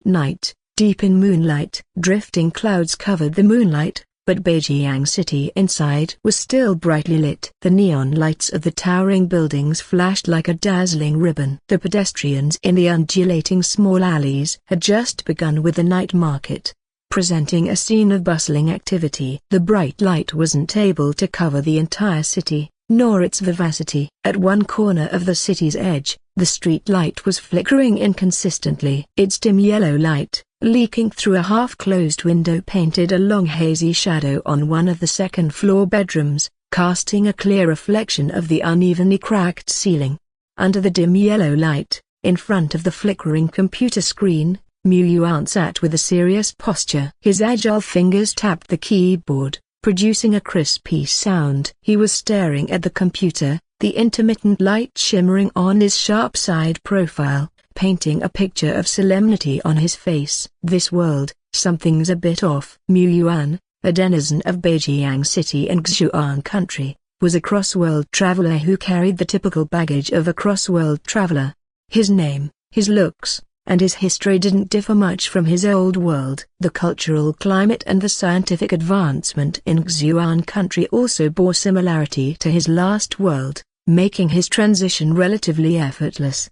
night, deep in moonlight. Drifting clouds covered the moonlight, but Beijing City inside was still brightly lit. The neon lights of the towering buildings flashed like a dazzling ribbon. The pedestrians in the undulating small alleys had just begun with the night market, presenting a scene of bustling activity. The bright light wasn't able to cover the entire city, nor its vivacity. At one corner of the city's edge, the street light was flickering inconsistently. Its dim yellow light, leaking through a half-closed window, painted a long hazy shadow on one of the second-floor bedrooms, casting a clear reflection of the unevenly cracked ceiling. Under the dim yellow light, in front of the flickering computer screen, Yuan sat with a serious posture. His agile fingers tapped the keyboard, producing a crispy sound. He was staring at the computer, the intermittent light shimmering on his sharp side profile, painting a picture of solemnity on his face. This world, something's a bit off. Yuan, a denizen of Beijing City and Yuan country, was a cross-world traveler who carried the typical baggage of a cross-world traveler. His name, his looks, and his history didn't differ much from his old world. The cultural climate and the scientific advancement in Yuan country also bore similarity to his last world, making his transition relatively effortless.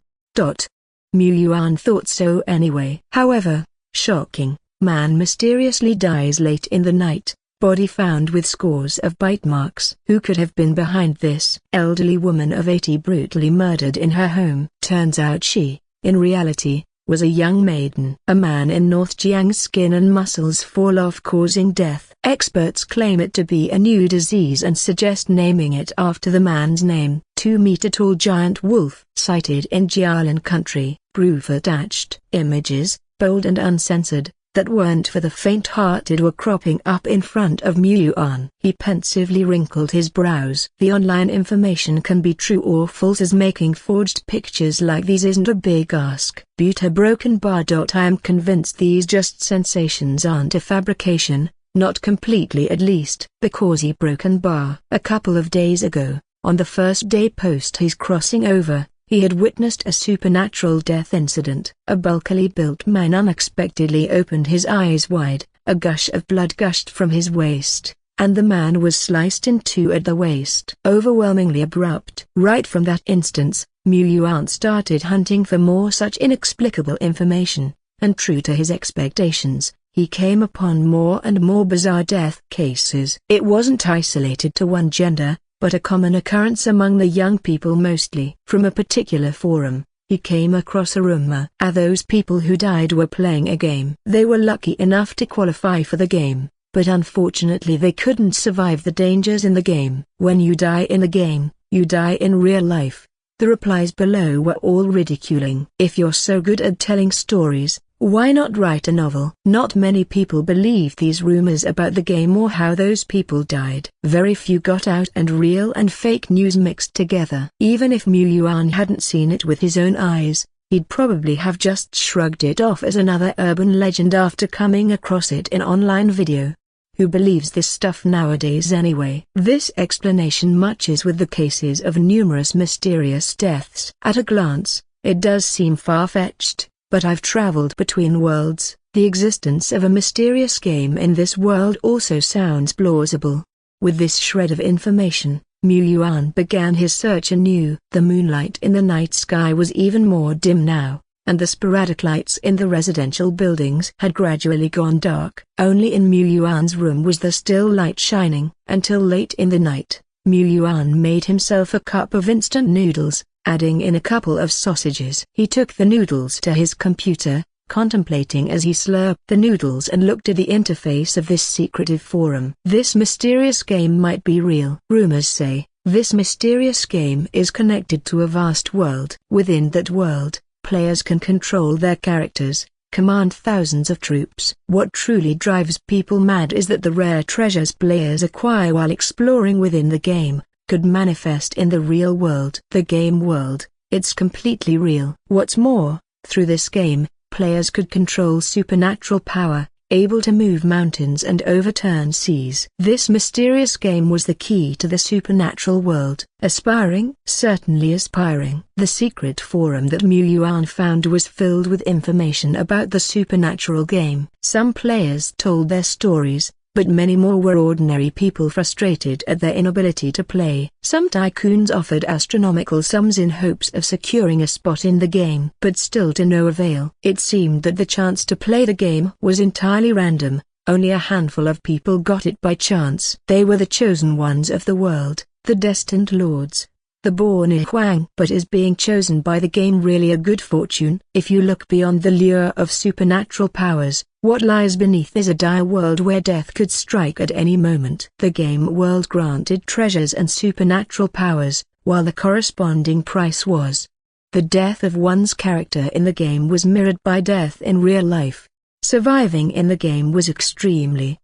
Yuan thought so anyway. However, shocking, man mysteriously dies late in the night, body found with scores of bite marks. Who could have been behind this? Elderly woman of 80 brutally murdered in her home. Turns out she, in reality, was a young maiden. A man in North Jiang's skin and muscles fall off, causing death. Experts claim it to be a new disease and suggest naming it after the man's name. 2-meter-tall giant wolf sighted in Jialan country. Proof-attached images, bold and uncensored, that weren't for the faint-hearted were cropping up in front of Yuan. He pensively wrinkled his brows. The online information can be true or false, as making forged pictures like these isn't a big ask. Buta broken bar. I am convinced these just sensations aren't a fabrication, not completely at least. Because he broken bar. A couple of days ago, on the first day post his crossing over, he had witnessed a supernatural death incident. A bulkily built man unexpectedly opened his eyes wide, a gush of blood gushed from his waist, and the man was sliced in two at the waist. Overwhelmingly abrupt. Right from that instance, Yuan started hunting for more such inexplicable information, and true to his expectations, he came upon more and more bizarre death cases. It wasn't isolated to one gender, but a common occurrence among the young people mostly. From a particular forum, he came across a rumor. Those people who died were playing a game. They were lucky enough to qualify for the game, but unfortunately they couldn't survive the dangers in the game. When you die in the game, you die in real life. The replies below were all ridiculing. If you're so good at telling stories, why not write a novel? Not many people believed these rumors about the game or how those people died. Very few got out, and real and fake news mixed together. Even if Yuan hadn't seen it with his own eyes, he'd probably have just shrugged it off as another urban legend after coming across it in online video. Who believes this stuff nowadays anyway? This explanation matches with the cases of numerous mysterious deaths. At a glance, it does seem far-fetched. But I've traveled between worlds. The existence of a mysterious game in this world also sounds plausible. With this shred of information, Yuan began his search anew. The moonlight in the night sky was even more dim now, and the sporadic lights in the residential buildings had gradually gone dark. Only in Yuan's room was the still light shining. Until late in the night, Yuan made himself a cup of instant noodles, adding in a couple of sausages. He took the noodles to his computer, contemplating as he slurped the noodles and looked at the interface of this secretive forum. This mysterious game might be real. Rumors say, this mysterious game is connected to a vast world. Within that world, players can control their characters, command thousands of troops. What truly drives people mad is that the rare treasures players acquire while exploring within the game could manifest in the real world. The game world, it's completely real. What's more, through this game, players could control supernatural power, able to move mountains and overturn seas. This mysterious game was the key to the supernatural world. Aspiring? Certainly aspiring. The secret forum that Yuan found was filled with information about the supernatural game. Some players told their stories, but many more were ordinary people frustrated at their inability to play. Some tycoons offered astronomical sums in hopes of securing a spot in the game, but still to no avail. It seemed that the chance to play the game was entirely random. Only a handful of people got it by chance. They were the chosen ones of the world, the destined lords, the born Huang. But is being chosen by the game really a good fortune? If you look beyond the lure of supernatural powers, what lies beneath is a dire world where death could strike at any moment. The game world granted treasures and supernatural powers, while the corresponding price was the death of one's character in the game was mirrored by death in real life. Surviving in the game was extremely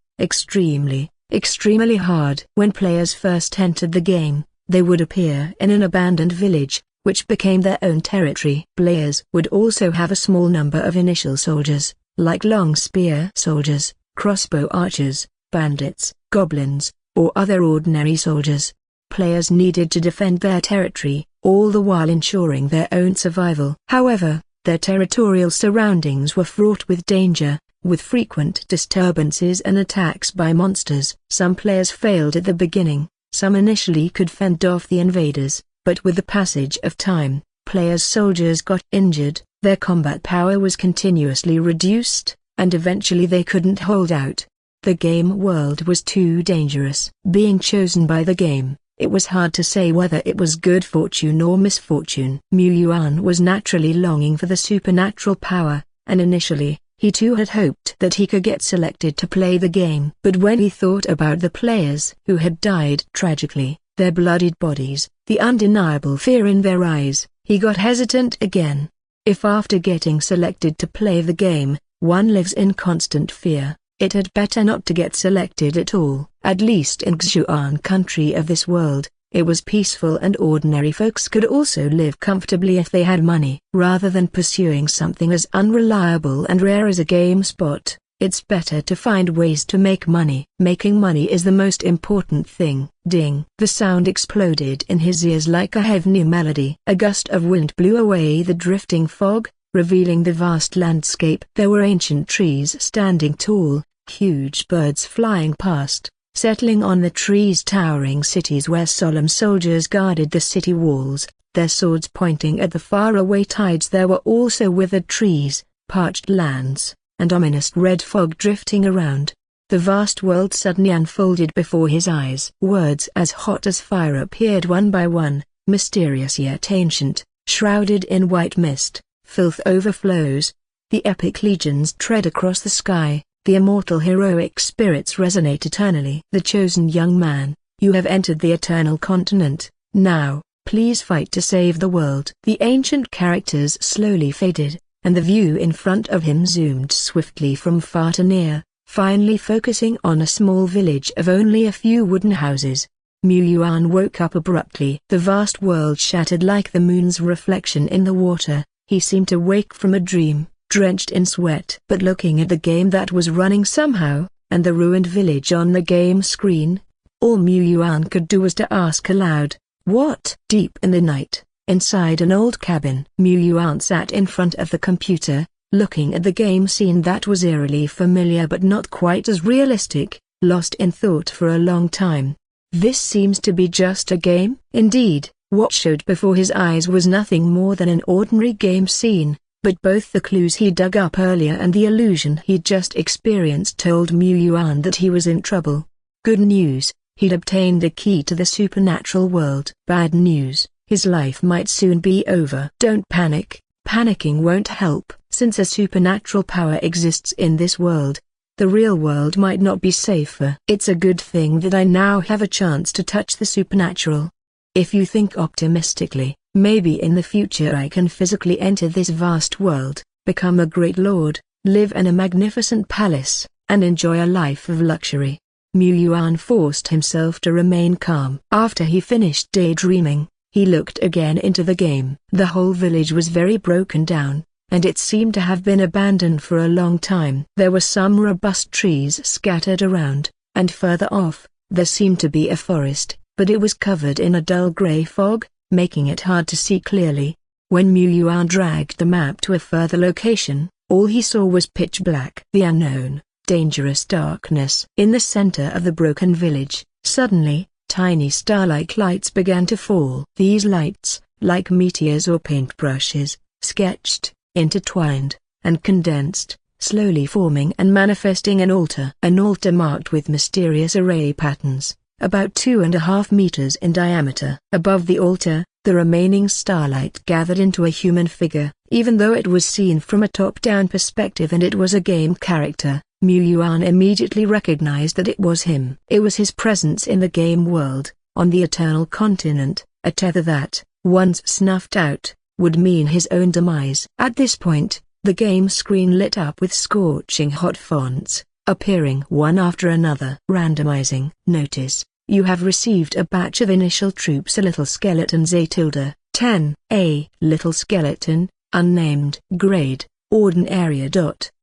hard. When players first entered the game, they would appear in an abandoned village, which became their own territory. Players would also have a small number of initial soldiers, like long spear soldiers, crossbow archers, bandits, goblins, or other ordinary soldiers. Players needed to defend their territory, all the while ensuring their own survival. However, their territorial surroundings were fraught with danger, with frequent disturbances and attacks by monsters. Some players failed at the beginning, some initially could fend off the invaders, but with the passage of time, players' soldiers got injured, their combat power was continuously reduced, and eventually they couldn't hold out. The game world was too dangerous. Being chosen by the game, it was hard to say whether it was good fortune or misfortune. Yuan was naturally longing for the supernatural power, and initially, he too had hoped that he could get selected to play the game. But when he thought about the players who had died tragically, their bloodied bodies, the undeniable fear in their eyes, he got hesitant again. If after getting selected to play the game, one lives in constant fear, it had better not to get selected at all. At least in Zhijian country of this world, it was peaceful and ordinary folks could also live comfortably if they had money. Rather than pursuing something as unreliable and rare as a game spot, it's better to find ways to make money. Making money is the most important thing. Ding! The sound exploded in his ears like a heavenly melody. A gust of wind blew away the drifting fog, revealing the vast landscape. There were ancient trees standing tall, huge birds flying past, settling on the trees, towering cities where solemn soldiers guarded the city walls, their swords pointing at the faraway tides. There were also withered trees, parched lands, and ominous red fog drifting around. The vast world suddenly unfolded before his eyes. Words as hot as fire appeared one by one, mysterious yet ancient, shrouded in white mist. Filth overflows. The epic legions tread across the sky. The immortal heroic spirits resonate eternally. The chosen young man, you have entered the eternal continent. Now, please fight to save the world. The ancient characters slowly faded, and the view in front of him zoomed swiftly from far to near, finally focusing on a small village of only a few wooden houses. Yuan woke up abruptly. The vast world shattered like the moon's reflection in the water. He seemed to wake from a dream, drenched in sweat. But looking at the game that was running somehow, and the ruined village on the game screen, all Yuan could do was to ask aloud, what? Deep in the night, inside an old cabin, Yuan sat in front of the computer, looking at the game scene that was eerily familiar but not quite as realistic, lost in thought for a long time. This seems to be just a game. Indeed, what showed before his eyes was nothing more than an ordinary game scene, but both the clues he dug up earlier and the illusion he'd just experienced told Yuan that he was in trouble. Good news, he'd obtained the key to the supernatural world. Bad news, his life might soon be over. Don't panic, panicking won't help. Since a supernatural power exists in this world, the real world might not be safer. It's a good thing that I now have a chance to touch the supernatural. If you think optimistically, maybe in the future I can physically enter this vast world, become a great lord, live in a magnificent palace, and enjoy a life of luxury. Yuan forced himself to remain calm. After he finished daydreaming, he looked again into the game. The whole village was very broken down. and it seemed to have been abandoned for a long time. There were some robust trees scattered around, and further off, there seemed to be a forest, but it was covered in a dull grey fog, making it hard to see clearly. When Mu Yuan dragged the map to a further location, all he saw was pitch black. The unknown, dangerous darkness. In the center of the broken village, suddenly, tiny star-like lights began to fall. These lights, like meteors or paintbrushes, sketched, intertwined, and condensed, slowly forming and manifesting an altar. An altar marked with mysterious array patterns, about 2.5 meters in diameter. Above the altar, the remaining starlight gathered into a human figure. Even though it was seen from a top-down perspective and it was a game character, Mu Yuan immediately recognized that it was him. It was his presence in the game world, on the Eternal Continent, a tether that, once snuffed out, would mean his own demise. At this point, the game screen lit up with scorching hot fonts, appearing one after another. Randomizing. Notice, you have received a batch of initial troops. A little skeletons. A-10. A little skeleton, unnamed. Grade, ordinary.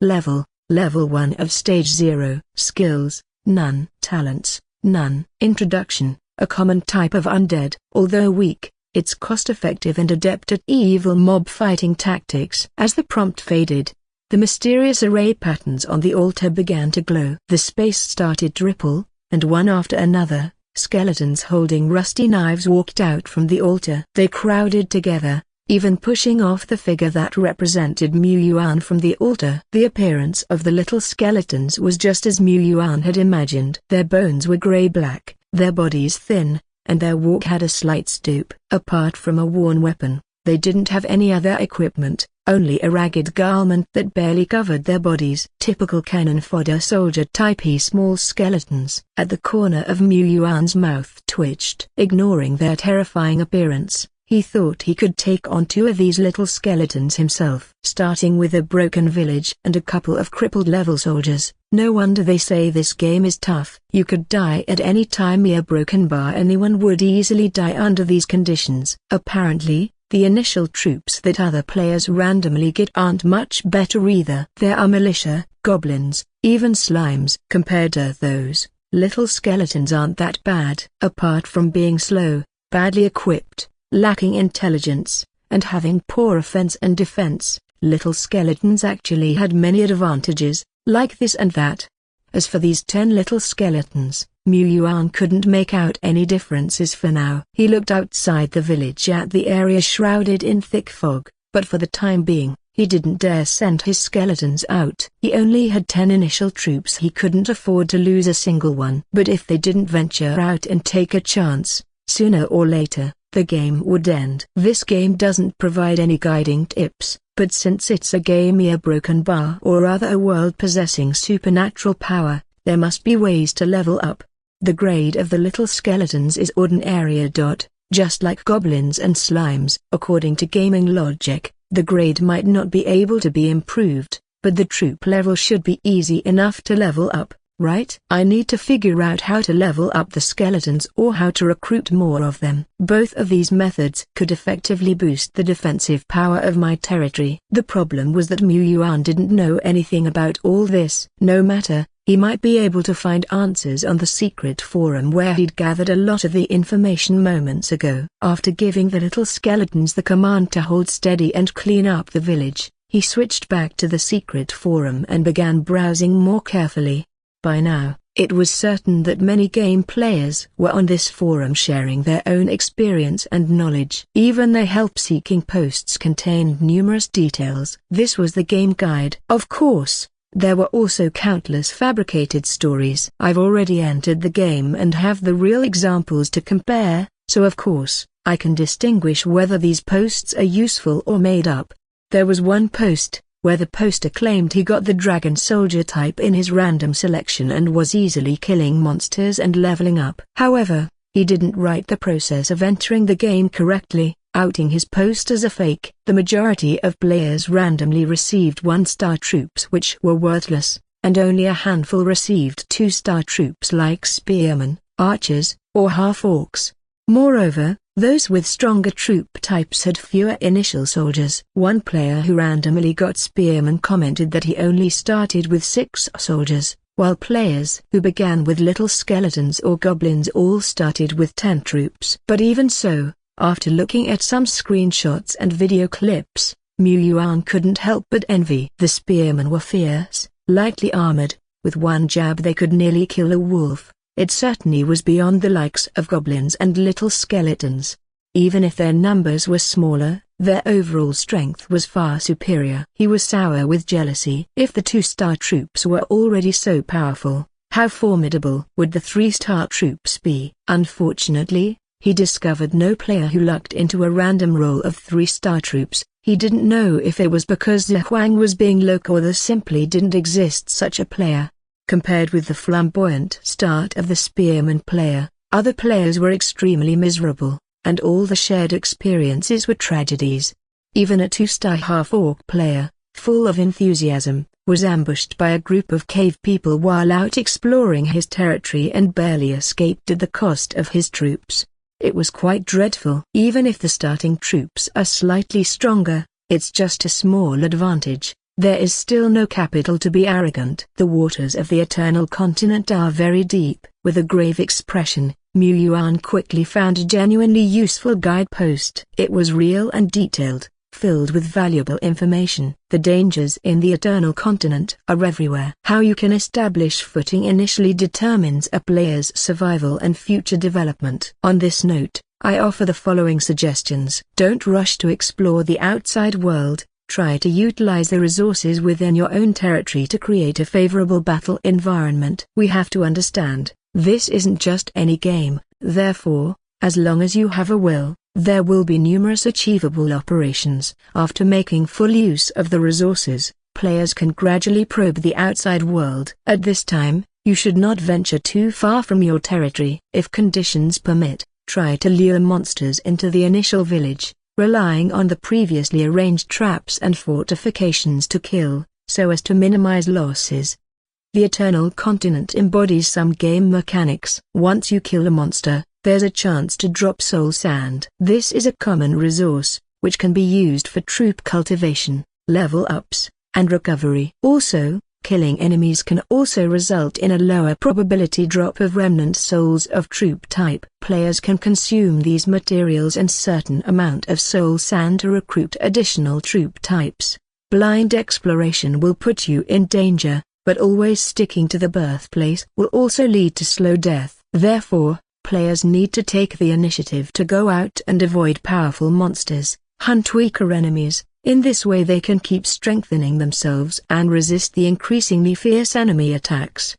Level, level 1 of stage 0. Skills, none. Talents, none. Introduction, a common type of undead. Although weak, it's cost-effective and adept at evil mob fighting tactics. As the prompt faded, the mysterious array patterns on the altar began to glow. The space started to ripple, and one after another, skeletons holding rusty knives walked out from the altar. They crowded together, even pushing off the figure that represented Mu Yuan from the altar. The appearance of the little skeletons was just as Mu Yuan had imagined. Their bones were grey-black, their bodies thin, and their walk had a slight stoop. Apart from a worn weapon, they didn't have any other equipment, only a ragged garment that barely covered their bodies. Typical cannon fodder soldier type. Small skeletons. At the corner of Mu Yuan's mouth twitched. Ignoring their terrifying appearance, he thought he could take on 2 of these little skeletons himself. Starting with a broken village and a couple of crippled level soldiers, no wonder they say this game is tough. You could die at any time. A broken bar. Anyone would easily die under these conditions. Apparently, the initial troops that other players randomly get aren't much better either. There are militia, goblins, even slimes. Compared to those, little skeletons aren't that bad. Apart from being slow, badly equipped, lacking intelligence, and having poor offense and defense, little skeletons actually had many advantages, like this and that. As for these 10 little skeletons, Mu Yuan couldn't make out any differences for now. He looked outside the village at the area shrouded in thick fog, but for the time being, he didn't dare send his skeletons out. He only had 10 initial troops. He couldn't afford to lose a single one. But if they didn't venture out and take a chance, sooner or later, the game would end. This game doesn't provide any guiding tips, but since it's a game a broken bar or rather a world possessing supernatural power, there must be ways to level up. The grade of the little skeletons is ordinary. Just like goblins and slimes. According to gaming logic, the grade might not be able to be improved, but the troop level should be easy enough to level up, right? I need to figure out how to level up the skeletons or how to recruit more of them. Both of these methods could effectively boost the defensive power of my territory. The problem was that Mu Yuan didn't know anything about all this. No matter, he might be able to find answers on the secret forum where he'd gathered a lot of the information moments ago. After giving the little skeletons the command to hold steady and clean up the village, he switched back to the secret forum and began browsing more carefully. By now, it was certain that many game players were on this forum sharing their own experience and knowledge. Even their help-seeking posts contained numerous details. This was the game guide. Of course, there were also countless fabricated stories. I've already entered the game and have the real examples to compare, so of course, I can distinguish whether these posts are useful or made up. There was one post where the poster claimed he got the dragon soldier type in his random selection and was easily killing monsters and leveling up. However, he didn't write the process of entering the game correctly, outing his post as a fake. The majority of players randomly received 1-star troops which were worthless, and only a handful received 2-star troops like spearmen, archers, or half-orcs. Moreover, Those with stronger troop types had fewer initial soldiers. One player who randomly got spearmen commented that he only started with 6 soldiers, while players who began with little skeletons or goblins all started with 10 troops. But even so, after looking at some screenshots and video clips, Yuan couldn't help but envy. The spearmen were fierce, lightly armored. With one jab they could nearly kill a wolf. It certainly was beyond the likes of goblins and little skeletons. Even if their numbers were smaller, their overall strength was far superior. He was sour with jealousy. If the 2-star troops were already so powerful, how formidable would the 3-star troops be? Unfortunately, he discovered no player who lucked into a random roll of 3-star troops. He didn't know if it was because the Huang was being low or there simply didn't exist such a player. Compared with the flamboyant start of the spearman player, other players were extremely miserable, and all the shared experiences were tragedies. Even a 2-star half-orc player, full of enthusiasm, was ambushed by a group of cave people while out exploring his territory and barely escaped at the cost of his troops. It was quite dreadful. Even if the starting troops are slightly stronger, it's just a small advantage. There is still no capital to be arrogant. The waters of the Eternal Continent are very deep. With a grave expression, Yuan quickly found a genuinely useful guidepost. It was real and detailed, filled with valuable information. The dangers in the Eternal Continent are everywhere. How you can establish footing initially determines a player's survival and future development. On this note, I offer the following suggestions. Don't rush to explore the outside world. Try to utilize the resources within your own territory to create a favorable battle environment. We have to understand, this isn't just any game, therefore, as long as you have a will, there will be numerous achievable operations. After making full use of the resources, players can gradually probe the outside world. At this time, you should not venture too far from your territory. If conditions permit, try to lure monsters into the initial village, relying on the previously arranged traps and fortifications to kill, so as to minimize losses. The Eternal Continent embodies some game mechanics. Once you kill a monster, there's a chance to drop soul sand. This is a common resource, which can be used for troop cultivation, level ups, and recovery. Also, killing enemies can also result in a lower probability drop of remnant souls of troop type. Players can consume these materials and certain amount of soul sand to recruit additional troop types. Blind exploration will put you in danger, but always sticking to the birthplace will also lead to slow death. Therefore, players need to take the initiative to go out and avoid powerful monsters, hunt weaker enemies. In this way they can keep strengthening themselves and resist the increasingly fierce enemy attacks.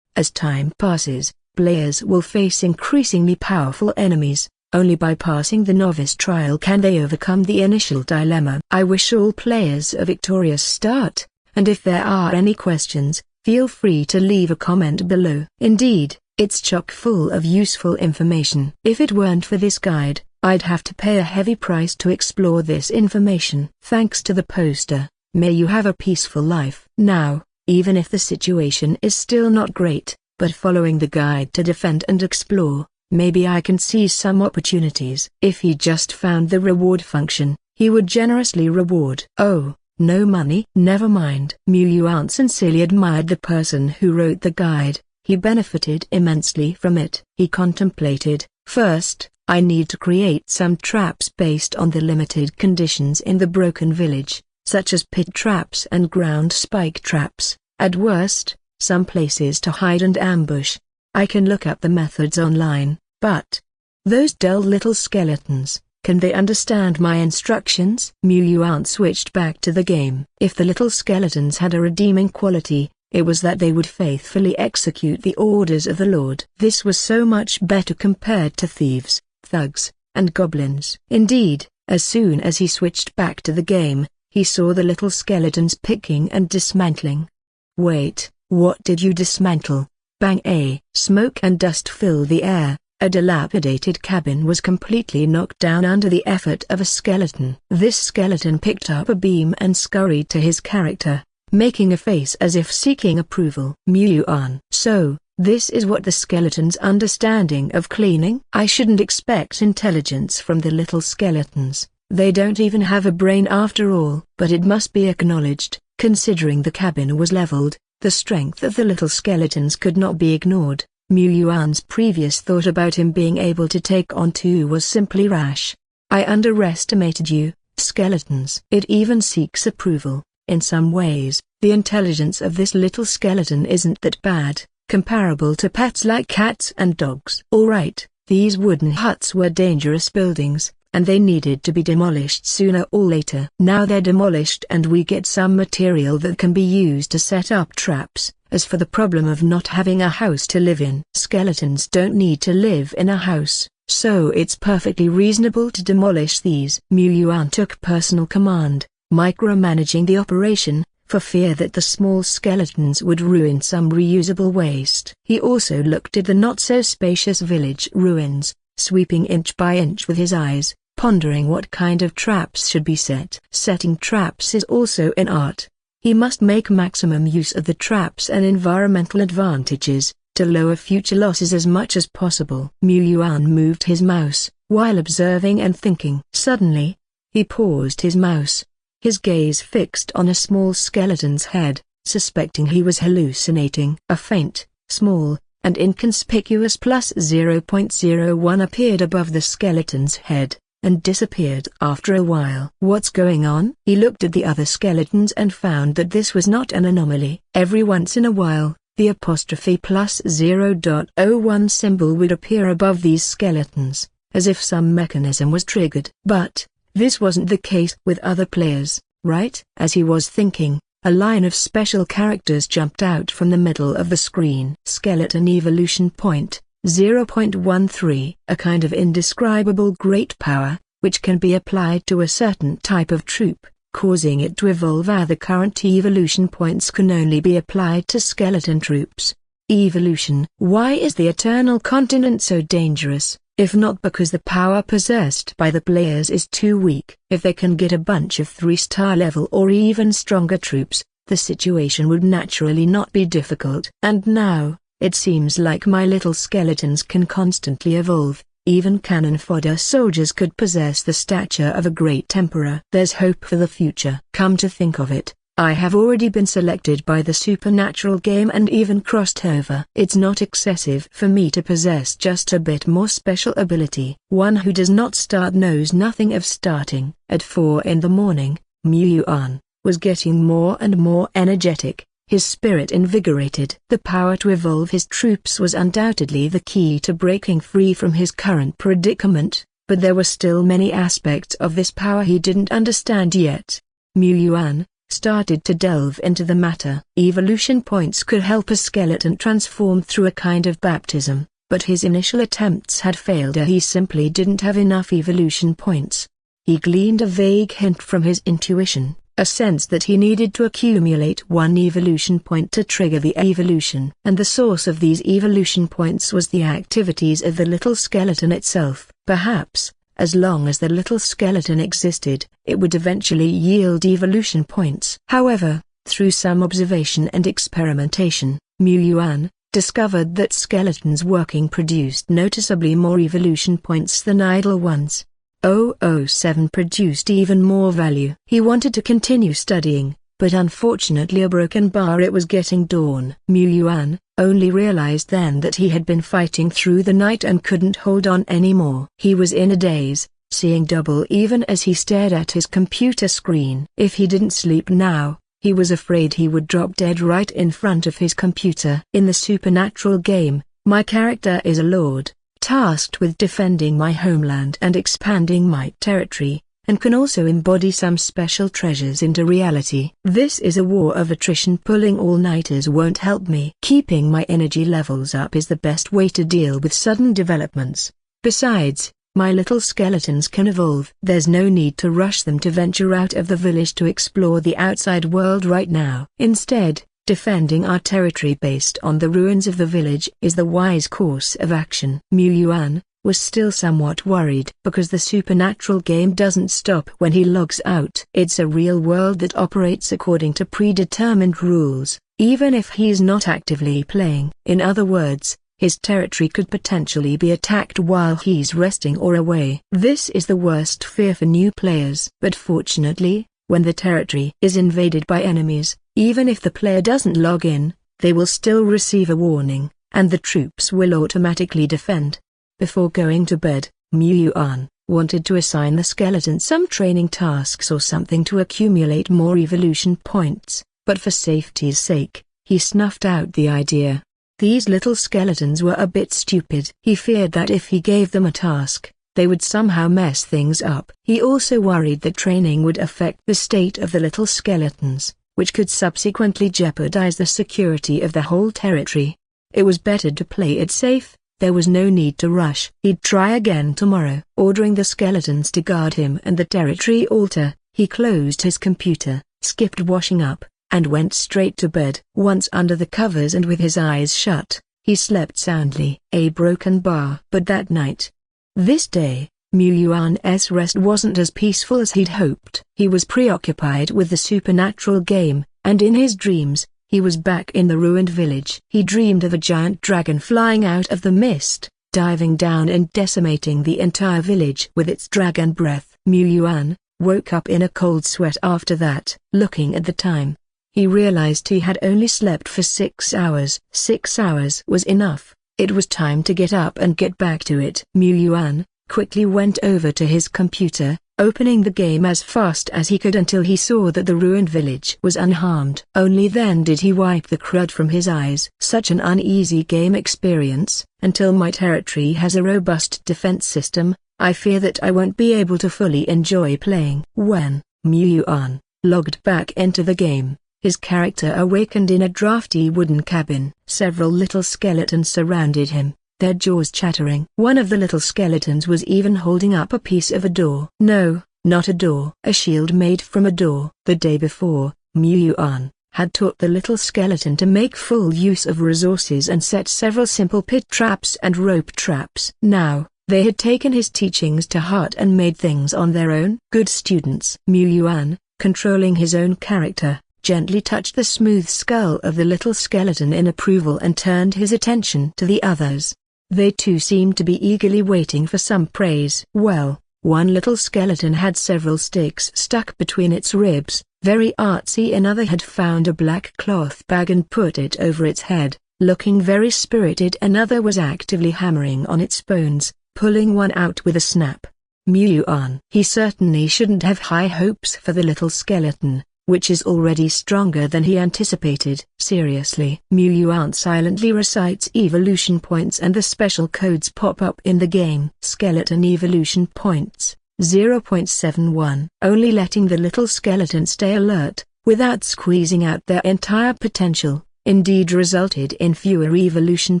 As time passes, players will face increasingly powerful enemies. Only by passing the novice trial can they overcome the initial dilemma. I wish all players a victorious start, and if there are any questions, feel free to leave a comment below. Indeed, it's chock full of useful information. If it weren't for this guide, I'd have to pay a heavy price to explore this information. Thanks to the poster, may you have a peaceful life. Now, even if the situation is still not great, but following the guide to defend and explore, maybe I can see some opportunities. If he just found the reward function, he would generously reward. Oh, no money? Never mind. Yuan sincerely admired the person who wrote the guide. He benefited immensely from it. He contemplated, first, I need to create some traps based on the limited conditions in the broken village, such as pit traps and ground spike traps. At worst, some places to hide and ambush. I can look up the methods online, but those dull little skeletons, can they understand my instructions? Yuan switched back to the game. If the little skeletons had a redeeming quality, it was that they would faithfully execute the orders of the Lord. This was so much better compared to thieves, thugs, and goblins. Indeed, as soon as he switched back to the game, he saw the little skeletons picking and dismantling. Wait, what did you dismantle? Bang! Smoke and dust filled the air. A dilapidated cabin was completely knocked down under the effort of a skeleton. This skeleton picked up a beam and scurried to his character, making a face as if seeking approval. Yuan. So, This is what the skeleton's understanding of cleaning. I shouldn't expect intelligence from the little skeletons. They don't even have a brain after all. But it must be acknowledged, considering the cabin was leveled, the strength of the little skeletons could not be ignored. Mu Yuan's previous thought about him being able to take on two was simply rash. I underestimated you, skeletons. It even seeks approval. In some ways, the intelligence of this little skeleton isn't that bad, comparable to pets like cats and dogs. Alright, these wooden huts were dangerous buildings, and they needed to be demolished sooner or later. Now they're demolished and we get some material that can be used to set up traps. As for the problem of not having a house to live in, skeletons don't need to live in a house, so it's perfectly reasonable to demolish these. Mu Yuan took personal command, micromanaging the operation, for fear that the small skeletons would ruin some reusable waste. He also looked at the not-so-spacious village ruins, sweeping inch by inch with his eyes, pondering what kind of traps should be set. Setting traps is also an art. He must make maximum use of the traps and environmental advantages, to lower future losses as much as possible. Mu Yuan moved his mouse, while observing and thinking. Suddenly, he paused his mouse, his gaze fixed on a small skeleton's head, suspecting he was hallucinating. A faint, small, and inconspicuous +0.01 appeared above the skeleton's head, and disappeared after a while. What's going on? He looked at the other skeletons and found that this was not an anomaly. Every once in a while, the +0.01 symbol would appear above these skeletons, as if some mechanism was triggered. But this wasn't the case with other players, right? As he was thinking, a line of special characters jumped out from the middle of the screen. Skeleton Evolution Point 0.13. A kind of indescribable great power, which can be applied to a certain type of troop, causing it to evolve. The current evolution points can only be applied to skeleton troops. Evolution. Why is the Eternal Continent so dangerous, if not because the power possessed by the players is too weak? If they can get a bunch of 3-star level or even stronger troops, the situation would naturally not be difficult. And now, it seems like my little skeletons can constantly evolve. Even cannon fodder soldiers could possess the stature of a great emperor. There's hope for the future. Come to think of it, I have already been selected by the supernatural game and even crossed over. It's not excessive for me to possess just a bit more special ability. One who does not start knows nothing of starting. At 4 in the morning, Mu Yuan was getting more and more energetic, his spirit invigorated. The power to evolve his troops was undoubtedly the key to breaking free from his current predicament, but there were still many aspects of this power he didn't understand yet. Mu Yuan started to delve into the matter. Evolution points could help a skeleton transform through a kind of baptism, but his initial attempts had failed. He simply didn't have enough evolution points. He gleaned a vague hint from his intuition, a sense that he needed to accumulate 1 evolution point to trigger the evolution. And the source of these evolution points was the activities of the little skeleton itself. Perhaps, as long as the little skeleton existed, it would eventually yield evolution points. However, through some observation and experimentation, Mu Yuan discovered that skeletons working produced noticeably more evolution points than idle ones. 007 produced even more value. He wanted to continue studying, but unfortunately a broken bar. It was getting dawn. Mu Yuan only realized then that he had been fighting through the night and couldn't hold on anymore. He was in a daze, seeing double even as he stared at his computer screen. If he didn't sleep now, he was afraid he would drop dead right in front of his computer. In the supernatural game, my character is a lord, tasked with defending my homeland and expanding my territory, and can also embody some special treasures into reality. This is a war of attrition. Pulling all-nighters won't help me. Keeping my energy levels up is the best way to deal with sudden developments. Besides, my little skeletons can evolve. There's no need to rush them to venture out of the village to explore the outside world right now. Instead, defending our territory based on the ruins of the village is the wise course of action. Mu Yuan was still somewhat worried because the supernatural game doesn't stop when he logs out. It's a real world that operates according to predetermined rules, even if he's not actively playing. In other words, his territory could potentially be attacked while he's resting or away. This is the worst fear for new players. But fortunately, when the territory is invaded by enemies, even if the player doesn't log in, they will still receive a warning, and the troops will automatically defend. Before going to bed, Yuan wanted to assign the skeleton some training tasks or something to accumulate more evolution points, but for safety's sake, he snuffed out the idea. These little skeletons were a bit stupid. He feared that if he gave them a task, they would somehow mess things up. He also worried that training would affect the state of the little skeletons, which could subsequently jeopardize the security of the whole territory. It was better to play it safe. There was no need to rush. He'd try again tomorrow. Ordering the skeletons to guard him and the territory altar, he closed his computer, skipped washing up, and went straight to bed. Once under the covers and with his eyes shut, he slept soundly. A broken bar. But that night, this day, Yuan's rest wasn't as peaceful as he'd hoped. He was preoccupied with the supernatural game, and in his dreams, he was back in the ruined village. He dreamed of a giant dragon flying out of the mist, diving down and decimating the entire village with its dragon breath. Yuan woke up in a cold sweat after that. Looking at the time, he realized he had only slept for 6 hours. 6 hours was enough. It was time to get up and get back to it. Yuan quickly went over to his computer, opening the game as fast as he could until he saw that the ruined village was unharmed. Only then did he wipe the crud from his eyes. Such an uneasy game experience. Until my territory has a robust defense system, I fear that I won't be able to fully enjoy playing. When Yuan logged back into the game, his character awakened in a drafty wooden cabin. Several little skeletons surrounded him, their jaws chattering. One of the little skeletons was even holding up a piece of a door. No, not a door. A shield made from a door. The day before, Yuan had taught the little skeleton to make full use of resources and set several simple pit traps and rope traps. Now, they had taken his teachings to heart and made things on their own. Good students. Yuan, controlling his own character, gently touched the smooth skull of the little skeleton in approval and turned his attention to the others. They too seemed to be eagerly waiting for some praise. Well, one little skeleton had several sticks stuck between its ribs, very artsy. Another had found a black cloth bag and put it over its head, looking very spirited. Another was actively hammering on its bones, pulling one out with a snap. Yuan. He certainly shouldn't have high hopes for the little skeleton, which is already stronger than he anticipated. Seriously. Yuan silently recites evolution points and the special codes pop up in the game. Skeleton evolution points, 0.71. Only letting the little skeleton stay alert, without squeezing out their entire potential, indeed resulted in fewer evolution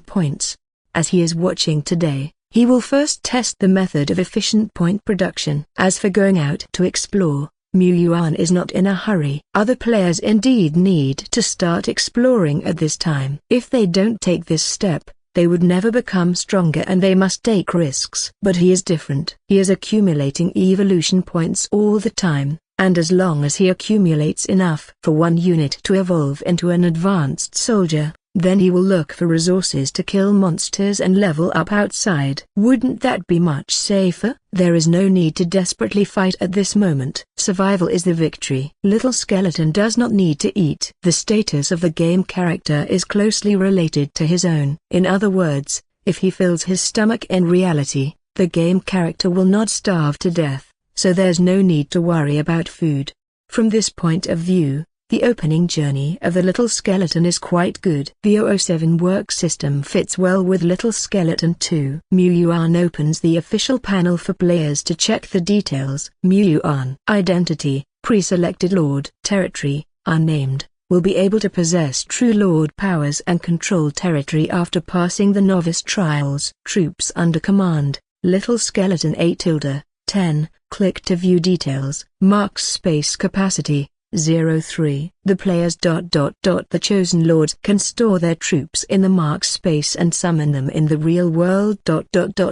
points. As he is watching today, he will first test the method of efficient point production. As for going out to explore, Yuan is not in a hurry. Other players indeed need to start exploring at this time. If they don't take this step, they would never become stronger and they must take risks. But he is different. He is accumulating evolution points all the time, and as long as he accumulates enough for one unit to evolve into an advanced soldier, then he will look for resources to kill monsters and level up outside. Wouldn't that be much safer? There is no need to desperately fight at this moment. Survival is the victory. Little skeleton does not need to eat. The status of the game character is closely related to his own. In other words, if he fills his stomach in reality, the game character will not starve to death, so there's no need to worry about food. From this point of view, the opening journey of the little skeleton is quite good. The 007 work system fits well with Little Skeleton 2. Yuan opens the official panel for players to check the details. Yuan. Identity, pre-selected Lord. Territory, unnamed, will be able to possess true Lord powers and control territory after passing the novice trials. Troops under command, Little Skeleton 8-10. Click to view details. Marks space capacity. 03. The players. The chosen lords can store their troops in the mark space and summon them in the real world.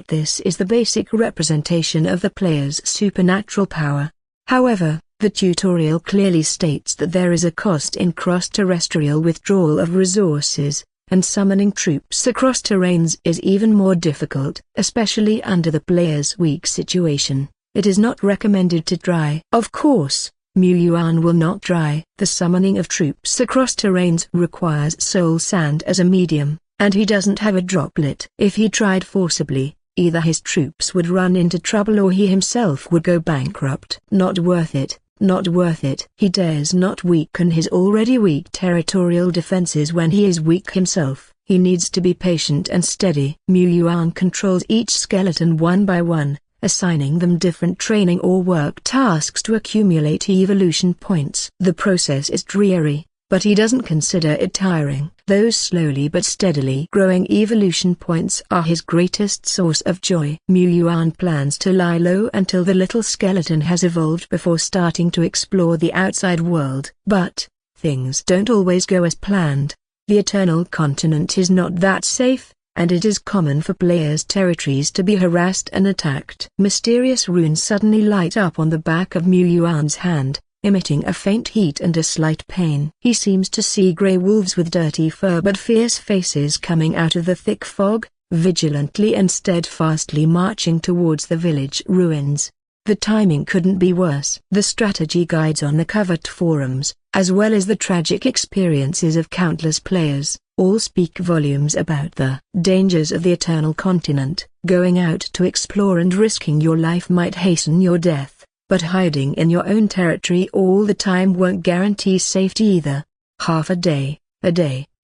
This is the basic representation of the player's supernatural power. However, the tutorial clearly states that there is a cost in cross-terrestrial withdrawal of resources, and summoning troops across terrains is even more difficult, especially under the player's weak situation. It is not recommended to try. Of course, Yuan will not try. The summoning of troops across terrains requires soul sand as a medium, and he doesn't have a droplet. If he tried forcibly, either his troops would run into trouble or he himself would go bankrupt. Not worth it. Not worth it. He dares not weaken his already weak territorial defenses when he is weak himself. He needs to be patient and steady. Yuan controls each skeleton one by one, assigning them different training or work tasks to accumulate evolution points. The process is dreary, but he doesn't consider it tiring. Those slowly but steadily growing evolution points are his greatest source of joy. Yuan plans to lie low until the little skeleton has evolved before starting to explore the outside world. But things don't always go as planned. The Eternal Continent is not that safe, and it is common for players' territories to be harassed and attacked. Mysterious runes suddenly light up on the back of Yuan's hand, emitting a faint heat and a slight pain. He seems to see grey wolves with dirty fur but fierce faces coming out of the thick fog, vigilantly and steadfastly marching towards the village ruins. The timing couldn't be worse. The strategy guides on the covered forums, as well as the tragic experiences of countless players, all speak volumes about the dangers of the Eternal Continent. Going out to explore and risking your life might hasten your death. But hiding in your own territory all the time won't guarantee safety either. Half a day,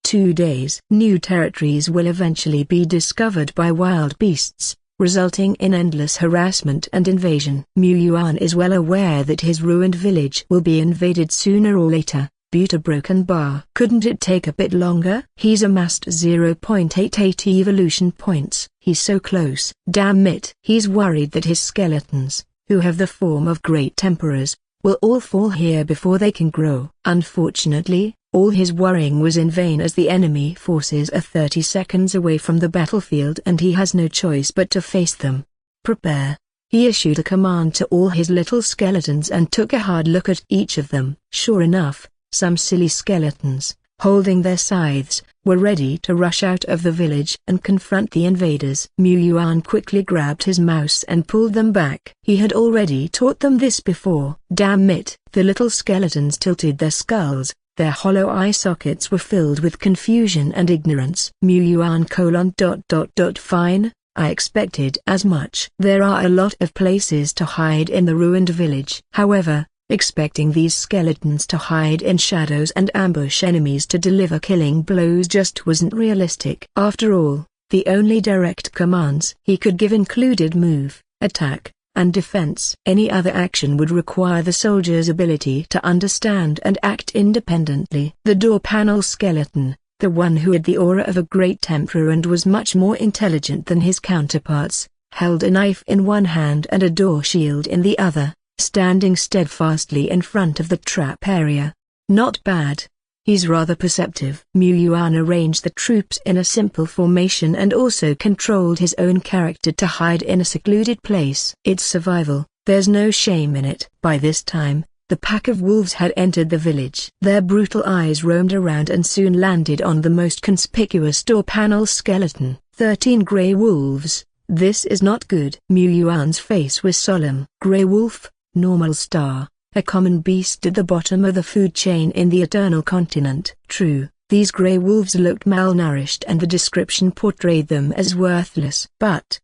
2 days. New territories will eventually be discovered by wild beasts, resulting in endless harassment and invasion. Yuan is well aware that his ruined village will be invaded sooner or later. But a broken bar. Couldn't it take a bit longer? He's amassed 0.88 evolution points. He's so close. Damn it. He's worried that his skeletons, who have the form of great emperors, will all fall here before they can grow. Unfortunately, all his worrying was in vain as the enemy forces are 30 seconds away from the battlefield and he has no choice but to face them. Prepare. He issued a command to all his little skeletons and took a hard look at each of them. Sure enough, some silly skeletons, holding their scythes, were ready to rush out of the village and confront the invaders. Yuan quickly grabbed his mouse and pulled them back. He had already taught them this before. Damn it! The little skeletons tilted their skulls, their hollow eye sockets were filled with confusion and ignorance. Yuan: Fine, I expected as much. There are a lot of places to hide in the ruined village. However, expecting these skeletons to hide in shadows and ambush enemies to deliver killing blows just wasn't realistic. After all, the only direct commands he could give included move, attack, and defense. Any other action would require the soldier's ability to understand and act independently. The door panel skeleton, the one who had the aura of a great emperor and was much more intelligent than his counterparts, held a knife in one hand and a door shield in the other, standing steadfastly in front of the trap area. Not bad. He's rather perceptive. Yuan arranged the troops in a simple formation and also controlled his own character to hide in a secluded place. It's survival, there's no shame in it. By this time, the pack of wolves had entered the village. Their brutal eyes roamed around and soon landed on the most conspicuous door panel skeleton. 13 grey wolves. This is not good. Yuan's face was solemn. Grey wolf, normal star, a common beast at the bottom of the food chain in the Eternal Continent. True, these grey wolves looked malnourished and the description portrayed them as worthless. But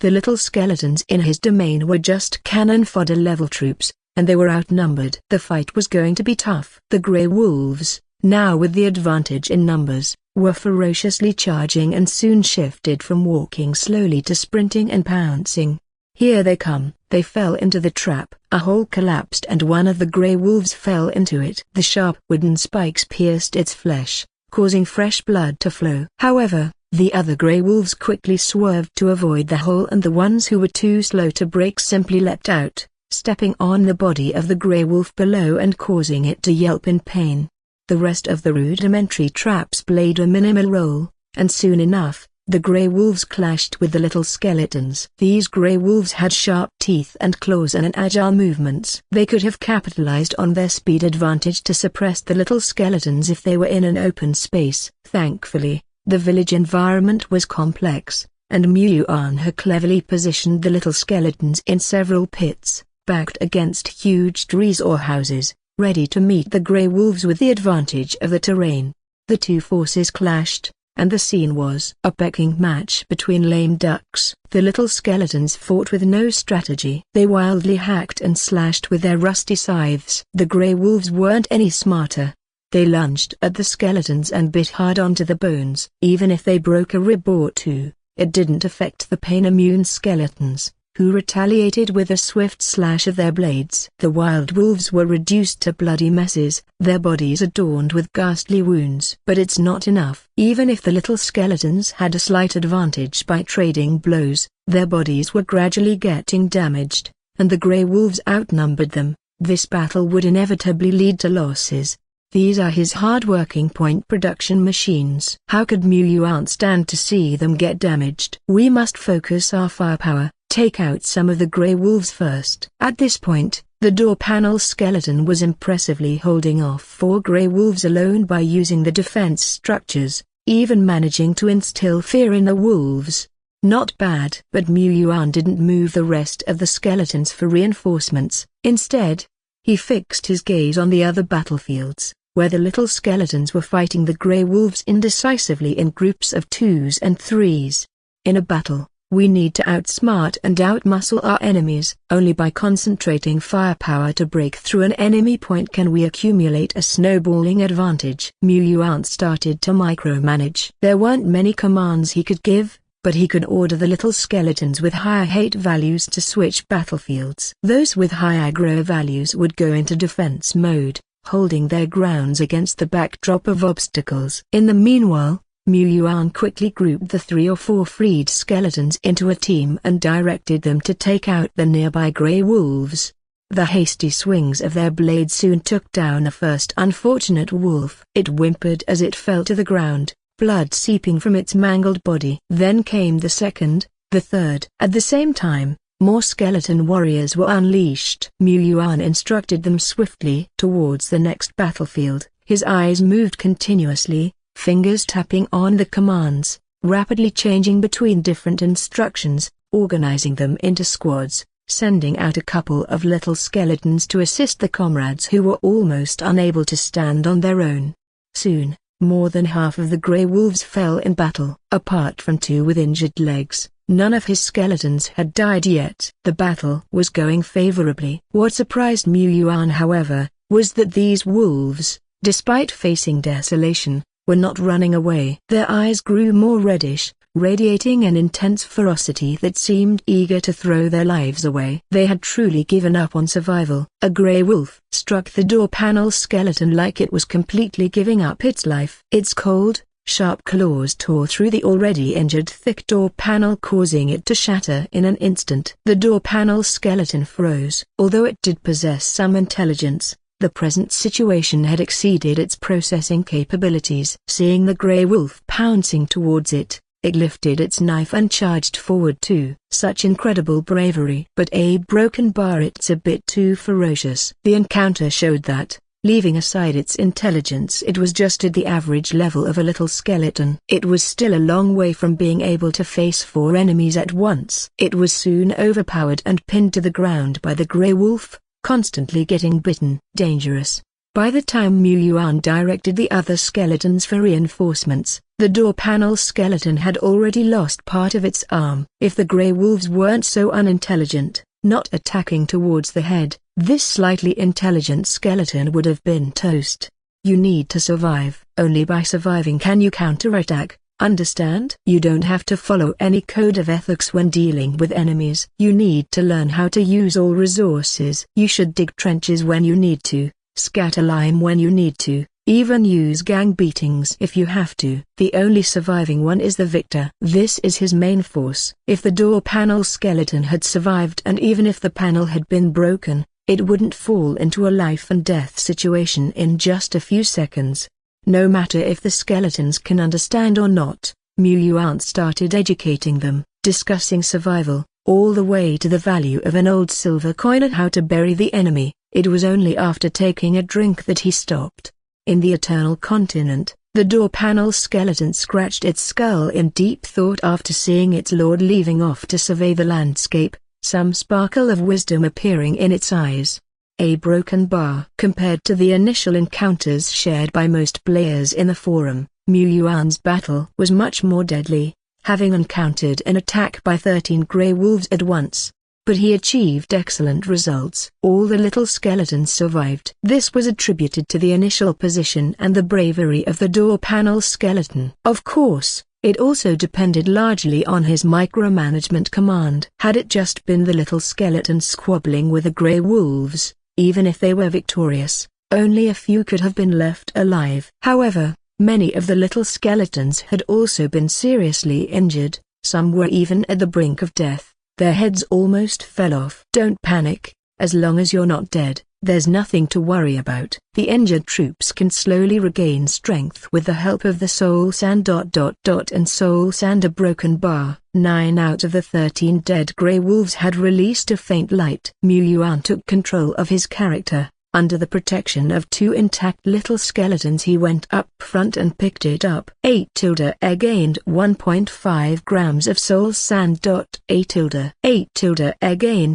the little skeletons in his domain were just cannon fodder level troops, and they were outnumbered. The fight was going to be tough. The grey wolves, now with the advantage in numbers, were ferociously charging and soon shifted from walking slowly to sprinting and pouncing. Here they come. They fell into the trap. A hole collapsed and one of the grey wolves fell into it. The sharp wooden spikes pierced its flesh, causing fresh blood to flow. However, the other grey wolves quickly swerved to avoid the hole and the ones who were too slow to break simply leapt out, stepping on the body of the grey wolf below and causing it to yelp in pain. The rest of the rudimentary traps played a minimal role, and soon enough, the grey wolves clashed with the little skeletons. These grey wolves had sharp teeth and claws and agile movements. They could have capitalized on their speed advantage to suppress the little skeletons if they were in an open space. Thankfully, the village environment was complex, and Yuan had cleverly positioned the little skeletons in several pits, backed against huge trees or houses, ready to meet the grey wolves with the advantage of the terrain. The two forces clashed, and the scene was a pecking match between lame ducks. The little skeletons fought with no strategy. They wildly hacked and slashed with their rusty scythes. The grey wolves weren't any smarter. They lunged at the skeletons and bit hard onto the bones. Even if they broke a rib or two, it didn't affect the pain-immune skeletons, who retaliated with a swift slash of their blades. The wild wolves were reduced to bloody messes, their bodies adorned with ghastly wounds. But it's not enough. Even if the little skeletons had a slight advantage by trading blows, their bodies were gradually getting damaged, and the grey wolves outnumbered them. This battle would inevitably lead to losses. These are his hard-working point production machines. How could Yuan stand to see them get damaged? We must focus our firepower. Take out some of the grey wolves first. At this point, the door panel skeleton was impressively holding off 4 grey wolves alone by using the defense structures, even managing to instill fear in the wolves. Not bad. But Yuan didn't move the rest of the skeletons for reinforcements. Instead, he fixed his gaze on the other battlefields, where the little skeletons were fighting the grey wolves indecisively in groups of 2s and 3s. In a battle, we need to outsmart and outmuscle our enemies. Only by concentrating firepower to break through an enemy point can we accumulate a snowballing advantage. Yuan started to micromanage. There weren't many commands he could give, but he could order the little skeletons with higher hate values to switch battlefields. Those with high aggro values would go into defense mode, holding their grounds against the backdrop of obstacles. In the meanwhile, Yuan quickly grouped the 3 or 4 freed skeletons into a team and directed them to take out the nearby grey wolves. The hasty swings of their blades soon took down a first unfortunate wolf. It whimpered as it fell to the ground, blood seeping from its mangled body. Then came the second, the third. At the same time, more skeleton warriors were unleashed. Yuan instructed them swiftly towards the next battlefield. His eyes moved continuously, fingers tapping on the commands, rapidly changing between different instructions, organizing them into squads, sending out a couple of little skeletons to assist the comrades who were almost unable to stand on their own. Soon, more than half of the grey wolves fell in battle. Apart from 2 with injured legs, none of his skeletons had died yet. The battle was going favorably. What surprised Yuan, however, was that these wolves, despite facing desolation, were not running away. Their eyes grew more reddish, radiating an intense ferocity that seemed eager to throw their lives away. They had truly given up on survival. A grey wolf struck the door panel skeleton like it was completely giving up its life. Its cold, sharp claws tore through the already injured thick door panel, causing it to shatter in an instant. The door panel skeleton froze. Although it did possess some intelligence, the present situation had exceeded its processing capabilities. Seeing the grey wolf pouncing towards it, it lifted its knife and charged forward too. Such incredible bravery. But a broken bar, it's a bit too ferocious. The encounter showed that, leaving aside its intelligence, it was just at the average level of a little skeleton. It was still a long way from being able to face 4 enemies at once. It was soon overpowered and pinned to the ground by the grey wolf, constantly getting bitten. Dangerous. By the time Yuan directed the other skeletons for reinforcements, the door panel skeleton had already lost part of its arm. If the grey wolves weren't so unintelligent, not attacking towards the head, this slightly intelligent skeleton would have been toast. You need to survive. Only by surviving can you counterattack. Understand? You don't have to follow any code of ethics when dealing with enemies. You need to learn how to use all resources. You should dig trenches when you need to, scatter lime when you need to, Even use gang beatings if you have to. The only surviving one is the victor. This is his main force. If the door panel skeleton had survived, and even if the panel had been broken, it wouldn't fall into a life and death situation in just a few seconds. No matter if the skeletons can understand or not, Yuan started educating them, discussing survival, all the way to the value of an old silver coin and how to bury the enemy. It was only after taking a drink that he stopped. In the Eternal Continent, the door panel skeleton scratched its skull in deep thought after seeing its lord leaving off to survey the landscape, some sparkle of wisdom appearing in its eyes. A broken bar. Compared to the initial encounters shared by most players in the forum, Yuan's battle was much more deadly, having encountered an attack by 13 grey wolves at once. But he achieved excellent results. All the little skeletons survived. This was attributed to the initial position and the bravery of the door panel skeleton. Of course, it also depended largely on his micromanagement command. Had it just been the little skeleton squabbling with the grey wolves, even if they were victorious, only a few could have been left alive. However, many of the little skeletons had also been seriously injured, some were even at the brink of death. Their heads almost fell off. Don't panic, as long as you're not dead, there's nothing to worry about. The injured troops can slowly regain strength with the help of the soul sand and soul sand. A broken bar. 9 out of the 13 dead grey wolves had released a faint light. Yuan took control of his character. Under the protection of 2 intact little skeletons, he went up front and picked it up. 8 gained 1.5 grams of soul sand. 8 gained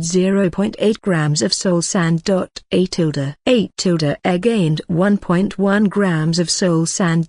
0.8 grams of soul sand. 8 gained 1.1 grams of soul sand.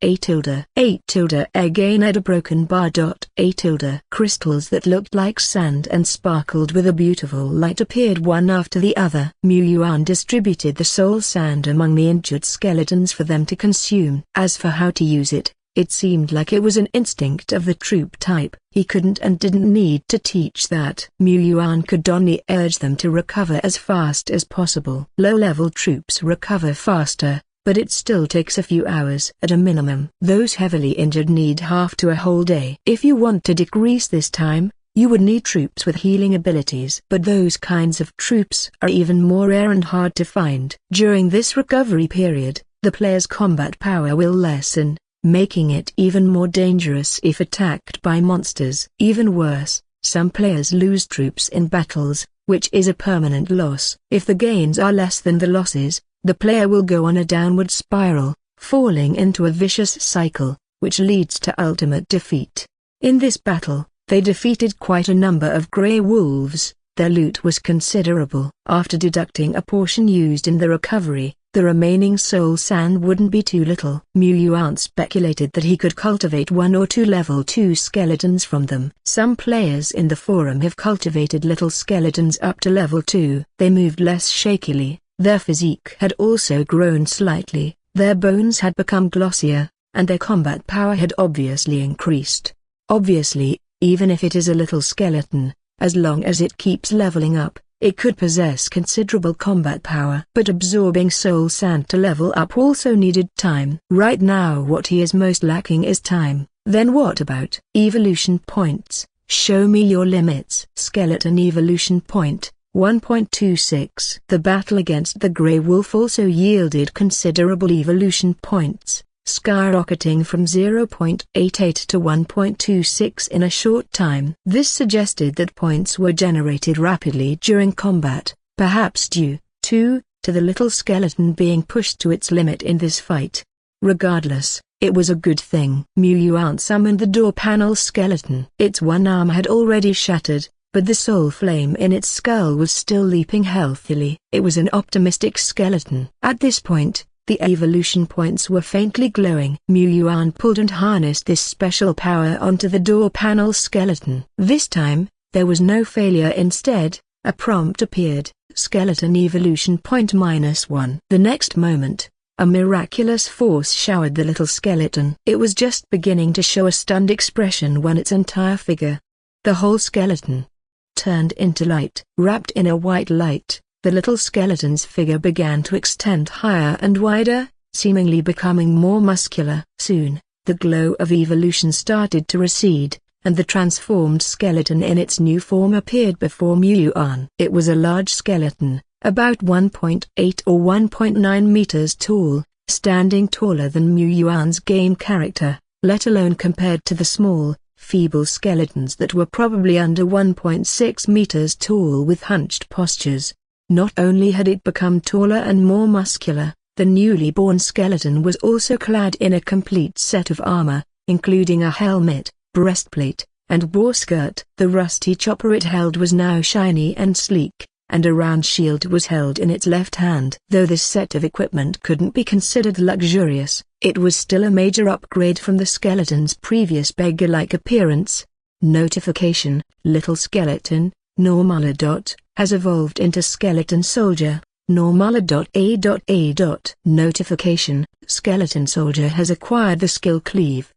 8 gained a broken bar. 8 crystals that looked like sand and sparkled with a beautiful light appeared one after the other. Yuan distributed the soul sand among the injured skeletons for them to consume. As for how to use it, it seemed like it was an instinct of the troop type. He couldn't and didn't need to teach that. Yuan could only urge them to recover as fast as possible. Low-level troops recover faster, but it still takes a few hours at a minimum. Those heavily injured need half to a whole day. If you want to decrease this time, you would need troops with healing abilities. But those kinds of troops are even more rare and hard to find. During this recovery period, the player's combat power will lessen, making it even more dangerous if attacked by monsters. Even worse, some players lose troops in battles, which is a permanent loss. If the gains are less than the losses, the player will go on a downward spiral, falling into a vicious cycle, which leads to ultimate defeat. In this battle, they defeated quite a number of grey wolves. Their loot was considerable. After deducting a portion used in the recovery, the remaining soul sand wouldn't be too little. Yuan speculated that he could cultivate 1 or 2 level 2 skeletons from them. Some players in the forum have cultivated little skeletons up to level 2. They moved less shakily, their physique had also grown slightly, their bones had become glossier, and their combat power had obviously increased. Obviously, even if it is a little skeleton, as long as it keeps leveling up, it could possess considerable combat power. But absorbing soul sand to level up also needed time. Right now what he is most lacking is time. Then what about evolution points? Show me your limits. Skeleton evolution point, 1.26. The battle against the Grey Wolf also yielded considerable evolution points, skyrocketing from 0.88 to 1.26 in a short time. This suggested that points were generated rapidly during combat, perhaps due to the little skeleton being pushed to its limit in this fight. Regardless, it was a good thing. Yuan summoned the door panel skeleton. Its one arm had already shattered, but the soul flame in its skull was still leaping healthily. It was an optimistic skeleton. At this point, the evolution points were faintly glowing. Yuan pulled and harnessed this special power onto the door panel skeleton. This time, there was no failure. Instead, a prompt appeared, skeleton evolution point -1. The next moment, a miraculous force showered the little skeleton. It was just beginning to show a stunned expression when its entire figure, the whole skeleton, turned into light. Wrapped in a white light, the little skeleton's figure began to extend higher and wider, seemingly becoming more muscular. Soon, the glow of evolution started to recede, and the transformed skeleton in its new form appeared before Yuan. It was a large skeleton, about 1.8 or 1.9 meters tall, standing taller than Yuan's game character, let alone compared to the small, feeble skeletons that were probably under 1.6 meters tall with hunched postures. Not only had it become taller and more muscular, the newly born skeleton was also clad in a complete set of armor, including a helmet, breastplate, and war skirt. The rusty chopper it held was now shiny and sleek, and a round shield was held in its left hand. Though this set of equipment couldn't be considered luxurious, it was still a major upgrade from the skeleton's previous beggar-like appearance. Notification: Little Skeleton, Normal. Has evolved into Skeleton Soldier, Normal. A. Notification: Skeleton Soldier has acquired the skill Cleave.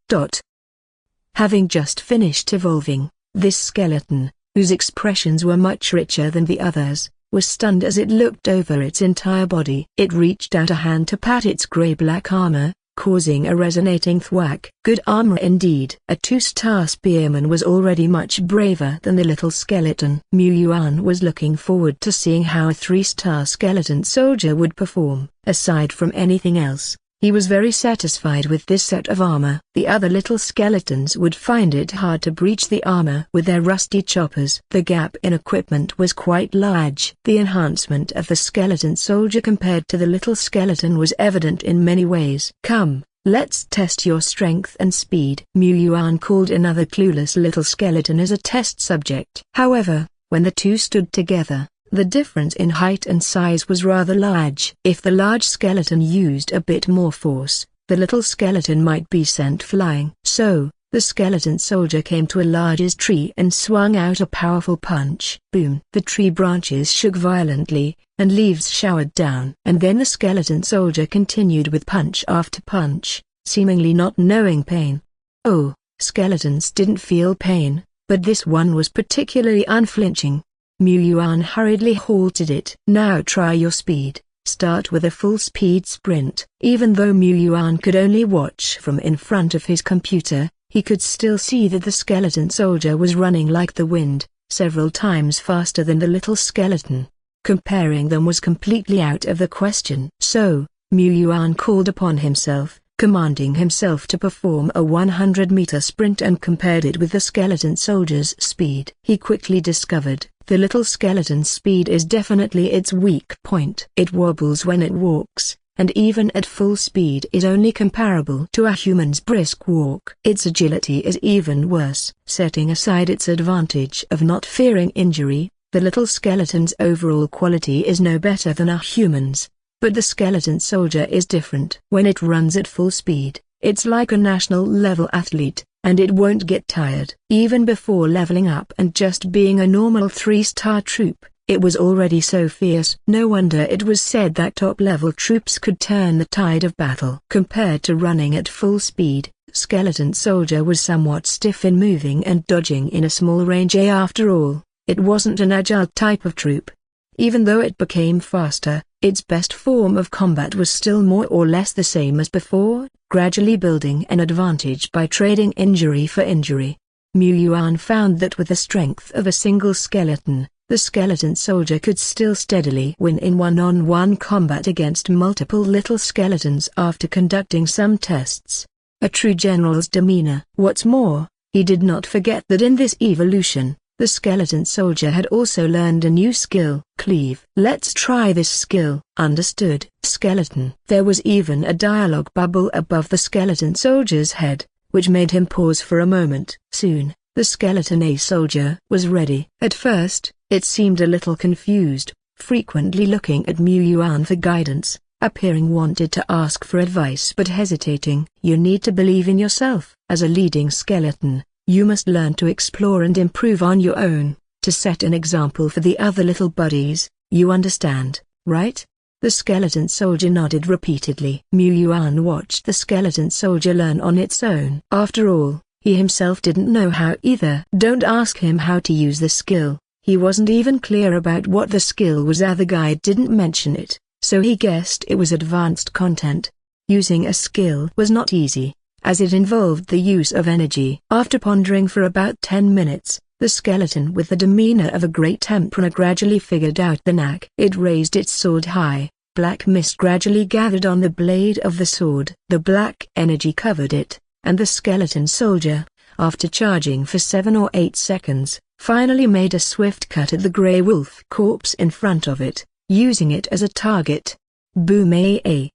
Having just finished evolving, this skeleton, whose expressions were much richer than the others, was stunned as it looked over its entire body. It reached out a hand to pat its gray-black armor, causing a resonating thwack. Good armor indeed. A 2-star spearman was already much braver than the little skeleton. Yuan was looking forward to seeing how a 3-star skeleton soldier would perform. Aside from anything else, he was very satisfied with this set of armor. The other little skeletons would find it hard to breach the armor with their rusty choppers. The gap in equipment was quite large. The enhancement of the skeleton soldier compared to the little skeleton was evident in many ways. Come, let's test your strength and speed. Yuan called another clueless little skeleton as a test subject. However, when the two stood together, the difference in height and size was rather large. If the large skeleton used a bit more force, the little skeleton might be sent flying. So, the skeleton soldier came to a large tree and swung out a powerful punch. Boom! The tree branches shook violently, and leaves showered down. And then the skeleton soldier continued with punch after punch, seemingly not knowing pain. Oh, skeletons didn't feel pain, but this one was particularly unflinching. Yuan hurriedly halted it. Now try your speed. Start with a full-speed sprint. Even though Yuan could only watch from in front of his computer, he could still see that the skeleton soldier was running like the wind, several times faster than the little skeleton. Comparing them was completely out of the question. So, Yuan called upon himself, commanding himself to perform a 100-meter sprint and compared it with the skeleton soldier's speed. He quickly discovered the little skeleton's speed is definitely its weak point. It wobbles when it walks, and even at full speed is only comparable to a human's brisk walk. Its agility is even worse. Setting aside its advantage of not fearing injury, the little skeleton's overall quality is no better than a human's. But the skeleton soldier is different. When it runs at full speed, it's like a national-level athlete, and it won't get tired. Even before leveling up and just being a normal 3-star troop, it was already so fierce. No wonder it was said that top-level troops could turn the tide of battle. Compared to running at full speed, skeleton soldier was somewhat stiff in moving and dodging in a small range. After all, it wasn't an agile type of troop. Even though it became faster, its best form of combat was still more or less the same as before, gradually building an advantage by trading injury for injury. Yuan found that with the strength of a single skeleton, the skeleton soldier could still steadily win in one-on-one combat against multiple little skeletons after conducting some tests. A true general's demeanor. What's more, he did not forget that in this evolution, the skeleton soldier had also learned a new skill, Cleave. Let's try this skill. Understood, skeleton. There was even a dialogue bubble above the skeleton soldier's head, which made him pause for a moment. Soon, the skeleton soldier was ready. At first, it seemed a little confused, frequently looking at Yuan for guidance, appearing wanted to ask for advice but hesitating. You need to believe in yourself. As a leading skeleton, you must learn to explore and improve on your own, to set an example for the other little buddies. You understand, right? The skeleton soldier nodded repeatedly. Yuan watched the skeleton soldier learn on its own. After all, he himself didn't know how either. Don't ask him how to use the skill. He wasn't even clear about what the skill was. The guide didn't mention it, so he guessed it was advanced content. Using a skill was not easy, as it involved the use of energy. After pondering for about 10 minutes, the skeleton with the demeanor of a great emperor gradually figured out the knack. It raised its sword high. Black mist gradually gathered on the blade of the sword. The black energy covered it, and the skeleton soldier, after charging for 7 or 8 seconds, finally made a swift cut at the grey wolf corpse in front of it, using it as a target. Boom!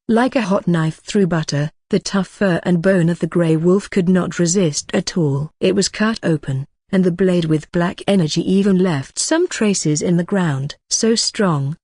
Like a hot knife through butter, the tough fur and bone of the grey wolf could not resist at all. It was cut open, and the blade with black energy even left some traces in the ground. So strong,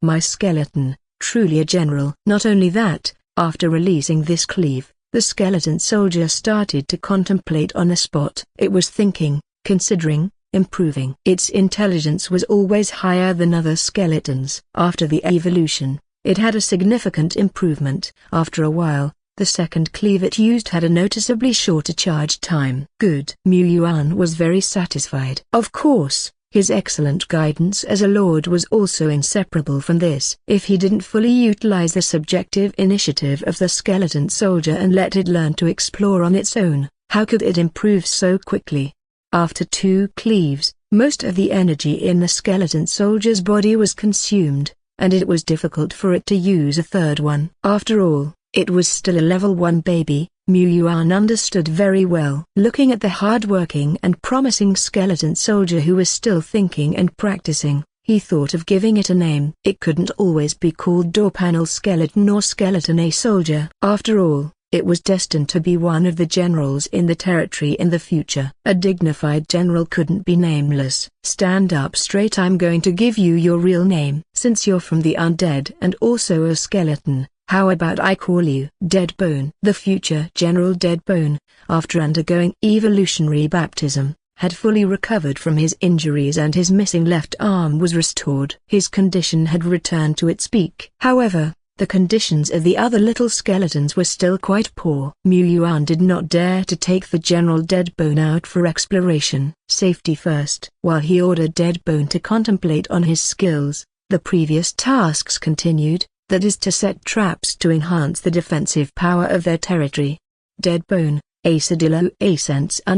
my skeleton, truly a general. Not only that, after releasing this cleave, the skeleton soldier started to contemplate on the spot. It was thinking, considering, improving. Its intelligence was always higher than other skeletons. After the evolution, it had a significant improvement. After a while, the second cleave it used had a noticeably shorter charge time. Good. Yuan was very satisfied. Of course, his excellent guidance as a lord was also inseparable from this. If he didn't fully utilize the subjective initiative of the skeleton soldier and let it learn to explore on its own, how could it improve so quickly? After 2 cleaves, most of the energy in the skeleton soldier's body was consumed, and it was difficult for it to use a third one. After all, it was still a level 1 baby. Yuan understood very well. Looking at the hard-working and promising skeleton soldier who was still thinking and practicing, he thought of giving it a name. It couldn't always be called door panel skeleton or skeleton a soldier. After all, it was destined to be one of the generals in the territory in the future. A dignified general couldn't be nameless. Stand up straight. I'm going to give you your real name. Since you're from the undead and also a skeleton, how about I call you Deadbone? The future General Deadbone, after undergoing evolutionary baptism, had fully recovered from his injuries and his missing left arm was restored. His condition had returned to its peak. However, the conditions of the other little skeletons were still quite poor. Yuan did not dare to take the General Deadbone out for exploration. Safety first. While he ordered Deadbone to contemplate on his skills, the previous tasks continued. That is to set traps to enhance the defensive power of their territory. Deadbone, Acidilla Acidilla.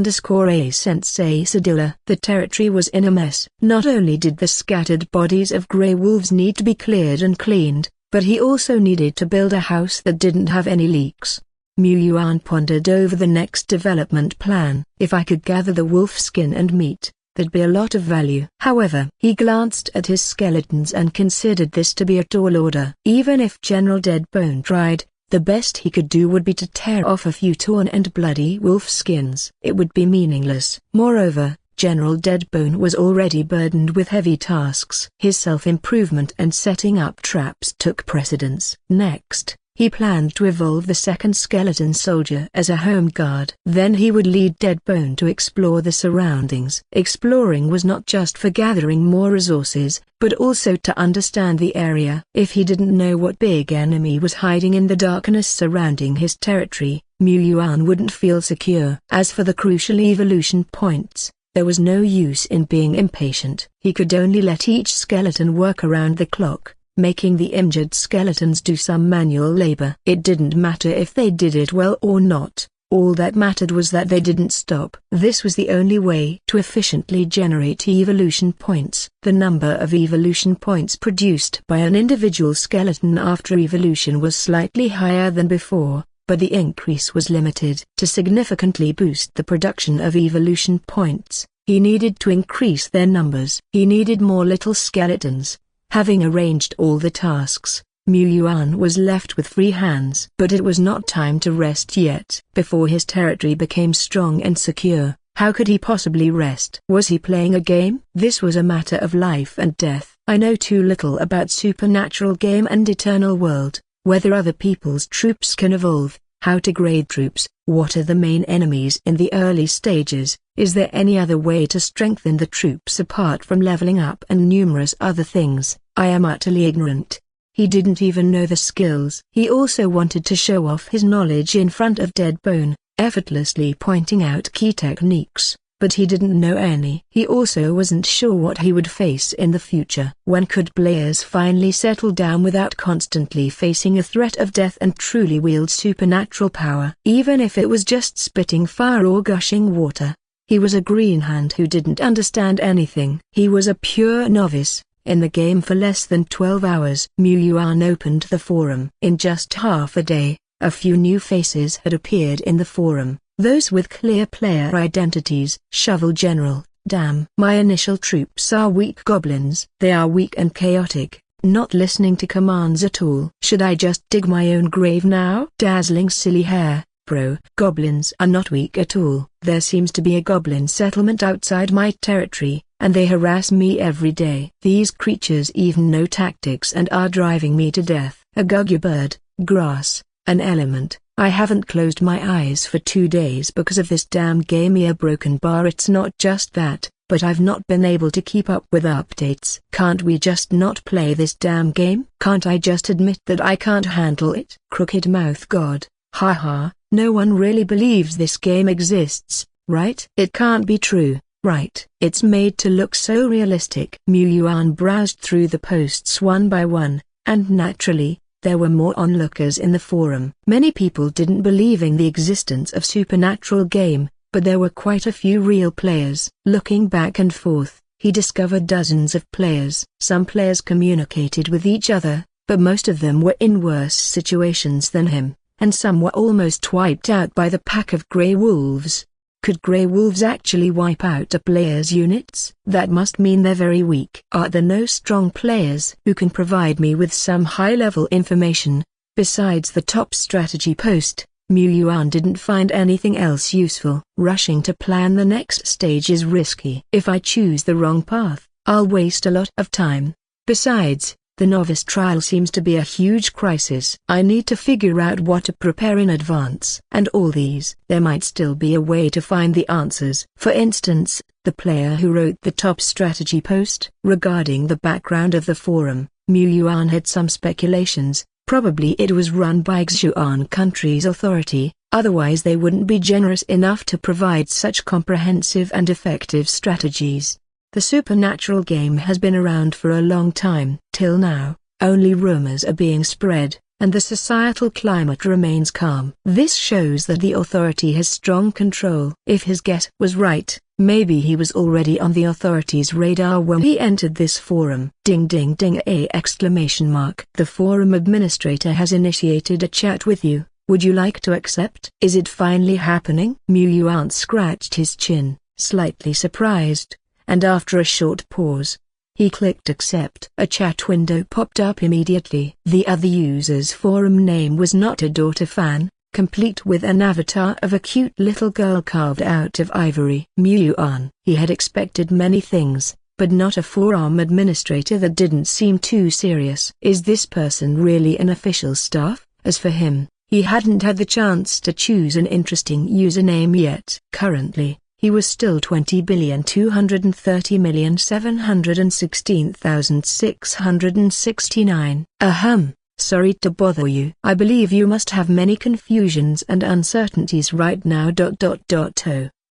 The territory was in a mess. Not only did the scattered bodies of grey wolves need to be cleared and cleaned, but he also needed to build a house that didn't have any leaks. Yuan pondered over the next development plan. If I could gather the wolf skin and meat, there'd be a lot of value. However, he glanced at his skeletons and considered this to be a tall order. Even if General Deadbone tried, the best he could do would be to tear off a few torn and bloody wolf skins. It would be meaningless. Moreover, General Deadbone was already burdened with heavy tasks. His self-improvement and setting up traps took precedence. Next, he planned to evolve the second skeleton soldier as a home guard. Then he would lead Deadbone to explore the surroundings. Exploring was not just for gathering more resources, but also to understand the area. If he didn't know what big enemy was hiding in the darkness surrounding his territory, Yuan wouldn't feel secure. As for the crucial evolution points, there was no use in being impatient. He could only let each skeleton work around the clock, making the injured skeletons do some manual labor. It didn't matter if they did it well or not, all that mattered was that they didn't stop. This was the only way to efficiently generate evolution points. The number of evolution points produced by an individual skeleton after evolution was slightly higher than before, but the increase was limited. To significantly boost the production of evolution points, he needed to increase their numbers. He needed more little skeletons. Having arranged all the tasks, Yuan was left with free hands. But it was not time to rest yet. Before his territory became strong and secure, how could he possibly rest? Was he playing a game? This was a matter of life and death. I know too little about supernatural game and eternal world, whether other people's troops can evolve, how to grade troops, what are the main enemies in the early stages, is there any other way to strengthen the troops apart from leveling up and numerous other things. I am utterly ignorant. He didn't even know the skills. He also wanted to show off his knowledge in front of Deadbone, effortlessly pointing out key techniques. but he didn't know any. He also wasn't sure what he would face in the future. When could players finally settle down without constantly facing a threat of death and truly wield supernatural power? Even if it was just spitting fire or gushing water. He was a green hand who didn't understand anything. He was a pure novice, in the game for less than 12 hours. Mu Yuan opened the forum. In just half a day, a few new faces had appeared in the forum, those with clear player identities. Shovel General, damn. My initial troops are weak goblins. They are weak and chaotic, not listening to commands at all. Should I just dig my own grave now? Dazzling silly hair. Bro, goblins are not weak at all. There seems to be a goblin settlement outside my territory, and they harass me every day. These creatures even know tactics and are driving me to death. A gugu bird, grass, an element. I haven't closed my eyes for 2 days because of this damn game. A broken bar. It's not just that, but I've not been able to keep up with updates. Can't we just not play this damn game? Can't I just admit that I can't handle it? Crooked mouth god, haha. No one really believes this game exists, right? It can't be true, right? It's made to look so realistic. Mu Yuan browsed through the posts one by one, and naturally, there were more onlookers in the forum. Many people didn't believe in the existence of supernatural game, but there were quite a few real players. Looking back and forth, he discovered dozens of players. Some players communicated with each other, but most of them were in worse situations than him, and some were almost wiped out by the pack of grey wolves. Could grey wolves actually wipe out a player's units? That must mean they're very weak. Are there no strong players who can provide me with some high-level information? Besides the top strategy post, Mu Yuan didn't find anything else useful. Rushing to plan the next stage is risky. If I choose the wrong path, I'll waste a lot of time. Besides, the novice trial seems to be a huge crisis. I need to figure out what to prepare in advance. And all these, there might still be a way to find the answers. For instance, the player who wrote the top strategy post. Regarding the background of the forum, Mu Yuan had some speculations. Probably it was run by Yuan country's authority, otherwise they wouldn't be generous enough to provide such comprehensive and effective strategies. The supernatural game has been around for a long time. Till now, only rumors are being spread, and the societal climate remains calm. This shows that the authority has strong control. If his guess was right, maybe he was already on the authority's radar when he entered this forum. Ding ding ding! Exclamation mark. The forum administrator has initiated a chat with you. Would you like to accept? Is it finally happening? Mu Yuan scratched his chin, slightly surprised. And after a short pause, he clicked accept. A chat window popped up immediately. The other user's forum name was Not a Daughter Fan, complete with an avatar of a cute little girl carved out of ivory. Mu Yuan. He had expected many things, but not a forum administrator that didn't seem too serious. Is this person really an official staff? As for him, he hadn't had the chance to choose an interesting username yet. Currently, he was still 20,230,716,669. Sorry to bother you. I believe you must have many confusions and uncertainties right now. Oh,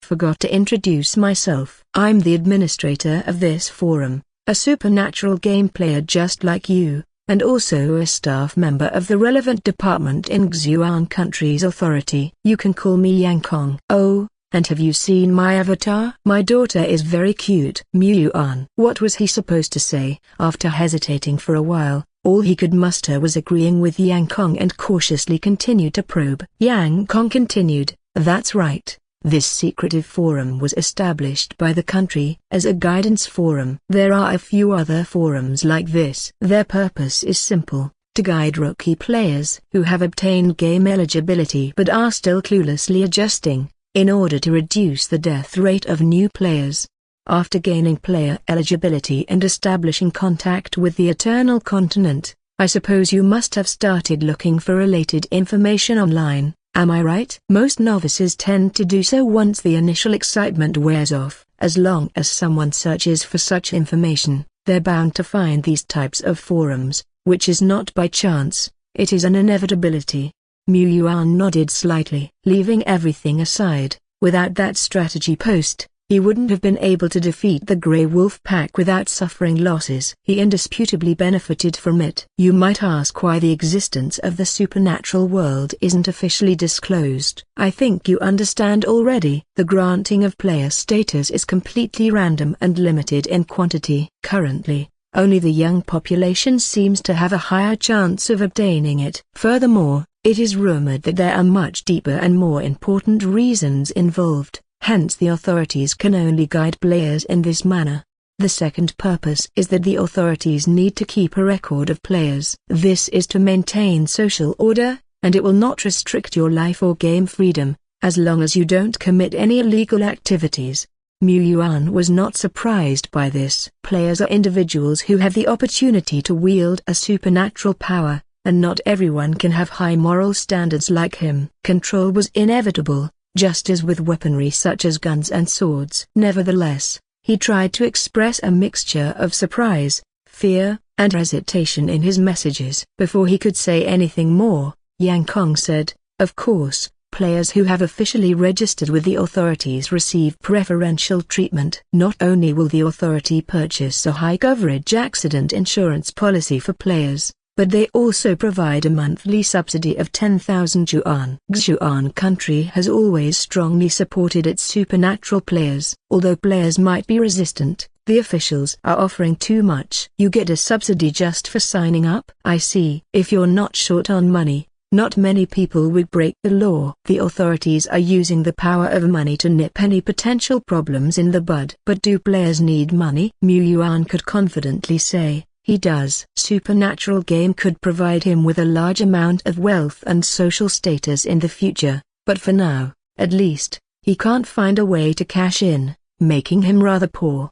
forgot to introduce myself. I'm the administrator of this forum, a supernatural game player just like you, and also a staff member of the relevant department in Yuan country's authority. You can call me Yang Kong. Oh. And have you seen my avatar? My daughter is very cute. Mu Yuan. What was he supposed to say? After hesitating for a while, all he could muster was agreeing with Yang Kong and cautiously continued to probe. Yang Kong continued, that's right. This secretive forum was established by the country as a guidance forum. There are a few other forums like this. Their purpose is simple. To guide rookie players who have obtained game eligibility but are still cluelessly adjusting, in order to reduce the death rate of new players. After gaining player eligibility and establishing contact with the Eternal Continent, I suppose you must have started looking for related information online, am I right? Most novices tend to do so once the initial excitement wears off. As long as someone searches for such information, they're bound to find these types of forums, which is not by chance, it is an inevitability. Mu Yuan nodded slightly. Leaving everything aside, without that strategy post, he wouldn't have been able to defeat the Grey Wolf Pack without suffering losses. He indisputably benefited from it. You might ask why the existence of the supernatural world isn't officially disclosed. I think you understand already. The granting of player status is completely random and limited in quantity. Currently, only the young population seems to have a higher chance of obtaining it. Furthermore, it is rumored that there are much deeper and more important reasons involved. Hence the authorities can only guide players in this manner. The second purpose is that the authorities need to keep a record of players. This is to maintain social order, and it will not restrict your life or game freedom, as long as you don't commit any illegal activities. Yuan was not surprised by this. Players are individuals who have the opportunity to wield a supernatural power, and not everyone can have high moral standards like him. Control was inevitable, just as with weaponry such as guns and swords. Nevertheless, he tried to express a mixture of surprise, fear, and hesitation in his messages. Before he could say anything more, Yang Kong said, "Of course, players who have officially registered with the authorities receive preferential treatment. Not only will the authority purchase a high-coverage accident insurance policy for players, but they also provide a monthly subsidy of 10,000 yuan. Zhuan country has always strongly supported its supernatural players. Although players might be resistant, the officials are offering too much. You get a subsidy just for signing up? I see. If you're not short on money, not many people would break the law. The authorities are using the power of money to nip any potential problems in the bud. But do players need money? Yuan could confidently say, he does. Supernatural game could provide him with a large amount of wealth and social status in the future, but for now, at least, he can't find a way to cash in, making him rather poor.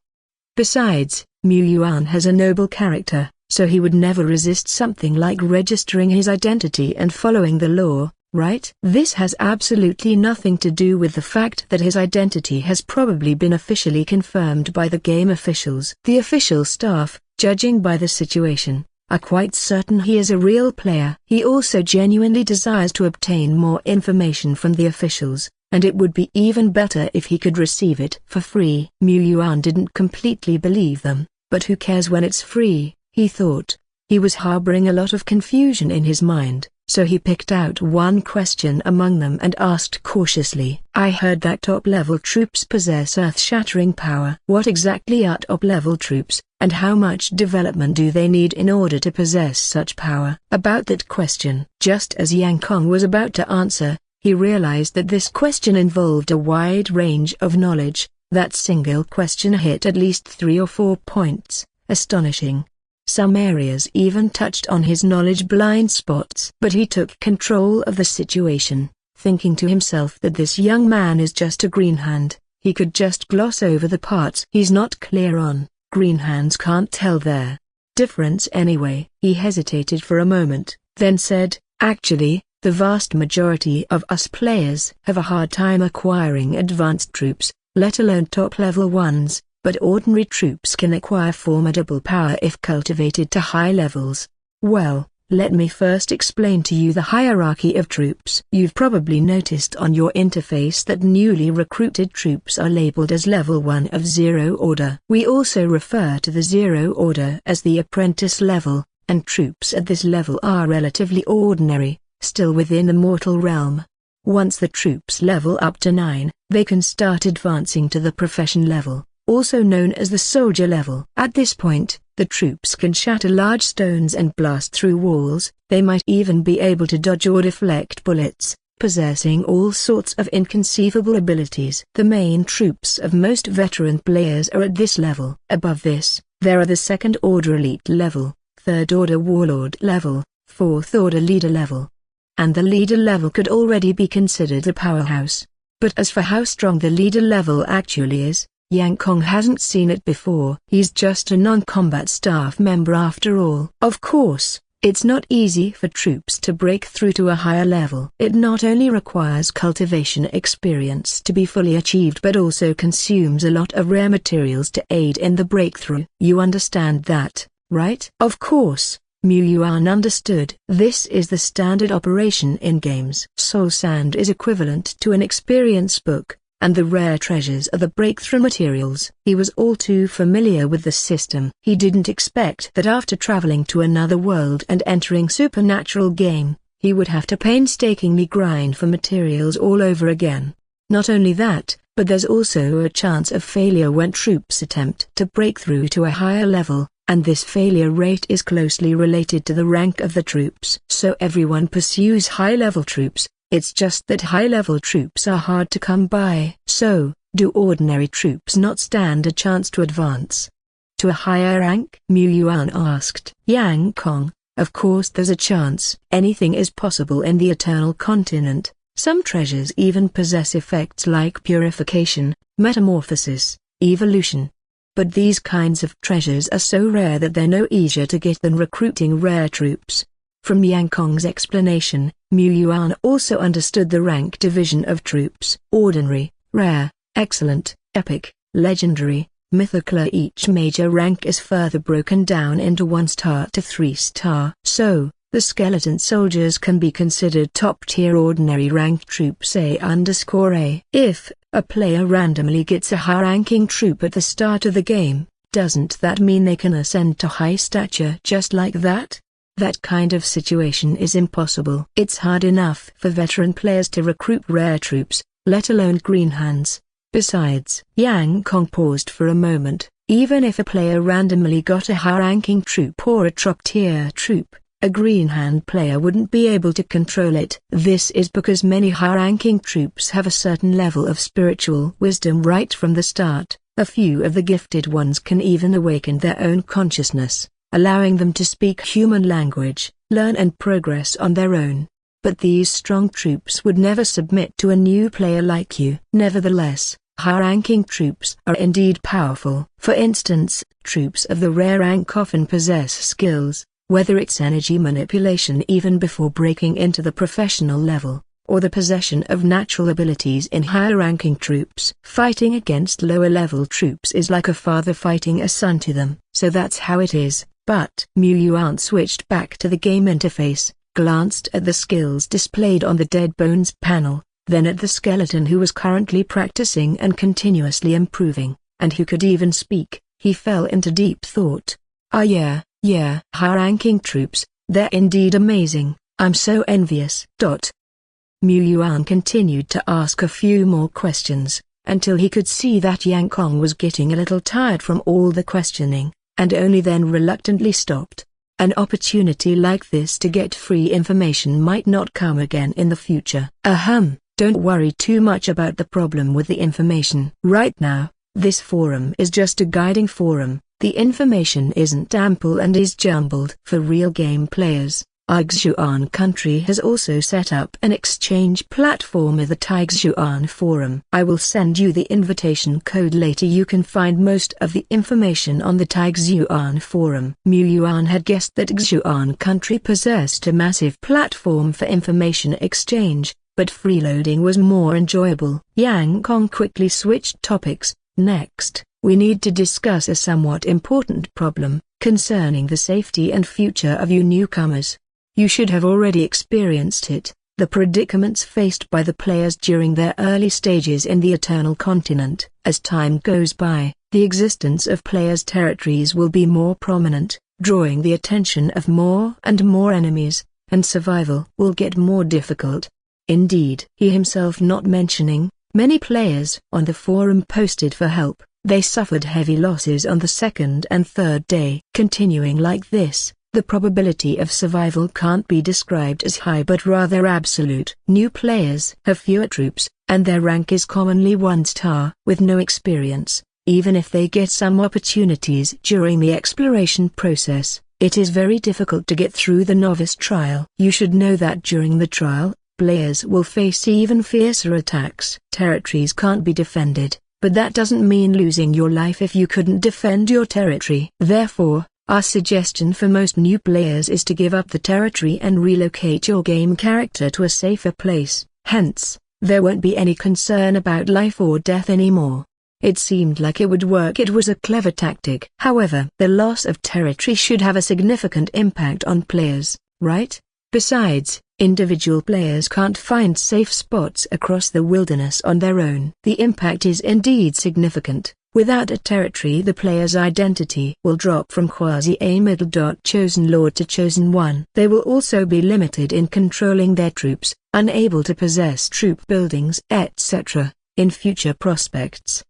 Besides, Yuan has a noble character, so he would never resist something like registering his identity and following the law, right? This has absolutely nothing to do with the fact that his identity has probably been officially confirmed by the game officials. The official staff, judging by the situation, are quite certain he is a real player. He also genuinely desires to obtain more information from the officials, and it would be even better if he could receive it for free. Yuan didn't completely believe them, but who cares when it's free, he thought. He was harboring a lot of confusion in his mind, so he picked out one question among them and asked cautiously. I heard that top-level troops possess earth-shattering power. What exactly are top-level troops, and how much development do they need in order to possess such power? About that question, just as Yang Kong was about to answer, he realized that this question involved a wide range of knowledge. That single question hit at least 3 or 4 points. Astonishing. Some areas even touched on his knowledge blind spots. But he took control of the situation, thinking to himself that this young man is just a green hand. He could just gloss over the parts he's not clear on. Green hands can't tell their difference anyway. He hesitated for a moment, then said, actually, the vast majority of us players have a hard time acquiring advanced troops, let alone top-level ones. But ordinary troops can acquire formidable power if cultivated to high levels. Well, let me first explain to you the hierarchy of troops. You've probably noticed on your interface that newly recruited troops are labeled as level 1 of Zero Order. We also refer to the Zero Order as the apprentice level, and troops at this level are relatively ordinary, still within the mortal realm. Once the troops level up to 9, they can start advancing to the profession level, also known as the soldier level. At this point, the troops can shatter large stones and blast through walls. They might even be able to dodge or deflect bullets, possessing all sorts of inconceivable abilities. The main troops of most veteran players are at this level. Above this, there are the second order elite level, third order warlord level, fourth order leader level. And the leader level could already be considered a powerhouse. But as for how strong the leader level actually is, Yang Kong hasn't seen it before. He's just a non-combat staff member after all. Of course, it's not easy for troops to break through to a higher level. It not only requires cultivation experience to be fully achieved but also consumes a lot of rare materials to aid in the breakthrough. You understand that, right? Of course, Yuan understood. This is the standard operation in games. Soul Sand is equivalent to an experience book, and the rare treasures are the breakthrough materials. He was all too familiar with the system. He didn't expect that after traveling to another world and entering supernatural game, he would have to painstakingly grind for materials all over again. Not only that, but there's also a chance of failure when troops attempt to break through to a higher level, and this failure rate is closely related to the rank of the troops. So everyone pursues high-level troops. It's just that high-level troops are hard to come by. So, do ordinary troops not stand a chance to advance to a higher rank? Mu Yuan asked. Yang Kong, of course there's a chance. Anything is possible in the Eternal Continent. Some treasures even possess effects like purification, metamorphosis, evolution. But these kinds of treasures are so rare that they're no easier to get than recruiting rare troops. From Yang Kong's explanation, Mu Yuan also understood the rank division of troops. Ordinary, rare, excellent, epic, legendary, mythical. Each major rank is further broken down into 1-star to 3-star. So, the skeleton soldiers can be considered top-tier ordinary rank troops A_A. If a player randomly gets a high-ranking troop at the start of the game, doesn't that mean they can ascend to high stature just like that? That kind of situation is impossible. It's hard enough for veteran players to recruit rare troops, let alone green hands. Besides, Yang Kong paused for a moment. Even if a player randomly got a high-ranking troop or a top-tier troop, a green hand player wouldn't be able to control it. This is because many high-ranking troops have a certain level of spiritual wisdom right from the start. A few of the gifted ones can even awaken their own consciousness, allowing them to speak human language, learn and progress on their own. But these strong troops would never submit to a new player like you. Nevertheless, high-ranking troops are indeed powerful. For instance, troops of the rare rank often possess skills, whether it's energy manipulation even before breaking into the professional level, or the possession of natural abilities in higher-ranking troops. Fighting against lower-level troops is like a father fighting a son to them. So that's how it is. But Mu Yuan switched back to the game interface, glanced at the skills displayed on the Dead Bones panel, then at the skeleton who was currently practicing and continuously improving, and who could even speak. He fell into deep thought. Yeah, high-ranking troops, they're indeed amazing. I'm so envious. Mu Yuan continued to ask a few more questions, until he could see that Yang Kong was getting a little tired from all the questioning, and only then reluctantly stopped. An opportunity like this to get free information might not come again in the future. Don't worry too much about the problem with the information. Right now, this forum is just a guiding forum. The information isn't ample and is jumbled. For real game players, Yuan country has also set up an exchange platform at the Yuan forum. I will send you the invitation code later. You can find most of the information on the Yuan forum. Mu Yuan had guessed that Yuan country possessed a massive platform for information exchange, but freeloading was more enjoyable. Yang Kong quickly switched topics. Next, we need to discuss a somewhat important problem, concerning the safety and future of you newcomers. You should have already experienced it, the predicaments faced by the players during their early stages in the Eternal Continent. As time goes by, the existence of players' territories will be more prominent, drawing the attention of more and more enemies, and survival will get more difficult. Indeed, he himself not mentioning, many players on the forum posted for help. They suffered heavy losses on the second and third day. Continuing like this, the probability of survival can't be described as high but rather absolute. New players have fewer troops, and their rank is commonly 1-star. With no experience, even if they get some opportunities during the exploration process, it is very difficult to get through the novice trial. You should know that during the trial, players will face even fiercer attacks. Territories can't be defended, but that doesn't mean losing your life if you couldn't defend your territory. Therefore, our suggestion for most new players is to give up the territory and relocate your game character to a safer place. Hence, there won't be any concern about life or death anymore. It seemed like it would work. It was a clever tactic. However, the loss of territory should have a significant impact on players, right? Besides, Individual players can't find safe spots across the wilderness on their own. The impact is indeed significant. Without a territory, the player's identity will drop from quasi-amidst chosen lord to chosen one. They will also be limited in controlling their troops, unable to possess troop buildings, etc., in future prospects.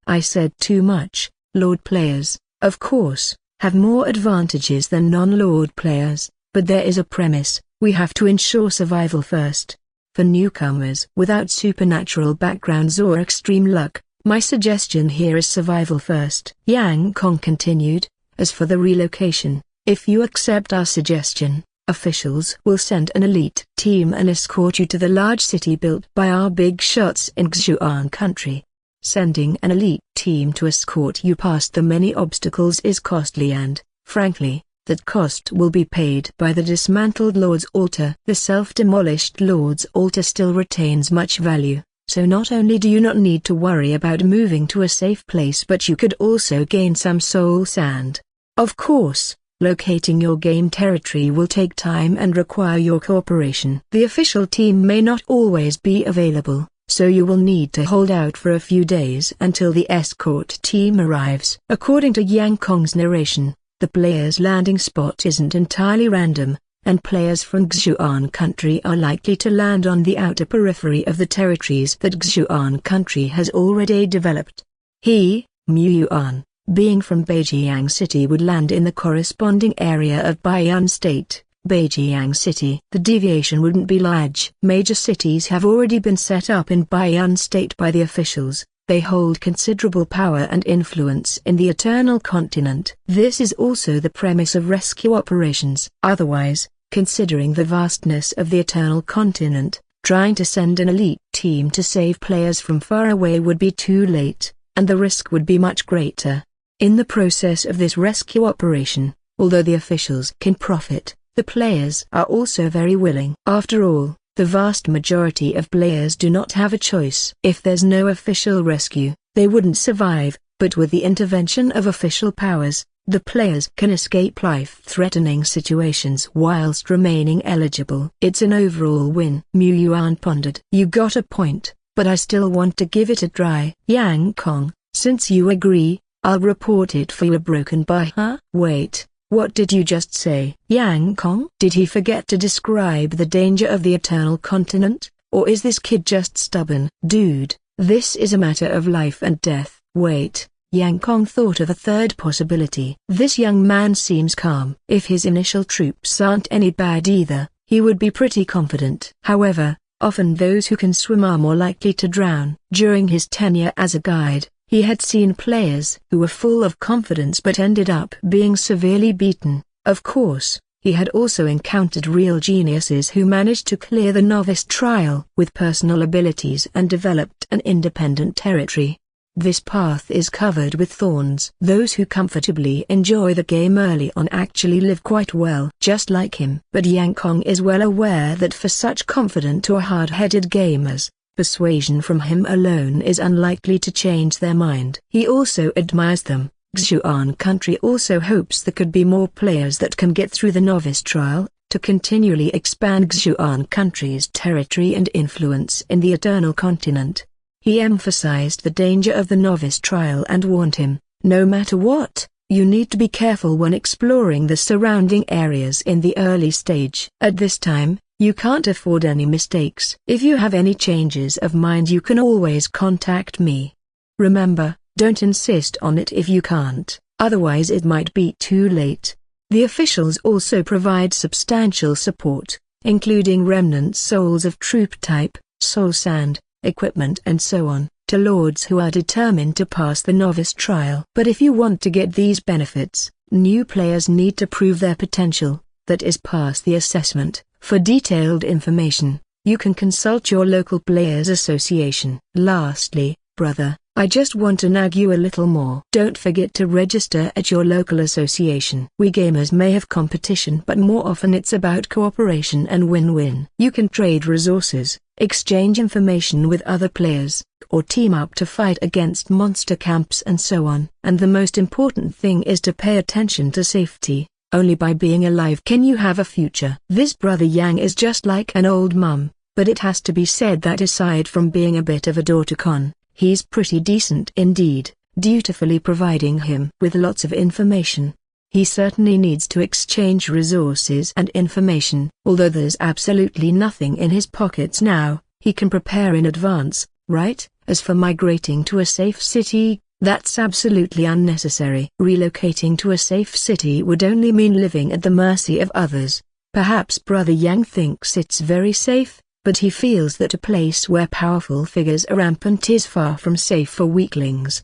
I said too much. Lord players, of course, have more advantages than non-lord players, but there is a premise: we have to ensure survival first. For newcomers without supernatural backgrounds or extreme luck, my suggestion here is survival first. Yang Kong continued, as for the relocation, if you accept our suggestion, officials will send an elite team and escort you to the large city built by our big shots in Zhijian country. Sending an elite team to escort you past the many obstacles is costly and, frankly, that cost will be paid by the dismantled Lord's Altar. The self-demolished Lord's Altar still retains much value, so not only do you not need to worry about moving to a safe place, but you could also gain some soul sand. Of course, locating your game territory will take time and require your cooperation. The official team may not always be available, so you will need to hold out for a few days until the escort team arrives. According to Yang Kong's narration, the player's landing spot isn't entirely random, and players from Zhijian country are likely to land on the outer periphery of the territories that Zhijian country has already developed. Yuan, being from Beijiang City, would land in the corresponding area of Baiyun State, Beijiang City. The deviation wouldn't be large. Major cities have already been set up in Baiyun State by the officials. They hold considerable power and influence in the Eternal Continent. This is also the premise of rescue operations. Otherwise, considering the vastness of the Eternal Continent, trying to send an elite team to save players from far away would be too late, and the risk would be much greater. In the process of this rescue operation, although the officials can profit, the players are also very willing. After all, the vast majority of players do not have a choice. If there's no official rescue, they wouldn't survive, but with the intervention of official powers, the players can escape life-threatening situations whilst remaining eligible. It's an overall win. Yuan pondered. You got a point, but I still want to give it a try. Yang Kong, since you agree, I'll report it for you. Broken by Wait. What did you just say? Yang Kong? Did he forget to describe the danger of the Eternal Continent, or is this kid just stubborn? Dude, this is a matter of life and death. Wait, Yang Kong thought of a third possibility. This young man seems calm. If his initial troops aren't any bad either, he would be pretty confident. However, often those who can swim are more likely to drown. During his tenure as a guide, he had seen players who were full of confidence but ended up being severely beaten. Of course, he had also encountered real geniuses who managed to clear the novice trial with personal abilities and developed an independent territory. This path is covered with thorns. Those who comfortably enjoy the game early on actually live quite well, just like him. But Yang Kong is well aware that for such confident or hard-headed gamers, persuasion from him alone is unlikely to change their mind. He also admires them. Zhijian country also hopes there could be more players that can get through the novice trial, to continually expand Zhijian country's territory and influence in the Eternal Continent. He emphasized the danger of the novice trial and warned him, no matter what, you need to be careful when exploring the surrounding areas in the early stage. At this time, you can't afford any mistakes. If you have any changes of mind, you can always contact me. Remember, don't insist on it if you can't, otherwise it might be too late. The officials also provide substantial support, including remnant souls of troop type, soul sand, equipment and so on, to lords who are determined to pass the novice trial. But if you want to get these benefits, new players need to prove their potential, that is, pass the assessment. For detailed information, you can consult your local players association. Lastly, brother, I just want to nag you a little more. Don't forget to register at your local association. We gamers may have competition, but more often it's about cooperation and win-win. You can trade resources, exchange information with other players, or team up to fight against monster camps and so on. And the most important thing is to pay attention to safety. Only by being alive can you have a future. This brother Yang is just like an old mum, but it has to be said that aside from being a bit of a daughter-con, he's pretty decent indeed, dutifully providing him with lots of information. He certainly needs to exchange resources and information. Although there's absolutely nothing in his pockets now, he can prepare in advance, right? As for migrating to a safe city, that's absolutely unnecessary. Relocating to a safe city would only mean living at the mercy of others. Perhaps Brother Yang thinks it's very safe, but he feels that a place where powerful figures are rampant is far from safe for weaklings.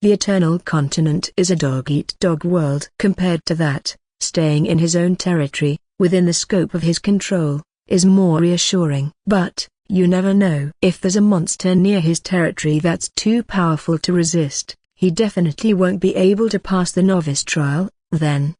The Eternal Continent is a dog-eat-dog world. Compared to that, staying in his own territory, within the scope of his control, is more reassuring. But, you never know. If there's a monster near his territory that's too powerful to resist, he definitely won't be able to pass the novice trial, then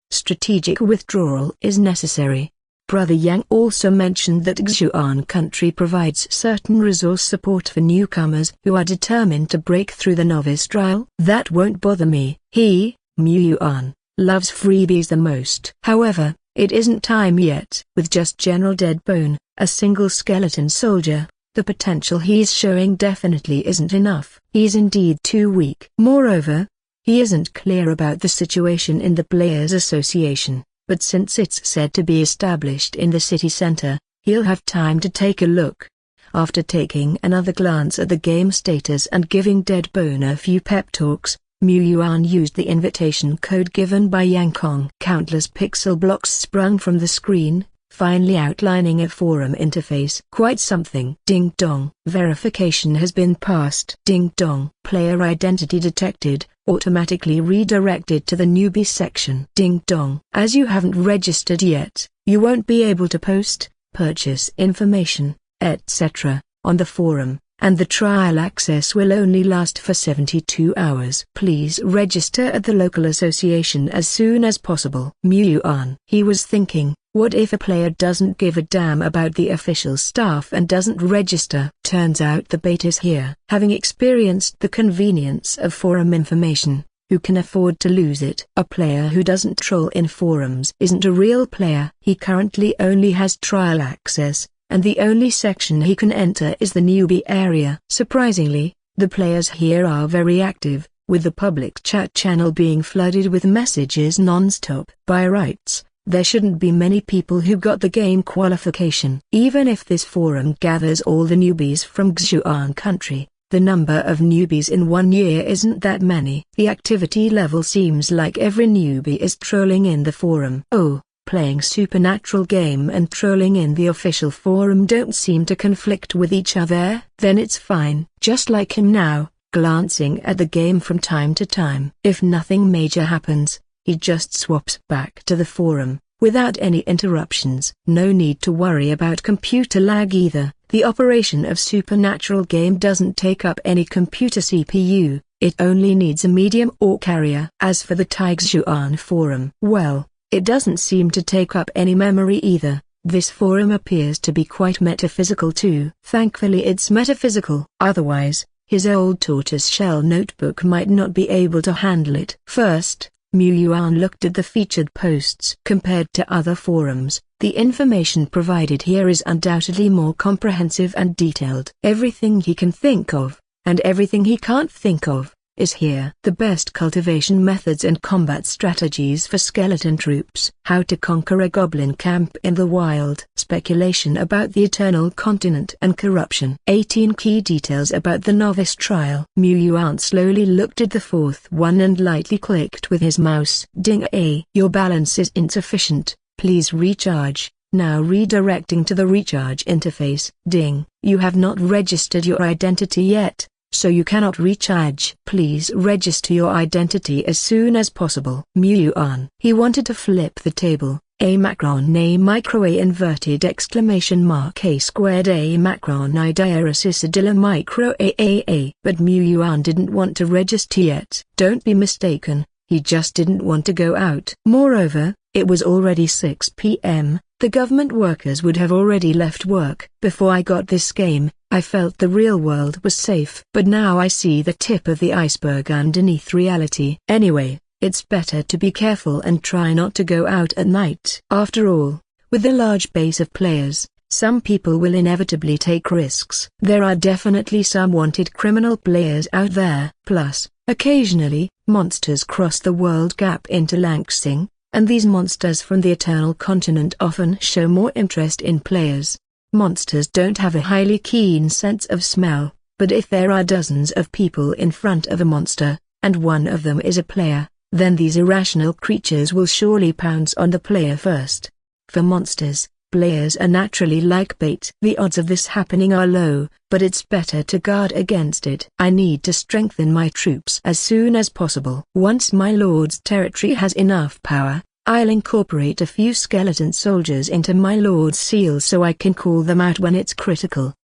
strategic withdrawal is necessary. Brother Yang also mentioned that Yuan country provides certain resource support for newcomers who are determined to break through the novice trial. That won't bother me. He, Yuan, loves freebies the most. However, it isn't time yet. With just General Deadbone, a single skeleton soldier, the potential he's showing definitely isn't enough. He's indeed too weak. Moreover, he isn't clear about the situation in the Players Association, but since it's said to be established in the city center, he'll have time to take a look. After taking another glance at the game status and giving Deadbone a few pep talks, Yuan used the invitation code given by Yang Kong. Countless pixel blocks sprung from the screen, finally outlining a forum interface. Quite something. Ding dong. Verification has been passed. Ding dong. Player identity detected, automatically redirected to the newbie section. Ding dong. As you haven't registered yet, you won't be able to post, purchase information, etc., on the forum, and the trial access will only last for 72 hours. Please register at the local association as soon as possible. Yuan. He was thinking, what if a player doesn't give a damn about the official staff and doesn't register? Turns out the bait is here. Having experienced the convenience of forum information, who can afford to lose it? A player who doesn't troll in forums isn't a real player. He currently only has trial access, and the only section he can enter is the newbie area. Surprisingly, the players here are very active, with the public chat channel being flooded with messages non-stop. By rights, there shouldn't be many people who got the game qualification. Even if this forum gathers all the newbies from Yuan country, the number of newbies in 1 year isn't that many. The activity level seems like every newbie is trolling in the forum. Oh, playing supernatural game and trolling in the official forum don't seem to conflict with each other. Then it's fine. Just like him now, glancing at the game from time to time. If nothing major happens, he just swaps back to the forum, without any interruptions. No need to worry about computer lag either. The operation of supernatural game doesn't take up any computer CPU, it only needs a medium or carrier. As for the Yuan forum, well, it doesn't seem to take up any memory either. This forum appears to be quite metaphysical too. Thankfully it's metaphysical. Otherwise, his old tortoise-shell notebook might not be able to handle it. First, Yuan looked at the featured posts. Compared to other forums, the information provided here is undoubtedly more comprehensive and detailed. Everything he can think of, and everything he can't think of, is here. The best cultivation methods and combat strategies for skeleton troops. How to conquer a goblin camp in the wild. Speculation about the Eternal Continent and corruption. 18 key details about the novice trial. Yuan slowly looked at the fourth one and lightly clicked with his mouse. Ding a. Your balance is insufficient, please recharge. Now redirecting to the recharge interface. Ding. You have not registered your identity yet, so you cannot recharge. Please register your identity as soon as possible. Yuan. He wanted to flip the table. A macron a micro a inverted exclamation mark a squared a macron I diaresis micro a. But Yuan didn't want to register yet. Don't be mistaken, he just didn't want to go out. Moreover, it was already 6 p.m., the government workers would have already left work. Before I got this game, I felt the real world was safe. But now I see the tip of the iceberg underneath reality. Anyway, It's better to be careful and try not to go out at night. After all, with a large base of players, some people will inevitably take risks. There are definitely some wanted criminal players out there. Plus, occasionally, monsters cross the world gap into Langsing, and these monsters from the Eternal Continent often show more interest in players. Monsters don't have a highly keen sense of smell, but if there are dozens of people in front of a monster, and one of them is a player, then these irrational creatures will surely pounce on the player first. For monsters, players are naturally like bait. The odds of this happening are low, but it's better to guard against it. I need to strengthen my troops as soon as possible. Once my lord's territory has enough power, I'll incorporate a few skeleton soldiers into my lord's seals so I can call them out when it's critical.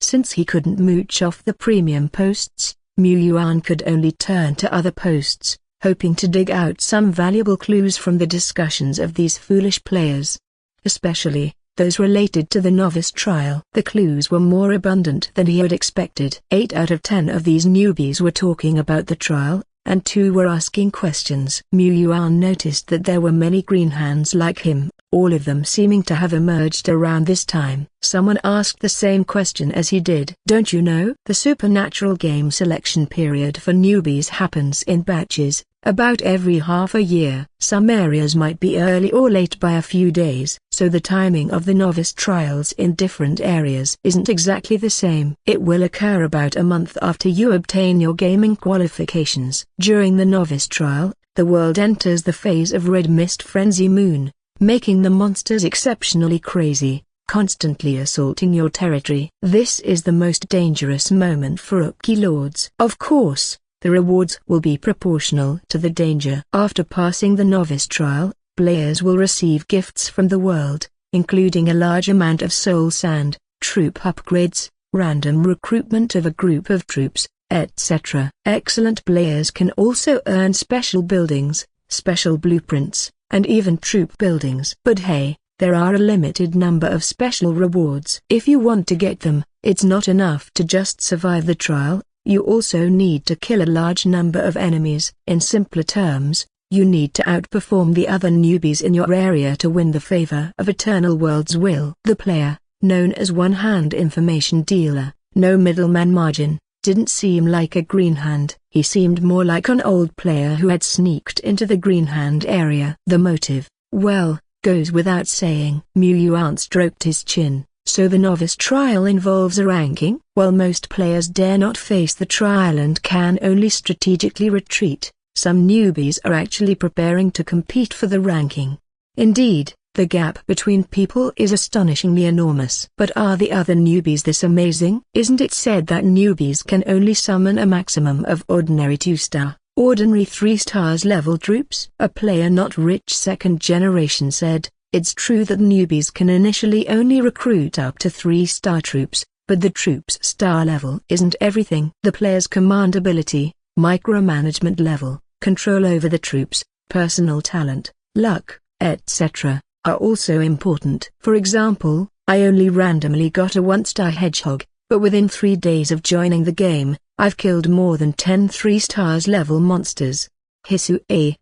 Since he couldn't mooch off the premium posts, Yuan could only turn to other posts, hoping to dig out some valuable clues from the discussions of these foolish players. Especially, those related to the novice trial. The clues were more abundant than he had expected. 8 out of 10 of these newbies were talking about the trial, and 2 were asking questions. Yuan noticed that there were many green hands like him, all of them seeming to have emerged around this time. Someone asked the same question as he did. Don't you know? The supernatural game selection period for newbies happens in batches, about every half a year. Some areas might be early or late by a few days, so the timing of the novice trials in different areas isn't exactly the same. It will occur about a month after you obtain your gaming qualifications. During the novice trial, the world enters the phase of red mist frenzy moon, making the monsters exceptionally crazy, constantly assaulting your territory. This is the most dangerous moment for rookie lords. Of course, the rewards will be proportional to the danger. After passing the novice trial, players will receive gifts from the world, including a large amount of soul sand, troop upgrades, random recruitment of a group of troops, etc. Excellent players can also earn special buildings, special blueprints, and even troop buildings. But hey, there are a limited number of special rewards. If you want to get them, it's not enough to just survive the trial, you also need to kill a large number of enemies. In simpler terms, you need to outperform the other newbies in your area to win the favor of Eternal World's will. The player, known as one-hand information dealer, no middleman margin, didn't seem like a green hand. He seemed more like an old player who had sneaked into the green hand area. The motive, well, goes without saying. Yuan stroked his chin. So the novice trial involves a ranking? While most players dare not face the trial and can only strategically retreat, some newbies are actually preparing to compete for the ranking. Indeed, the gap between people is astonishingly enormous. But are the other newbies this amazing? Isn't it said that newbies can only summon a maximum of ordinary 2-star, ordinary 3 stars level troops? A player not rich second generation said, it's true that newbies can initially only recruit up to 3-star troops, but the troops' star level isn't everything. The player's command ability, micromanagement level, control over the troops, personal talent, luck, etc., are also important. For example, I only randomly got a 1-star hedgehog, but within 3 days of joining the game, I've killed more than 10 3-stars level monsters.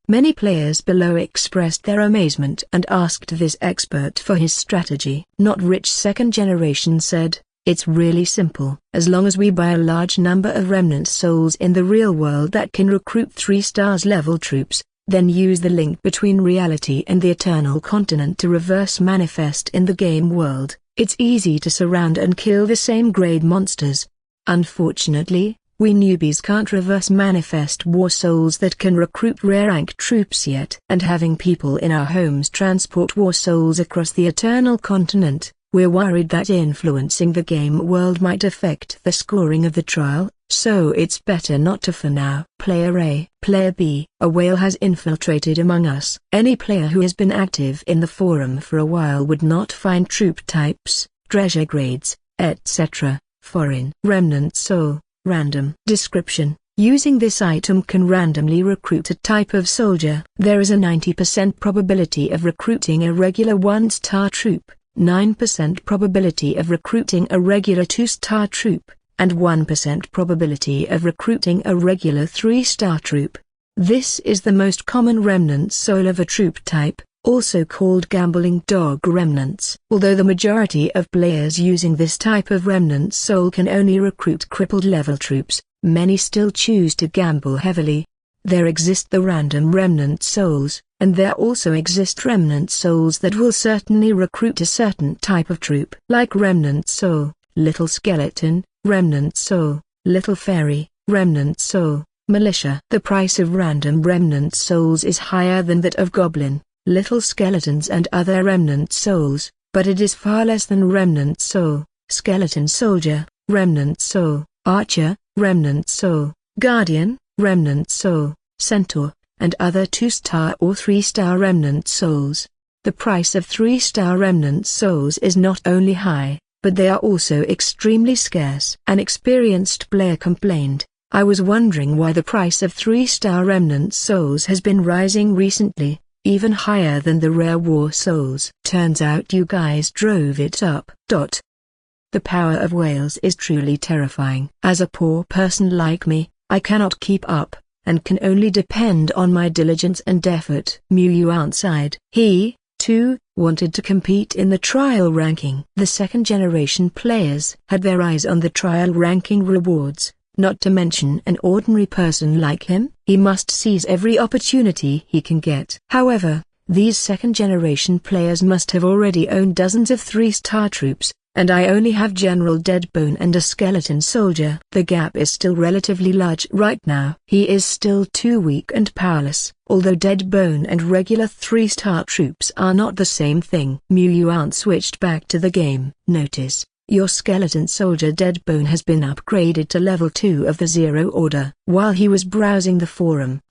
Many players below expressed their amazement and asked this expert for his strategy. Not rich second generation said, it's really simple. As long as we buy a large number of remnant souls in the real world that can recruit 3 stars level troops, then use the link between reality and the Eternal Continent to reverse manifest in the game world, it's easy to surround and kill the same grade monsters. Unfortunately, we newbies can't reverse manifest war souls that can recruit rare rank troops yet. And having people in our homes transport war souls across the Eternal Continent, we're worried that influencing the game world might affect the scoring of the trial, so it's better not to for now. Player A. Player B. A whale has infiltrated among us. Any player who has been active in the forum for a while would not find troop types, treasure grades, etc., foreign. Remnant soul. Random. Description: using this item can randomly recruit a type of soldier. There is a 90% probability of recruiting a regular 1-star troop, 9% probability of recruiting a regular 2-star troop, and 1% probability of recruiting a regular 3-star troop. This is the most common remnant soul of a troop type, also called gambling dog remnants. Although the majority of players using this type of remnant soul can only recruit crippled level troops, many still choose to gamble heavily. There exist the random remnant souls, and there also exist remnant souls that will certainly recruit a certain type of troop. Like remnant soul, little skeleton, remnant soul, little fairy, remnant soul, militia. The price of random remnant souls is higher than that of goblin, little skeletons and other remnant souls, but it is far less than remnant soul, skeleton soldier, remnant soul, archer, remnant soul, guardian, remnant soul, centaur, and other 2-star or 3-star remnant souls. The price of 3-star remnant souls is not only high, but they are also extremely scarce. An experienced player complained, "I was wondering why the price of 3-star remnant souls has been rising recently, even higher than the rare war souls. Turns out you guys drove it up." The power of whales is truly terrifying. As a poor person like me, I cannot keep up, and can only depend on my diligence and effort. Yuan sighed. He, too, wanted to compete in the trial ranking. The second-generation players had their eyes on the trial ranking rewards, not to mention an ordinary person like him. He must seize every opportunity he can get. However, these second-generation players must have already owned dozens of 3-star troops, and I only have General Deadbone and a skeleton soldier. The gap is still relatively large right now. He is still too weak and powerless, although Deadbone and regular 3-star troops are not the same thing. Yuan switched back to the game. Notice, your skeleton soldier Deadbone has been upgraded to level 2 of the Zero Order. While he was browsing the forum,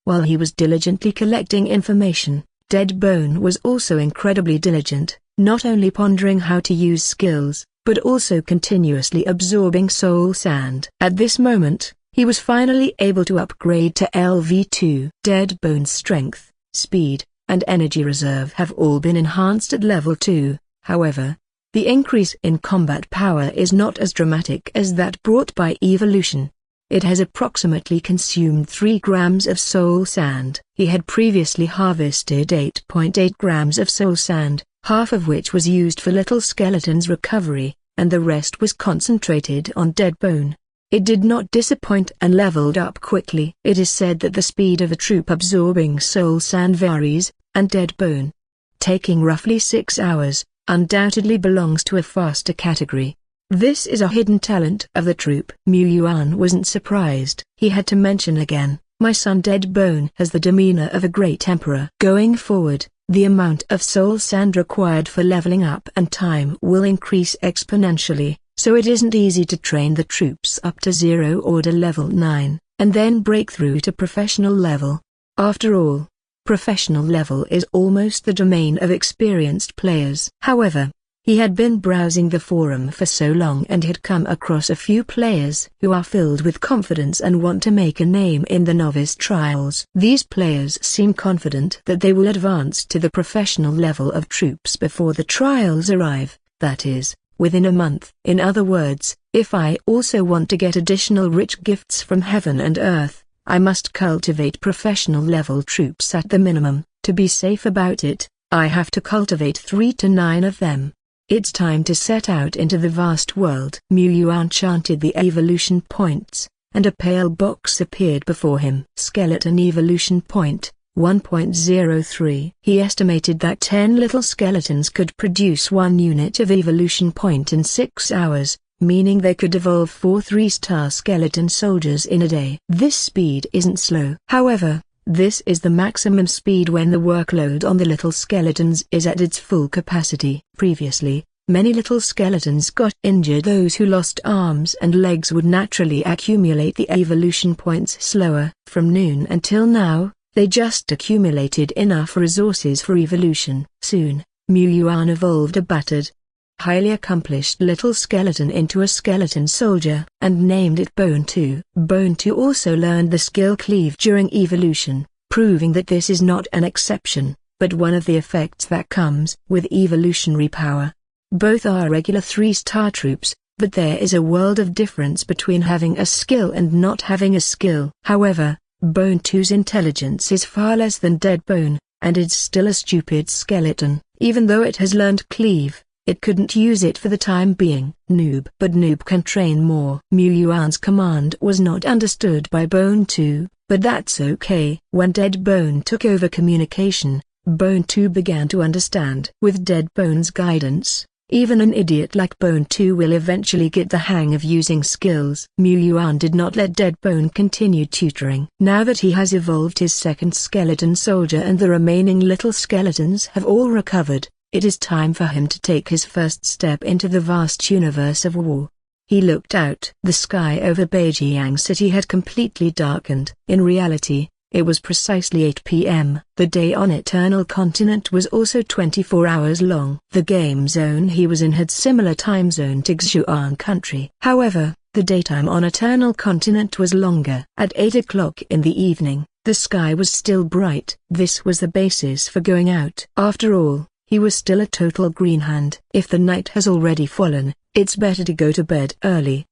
while he was diligently collecting information, Deadbone was also incredibly diligent, not only pondering how to use skills, but also continuously absorbing soul sand. At this moment, he was finally able to upgrade to LV2. Deadbone's strength, speed, and energy reserve have all been enhanced at level 2, however, the increase in combat power is not as dramatic as that brought by evolution. It has approximately consumed 3 grams of soul sand. He had previously harvested 8.8 grams of soul sand, half of which was used for Little Skeleton's recovery, and the rest was concentrated on Deadbone. It did not disappoint and leveled up quickly. It is said that the speed of a troop absorbing soul sand varies, and Deadbone, taking roughly 6 hours, undoubtedly belongs to a faster category. This is a hidden talent of the troop. Yuan wasn't surprised. He had to mention again, "My son Deadbone has the demeanor of a great emperor." Going forward, the amount of soul sand required for leveling up and time will increase exponentially, so it isn't easy to train the troops up to Zero Order level 9, and then break through to professional level. After all, professional level is almost the domain of experienced players. However, he had been browsing the forum for so long and had come across a few players who are filled with confidence and want to make a name in the novice trials. These players seem confident that they will advance to the professional level of troops before the trials arrive, that is, within a month. In other words, if I also want to get additional rich gifts from heaven and earth, I must cultivate professional level troops at the minimum. To be safe about it, I have to cultivate 3 to 9 of them. It's time to set out into the vast world. Yuan chanted the evolution points, and a pale box appeared before him. Skeleton evolution point, 1.03. He estimated that 10 little skeletons could produce 1 unit of evolution point in 6 hours, meaning they could evolve 4 3-star skeleton soldiers in a day. This speed isn't slow. However, this is the maximum speed when the workload on the little skeletons is at its full capacity. Previously, many little skeletons got injured. Those who lost arms and legs would naturally accumulate the evolution points slower. From noon until now, they just accumulated enough resources for evolution. Soon, Yuan evolved a battered, highly accomplished little skeleton into a skeleton soldier, and named it Bone 2. Bone 2 also learned the skill Cleave during evolution, proving that this is not an exception, but one of the effects that comes with evolutionary power. Both are regular 3-star troops, but there is a world of difference between having a skill and not having a skill. However, Bone 2's intelligence is far less than Dead Bone, and it's still a stupid skeleton. Even though it has learned Cleave, it couldn't use it for the time being. Noob. But Noob can train more. Mu Yuan's command was not understood by Bone 2, but that's okay. When Dead Bone took over communication, Bone 2 began to understand. With Dead Bone's guidance, even an idiot like Bone 2 will eventually get the hang of using skills. Mu Yuan did not let Dead Bone continue tutoring. Now that he has evolved his second skeleton soldier and the remaining little skeletons have all recovered, it is time for him to take his first step into the vast universe of war. He looked out. The sky over Beijiang City had completely darkened. In reality, it was precisely 8 p.m. The day on Eternal Continent was also 24 hours long. The game zone he was in had similar time zone to Xuan country. However, the daytime on Eternal Continent was longer. At 8 o'clock in the evening, the sky was still bright. This was the basis for going out. After all, he was still a total greenhand. If the night has already fallen, it's better to go to bed early.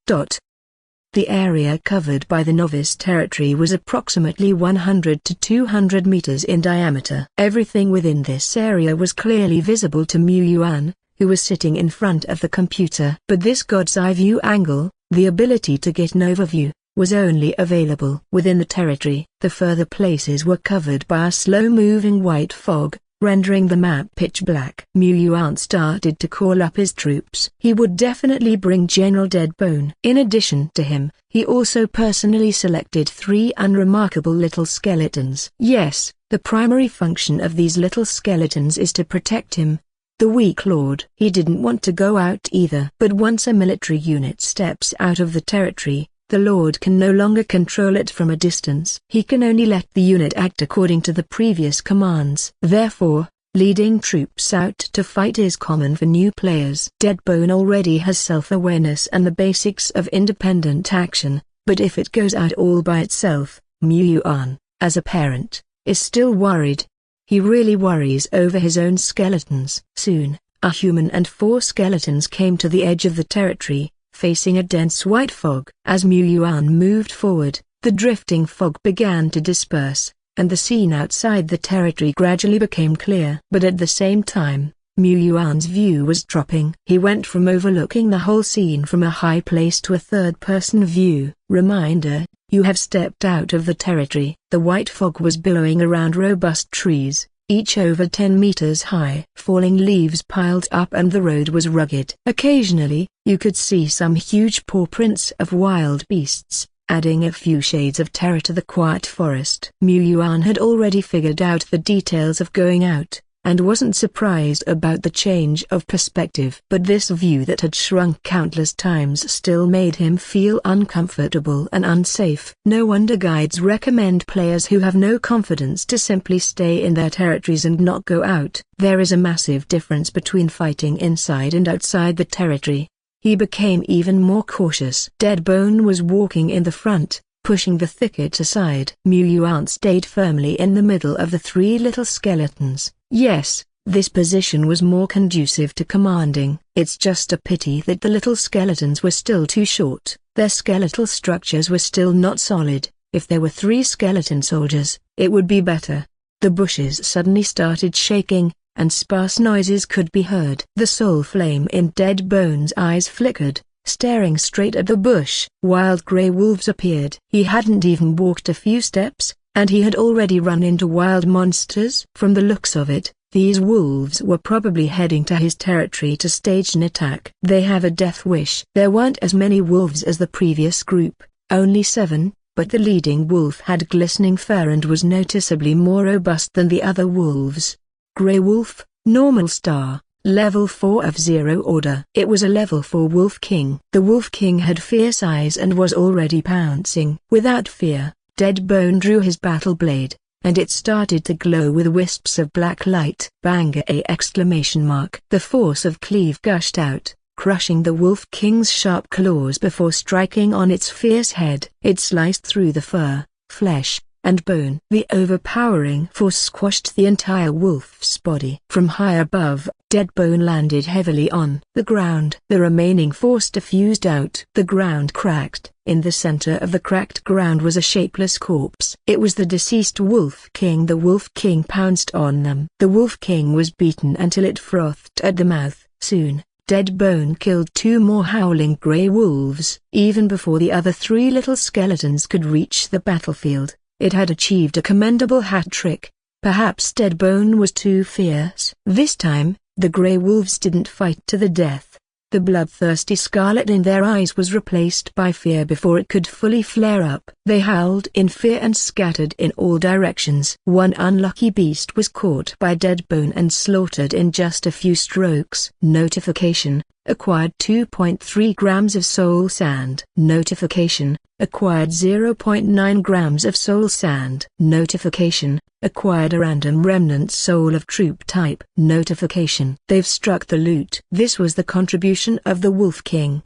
The area covered by the novice territory was approximately 100 to 200 meters in diameter. Everything within this area was clearly visible to Mu Yuan, who was sitting in front of the computer. But this god's eye view angle, the ability to get an overview, was only available within the territory. The further places were covered by a slow-moving white fog, rendering the map pitch black. Mu Yuan started to call up his troops. He would definitely bring General Dead Bone. In addition to him, he also personally selected 3 unremarkable little skeletons. Yes, the primary function of these little skeletons is to protect him, the weak lord. He didn't want to go out either. But once a military unit steps out of the territory, the Lord can no longer control it from a distance. He can only let the unit act according to the previous commands. Therefore, leading troops out to fight is common for new players. Dead Bone already has self-awareness and the basics of independent action, but if it goes out all by itself, Mu Yuan, as a parent, is still worried. He really worries over his own skeletons. Soon, a human and 4 skeletons came to the edge of the territory, facing a dense white fog. As Mu Yuan moved forward, the drifting fog began to disperse, and the scene outside the territory gradually became clear. But at the same time, Mu Yuan's view was dropping. He went from overlooking the whole scene from a high place to a third-person view. Reminder, you have stepped out of the territory. The white fog was billowing around robust trees, each over 10 meters high. Falling leaves piled up and the road was rugged. Occasionally, you could see some huge paw prints of wild beasts, adding a few shades of terror to the quiet forest. Mu Yuan had already figured out the details of going out, and wasn't surprised about the change of perspective. But this view that had shrunk countless times still made him feel uncomfortable and unsafe. No wonder guides recommend players who have no confidence to simply stay in their territories and not go out. There is a massive difference between fighting inside and outside the territory. He became even more cautious. Dead Bone was walking in the front, pushing the thicket aside. Mu Yuan stayed firmly in the middle of the 3 little skeletons. Yes, this position was more conducive to commanding. It's just a pity that the little skeletons were still too short. Their skeletal structures were still not solid. If there were 3 skeleton soldiers, it would be better. The bushes suddenly started shaking, and sparse noises could be heard. The soul flame in Dead Bone's eyes flickered, staring straight at the bush. Wild grey wolves appeared. He hadn't even walked a few steps, and he had already run into wild monsters. From the looks of it, these wolves were probably heading to his territory to stage an attack. They have a death wish. There weren't as many wolves as the previous group, only 7, but the leading wolf had glistening fur and was noticeably more robust than the other wolves. Grey Wolf, normal star, level 4 of 0 order. It was a level 4 Wolf King. The Wolf King had fierce eyes and was already pouncing. Without fear, Dead Bone drew his battle blade, and it started to glow with wisps of black light. Bang! Exclamation mark. The force of Cleave gushed out, crushing the Wolf King's sharp claws before striking on its fierce head. It sliced through the fur, flesh, and bone. The overpowering force squashed the entire wolf's body. From high above, Dead Bone landed heavily on the ground. The remaining force diffused out. The ground cracked, In the center of the cracked ground was a shapeless corpse. It was the deceased Wolf King. The Wolf King pounced on them. The Wolf King was beaten until it frothed at the mouth. Soon, Dead Bone killed 2 more howling grey wolves. Even before the other 3 little skeletons could reach the battlefield, it had achieved a commendable hat trick. Perhaps Dead Bone was too fierce. This time, the grey wolves didn't fight to the death. The bloodthirsty scarlet in their eyes was replaced by fear before it could fully flare up. They howled in fear and scattered in all directions. One unlucky beast was caught by Dead Bone and slaughtered in just a few strokes. Notification: acquired 2.3 grams of soul sand. Notification: acquired 0.9 grams of soul sand. Notification: acquired a random remnant soul of troop type. Notification: they've struck the loot. This was the contribution of the Wolf King.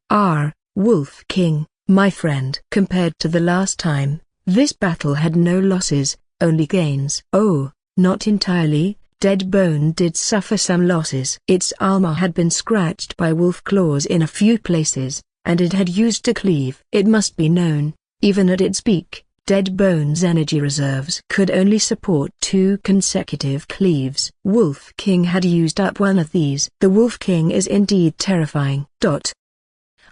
Wolf King, my friend. Compared to the last time, this battle had no losses, only gains. Oh, not entirely. Dead Bone did suffer some losses. Its armor had been scratched by wolf claws in a few places, and it had used to cleave. It must be known, even at its peak, Dead Bone's energy reserves could only support 2 consecutive cleaves. Wolf King had used up one of these. The Wolf King is indeed terrifying.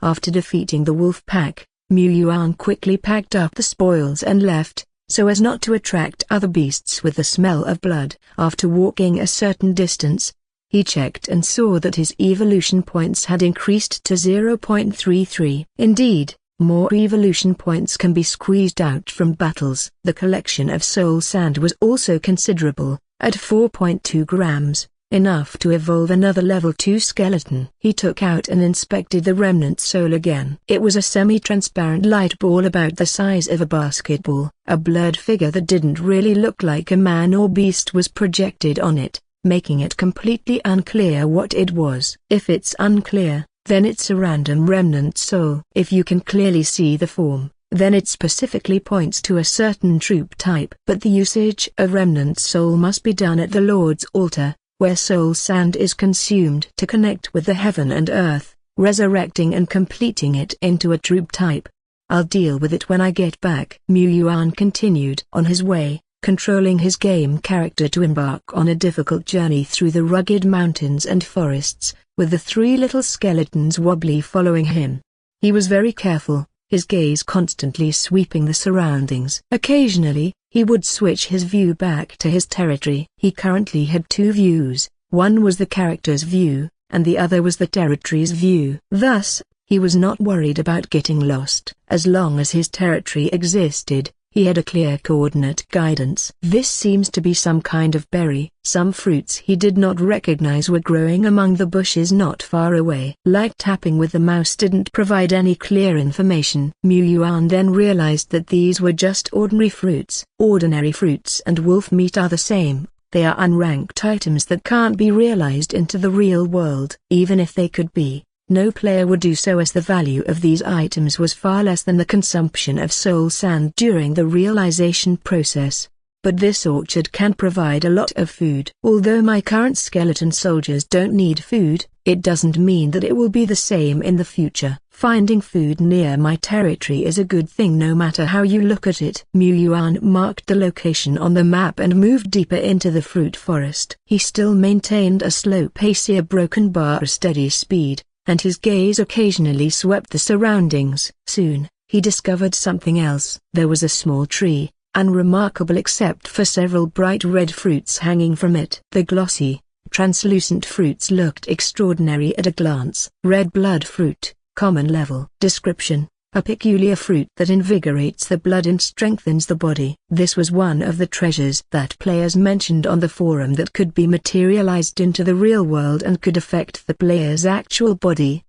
After defeating the wolf pack, Yuan quickly packed up the spoils and left, so as not to attract other beasts with the smell of blood. After walking a certain distance, he checked and saw that his evolution points had increased to 0.33. Indeed, more evolution points can be squeezed out from battles. The collection of soul sand was also considerable, at 4.2 grams, enough to evolve another level 2 skeleton. He took out and inspected the remnant soul again. It was a semi-transparent light ball about the size of a basketball. A blurred figure that didn't really look like a man or beast was projected on it, making it completely unclear what it was. If it's unclear, then it's a random remnant soul. If you can clearly see the form, then it specifically points to a certain troop type. But the usage of remnant soul must be done at the Lord's altar, where soul sand is consumed to connect with the heaven and earth, resurrecting and completing it into a troop type. I'll deal with it when I get back. Yuan continued on his way, controlling his game character to embark on a difficult journey through the rugged mountains and forests, with the 3 little skeletons wobbly following him. He was very careful, his gaze constantly sweeping the surroundings. Occasionally, he would switch his view back to his territory. He currently had 2 views, one was the character's view, and the other was the territory's view. Thus, he was not worried about getting lost. As long as his territory existed, he had a clear coordinate guidance. This seems to be some kind of berry. Some fruits he did not recognize were growing among the bushes not far away. Light tapping with the mouse didn't provide any clear information. Yuan then realized that these were just ordinary fruits. Ordinary fruits and wolf meat are the same. They are unranked items that can't be realized into the real world. Even if they could be, no player would do so, as the value of these items was far less than the consumption of soul sand during the realization process. But this orchard can provide a lot of food. Although my current skeleton soldiers don't need food, it doesn't mean that it will be the same in the future. Finding food near my territory is a good thing no matter how you look at it. Yuan marked the location on the map and moved deeper into the fruit forest. He still maintained a slow pace, a broken bar steady speed, and his gaze occasionally swept the surroundings. Soon, he discovered something else. There was a small tree, unremarkable except for several bright red fruits hanging from it. The glossy, translucent fruits looked extraordinary at a glance. Red blood fruit, common level. Description: a peculiar fruit that invigorates the blood and strengthens the body. This was one of the treasures that players mentioned on the forum that could be materialized into the real world and could affect the player's actual body.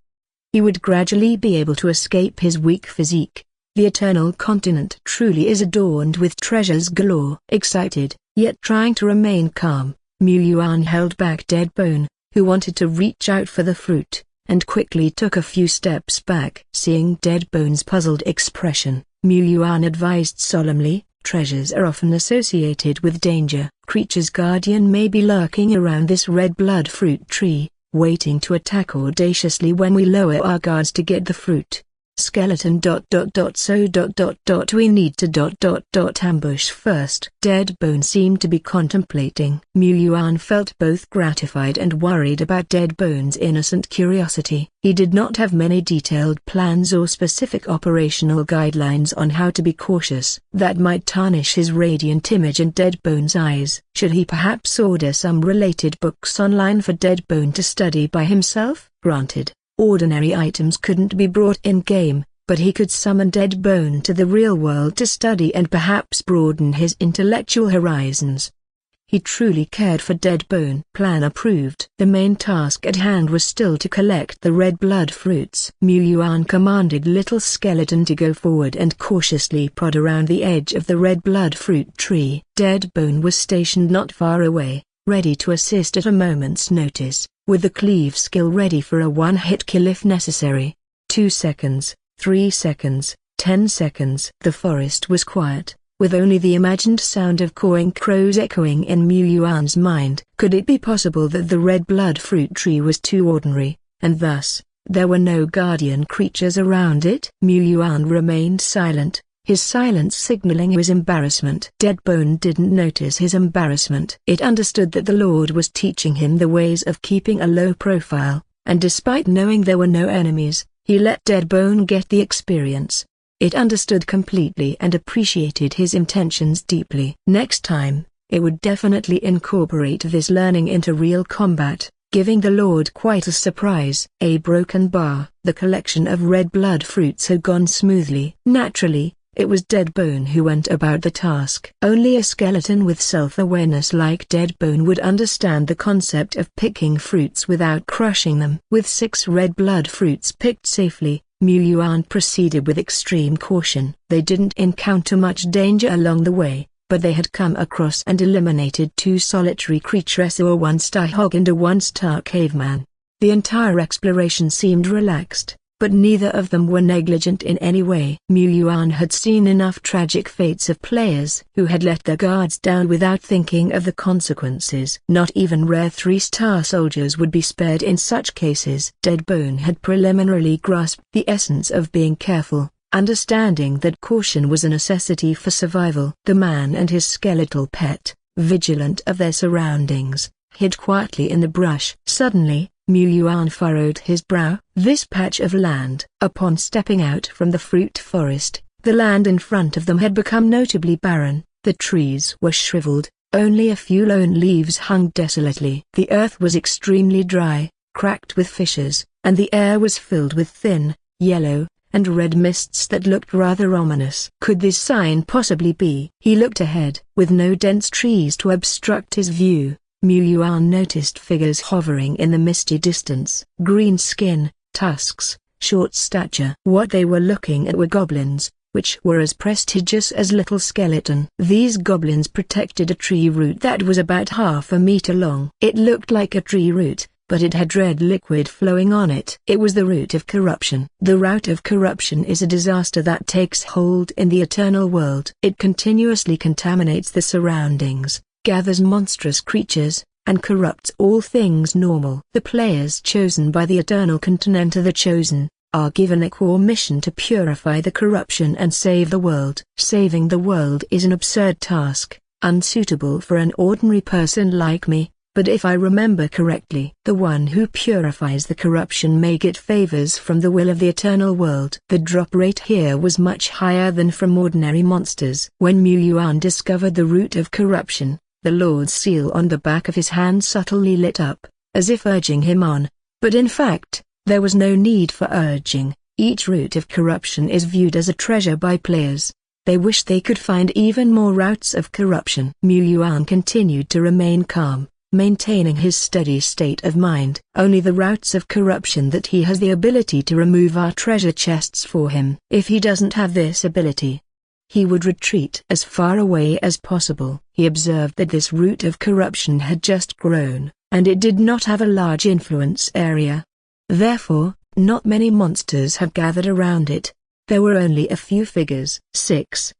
He would gradually be able to escape his weak physique. The Eternal Continent truly is adorned with treasures galore. Excited, yet trying to remain calm, Yuan held back Dead Bone, who wanted to reach out for the fruit, and quickly took a few steps back. Seeing Dead Bone's puzzled expression, Yuan advised solemnly, treasures are often associated with danger. Creature's guardian may be lurking around this red blood fruit tree, waiting to attack audaciously when we lower our guards to get the fruit. Skeleton ... So ... We need to ... ambush first. Deadbone seemed to be contemplating. Mu Yuan felt both gratified and worried about Deadbone's innocent curiosity. He did not have many detailed plans or specific operational guidelines on how to be cautious. That might tarnish his radiant image in Deadbone's eyes. Should he perhaps order some related books online for Deadbone to study by himself? Granted, ordinary items couldn't be brought in-game, but he could summon Deadbone to the real world to study and perhaps broaden his intellectual horizons. He truly cared for Deadbone. Plan approved. The main task at hand was still to collect the red blood fruits. Mu Yuan commanded Little Skeleton to go forward and cautiously prod around the edge of the red blood fruit tree. Deadbone was stationed not far away, ready to assist at a moment's notice, with the cleave skill ready for a one-hit kill if necessary. 2 seconds, 3 seconds, 10 seconds. The forest was quiet, with only the imagined sound of cawing crows echoing in Mu Yuan's mind. Could it be possible that the red blood fruit tree was too ordinary, and thus, there were no guardian creatures around it? Mu Yuan remained silent, his silence signaling his embarrassment. Deadbone didn't notice his embarrassment. It understood that the Lord was teaching him the ways of keeping a low profile, and despite knowing there were no enemies, he let Deadbone get the experience. It understood completely and appreciated his intentions deeply. Next time, it would definitely incorporate this learning into real combat, giving the Lord quite a surprise. A broken bar. The collection of red blood fruits had gone smoothly. Naturally, it was Deadbone who went about the task. Only a skeleton with self-awareness like Deadbone would understand the concept of picking fruits without crushing them. With 6 red blood fruits picked safely, Mu Yuan proceeded with extreme caution. They didn't encounter much danger along the way, but they had come across and eliminated 2 solitary creatures, or 1 star hog and a 1-star caveman. The entire exploration seemed relaxed, but neither of them were negligent in any way. Mu Yuan had seen enough tragic fates of players who had let their guards down without thinking of the consequences. Not even rare 3-star soldiers would be spared in such cases. Deadbone had preliminarily grasped the essence of being careful, understanding that caution was a necessity for survival. The man and his skeletal pet, vigilant of their surroundings, hid quietly in the brush. Suddenly, Mu Yuan furrowed his brow. This patch of land. Upon stepping out from the fruit forest, the land in front of them had become notably barren. The trees were shriveled, only a few lone leaves hung desolately. The earth was extremely dry, cracked with fissures, and the air was filled with thin, yellow, and red mists that looked rather ominous. Could this sign possibly be? He looked ahead. With no dense trees to obstruct his view, Mu Yuan noticed figures hovering in the misty distance. Green skin, tusks, short stature. What they were looking at were goblins, which were as prestigious as Little Skeleton. These goblins protected a tree root that was about half a meter long. It looked like a tree root, but it had red liquid flowing on it. It was the root of corruption. The root of corruption is a disaster that takes hold in the eternal world. It continuously contaminates the surroundings, gathers monstrous creatures, and corrupts all things normal. The players chosen by the Eternal Continent, the Chosen, are given a core mission to purify the corruption and save the world. Saving the world is an absurd task, unsuitable for an ordinary person like me, but if I remember correctly, the one who purifies the corruption may get favors from the will of the eternal world. The drop rate here was much higher than from ordinary monsters. When Mu Yuan discovered the root of corruption, the Lord's seal on the back of his hand subtly lit up, as if urging him on, but in fact, there was no need for urging. Each root of corruption is viewed as a treasure by players. They wish they could find even more roots of corruption. Mu Yuan continued to remain calm, maintaining his steady state of mind. Only the roots of corruption that he has the ability to remove our treasure chests for him. If he doesn't have this ability, he would retreat as far away as possible. He observed that this root of corruption had just grown, and it did not have a large influence area. Therefore, not many monsters have gathered around it. There were only a few figures. Six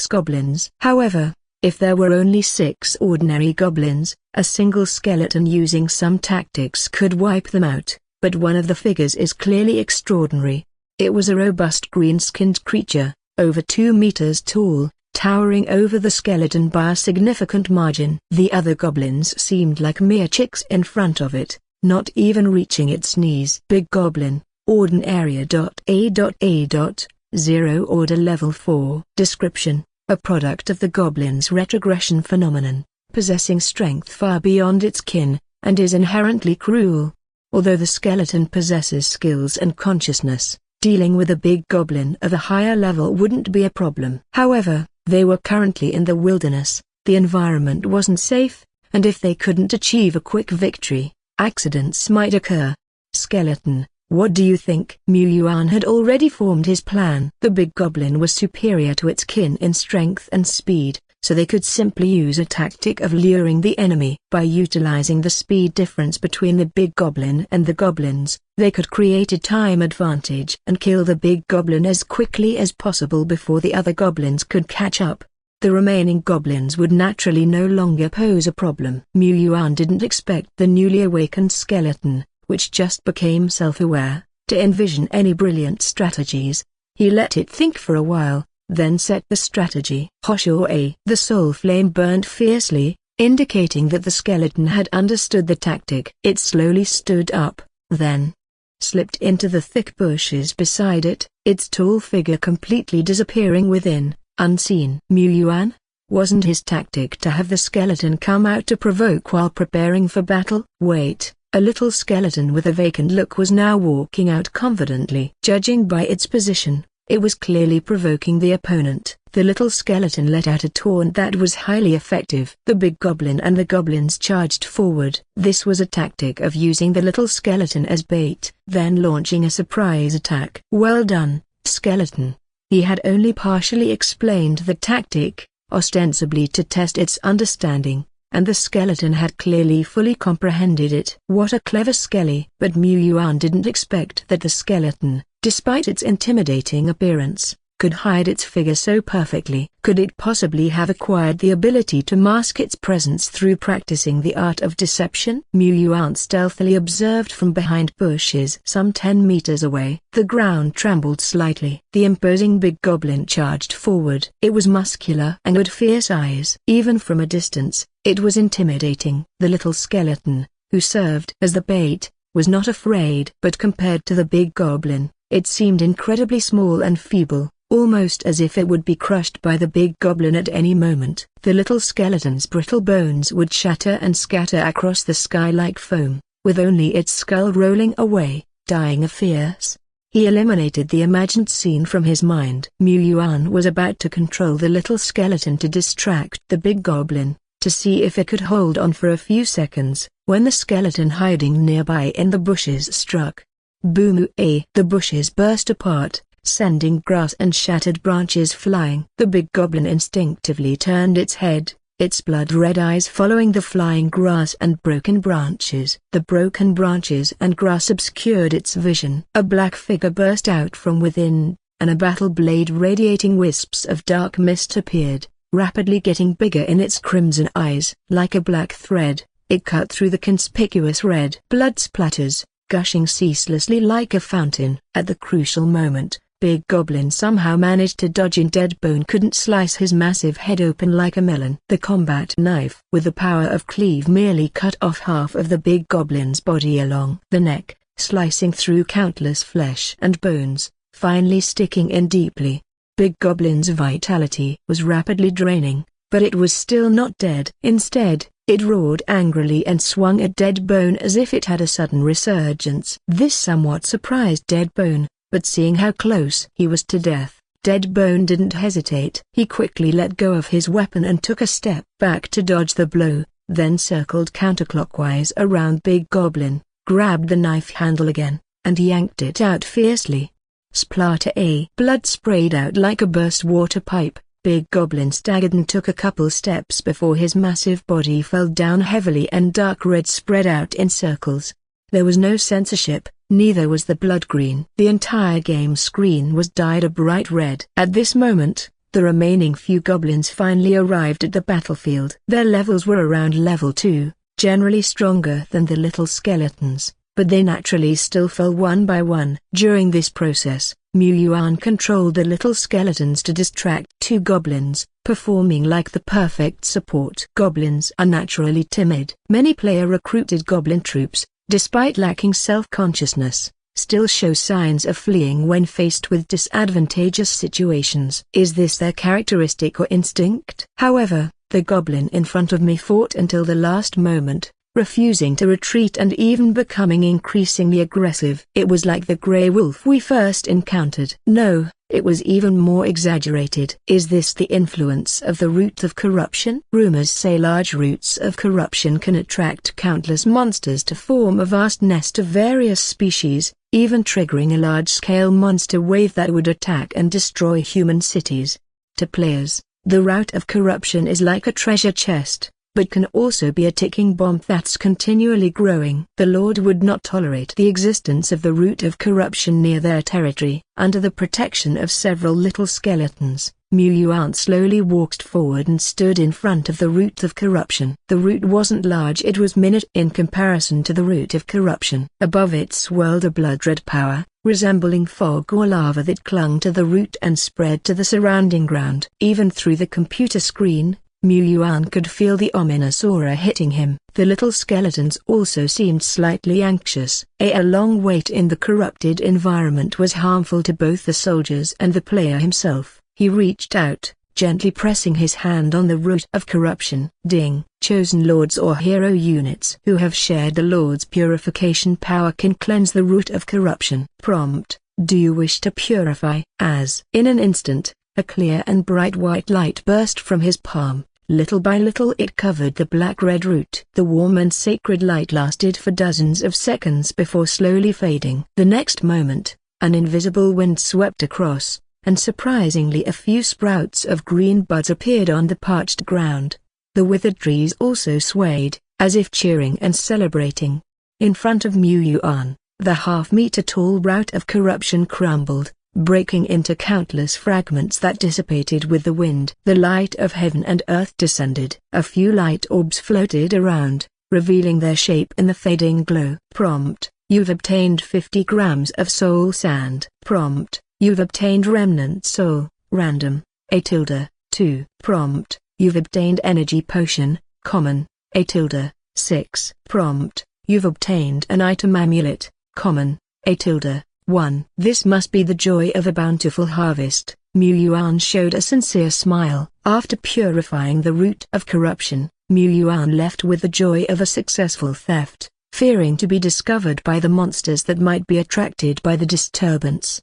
goblins. However, if there were only 6 ordinary goblins, a single skeleton using some tactics could wipe them out, but one of the figures is clearly extraordinary. It was a robust green-skinned creature, over 2 meters tall, towering over the skeleton by a significant margin. The other goblins seemed like mere chicks in front of it, not even reaching its knees. Big Goblin, Orden Area A.A. 0 Order Level 4. Description: a product of the goblin's retrogression phenomenon, possessing strength far beyond its kin, and is inherently cruel. Although the skeleton possesses skills and consciousness, dealing with a big goblin of a higher level wouldn't be a problem. However, they were currently in the wilderness, the environment wasn't safe, and if they couldn't achieve a quick victory, accidents might occur. Skeleton, what do you think? Yuan had already formed his plan. The big goblin was superior to its kin in strength and speed, so they could simply use a tactic of luring the enemy. By utilizing the speed difference between the big goblin and the goblins, they could create a time advantage and kill the big goblin as quickly as possible before the other goblins could catch up. The remaining goblins would naturally no longer pose a problem. Yuan didn't expect the newly awakened skeleton, which just became self-aware, to envision any brilliant strategies. He let it think for a while, then set the strategy. Hoshua. The soul flame burned fiercely, indicating that the skeleton had understood the tactic. It slowly stood up, then slipped into the thick bushes beside it, its tall figure completely disappearing within, unseen. Yuan? Wasn't his tactic to have the skeleton come out to provoke while preparing for battle? Wait. A little skeleton with a vacant look was now walking out confidently. Judging by its position, it was clearly provoking the opponent. The little skeleton let out a taunt that was highly effective. The big goblin and the goblins charged forward. This was a tactic of using the little skeleton as bait, then launching a surprise attack. Well done, skeleton. He had only partially explained the tactic, ostensibly to test its understanding, and the skeleton had clearly fully comprehended it. What a clever skelly! But Yuan didn't expect that the skeleton, despite its intimidating appearance, could hide its figure so perfectly. Could it possibly have acquired the ability to mask its presence through practicing the art of deception? Yuan stealthily observed from behind bushes some 10 meters away. The ground trembled slightly. The imposing big goblin charged forward. It was muscular and had fierce eyes. Even from a distance, it was intimidating. The little skeleton, who served as the bait, was not afraid. But compared to the big goblin, it seemed incredibly small and feeble, almost as if it would be crushed by the big goblin at any moment. The little skeleton's brittle bones would shatter and scatter across the sky like foam, with only its skull rolling away, dying of fierce. He eliminated the imagined scene from his mind. Yuan was about to control the little skeleton to distract the big goblin, to see if it could hold on for a few seconds, when the skeleton hiding nearby in the bushes struck. Boom! The bushes burst apart, sending grass and shattered branches flying. The big goblin instinctively turned its head, its blood-red eyes following the flying grass and broken branches. The broken branches and grass obscured its vision. A black figure burst out from within, and a battle blade radiating wisps of dark mist appeared, rapidly getting bigger in its crimson eyes. Like a black thread, it cut through the conspicuous red. Blood splatters, gushing ceaselessly like a fountain. At the crucial moment, Big Goblin somehow managed to dodge, and Deadbone couldn't slice his massive head open like a melon. The combat knife with the power of cleave merely cut off half of the Big Goblin's body along the neck, slicing through countless flesh and bones, finally sticking in deeply. Big Goblin's vitality was rapidly draining, but it was still not dead. Instead, it roared angrily and swung at Deadbone as if it had a sudden resurgence. This somewhat surprised Deadbone, but seeing how close he was to death, Deadbone didn't hesitate. He quickly let go of his weapon and took a step back to dodge the blow, then circled counterclockwise around Big Goblin, grabbed the knife handle again, and yanked it out fiercely. Splatter! Blood sprayed out like a burst water pipe. Big Goblin staggered and took a couple steps before his massive body fell down heavily and dark red spread out in circles. There was no censorship, neither was the blood green. The entire game screen was dyed a bright red. At this moment, the remaining few goblins finally arrived at the battlefield. Their levels were around level 2, generally stronger than the little skeletons, but they naturally still fell one by one. During this process, Yuan controlled the little skeletons to distract two goblins, performing like the perfect support. Goblins are naturally timid. Many player-recruited goblin troops, despite lacking self-consciousness, still show signs of fleeing when faced with disadvantageous situations. Is this their characteristic or instinct? However, the goblin in front of me fought until the last moment, refusing to retreat and even becoming increasingly aggressive. It was like the grey wolf we first encountered. No, it was even more exaggerated. Is this the influence of the root of corruption? Rumors say large roots of corruption can attract countless monsters to form a vast nest of various species, even triggering a large-scale monster wave that would attack and destroy human cities. To players, the root of corruption is like a treasure chest, but can also be a ticking bomb that's continually growing. The Lord would not tolerate the existence of the root of corruption near their territory. Under the protection of several little skeletons, Yuan slowly walked forward and stood in front of the root of corruption. The root wasn't large, it was minute in comparison to the root of corruption. Above it swirled a blood-red power, resembling fog or lava that clung to the root and spread to the surrounding ground. Even through the computer screen, Yuan could feel the ominous aura hitting him. The little skeletons also seemed slightly anxious. A long wait in the corrupted environment was harmful to both the soldiers and the player himself. He reached out, gently pressing his hand on the root of corruption. Ding. Chosen lords or hero units who have shared the Lord's purification power can cleanse the root of corruption. Prompt: do you wish to purify? As in an instant, a clear and bright white light burst from his palm. Little by little it covered the black-red root. The warm and sacred light lasted for dozens of seconds before slowly fading. The next moment, an invisible wind swept across, and surprisingly a few sprouts of green buds appeared on the parched ground. The withered trees also swayed, as if cheering and celebrating. In front of Yuan, the half-meter-tall root of corruption crumbled, breaking into countless fragments that dissipated with the wind. The light of heaven and earth descended. A few light orbs floated around, revealing their shape in the fading glow. Prompt: you've obtained 50 grams of soul sand. Prompt: you've obtained remnant soul, random, A-2. Prompt: you've obtained energy potion, common, A-6. Prompt: you've obtained an item amulet, common, A-1. This must be the joy of a bountiful harvest. Yuan showed a sincere smile. After purifying the root of corruption, Yuan left with the joy of a successful theft, fearing to be discovered by the monsters that might be attracted by the disturbance.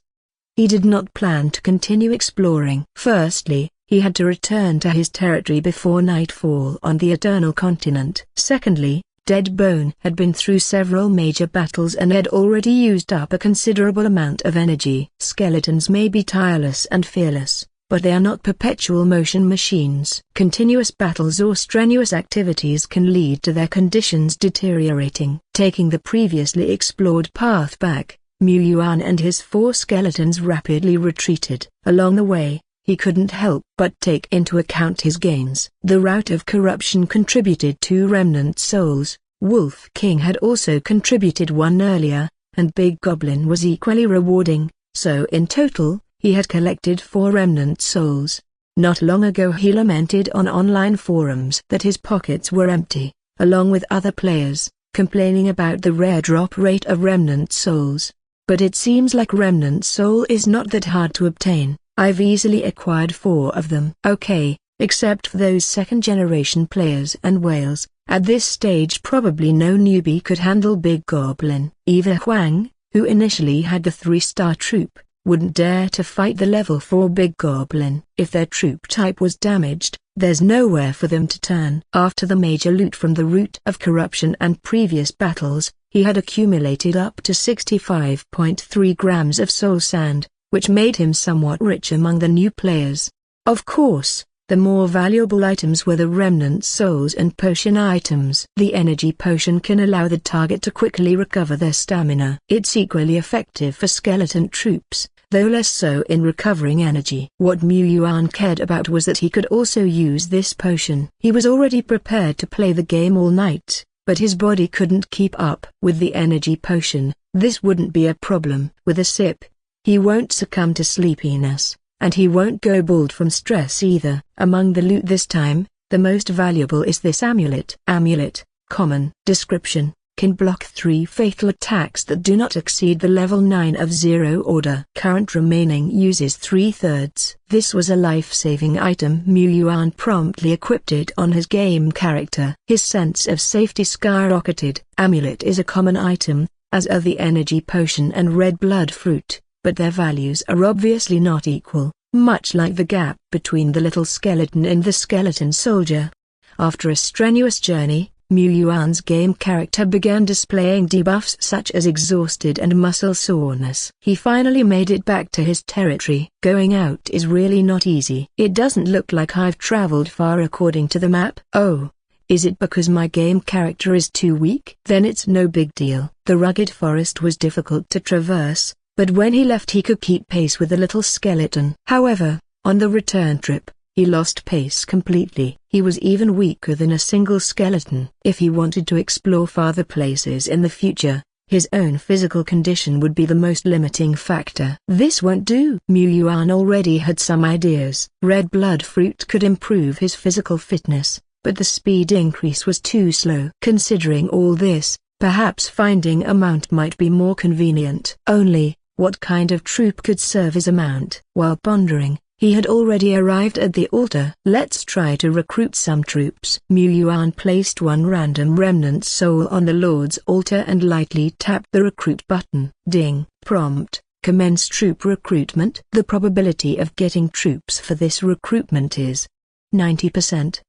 He did not plan to continue exploring. Firstly, he had to return to his territory before nightfall on the Eternal Continent. Secondly, Dead Bone had been through several major battles and had already used up a considerable amount of energy. Skeletons may be tireless and fearless, but they are not perpetual motion machines. Continuous battles or strenuous activities can lead to their conditions deteriorating. Taking the previously explored path back, Yuan and his 4 skeletons rapidly retreated. Along the way, he couldn't help but take into account his gains. The root of corruption contributed 2 remnant souls, Wolf King had also contributed 1 earlier, and Big Goblin was equally rewarding, so in total, he had collected 4 remnant souls. Not long ago he lamented on online forums that his pockets were empty, along with other players, complaining about the rare drop rate of remnant souls. But it seems like remnant soul is not that hard to obtain. I've easily acquired 4 of them. Okay, except for those second-generation players and whales, at this stage probably no newbie could handle Big Goblin. Eva Huang, who initially had the 3-star troop, wouldn't dare to fight the level 4 Big Goblin. If their troop type was damaged, there's nowhere for them to turn. After the major loot from the root of corruption and previous battles, he had accumulated up to 65.3 grams of soul sand, which made him somewhat rich among the new players. Of course, the more valuable items were the remnant souls and potion items. The energy potion can allow the target to quickly recover their stamina. It's equally effective for skeleton troops, though less so in recovering energy. What Yuan cared about was that he could also use this potion. He was already prepared to play the game all night, but his body couldn't keep up. With the energy potion, this wouldn't be a problem. With a sip, he won't succumb to sleepiness, and he won't go bald from stress either. Among the loot this time, the most valuable is this amulet. Amulet, common. Description: can block 3 fatal attacks that do not exceed the level 9 of 0 order. Current remaining uses 3/3. This was a life-saving item Yuan promptly equipped it on his game character. His sense of safety skyrocketed. Amulet is a common item, as are the energy potion and red blood fruit, but their values are obviously not equal, much like the gap between the little skeleton and the skeleton soldier. After a strenuous journey, Yuan's game character began displaying debuffs such as exhausted and muscle soreness. He finally made it back to his territory. Going out is really not easy. It doesn't look like I've traveled far according to the map. Oh, is it because my game character is too weak? Then it's no big deal. The rugged forest was difficult to traverse, but when he left he could keep pace with the little skeleton. However, on the return trip, he lost pace completely. He was even weaker than a single skeleton. If he wanted to explore farther places in the future, his own physical condition would be the most limiting factor. This won't do. Yuan already had some ideas. Red blood fruit could improve his physical fitness, but the speed increase was too slow. Considering all this, perhaps finding a mount might be more convenient. Only, what kind of troop could serve as a mount? While pondering, he had already arrived at the altar. Let's try to recruit some troops. Yuan placed one random remnant soul on the Lord's altar and lightly tapped the recruit button. Ding. Prompt: commence troop recruitment. The probability of getting troops for this recruitment is 90%,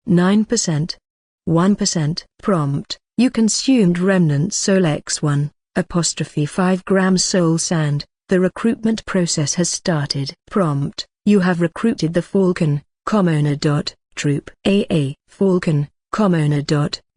9%, 1%. Prompt: you consumed remnant soul X1, apostrophe 5 grams soul sand. The recruitment process has started. Prompt: you have recruited the Falcon, Commoner. Troop AA. Falcon, Commoner.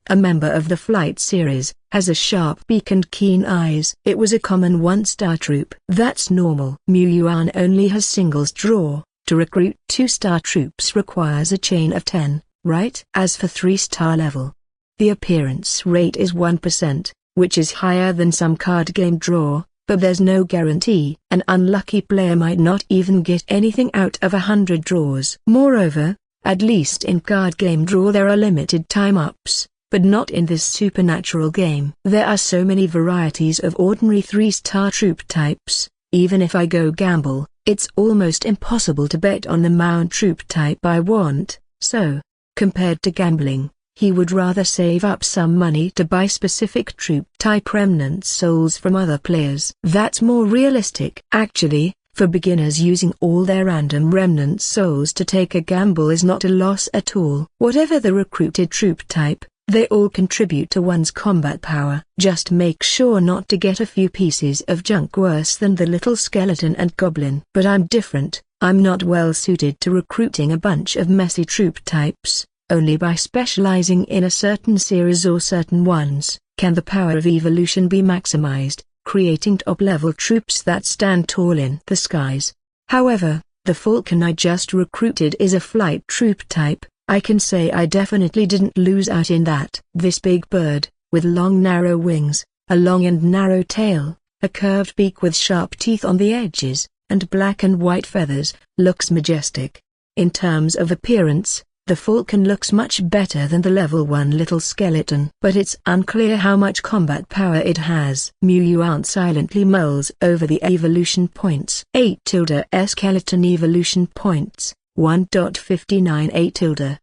A member of the flight series, has a sharp beak and keen eyes. It was a common 1-star troop. That's normal. Yuan only has singles draw. To recruit 2-star troops requires a chain of 10, right? As for 3-star level, the appearance rate is 1%, which is higher than some card game draw, but there's no guarantee. An unlucky player might not even get anything out of 100 draws. Moreover, at least in card game draw there are limited time-ups, but not in this supernatural game. There are so many varieties of ordinary 3-star troop types. Even if I go gamble, it's almost impossible to bet on the mount troop type I want, so, compared to gambling, he would rather save up some money to buy specific troop type remnant souls from other players. That's more realistic. Actually, for beginners, using all their random remnant souls to take a gamble is not a loss at all. Whatever the recruited troop type, they all contribute to one's combat power. Just make sure not to get a few pieces of junk worse than the little skeleton and goblin. But I'm different. I'm not well suited to recruiting a bunch of messy troop types. Only by specializing in a certain series or certain ones, can the power of evolution be maximized, creating top-level troops that stand tall in the skies. However, the Falcon I just recruited is a flight troop type. I can say I definitely didn't lose out in that. This big bird, with long narrow wings, a long and narrow tail, a curved beak with sharp teeth on the edges, and black and white feathers, looks majestic. In terms of appearance, the Falcon looks much better than the level 1 little skeleton. But it's unclear how much combat power it has. Yuan silently mulls over the evolution points. 8 skeleton evolution points, 1.59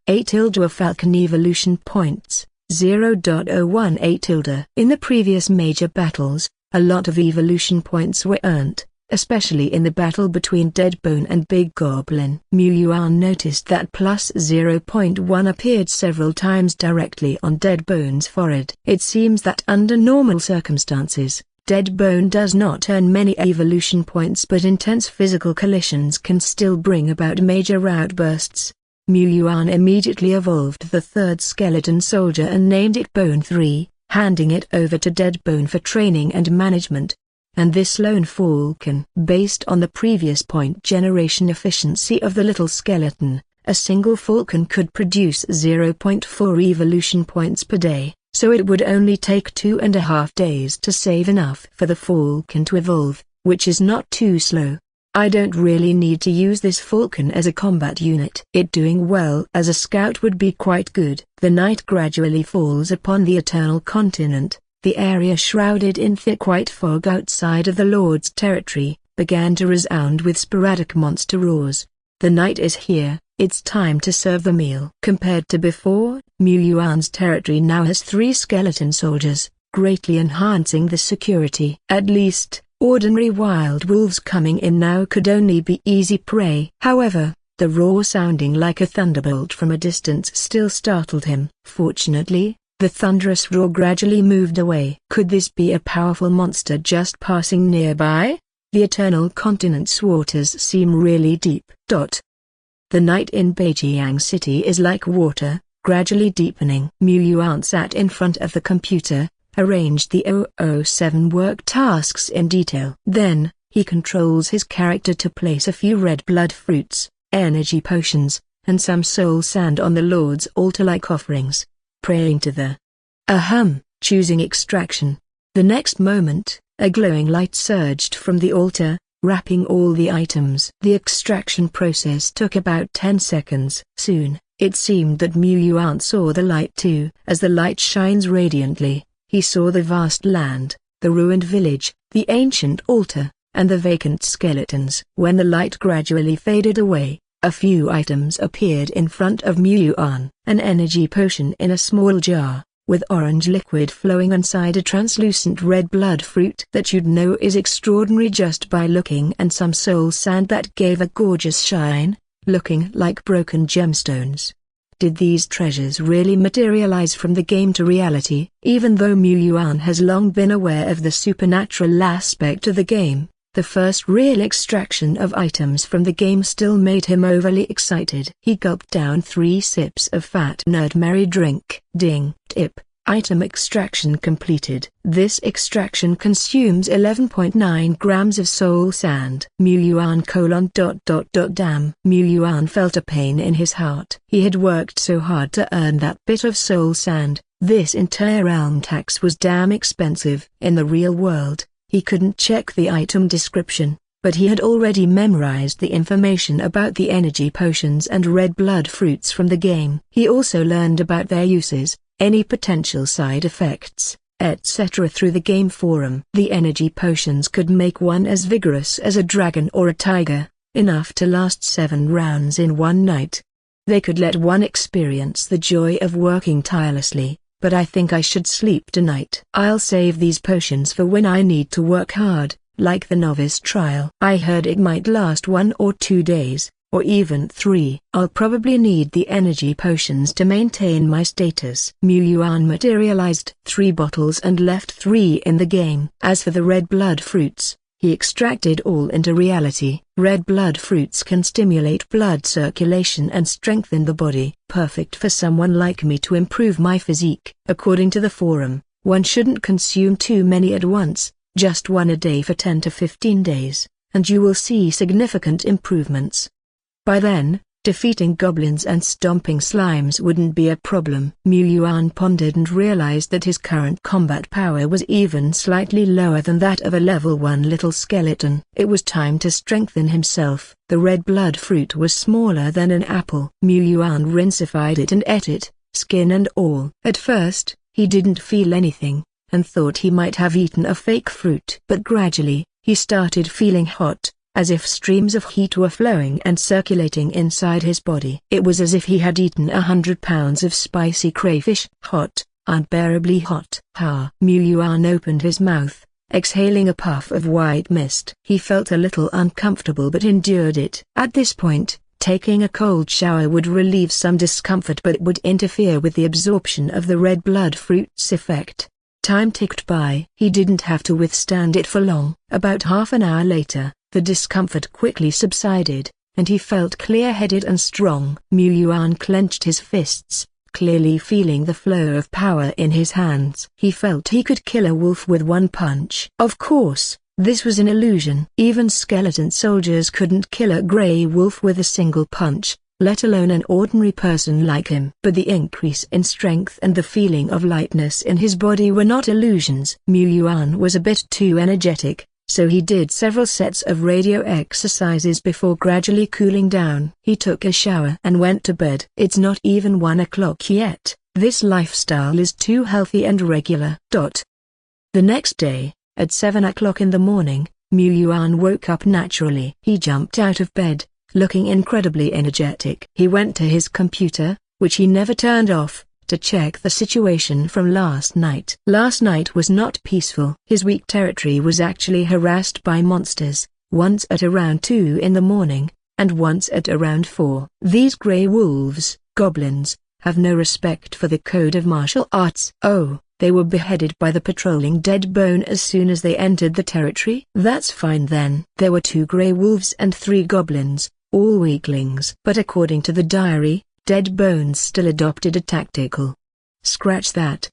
8 Falcon evolution points, 0.018 In the previous major battles, a lot of evolution points were earned, especially in the battle between Deadbone and Big Goblin. Yuan noticed that plus 0.1 appeared several times directly on Deadbone's forehead. It seems that under normal circumstances, Deadbone does not earn many evolution points, but intense physical collisions can still bring about major outbursts. Yuan immediately evolved the 3rd skeleton soldier and named it Bone 3, handing it over to Deadbone for training and management. And this lone Falcon, based on the previous point generation efficiency of the little skeleton, a single Falcon could produce 0.4 evolution points per day, so it would only take 2.5 days to save enough for the falcon to evolve, which is not too slow. I don't really need to use this falcon as a combat unit. It doing well as a scout would be quite good. The night gradually falls upon the Eternal Continent. The area shrouded in thick white fog outside of the Lord's territory began to resound with sporadic monster roars. The night is here, it's time to serve the meal. Compared to before, Mu Yuan's territory now has 3 skeleton soldiers, greatly enhancing the security. At least, ordinary wild wolves coming in now could only be easy prey. However, the roar sounding like a thunderbolt from a distance still startled him. Fortunately, the thunderous roar gradually moved away. Could this be a powerful monster just passing nearby? The Eternal Continent's waters seem really deep. The night in Beijiang City is like water, gradually deepening. Mu Yuan sat in front of the computer, arranged the 007 work tasks in detail. Then, he controls his character to place a few red blood fruits, energy potions, and some soul sand on the Lord's altar like offerings, praying to the choosing extraction. The next moment, a glowing light surged from the altar, wrapping all the items. The extraction process took about 10 seconds. Soon, it seemed that Mu Yuan saw the light too. As the light shines radiantly, he saw the vast land, the ruined village, the ancient altar, and the vacant skeletons. When the light gradually faded away, a few items appeared in front of Mu Yuan. An energy potion in a small jar, with orange liquid flowing inside a translucent red blood fruit that you'd know is extraordinary just by looking, and some soul sand that gave a gorgeous shine, looking like broken gemstones. Did these treasures really materialize from the game to reality? Even though Mu Yuan has long been aware of the supernatural aspect of the game, the first real extraction of items from the game still made him overly excited. He gulped down 3 sips of fat nerd merry drink. Ding, tip, item extraction completed. This extraction consumes 11.9 grams of soul sand. Mu Yuan : Damn. Mu Yuan felt a pain in his heart. He had worked so hard to earn that bit of soul sand. This inter-realm tax was damn expensive. In the real world, he couldn't check the item description, but he had already memorized the information about the energy potions and red blood fruits from the game. He also learned about their uses, any potential side effects, etc. through the game forum. The energy potions could make one as vigorous as a dragon or a tiger, enough to last 7 rounds in one night. They could let one experience the joy of working tirelessly. But I think I should sleep tonight. I'll save these potions for when I need to work hard, like the novice trial. I heard it might last 1 or 2 days, or even 3. I'll probably need the energy potions to maintain my status. Mu Yuan materialized 3 bottles and left 3 in the game. As for the red blood fruits, he extracted all into reality. Red blood fruits can stimulate blood circulation and strengthen the body. Perfect for someone like me to improve my physique. According to the forum, one shouldn't consume too many at once, just 1 a day for 10 to 15 days, and you will see significant improvements. By then, defeating goblins and stomping slimes wouldn't be a problem. Mu Yuan pondered and realized that his current combat power was even slightly lower than that of a level 1 little skeleton. It was time to strengthen himself. The red blood fruit was smaller than an apple. Mu Yuan rinseified it and ate it, skin and all. At first, he didn't feel anything, and thought he might have eaten a fake fruit. But gradually, he started feeling hot, as if streams of heat were flowing and circulating inside his body. It was as if he had eaten 100 pounds of spicy crayfish. Hot, unbearably hot. Mu Yuan opened his mouth, exhaling a puff of white mist. He felt a little uncomfortable but endured it. At this point, taking a cold shower would relieve some discomfort but would interfere with the absorption of the red blood fruit's effect. Time ticked by. He didn't have to withstand it for long. About half an hour later, the discomfort quickly subsided, and he felt clear-headed and strong. Mu Yuan clenched his fists, clearly feeling the flow of power in his hands. He felt he could kill a wolf with 1 punch. Of course, this was an illusion. Even skeleton soldiers couldn't kill a grey wolf with a single punch, let alone an ordinary person like him. But the increase in strength and the feeling of lightness in his body were not illusions. Yuan was a bit too energetic, so he did several sets of radio exercises before gradually cooling down. He took a shower and went to bed. It's not even 1 o'clock yet. This lifestyle is too healthy and regular. The next day, at 7 o'clock in the morning, Yuan woke up naturally. He jumped out of bed, looking incredibly energetic. He went to his computer, which he never turned off, to check the situation from last night. Last night was not peaceful. His weak territory was actually harassed by monsters, once at around 2 in the morning, and once at around 4. These grey wolves, goblins, have no respect for the code of martial arts. Oh, they were beheaded by the patrolling Deadbone as soon as they entered the territory? That's fine then. There were 2 grey wolves and 3 goblins, all weaklings. But according to the diary, Deadbones still adopted a tactical. Scratch that.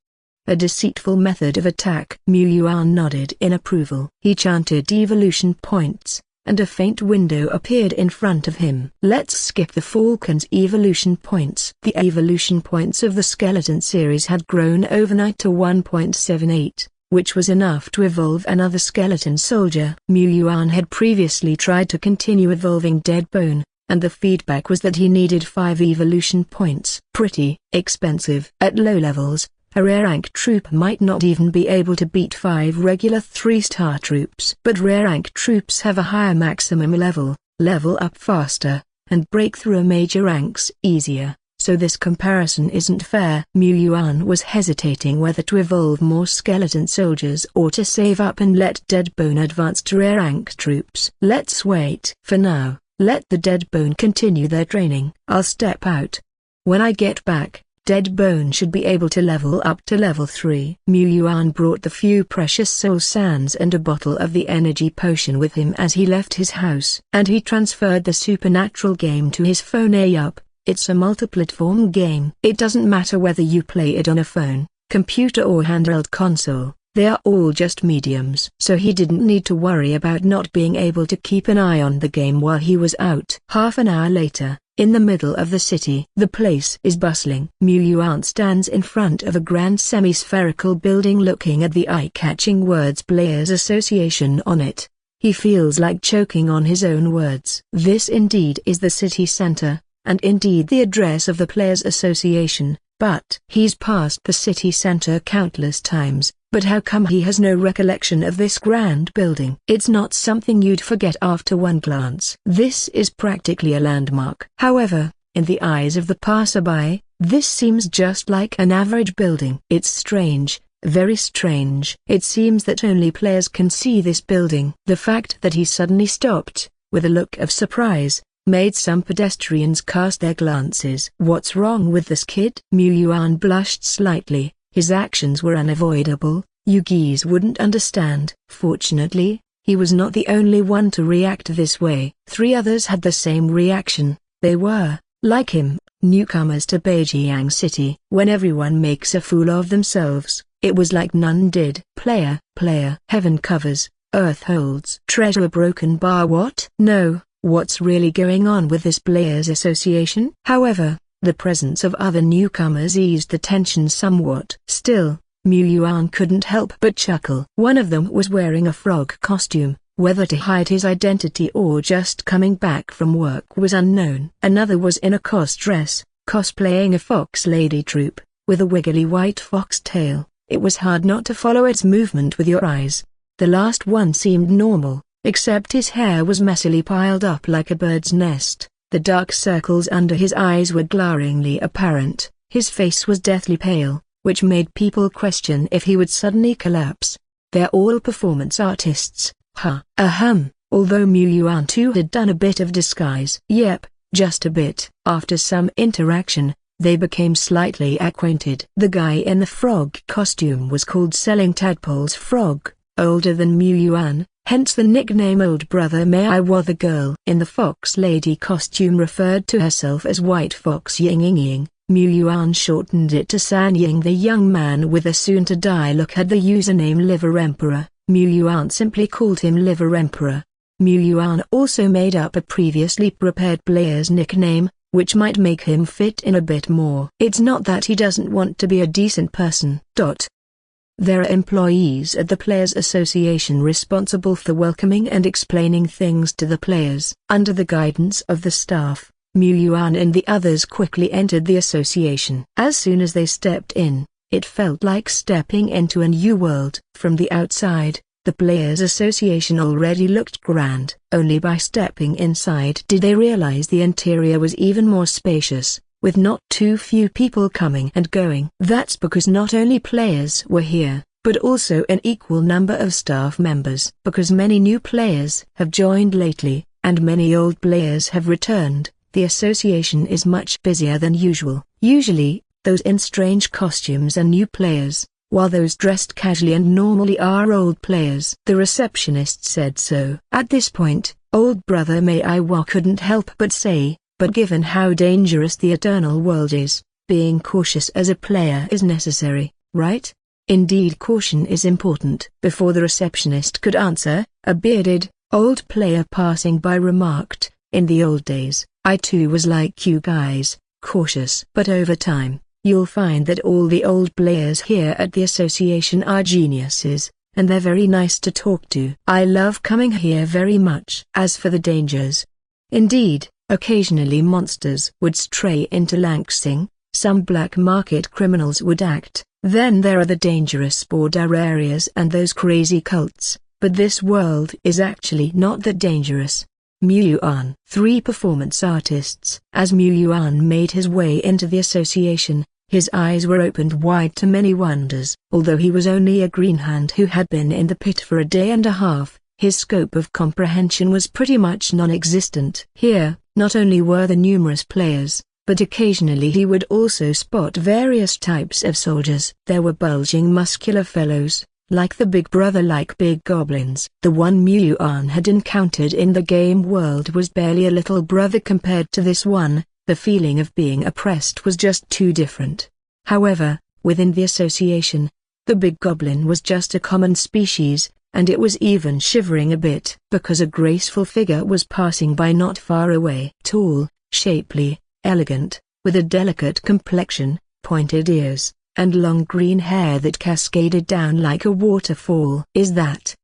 A deceitful method of attack. Yuan nodded in approval. He chanted evolution points, and a faint window appeared in front of him. Let's skip the Falcon's evolution points. The evolution points of the skeleton series had grown overnight to 1.78, which was enough to evolve another skeleton soldier. Yuan had previously tried to continue evolving Deadbone, and the feedback was that he needed 5 evolution points. Pretty expensive. At low levels, a rare rank troop might not even be able to beat 5 regular 3-star troops. But rare rank troops have a higher maximum level up faster, and break through major ranks easier, so this comparison isn't fair. Yuan was hesitating whether to evolve more skeleton soldiers or to save up and let Deadbone advance to rare rank troops. Let's wait. For now, let the Deadbone continue their training. I'll step out. When I get back, Deadbone should be able to level up to level 3. Yuan brought the few precious soul sands and a bottle of the energy potion with him as he left his house. And he transferred the supernatural game to his phone. Yup, it's a multi-platform game. It doesn't matter whether you play it on a phone, computer or handheld console, they are all just mediums. So he didn't need to worry about not being able to keep an eye on the game while he was out. Half an hour later, in the middle of the city, the place is bustling. Yuan stands in front of a grand semi-spherical building looking at the eye-catching words Players Association on it. He feels like choking on his own words. This indeed is the city center, and indeed the address of the Players Association, but he's passed the city center countless times. But how come he has no recollection of this grand building? It's not something you'd forget after one glance. This is practically a landmark. However, in the eyes of the passerby, this seems just like an average building. It's strange, very strange. It seems that only players can see this building. The fact that he suddenly stopped, with a look of surprise, made some pedestrians cast their glances. What's wrong with this kid? Yuan blushed slightly. His actions were unavoidable. Yugis wouldn't understand. Fortunately, he was not the only one to react this way. 3 others had the same reaction. They were, like him, newcomers to Beijing City. When everyone makes a fool of themselves, it was like none did. Player, heaven covers, earth holds. Treasure a broken bar. What? No, what's really going on with this Players Association? However, the presence of other newcomers eased the tension somewhat. Still, Yuan couldn't help but chuckle. One of them was wearing a frog costume, whether to hide his identity or just coming back from work was unknown. Another was in a dress, cosplaying a fox lady troop, with a wiggly white fox tail. It was hard not to follow its movement with your eyes. The last one seemed normal, except his hair was messily piled up like a bird's nest. The dark circles under his eyes were glaringly apparent. His face was deathly pale, which made people question if he would suddenly collapse. They're all performance artists. Although Yuan too had done a bit of disguise. Yep, just a bit. After some interaction, they became slightly acquainted. The guy in the frog costume was called Selling Tadpole's Frog, older than Yuan, hence the nickname Old Brother May I. While the girl in the fox lady costume referred to herself as White Fox Ying Ying Ying, Yuan shortened it to San Ying. The young man with a soon-to-die look had the username Liver Emperor. Yuan simply called him Liver Emperor. Yuan also made up a previously prepared player's nickname, which might make him fit in a bit more. It's not that he doesn't want to be a decent person. There are employees at the Players Association responsible for welcoming and explaining things to the players. Under the guidance of the staff, Yuan and the others quickly entered the association. As soon as they stepped in, it felt like stepping into a new world. From the outside, the Players Association already looked grand. Only by stepping inside did they realize the interior was even more spacious, with not too few people coming and going. That's because not only players were here, but also an equal number of staff members. Because many new players have joined lately, and many old players have returned, the association is much busier than usual. Usually, those in strange costumes are new players, while those dressed casually and normally are old players. The receptionist said so. At this point, old brother Meiwa couldn't help but say, but given how dangerous the eternal world is, being cautious as a player is necessary, right? Indeed, caution is important. Before the receptionist could answer, a bearded, old player passing by remarked, in the old days, I too was like you guys, cautious. But over time, you'll find that all the old players here at the association are geniuses, and they're very nice to talk to. I love coming here very much. As for the dangers, indeed, occasionally monsters would stray into Langsing, some black market criminals would act, then there are the dangerous border areas and those crazy cults, but this world is actually not that dangerous. Yuan. 3 performance artists. As Yuan made his way into the association, his eyes were opened wide to many wonders. Although he was only a green hand who had been in the pit for a day and a half, his scope of comprehension was pretty much non-existent. Here, not only were there numerous players, but occasionally he would also spot various types of soldiers. There were bulging muscular fellows, like the big brother-like big goblins. The one Yuan had encountered in the game world was barely a little brother compared to this one. The feeling of being oppressed was just too different. However, within the association, the big goblin was just a common species, and it was even shivering a bit because a graceful figure was passing by not far away. Tall, shapely, elegant, with a delicate complexion, pointed ears, and long green hair that cascaded down like a waterfall. Is that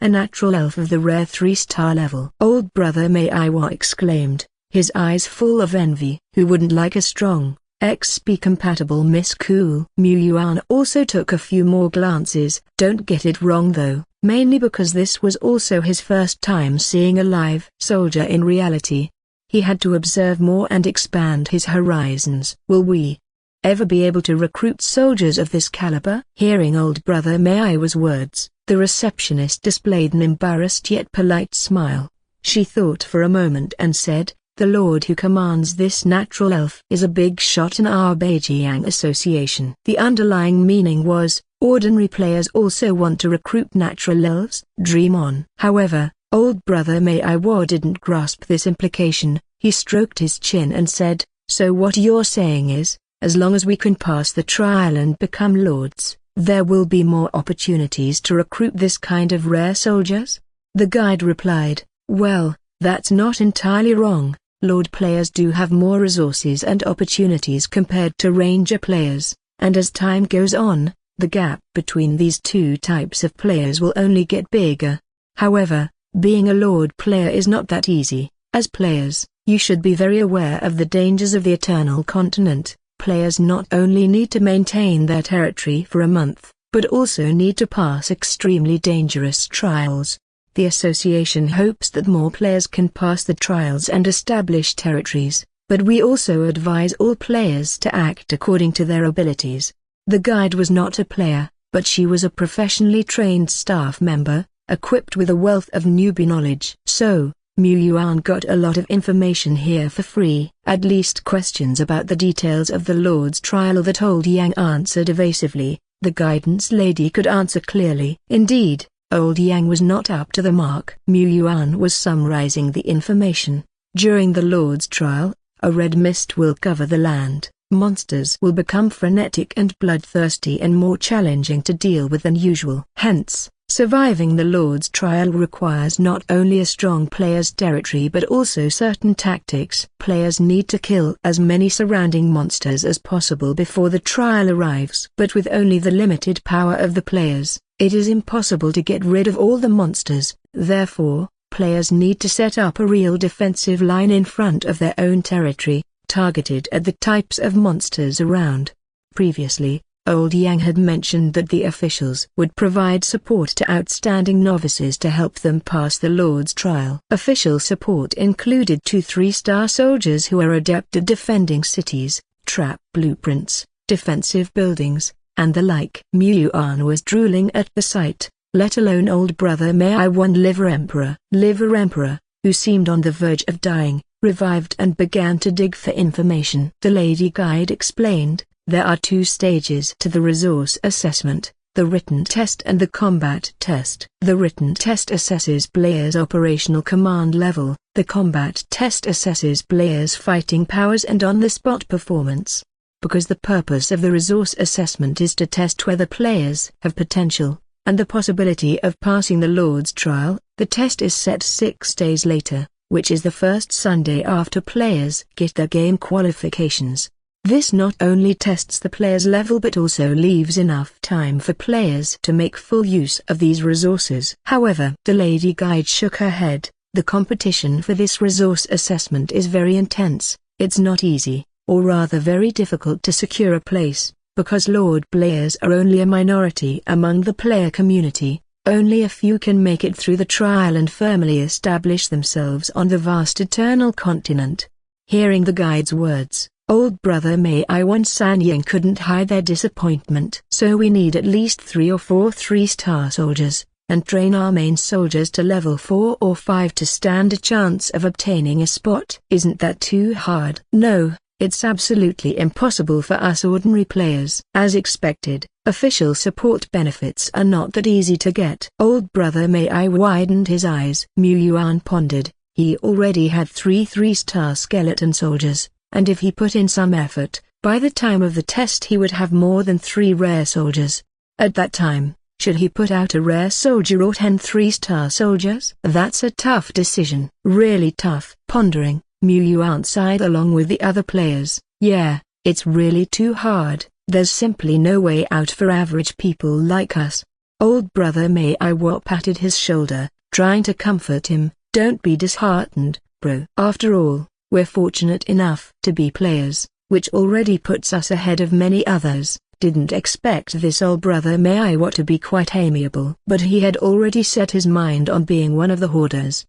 a natural elf of the rare 3-star level? Old brother Meiwa exclaimed, his eyes full of envy. Who wouldn't like a strong, XP-compatible Miss Cool? Yuan also took a few more glances. Don't get it wrong though, mainly because this was also his first time seeing a live soldier in reality. He had to observe more and expand his horizons. Will we ever be able to recruit soldiers of this caliber? Hearing old brother Meiwa's words, the receptionist displayed an embarrassed yet polite smile. She thought for a moment and said, the lord who commands this natural elf is a big shot in our Zhijian association. The underlying meaning was, ordinary players also want to recruit natural elves. Dream on. However, old brother Meiwa didn't grasp this implication. He stroked his chin and said, so what you're saying is, as long as we can pass the trial and become lords, there will be more opportunities to recruit this kind of rare soldiers? The guide replied, well, that's not entirely wrong. Lord players do have more resources and opportunities compared to ranger players, and as time goes on, the gap between these two types of players will only get bigger. However, being a lord player is not that easy. As players, you should be very aware of the dangers of the Eternal Continent. Players not only need to maintain their territory for a month, but also need to pass extremely dangerous trials. The association hopes that more players can pass the trials and establish territories, but we also advise all players to act according to their abilities. The guide was not a player, but she was a professionally trained staff member, equipped with a wealth of newbie knowledge. So, Yuan got a lot of information here for free. At least questions about the details of the Lord's trial that old Yang answered evasively, the guidance lady could answer clearly. Indeed, old Yang was not up to the mark. Yuan was summarizing the information. During the Lord's trial, a red mist will cover the land. Monsters will become frenetic and bloodthirsty and more challenging to deal with than usual. Hence, Surviving the Lord's trial requires not only a strong player's territory but also certain tactics. Players need to kill as many surrounding monsters as possible before the trial arrives. But with only the limited power of the players, it is impossible to get rid of all the monsters. Therefore, players need to set up a real defensive line in front of their own territory, targeted at the types of monsters around. Previously, Old Yang had mentioned that the officials would provide support to outstanding novices to help them pass the Lord's trial. Official support included 2 3-star soldiers who are adept at defending cities, trap blueprints, defensive buildings, and the like. Yuan was drooling at the sight, let alone old brother Mei Wan Liver Emperor. Liver Emperor, who seemed on the verge of dying, revived and began to dig for information. The lady guide explained, there are 2 stages to the resource assessment, the written test and the combat test. The written test assesses players' operational command level, the combat test assesses players' fighting powers and on-the-spot performance. Because the purpose of the resource assessment is to test whether players have potential, and the possibility of passing the Lord's trial, the test is set 6 days later, which is the first Sunday after players get their game qualifications. This not only tests the player's level but also leaves enough time for players to make full use of these resources. However, the lady guide shook her head. The competition for this resource assessment is very intense. It's not easy, or rather very difficult to secure a place, because Lord players are only a minority among the player community. Only a few can make it through the trial and firmly establish themselves on the vast eternal continent. Hearing the guide's words, old brother Mei Wan Sanying couldn't hide their disappointment. So we need at least 3 or 4 3-star soldiers, and train our main soldiers to level 4 or 5 to stand a chance of obtaining a spot. Isn't that too hard? No, it's absolutely impossible for us ordinary players. As expected, official support benefits are not that easy to get. Old brother Mei widened his eyes. Yuan pondered. He already had 3 3-star skeleton soldiers, and if he put in some effort, by the time of the test he would have more than 3 rare soldiers. At that time, should he put out a rare soldier or 10 3-star soldiers? That's a tough decision. Really tough. Pondering, Yuan sighed along with the other players. Yeah, it's really too hard. There's simply no way out for average people like us. Old brother Mei patted his shoulder, trying to comfort him. Don't be disheartened, bro. After all, we're fortunate enough to be players, which already puts us ahead of many others. Didn't expect this old brother Mei to be quite amiable. But he had already set his mind on being one of the hoarders.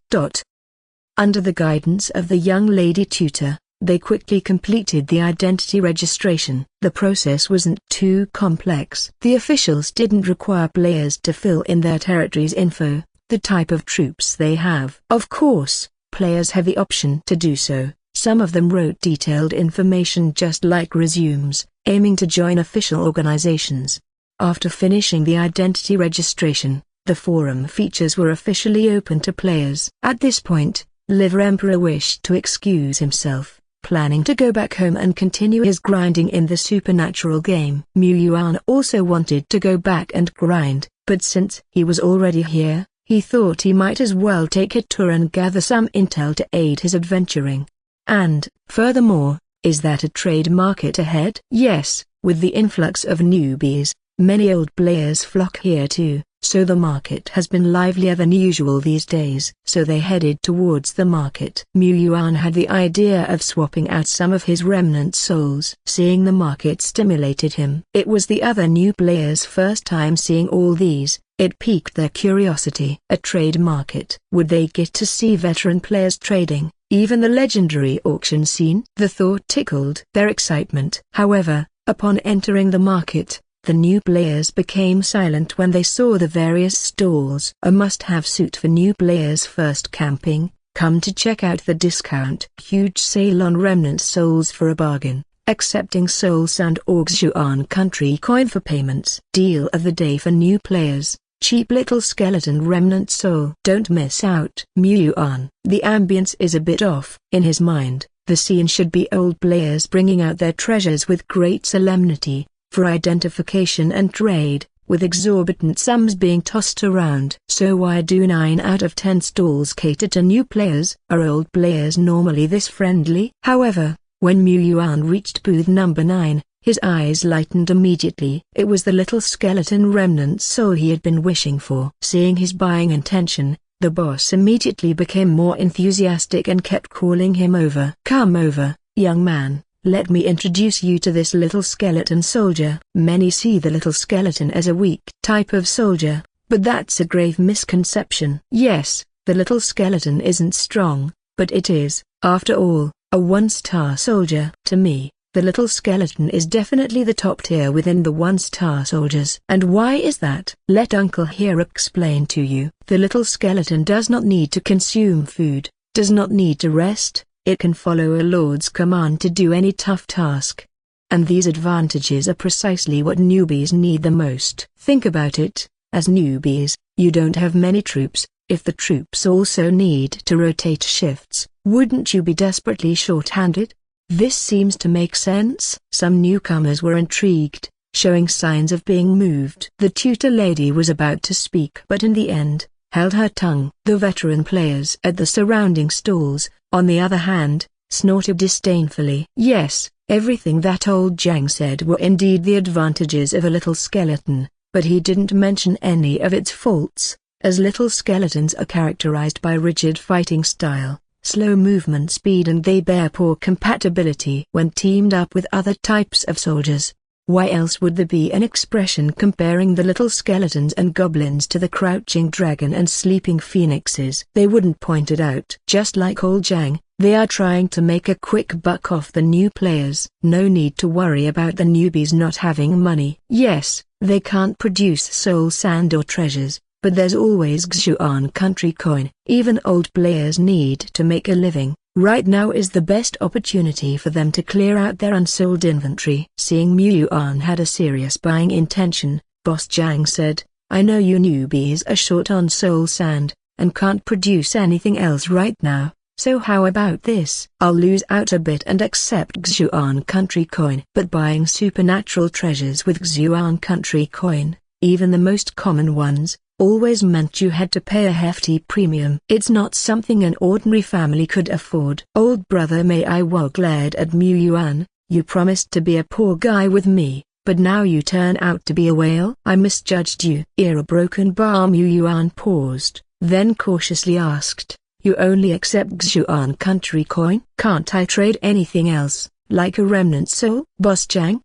Under the guidance of the young lady tutor, they quickly completed the identity registration. The process wasn't too complex. The officials didn't require players to fill in their territory's info, the type of troops they have. Of course, players have the option to do so. Some of them wrote detailed information just like resumes, aiming to join official organizations. After finishing the identity registration, the forum features were officially open to players. At this point, Liver Emperor wished to excuse himself, planning to go back home and continue his grinding in the supernatural game. Yuan also wanted to go back and grind, but since he was already here, he thought he might as well take a tour and gather some intel to aid his adventuring. And, furthermore, is that a trade market ahead? Yes, with the influx of newbies, many old players flock here too, so the market has been livelier than usual these days. So they headed towards the market. Yuan had the idea of swapping out some of his remnant souls. Seeing the market stimulated him. It was the other new players' first time seeing all these. It piqued their curiosity. A trade market. Would they get to see veteran players trading, even the legendary auction scene? The thought tickled their excitement. However, upon entering the market, the new players became silent when they saw the various stalls. A must-have suit for new players first camping, come to check out the discount. Huge sale on remnant souls for a bargain. Accepting souls and Auxuan country coin for payments. Deal of the day for new players. Cheap little skeleton remnant soul. Don't miss out. Yuan. The ambience is a bit off. In his mind, the scene should be old players bringing out their treasures with great solemnity, for identification and trade, with exorbitant sums being tossed around. So why do 9 out of 10 stalls cater to new players? Are old players normally this friendly? However, when Mu Yuan reached booth number 9, his eyes lightened immediately. It was the little skeleton remnant soul he had been wishing for. Seeing his buying intention, the boss immediately became more enthusiastic and kept calling him over. "Come over, young man. Let me introduce you to this little skeleton soldier." Many see the little skeleton as a weak type of soldier, but that's a grave misconception. Yes, the little skeleton isn't strong, but it is, after all, a 1-star soldier. To me, the little skeleton is definitely the top tier within the 1-star soldiers. And why is that? Let Uncle here explain to you. The little skeleton does not need to consume food, does not need to rest. It can follow a lord's command to do any tough task. And these advantages are precisely what newbies need the most. Think about it, as newbies, you don't have many troops. If the troops also need to rotate shifts, wouldn't you be desperately short-handed? This seems to make sense. Some newcomers were intrigued, showing signs of being moved. The tutor lady was about to speak but in the end, held her tongue. The veteran players at the surrounding stalls, on the other hand, snorted disdainfully. Yes, everything that old Zhang said were indeed the advantages of a little skeleton, but he didn't mention any of its faults, as little skeletons are characterized by rigid fighting style, slow movement speed, and they bear poor compatibility when teamed up with other types of soldiers. Why else would there be an expression comparing the little skeletons and goblins to the crouching dragon and sleeping phoenixes? They wouldn't point it out. Just like old Zhang, they are trying to make a quick buck off the new players. No need to worry about the newbies not having money. Yes, they can't produce soul sand or treasures, but there's always Xuan country coin. Even old players need to make a living. Right now is the best opportunity for them to clear out their unsold inventory. Seeing Mu Yuan had a serious buying intention, Boss Zhang said, "I know you newbies are short on soul sand, and can't produce anything else right now, so how about this? I'll lose out a bit and accept Xuan country coin." But buying supernatural treasures with Xuan country coin, even the most common ones, always meant you had to pay a hefty premium. It's not something an ordinary family could afford. "Old brother Mei Ai glared at Mu Yuan, "You promised to be a poor guy with me, but now you turn out to be a whale." "I misjudged you." A broken bar. Mu Yuan paused, then cautiously asked, "You only accept Xuan country coin? Can't I trade anything else, like a remnant soul?" "Boss Zhang,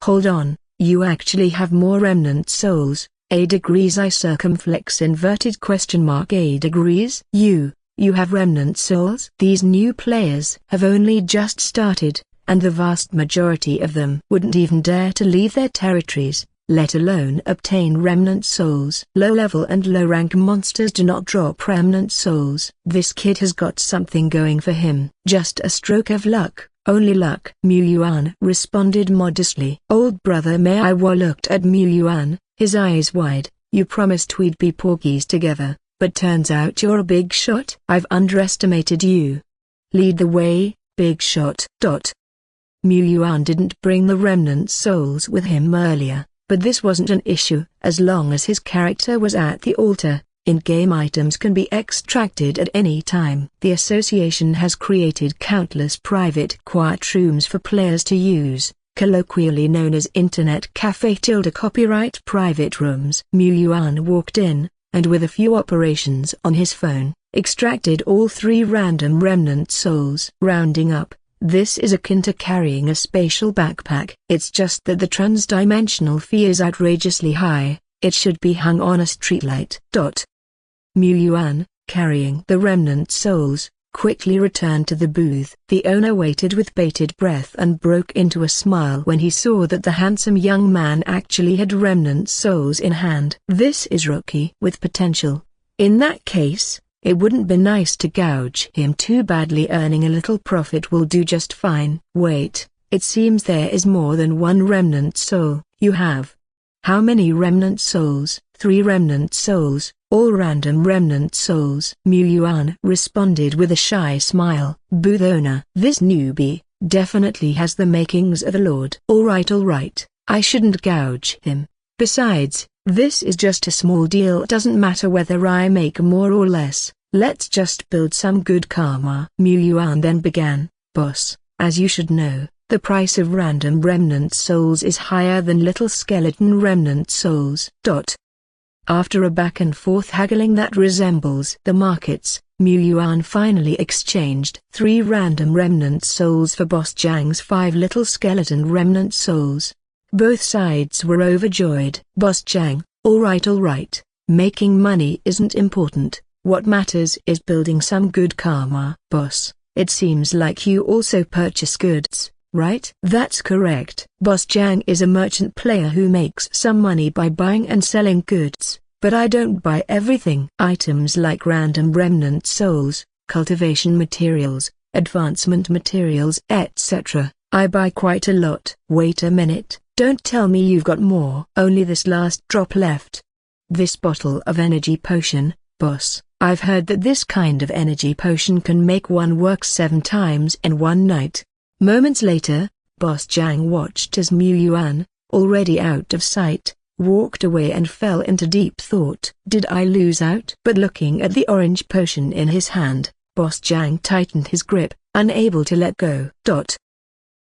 hold on, you actually have more remnant souls. A degrees I circumflex inverted question mark. A degrees? You have remnant souls?" These new players have only just started, and the vast majority of them wouldn't even dare to leave their territories, let alone obtain remnant souls. Low-level and low-rank monsters do not drop remnant souls. This kid has got something going for him. Just a stroke of luck, only luck. Mu Yuan responded modestly. Old brother Mei Ai looked at Mu Yuan, his eyes wide. "You promised we'd be porkies together, but turns out you're a big shot." "I've underestimated you. Lead the way, big shot." Mu Yuan didn't bring the remnant souls with him earlier, but this wasn't an issue. As long as his character was at the altar, in-game items can be extracted at any time. The association has created countless private quiet rooms for players to use, colloquially known as Internet Cafe / copyright private rooms. Mu Yuan walked in, and with a few operations on his phone, extracted all 3 random remnant souls. Rounding up, this is akin to carrying a spatial backpack. It's just that the trans-dimensional fee is outrageously high. It should be hung on a streetlight. Mu Yuan, carrying the remnant souls, quickly returned to the booth. The owner waited with bated breath and broke into a smile when he saw that the handsome young man actually had remnant souls in hand. "This is rookie with potential. In that case, it wouldn't be nice to gouge him too badly. Earning a little profit will do just fine." "Wait, it seems there is more than one remnant soul." "You have how many remnant souls?" 3 remnant souls, all random remnant souls. Mu Yuan responded with a shy smile. Booth owner, "This newbie definitely has the makings of a lord." All right, I shouldn't gouge him. Besides, This is just a small deal. Doesn't matter whether I make more or less, let's just build some good karma. Mu Yuan then began, boss, as you should know, the price of random remnant souls is higher than little skeleton remnant souls. After a back and forth haggling that resembles the markets, Mu Yuan finally exchanged 3 random remnant souls for Boss Zhang's 5 little skeleton remnant souls. Both sides were overjoyed. Boss Zhang, all right, making money isn't important, what matters is building some good karma. Boss, it seems like you also purchase goods, right? That's correct. Boss Zhang is a merchant player who makes some money by buying and selling goods, but I don't buy everything. Items like random remnant souls, cultivation materials, advancement materials, etc. I buy quite a lot. Wait a minute, don't tell me you've got more. Only this last drop left. This bottle of energy potion, boss. I've heard that this kind of energy potion can make one work 7 times in one night. Moments later, Boss Zhang watched as Mu Yuan, already out of sight, walked away and fell into deep thought. Did I lose out? But looking at the orange potion in his hand, Boss Zhang tightened his grip, unable to let go.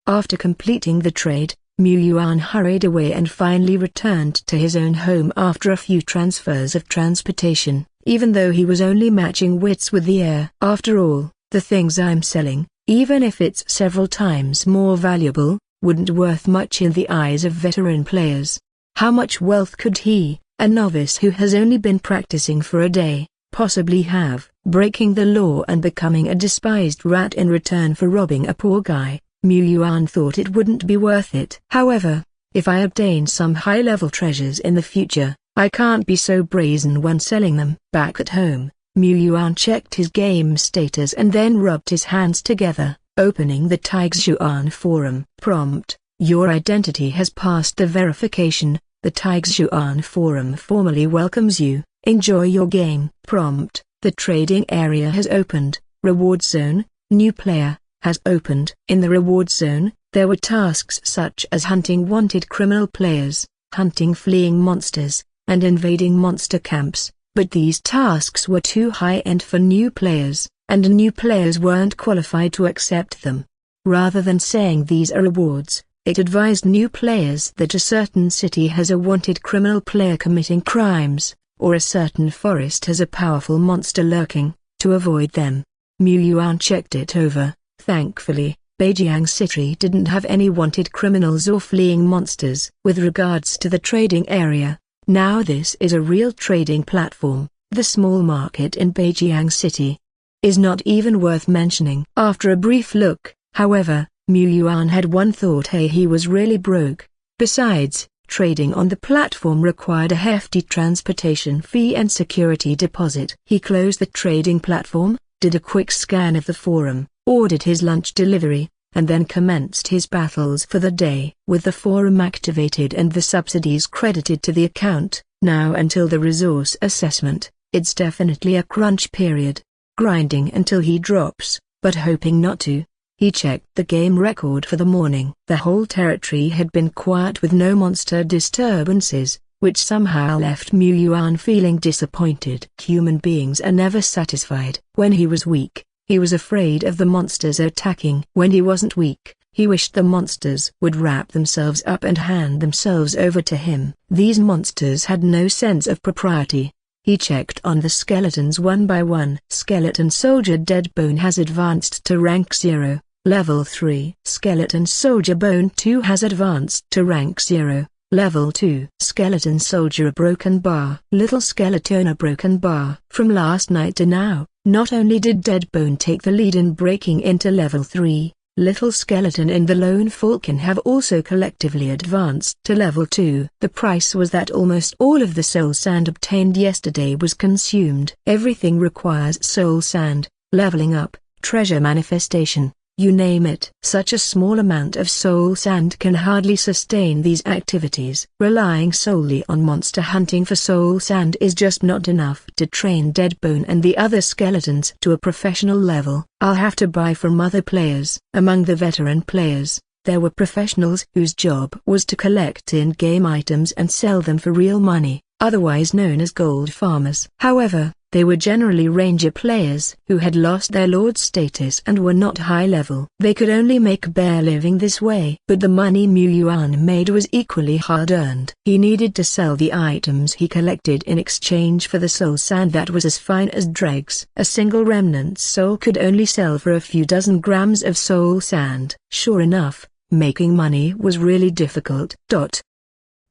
After completing the trade, Mu Yuan hurried away and finally returned to his own home after a few transfers of transportation, even though he was only matching wits with the air. After all, the things I'm selling, even if it's several times more valuable, wouldn't worth much in the eyes of veteran players. How much wealth could he, a novice who has only been practicing for a day, possibly have, breaking the law and becoming a despised rat in return for robbing a poor guy? Mu Yuan thought it wouldn't be worth it. However, if I obtain some high-level treasures in the future, I can't be so brazen when selling them. Back at home, Mu Yuan checked his game status and then rubbed his hands together, opening the Taixuan forum. Prompt: your identity has passed the verification. The Taixuan forum formally welcomes you. Enjoy your game. Prompt: the trading area has opened. Reward zone, new player, has opened. In the reward zone, there were tasks such as hunting wanted criminal players, hunting fleeing monsters, and invading monster camps, but these tasks were too high-end for new players, and new players weren't qualified to accept them. Rather than saying these are rewards, it advised new players that a certain city has a wanted criminal player committing crimes, or a certain forest has a powerful monster lurking, to avoid them. Mu Yuan checked it over. Thankfully, Beijing City didn't have any wanted criminals or fleeing monsters. With regards to the trading area, now this is a real trading platform. The small market in Beijing City is not even worth mentioning. After a brief look, however, Mu Yuan had one thought: hey, he was really broke. Besides, trading on the platform required a hefty transportation fee and security deposit. He closed the trading platform, did a quick scan of the forum, ordered his lunch delivery, and then commenced his battles for the day. With the forum activated and the subsidies credited to the account, now until the resource assessment, it's definitely a crunch period. Grinding until he drops, but hoping not to. He checked the game record for the morning. The whole territory had been quiet with no monster disturbances, which somehow left Mu Yuan feeling disappointed. Human beings are never satisfied. When he was weak, he was afraid of the monsters attacking. When he wasn't weak, he wished the monsters would wrap themselves up and hand themselves over to him. These monsters had no sense of propriety. He checked on the skeletons one by one. Skeleton Soldier Deadbone has advanced to rank 0, level 3. Skeleton Soldier Bone 2 has advanced to rank 0, level 2. Skeleton Soldier A Broken Bar. Little Skeleton A Broken Bar. From last night to now, not only did Deadbone take the lead in breaking into level 3, Little Skeleton and the Lone Falcon have also collectively advanced to level 2. The price was that almost all of the soul sand obtained yesterday was consumed. Everything requires soul sand, leveling up, treasure manifestation, you name it. Such a small amount of soul sand can hardly sustain these activities. Relying solely on monster hunting for soul sand is just not enough to train Deadbone and the other skeletons to a professional level. I'll have to buy from other players. Among the veteran players, there were professionals whose job was to collect in-game items and sell them for real money. otherwise known as gold farmers. However, they were generally ranger players who had lost their lord status and were not high level. They could only make a bare living this way. But the money Mu Yuan made was equally hard earned. He needed to sell the items he collected in exchange for the soul sand that was as fine as dregs. A single remnant soul could only sell for a few dozen grams of soul sand. Sure enough, making money was really difficult.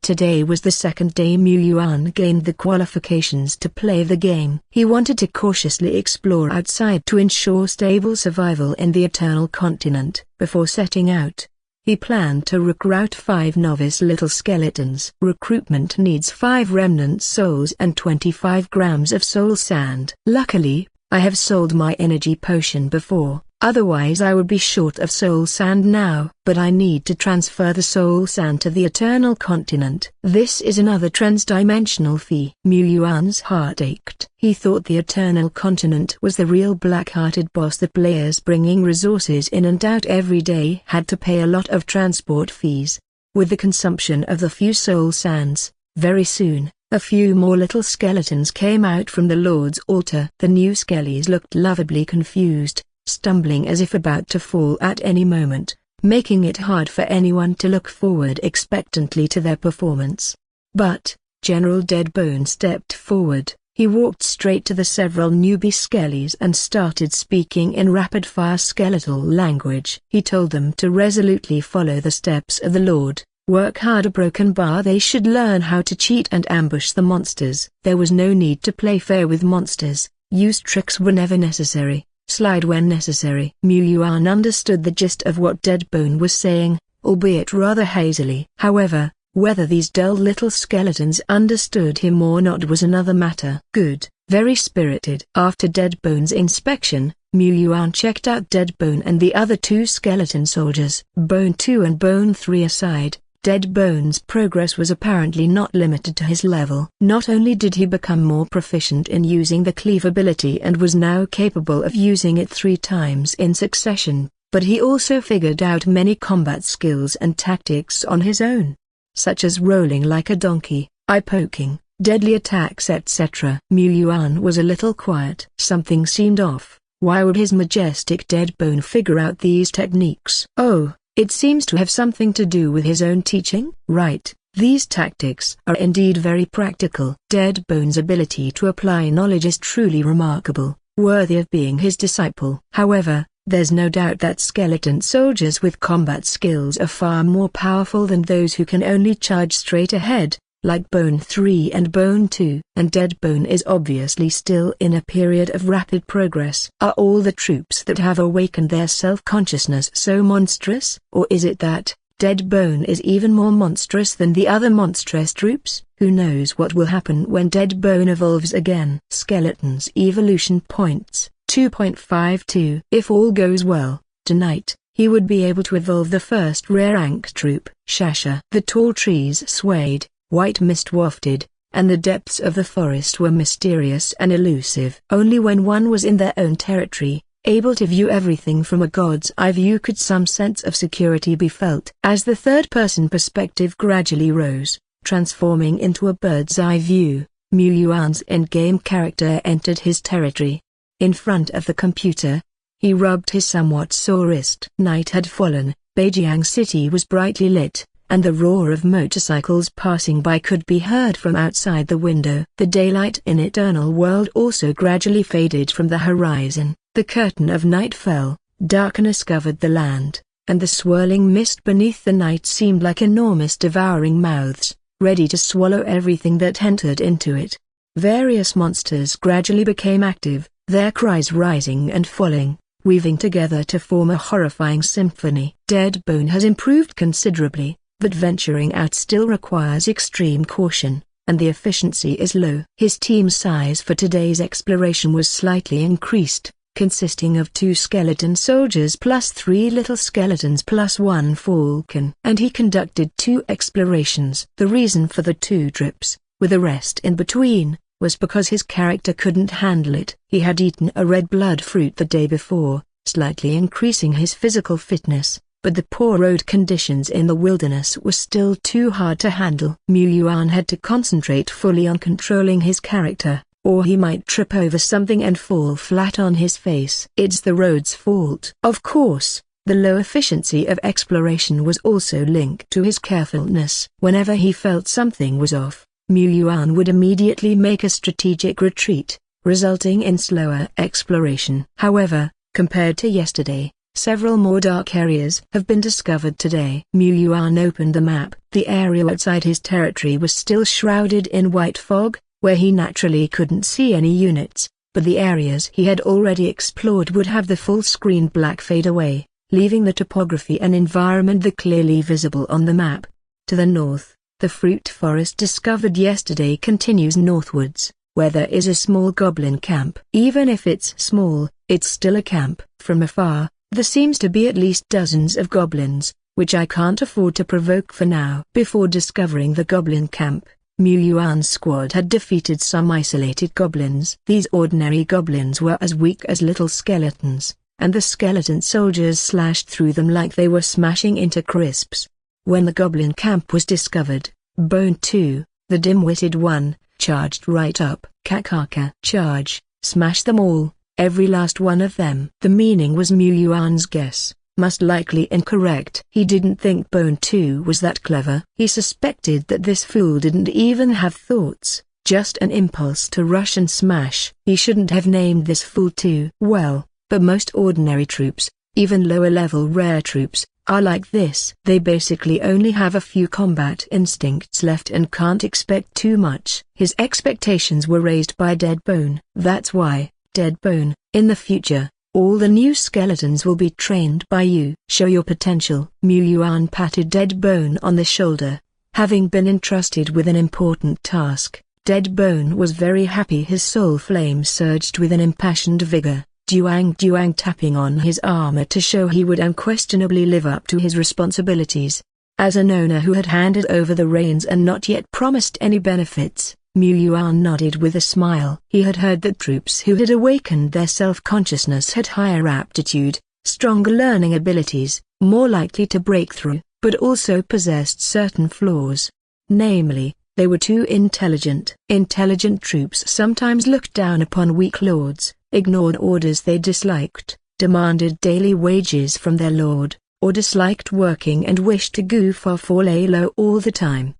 Today was the second day Mu Yuan gained the qualifications to play the game. He wanted to cautiously explore outside to ensure stable survival in the Eternal Continent. Before setting out, he planned to recruit 5 novice little skeletons. Recruitment needs 5 remnant souls and 25 grams of soul sand. Luckily, I have sold my energy potion before. Otherwise I would be short of soul sand now. But I need to transfer the soul sand to the Eternal Continent. This is another transdimensional fee. Mu Yuan's heart ached. He thought the Eternal Continent was the real black-hearted boss. The players bringing resources in and out every day had to pay a lot of transport fees. With the consumption of the few soul sands, very soon, a few more little skeletons came out from the Lord's altar. The new skellies looked lovably confused, stumbling as if about to fall at any moment, making it hard for anyone to look forward expectantly to their performance. But General Deadbone stepped forward. He walked straight to the several newbie skellies and started speaking in rapid-fire skeletal language. He told them to resolutely follow the steps of the Lord, work hard a broken bar. They should learn how to cheat and ambush the monsters. There was no need to play fair with monsters. Use tricks whenever necessary. Slide when necessary. Mu Yuan understood the gist of what Deadbone was saying, albeit rather hazily. However, whether these dull little skeletons understood him or not was another matter. Good, very spirited. After Deadbone's inspection, Mu Yuan checked out Deadbone and the other 2 skeleton soldiers. Bone 2 and Bone 3 aside, Deadbone's progress was apparently not limited to his level. Not only did he become more proficient in using the cleave ability and was now capable of using it 3 times in succession, but he also figured out many combat skills and tactics on his own, such as rolling like a donkey, eye-poking, deadly attacks etc. Mu Yuan was a little quiet. Something seemed off. Why would his majestic Deadbone figure out these techniques? Oh, it seems to have something to do with his own teaching? Right, these tactics are indeed very practical. Deadbone's ability to apply knowledge is truly remarkable, worthy of being his disciple. However, there's no doubt that skeleton soldiers with combat skills are far more powerful than those who can only charge straight ahead, like Bone 3 and Bone 2. And Deadbone is obviously still in a period of rapid progress. Are all the troops that have awakened their self-consciousness so monstrous? Or is it that Deadbone is even more monstrous than the other monstrous troops? Who knows what will happen when Deadbone evolves again? Skeletons Evolution Points 2.52. If all goes well, tonight, he would be able to evolve the first rare rank troop. Shasha. The tall trees swayed, white mist wafted, and the depths of the forest were mysterious and elusive. Only when one was in their own territory, able to view everything from a god's eye view, could some sense of security be felt. As the third-person perspective gradually rose, transforming into a bird's eye view, Mu Yuan's endgame character entered his territory. In front of the computer, he rubbed his somewhat sore wrist. Night had fallen, Beijiang City was brightly lit, and the roar of motorcycles passing by could be heard from outside the window. The daylight in Eternal World also gradually faded from the horizon. The curtain of night fell, darkness covered the land, and the swirling mist beneath the night seemed like enormous devouring mouths, ready to swallow everything that entered into it. Various monsters gradually became active, their cries rising and falling, weaving together to form a horrifying symphony. Deadbone has improved considerably, but venturing out still requires extreme caution, and the efficiency is low. His team size for today's exploration was slightly increased, consisting of 2 skeleton soldiers plus 3 little skeletons plus 1 falcon. And he conducted 2 explorations. The reason for the 2 trips, with a rest in between, was because his character couldn't handle it. He had eaten a red blood fruit the day before, slightly increasing his physical fitness, but the poor road conditions in the wilderness were still too hard to handle. Yuan had to concentrate fully on controlling his character, or he might trip over something and fall flat on his face. It's the road's fault. Of course, the low efficiency of exploration was also linked to his carefulness. Whenever he felt something was off, Yuan would immediately make a strategic retreat, resulting in slower exploration. However, compared to yesterday, several more dark areas have been discovered today. Yuan opened the map. The area outside his territory was still shrouded in white fog, where he naturally couldn't see any units, but the areas he had already explored would have the full screen black fade away, leaving the topography and environment clearly visible on the map. To the north, the fruit forest discovered yesterday continues northwards, where there is a small goblin camp. Even if it's small, it's still a camp. From afar, there seems to be at least dozens of goblins, which I can't afford to provoke for now. Before discovering the goblin camp, Yuan's squad had defeated some isolated goblins. These ordinary goblins were as weak as little skeletons, and the skeleton soldiers slashed through them like they were smashing into crisps. When the goblin camp was discovered, Bone 2, the dim-witted one, charged right up. Kakaka. Charge, smash them all, every last one of them. The meaning was Yuan's guess, most likely incorrect. He didn't think Bone 2 was that clever. He suspected that this fool didn't even have thoughts, just an impulse to rush and smash. He shouldn't have named this fool too well, but most ordinary troops, even lower-level rare troops, are like this. They basically only have a few combat instincts left and can't expect too much. His expectations were raised by Dead Bone. That's why, Dead Bone, in the future, all the new skeletons will be trained by you. Show your potential. Yuan patted Dead Bone on the shoulder. Having been entrusted with an important task, Dead Bone was very happy. His soul flame surged with an impassioned vigor. Duang tapping on his armor to show he would unquestionably live up to his responsibilities. As an owner who had handed over the reins and not yet promised any benefits, Yuan nodded with a smile. He had heard that troops who had awakened their self-consciousness had higher aptitude, stronger learning abilities, more likely to break through, but also possessed certain flaws. Namely, they were too intelligent. Intelligent troops sometimes looked down upon weak lords, ignored orders they disliked, demanded daily wages from their lord, or disliked working and wished to goof off or lay low all the time.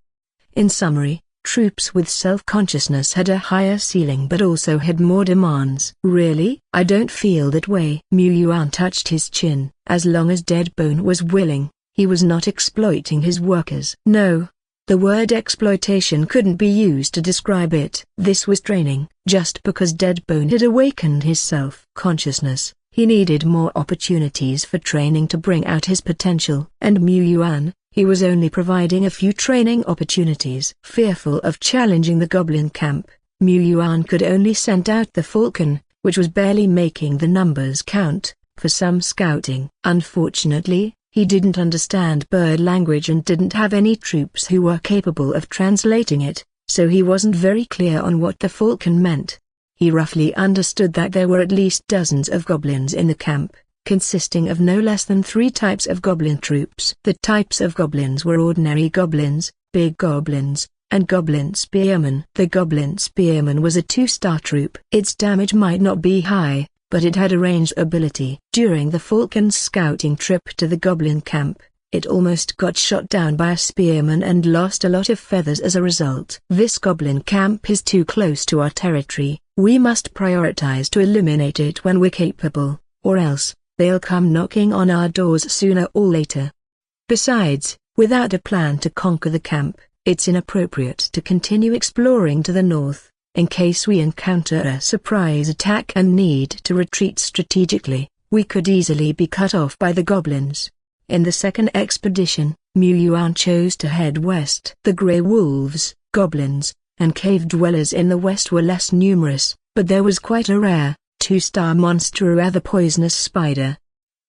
In summary, troops with self-consciousness had a higher ceiling but also had more demands. Really? I don't feel that way. Yuan touched his chin. As long as Dead Bone was willing, he was not exploiting his workers. No. The word exploitation couldn't be used to describe it. This was training. Just because Dead Bone had awakened his self-consciousness, he needed more opportunities for training to bring out his potential. And Yuan, he was only providing a few training opportunities. Fearful of challenging the goblin camp, Yuan could only send out the falcon, which was barely making the numbers count, for some scouting. Unfortunately, he didn't understand bird language and didn't have any troops who were capable of translating it, so he wasn't very clear on what the falcon meant. He roughly understood that there were at least dozens of goblins in the camp, consisting of no less than 3 types of goblin troops. The types of goblins were ordinary goblins, big goblins, and goblin spearmen. The goblin spearman was a 2-star troop. Its damage might not be high, but it had a ranged ability. During the falcon's scouting trip to the goblin camp, it almost got shot down by a spearman and lost a lot of feathers as a result. This goblin camp is too close to our territory. We must prioritize to eliminate it when we're capable, or else, they'll come knocking on our doors sooner or later. Besides, without a plan to conquer the camp, it's inappropriate to continue exploring to the north. In case we encounter a surprise attack and need to retreat strategically, we could easily be cut off by the goblins. In the second expedition, Yuan chose to head west. The Grey Wolves, goblins, and cave dwellers in the west were less numerous, but there was quite a rare, 2-star monster, the poisonous spider.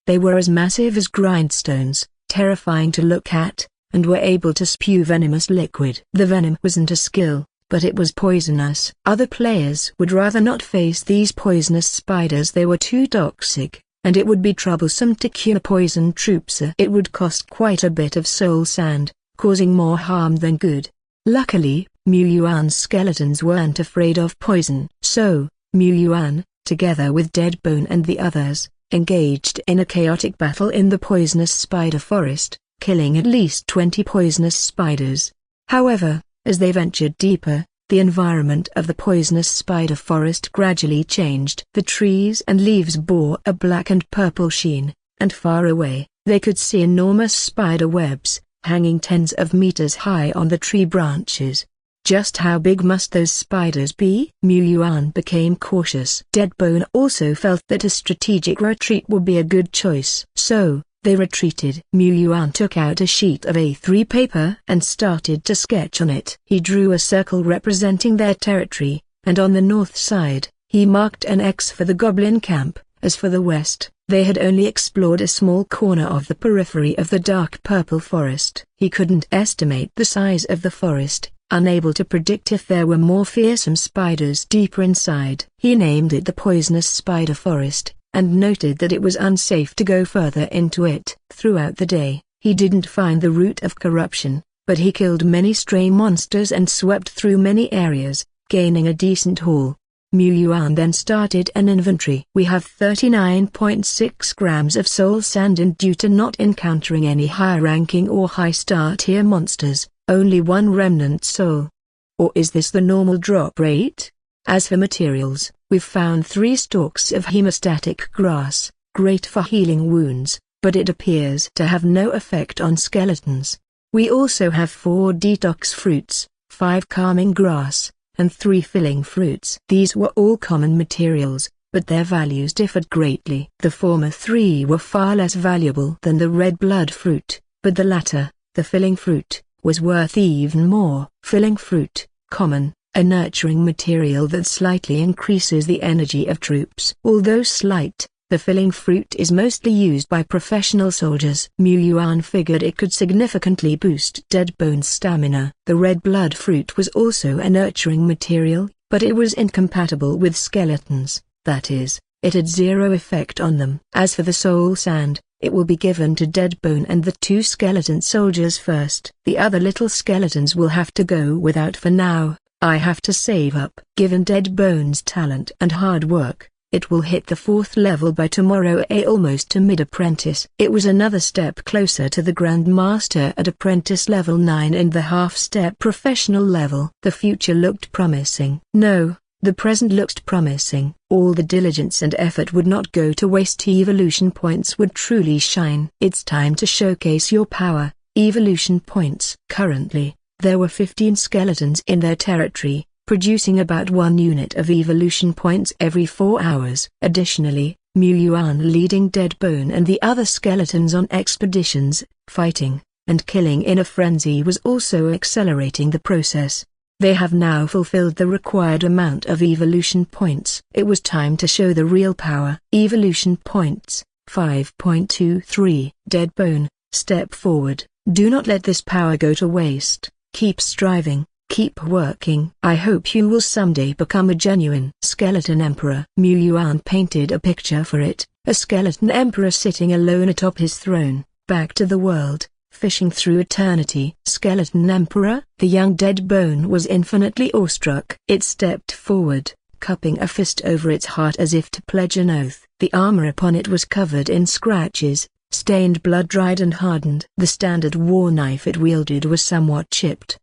They were as massive as grindstones, terrifying to look at, and were able to spew venomous liquid. The venom wasn't a skill, but it was poisonous. Other players would rather not face these poisonous spiders. They were too toxic. and it would be troublesome to cure poisoned troops. It would cost quite a bit of soul sand, causing more harm than good. Luckily, Mu Yuan's skeletons weren't afraid of poison. So, Mu Yuan, together with Deadbone and the others, engaged in a chaotic battle in the poisonous spider forest, killing at least 20 poisonous spiders. However, as they ventured deeper, the environment of the poisonous spider forest gradually changed. The trees and leaves bore a black and purple sheen, and far away, they could see enormous spider webs, hanging tens of meters high on the tree branches. Just how big must those spiders be? Mu Yuan became cautious. Deadbone also felt that a strategic retreat would be a good choice. So, they retreated. Mu Yuan took out a sheet of A3 paper and started to sketch on it. He drew a circle representing their territory, and on the north side, he marked an X for the goblin camp. As for the west, they had only explored a small corner of the periphery of the dark purple forest. He couldn't estimate the size of the forest, unable to predict if there were more fearsome spiders deeper inside. He named it the poisonous spider forest, and noted that it was unsafe to go further into it. Throughout the day, he didn't find the root of corruption, but he killed many stray monsters and swept through many areas, gaining a decent haul. Mu Yuan then started an inventory. We have 39.6 grams of soul sand, and due to not encountering any high-ranking or high-star tier monsters, only one remnant soul. Or is this the normal drop rate? As for materials, we've found 3 stalks of hemostatic grass, great for healing wounds, but it appears to have no effect on skeletons. We also have 4 detox fruits, 5 calming grass, and 3 filling fruits. These were all common materials, but their values differed greatly. The former 3 were far less valuable than the red blood fruit, but the latter, the filling fruit, was worth even more. Filling fruit, common, a nurturing material that slightly increases the energy of troops. Although slight, the filling fruit is mostly used by professional soldiers. Mu Yuan figured it could significantly boost Deadbone's stamina. The red blood fruit was also a nurturing material, but it was incompatible with skeletons, that is, it had zero effect on them. As for the soul sand, it will be given to Deadbone and the 2 skeleton soldiers first. The other little skeletons will have to go without for now. I have to save up. Given Deadbone's talent and hard work, it will hit the 4th level by tomorrow, almost to mid-apprentice. It was another step closer to the Grandmaster at apprentice level 9.5 step professional level. The future looked promising. No, the present looked promising. All the diligence and effort would not go to waste. Evolution points would truly shine. It's time to showcase your power. Evolution points. Currently, there were 15 skeletons in their territory, producing about 1 unit of evolution points every 4 hours. Additionally, Mu Yuan leading Deadbone and the other skeletons on expeditions, fighting, and killing in a frenzy was also accelerating the process. They have now fulfilled the required amount of evolution points. It was time to show the real power. Evolution points, 5.23. Deadbone, step forward. Do not let this power go to waste. Keep striving. Keep working. I hope you will someday become a genuine skeleton emperor. Mu Yuan painted a picture for it, a skeleton emperor sitting alone atop his throne, back to the world, fishing through eternity. Skeleton emperor? The young Deadbone was infinitely awestruck. It stepped forward, cupping a fist over its heart as if to pledge an oath. The armor upon it was covered in scratches, stained blood-dried and hardened. The standard war knife it wielded was somewhat chipped.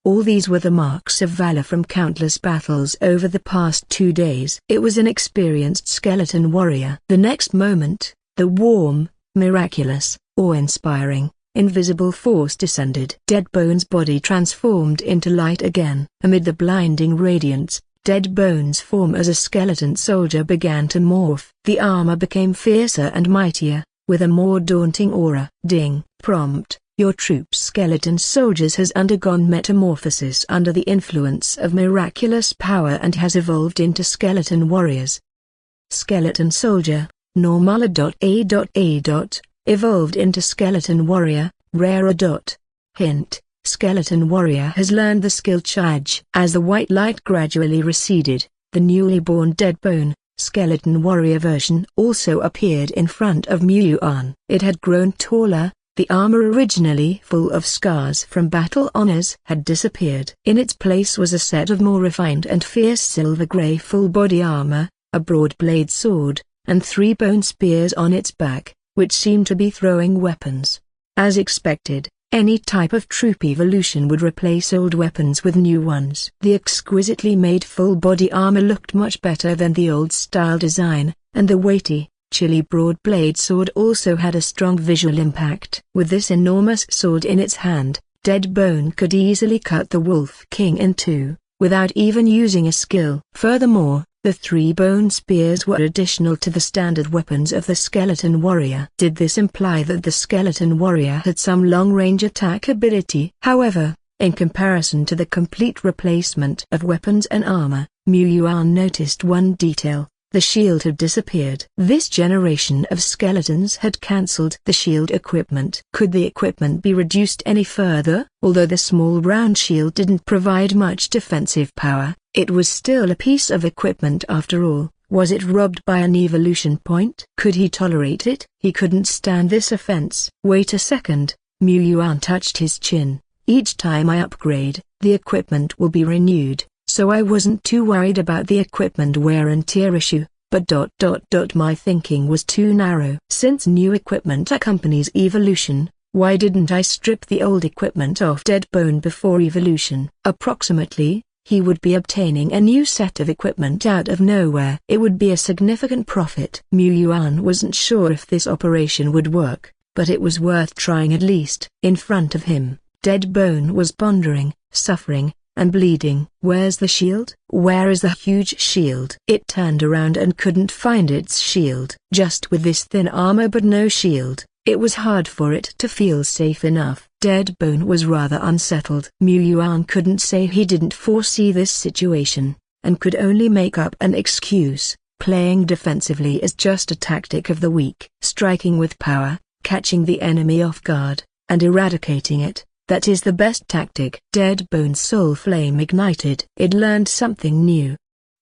All these were the marks of valor from countless battles over the past 2 days. It was an experienced skeleton warrior. The next moment, the warm, miraculous, awe-inspiring, invisible force descended. Deadbone's body transformed into light again. Amid the blinding radiance, Deadbone's form as a skeleton soldier began to morph. The armor became fiercer and mightier, with a more daunting aura. Ding. Prompt. Your troop's skeleton soldiers has undergone metamorphosis under the influence of miraculous power and has evolved into skeleton warriors. Skeleton soldier, normala.a.a. Evolved into skeleton warrior, rara. Hint, skeleton warrior has learned the skill charge. As the white light gradually receded, the newly born Deadbone, skeleton warrior version also appeared in front of Yuan. It had grown taller. The armor originally full of scars from battle honors had disappeared. In its place was a set of more refined and fierce silver-gray full-body armor, a broad-blade sword, and 3 bone spears on its back, which seemed to be throwing weapons. As expected, any type of troop evolution would replace old weapons with new ones. The exquisitely made full-body armor looked much better than the old-style design, and the weighty, chilly broad-blade sword also had a strong visual impact. With this enormous sword in its hand, Dead Bone could easily cut the Wolf King in two, without even using a skill. Furthermore, the 3 bone spears were additional to the standard weapons of the skeleton warrior. Did this imply that the skeleton warrior had some long-range attack ability? However, in comparison to the complete replacement of weapons and armor, Yuan noticed one detail. The shield had disappeared. This generation of skeletons had cancelled the shield equipment. Could the equipment be reduced any further? Although the small round shield didn't provide much defensive power, it was still a piece of equipment after all. Was it robbed by an evolution point? Could he tolerate it? He couldn't stand this offense. Wait a second, Yuan touched his chin. Each time I upgrade, the equipment will be renewed. So I wasn't too worried about the equipment wear and tear issue, but my thinking was too narrow. Since new equipment accompanies evolution, why didn't I strip the old equipment off Dead Bone before evolution? Approximately, he would be obtaining a new set of equipment out of nowhere. It would be a significant profit. Yuan wasn't sure if this operation would work, but it was worth trying at least. In front of him, Dead Bone was pondering, suffering, and bleeding. Where's the shield? Where is the huge shield? It turned around and couldn't find its shield. Just with this thin armor but no shield, it was hard for it to feel safe enough. Dead Bone was rather unsettled. Yuan couldn't say he didn't foresee this situation, and could only make up an excuse. Playing defensively is just a tactic of the weak. Striking with power, catching the enemy off guard, and eradicating it. That is the best tactic. Dead Bone's soul flame ignited. It learned something new.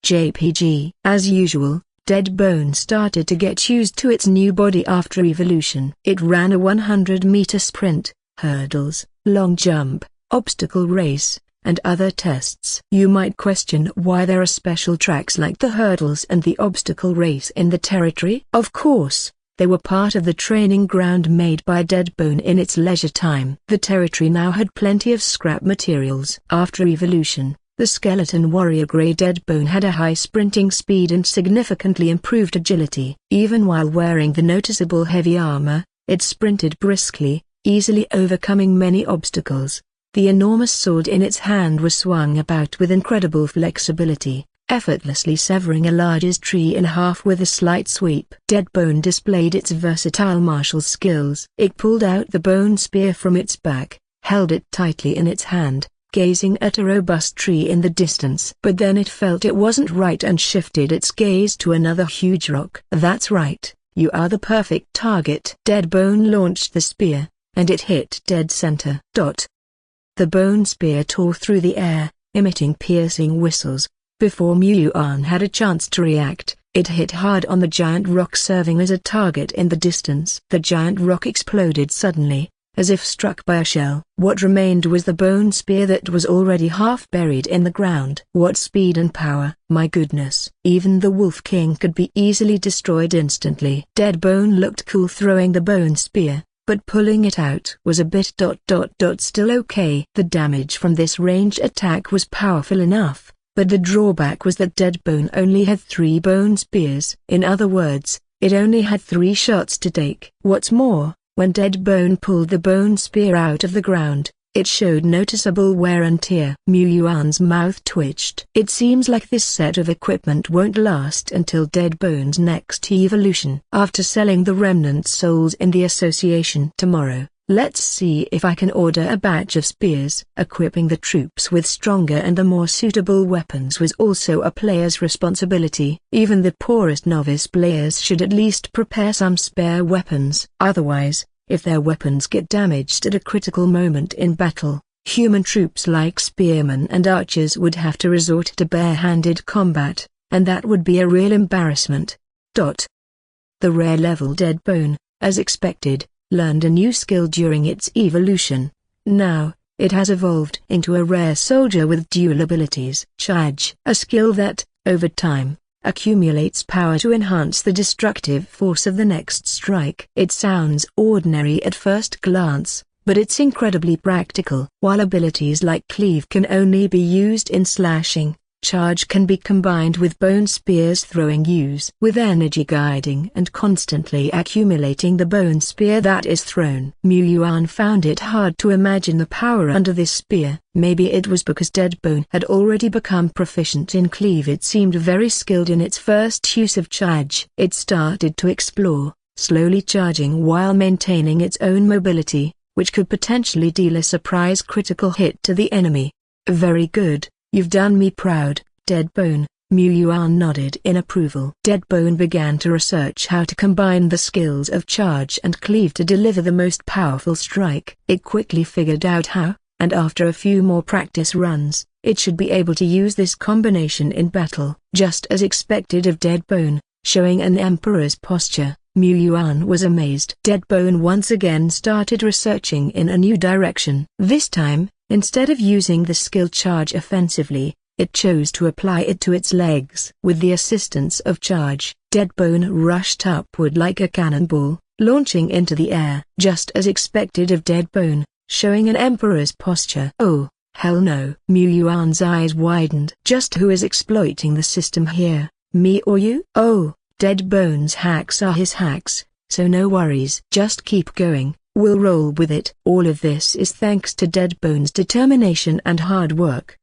JPG. As usual, Dead Bone started to get used to its new body after evolution. It ran a 100-meter sprint, hurdles, long jump, obstacle race, and other tests. You might question why there are special tracks like the hurdles and the obstacle race in the territory. Of course, they were part of the training ground made by Dead Bone in its leisure time. The territory now had plenty of scrap materials. After evolution, the skeleton warrior Grey Dead Bone had a high sprinting speed and significantly improved agility. Even while wearing the noticeable heavy armor, it sprinted briskly, easily overcoming many obstacles. The enormous sword in its hand was swung about with incredible flexibility, effortlessly severing a large tree in half with a slight sweep. Dead Bone displayed its versatile martial skills. It pulled out the bone spear from its back, held it tightly in its hand, gazing at a robust tree in the distance. But then it felt it wasn't right and shifted its gaze to another huge rock. That's right, you are the perfect target. Dead Bone launched the spear, and it hit dead center. The bone spear tore through the air, emitting piercing whistles. Before Yuan had a chance to react, it hit hard on the giant rock serving as a target in the distance. The giant rock exploded suddenly, as if struck by a shell. What remained was the bone spear that was already half buried in the ground. What speed and power! My goodness! Even the Wolf King could be easily destroyed instantly. Dead Bone looked cool throwing the bone spear, but pulling it out was a bit still okay. The damage from this ranged attack was powerful enough. But the drawback was that Dead Bone only had 3 bone spears. In other words, it only had 3 shots to take. What's more, when Dead Bone pulled the bone spear out of the ground, it showed noticeable wear and tear. Yuan's mouth twitched. It seems like this set of equipment won't last until Dead Bone's next evolution. After selling the remnant souls in the association tomorrow, let's see if I can order a batch of spears. Equipping the troops with stronger and the more suitable weapons was also a player's responsibility. Even the poorest novice players should at least prepare some spare weapons. Otherwise, if their weapons get damaged at a critical moment in battle, human troops like spearmen and archers would have to resort to bare-handed combat. and that would be a real embarrassment. The rare level Dead Bone, as expected, learned a new skill during its evolution. Now, it has evolved into a rare soldier with dual abilities. Charge, a skill that, over time, accumulates power to enhance the destructive force of the next strike. It sounds ordinary at first glance, but it's incredibly practical. While abilities like Cleave can only be used in slashing, Charge can be combined with Bone Spear's throwing use. With energy guiding and constantly accumulating the bone spear that is thrown. Mu Yuan found it hard to imagine the power under this spear. Maybe it was because Dead Bone had already become proficient in Cleave. It seemed very skilled in its first use of Charge. It started to explore, slowly charging while maintaining its own mobility, which could potentially deal a surprise critical hit to the enemy. Very good. You've done me proud, Dead Bone. Mu Yuan nodded in approval. Dead Bone began to research how to combine the skills of Charge and Cleave to deliver the most powerful strike. It quickly figured out how, and after a few more practice runs, it should be able to use this combination in battle. Just as expected of Dead Bone, showing an emperor's posture, Mu Yuan was amazed. Dead Bone once again started researching in a new direction. This time, instead of using the skill Charge offensively, it chose to apply it to its legs. With the assistance of Charge, Dead Bone rushed upward like a cannonball, launching into the air. Just as expected of Dead Bone, showing an emperor's posture. Oh, hell no. Mu Yuan's eyes widened. Just who is exploiting the system here, me or you? Oh, Dead Bone's hacks are his hacks, so no worries. Just keep going. We'll roll with it. All of this is thanks to Dead Bone's determination and hard work.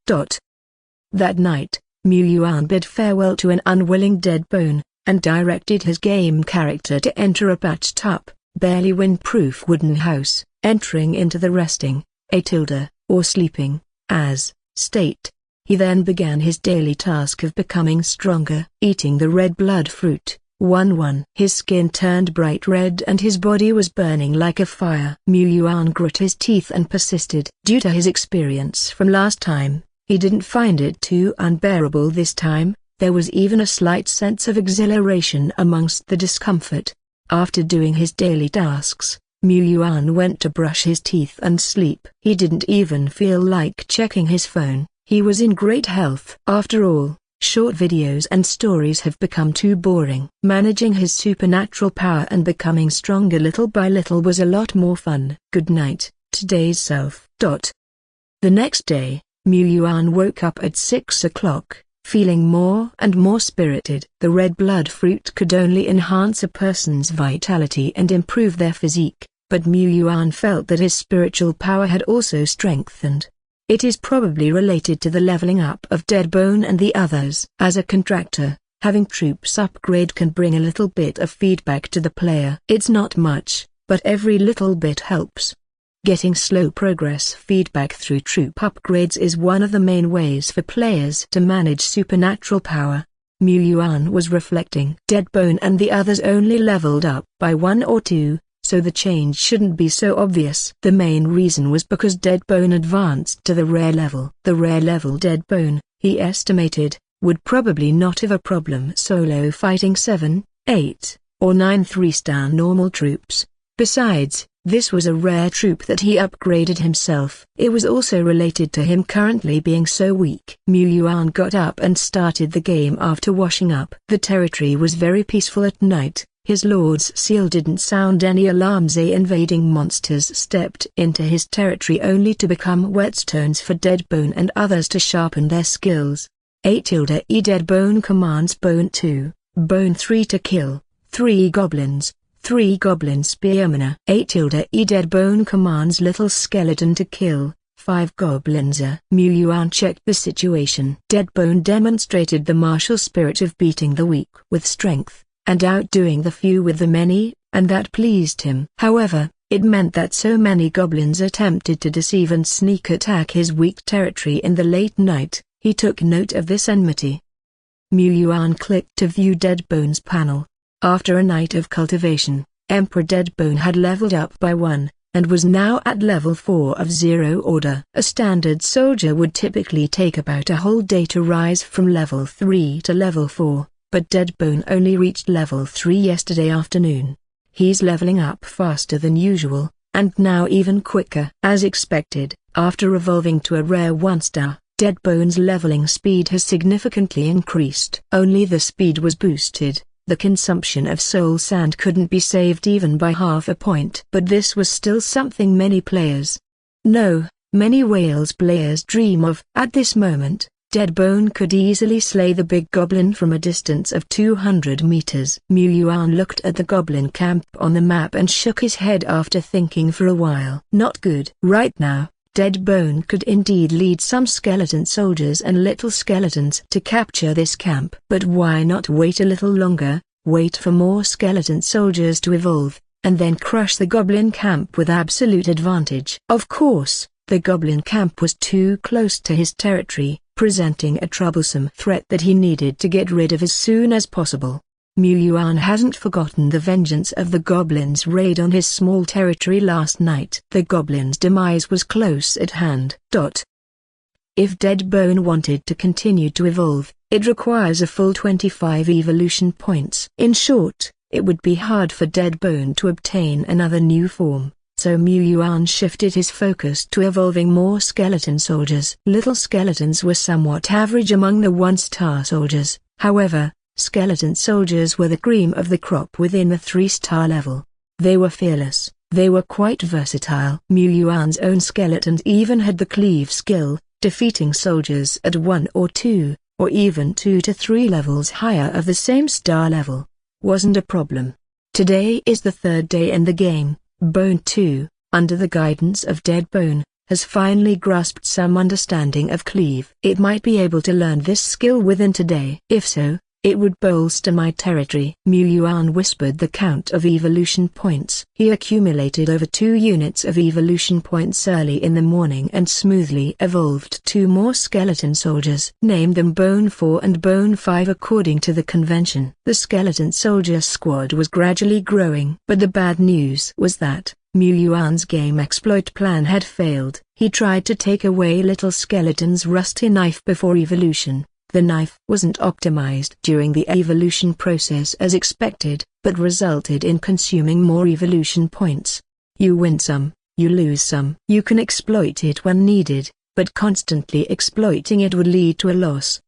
That night, Mu Yuan bid farewell to an unwilling Dead Bone, and directed his game character to enter a patched up, barely wind-proof wooden house, entering into the resting, or sleeping, state. He then began his daily task of becoming stronger. Eating the red blood fruit. 1-1. His skin turned bright red and his body was burning like a fire. Mu Yuan grit his teeth and persisted. Due to his experience from last time, he didn't find it too unbearable this time. There was even a slight sense of exhilaration amongst the discomfort. After doing his daily tasks, Mu Yuan went to brush his teeth and sleep. He didn't even feel like checking his phone. He was in great health. After all, short videos and stories have become too boring. Managing his supernatural power and becoming stronger little by little was a lot more fun. Good night, today's self. The next day, Mu Yuan woke up at 6 o'clock, feeling more and more spirited. The red blood fruit could only enhance a person's vitality and improve their physique, but Mu Yuan felt that his spiritual power had also strengthened. It is probably related to the leveling up of Dead Bone and the others. As a contractor, having troops upgrade can bring a little bit of feedback to the player. It's not much, but every little bit helps. Getting slow progress feedback through troop upgrades is one of the main ways for players to manage supernatural power. Mu Yuan was reflecting. Dead Bone and the others only leveled up by 1 or 2. So the change shouldn't be so obvious. The main reason was because Dead Bone advanced to the rare level. The rare level Dead Bone, he estimated, would probably not have a problem solo fighting 7, 8, or 9 3-star normal troops. Besides, this was a rare troop that he upgraded himself. It was also related to him currently being so weak. Mu Yuan got up and started the game after washing up. The territory was very peaceful at night. His Lord's Seal didn't sound any alarms. Invading monsters stepped into his territory only to become whetstones for Dead Bone and others to sharpen their skills. A-E Dead Bone commands Bone 2, Bone 3 to kill, 3 goblins, 3 goblin spearmen. A-E Dead Bone commands Little Skeleton to kill, 5 goblins. Mu Yuan checked the situation. Dead Bone demonstrated the martial spirit of beating the weak with strength, and outdoing the few with the many, and that pleased him. However, it meant that so many goblins attempted to deceive and sneak attack his weak territory in the late night. He took note of this enmity. Mu Yuan clicked to view Dead Bone's panel. After a night of cultivation, Emperor Dead Bone had leveled up by 1, and was now at level 4 of Zero Order. A standard soldier would typically take about a whole day to rise from level 3 to level 4, but Deadbone only reached level 3 yesterday afternoon. He's leveling up faster than usual, and now even quicker. As expected, after evolving to a rare 1-star, Deadbone's leveling speed has significantly increased. Only the speed was boosted. The consumption of soul sand couldn't be saved even by half a point. But this was still something many players, no, many Wales players dream of. At this moment, Deadbone could easily slay the big goblin from a distance of 200 meters. Yuan looked at the goblin camp on the map and shook his head after thinking for a while. Not good. Right now, Deadbone could indeed lead some skeleton soldiers and little skeletons to capture this camp. But why not wait a little longer, wait for more skeleton soldiers to evolve, and then crush the goblin camp with absolute advantage? Of course, the goblin camp was too close to his territory, presenting a troublesome threat that he needed to get rid of as soon as possible. Yuan hasn't forgotten the vengeance of the goblins' raid on his small territory last night. The goblins' demise was close at hand. If Deadbone wanted to continue to evolve, it requires a full 25 evolution points. In short, it would be hard for Deadbone to obtain another new form, so Yuan shifted his focus to evolving more skeleton soldiers. Little skeletons were somewhat average among the 1-star soldiers, however, skeleton soldiers were the cream of the crop within the 3-star level. They were fearless, they were quite versatile. Yuan's own skeletons even had the cleave skill, defeating soldiers at 1 or 2, or even 2 to 3 levels higher of the same star level. Wasn't a problem. Today is the 3rd day in the game. Bone 2, under the guidance of Deadbone, has finally grasped some understanding of cleave. It might be able to learn this skill within today. If so, it would bolster my territory. Yuan whispered the count of evolution points. He accumulated over 2 units of evolution points early in the morning and smoothly evolved 2 more skeleton soldiers. Named them Bone 4 and Bone 5 according to the convention. The skeleton soldier squad was gradually growing. But the bad news was that Yuan's game exploit plan had failed. He tried to take away little skeleton's rusty knife before evolution. The knife wasn't optimized during the evolution process as expected, but resulted in consuming more evolution points. You win some, you lose some. You can exploit it when needed, but constantly exploiting it would lead to a loss.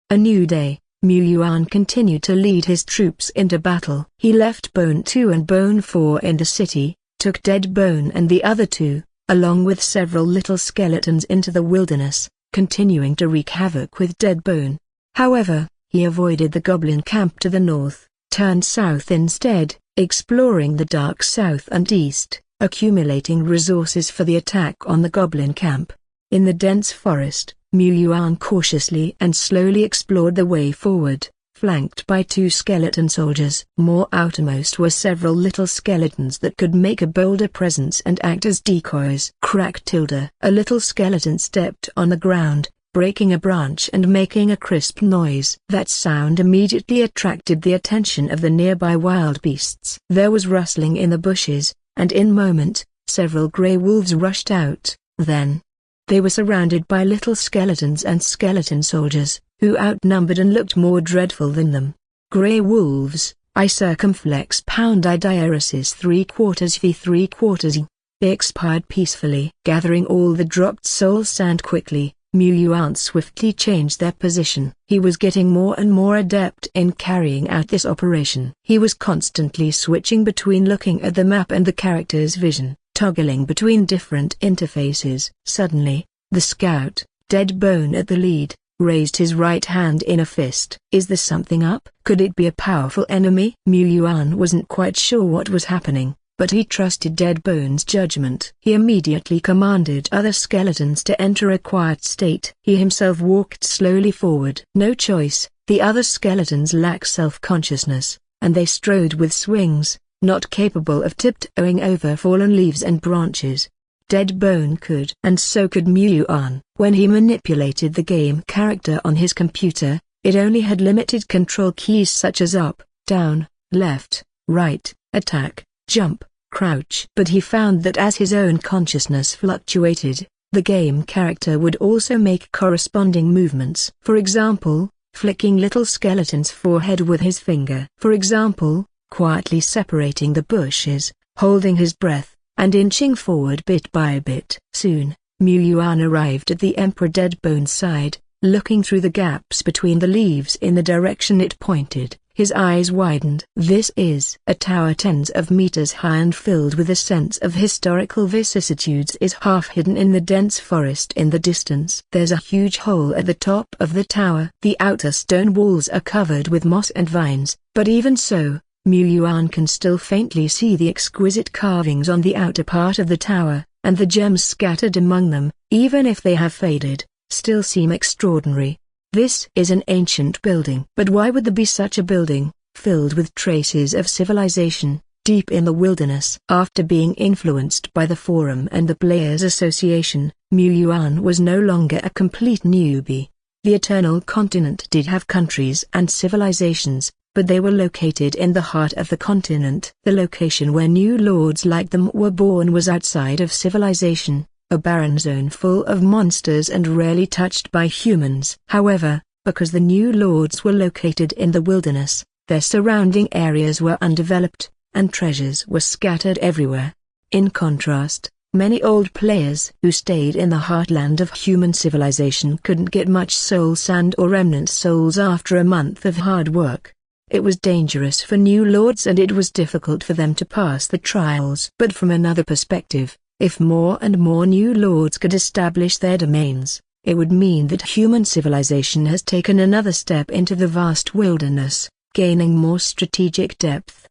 A new day, Yuan continued to lead his troops into battle. He left Bone 2 and Bone 4 in the city, took Deadbone and the other 2, along with several little skeletons into the wilderness, continuing to wreak havoc with Deadbone. However, he avoided the goblin camp to the north, turned south instead, exploring the dark south and east, accumulating resources for the attack on the goblin camp. In the dense forest, Yuan cautiously and slowly explored the way forward, flanked by 2 skeleton soldiers. More outermost were several little skeletons that could make a bolder presence and act as decoys. Crack tilde. A little skeleton stepped on the ground, breaking a branch and making a crisp noise. That sound immediately attracted the attention of the nearby wild beasts. There was rustling in the bushes, and in a moment, several grey wolves rushed out. Then, they were surrounded by little skeletons and skeleton soldiers, who outnumbered and looked more dreadful than them. Grey wolves, I circumflex pound I diaresis 3/4 v 3/4 e. They expired peacefully. Gathering all the dropped soul sand quickly, Yuan swiftly changed their position. He was getting more and more adept in carrying out this operation. He was constantly switching between looking at the map and the character's vision, toggling between different interfaces. Suddenly, the scout, Deadbone at the lead, raised his right hand in a fist. Is there something up? Could it be a powerful enemy? Yuan wasn't quite sure what was happening, but he trusted Deadbone's judgment. He immediately commanded other skeletons to enter a quiet state. He himself walked slowly forward. No choice, the other skeletons lack self-consciousness, and they strode with swings, not capable of tiptoeing over fallen leaves and branches. Deadbone could. And so could Yuan. When he manipulated the game character on his computer, it only had limited control keys such as up, down, left, right, attack, jump, crouch. But he found that as his own consciousness fluctuated, the game character would also make corresponding movements. For example, flicking little skeleton's forehead with his finger. For example, quietly separating the bushes, holding his breath, and inching forward bit by bit. Soon, Mu Yuan arrived at the Emperor Deadbone's side, looking through the gaps between the leaves in the direction it pointed. His eyes widened. This is a tower tens of meters high and filled with a sense of historical vicissitudes is half hidden in the dense forest in the distance. There's a huge hole at the top of the tower. The outer stone walls are covered with moss and vines, but even so, Mu Yuan can still faintly see the exquisite carvings on the outer part of the tower, and the gems scattered among them, even if they have faded, still seem extraordinary. This is an ancient building. But why would there be such a building, filled with traces of civilization, deep in the wilderness? After being influenced by the Forum and the Players Association, Mu Yuan was no longer a complete newbie. The Eternal Continent did have countries and civilizations, but they were located in the heart of the continent. The location where new lords like them were born was outside of civilization, a barren zone full of monsters and rarely touched by humans. However, because the new lords were located in the wilderness, their surrounding areas were undeveloped, and treasures were scattered everywhere. In contrast, many old players who stayed in the heartland of human civilization couldn't get much soul sand or remnant souls after a month of hard work. It was dangerous for new lords and it was difficult for them to pass the trials. But from another perspective, if more and more new lords could establish their domains, it would mean that human civilization has taken another step into the vast wilderness, gaining more strategic depth.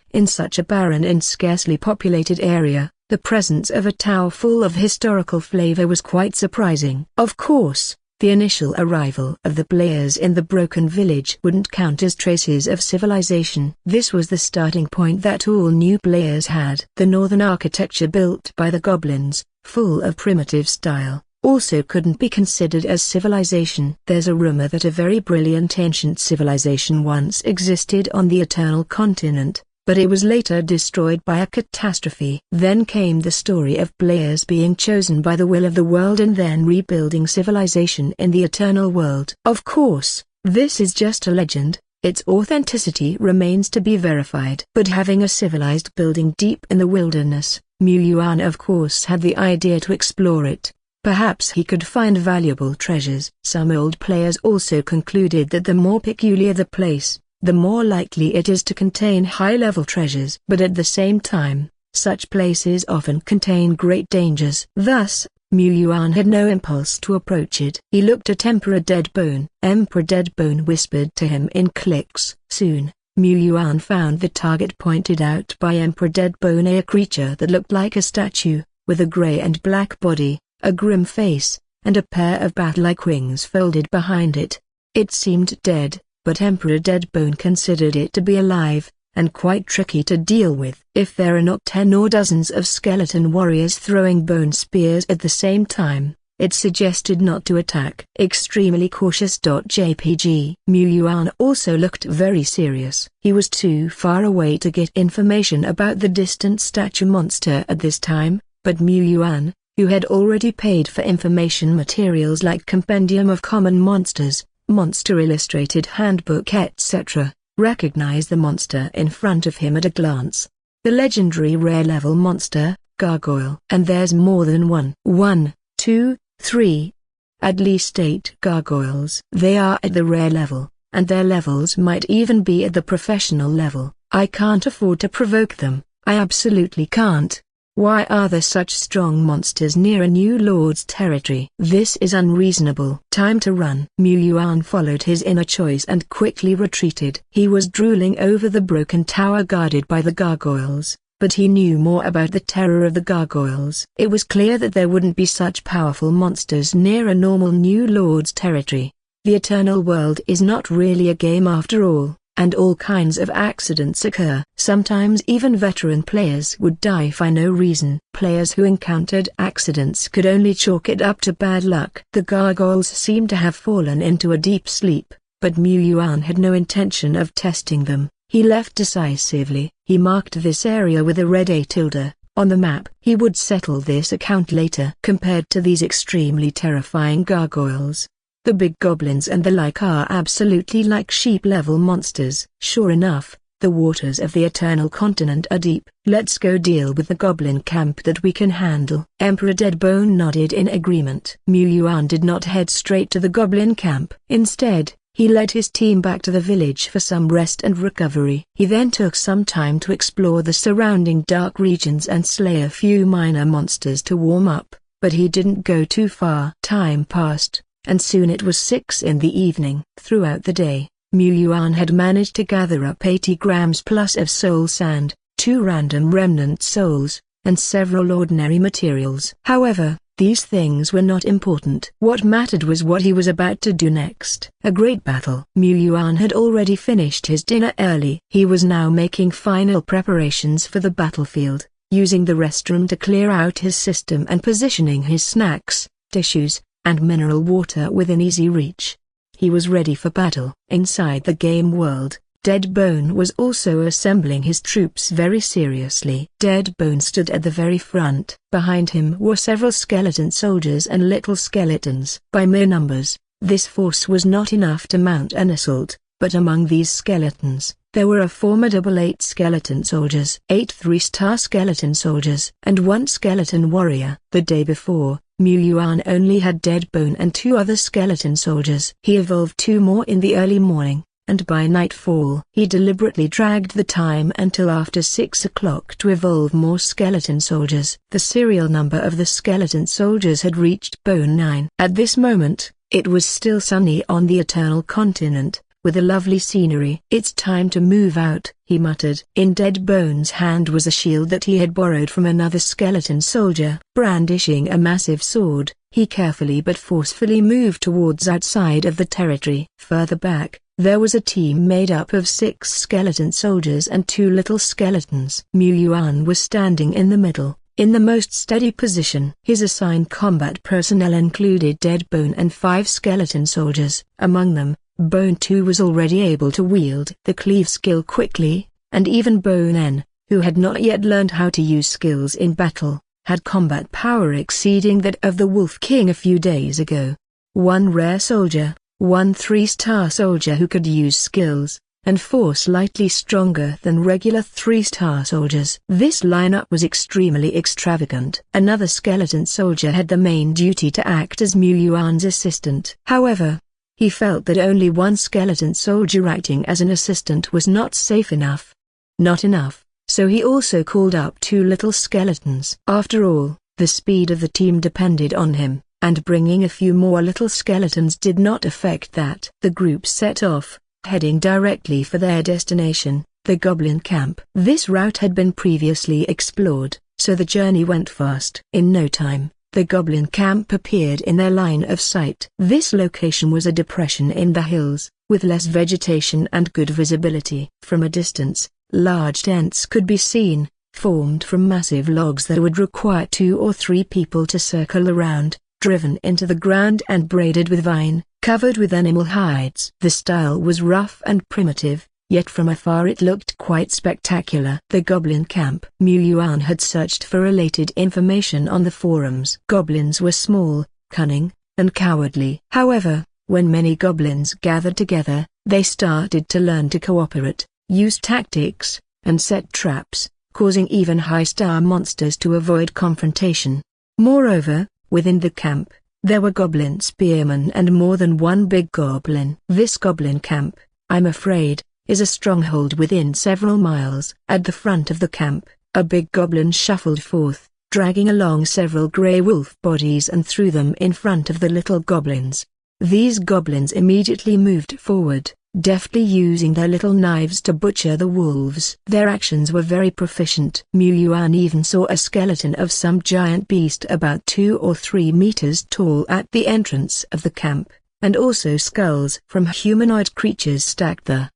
In such a barren and scarcely populated area, the presence of a tower full of historical flavor was quite surprising. Of course, the initial arrival of the players in the broken village wouldn't count as traces of civilization. This was the starting point that all new players had. The northern architecture built by the goblins, full of primitive style, also couldn't be considered as civilization. There's a rumor that a very brilliant ancient civilization once existed on the Eternal Continent, but it was later destroyed by a catastrophe. Then came the story of players being chosen by the will of the world and then rebuilding civilization in the Eternal World. Of course, this is just a legend, its authenticity remains to be verified. But having a civilized building deep in the wilderness, Mu Yuan of course had the idea to explore it. Perhaps he could find valuable treasures. Some old players also concluded that the more peculiar the place, the more likely it is to contain high-level treasures. But at the same time, such places often contain great dangers. Thus, Mu Yuan had no impulse to approach it. He looked at Emperor Deadbone. Emperor Deadbone whispered to him in clicks. Soon, Mu Yuan found the target pointed out by Emperor Deadbone, a creature that looked like a statue, with a grey and black body, a grim face, and a pair of bat-like wings folded behind it. It seemed dead, but Emperor Deadbone considered it to be alive, and quite tricky to deal with. If there are not 10 or dozens of skeleton warriors throwing bone spears at the same time, it suggested not to attack. Extremely cautious. JPG. Mu Yuan also looked very serious. He was too far away to get information about the distant statue monster at this time, but Mu Yuan, who had already paid for information materials like Compendium of Common Monsters, Monster Illustrated Handbook etc., recognized the monster in front of him at a glance. The legendary rare-level monster, Gargoyle. And there's more than one. 1, 2, 3. At least 8 gargoyles. They are at the rare level, and their levels might even be at the professional level. I can't afford to provoke them, I absolutely can't. Why are there such strong monsters near a new lord's territory? This is unreasonable. Time to run. Mu Yuan followed his inner choice and quickly retreated. He was drooling over the broken tower guarded by the gargoyles, but he knew more about the terror of the gargoyles. It was clear that there wouldn't be such powerful monsters near a normal new lord's territory. The Eternal World is not really a game after all, and all kinds of accidents occur. Sometimes even veteran players would die for no reason. Players who encountered accidents could only chalk it up to bad luck. The gargoyles seemed to have fallen into a deep sleep, but Mu Yuan had no intention of testing them. He left decisively. He marked this area with a red A tilde on the map. He would settle this account later. Compared to these extremely terrifying gargoyles, the big goblins and the like are absolutely like sheep-level monsters. Sure enough, the waters of the Eternal Continent are deep. Let's go deal with the goblin camp that we can handle. Emperor Deadbone nodded in agreement. Mu Yuan did not head straight to the goblin camp. Instead, he led his team back to the village for some rest and recovery. He then took some time to explore the surrounding dark regions and slay a few minor monsters to warm up, but he didn't go too far. Time passed, and soon it was 6 in the evening. Throughout the day, Mu Yuan had managed to gather up 80 grams plus of soul sand, 2 random remnant souls, and several ordinary materials. However, these things were not important. What mattered was what he was about to do next. A great battle. Mu Yuan had already finished his dinner early. He was now making final preparations for the battlefield, using the restroom to clear out his system and positioning his snacks, tissues, and mineral water within easy reach. He was ready for battle. Inside the game world, Deadbone was also assembling his troops very seriously. Deadbone stood at the very front. Behind him were several skeleton soldiers and little skeletons. By mere numbers, this force was not enough to mount an assault, but among these skeletons, there were a formidable 8 skeleton soldiers, 8 3-star skeleton soldiers, and 1 skeleton warrior. The day before, Mu Yuan only had Deadbone and 2 other skeleton soldiers. He evolved 2 more in the early morning, and by nightfall he deliberately dragged the time until after 6 o'clock to evolve more skeleton soldiers. The serial number of the skeleton soldiers had reached Bone 9. At this moment, it was still sunny on the Eternal Continent, with a lovely scenery. "It's time to move out," he muttered. In Deadbone's hand was a shield that he had borrowed from another skeleton soldier. Brandishing a massive sword, he carefully but forcefully moved towards outside of the territory. Further back, there was a team made up of 6 skeleton soldiers and 2 little skeletons. Mu Yuan was standing in the middle, in the most steady position. His assigned combat personnel included Deadbone and 5 skeleton soldiers. Among them, Bone 2 was already able to wield the cleave skill quickly, and even Bone N, who had not yet learned how to use skills in battle, had combat power exceeding that of the Wolf King a few days ago. 1 rare soldier, 1 3-star soldier who could use skills, and 4 slightly stronger than regular 3-star soldiers. This lineup was extremely extravagant. Another skeleton soldier had the main duty to act as Mu Yuan's assistant. However, he felt that only 1 skeleton soldier acting as an assistant was not safe enough. Not enough, so he also called up 2 little skeletons. After all, the speed of the team depended on him, and bringing a few more little skeletons did not affect that. The group set off, heading directly for their destination, the goblin camp. This route had been previously explored, so the journey went fast. In no time, the goblin camp appeared in their line of sight. This location was a depression in the hills, with less vegetation and good visibility. From a distance, large tents could be seen, formed from massive logs that would require 2 or 3 people to circle around, driven into the ground and braided with vine, covered with animal hides. The style was rough and primitive, yet from afar it looked quite spectacular. The goblin camp. Mu Yuan had searched for related information on the forums. Goblins were small, cunning, and cowardly. However, when many goblins gathered together, they started to learn to cooperate, use tactics, and set traps, causing even high-star monsters to avoid confrontation. Moreover, within the camp, there were goblin spearmen and more than 1 big goblin. This goblin camp, I'm afraid, is a stronghold within several miles. At the front of the camp, a big goblin shuffled forth, dragging along several grey wolf bodies and threw them in front of the little goblins. These goblins immediately moved forward, deftly using their little knives to butcher the wolves. Their actions were very proficient. Mu Yuan even saw a skeleton of some giant beast about 2 or 3 meters tall at the entrance of the camp, and also skulls from humanoid creatures stacked there.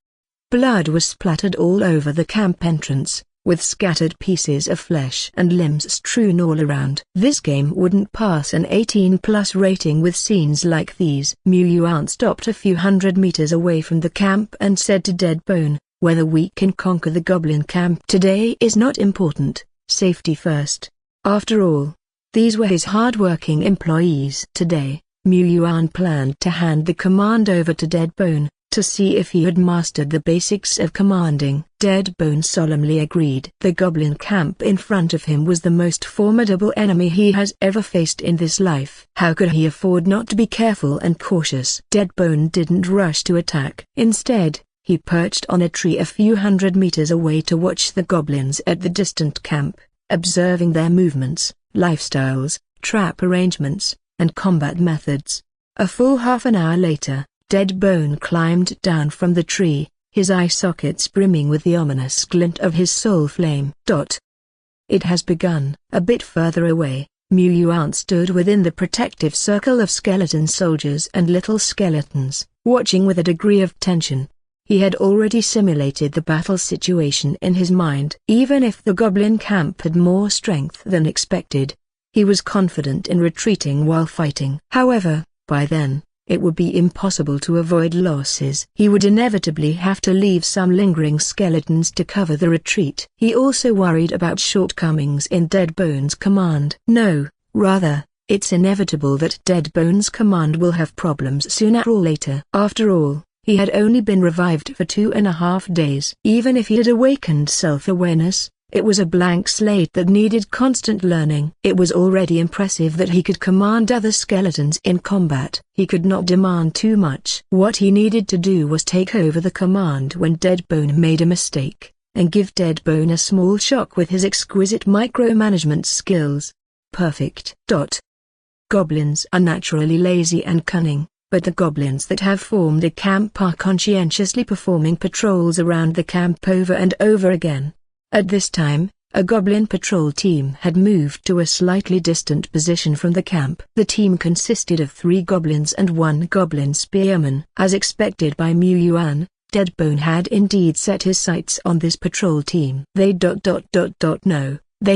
Blood was splattered all over the camp entrance, with scattered pieces of flesh and limbs strewn all around. This game wouldn't pass an 18+ rating with scenes like these. Mu Yuan stopped a few hundred meters away from the camp and said to Deadbone, Whether we can conquer the goblin camp today is not important, safety first. After all, these were his hard-working employees. Today, Yuan planned to hand the command over to Deadbone, to see if he had mastered the basics of commanding. Deadbone solemnly agreed. The goblin camp in front of him was the most formidable enemy he has ever faced in this life. How could he afford not to be careful and cautious? Deadbone didn't rush to attack. Instead, he perched on a tree a few hundred meters away to watch the goblins at the distant camp, observing their movements, lifestyles, trap arrangements, and combat methods. A full half an hour later, Deadbone climbed down from the tree, his eye sockets brimming with the ominous glint of his soul flame. It has begun. A bit further away, Yuan stood within the protective circle of skeleton soldiers and little skeletons, watching with a degree of tension. He had already simulated the battle situation in his mind. Even if the goblin camp had more strength than expected, he was confident in retreating while fighting. However, by then, it would be impossible to avoid losses. He would inevitably have to leave some lingering skeletons to cover the retreat. He also worried about shortcomings in Deadbone's command. No, rather, it's inevitable that Deadbone's command will have problems sooner or later. After all, he had only been revived for 2.5 days. Even if he had awakened self-awareness, it was a blank slate that needed constant learning. It was already impressive that he could command other skeletons in combat. He could not demand too much. What he needed to do was take over the command when Deadbone made a mistake, and give Deadbone a small shock with his exquisite micromanagement skills. Perfect. Goblins are naturally lazy and cunning, but the goblins that have formed a camp are conscientiously performing patrols around the camp over and over again. At this time, a goblin patrol team had moved to a slightly distant position from the camp. The team consisted of 3 goblins and 1 goblin spearman. As expected by Yuan, Deadbone had indeed set his sights on this patrol team. They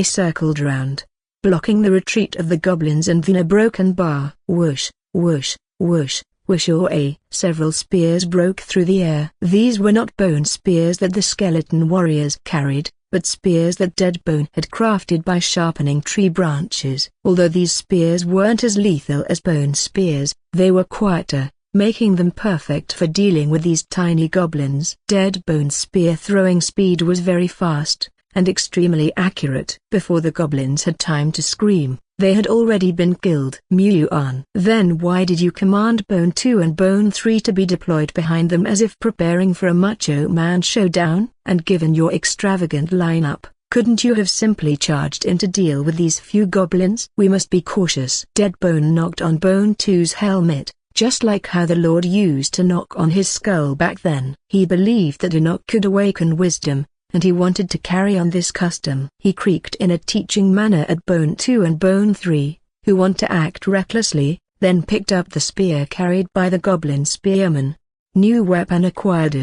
circled around, blocking the retreat of the goblins, and then a broken bar. Whoosh, whoosh, whoosh, whoosh, several spears broke through the air. These were not bone spears that the skeleton warriors carried, but spears that Deadbone had crafted by sharpening tree branches. Although these spears weren't as lethal as bone spears, they were quieter, making them perfect for dealing with these tiny goblins. Deadbone's spear throwing speed was very fast, and extremely accurate. Before the goblins had time to scream, they had already been killed. Yuan. Then why did you command Bone 2 and Bone 3 to be deployed behind them as if preparing for a macho man showdown? And given your extravagant lineup, couldn't you have simply charged in to deal with these few goblins? We must be cautious. Deadbone knocked on Bone 2's helmet, just like how the Lord used to knock on his skull back then. He believed that a knock could awaken wisdom, and he wanted to carry on this custom. He creaked in a teaching manner at Bone 2 and Bone 3, who want to act recklessly, then picked up the spear carried by the goblin spearman. New weapon acquired.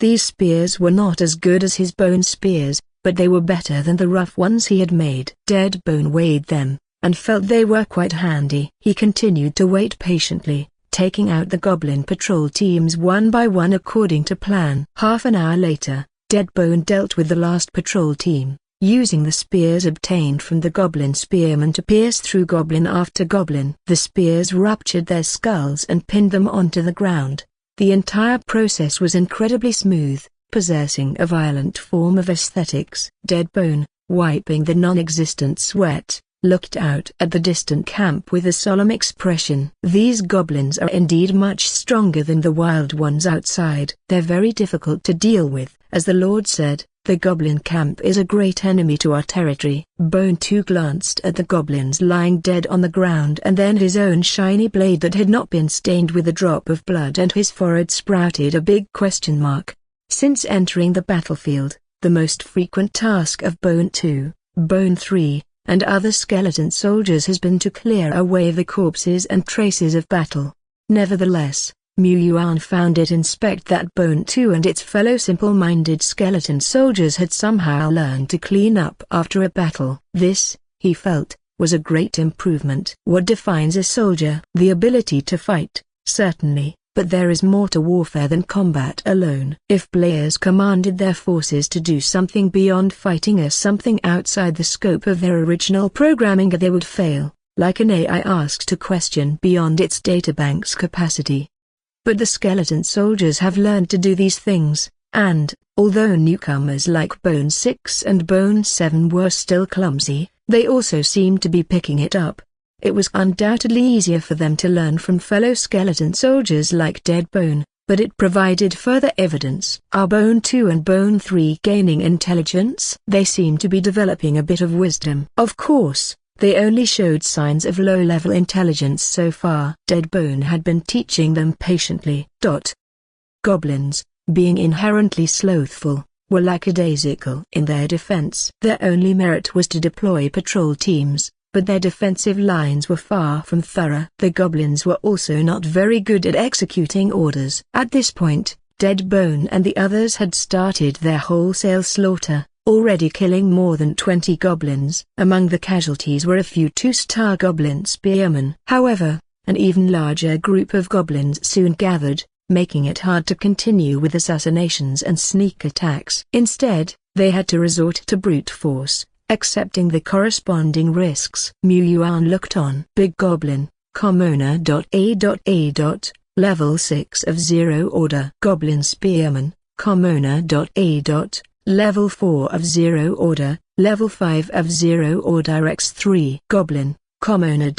These spears were not as good as his bone spears, but they were better than the rough ones he had made. Deadbone weighed them, and felt they were quite handy. He continued to wait patiently, taking out the goblin patrol teams one by one according to plan. Half an hour later, Deadbone dealt with the last patrol team, using the spears obtained from the goblin spearmen to pierce through goblin after goblin. The spears ruptured their skulls and pinned them onto the ground. The entire process was incredibly smooth, possessing a violent form of aesthetics. Deadbone, wiping the non-existent sweat, looked out at the distant camp with a solemn expression. These goblins are indeed much stronger than the wild ones outside. They're very difficult to deal with. As the Lord said, the goblin camp is a great enemy to our territory. Bone 2 glanced at the goblins lying dead on the ground and then his own shiny blade that had not been stained with a drop of blood, and his forehead sprouted a big question mark. Since entering the battlefield, the most frequent task of Bone 2, Bone 3, and other skeleton soldiers has been to clear away the corpses and traces of battle. Nevertheless, Yuan found it inspect that Bone 2 and its fellow simple-minded skeleton soldiers had somehow learned to clean up after a battle. This, he felt, was a great improvement. What defines a soldier? The ability to fight, certainly, but there is more to warfare than combat alone. If players commanded their forces to do something beyond fighting or something outside the scope of their original programming, they would fail, like an AI asked to question beyond its databank's capacity. But the skeleton soldiers have learned to do these things, and, although newcomers like Bone 6 and Bone 7 were still clumsy, they also seemed to be picking it up. It was undoubtedly easier for them to learn from fellow skeleton soldiers like Dead Bone, but it provided further evidence. Are Bone 2 and Bone 3 gaining intelligence? They seem to be developing a bit of wisdom. Of course, they only showed signs of low-level intelligence so far. Dead Bone had been teaching them patiently. Goblins, being inherently slothful, were lackadaisical in their defense. Their only merit was to deploy patrol teams, but their defensive lines were far from thorough. The goblins were also not very good at executing orders. At this point, Dead Bone and the others had started their wholesale slaughter, already killing more than 20 goblins. Among the casualties were a few 2-star goblin spearmen. However, an even larger group of goblins soon gathered, making it hard to continue with assassinations and sneak attacks. Instead, they had to resort to brute force, accepting the corresponding risks. Yuan looked on. Big Goblin, Commoner.A.A. Level 6 of 0 Order. Goblin Spearman, Commoner.A. Level 4 of 0 Order, Level 5 of 0 Order X3. Goblin, Commoner.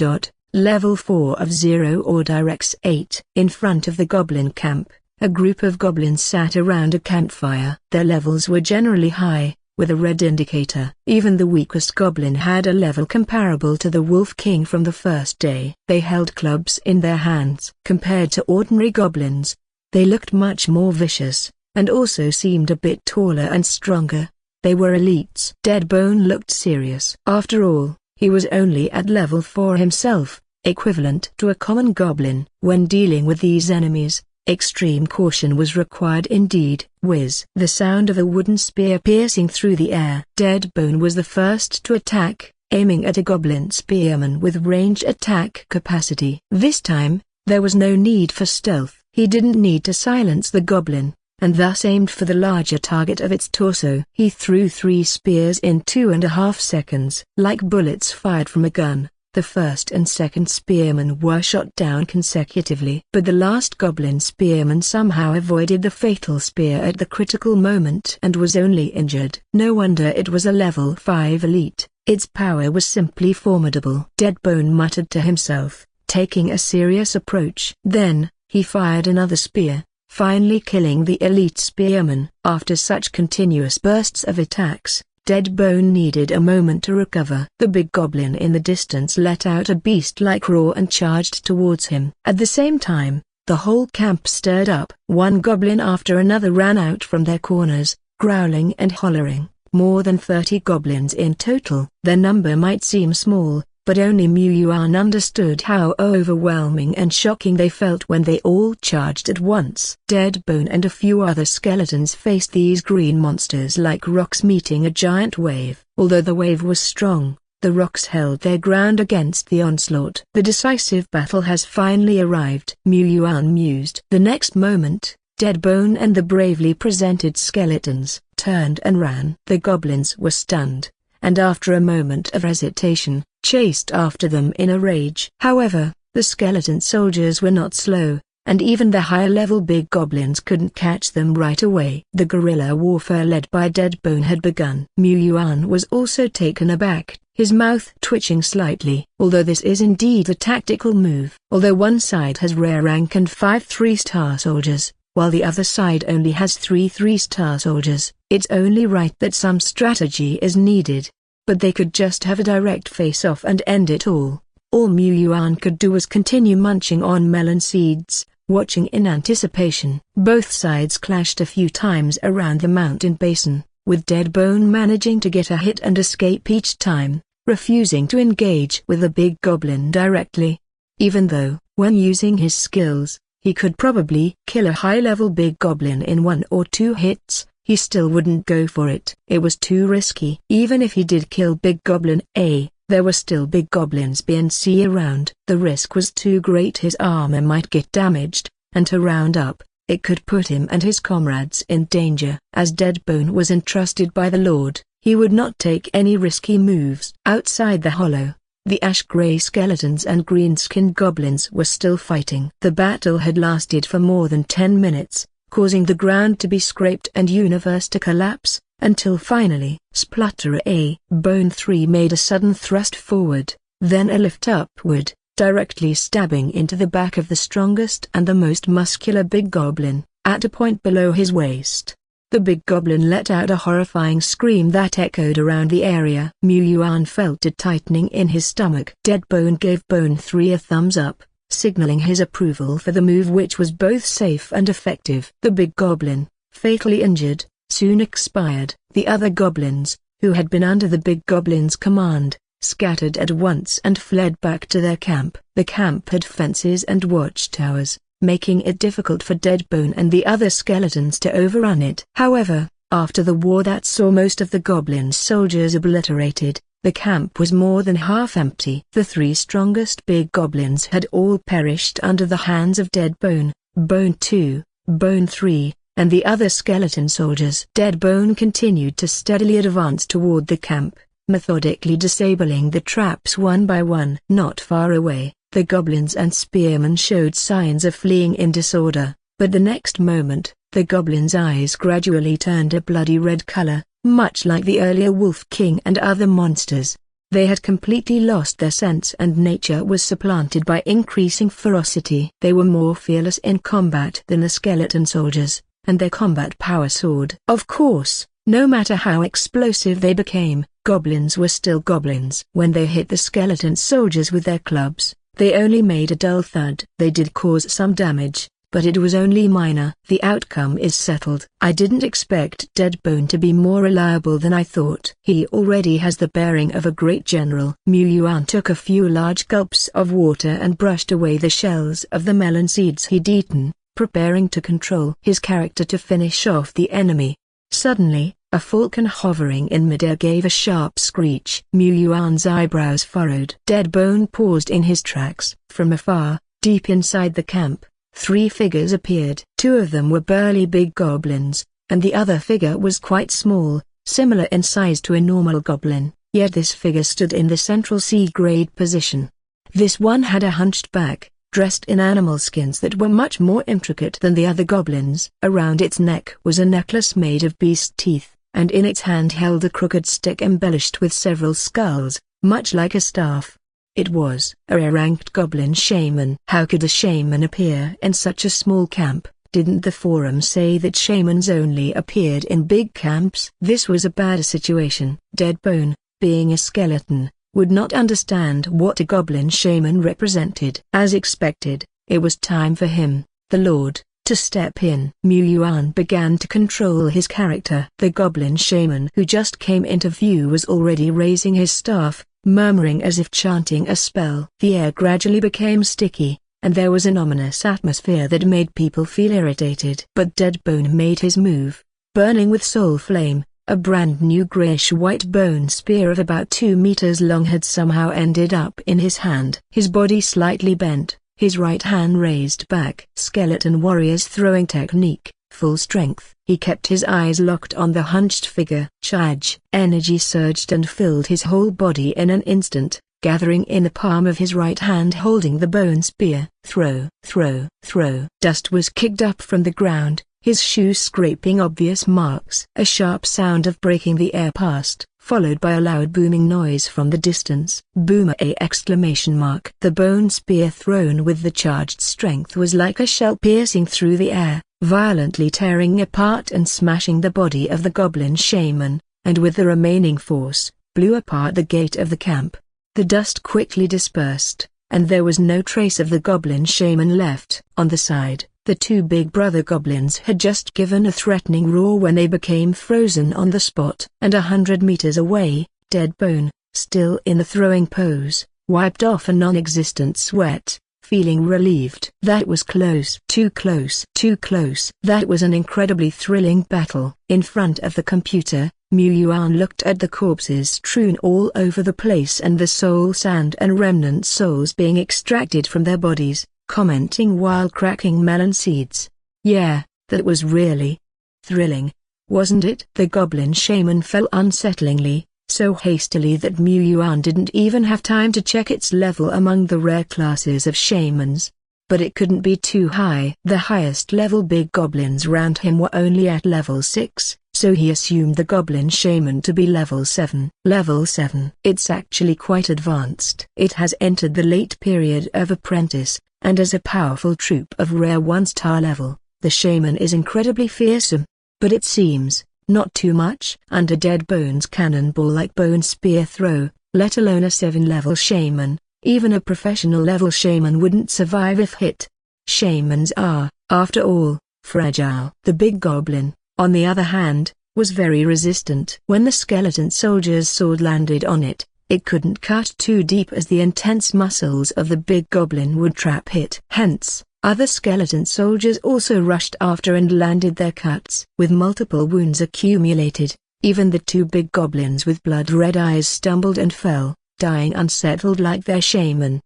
Level 4 of 0 Order X8. In front of the goblin camp, a group of goblins sat around a campfire. Their levels were generally high, with a red indicator. Even the weakest goblin had a level comparable to the Wolf King from the first day. They held clubs in their hands. Compared to ordinary goblins, they looked much more vicious, and also seemed a bit taller and stronger. They were elites. Dead Bone looked serious. After all, he was only at level 4 himself, equivalent to a common goblin. When dealing with these enemies, extreme caution was required indeed. Whiz! The sound of a wooden spear piercing through the air. Dead Bone was the first to attack, aiming at a goblin spearman with ranged attack capacity. This time, there was no need for stealth. He didn't need to silence the goblin, and thus aimed for the larger target of its torso. He threw 3 spears in 2.5 seconds. Like bullets fired from a gun, the first and second spearmen were shot down consecutively. But the last goblin spearman somehow avoided the fatal spear at the critical moment and was only injured. No wonder it was a level 5 elite. Its power was simply formidable. Dead Bone muttered to himself, taking a serious approach. Then, he fired another spear, finally killing the elite spearman. After such continuous bursts of attacks, Dead Bone needed a moment to recover. The big goblin in the distance let out a beast-like roar and charged towards him. At the same time, the whole camp stirred up. One goblin after another ran out from their corners, growling and hollering. More than 30 goblins in total. Their number might seem small, but only Yuan understood how overwhelming and shocking they felt when they all charged at once. Dead Bone and a few other skeletons faced these green monsters like rocks meeting a giant wave. Although the wave was strong, the rocks held their ground against the onslaught. The decisive battle has finally arrived, Yuan mused. The next moment, Dead Bone and the bravely presented skeletons turned and ran. The goblins were stunned, and after a moment of hesitation, chased after them in a rage. However, the skeleton soldiers were not slow, and even the higher-level big goblins couldn't catch them right away. The guerrilla warfare led by Dead Bone had begun. Yuan was also taken aback, his mouth twitching slightly. Although this is indeed a tactical move. Although one side has rare rank and 5 3-star soldiers, while the other side only has 3 3-star soldiers, it's only right that some strategy is needed. But they could just have a direct face-off and end it all. All Yuan could do was continue munching on melon seeds, watching in anticipation. Both sides clashed a few times around the mountain basin, with Dead Bone managing to get a hit and escape each time, refusing to engage with the big goblin directly. Even though, when using his skills, he could probably kill a high-level big goblin in 1 or 2 hits, he still wouldn't go for it. It was too risky. Even if he did kill Big Goblin A, there were still big goblins B and C around. The risk was too great. His armor might get damaged, and to round up, it could put him and his comrades in danger. As Deadbone was entrusted by the Lord, he would not take any risky moves. Outside the hollow, the ash-grey skeletons and green-skinned goblins were still fighting. The battle had lasted for more than 10 minutes, causing the ground to be scraped and universe to collapse, until finally, Splutter A. Bone 3 made a sudden thrust forward, then a lift upward, directly stabbing into the back of the strongest and the most muscular big goblin, at a point below his waist. The big goblin let out a horrifying scream that echoed around the area. Yuan felt a tightening in his stomach. Deadbone gave Bone 3 a thumbs up, signaling his approval for the move, which was both safe and effective. The big goblin, fatally injured, soon expired. The other goblins, who had been under the big goblin's command, scattered at once and fled back to their camp. The camp had fences and watchtowers, making it difficult for Deadbone and the other skeletons to overrun it. However, after the war that saw most of the goblin soldiers obliterated, the camp was more than half empty. The 3 strongest big goblins had all perished under the hands of Deadbone, Bone 2, Bone 3, and the other skeleton soldiers. Deadbone continued to steadily advance toward the camp, methodically disabling the traps one by one. Not far away, the goblins and spearmen showed signs of fleeing in disorder, but the next moment, the goblins' eyes gradually turned a bloody red color, much like the earlier Wolf King and other monsters. They had completely lost their sense and nature was supplanted by increasing ferocity. They were more fearless in combat than the skeleton soldiers, and their combat power soared. Of course, no matter how explosive they became, goblins were still goblins. When they hit the skeleton soldiers with their clubs, they only made a dull thud. They did cause some damage, but it was only minor. The outcome is settled. I didn't expect Deadbone to be more reliable than I thought. He already has the bearing of a great general. Yuan took a few large gulps of water and brushed away the shells of the melon seeds he'd eaten, preparing to control his character to finish off the enemy. Suddenly, a falcon hovering in midair gave a sharp screech. Yuan's eyebrows furrowed. Deadbone paused in his tracks. From afar, deep inside the camp, 3 figures appeared. 2 of them were burly big goblins, and the other figure was quite small, similar in size to a normal goblin, yet this figure stood in the central C-grade position. This one had a hunched back, dressed in animal skins that were much more intricate than the other goblins. Around its neck was a necklace made of beast teeth, and in its hand held a crooked stick embellished with several skulls, much like a staff. It was a ranked goblin shaman. How could a shaman appear in such a small camp? Didn't the forum say that shamans only appeared in big camps? This was a bad situation. Deadbone, being a skeleton, would not understand what a goblin shaman represented. As expected, it was time for him, the Lord, to step in. Yuan began to control his character. The goblin shaman who just came into view was already raising his staff, murmuring as if chanting a spell. The air gradually became sticky, and there was an ominous atmosphere that made people feel irritated. But Deadbone made his move. Burning with soul flame, a brand new grayish-white bone spear of about 2 meters long had somehow ended up in his hand. His body slightly bent, his right hand raised back. Skeleton warrior's throwing technique, full strength. He kept his eyes locked on the hunched figure. Charge. Energy surged and filled his whole body in an instant, gathering in the palm of his right hand holding the bone spear. Throw, throw, throw. Dust was kicked up from the ground, his shoes scraping obvious marks. A sharp sound of breaking the air passed, followed by a loud booming noise from the distance. Boomer! Exclamation mark. The bone spear thrown with the charged strength was like a shell piercing through the air, violently tearing apart and smashing the body of the goblin shaman, and with the remaining force, blew apart the gate of the camp. The dust quickly dispersed, and there was no trace of the goblin shaman left. On the side, the 2 big brother goblins had just given a threatening roar when they became frozen on the spot. And 100 meters away, Deadbone, still in the throwing pose, wiped off a non-existent sweat, feeling relieved. That was close. Too close. Too close. That was an incredibly thrilling battle. In front of the computer, Yuan looked at the corpses strewn all over the place and the soul sand and remnant souls being extracted from their bodies. commenting while cracking melon seeds. "Yeah, that was really thrilling, wasn't it?" The goblin shaman fell unsettlingly, so hastily that Mu Yuan didn't even have time to check its level among the rare classes of shamans. But it couldn't be too high. The highest level big goblins round him were only at level 6, so he assumed the goblin shaman to be level 7. Level 7. It's actually quite advanced. It has entered the late period of apprentice, and as a powerful troop of rare 1-star level, the shaman is incredibly fearsome. But it seems, not too much. And a dead bones cannonball-like bone spear throw, let alone a 7-level shaman. Even a professional level shaman wouldn't survive if hit. Shamans are, after all, fragile. The big goblin, on the other hand, was very resistant. When the skeleton soldier's sword landed on it, it couldn't cut too deep as the intense muscles of the big goblin would trap it. Hence, other skeleton soldiers also rushed after and landed their cuts. With multiple wounds accumulated, even the 2 big goblins with blood-red eyes stumbled and fell, dying unsettled like their shaman.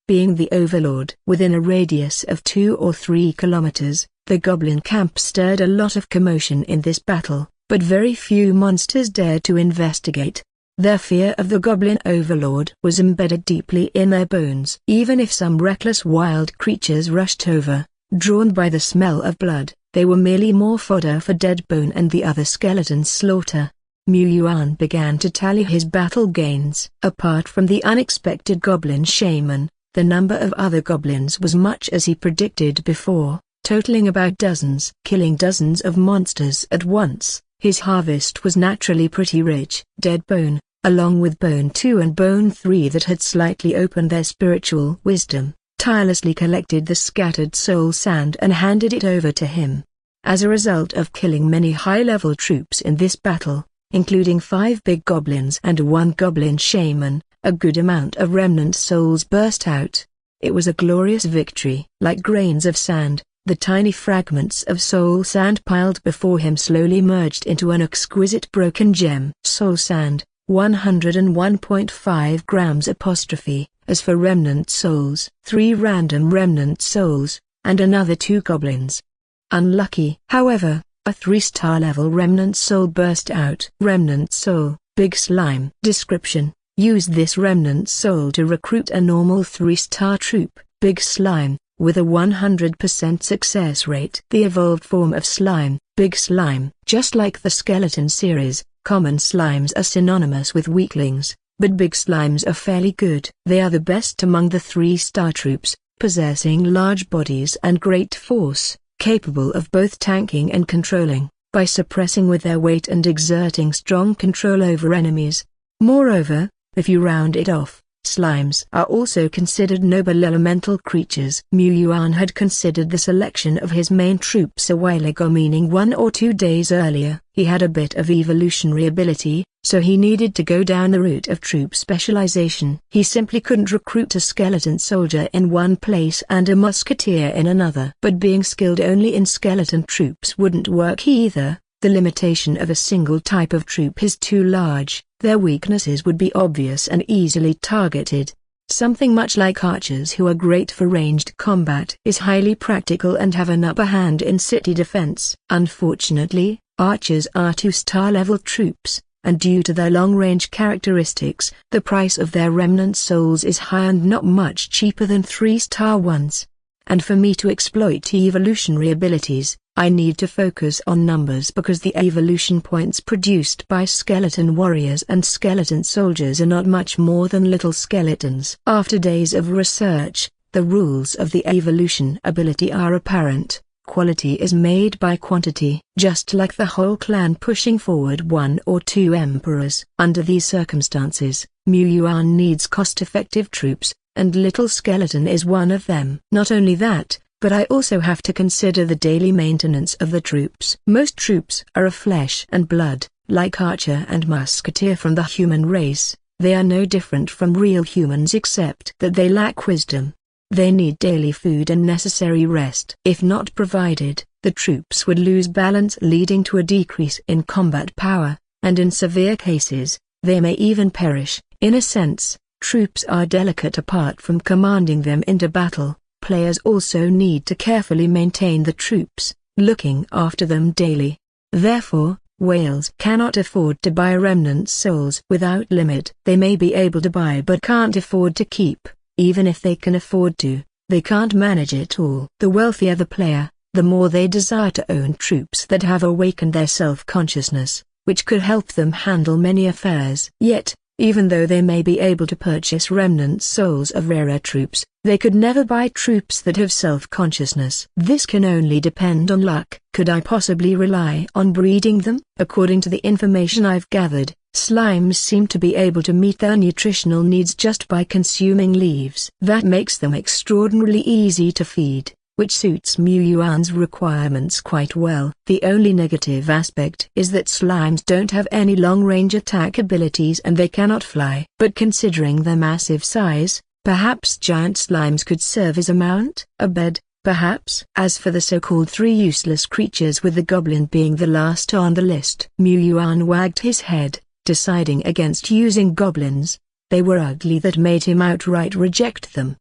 Being the overlord within a radius of 2 or 3 kilometers, the goblin camp stirred a lot of commotion in this battle, but very few monsters dared to investigate. Their fear of the goblin overlord was embedded deeply in their bones. Even if some reckless wild creatures rushed over, drawn by the smell of blood, they were merely more fodder for Deadbone and the other skeleton slaughter. Mu Yuan began to tally his battle gains. Apart from the unexpected goblin shaman, the number of other goblins was much as he predicted before, totaling about dozens. Killing dozens of monsters at once, his harvest was naturally pretty rich. Deadbone, along with Bone 2 and Bone 3 that had slightly opened their spiritual wisdom, tirelessly collected the scattered soul sand and handed it over to him. As a result of killing many high-level troops in this battle, including 5 big goblins and 1 goblin shaman, a good amount of remnant souls burst out. It was a glorious victory. Like grains of sand, the tiny fragments of soul sand piled before him slowly merged into an exquisite broken gem. Soul sand, 101.5 grams apostrophe. As for remnant souls, 3 random remnant souls, and another 2 goblins. Unlucky. However, a 3-star level remnant soul burst out. Remnant soul, big slime. Description: use this remnant soul to recruit a normal 3-star troop, big slime, with a 100% success rate. The evolved form of slime, big slime. Just like the skeleton series, common slimes are synonymous with weaklings, but big slimes are fairly good. They are the best among the 3-star troops, possessing large bodies and great force, capable of both tanking and controlling, by suppressing with their weight and exerting strong control over enemies. Moreover, if you round it off, slimes are also considered noble elemental creatures. Mu Yuan had considered the selection of his main troops a while ago, meaning 1 or 2 days earlier. He had a bit of evolutionary ability, so he needed to go down the route of troop specialization. He simply couldn't recruit a skeleton soldier in one place and a musketeer in another. But being skilled only in skeleton troops wouldn't work either. The limitation of a single type of troop is too large. Their weaknesses would be obvious and easily targeted. Something much like archers who are great for ranged combat is highly practical and have an upper hand in city defense. Unfortunately, archers are 2-star level troops, and due to their long-range characteristics, the price of their remnant souls is high and not much cheaper than 3-star ones. And for me to exploit evolutionary abilities, I need to focus on numbers because the evolution points produced by skeleton warriors and skeleton soldiers are not much more than little skeletons. After days of research, the rules of the evolution ability are apparent. Quality is made by quantity. Just like the whole clan pushing forward 1 or 2 emperors. Under these circumstances, Mu Yuan needs cost-effective troops, and Little Skeleton is one of them. Not only that, but I also have to consider the daily maintenance of the troops. Most troops are of flesh and blood, like archer and musketeer from the human race. They are no different from real humans except that they lack wisdom. They need daily food and necessary rest. If not provided, the troops would lose balance, leading to a decrease in combat power, and in severe cases, they may even perish. In a sense, troops are delicate apart from commanding them into battle. Players also need to carefully maintain the troops, looking after them daily. Therefore, whales cannot afford to buy remnant souls without limit. They may be able to buy but can't afford to keep. Even if they can afford to, they can't manage it all. The wealthier the player, the more they desire to own troops that have awakened their self-consciousness, which could help them handle many affairs. Yet, even though they may be able to purchase remnant souls of rarer troops, they could never buy troops that have self-consciousness. This can only depend on luck. Could I possibly rely on breeding them? According to the information I've gathered, slimes seem to be able to meet their nutritional needs just by consuming leaves. That makes them extraordinarily easy to feed, which suits Mu Yuan's requirements quite well. The only negative aspect is that slimes don't have any long-range attack abilities and they cannot fly. But considering their massive size, perhaps giant slimes could serve as a mount, a bed, perhaps. As for the so-called three useless creatures, with the goblin being the last on the list, Mu Yuan wagged his head, deciding against using goblins. They were ugly, that made him outright reject them.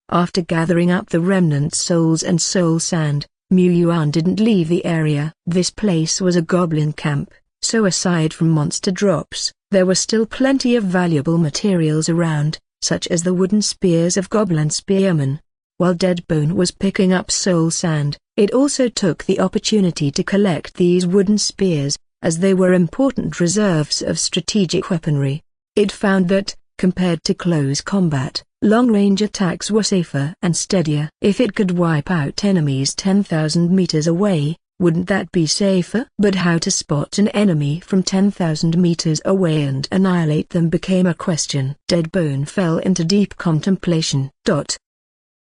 After gathering up the remnant souls and soul sand, Mu Yuan didn't leave the area. This place was a goblin camp, so aside from monster drops, there were still plenty of valuable materials around, such as the wooden spears of goblin spearmen. While Deadbone was picking up soul sand, it also took the opportunity to collect these wooden spears, as they were important reserves of strategic weaponry. It found that, compared to close combat, long-range attacks were safer and steadier. If it could wipe out enemies 10,000 meters away, wouldn't that be safer? But how to spot an enemy from 10,000 meters away and annihilate them became a question. Deadbone fell into deep contemplation.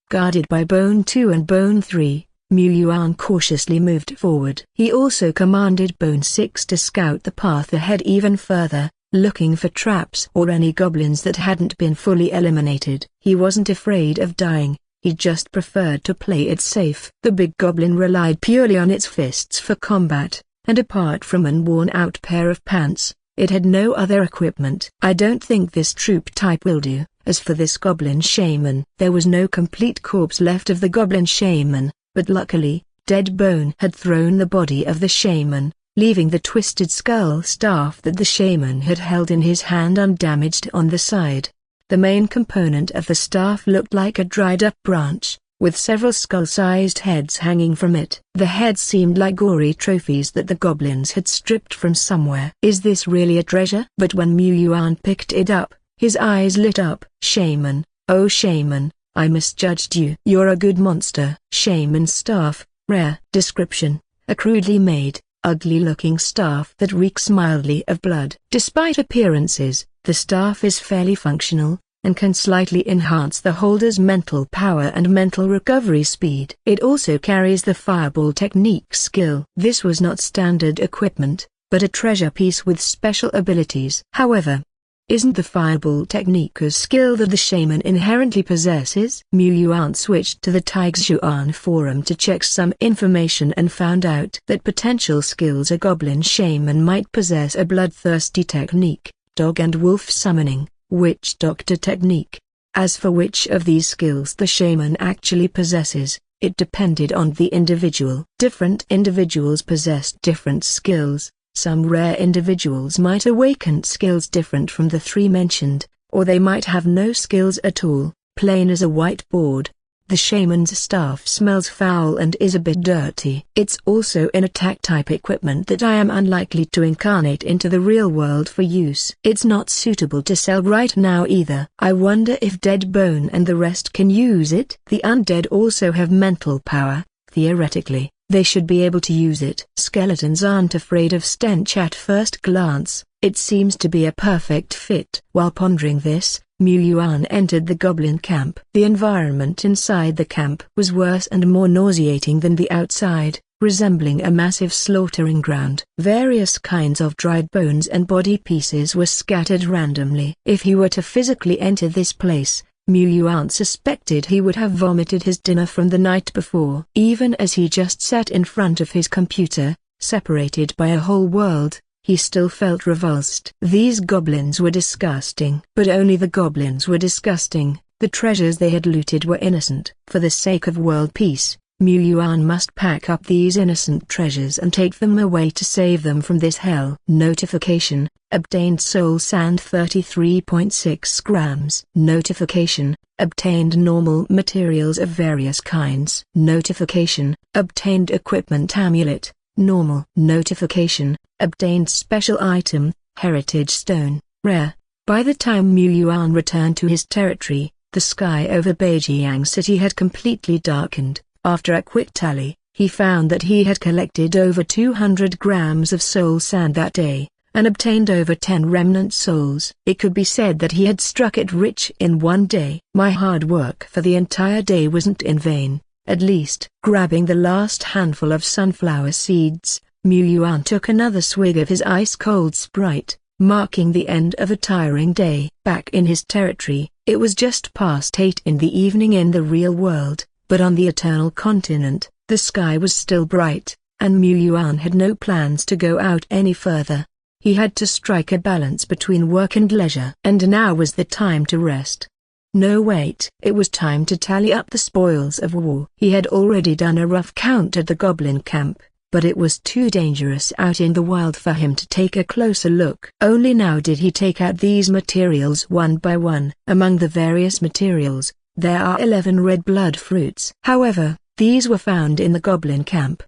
Guarded by Bone 2 and Bone 3, Mu Yuan cautiously moved forward. He also commanded Bone 6 to scout the path ahead even further, looking for traps or any goblins that hadn't been fully eliminated. He wasn't afraid of dying, he just preferred to play it safe. The big goblin relied purely on its fists for combat, and apart from an worn-out pair of pants, it had no other equipment. I don't think this troop type will do. As for this goblin shaman, there was no complete corpse left of the goblin shaman, but luckily, Deadbone had thrown the body of the shaman, leaving the twisted skull staff that the shaman had held in his hand undamaged on the side. The main component of the staff looked like a dried-up branch, with several skull-sized heads hanging from it. The heads seemed like gory trophies that the goblins had stripped from somewhere. Is this really a treasure? But when Mu Yuan picked it up, his eyes lit up. Shaman, oh shaman, I misjudged you. You're a good monster. Shaman's staff, rare. Description, a crudely made, ugly-looking staff that reeks mildly of blood. Despite appearances, the staff is fairly functional, and can slightly enhance the holder's mental power and mental recovery speed. It also carries the fireball technique skill. This was not standard equipment, but a treasure piece with special abilities. However, isn't the fireball technique a skill that the shaman inherently possesses? Mu Yuan switched to the Taixuan forum to check some information and found out that potential skills a goblin shaman might possess: a bloodthirsty technique, dog and wolf summoning, witch doctor technique. As for which of these skills the shaman actually possesses, it depended on the individual. Different individuals possessed different skills. Some rare individuals might awaken skills different from the three mentioned, or they might have no skills at all, plain as a whiteboard. The shaman's staff smells foul and is a bit dirty. It's also an attack-type equipment that I am unlikely to incarnate into the real world for use. It's not suitable to sell right now either. I wonder if Deadbone and the rest can use it. The undead also have mental power. Theoretically, they should be able to use it. Skeletons aren't afraid of stench at first glance. It seems to be a perfect fit. While pondering this, Mu Yuan entered the goblin camp. The environment inside the camp was worse and more nauseating than the outside, resembling a massive slaughtering ground. Various kinds of dried bones and body pieces were scattered randomly. If he were to physically enter this place, Mu Yuan suspected he would have vomited his dinner from the night before. Even as he just sat in front of his computer, separated by a whole world, he still felt revulsed. These goblins were disgusting. But only the goblins were disgusting. The treasures they had looted were innocent. For the sake of world peace, Yuan must pack up these innocent treasures and take them away to save them from this hell. Notification: obtained soul sand 33.6 grams. Notification: obtained normal materials of various kinds. Notification: obtained equipment amulet, normal. Notification: obtained special item, heritage stone, rare. By the time Yuan returned to his territory, the sky over Beijiang city had completely darkened. After a quick tally, he found that he had collected over 200 grams of soul sand that day, and obtained over 10 remnant souls. It could be said that he had struck it rich in one day. My hard work for the entire day wasn't in vain, at least. Grabbing the last handful of sunflower seeds, Yuan took another swig of his ice-cold Sprite, marking the end of a tiring day. Back in his territory, it was just past 8 in the evening in the real world. But on the Eternal Continent, the sky was still bright, and Yuan had no plans to go out any further. He had to strike a balance between work and leisure. And now was the time to rest. No wait, it was time to tally up the spoils of war. He had already done a rough count at the goblin camp, but it was too dangerous out in the wild for him to take a closer look. Only now did he take out these materials one by one. Among the various materials, there are 11 red blood fruits. However, these were found in the goblin camp.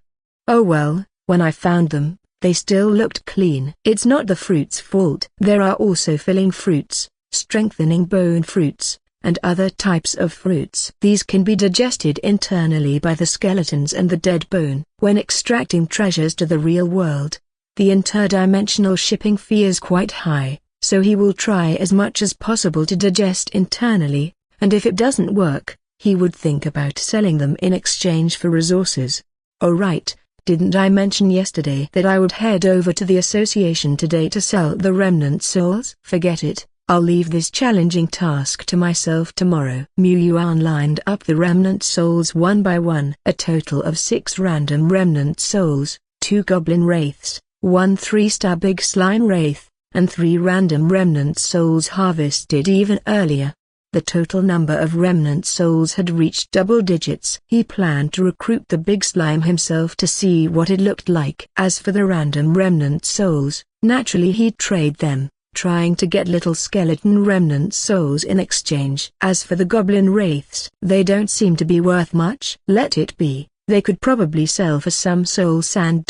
Oh well, when I found them, they still looked clean. It's not the fruit's fault. There are also filling fruits, strengthening bone fruits, and other types of fruits. These can be digested internally by the skeletons and the dead bone. When extracting treasures to the real world, the interdimensional shipping fee is quite high, so he will try as much as possible to digest internally. And if it doesn't work, he would think about selling them in exchange for resources. Oh right, didn't I mention yesterday that I would head over to the association today to sell the remnant souls? Forget it, I'll leave this challenging task to myself tomorrow. Yuan lined up the remnant souls one by one. A total of 6 random remnant souls, 2 goblin wraiths, 1 3-star big slime wraith, and 3 random remnant souls harvested even earlier. The total number of remnant souls had reached double digits. He planned to recruit the big slime himself to see what it looked like. As for the random remnant souls, naturally he'd trade them, trying to get little skeleton remnant souls in exchange. As for the goblin wraiths, they don't seem to be worth much. Let it be, they could probably sell for some soul sand ...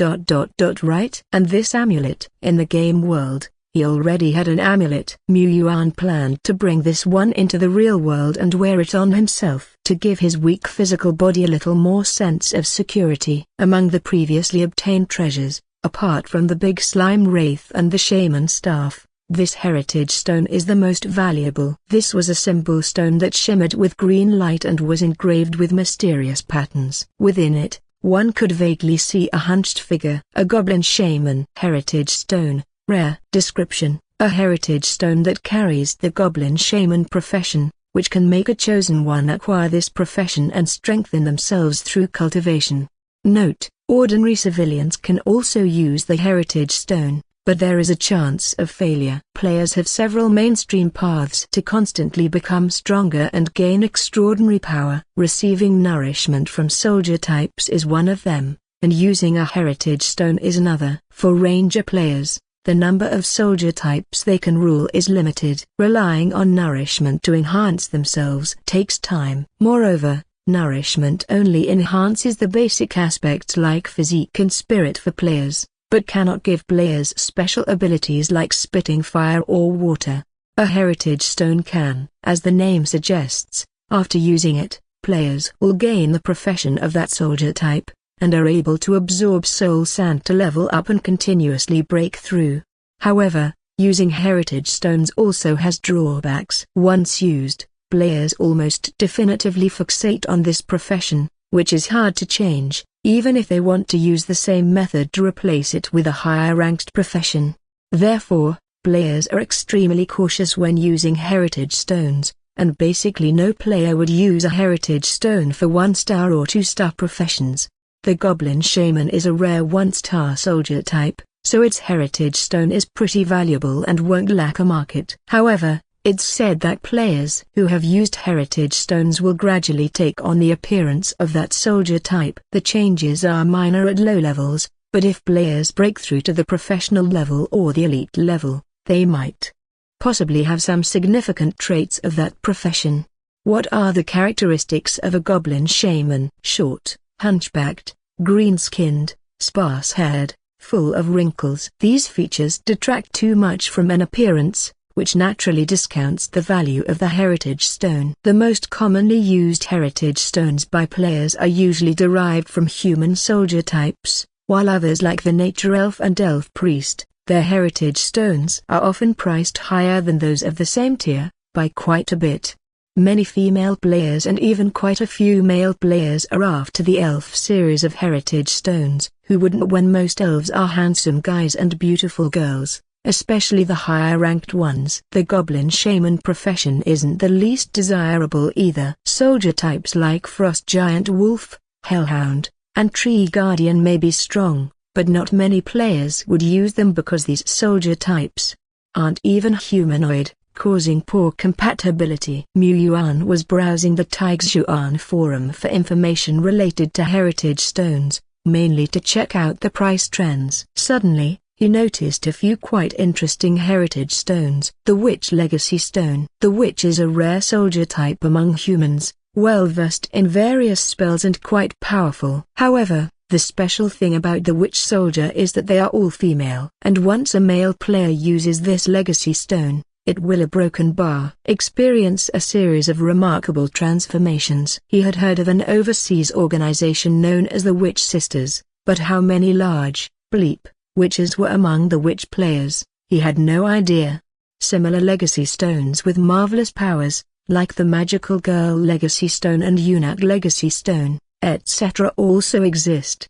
right? And this amulet, in the game world, he already had an amulet. Yuan planned to bring this one into the real world and wear it on himself to give his weak physical body a little more sense of security. Among the previously obtained treasures, apart from the big slime wraith and the shaman staff, this heritage stone is the most valuable. This was a simple stone that shimmered with green light and was engraved with mysterious patterns. Within it, one could vaguely see a hunched figure. A goblin shaman. Heritage stone. Rare. Description: a heritage stone that carries the goblin shaman profession, which can make a chosen one acquire this profession and strengthen themselves through cultivation. Note: ordinary civilians can also use the heritage stone, but there is a chance of failure. Players have several mainstream paths to constantly become stronger and gain extraordinary power. Receiving nourishment from soldier types is one of them, and using a heritage stone is another. For ranger players, the number of soldier types they can rule is limited. Relying on nourishment to enhance themselves takes time. Moreover, nourishment only enhances the basic aspects like physique and spirit for players, but cannot give players special abilities like spitting fire or water. A heritage stone can. As the name suggests, after using it, players will gain the profession of that soldier type, and are able to absorb soul sand to level up and continuously break through. However, using heritage stones also has drawbacks. Once used, players almost definitively fixate on this profession, which is hard to change, even if they want to use the same method to replace it with a higher-ranked profession. Therefore, players are extremely cautious when using heritage stones, and basically no player would use a heritage stone for 1-star or 2-star professions. The Goblin Shaman is a rare 1-star soldier type, so its heritage stone is pretty valuable and won't lack a market. However, It's said that players who have used heritage stones will gradually take on the appearance of that soldier type. The changes are minor at low levels, but if players break through to the professional level or the elite level, they might possibly have some significant traits of that profession. What are the characteristics of a goblin shaman? Short, hunchbacked, green-skinned, sparse-haired, full of wrinkles. These features detract too much from an appearance, which naturally discounts the value of the heritage stone. The most commonly used heritage stones by players are usually derived from human soldier types, while others like the nature elf and elf priest, their heritage stones are often priced higher than those of the same tier, by quite a bit. Many female players and even quite a few male players are after the elf series of heritage stones, who wouldn't when most elves are handsome guys and beautiful girls, especially the higher-ranked ones. The goblin shaman profession isn't the least desirable either. Soldier types like frost giant wolf, hellhound, and tree guardian may be strong, but not many players would use them because these soldier types aren't even humanoid, causing poor compatibility. Yuan was browsing the Yuan forum for information related to heritage stones, mainly to check out the price trends. Suddenly, he noticed a few quite interesting heritage stones. The Witch Legacy Stone. The Witch is a rare soldier type among humans, well versed in various spells and quite powerful. However, the special thing about the Witch Soldier is that they are all female. And once a male player uses this Legacy Stone, it will a broken bar experience a series of remarkable transformations. He had heard of an overseas organization known as the Witch Sisters, but how many large, bleep, witches were among the witch players, he had no idea. Similar legacy stones with marvelous powers, like the Magical Girl Legacy Stone and Eunuch Legacy Stone, etc. also exist.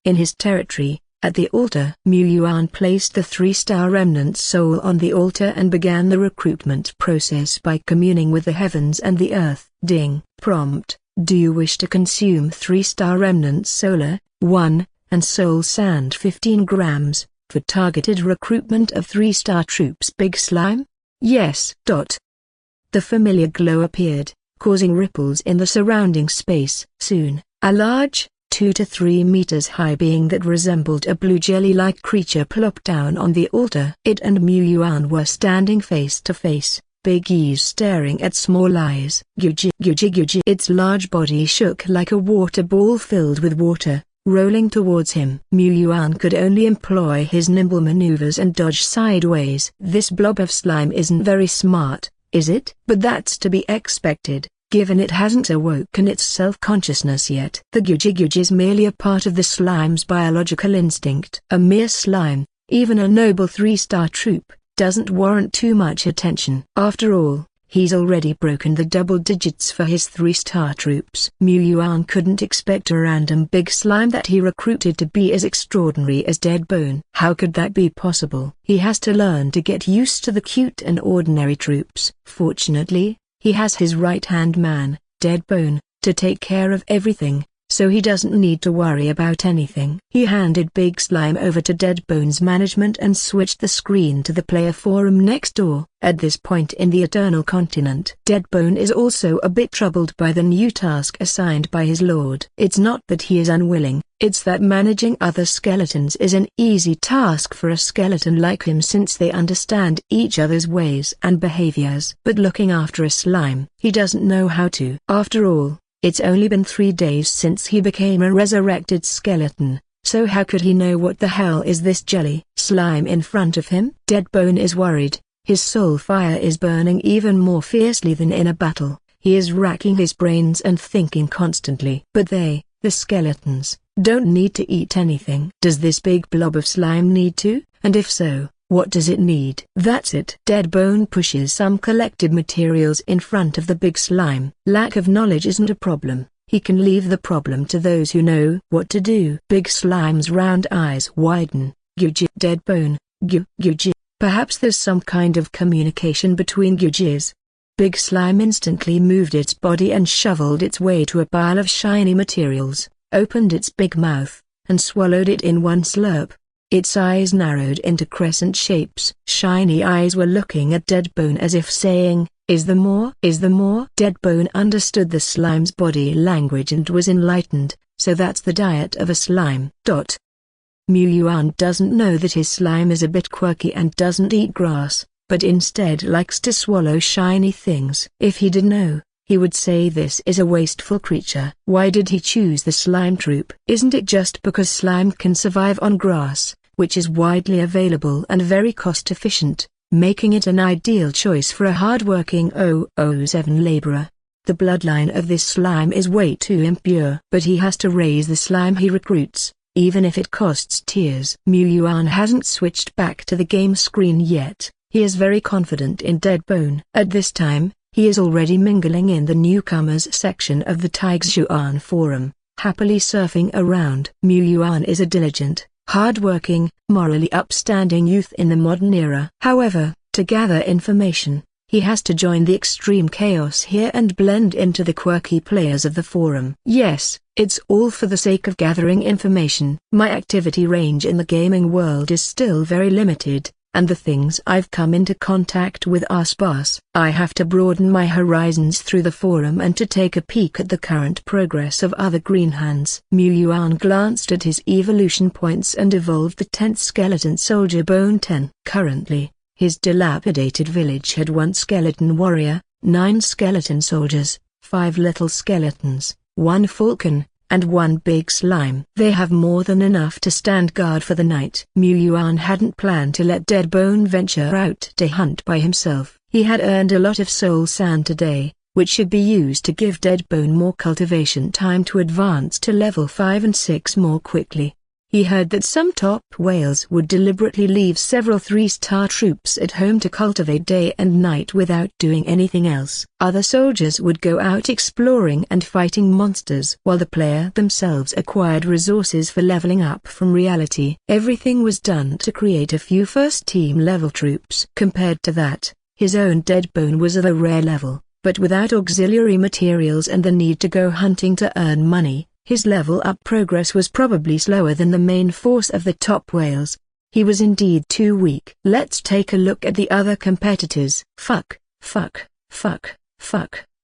In his territory, at the altar, Yuan placed the 3-star remnant soul on the altar and began the recruitment process by communing with the heavens and the earth. Ding. Prompt: do you wish to consume 3-star remnant solar, 1, and soul sand 15 grams, for targeted recruitment of 3-star troops? Big Slime? Yes. The familiar glow appeared, causing ripples in the surrounding space. Soon, a large, 2 to 3 meters high being that resembled a blue jelly-like creature plopped down on the altar. It and Yuan were standing face to face, big eyes staring at small eyes. Its large body shook like a water ball filled with water, rolling towards him. Yuan could only employ his nimble maneuvers and dodge sideways. This blob of slime isn't very smart, is it? But that's to be expected, given it hasn't awoken its self-consciousness yet. The Guj is merely a part of the slime's biological instinct. A mere slime, even a noble 3-star troop, doesn't warrant too much attention. After all, he's already broken the double digits for his 3-star troops. Yuan couldn't expect a random big slime that he recruited to be as extraordinary as Deadbone. How could that be possible? He has to learn to get used to the cute and ordinary troops. Fortunately, he has his right-hand man, Deadbone, to take care of everything, so he doesn't need to worry about anything. He handed Big Slime over to Deadbone's management and switched the screen to the player forum next door. At this point in the Eternal Continent, Deadbone is also a bit troubled by the new task assigned by his lord. It's not that he is unwilling, it's that managing other skeletons is an easy task for a skeleton like him since they understand each other's ways and behaviors. But looking after a slime, he doesn't know how to. After all, it's only been 3 days since he became a resurrected skeleton, so how could he know what the hell is this jelly slime in front of him? Deadbone is worried. His soul fire is burning even more fiercely than in a battle. He is racking his brains and thinking constantly. But they, the skeletons, don't need to eat anything. Does this big blob of slime need to? And if so, what does it need? That's it. Deadbone pushes some collected materials in front of the big slime. Lack of knowledge isn't a problem. He can leave the problem to those who know what to do. Big Slime's round eyes widen. Deadbone, perhaps there's some kind of communication between Gujis. Big Slime instantly moved its body and shoveled its way to a pile of shiny materials, opened its big mouth, and swallowed it in one slurp. Its eyes narrowed into crescent shapes. Shiny eyes were looking at Deadbone as if saying, "Is there more? Is there more?" Deadbone understood the slime's body language and was enlightened, so that's the diet of a slime. Yuan doesn't know that his slime is a bit quirky and doesn't eat grass, but instead likes to swallow shiny things. If he did know, he would say this is a wasteful creature. Why did he choose the slime troop? Isn't it just because slime can survive on grass, which is widely available and very cost-efficient, making it an ideal choice for a hard-working 007 laborer? The bloodline of this slime is way too impure. But he has to raise the slime he recruits, even if it costs tears. Yuan hasn't switched back to the game screen yet. He is very confident in Deadbone. At this time, he is already mingling in the newcomers section of the Taixuan forum, happily surfing around. Yuan is a diligent, hard-working, morally upstanding youth in the modern era. However, to gather information, he has to join the extreme chaos here and blend into the quirky players of the forum. Yes, it's all for the sake of gathering information. My activity range in the gaming world is still very limited, and the things I've come into contact with are sparse. I have to broaden my horizons through the forum and to take a peek at the current progress of other green hands. Yuan glanced at his evolution points and evolved the 10th skeleton soldier Bone 10. Currently, his dilapidated village had 1 skeleton warrior, 9 skeleton soldiers, 5 little skeletons, 1 falcon, and 1 big slime. They have more than enough to stand guard for the night. Yuan hadn't planned to let Deadbone venture out to hunt by himself. He had earned a lot of soul sand today, which should be used to give Deadbone more cultivation time to advance to level 5 and 6 more quickly. He heard that some top whales would deliberately leave several 3-star troops at home to cultivate day and night without doing anything else. Other soldiers would go out exploring and fighting monsters while the player themselves acquired resources for leveling up from reality. Everything was done to create a few first-team level troops. Compared to that, his own Deadbone was of a rare level, but without auxiliary materials and the need to go hunting to earn money, his level-up progress was probably slower than the main force of the top whales. He was indeed too weak. Let's take a look at the other competitors. Fuck.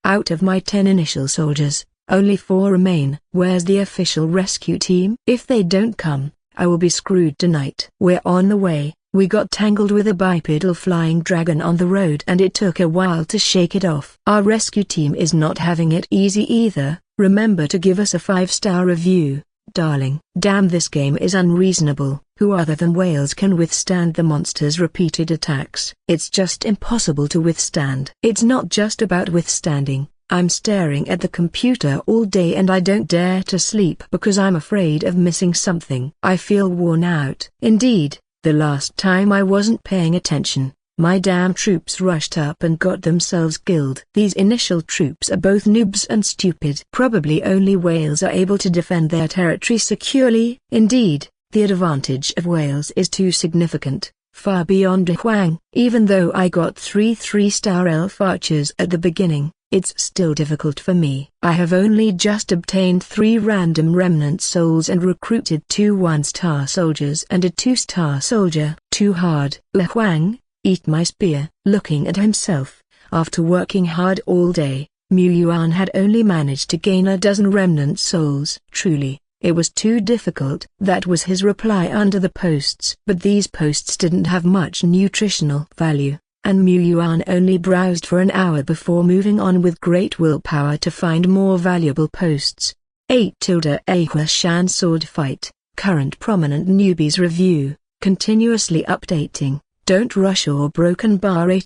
Out of my 10 initial soldiers, only 4 remain. Where's the official rescue team? If they don't come, I will be screwed tonight. We're on the way. We got tangled with a bipedal flying dragon on the road and it took a while to shake it off. Our rescue team is not having it easy either. Remember to give us a 5-star review, darling. Damn, this game is unreasonable. Who other than whales can withstand the monster's repeated attacks? It's just impossible to withstand. It's not just about withstanding. I'm staring at the computer all day and I don't dare to sleep because I'm afraid of missing something. I feel worn out. Indeed, the last time I wasn't paying attention, my damn troops rushed up and got themselves killed. These initial troops are both noobs and stupid. Probably only whales are able to defend their territory securely. Indeed, the advantage of whales is too significant, far beyond a Huang. Even though I got 3 3-star elf archers at the beginning, it's still difficult for me. I have only just obtained 3 random remnant souls and recruited 2 1-star soldiers and a 2-star soldier. Too hard. Huang, eat my spear. Looking at himself, after working hard all day, Yuan had only managed to gain a dozen remnant souls. Truly, it was too difficult. That was his reply under the posts. But these posts didn't have much nutritional value, and Yuan only browsed for an hour before moving on with great willpower to find more valuable posts. 8-A Shan Sword Fight, current prominent newbies review, continuously updating. Don't rush or broken bar 8.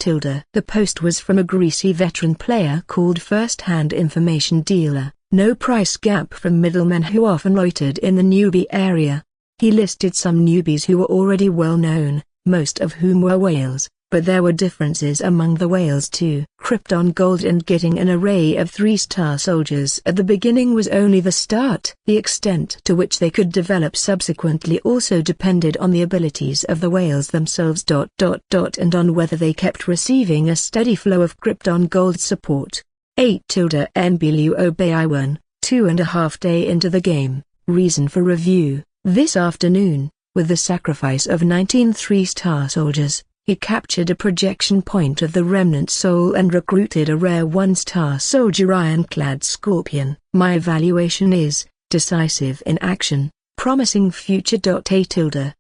The post was from a greasy veteran player called First Hand Information Dealer. No price gap from middlemen who often loitered in the newbie area. He listed some newbies who were already well known, most of whom were whales, but there were differences among the whales too. Krypton Gold and getting an array of 3-star soldiers at the beginning was only the start. The extent to which they could develop subsequently also depended on the abilities of the whales themselves. And on whether they kept receiving a steady flow of Krypton Gold support. 8-NBLU Yuan, 2.5 day into the game. Reason for review. This afternoon, With the sacrifice of 19 3-star soldiers, he captured a projection point of the remnant soul and recruited a rare 1-star soldier ironclad scorpion. My evaluation is decisive in action, promising future.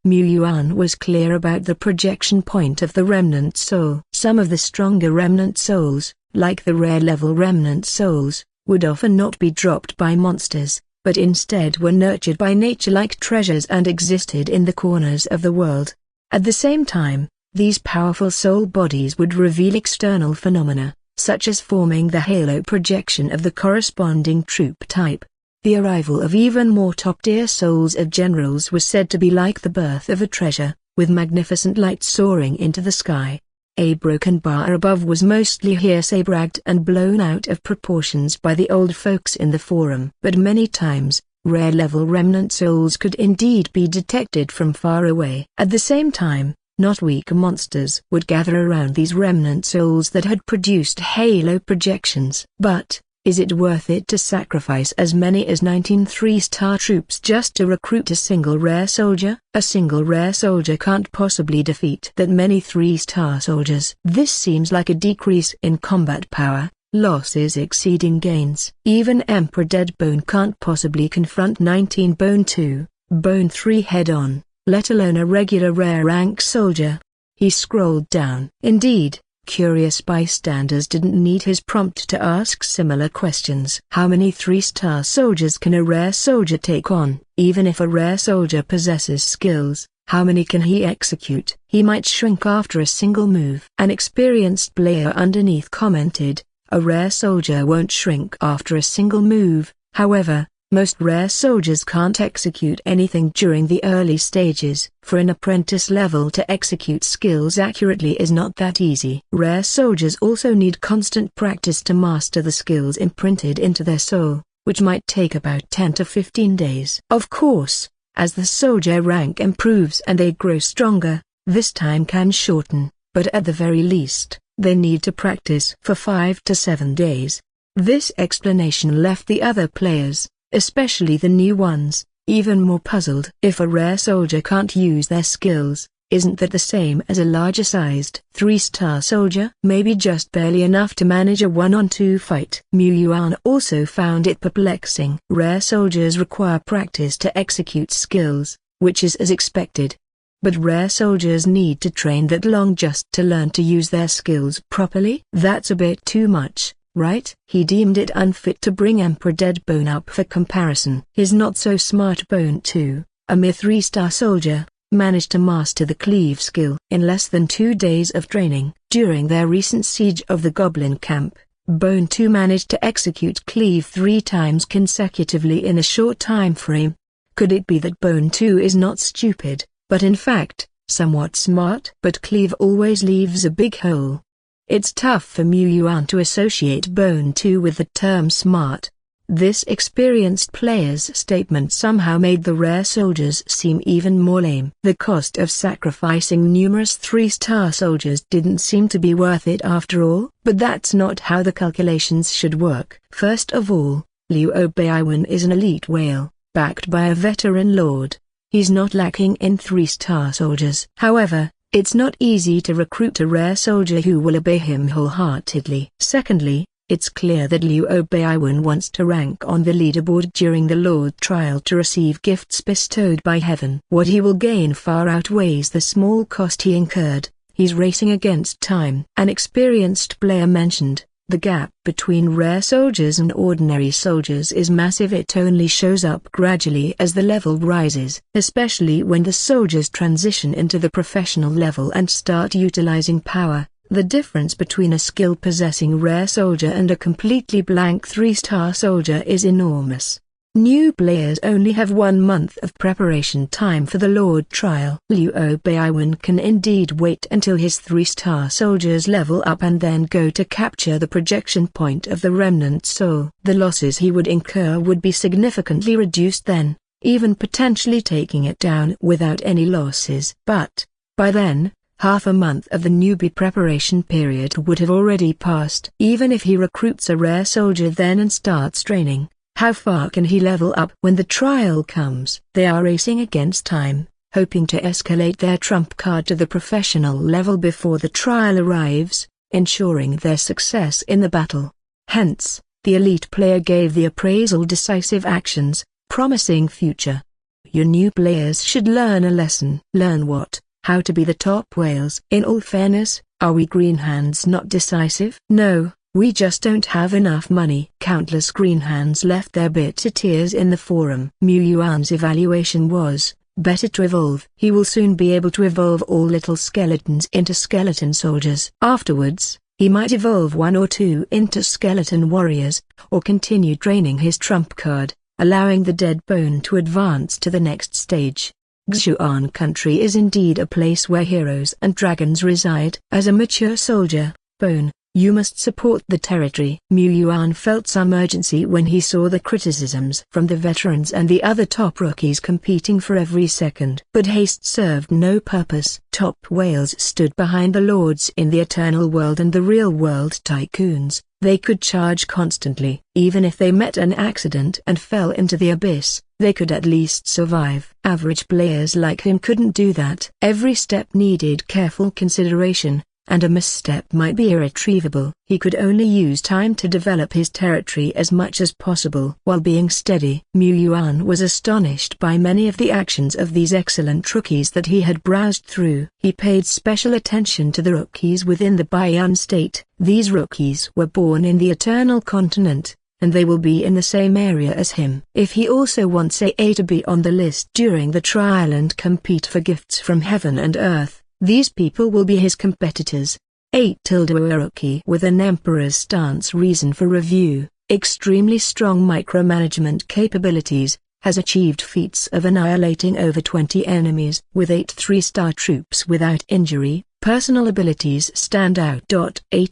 Mu Yuan was clear about the projection point of the remnant soul. Some of the stronger remnant souls, like the rare level remnant souls, would often not be dropped by monsters, but instead were nurtured by nature like treasures and existed in the corners of the world. At the same time, these powerful soul bodies would reveal external phenomena, such as forming the halo projection of the corresponding troop type. The arrival of even more top-tier souls of generals was said to be like the birth of a treasure, with magnificent light soaring into the sky. A broken bar above was mostly hearsay bragged and blown out of proportions by the old folks in the forum. But many times, rare-level remnant souls could indeed be detected from far away. At the same time, not weak monsters would gather around these remnant souls that had produced halo projections. But is it worth it to sacrifice as many as 19 3-star troops just to recruit a single rare soldier? A single rare soldier can't possibly defeat that many 3-star soldiers. This seems like a decrease in combat power, losses exceeding gains. Even Emperor Deadbone can't possibly confront 19 Bone 2, Bone 3 head-on, let alone a regular rare rank soldier. He scrolled down. Indeed, curious bystanders didn't need his prompt to ask similar questions. How many 3-star soldiers can a rare soldier take on? Even if a rare soldier possesses skills, how many can he execute? He might shrink after a single move. An experienced player underneath commented, a rare soldier won't shrink after a single move. However, most rare soldiers can't execute anything during the early stages. For an apprentice level to execute skills accurately is not that easy. Rare soldiers also need constant practice to master the skills imprinted into their soul, which might take about 10 to 15 days. Of course, as the soldier rank improves and they grow stronger, this time can shorten, but at the very least, they need to practice for 5 to 7 days. This explanation left the other players, especially the new ones, even more puzzled. If a rare soldier can't use their skills, isn't that the same as a larger-sized 3-star soldier? Maybe just barely enough to manage a 1-on-2 fight. Mu Yuan also found it perplexing. Rare soldiers require practice to execute skills, which is as expected. But rare soldiers need to train that long just to learn to use their skills properly? That's a bit too much, right? He deemed it unfit to bring Emperor Deadbone up for comparison. His not-so-smart Bone 2, a mere 3-star soldier, managed to master the cleave skill in less than 2 days of training. During their recent siege of the Goblin camp, Bone 2 managed to execute cleave 3 times consecutively in a short time frame. Could it be that Bone 2 is not stupid, but in fact, somewhat smart? But cleave always leaves a big hole. It's tough for Mu Yuan to associate Bone 2 with the term smart. This experienced player's statement somehow made the rare soldiers seem even more lame. The cost of sacrificing numerous 3-star soldiers didn't seem to be worth it after all. But that's not how the calculations should work. First of all, Liu Beiwen is an elite whale, backed by a veteran lord. He's not lacking in 3-star soldiers. However, it's not easy to recruit a rare soldier who will obey him wholeheartedly. Secondly, it's clear that Liu Beiwen wants to rank on the leaderboard during the Lord trial to receive gifts bestowed by heaven. What he will gain far outweighs the small cost he incurred. He's racing against time. An experienced player mentioned, the gap between rare soldiers and ordinary soldiers is massive. It only shows up gradually as the level rises, especially when the soldiers transition into the professional level and start utilizing power. The difference between a skill-possessing rare soldier and a completely blank 3-star soldier is enormous. New players only have 1 month of preparation time for the Lord trial. Liu Beiwen can indeed wait until his 3-star soldiers level up and then go to capture the projection point of the remnant soul. The losses he would incur would be significantly reduced then, even potentially taking it down without any losses. But, by then, half a month of the newbie preparation period would have already passed. Even if he recruits a rare soldier then and starts training, how far can he level up when the trial comes? They are racing against time. hoping to escalate their trump card to the professional level before the trial arrives, ensuring their success in the battle. Hence, the elite player gave the appraisal decisive actions, promising future. Your new players should learn a lesson. Learn what? How to be the top whales. In all fairness, are we green hands not decisive? No, we just don't have enough money. Countless green hands left their bitter tears in the forum. Mu Yuan's evaluation was, better to evolve. He will soon be able to evolve all little skeletons into skeleton soldiers. Afterwards, he might evolve one or two into skeleton warriors, or continue training his trump card, allowing the dead bone to advance to the next stage. Zhijian country is indeed a place where heroes and dragons reside. As a mature soldier, Bone, you must support the territory. Mu Yuan felt some urgency when he saw the criticisms from the veterans and the other top rookies competing for every second. But haste served no purpose. Top whales stood behind the lords in the eternal world and the real world tycoons. They could charge constantly. Even if they met an accident and fell into the abyss, they could at least survive. Average players like him couldn't do that. Every step needed careful consideration, and a misstep might be irretrievable. He could only use time to develop his territory as much as possible while being steady. Mu Yuan was astonished by many of the actions of these excellent rookies that he had browsed through. He paid special attention to the rookies within the Baiyan state. These rookies were born in the Eternal Continent, and they will be in the same area as him. If he also wants A to be on the list during the trial and compete for gifts from heaven and earth, these people will be his competitors. 8. A rookie with an emperor's stance. Reason for review: extremely strong micromanagement capabilities, has achieved feats of annihilating over 20 enemies with 8 3-star troops without injury. Personal abilities stand out. A.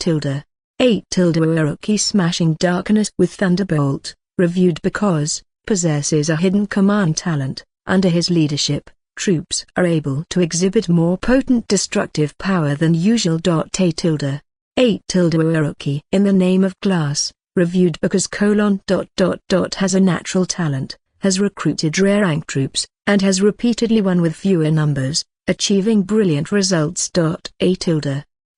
8. Rookie smashing darkness with Thunderbolt, reviewed because, possesses a hidden command talent. Under his leadership, troops are able to exhibit more potent destructive power than usual. A. 8. Rookie in the name of glass, reviewed because has a natural talent, has recruited rare rank troops, and has repeatedly won with fewer numbers, achieving brilliant results. A.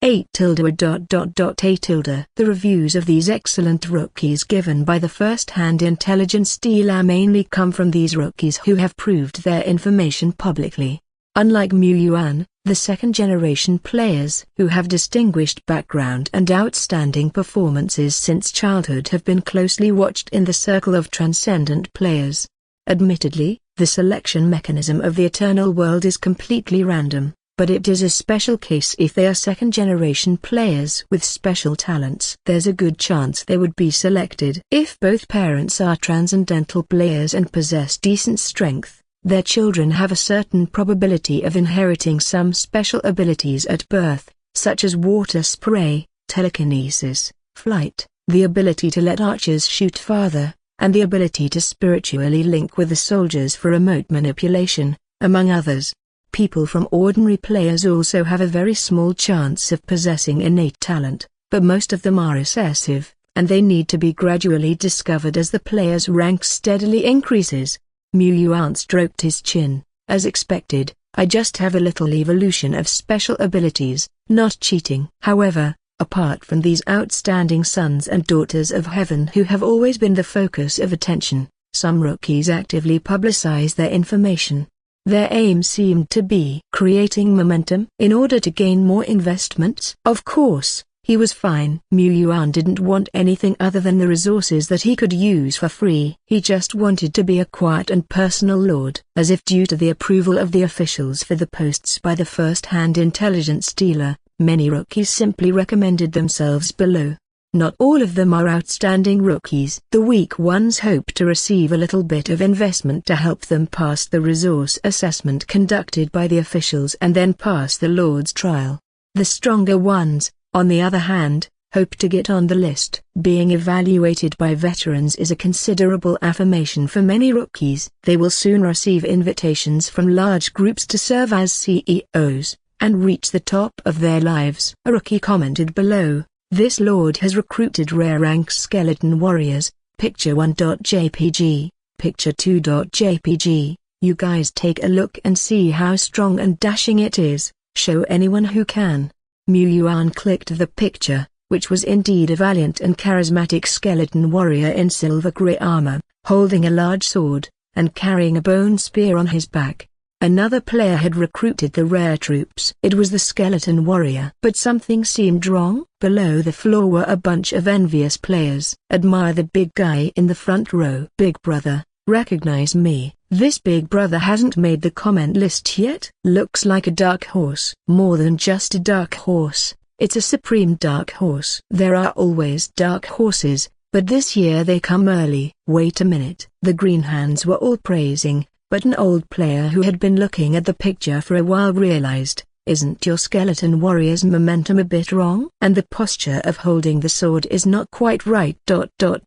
8. The reviews of these excellent rookies given by the first-hand intelligence dealer mainly come from these rookies who have proved their information publicly. Unlike Mu Yuan, the second-generation players who have distinguished background and outstanding performances since childhood have been closely watched in the circle of transcendent players. Admittedly, the selection mechanism of the Eternal World is completely random, but it is a special case if they are second-generation players with special talents. There's a good chance they would be selected. If both parents are transcendental players and possess decent strength, their children have a certain probability of inheriting some special abilities at birth, such as water spray, telekinesis, flight, the ability to let archers shoot farther, and the ability to spiritually link with the soldiers for remote manipulation, among others. People from ordinary players also have a very small chance of possessing innate talent, but most of them are recessive, and they need to be gradually discovered as the player's rank steadily increases. Mu Yuan stroked his chin. As expected, I just have a little evolution of special abilities, not cheating. However, apart from these outstanding sons and daughters of heaven who have always been the focus of attention, some rookies actively publicize their information. Their aim seemed to be creating momentum in order to gain more investments. Of course, he was fine. Mu Yuan didn't want anything other than the resources that he could use for free. He just wanted to be a quiet and personal lord. As if due to the approval of the officials for the posts by the first-hand intelligence dealer, many rookies simply recommended themselves below. Not all of them are outstanding rookies. The weak ones hope to receive a little bit of investment to help them pass the resource assessment conducted by the officials and then pass the Lord's trial. The stronger ones, on the other hand, hope to get on the list. Being evaluated by veterans is a considerable affirmation for many rookies. They will soon receive invitations from large groups to serve as CEOs, and reach the top of their lives. A rookie commented below, "This lord has recruited rare rank skeleton warriors, picture 1.jpg, picture 2.jpg, You guys take a look and see how strong and dashing it is. Show anyone who can. Mu Yuan clicked the picture, which was indeed a valiant and charismatic skeleton warrior in silver grey armor, holding a large sword, and carrying a bone spear on his back. Another player had recruited the rare troops. It was the skeleton warrior. But something seemed wrong. Below the floor were a bunch of envious players. Admire the big guy in the front row. Big brother, recognize me. This big brother hasn't made the comment list yet. Looks like a dark horse. More than just a dark horse, it's a supreme dark horse. There are always dark horses, but this year they come early. Wait a minute. The green hands were all praising, but an old player who had been looking at the picture for a while realized, isn't your skeleton warrior's momentum a bit wrong? And the posture of holding the sword is not quite right.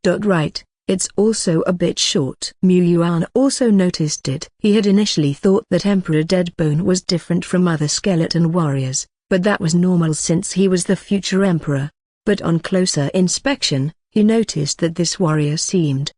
Right. It's also a bit short. Mu Yuan also noticed it. He had initially thought that Emperor Deadbone was different from other skeleton warriors, but that was normal since he was the future emperor. But on closer inspection, he noticed that this warrior seemed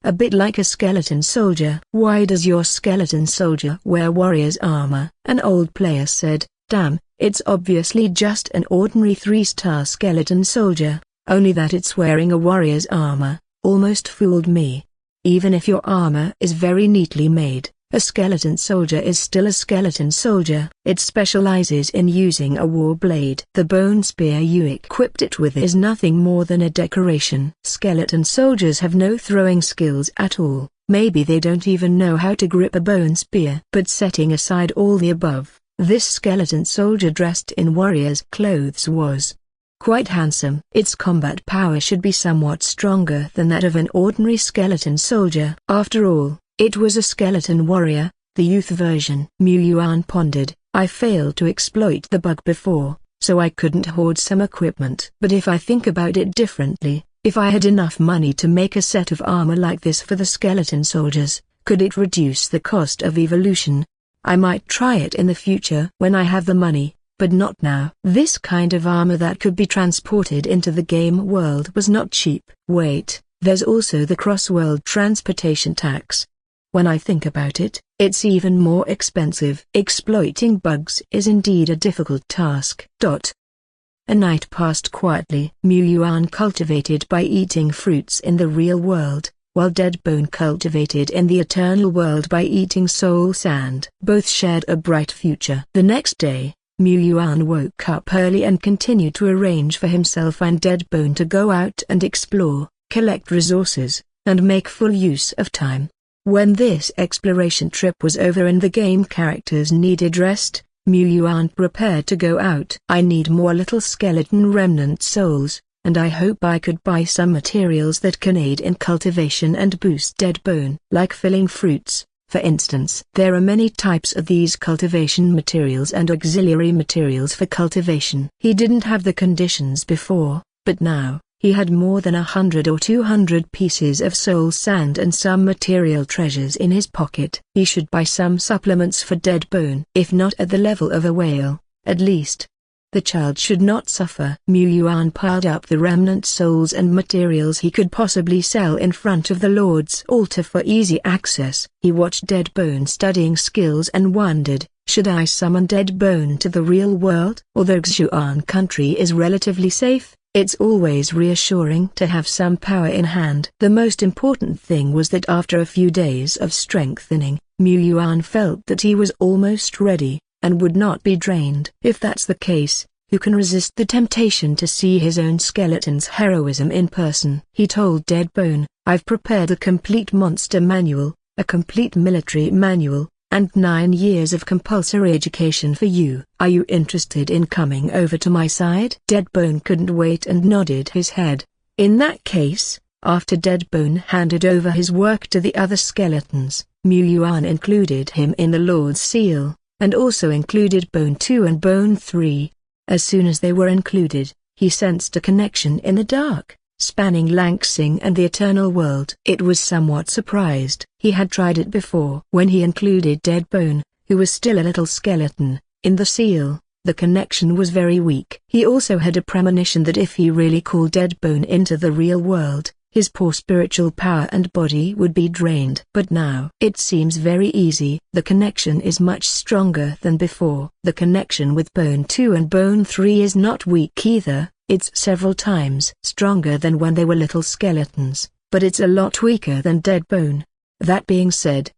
a bit like a skeleton soldier. Why does your skeleton soldier wear warrior's armor? An old player said, damn, it's obviously just an ordinary 3-star skeleton soldier, only that it's wearing a warrior's armor. Almost fooled me. Even if your armor is very neatly made, a skeleton soldier is still a skeleton soldier. It specializes in using a war blade. The bone spear you equipped it with is nothing more than a decoration. Skeleton soldiers have no throwing skills at all. Maybe they don't even know how to grip a bone spear. But setting aside all the above, this skeleton soldier dressed in warrior's clothes was quite handsome. Its combat power should be somewhat stronger than that of an ordinary skeleton soldier. After all, it was a skeleton warrior, the youth version. Mu Yuan pondered, I failed to exploit the bug before, so I couldn't hoard some equipment. But if I think about it differently, if I had enough money to make a set of armor like this for the skeleton soldiers, could it reduce the cost of evolution? I might try it in the future when I have the money, but not now. This kind of armor that could be transported into the game world was not cheap. Wait, there's also the cross-world transportation tax. When I think about it, it's even more expensive. Exploiting bugs is indeed a difficult task. A night passed quietly. Mu Yuan cultivated by eating fruits in the real world, while Deadbone cultivated in the eternal world by eating soul sand. Both shared a bright future. The next day, Mu Yuan woke up early and continued to arrange for himself and Deadbone to go out and explore, collect resources, and make full use of time. When this exploration trip was over and the game characters needed rest, Mu Yuan prepared to go out. I need more little skeleton remnant souls, and I hope I could buy some materials that can aid in cultivation and boost Deadbone. Like filling fruits, for instance. There are many types of these cultivation materials and auxiliary materials for cultivation. He didn't have the conditions before, but now, he had more than 100 or 200 pieces of soul sand and some material treasures in his pocket. He should buy some supplements for Deadbone. If not at the level of a whale, at least the child should not suffer. Mu Yuan piled up the remnant souls and materials he could possibly sell in front of the Lord's altar for easy access. He watched Deadbone studying skills and wondered, should I summon Deadbone to the real world? Although Xuan country is relatively safe, it's always reassuring to have some power in hand. The most important thing was that after a few days of strengthening, Mu Yuan felt that he was almost ready, and would not be drained. If that's the case, who can resist the temptation to see his own skeleton's heroism in person? He told Deadbone, I've prepared a complete monster manual, a complete military manual, and 9 years of compulsory education for you. Are you interested in coming over to my side? Deadbone couldn't wait and nodded his head. In that case, after Deadbone handed over his work to the other skeletons, Mu Yuan included him in the Lord's Seal, and also included Bone 2 and Bone 3. As soon as they were included, he sensed a connection in the dark, spanning Langsing and the Eternal World. It was somewhat surprised. He had tried it before. When he included Deadbone, who was still a little skeleton, in the seal, the connection was very weak. He also had a premonition that if he really called Deadbone into the real world, his poor spiritual power and body would be drained. But now it seems very easy. The connection is much stronger than before. The connection with Bone 2 and Bone 3 is not weak either, it's several times stronger than when they were little skeletons, but it's a lot weaker than dead bone. That being said,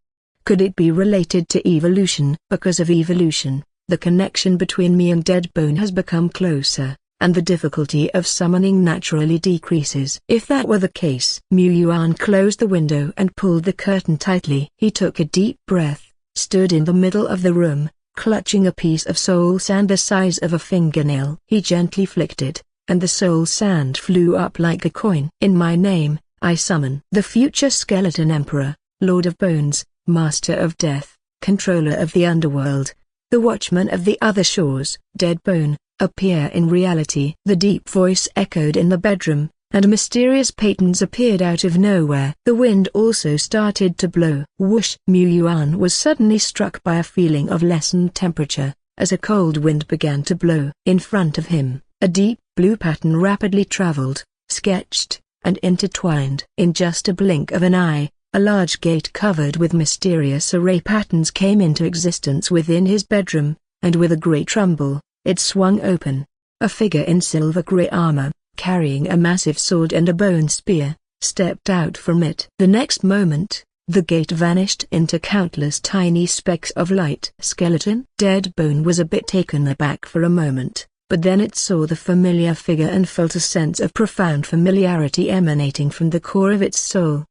could it be related to evolution? Because of evolution, the connection between me and dead bone has become closer, and the difficulty of summoning naturally decreases. If that were the case, Yuan closed the window and pulled the curtain tightly. He took a deep breath, stood in the middle of the room, clutching a piece of soul sand the size of a fingernail. He gently flicked it, and the soul sand flew up like a coin. In my name, I summon the future skeleton emperor, Lord of Bones, Master of Death, Controller of the Underworld, the Watchman of the Other Shores. Dead bone, appear in reality. The deep voice echoed in the bedroom, and mysterious patterns appeared out of nowhere. The wind also started to blow. Whoosh! Yuan was suddenly struck by a feeling of lessened temperature, as a cold wind began to blow. In front of him, a deep blue pattern rapidly traveled, sketched, and intertwined. In just a blink of an eye, a large gate covered with mysterious array patterns came into existence within his bedroom, and with a great rumble, it swung open. A figure in silver grey armor, carrying a massive sword and a bone spear, stepped out from it. The next moment, the gate vanished into countless tiny specks of light. Skeleton? Dead bone was a bit taken aback for a moment, but then it saw the familiar figure and felt a sense of profound familiarity emanating from the core of its soul.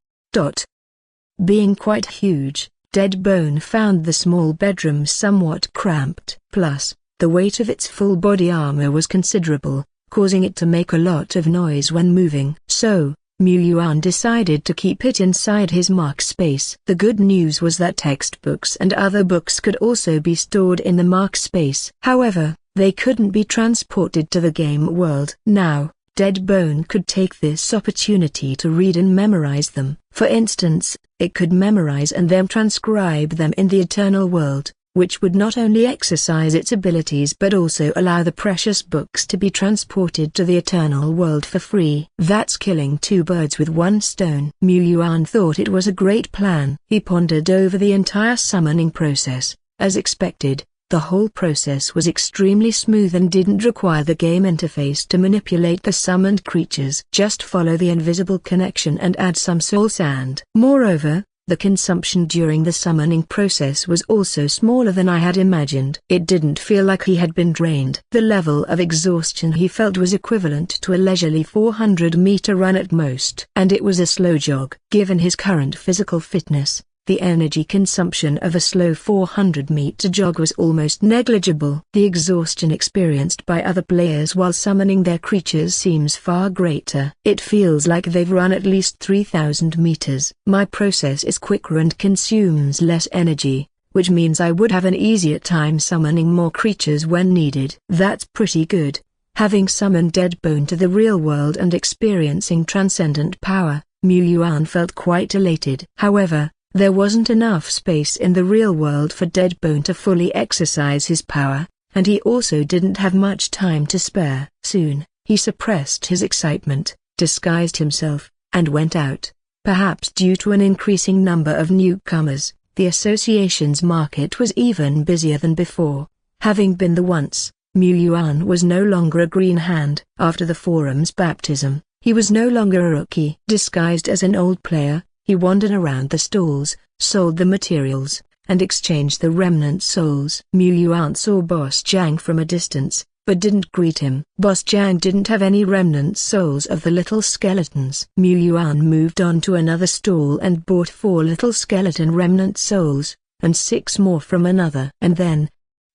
Being quite huge, Dead Bone found the small bedroom somewhat cramped. Plus, the weight of its full body armor was considerable, causing it to make a lot of noise when moving. So, Yuan decided to keep it inside his mark space. The good news was that textbooks and other books could also be stored in the mark space. However, they couldn't be transported to the game world. Now, Dead Bone could take this opportunity to read and memorize them. For instance, it could memorize and then transcribe them in the eternal world, which would not only exercise its abilities but also allow the precious books to be transported to the eternal world for free. That's killing two birds with one stone. Yuan thought it was a great plan. He pondered over the entire summoning process. As expected, the whole process was extremely smooth and didn't require the game interface to manipulate the summoned creatures. Just follow the invisible connection and add some soul sand. Moreover, the consumption during the summoning process was also smaller than I had imagined. It didn't feel like he had been drained. The level of exhaustion he felt was equivalent to a leisurely 400-meter run at most. And it was a slow jog. Given his current physical fitness, the energy consumption of a slow 400-meter jog was almost negligible. The exhaustion experienced by other players while summoning their creatures seems far greater. It feels like they've run at least 3,000 meters. My process is quicker and consumes less energy, which means I would have an easier time summoning more creatures when needed. That's pretty good. Having summoned Dead Bone to the real world and experiencing transcendent power, Yuan felt quite elated. However, there wasn't enough space in the real world for Dead Bone to fully exercise his power, and he also didn't have much time to spare. Soon, he suppressed his excitement, disguised himself, and went out. Perhaps due to an increasing number of newcomers, the association's market was even busier than before. Having been the once, Yuan was no longer a green hand. After the forum's baptism, he was no longer a rookie. Disguised as an old player, he wandered around the stalls, sold the materials, and exchanged the remnant souls. Yuan saw Boss Zhang from a distance, but didn't greet him. Boss Zhang didn't have any remnant souls of the little skeletons. Yuan moved on to another stall and bought 4 little skeleton remnant souls, and 6 more from another. And then,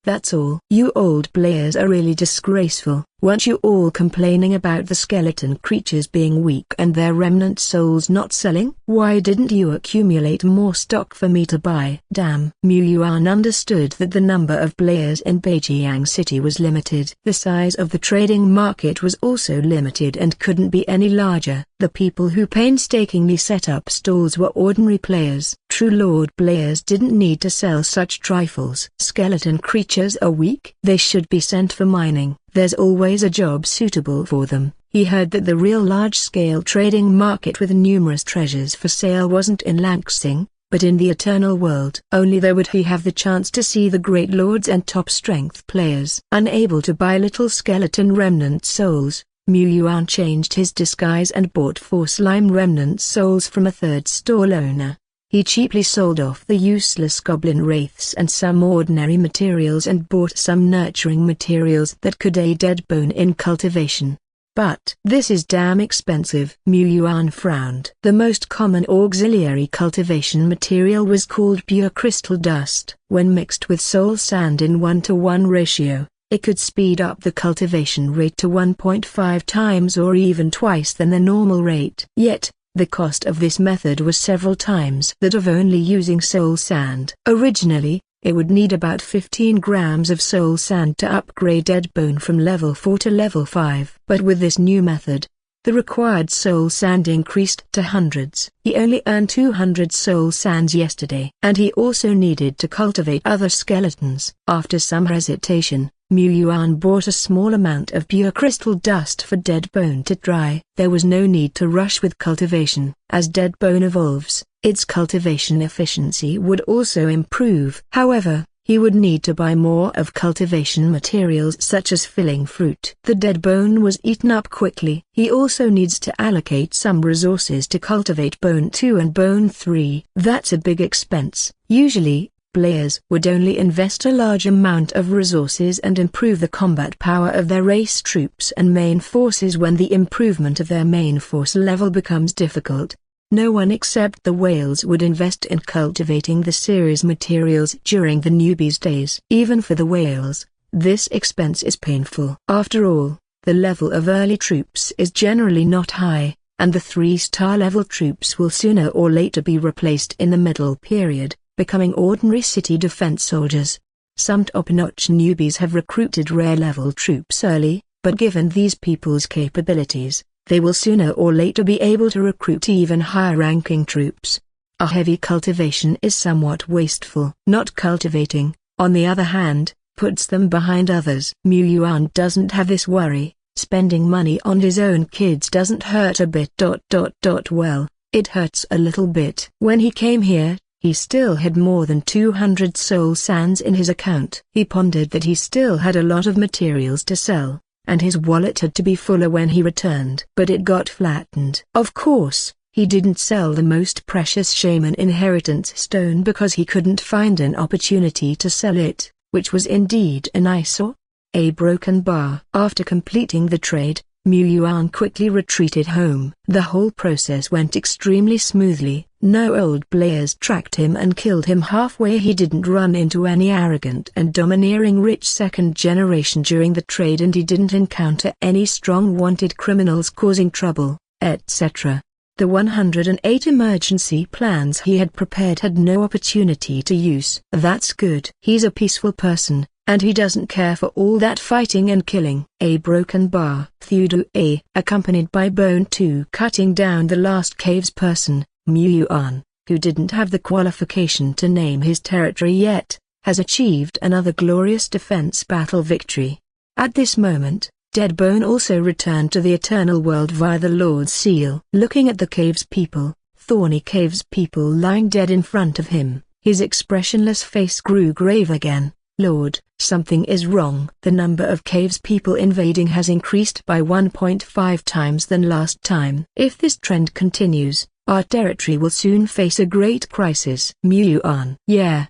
that's all. You old players are really disgraceful. Weren't you all complaining about the skeleton creatures being weak and their remnant souls not selling? Why didn't you accumulate more stock for me to buy? Damn. Yuan understood that the number of players in Beijiang City was limited. The size of the trading market was also limited and couldn't be any larger. The people who painstakingly set up stalls were ordinary players. True Lord players didn't need to sell such trifles. Skeleton creatures are weak. They should be sent for mining. There's always a job suitable for them. He heard that the real large-scale trading market with numerous treasures for sale wasn't in Langsing, but in the eternal world. Only there would he have the chance to see the great lords and top-strength players. Unable to buy little skeleton remnant souls, Mu Yuan changed his disguise and bought 4 slime remnant souls from a third stall owner. He cheaply sold off the useless goblin wraiths and some ordinary materials and bought some nurturing materials that could aid Deadbone in cultivation. But this is damn expensive. Mu Yuan frowned. The most common auxiliary cultivation material was called pure crystal dust. When mixed with soul sand in 1:1 ratio, it could speed up the cultivation rate to 1.5 times or even twice than the normal rate. Yet, the cost of this method was several times that of only using soul sand. Originally, it would need about 15 grams of soul sand to upgrade Deadbone from level 4 to level 5. But with this new method, the required soul sand increased to hundreds. He only earned 200 soul sands yesterday. And he also needed to cultivate other skeletons. After some hesitation, Mu Yuan bought a small amount of pure crystal dust for Deadbone to dry. There was no need to rush with cultivation. As Deadbone evolves, its cultivation efficiency would also improve. However, he would need to buy more of cultivation materials such as filling fruit. The Deadbone was eaten up quickly. He also needs to allocate some resources to cultivate Bone 2 and Bone 3. That's a big expense. Usually, players would only invest a large amount of resources and improve the combat power of their race troops and main forces when the improvement of their main force level becomes difficult. No one except the whales would invest in cultivating the series materials during the newbies' days. Even for the whales, this expense is painful. After all, the level of early troops is generally not high, and the 3-star level troops will sooner or later be replaced in the middle period, becoming ordinary city defense soldiers. Some top-notch newbies have recruited rare-level troops early, but given these people's capabilities, they will sooner or later be able to recruit even higher-ranking troops. A heavy cultivation is somewhat wasteful. Not cultivating, on the other hand, puts them behind others. Mu Yuan doesn't have this worry. Spending money on his own kids doesn't hurt a bit. Well, it hurts a little bit. When he came here, he still had more than 200 soul sands in his account. He pondered that he still had a lot of materials to sell, and his wallet had to be fuller when he returned. But it got flattened. Of course, he didn't sell the most precious shaman inheritance stone because he couldn't find an opportunity to sell it, which was indeed an eyesore. A broken bar. After completing the trade, Mu Yuan quickly retreated home. The whole process went extremely smoothly. No old players tracked him and killed him halfway. He didn't run into any arrogant and domineering rich second generation during the trade, and he didn't encounter any strong wanted criminals causing trouble, etc. The 108 emergency plans he had prepared had no opportunity to use. That's good. He's a peaceful person, and he doesn't care for all that fighting and killing. A broken bar. Thudu A, accompanied by Bone 2 cutting down the last cave's person, Mu Yuan, who didn't have the qualification to name his territory yet, has achieved another glorious defense battle victory. At this moment, Deadbone also returned to the Eternal World via the Lord's Seal. Looking at the cave's people, thorny cave's people lying dead in front of him, his expressionless face grew grave again. Lord, something is wrong. The number of cave's people invading has increased by 1.5 times than last time. If this trend continues, our territory will soon face a great crisis. Mu Yuan. Yeah,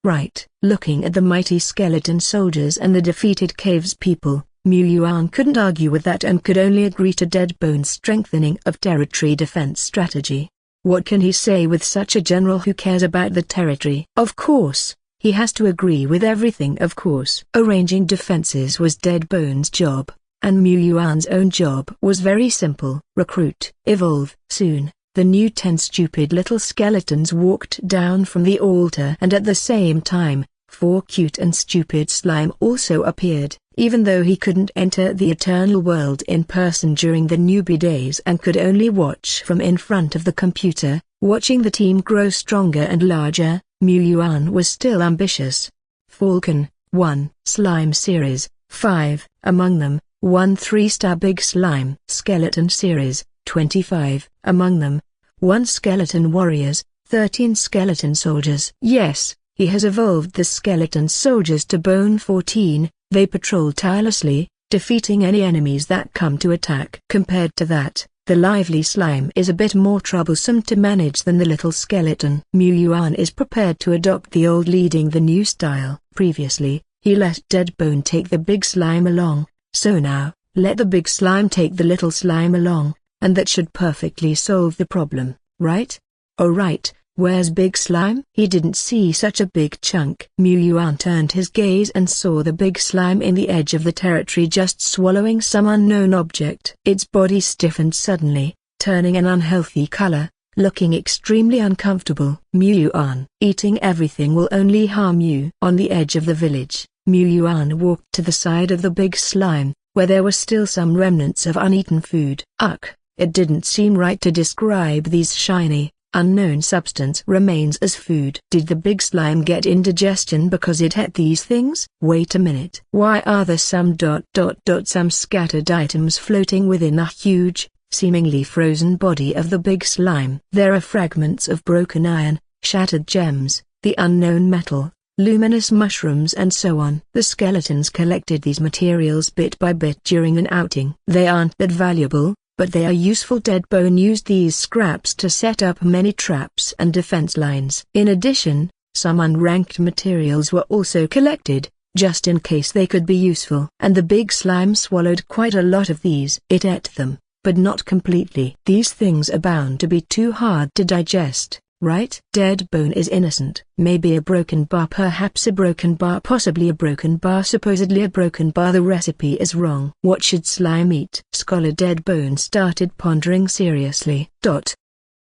right. Looking at the mighty skeleton soldiers and the defeated cave's people, Mu Yuan couldn't argue with that and could only agree to Deadbone's strengthening of territory defense strategy. What can he say with such a general who cares about the territory? Of course, he has to agree with everything. Of course. Arranging defenses was Deadbone's job, and Mu Yuan's own job was very simple. Recruit, evolve. Soon, the new 10 stupid little skeletons walked down from the altar, and at the same time, 4 cute and stupid slime also appeared. Even though he couldn't enter the Eternal World in person during the newbie days and could only watch from in front of the computer, watching the team grow stronger and larger, Mu Yuan was still ambitious. Falcon, 1. Slime Series, 5. Among them, 1 3-star Big Slime Skeleton Series, 25, among them, 1 Skeleton Warriors, 13 Skeleton Soldiers. Yes, he has evolved the Skeleton Soldiers to Bone 14, they patrol tirelessly, defeating any enemies that come to attack. Compared to that, the lively slime is a bit more troublesome to manage than the little skeleton. Yuan is prepared to adopt the old leading the new style. Previously, he let Deadbone take the big slime along, so now, let the big slime take the little slime along, and that should perfectly solve the problem, right? Oh right, where's Big Slime? He didn't see such a big chunk. Yuan turned his gaze and saw the big slime in the edge of the territory just swallowing some unknown object. Its body stiffened suddenly, turning an unhealthy color, looking extremely uncomfortable. Yuan, eating everything will only harm you. On the edge of the village, Yuan walked to the side of the big slime, where there were still some remnants of uneaten food. It didn't seem right to describe these shiny, unknown substance remains as food. Did the big slime get indigestion because it ate these things? Wait a minute. Why are there some some scattered items floating within a huge, seemingly frozen body of the big slime? There are fragments of broken iron, shattered gems, the unknown metal, luminous mushrooms and so on. The skeletons collected these materials bit by bit during an outing. They aren't that valuable, but they are useful. Deadbone used these scraps to set up many traps and defense lines. In addition, some unranked materials were also collected, just in case they could be useful. And the big slime swallowed quite a lot of these. It ate them, but not completely. These things are bound to be too hard to digest, right? Deadbone is innocent. Maybe a broken bar, perhaps a broken bar, possibly a broken bar, supposedly a broken bar. The recipe is wrong. What should slime eat? Scholar Deadbone started pondering seriously.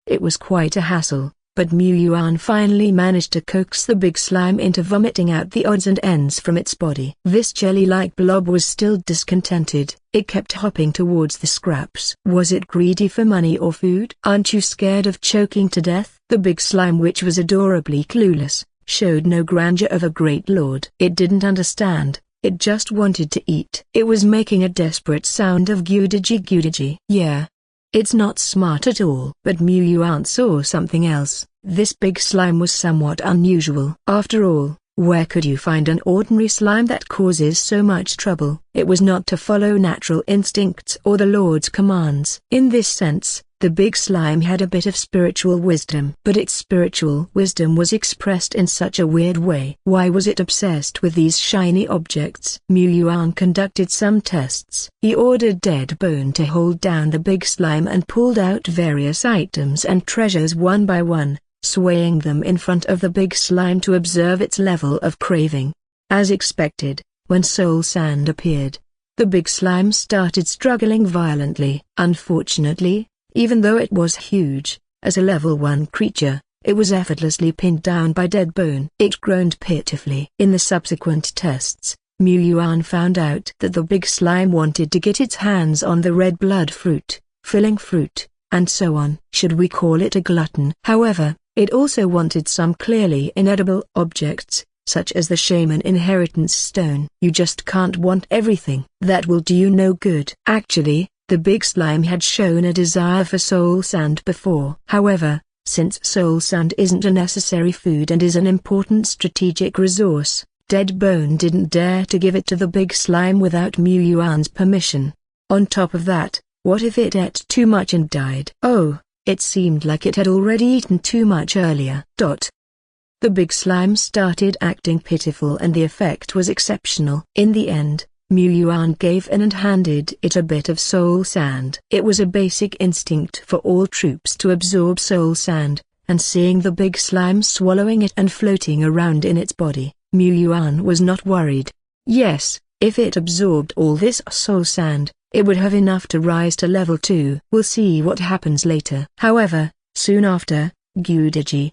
It was quite a hassle, but Yuan finally managed to coax the big slime into vomiting out the odds and ends from its body. This jelly-like blob was still discontented. It kept hopping towards the scraps. Was it greedy for money or food? Aren't you scared of choking to death? The big slime, which was adorably clueless, showed no grandeur of a great lord. It didn't understand, it just wanted to eat. It was making a desperate sound of gudaji. Yeah. It's not smart at all. But Yuan saw something else. This big slime was somewhat unusual. After all, where could you find an ordinary slime that causes so much trouble? It was not to follow natural instincts or the Lord's commands. In this sense, the big slime had a bit of spiritual wisdom. But its spiritual wisdom was expressed in such a weird way. Why was it obsessed with these shiny objects? Yuan conducted some tests. He ordered Deadbone to hold down the big slime and pulled out various items and treasures one by one, swaying them in front of the big slime to observe its level of craving. As expected, when soul sand appeared, the big slime started struggling violently. Unfortunately, even though it was huge, as a level 1 creature, it was effortlessly pinned down by Deadbone. It groaned pitifully. In the subsequent tests, Yuan found out that the big slime wanted to get its hands on the red blood fruit, filling fruit, and so on. Should we call it a glutton? However, it also wanted some clearly inedible objects, such as the shaman inheritance stone. You just can't want everything. That will do you no good. Actually, the big slime had shown a desire for soul sand before. However, since soul sand isn't a necessary food and is an important strategic resource, Deadbone didn't dare to give it to the big slime without Yuan's permission. On top of that, what if it ate too much and died? Oh, it seemed like it had already eaten too much earlier. The big slime started acting pitiful and the effect was exceptional. In the end, Yuan gave in and handed it a bit of soul sand. It was a basic instinct for all troops to absorb soul sand, and seeing the big slime swallowing it and floating around in its body, Yuan was not worried. Yes, if it absorbed all this soul sand, it would have enough to rise to level 2. We'll see what happens later. However, soon after, gudaji.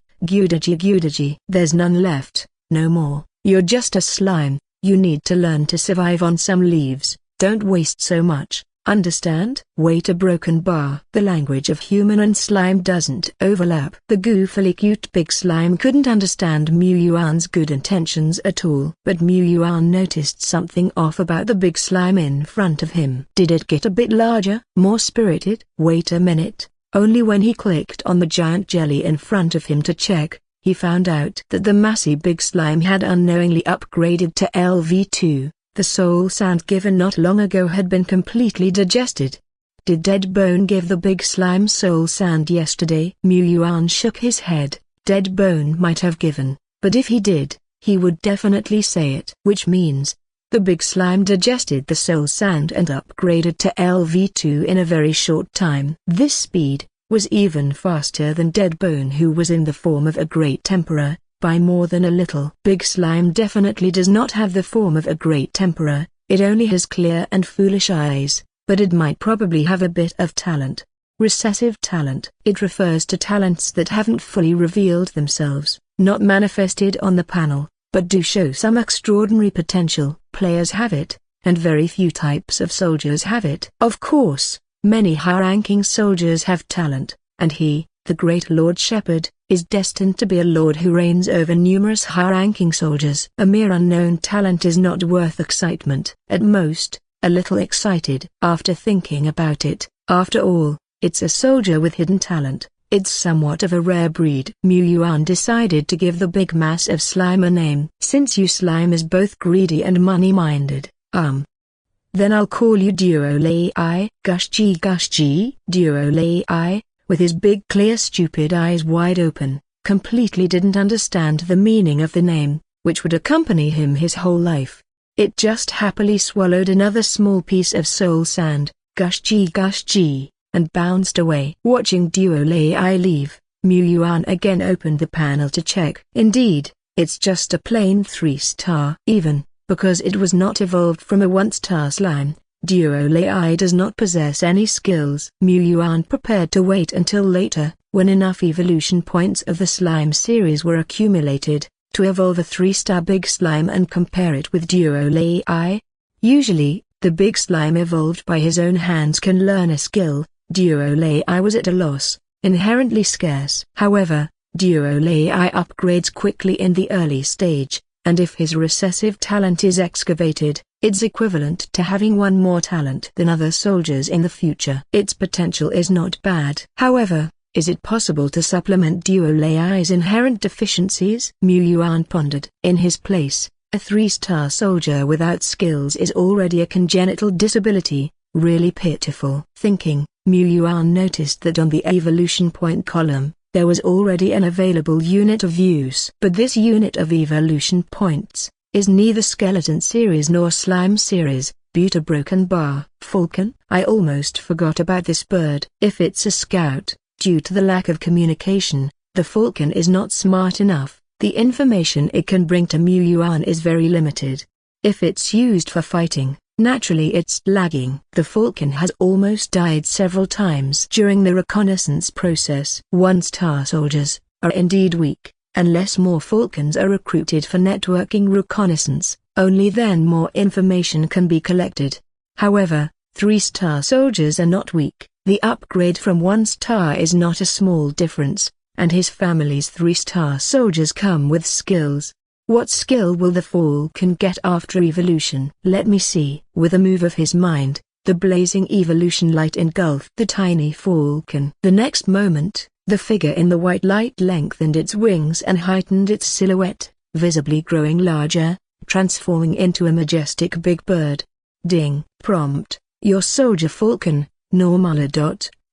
There's none left, no more. You're just a slime. You need to learn to survive on some leaves. Don't waste so much. Understand? Wait, a broken bar. The language of human and slime doesn't overlap. The goofily cute big slime couldn't understand Mu Yuan's good intentions at all. But Mu Yuan noticed something off about the big slime in front of him. Did it get a bit larger, more spirited? Wait a minute. Only when he clicked on the giant jelly in front of him to check, he found out that the massive big slime had unknowingly upgraded to LV2. The soul sand given not long ago had been completely digested. Did Dead Bone give the big slime soul sand yesterday? Mu Yuan shook his head. Dead Bone might have given, but if he did, he would definitely say it. Which means, the big slime digested the soul sand and upgraded to LV2 in a very short time. This speed was even faster than Dead Bone, who was in the form of a great temperer, by more than a little. Big slime definitely does not have the form of a great temperer, it only has clear and foolish eyes, but it might probably have a bit of talent. Recessive talent. It refers to talents that haven't fully revealed themselves, not manifested on the panel, but do show some extraordinary potential. Players have it, and very few types of soldiers have it. Of course, many high-ranking soldiers have talent, and he, the great Lord Shepherd, is destined to be a lord who reigns over numerous high-ranking soldiers. A mere unknown talent is not worth excitement. At most, a little excited. After thinking about it, after all, it's a soldier with hidden talent. It's somewhat of a rare breed. Mu Yuan decided to give the big mass of slime a name. Since you slime is both greedy and money-minded, then I'll call you Duo Lai. Gush Ji. Duo Lai, with his big clear stupid eyes wide open, completely didn't understand the meaning of the name, which would accompany him his whole life. It just happily swallowed another small piece of soul sand, Gush Ji, and bounced away. Watching Duo Lai leave, Mu Yuan again opened the panel to check. Indeed, it's just a plain 3-star. Even, because it was not evolved from a 1-star slime, Duo Lai does not possess any skills. Mu Yuan prepared to wait until later, when enough evolution points of the slime series were accumulated, to evolve a 3-star big slime and compare it with Duo Lai. Usually, the big slime evolved by his own hands can learn a skill. Duo Lai was at a loss, inherently scarce. However, Duo Lai upgrades quickly in the early stage, and if his recessive talent is excavated, it's equivalent to having one more talent than other soldiers in the future. Its potential is not bad. However, is it possible to supplement Duo Lai's inherent deficiencies? Mu Yuan pondered. In his place, a 3-star soldier without skills is already a congenital disability, really pitiful. Thinking, Mu Yuan noticed that on the evolution point column, there was already an available unit of use. But this unit of evolution points is neither skeleton series nor slime series, but a broken bar. Falcon? I almost forgot about this bird. If it's a scout, due to the lack of communication, the falcon is not smart enough. The information it can bring to Mu Yuan is very limited. If it's used for fighting, naturally it's lagging. The falcon has almost died several times during the reconnaissance process. 1-star soldiers are indeed weak. Unless more falcons are recruited for networking reconnaissance, only then more information can be collected. However, 3-star soldiers are not weak. The upgrade from 1-star is not a small difference, and his family's 3-star soldiers come with skills. What skill will the falcon get after evolution? Let me see. With a move of his mind, the blazing evolution light engulfed the tiny falcon. The next moment, the figure in the white light lengthened its wings and heightened its silhouette, visibly growing larger, transforming into a majestic big bird. Ding. Prompt: your soldier falcon, normal.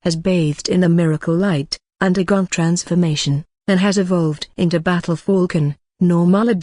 Has bathed in the miracle light, undergone transformation, and has evolved into battle falcon, normal.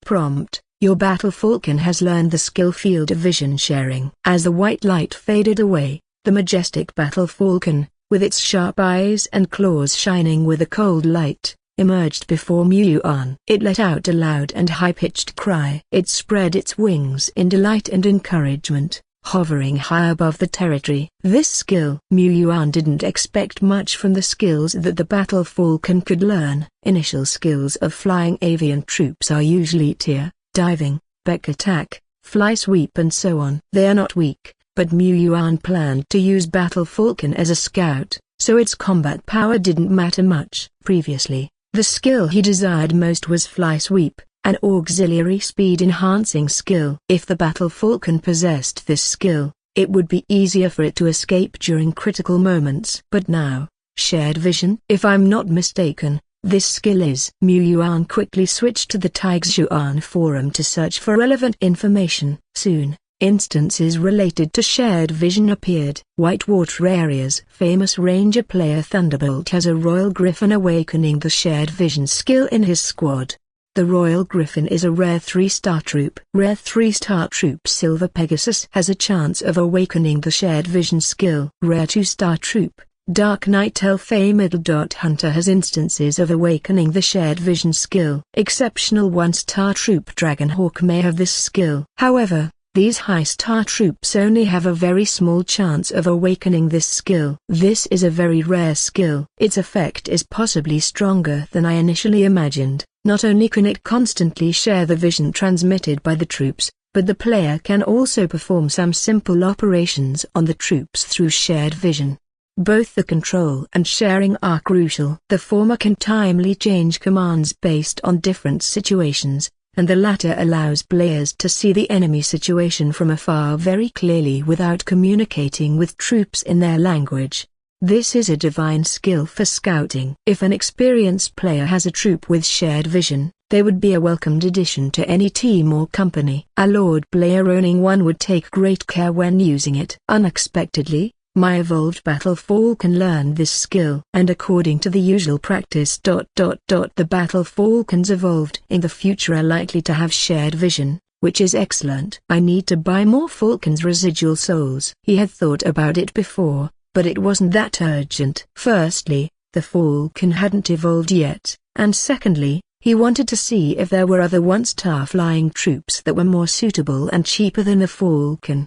Prompt: your battle falcon has learned the skill field of vision sharing. As the white light faded away, the majestic battle falcon, with its sharp eyes and claws shining with a cold light, emerged before Mu Yuan. It let out a loud and high-pitched cry. It spread its wings in delight and encouragement, hovering high above the territory. This skill. Mu Yuan didn't expect much from the skills that the battle falcon could learn. Initial skills of flying avian troops are usually tear, diving, back attack, fly sweep and so on. They are not weak, but Mu Yuan planned to use Battle Falcon as a scout, so its combat power didn't matter much. Previously, the skill he desired most was Fly Sweep, an auxiliary speed-enhancing skill. If the Battle Falcon possessed this skill, it would be easier for it to escape during critical moments. But now, Shared Vision? If I'm not mistaken, this skill is. Mu Yuan quickly switched to the Taixuan forum to search for relevant information. Soon, instances related to Shared Vision appeared. Whitewater Area's famous ranger player Thunderbolt has a Royal Griffin awakening the Shared Vision skill in his squad. The Royal Griffin is a rare 3-star troop. Rare 3-star troop Silver Pegasus has a chance of awakening the Shared Vision skill. Rare 2-star troop Dark Knight Elf Middle. Hunter has instances of awakening the Shared Vision skill. Exceptional 1-star troop Dragonhawk may have this skill. However, these high-star troops only have a very small chance of awakening this skill. This is a very rare skill. Its effect is possibly stronger than I initially imagined. Not only can it constantly share the vision transmitted by the troops, but the player can also perform some simple operations on the troops through shared vision. Both the control and sharing are crucial. The former can timely change commands based on different situations, and the latter allows players to see the enemy situation from afar very clearly without communicating with troops in their language. This is a divine skill for scouting. If an experienced player has a troop with shared vision, they would be a welcomed addition to any team or company. A Lord player owning one would take great care when using it. Unexpectedly, my evolved Battle Falcon learned this skill. And according to the usual practice. The Battle Falcons evolved in the future are likely to have shared vision, which is excellent. I need to buy more Falcon's residual souls. He had thought about it before, but it wasn't that urgent. Firstly, the Falcon hadn't evolved yet, and secondly, he wanted to see if there were other one-star flying troops that were more suitable and cheaper than the Falcon.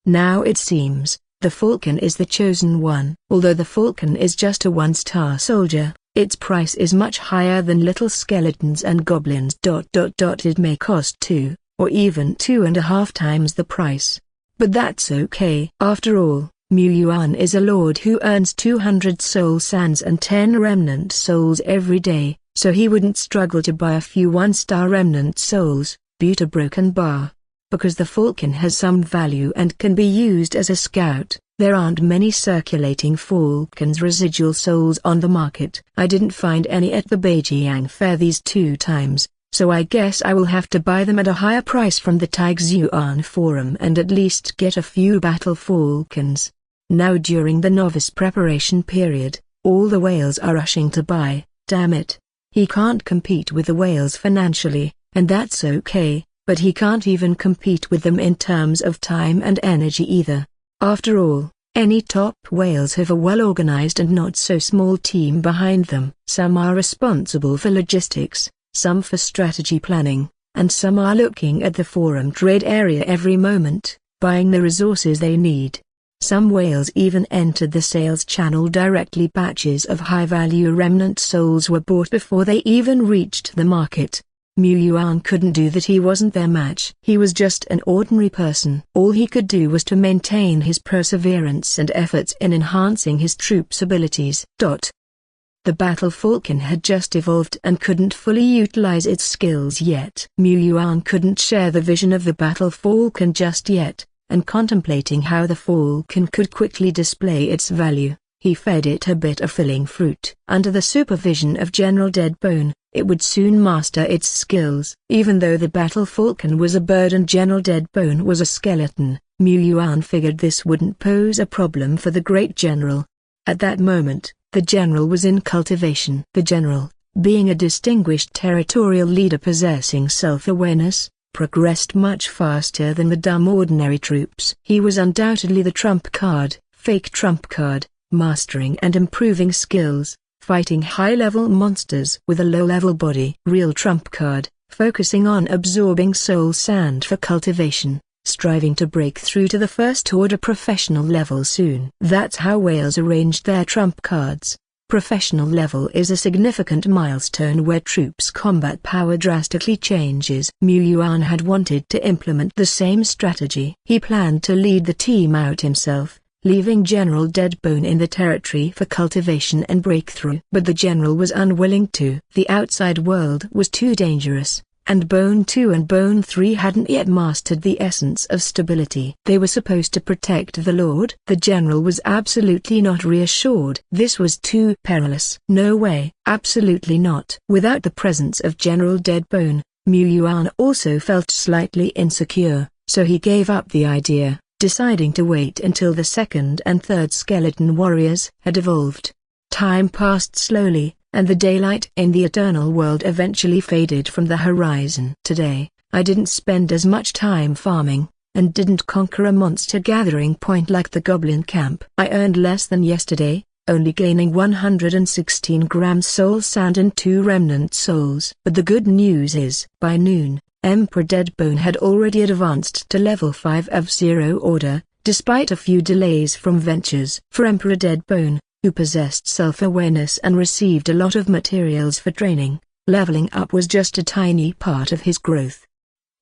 Now it seems, the Falcon is the chosen one. Although the Falcon is just a one-star soldier, its price is much higher than little skeletons and goblins. It may cost 2, or even 2.5 times the price. But that's okay. After all, Mu Yuan is a lord who earns 200 soul sands and 10 remnant souls every day, so he wouldn't struggle to buy a few one-star remnant souls, build a broken bar. Because the Falcon has some value and can be used as a scout, there aren't many circulating Falcon's residual souls on the market. I didn't find any at the Beijing fair these 2 times, so I guess I will have to buy them at a higher price from the Taixuan forum and at least get a few Battle Falcons. Now during the novice preparation period, all the whales are rushing to buy. Damn it. He can't compete with the whales financially, and that's okay. But he can't even compete with them in terms of time and energy either. After all, any top whales have a well-organized and not-so-small team behind them. Some are responsible for logistics, some for strategy planning, and some are looking at the forum trade area every moment, buying the resources they need. Some whales even entered the sales channel directly. Batches of high-value remnant souls were bought before they even reached the market. Mu Yuan couldn't do that. He wasn't their match. He was just an ordinary person. All he could do was to maintain his perseverance and efforts in enhancing his troops' abilities. The Battle Falcon had just evolved and couldn't fully utilize its skills yet. Mu Yuan couldn't share the vision of the Battle Falcon just yet, and contemplating how the Falcon could quickly display its value, he fed it a bit of filling fruit. Under the supervision of General Deadbone, it would soon master its skills. Even though the Battle Falcon was a bird and General Deadbone was a skeleton, Mu Yuan figured this wouldn't pose a problem for the great general. At that moment, the general was in cultivation. The general, being a distinguished territorial leader possessing self-awareness, progressed much faster than the dumb ordinary troops. He was undoubtedly the trump card, fake trump card, mastering and improving skills, fighting high-level monsters with a low-level body. Real trump card, focusing on absorbing soul sand for cultivation, striving to break through to the first-order professional level soon. That's how whales arranged their trump cards. Professional level is a significant milestone where troops' combat power drastically changes. Mu Yuan had wanted to implement the same strategy. He planned to lead the team out himself, leaving General Deadbone in the territory for cultivation and breakthrough. But the general was unwilling to. The outside world was too dangerous, and Bone 2 and Bone 3 hadn't yet mastered the essence of stability. They were supposed to protect the Lord. The general was absolutely not reassured. This was too perilous. No way, absolutely not. Without the presence of General Deadbone, Mu Yuan also felt slightly insecure, so he gave up the idea, deciding to wait until the second and third skeleton warriors had evolved. Time passed slowly, and the daylight in the eternal world eventually faded from the horizon. Today, I didn't spend as much time farming, and didn't conquer a monster gathering point like the goblin camp. I earned less than yesterday, only gaining 116 grams soul sand and 2 remnant souls. But the good news is, by noon, Emperor Deadbone had already advanced to level 5 of Zero Order, despite a few delays from ventures. For Emperor Deadbone, who possessed self-awareness and received a lot of materials for training, leveling up was just a tiny part of his growth.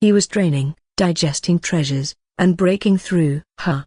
He was training, digesting treasures, and breaking through.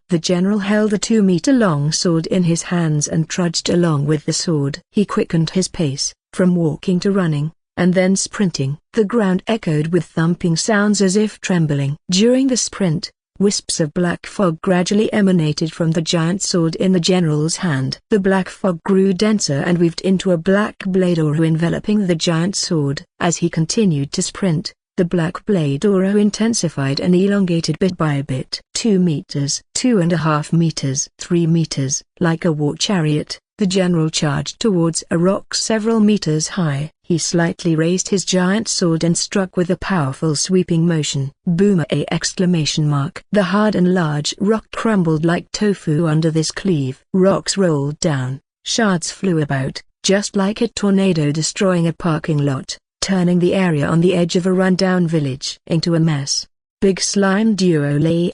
The general held a 2-meter-long sword in his hands and trudged along with the sword. He quickened his pace, from walking to running, and then sprinting. The ground echoed with thumping sounds as if trembling. During the sprint, wisps of black fog gradually emanated from the giant sword in the general's hand. The black fog grew denser and weaved into a black blade aura enveloping the giant sword. As he continued to sprint, the black blade aura intensified and elongated bit by bit. 2 meters, 2.5 meters, 3 meters. Like a war chariot, the general charged towards a rock several meters high. He slightly raised his giant sword and struck with a powerful sweeping motion. Boom! The hard and large rock crumbled like tofu under this cleave. Rocks rolled down, shards flew about, just like a tornado destroying a parking lot, turning the area on the edge of a rundown village into a mess. Big slime duo lay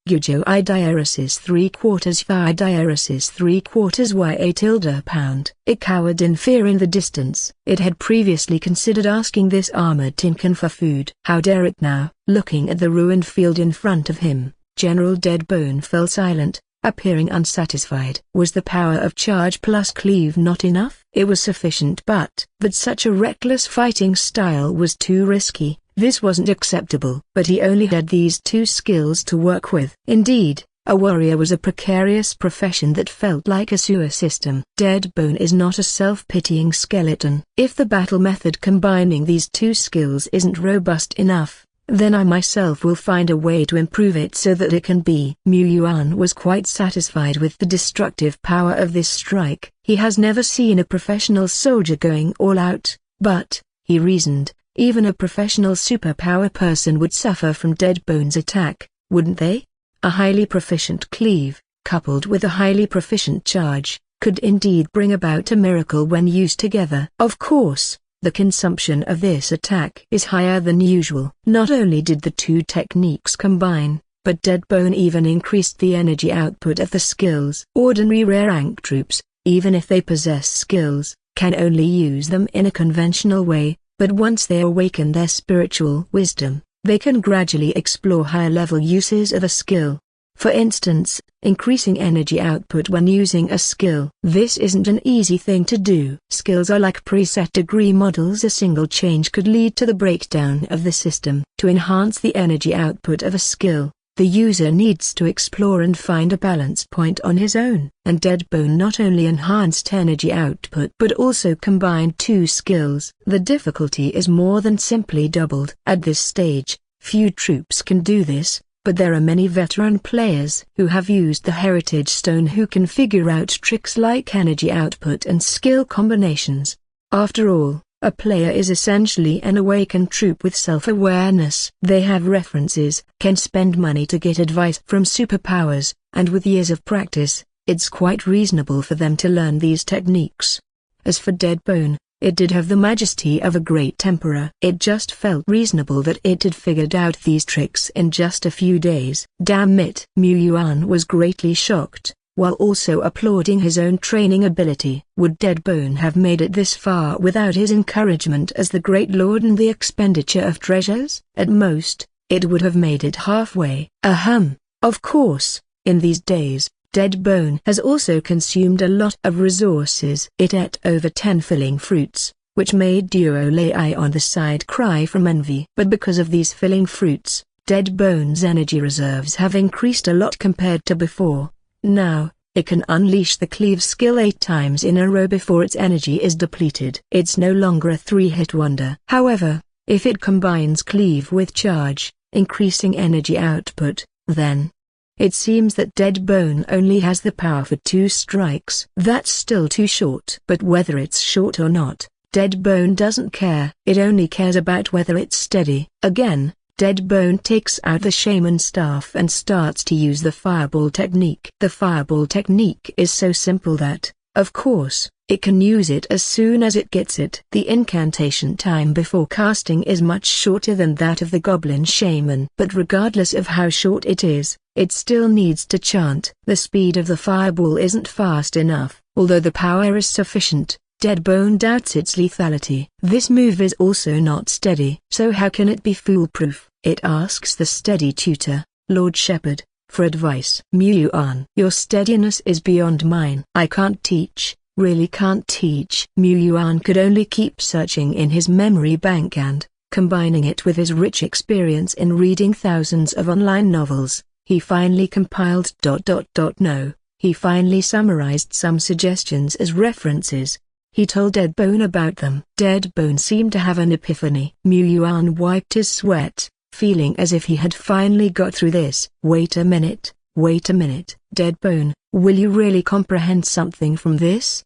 Gujo I diaresis 3/4 Phi diaresis 3/4 Ya tilde pound. It cowered in fear in the distance. It had previously considered asking this armored tinkin for food. How dare it now? Looking at the ruined field in front of him, General Deadbone fell silent, appearing unsatisfied. Was the power of charge plus cleave not enough? It was sufficient, but such a reckless fighting style was too risky. This wasn't acceptable. But he only had these 2 skills to work with. Indeed, a warrior was a precarious profession that felt like a sewer system. Deadbone is not a self-pitying skeleton. If the battle method combining these 2 skills isn't robust enough, then I myself will find a way to improve it so that it can be. Mu Yuan was quite satisfied with the destructive power of this strike. He has never seen a professional soldier going all out, but, he reasoned, even a professional superpower person would suffer from Deadbone's attack, wouldn't they? A highly proficient cleave, coupled with a highly proficient charge, could indeed bring about a miracle when used together. Of course, the consumption of this attack is higher than usual. Not only did the 2 techniques combine, but Deadbone even increased the energy output of the skills. Ordinary rare rank troops, even if they possess skills, can only use them in a conventional way. But once they awaken their spiritual wisdom, they can gradually explore higher-level uses of a skill. For instance, increasing energy output when using a skill. This isn't an easy thing to do. Skills are like preset degree models. A single change could lead to the breakdown of the system. To enhance the energy output of a skill, the user needs to explore and find a balance point on his own. And Deadbone not only enhanced energy output but also combined 2 skills. The difficulty is more than simply doubled. At this stage, few troops can do this, but there are many veteran players who have used the Heritage Stone who can figure out tricks like energy output and skill combinations. After all, a player is essentially an awakened troop with self-awareness. They have references, can spend money to get advice from superpowers, and with years of practice, it's quite reasonable for them to learn these techniques. As for Deadbone, it did have the majesty of a great emperor. It just felt reasonable that it had figured out these tricks in just a few days. Damn it! Mu Yuan was greatly shocked. while also applauding his own training ability. Would Deadbone have made it this far without his encouragement as the great lord and the expenditure of treasures? At most, it would have made it halfway. Of course, in these days, Deadbone has also consumed a lot of resources. It ate over 10 filling fruits, which made Duo Lai on the side cry from envy. But because of these filling fruits, Deadbone's energy reserves have increased a lot compared to before. Now, it can unleash the cleave skill 8 times in a row before its energy is depleted. It's no longer a 3-hit wonder. However, if it combines cleave with charge, increasing energy output, then it seems that Deadbone only has the power for 2 strikes. That's still too short. But whether it's short or not, Deadbone doesn't care. It only cares about whether it's steady. Again, Deadbone takes out the shaman staff and starts to use the fireball technique. The fireball technique is so simple that, of course, it can use it as soon as it gets it. The incantation time before casting is much shorter than that of the goblin shaman. But regardless of how short it is, it still needs to chant. The speed of the fireball isn't fast enough. Although the power is sufficient, Deadbone doubts its lethality. This move is also not steady. So how can it be foolproof? It asks the steady tutor, Lord Shepherd, for advice. Yuan, your steadiness is beyond mine. I can't teach, really can't teach. Yuan could only keep searching in his memory bank and, combining it with his rich experience in reading thousands of online novels, he finally compiled. No, he finally summarized some suggestions as references. He told Deadbone about them. Deadbone seemed to have an epiphany. Yuan wiped his sweat, feeling as if he had finally got through this. Wait a minute, Deadbone, will you really comprehend something from this?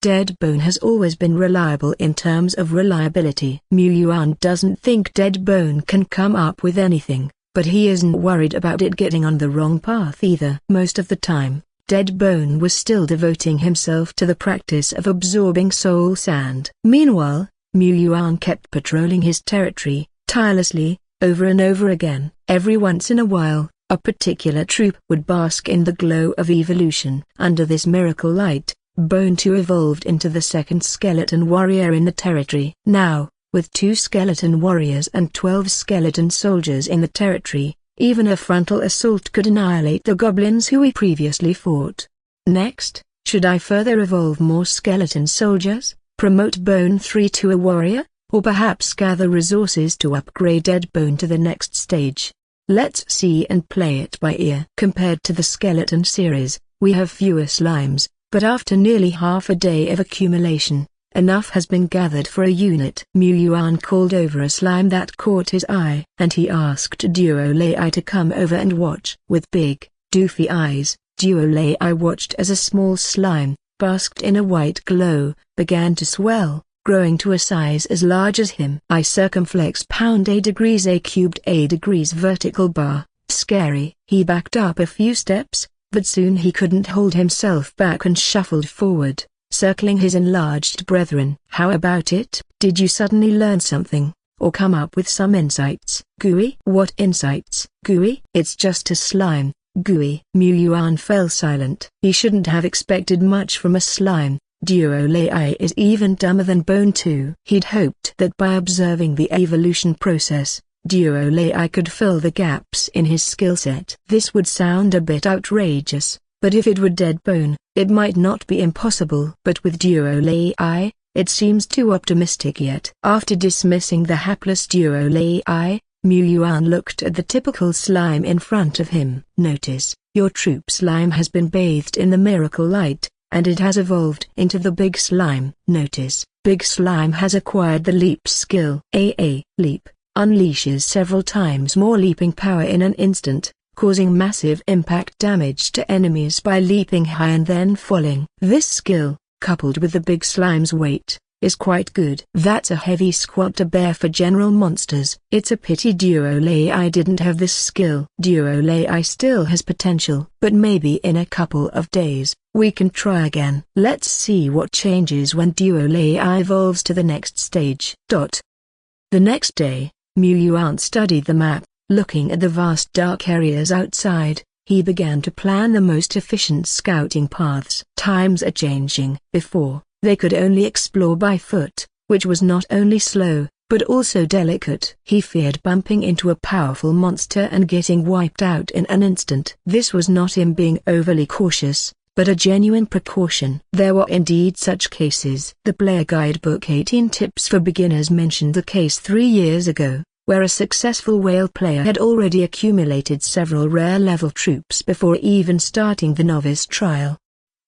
Deadbone has always been reliable in terms of reliability. Yuan doesn't think Deadbone can come up with anything, but he isn't worried about it getting on the wrong path either. Most of the time, Deadbone was still devoting himself to the practice of absorbing soul sand. Meanwhile, Yuan kept patrolling his territory, tirelessly, over and over again. Every once in a while, a particular troop would bask in the glow of evolution. Under this miracle light, Bone 2 evolved into the second skeleton warrior in the territory. Now, with 2 skeleton warriors and 12 skeleton soldiers in the territory, even a frontal assault could annihilate the goblins who we previously fought. Next, should I further evolve more skeleton soldiers, promote Bone 3 to a warrior, or perhaps gather resources to upgrade Deadbone to the next stage? Let's see and play it by ear. Compared to the skeleton series, we have fewer slimes, but after nearly half a day of accumulation, enough has been gathered for a unit. Yuan called over a slime that caught his eye, and he asked Duo Lai to come over and watch. With big, doofy eyes, Duo Lai watched as a small slime, basked in a white glow, began to swell, growing to a size as large as him. I circumflex pound A degrees A cubed A degrees vertical bar. Scary. He backed up a few steps, but soon he couldn't hold himself back and shuffled forward, circling his enlarged brethren. How about it? Did you suddenly learn something, or come up with some insights? Gooey? What insights? Gooey? It's just a slime, gooey. Yuan fell silent. He shouldn't have expected much from a slime. Duo Lai is even dumber than Bone 2. He'd hoped that by observing the evolution process, Duo Lai could fill the gaps in his skill set. This would sound a bit outrageous, but if it were Deadbone, it might not be impossible. But with Duo Lai, it seems too optimistic yet. After dismissing the hapless Duo Lai, Yuan looked at the typical slime in front of him. Notice, your troop slime has been bathed in the miracle light, and it has evolved into the big slime. Notice, big slime has acquired the leap skill. Leap unleashes several times more leaping power in an instant, causing massive impact damage to enemies by leaping high and then falling. This skill, coupled with the big slime's weight, is quite good. That's a heavy squat to bear for general monsters. It's a pity Duo Lai didn't have this skill. Duo Lai still has potential, but maybe in a couple of days, we can try again. Let's see what changes when Duo Lai evolves to the next stage. The next day, Yuan studied the map, looking at the vast dark areas outside, He began to plan the most efficient scouting paths. Times are changing. Before, they could only explore by foot, which was not only slow, but also delicate. He feared bumping into a powerful monster and getting wiped out in an instant. This was not him being overly cautious, but a genuine precaution. There were indeed such cases. The player guidebook 18 Tips for Beginners mentioned the case 3 years ago, where a successful whale player had already accumulated several rare-level troops before even starting the novice trial.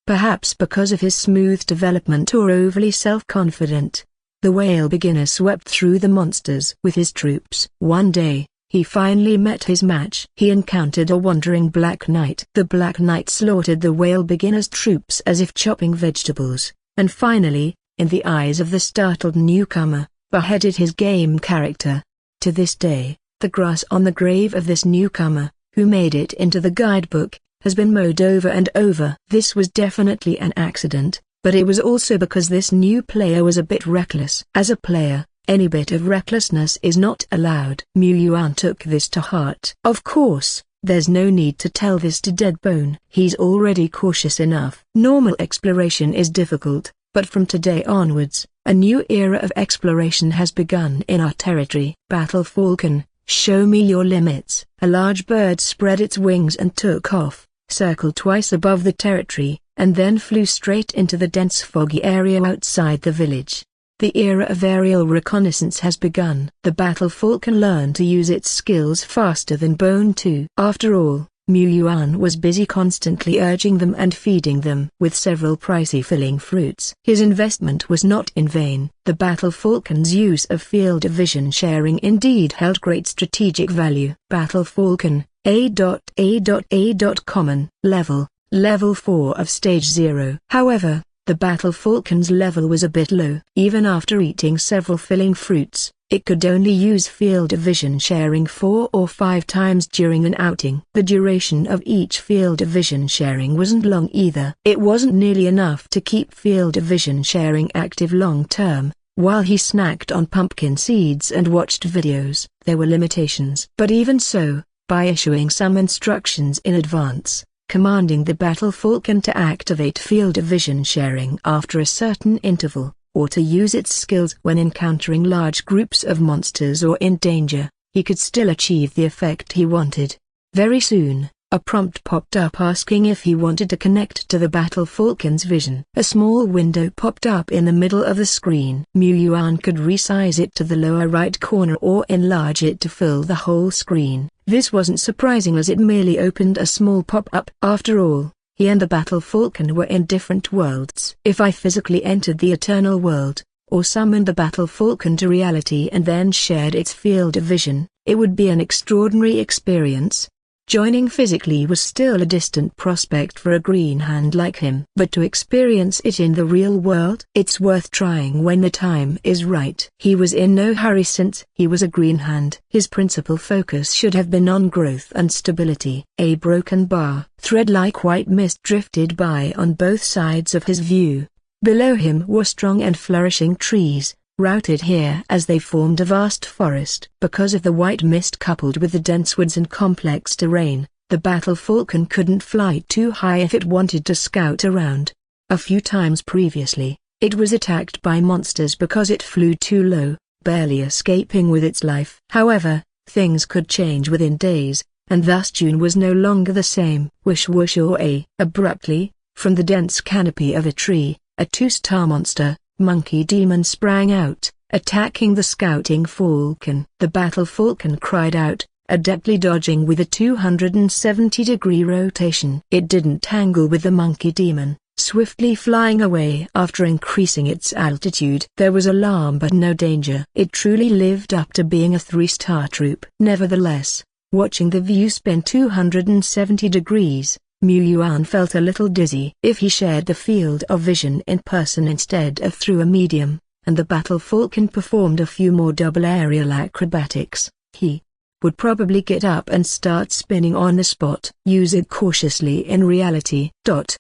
Perhaps because of his smooth development or overly self-confident, the whale beginner swept through the monsters with his troops. One day, he finally met his match. He encountered a wandering Black Knight. The Black Knight slaughtered the whale beginner's troops as if chopping vegetables, and finally, in the eyes of the startled newcomer, beheaded his game character. To this day, the grass on the grave of this newcomer, who made it into the guidebook, has been mowed over and over. This was definitely an accident, but it was also because this new player was a bit reckless. As a player, any bit of recklessness is not allowed. Yuan took this to heart. Of course, there's no need to tell this to Deadbone. He's already cautious enough. Normal exploration is difficult, but from today onwards, a new era of exploration has begun in our territory. Battle Falcon, show me your limits. A large bird spread its wings and took off, circled twice above the territory, and then flew straight into the dense foggy area outside the village. The era of aerial reconnaissance has begun. The Battle Falcon learned to use its skills faster than Bone 2. After all, Yuan was busy constantly urging them and feeding them with several pricey filling fruits. His investment was not in vain. The Battle Falcon's use of field vision sharing indeed held great strategic value. Battle Falcon, A.A.A. Common, Level 4 of Stage 0. However, the Battle Falcon's level was a bit low. Even after eating several filling fruits, it could only use field vision sharing 4 or 5 times during an outing. The duration of each field vision sharing wasn't long either. It wasn't nearly enough to keep field vision sharing active long term. While he snacked on pumpkin seeds and watched videos, there were limitations. But even so, by issuing some instructions in advance, commanding the Battle Falcon to activate field vision sharing after a certain interval, or to use its skills when encountering large groups of monsters or in danger, he could still achieve the effect he wanted. Very soon, a prompt popped up asking if he wanted to connect to the Battle Falcon's vision. A small window popped up in the middle of the screen. Yuan could resize it to the lower right corner or enlarge it to fill the whole screen. This wasn't surprising as it merely opened a small pop-up. After all, he and the Battle Falcon were in different worlds. If I physically entered the Eternal World, or summoned the Battle Falcon to reality and then shared its field of vision, it would be an extraordinary experience. Joining physically was still a distant prospect for a green hand like him. But to experience it in the real world, it's worth trying when the time is right. He was in no hurry since he was a green hand. His principal focus should have been on growth and stability. A broken bar, thread-like white mist drifted by on both sides of his view. Below him were strong and flourishing trees, routed here as they formed a vast forest. Because of the white mist coupled with the dense woods and complex terrain, the Battle Falcon couldn't fly too high if it wanted to scout around. A few times previously, it was attacked by monsters because it flew too low, barely escaping with its life. However, things could change within days, and thus June was no longer the same. Whoosh whoosh or abruptly, from the dense canopy of a tree, a 2-star monster, Monkey Demon sprang out, attacking the scouting falcon. The Battle Falcon cried out, adeptly dodging with a 270-degree rotation. It didn't tangle with the Monkey Demon, swiftly flying away after increasing its altitude. There was alarm but no danger. It truly lived up to being a 3-star troop. Nevertheless, watching the view spin 270 degrees, Yuan felt a little dizzy. If he shared the field of vision in person instead of through a medium, and the Battle Falcon performed a few more double aerial acrobatics, he would probably get up and start spinning on the spot. Use it cautiously in reality. The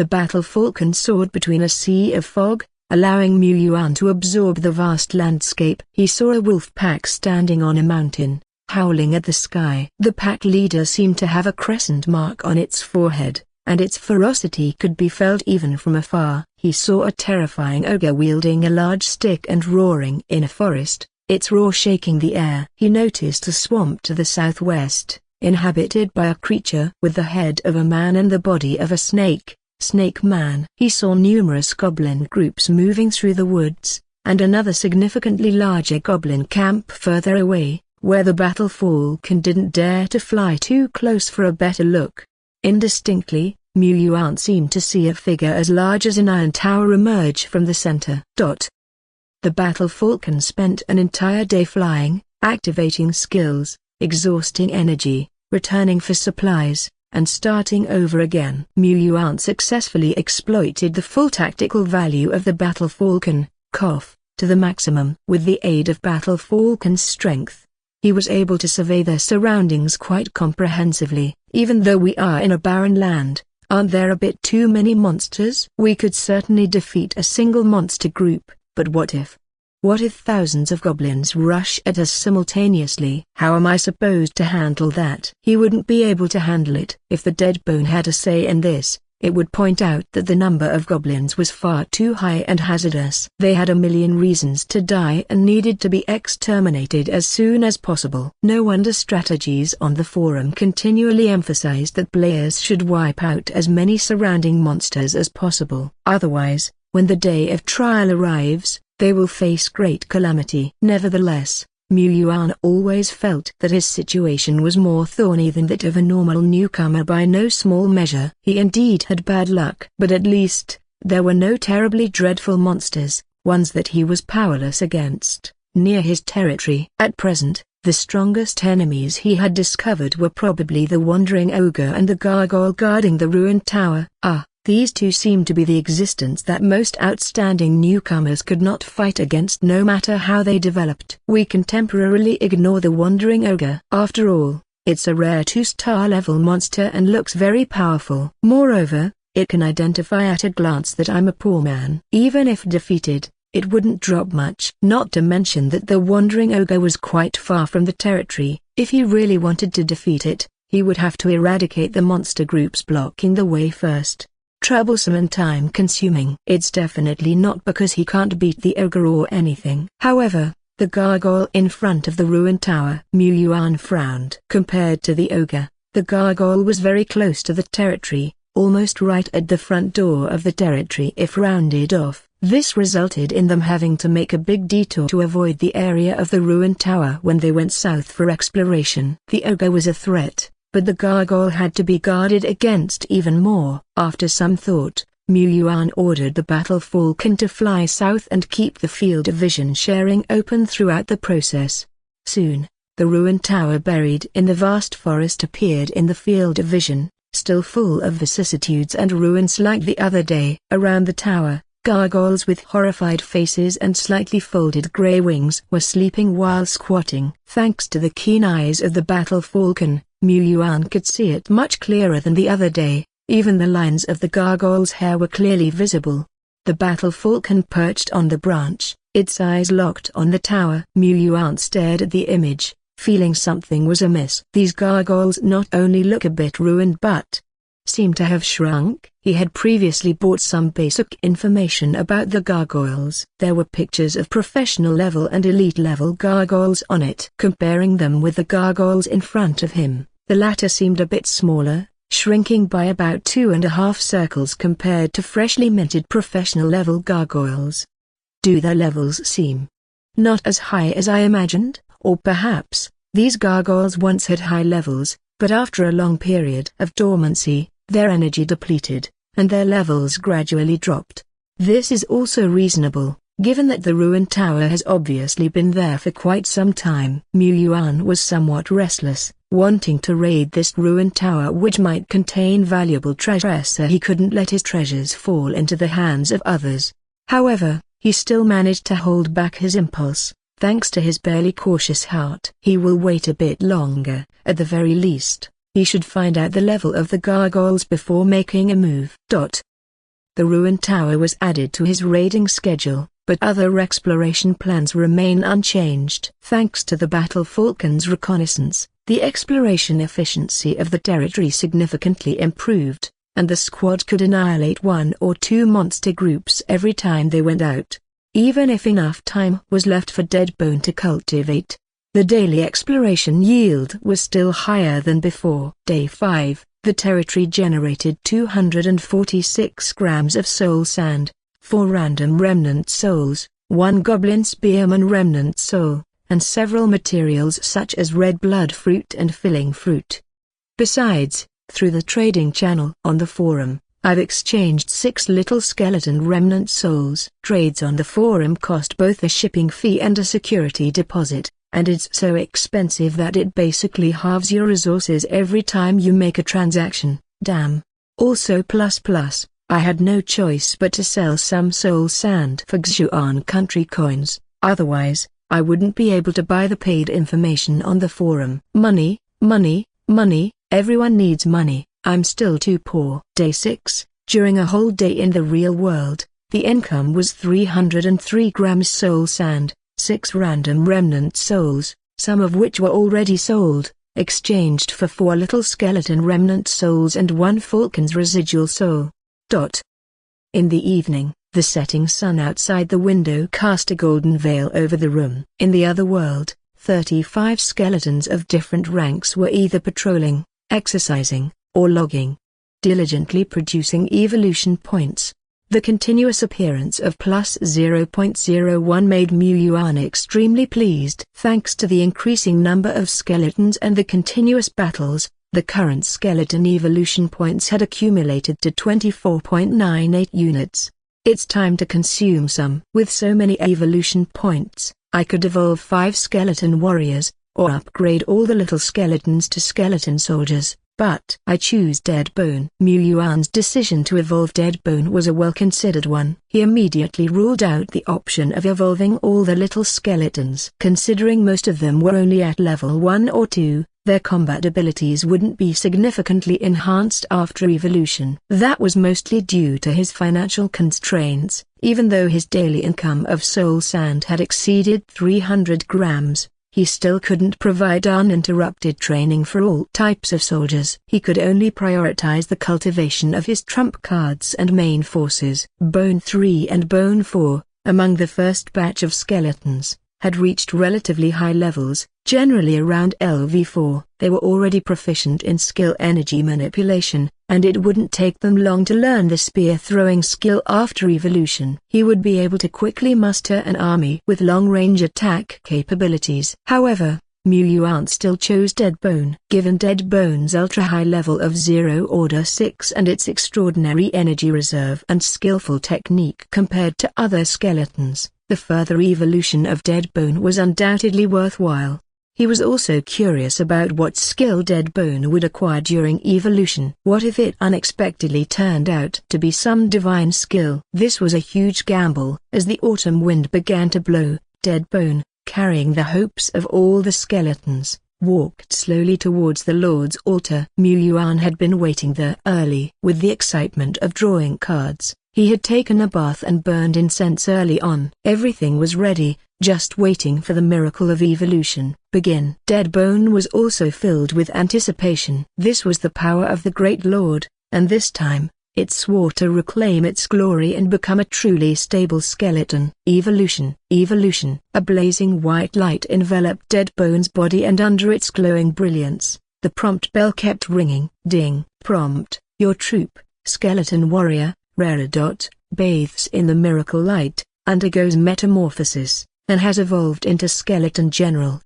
Battle Falcon soared between a sea of fog, allowing Yuan to absorb the vast landscape. He saw a wolf pack standing on a mountain, howling at the sky. The pack leader seemed to have a crescent mark on its forehead, and its ferocity could be felt even from afar. He saw a terrifying ogre wielding a large stick and roaring in a forest, its roar shaking the air. He noticed a swamp to the southwest, inhabited by a creature with the head of a man and the body of a snake, Snake Man. He saw numerous goblin groups moving through the woods, and another significantly larger goblin camp further away, where the battle falcon didn't dare to fly too close for a better look. Indistinctly, Yuan seemed to see a figure as large as an iron tower emerge from the center. The battle falcon spent an entire day flying, activating skills, exhausting energy, returning for supplies, and starting over again. Yuan successfully exploited the full tactical value of the battle falcon, to the maximum. With the aid of battle falcon's strength, he was able to survey their surroundings quite comprehensively. Even though we are in a barren land, aren't there a bit too many monsters? We could certainly defeat a single monster group, but what if? What if thousands of goblins rush at us simultaneously? How am I supposed to handle that? He wouldn't be able to handle it. If the dead bone had a say in this, it would point out that the number of goblins was far too high and hazardous. They had a million reasons to die and needed to be exterminated as soon as possible. No wonder strategies on the forum continually emphasized that players should wipe out as many surrounding monsters as possible. Otherwise, when the day of trial arrives, they will face great calamity. Nevertheless, Yuan always felt that his situation was more thorny than that of a normal newcomer by no small measure. He indeed had bad luck, but at least, there were no terribly dreadful monsters, ones that he was powerless against, near his territory. At present, the strongest enemies he had discovered were probably the wandering ogre and the gargoyle guarding the ruined tower. These two seemed to be the existence that most outstanding newcomers could not fight against no matter how they developed. We can temporarily ignore the wandering ogre. After all, it's a rare 2-star level monster and looks very powerful. Moreover, it can identify at a glance that I'm a poor man. Even if defeated, it wouldn't drop much. Not to mention that the wandering ogre was quite far from the territory. If he really wanted to defeat it, he would have to eradicate the monster groups blocking the way first. Troublesome and time-consuming. It's definitely not because he can't beat the ogre or anything. However, the gargoyle in front of the ruined tower. Yuan frowned. Compared to the ogre, the gargoyle was very close to the territory, almost right at the front door of the territory if rounded off. This resulted in them having to make a big detour to avoid the area of the ruined tower when they went south for exploration. The ogre was a threat, but the gargoyle had to be guarded against even more. After some thought, Yuan ordered the battle falcon to fly south and keep the field of vision sharing open throughout the process. Soon, the ruined tower buried in the vast forest appeared in the field of vision, still full of vicissitudes and ruins like the other day. Around the tower, gargoyles with horrified faces and slightly folded grey wings were sleeping while squatting. Thanks to the keen eyes of the battle falcon, Yuan could see it much clearer than the other day. Even the lines of the gargoyle's hair were clearly visible. The battle falcon perched on the branch, its eyes locked on the tower. Yuan stared at the image, feeling something was amiss. These gargoyles not only look a bit ruined but seem to have shrunk. He had previously bought some basic information about the gargoyles. There were pictures of professional level and elite level gargoyles on it. Comparing them with the gargoyles in front of him, the latter seemed a bit smaller, shrinking by about 2.5 circles compared to freshly minted professional level gargoyles. Do their levels seem not as high as I imagined? Or perhaps, these gargoyles once had high levels, but after a long period of dormancy, their energy depleted, and their levels gradually dropped. This is also reasonable, given that the ruined tower has obviously been there for quite some time. Yuan was somewhat restless, wanting to raid this ruined tower which might contain valuable treasure, so he couldn't let his treasures fall into the hands of others. However, he still managed to hold back his impulse, thanks to his barely cautious heart. He will wait a bit longer. At the very least, he should find out the level of the gargoyles before making a move. The ruined tower was added to his raiding schedule, but other exploration plans remain unchanged. Thanks to the Battle Falcon's reconnaissance, the exploration efficiency of the territory significantly improved, and the squad could annihilate 1 or 2 monster groups every time they went out. Even if enough time was left for Deadbone to cultivate, the daily exploration yield was still higher than before. Day 5, the territory generated 246 grams of soul sand, 4 random remnant souls, 1 goblin spearman remnant soul, and several materials such as red blood fruit and filling fruit. Besides, through the trading channel on the forum, I've exchanged 6 little skeleton remnant souls. Trades on the forum cost both a shipping fee and a security deposit, and it's so expensive that it basically halves your resources every time you make a transaction. Damn. Also I had no choice but to sell some soul sand for Yuan country coins, otherwise, I wouldn't be able to buy the paid information on the forum. Money, money, money, everyone needs money, I'm still too poor. Day 6, during a whole day in the real world, the income was 303 grams soul sand, 6 random remnant souls, some of which were already sold, exchanged for 4 little skeleton remnant souls and 1 falcon's residual soul. In the evening, the setting sun outside the window cast a golden veil over the room. In the other world, 35 skeletons of different ranks were either patrolling, exercising, or logging, diligently producing evolution points. The continuous appearance of plus 0.01 made Yuan extremely pleased. Thanks to the increasing number of skeletons and the continuous battles, the current skeleton evolution points had accumulated to 24.98 units. It's time to consume some. With so many evolution points, I could evolve 5 skeleton warriors, or upgrade all the little skeletons to skeleton soldiers. But I choose Deadbone. Yuan's decision to evolve Deadbone was a well-considered one. He immediately ruled out the option of evolving all the little skeletons. Considering most of them were only at level 1 or 2, their combat abilities wouldn't be significantly enhanced after evolution. That was mostly due to his financial constraints. Even though his daily income of soul sand had exceeded 300 grams, he still couldn't provide uninterrupted training for all types of soldiers. He could only prioritize the cultivation of his trump cards and main forces. Bone 3 and Bone 4, among the first batch of skeletons, had reached relatively high levels, generally around LV4. They were already proficient in skill energy manipulation, and it wouldn't take them long to learn the spear-throwing skill after evolution. He would be able to quickly muster an army with long-range attack capabilities. However, Yuan still chose Deadbone. Given Deadbone's ultra-high level of 0 Order 6 and its extraordinary energy reserve and skillful technique compared to other skeletons, the further evolution of Deadbone was undoubtedly worthwhile. He was also curious about what skill Deadbone would acquire during evolution. What if it unexpectedly turned out to be some divine skill? This was a huge gamble. As the autumn wind began to blow, Deadbone, carrying the hopes of all the skeletons, walked slowly towards the Lord's altar. Yuan had been waiting there early. With the excitement of drawing cards, he had taken a bath and burned incense early on. Everything was ready, just waiting for the miracle of evolution begin. Deadbone was also filled with anticipation. This was the power of the Great Lord, and this time, it swore to reclaim its glory and become a truly stable skeleton. Evolution. Evolution. A blazing white light enveloped Deadbone's body, and under its glowing brilliance, the prompt bell kept ringing. Ding. Prompt. Your troop, skeleton warrior, bathes in the miracle light, undergoes metamorphosis, and has evolved into skeleton general.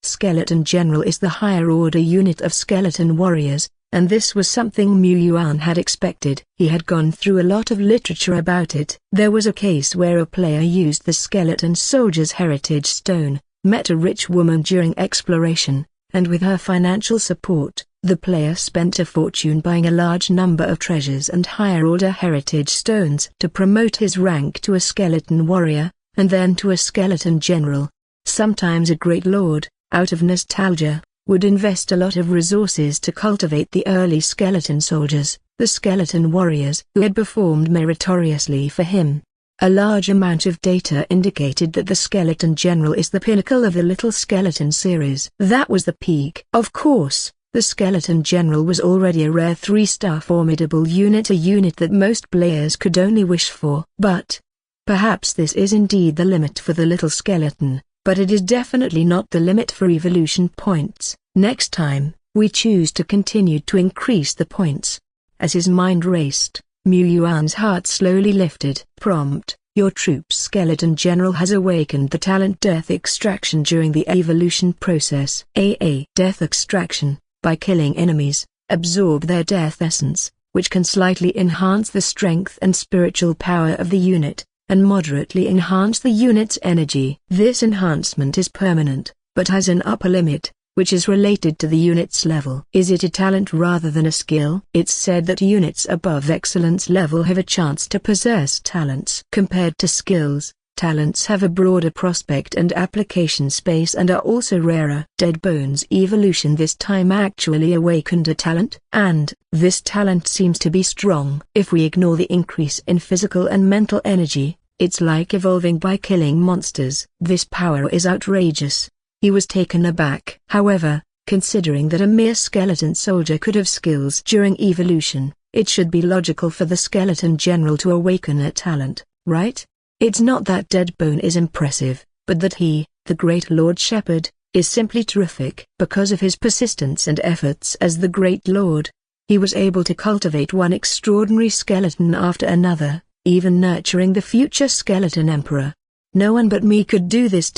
Skeleton general is the higher order unit of skeleton warriors, and this was something Yuan had expected. He had gone through a lot of literature about it. There was a case where a player used the skeleton soldier's heritage stone, met a rich woman during exploration, and with her financial support, the player spent a fortune buying a large number of treasures and higher-order heritage stones to promote his rank to a skeleton warrior, and then to a skeleton general. Sometimes a great lord, out of nostalgia, would invest a lot of resources to cultivate the early skeleton soldiers, the skeleton warriors who had performed meritoriously for him. A large amount of data indicated that the skeleton general is the pinnacle of the Little Skeleton series. That was the peak. Of course, the skeleton general was already a rare 3-star formidable unit, a unit that most players could only wish for. But perhaps this is indeed the limit for the little skeleton, but it is definitely not the limit for evolution points. Next time, we choose to continue to increase the points. As his mind raced, Yuan's heart slowly lifted. Prompt: your troop's skeleton general has awakened the talent death extraction during the evolution process. Death extraction: by killing enemies, absorb their death essence, which can slightly enhance the strength and spiritual power of the unit, and moderately enhance the unit's energy. This enhancement is permanent, but has an upper limit, which is related to the unit's level. Is it a talent rather than a skill? It's said that units above excellence level have a chance to possess talents. Compared to skills, talents have a broader prospect and application space and are also rarer. Dead Bone's evolution this time actually awakened a talent, and this talent seems to be strong. If we ignore the increase in physical and mental energy, it's like evolving by killing monsters. This power is outrageous. He was taken aback. However, considering that a mere skeleton soldier could have skills during evolution, it should be logical for the skeleton general to awaken a talent, right? It's not that Dead Bone is impressive, but that he, the Great Lord Shepherd, is simply terrific. Because of his persistence and efforts as the Great Lord, he was able to cultivate one extraordinary skeleton after another, even nurturing the future skeleton emperor. No one but me could do this.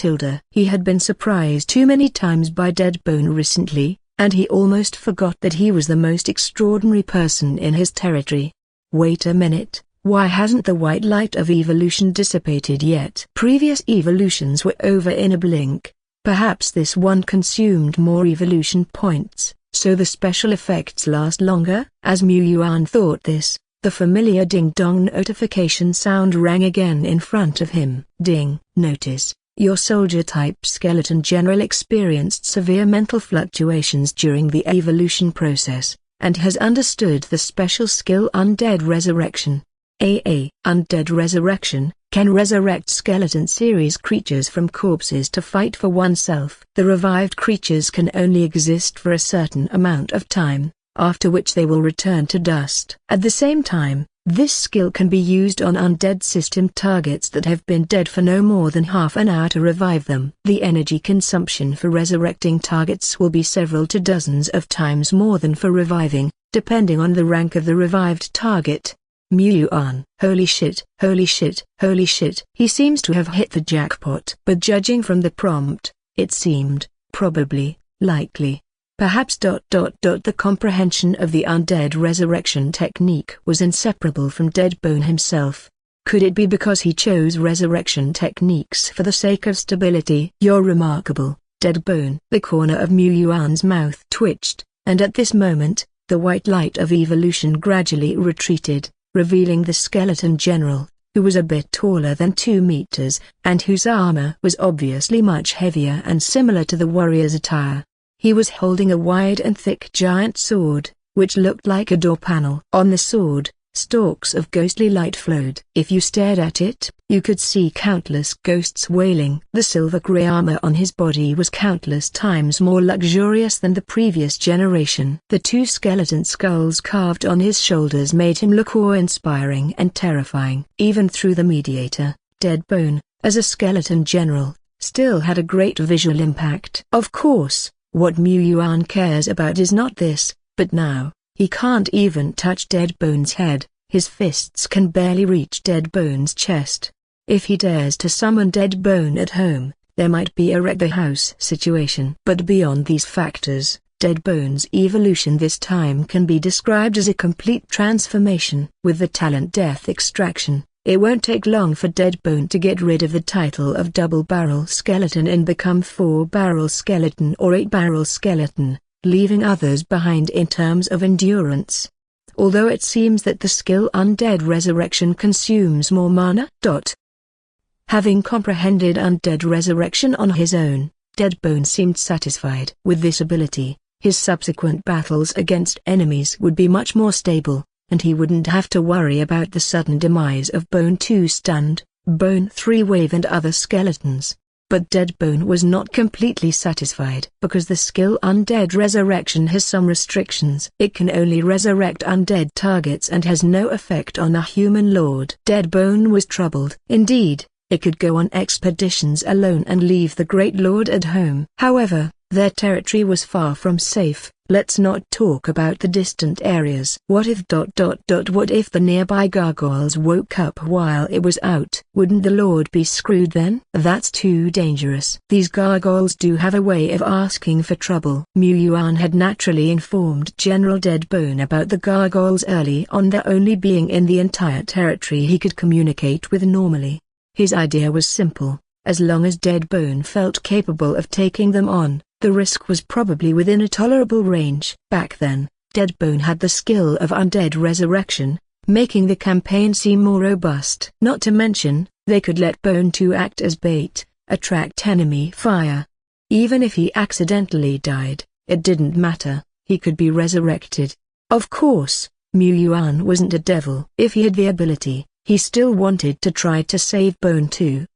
He had been surprised too many times by Dead Bone recently, and he almost forgot that he was the most extraordinary person in his territory. Wait a minute, why hasn't the white light of evolution dissipated yet? Previous evolutions were over in a blink. Perhaps this one consumed more evolution points, so the special effects last longer? As Yuan thought this, the familiar ding-dong notification sound rang again in front of him. Ding. Notice, your soldier-type skeleton general experienced severe mental fluctuations during the evolution process, and has understood the special skill Undead Resurrection. Undead Resurrection can resurrect skeleton series creatures from corpses to fight for oneself. The revived creatures can only exist for a certain amount of time, after which they will return to dust. At the same time, this skill can be used on undead system targets that have been dead for no more than half an hour to revive them. The energy consumption for resurrecting targets will be several to dozens of times more than for reviving, depending on the rank of the revived target. Yuan. Holy shit, holy shit, holy shit. He seems to have hit the jackpot. But judging from the prompt, it seemed, probably, likely. Perhaps the comprehension of the undead resurrection technique was inseparable from Dead Bone himself. Could it be because he chose resurrection techniques for the sake of stability? You're remarkable, Dead Bone. The corner of Yuan's mouth twitched, and at this moment, the white light of evolution gradually retreated, revealing the skeleton general, who was a bit taller than 2 meters, and whose armor was obviously much heavier and similar to the warrior's attire. He was holding a wide and thick giant sword, which looked like a door panel. On the sword, stalks of ghostly light flowed. If you stared at it, you could see countless ghosts wailing. The silver-gray armor on his body was countless times more luxurious than the previous generation. The 2 skeleton skulls carved on his shoulders made him look awe-inspiring and terrifying. Even through the mediator, Dead Bone, as a skeleton general, still had a great visual impact. Of course, what Yuan cares about is not this, but now, he can't even touch Dead Bone's head, his fists can barely reach Dead Bone's chest. If he dares to summon Dead Bone at home, there might be a wreck the house situation. But beyond these factors, Dead Bone's evolution this time can be described as a complete transformation. With the talent death extraction, it won't take long for Dead Bone to get rid of the title of double-barrel skeleton and become 4-barrel skeleton or 8-barrel skeleton, leaving others behind in terms of endurance. Although it seems that the skill Undead Resurrection consumes more mana. Having comprehended Undead Resurrection on his own, Dead Bone seemed satisfied. With this ability, his subsequent battles against enemies would be much more stable, and he wouldn't have to worry about the sudden demise of Bone 2 stunned, Bone 3 wave and other skeletons. But Dead Bone was not completely satisfied because the skill Undead Resurrection has some restrictions. It can only resurrect undead targets and has no effect on a human lord. Dead Bone was troubled. Indeed, it could go on expeditions alone and leave the Great Lord at home. However, their territory was far from safe. Let's not talk about the distant areas. What if the nearby gargoyles woke up while it was out? Wouldn't the Lord be screwed then? That's too dangerous. These gargoyles do have a way of asking for trouble. Yuan had naturally informed General Deadbone about the gargoyles early on, the only being in the entire territory he could communicate with normally. His idea was simple: as long as Deadbone felt capable of taking them on, the risk was probably within a tolerable range. Back then, Deadbone had the skill of undead resurrection, making the campaign seem more robust. Not to mention, they could let Bone 2 act as bait, attract enemy fire. Even if he accidentally died, it didn't matter, he could be resurrected. Of course, Yuan wasn't a devil. If he had the ability, he still wanted to try to save Bone 2.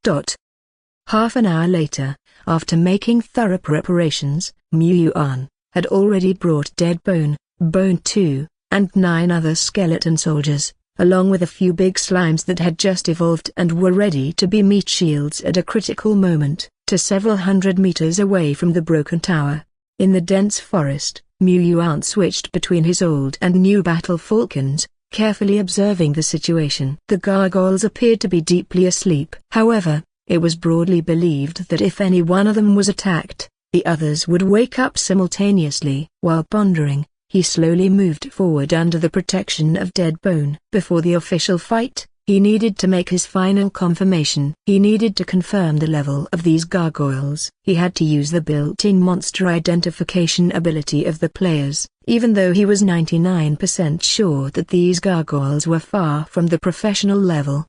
Half an hour later, after making thorough preparations, Yuan had already brought Deadbone, Bone 2, and 9 other skeleton soldiers, along with a few big slimes that had just evolved and were ready to be meat shields at a critical moment, to several hundred meters away from the broken tower. In the dense forest, Yuan switched between his old and new battle falcons, carefully observing the situation. The gargoyles appeared to be deeply asleep. However, it was broadly believed that if any one of them was attacked, the others would wake up simultaneously. While pondering, he slowly moved forward under the protection of Deadbone. Before the official fight, he needed to make his final confirmation. He needed to confirm the level of these gargoyles. He had to use the built-in monster identification ability of the players, even though he was 99% sure that these gargoyles were far from the professional level.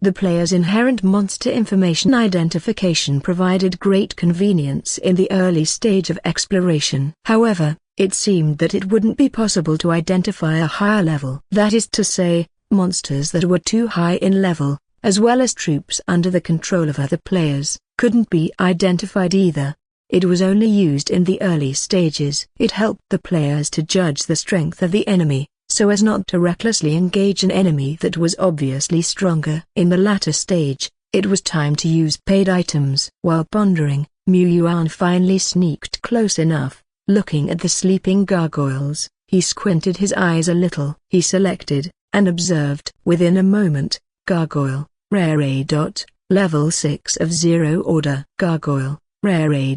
The player's inherent monster information identification provided great convenience in the early stage of exploration. However, it seemed that it wouldn't be possible to identify a higher level. That is to say, monsters that were too high in level, as well as troops under the control of other players, couldn't be identified either. It was only used in the early stages. It helped the players to judge the strength of the enemy, so as not to recklessly engage an enemy that was obviously stronger. In the latter stage, it was time to use paid items. While pondering, Yuan finally sneaked close enough. Looking at the sleeping gargoyles, he squinted his eyes a little. He selected, and observed. Within a moment, gargoyle, rare A. Level 6 of 0 order. Gargoyle, rare A.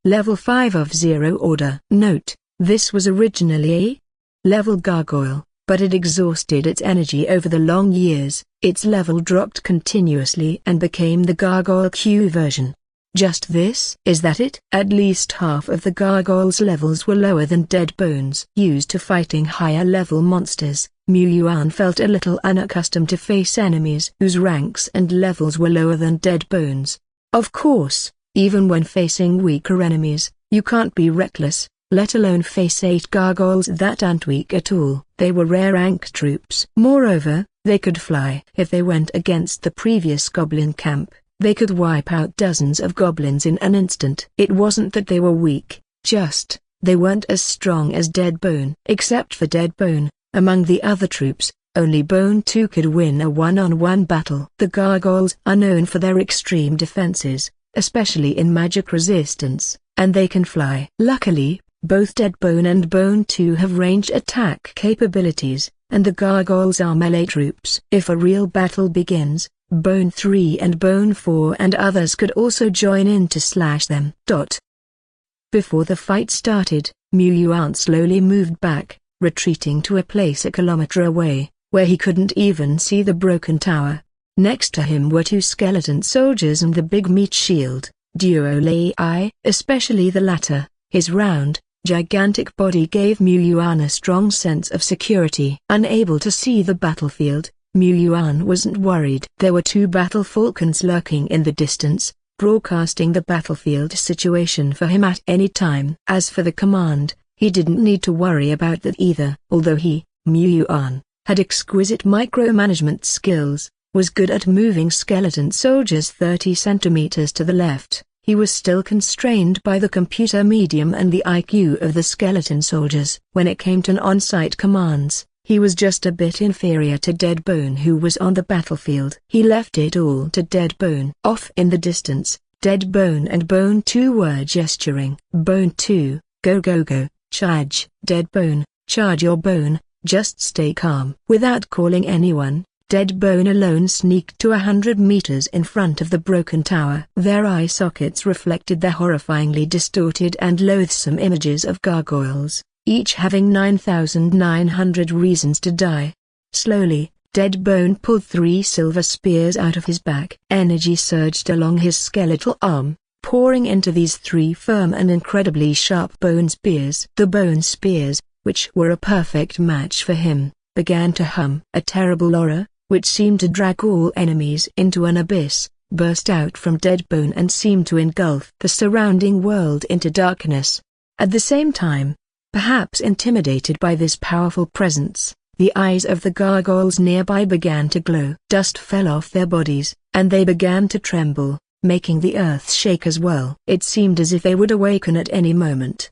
Level 5 of 0 order. Note, this was originally a level gargoyle, but it exhausted its energy over the long years. Its level dropped continuously and became the Gargoyle Q version. Just this? Is that it? At least half of the gargoyles' levels were lower than Deadbone's. Used to fighting higher level monsters, Yuan felt a little unaccustomed to face enemies whose ranks and levels were lower than Deadbone's. Of course, even when facing weaker enemies, you can't be reckless, let alone face 8 gargoyles that aren't weak at all. They were rare rank troops. Moreover, they could fly. If they went against the previous goblin camp, they could wipe out dozens of goblins in an instant. It wasn't that they were weak, just, they weren't as strong as Deadbone. Except for Deadbone, among the other troops, only Bone 2 could win a one-on-one battle. The gargoyles are known for their extreme defenses, especially in magic resistance, and they can fly. Luckily, both Deadbone and Bone 2 have ranged attack capabilities, and the gargoyles are melee troops. If a real battle begins, Bone 3 and Bone 4 and others could also join in to slash them. Before the fight started, Yuan slowly moved back, retreating to a place a kilometer away, where he couldn't even see the broken tower. Next to him were 2 skeleton soldiers and the big meat shield, duo Lai, especially the latter. His round, gigantic body gave Yuan a strong sense of security. Unable to see the battlefield, Yuan wasn't worried. There were 2 battle falcons lurking in the distance, broadcasting the battlefield situation for him at any time. As for the command, he didn't need to worry about that either. Although he, Yuan had exquisite micromanagement skills, was good at moving skeleton soldiers 30 centimeters to the left. He was still constrained by the computer medium and the IQ of the skeleton soldiers. When it came to on-site commands, he was just a bit inferior to Deadbone, who was on the battlefield. He left it all to Deadbone. Off in the distance, Deadbone and Bone 2 were gesturing. Bone 2, go go go, charge. Deadbone, charge your bone, just stay calm. Without calling anyone, Deadbone alone sneaked to 100 meters in front of the broken tower. Their eye sockets reflected the horrifyingly distorted and loathsome images of gargoyles, each having 9,900 reasons to die. Slowly, Deadbone pulled 3 silver spears out of his back. Energy surged along his skeletal arm, pouring into these 3 firm and incredibly sharp bone spears. The bone spears, which were a perfect match for him, began to hum. A terrible aura, which seemed to drag all enemies into an abyss, burst out from Deadbone and seemed to engulf the surrounding world into darkness. At the same time, perhaps intimidated by this powerful presence, the eyes of the gargoyles nearby began to glow. Dust fell off their bodies, and they began to tremble, making the earth shake as well. It seemed as if they would awaken at any moment.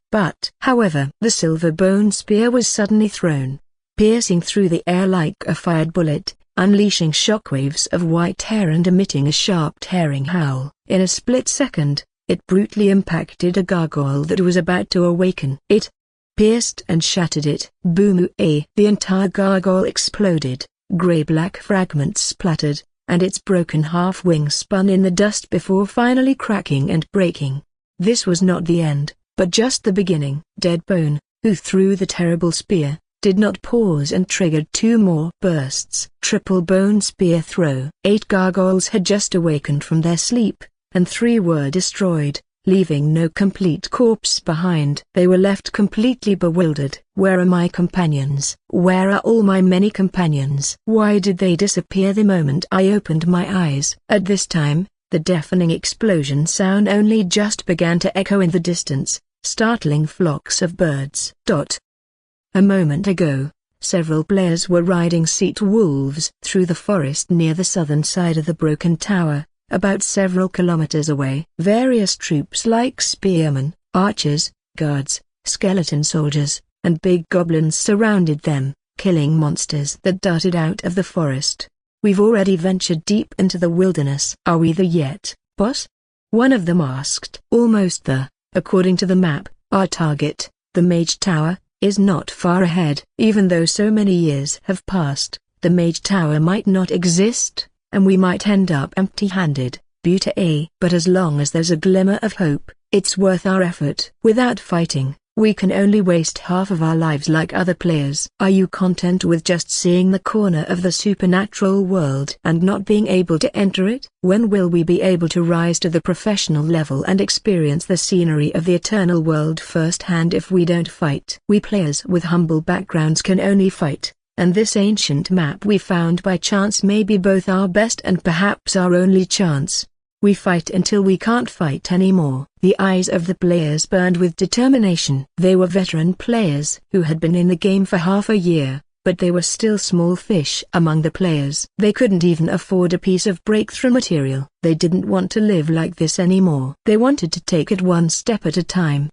However, the silver bone spear was suddenly thrown, piercing through the air like a fired bullet, unleashing shockwaves of white hair and emitting a sharp tearing howl. In a split second, it brutally impacted a gargoyle that was about to awaken. It pierced and shattered it. Boom! The entire gargoyle exploded, gray-black fragments splattered, and its broken half-wing spun in the dust before finally cracking and breaking. This was not the end, but just the beginning. Deadbone, who threw the terrible spear, did not pause and triggered 2 more bursts. Triple bone spear throw. 8 gargoyles had just awakened from their sleep, and 3 were destroyed, leaving no complete corpse behind. They were left completely bewildered. Where are my companions? Where are all my many companions? Why did they disappear the moment I opened my eyes? At this time, the deafening explosion sound only just began to echo in the distance, startling flocks of birds. A moment ago, several players were riding seat wolves through the forest near the southern side of the broken tower, about several kilometers away. Various troops like spearmen, archers, guards, skeleton soldiers, and big goblins surrounded them, killing monsters that darted out of the forest. We've already ventured deep into the wilderness. Are we there yet, boss? One of them asked. Almost there. According to the map, our target, the Mage Tower, is not far ahead. Even though so many years have passed, the Mage Tower might not exist, and we might end up empty-handed. But as long as there's a glimmer of hope, it's worth our effort. Without fighting, we can only waste half of our lives like other players. Are you content with just seeing the corner of the supernatural world and not being able to enter it? When will we be able to rise to the professional level and experience the scenery of the eternal world firsthand if we don't fight? We players with humble backgrounds can only fight, and this ancient map we found by chance may be both our best and perhaps our only chance. We fight until we can't fight anymore. The eyes of the players burned with determination. They were veteran players who had been in the game for half a year, but they were still small fish among the players. They couldn't even afford a piece of breakthrough material. They didn't want to live like this anymore. They wanted to take it one step at a time,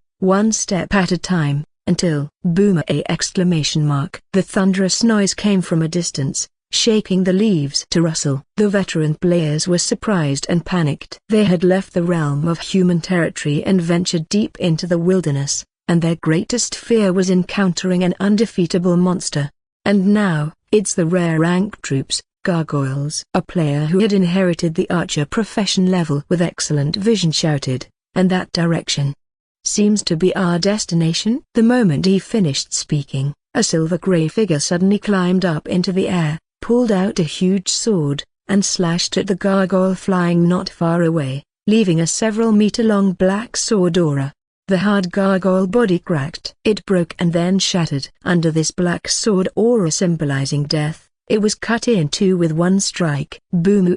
until, boom! The thunderous noise came from a distance, shaking the leaves to rustle. The veteran players were surprised and panicked. They had left the realm of human territory and ventured deep into the wilderness, and their greatest fear was encountering an undefeatable monster. And now, it's the rare rank troops, gargoyles. A player who had inherited the archer profession level with excellent vision shouted, "And that direction seems to be our destination." The moment he finished speaking, a silver-gray figure suddenly climbed up into the air, pulled out a huge sword, and slashed at the gargoyle flying not far away, leaving a several-meter-long black sword aura. The hard gargoyle body cracked. It broke and then shattered. Under this black sword aura symbolizing death, it was cut in two with one strike. Boom!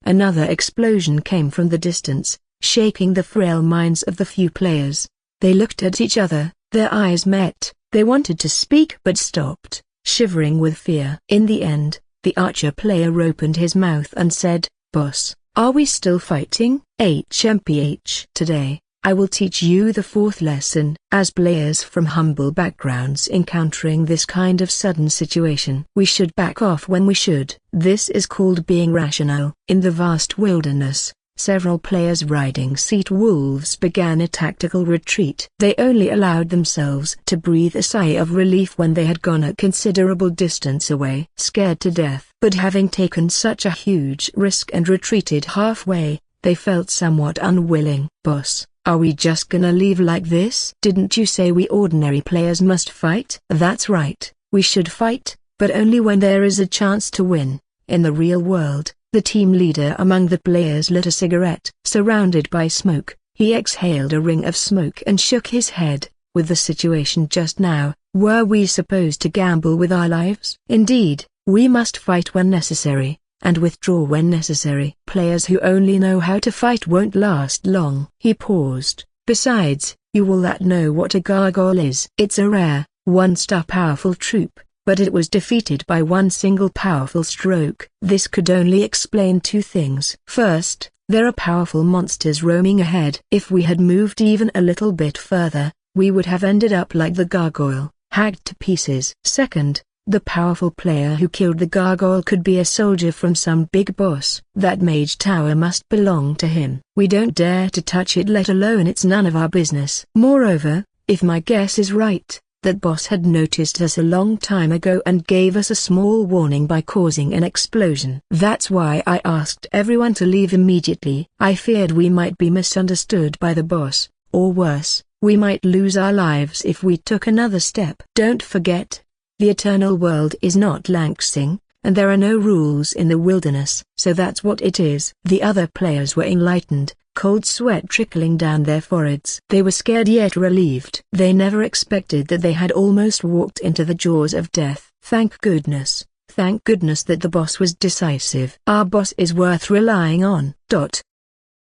Another explosion came from the distance, shaking the frail minds of the few players. They looked at each other, their eyes met. They wanted to speak but stopped. shivering with fear. In the end, the archer player opened his mouth and said, "Boss, are we still fighting?" HMPH. Today, I will teach you the fourth lesson. As players from humble backgrounds encountering this kind of sudden situation, we should back off when we should. This is called being rational. In the vast wilderness, several players riding seat wolves began a tactical retreat. They only allowed themselves to breathe a sigh of relief when they had gone a considerable distance away. Scared to death, but having taken such a huge risk and retreated halfway, they felt somewhat unwilling. "Boss, are we just gonna leave like this? Didn't you say we ordinary players must fight?" "That's right, we should fight, but only when there is a chance to win. In the real world, the team leader among the players lit a cigarette. Surrounded by smoke, he exhaled a ring of smoke and shook his head. With the situation just now, were we supposed to gamble with our lives? Indeed, we must fight when necessary, and withdraw when necessary. Players who only know how to fight won't last long." He paused. "Besides, you will not know what a gargoyle is. It's a rare, one-star powerful troop, but it was defeated by one single powerful stroke. This could only explain two things. First, there are powerful monsters roaming ahead. If we had moved even a little bit further, we would have ended up like the gargoyle, hacked to pieces. Second, the powerful player who killed the gargoyle could be a soldier from some big boss. That mage tower must belong to him. We don't dare to touch it, let alone it's none of our business. Moreover, if my guess is right, that boss had noticed us a long time ago and gave us a small warning by causing an explosion. That's why I asked everyone to leave immediately. I feared we might be misunderstood by the boss, or worse, we might lose our lives if we took another step. Don't forget, the eternal world is not Langsing, and there are no rules in the wilderness. So that's what it is." The other players were enlightened, cold sweat trickling down their foreheads. They were scared yet relieved. They never expected that they had almost walked into the jaws of death. Thank goodness that the boss was decisive. Our boss is worth relying on.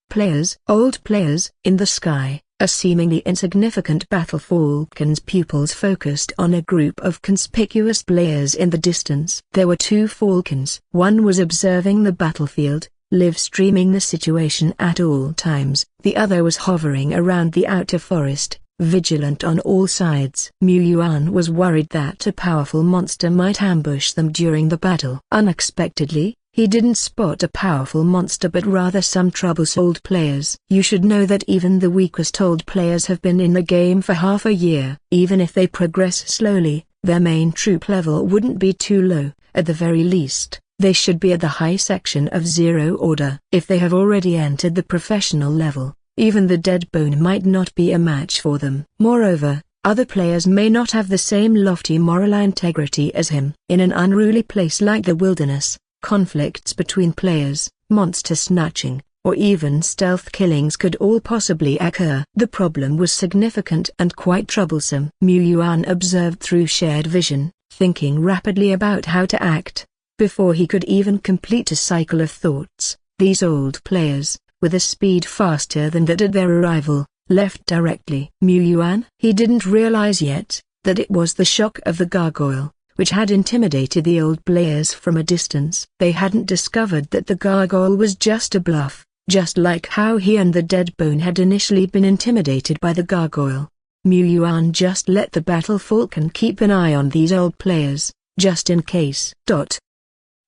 Players, old players. In the sky, a seemingly insignificant battle falcon's pupils focused on a group of conspicuous players in the distance. There were two falcons. One was observing the battlefield, live streaming the situation at all times. The other was hovering around the outer forest, vigilant on all sides. Yuan was worried that a powerful monster might ambush them during the battle. Unexpectedly, he didn't spot a powerful monster but rather some troublesome old players. You should know that even the weakest old players have been in the game for half a year. Even if they progress slowly, their main troop level wouldn't be too low. At the very least, they should be at the high section of zero order. If they have already entered the professional level, even the dead bone might not be a match for them. Moreover, other players may not have the same lofty moral integrity as him. In an unruly place like the wilderness, conflicts between players, monster snatching, or even stealth killings could all possibly occur. The problem was significant and quite troublesome. Yuan observed through shared vision, thinking rapidly about how to act. Before he could even complete a cycle of thoughts, these old players, with a speed faster than that at their arrival, left directly. Yuan? He didn't realize yet that it was the shock of the gargoyle, which had intimidated the old players from a distance. They hadn't discovered that the gargoyle was just a bluff, just like how he and the dead bone had initially been intimidated by the gargoyle. Yuan just let the battle falcon keep an eye on these old players, just in case.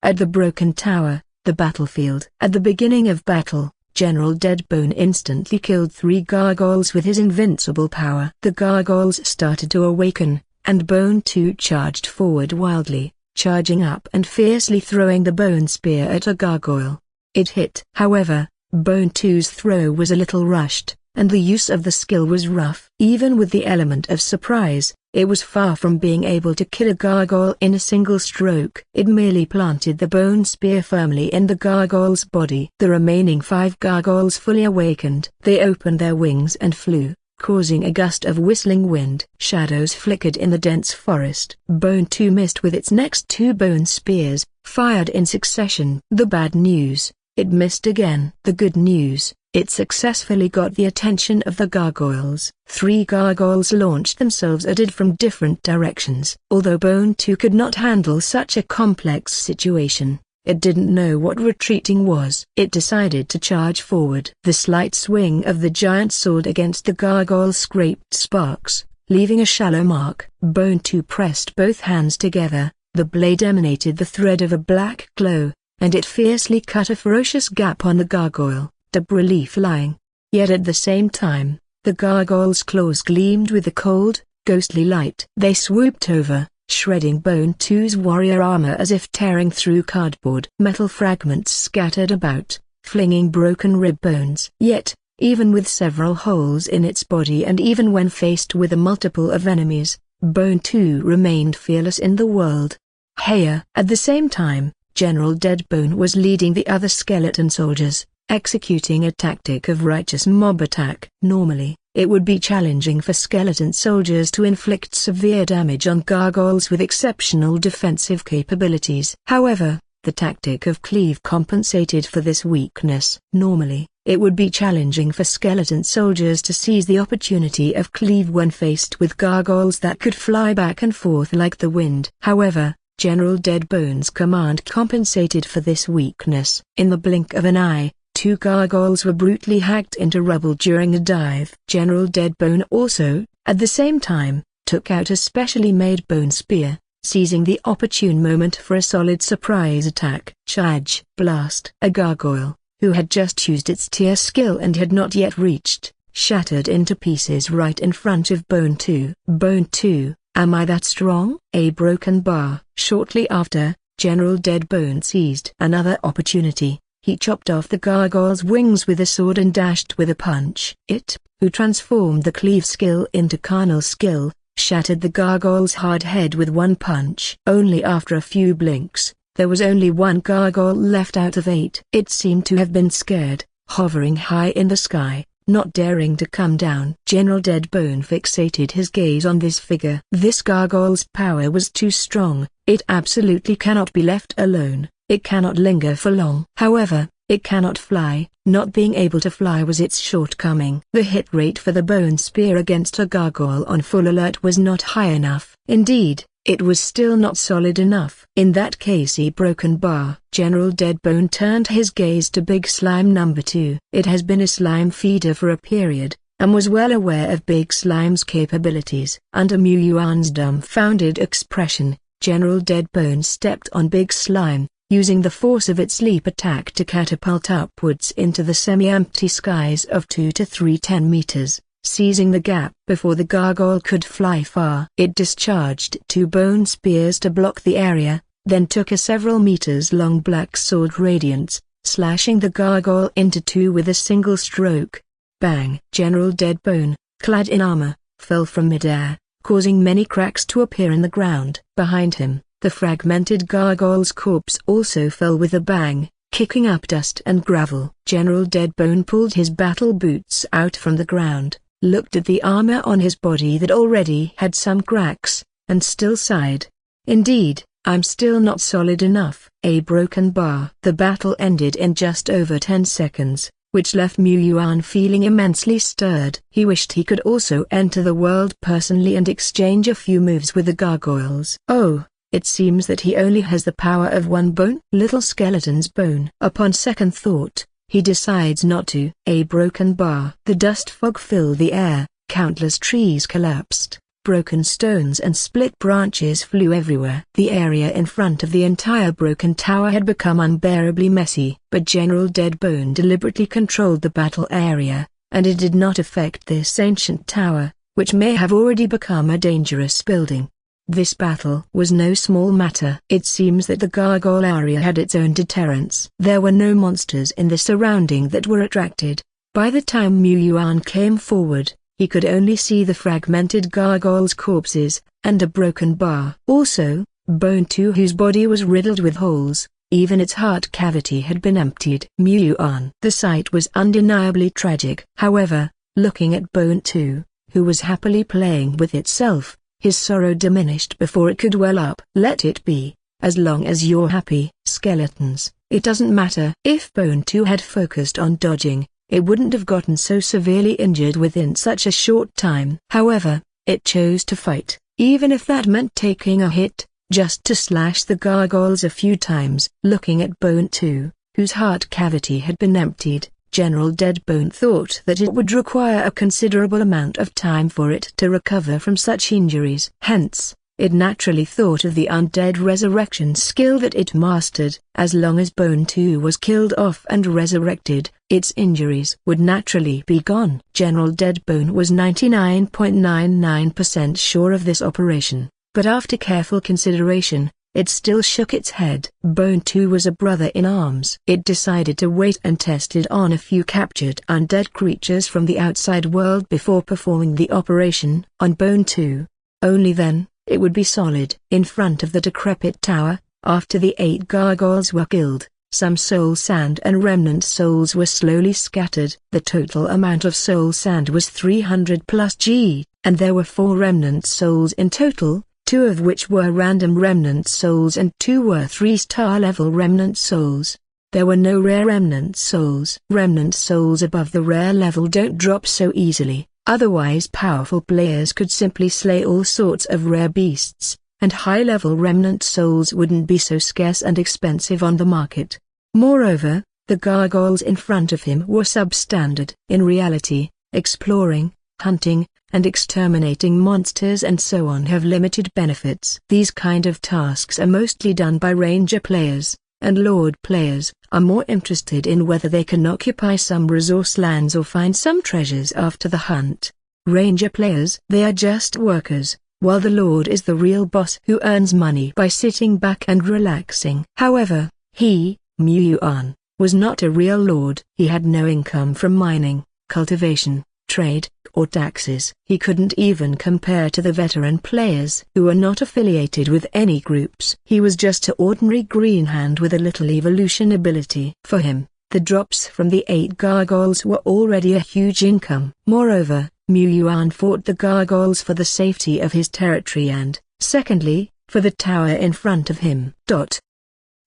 At the broken tower, the battlefield. At the beginning of battle, General Deadbone instantly killed 3 gargoyles with his invincible power. The gargoyles started to awaken, and Bone 2 charged forward wildly, charging up and fiercely throwing the bone spear at a gargoyle. It hit. However, Bone 2's throw was a little rushed, and the use of the skill was rough. Even with the element of surprise, it was far from being able to kill a gargoyle in a single stroke. It merely planted the bone spear firmly in the gargoyle's body. The remaining 5 gargoyles fully awakened. They opened their wings and flew, causing a gust of whistling wind. Shadows flickered in the dense forest. Bone 2 missed with its next 2 bone spears, fired in succession. The bad news: it missed again. The good news: It successfully got the attention of the gargoyles. 3 gargoyles launched themselves at it from different directions. Although Bone 2 could not handle such a complex situation, it didn't know what retreating was. It decided to charge forward. The slight swing of the giant sword against the gargoyle scraped sparks, leaving a shallow mark. Bone 2 pressed both hands together, the blade emanated the thread of a black glow, and it fiercely cut a ferocious gap on the gargoyle, debris flying. Yet at the same time, the gargoyle's claws gleamed with a cold, ghostly light. They swooped over, shredding Bone 2's warrior armor as if tearing through cardboard. Metal fragments scattered about, flinging broken rib bones. Yet, even with several holes in its body and even when faced with a multiple of enemies, Bone 2 remained fearless in the world. Heya! At the same time, General Deadbone was leading the other skeleton soldiers, executing a tactic of righteous mob attack. Normally, it would be challenging for skeleton soldiers to inflict severe damage on gargoyles with exceptional defensive capabilities. However, the tactic of cleave compensated for this weakness. Normally, it would be challenging for skeleton soldiers to seize the opportunity of cleave when faced with gargoyles that could fly back and forth like the wind. However, General Deadbone's command compensated for this weakness. In the blink of an eye, 2 gargoyles were brutally hacked into rubble during a dive. General Deadbone also, at the same time, took out a specially made bone spear, seizing the opportune moment for a solid surprise attack. Charge! Blast! A gargoyle, who had just used its tier skill and had not yet reached, shattered into pieces right in front of Bone 2. Bone 2, am I that strong? A broken bar. Shortly after, General Deadbone seized another opportunity. He chopped off the gargoyle's wings with a sword and dashed with a punch. It, who transformed the cleave skill into carnal skill, shattered the gargoyle's hard head with one punch. Only after a few blinks, there was only 1 gargoyle left out of 8. It seemed to have been scared, hovering high in the sky, not daring to come down. General Deadbone fixated his gaze on this figure. This gargoyle's power was too strong. It absolutely cannot be left alone. It cannot linger for long. However, it cannot fly. Not being able to fly was its shortcoming. The hit rate for the bone spear against a gargoyle on full alert was not high enough. Indeed, it was still not solid enough. In that case, a broken bar. General Deadbone turned his gaze to Big Slime number 2. It has been a slime feeder for a period, and was well aware of Big Slime's capabilities. Under Mu Yuan's dumbfounded expression, General Deadbone stepped on Big Slime, using the force of its leap attack to catapult upwards into the semi-empty skies of 2 to 310 meters, seizing the gap before the gargoyle could fly far. It discharged 2 bone spears to block the area, then took a several meters long black sword radiance, slashing the gargoyle into 2 with a single stroke. Bang! General Deadbone, clad in armor, fell from midair, causing many cracks to appear in the ground. Behind him, the fragmented gargoyle's corpse also fell with a bang, kicking up dust and gravel. General Deadbone pulled his battle boots out from the ground, looked at the armor on his body that already had some cracks, and still sighed. Indeed, I'm still not solid enough. A broken bar. The battle ended in just over 10 seconds, which left Mu Yuan feeling immensely stirred. He wished he could also enter the world personally and exchange a few moves with the gargoyles. Oh! It seems that he only has the power of 1 bone. Little skeleton's bone. Upon second thought, he decides not to. A broken bar. The dust fog filled the air, countless trees collapsed, broken stones and split branches flew everywhere. The area in front of the entire broken tower had become unbearably messy. But General Deadbone deliberately controlled the battle area, and it did not affect this ancient tower, which may have already become a dangerous building. This battle was no small matter. It seems that the gargoyle area had its own deterrents. There were no monsters in the surrounding that were attracted. By the time Mu Yuan came forward, he could only see the fragmented gargoyles' corpses, and a broken bar. Also, Bone 2, whose body was riddled with holes, even its heart cavity had been emptied. Mu Yuan. The sight was undeniably tragic. However, looking at Bone 2, who was happily playing with itself, his sorrow diminished before it could well up. Let it be, as long as you're happy. Skeletons, it doesn't matter. If Bone 2 had focused on dodging, it wouldn't have gotten so severely injured within such a short time. However, it chose to fight, even if that meant taking a hit, just to slash the gargoyles a few times. Looking at Bone 2, whose heart cavity had been emptied, General Deadbone thought that it would require a considerable amount of time for it to recover from such injuries. Hence, it naturally thought of the undead resurrection skill that it mastered. As long as Bone 2 was killed off and resurrected, its injuries would naturally be gone. General Deadbone was 99.99% sure of this operation, but after careful consideration, it still shook its head. Bone 2 was a brother in arms. It decided to wait and test it on a few captured undead creatures from the outside world before performing the operation on Bone 2. Only then, it would be solid. In front of the decrepit tower, after the 8 gargoyles were killed, some soul sand and remnant souls were slowly scattered. The total amount of soul sand was 300 plus G, and there were 4 remnant souls in total, 2 of which were random remnant souls and 2 were 3-star level remnant souls. There were no rare remnant souls. Remnant souls above the rare level don't drop so easily, otherwise powerful players could simply slay all sorts of rare beasts, and high-level remnant souls wouldn't be so scarce and expensive on the market. Moreover, the gargoyles in front of him were substandard. In reality, exploring, hunting, and exterminating monsters and so on have limited benefits. These kind of tasks are mostly done by ranger players, and lord players are more interested in whether they can occupy some resource lands or find some treasures after the hunt. Ranger players, they are just workers, while the lord is the real boss who earns money by sitting back and relaxing. However, he, Yuan, was not a real lord. He had no income from mining, cultivation, trade, or taxes. He couldn't even compare to the veteran players who were not affiliated with any groups. He was just an ordinary green hand with a little evolution ability. For him, the drops from the 8 gargoyles were already a huge income. Moreover, Yuan fought the gargoyles for the safety of his territory and, secondly, for the tower in front of him.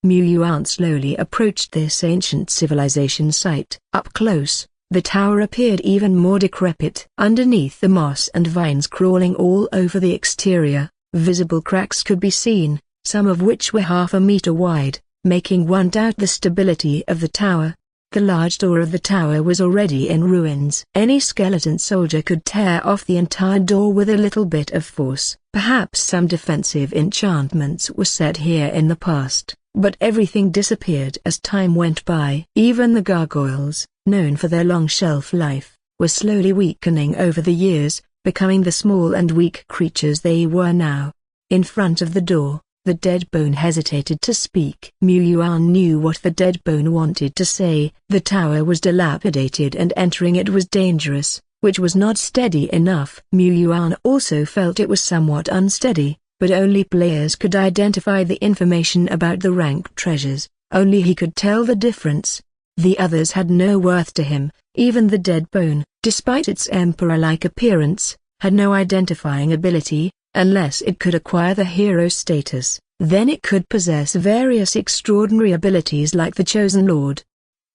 Yuan slowly approached this ancient civilization site. Up close, the tower appeared even more decrepit. Underneath the moss and vines crawling all over the exterior, visible cracks could be seen, some of which were half a meter wide, making one doubt the stability of the tower. The large door of the tower was already in ruins. Any skeleton soldier could tear off the entire door with a little bit of force. Perhaps some defensive enchantments were set here in the past, but everything disappeared as time went by. Even the gargoyles, known for their long shelf life, were slowly weakening over the years, becoming the small and weak creatures they were now. In front of the door, the Deadbone hesitated to speak. Yuan knew what the Deadbone wanted to say. The tower was dilapidated and entering it was dangerous, which was not steady enough. Yuan also felt it was somewhat unsteady, but only players could identify the information about the rank treasures. Only he could tell the difference. The others had no worth to him. Even the Deadbone, despite its emperor-like appearance, had no identifying ability. Unless it could acquire the hero status, then it could possess various extraordinary abilities like the Chosen Lord.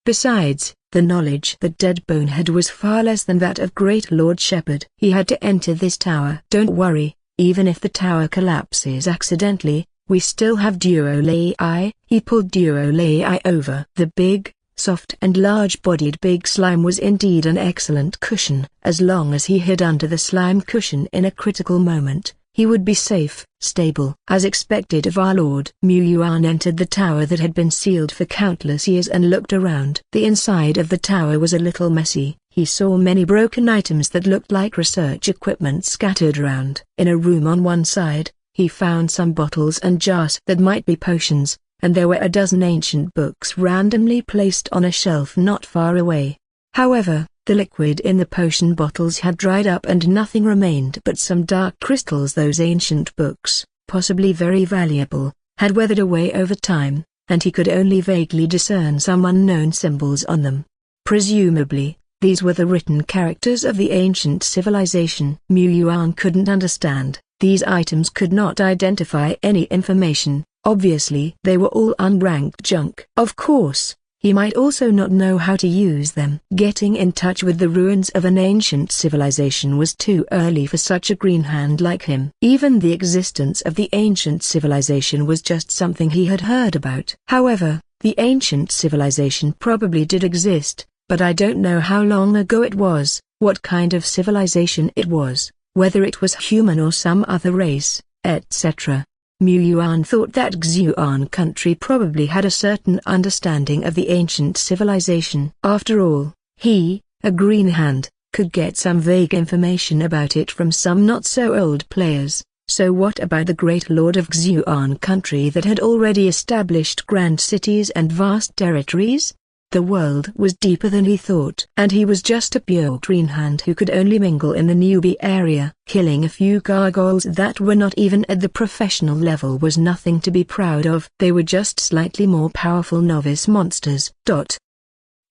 Besides, the knowledge that Deadbone had was far less than that of Great Lord Shepherd. He had to enter this tower. Don't worry, even if the tower collapses accidentally, we still have Duolei. He pulled Duolei over. The big, soft and large-bodied big slime was indeed an excellent cushion. As long as he hid under the slime cushion in a critical moment, he would be safe, stable. As expected of our lord. Yuan entered the tower that had been sealed for countless years and looked around. The inside of the tower was a little messy. He saw many broken items that looked like research equipment scattered around. In a room on one side, he found some bottles and jars that might be potions, and there were a dozen ancient books randomly placed on a shelf not far away. However, the liquid in the potion bottles had dried up and nothing remained but some dark crystals. Those ancient books, possibly very valuable, had weathered away over time, and he could only vaguely discern some unknown symbols on them. Presumably, these were the written characters of the ancient civilization. Yuan couldn't understand. These items could not identify any information. Obviously, they were all unranked junk. Of course, He might also not know how to use them. Getting in touch with the ruins of an ancient civilization was too early for such a green hand like him. Even the existence of the ancient civilization was just something he had heard about. However, the ancient civilization probably did exist, but I don't know how long ago it was, what kind of civilization it was, whether it was human or some other race, etc. Yuan thought that Yuan country probably had a certain understanding of the ancient civilization. After all, he, a green hand, could get some vague information about it from some not-so-old players. So what about the great lord of Yuan country that had already established grand cities and vast territories? The world was deeper than he thought. And he was just a pure green hand who could only mingle in the newbie area. Killing a few gargoyles that were not even at the professional level was nothing to be proud of. They were just slightly more powerful novice monsters.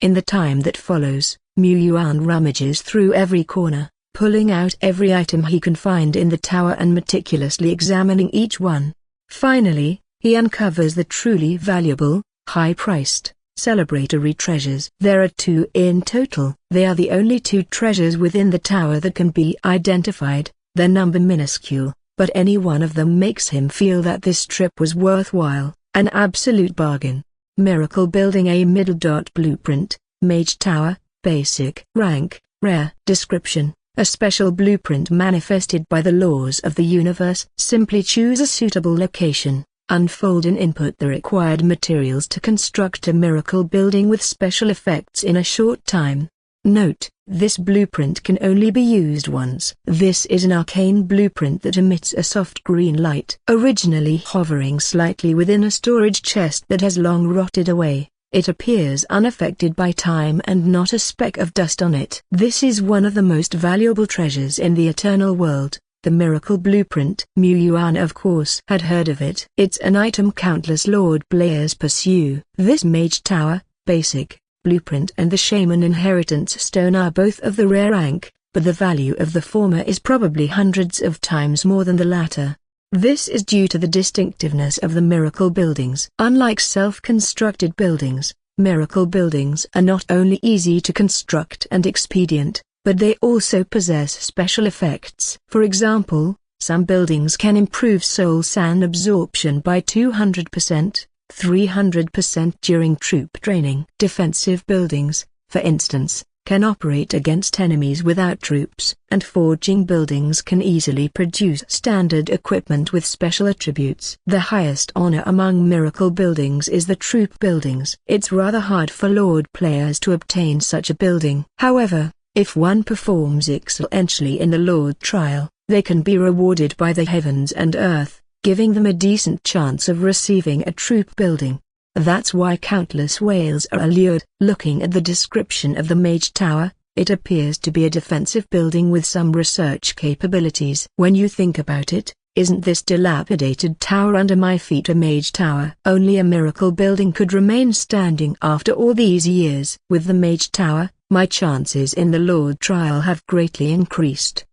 In the time that follows, Yuan rummages through every corner, pulling out every item he can find in the tower and meticulously examining each one. Finally, he uncovers the truly valuable, high-priced, celebratory treasures. There are 2 in total. They are the only 2 treasures within the tower that can be identified, their number minuscule, but any one of them makes him feel that this trip was worthwhile, an absolute bargain. Miracle Building, a middle blueprint, Mage Tower, basic rank, rare description, a special blueprint manifested by the laws of the universe. Simply choose a suitable location. Unfold and input the required materials to construct a miracle building with special effects in a short time. Note: this blueprint can only be used once. This is an arcane blueprint that emits a soft green light. Originally hovering slightly within a storage chest that has long rotted away, it appears unaffected by time and not a speck of dust on it. This is one of the most valuable treasures in the eternal world. The miracle blueprint. Yuan of course had heard of it. It's an item countless lord players pursue. This Mage Tower, basic, blueprint and the Shaman inheritance stone are both of the rare rank, but the value of the former is probably hundreds of times more than the latter. This is due to the distinctiveness of the miracle buildings. Unlike self-constructed buildings, miracle buildings are not only easy to construct and expedient, but they also possess special effects. For example, some buildings can improve soul sand absorption by 200%, 300% during troop training. Defensive buildings, for instance, can operate against enemies without troops. And forging buildings can easily produce standard equipment with special attributes. The highest honor among miracle buildings is the troop buildings. It's rather hard for lord players to obtain such a building. However, if one performs excellently in the Lord trial, they can be rewarded by the heavens and earth, giving them a decent chance of receiving a troop building. That's why countless whales are allured. Looking at the description of the Mage Tower, it appears to be a defensive building with some research capabilities. When you think about it, isn't this dilapidated tower under my feet a Mage Tower? Only a miracle building could remain standing after all these years. With the Mage Tower, my chances in the Lord trial have greatly increased.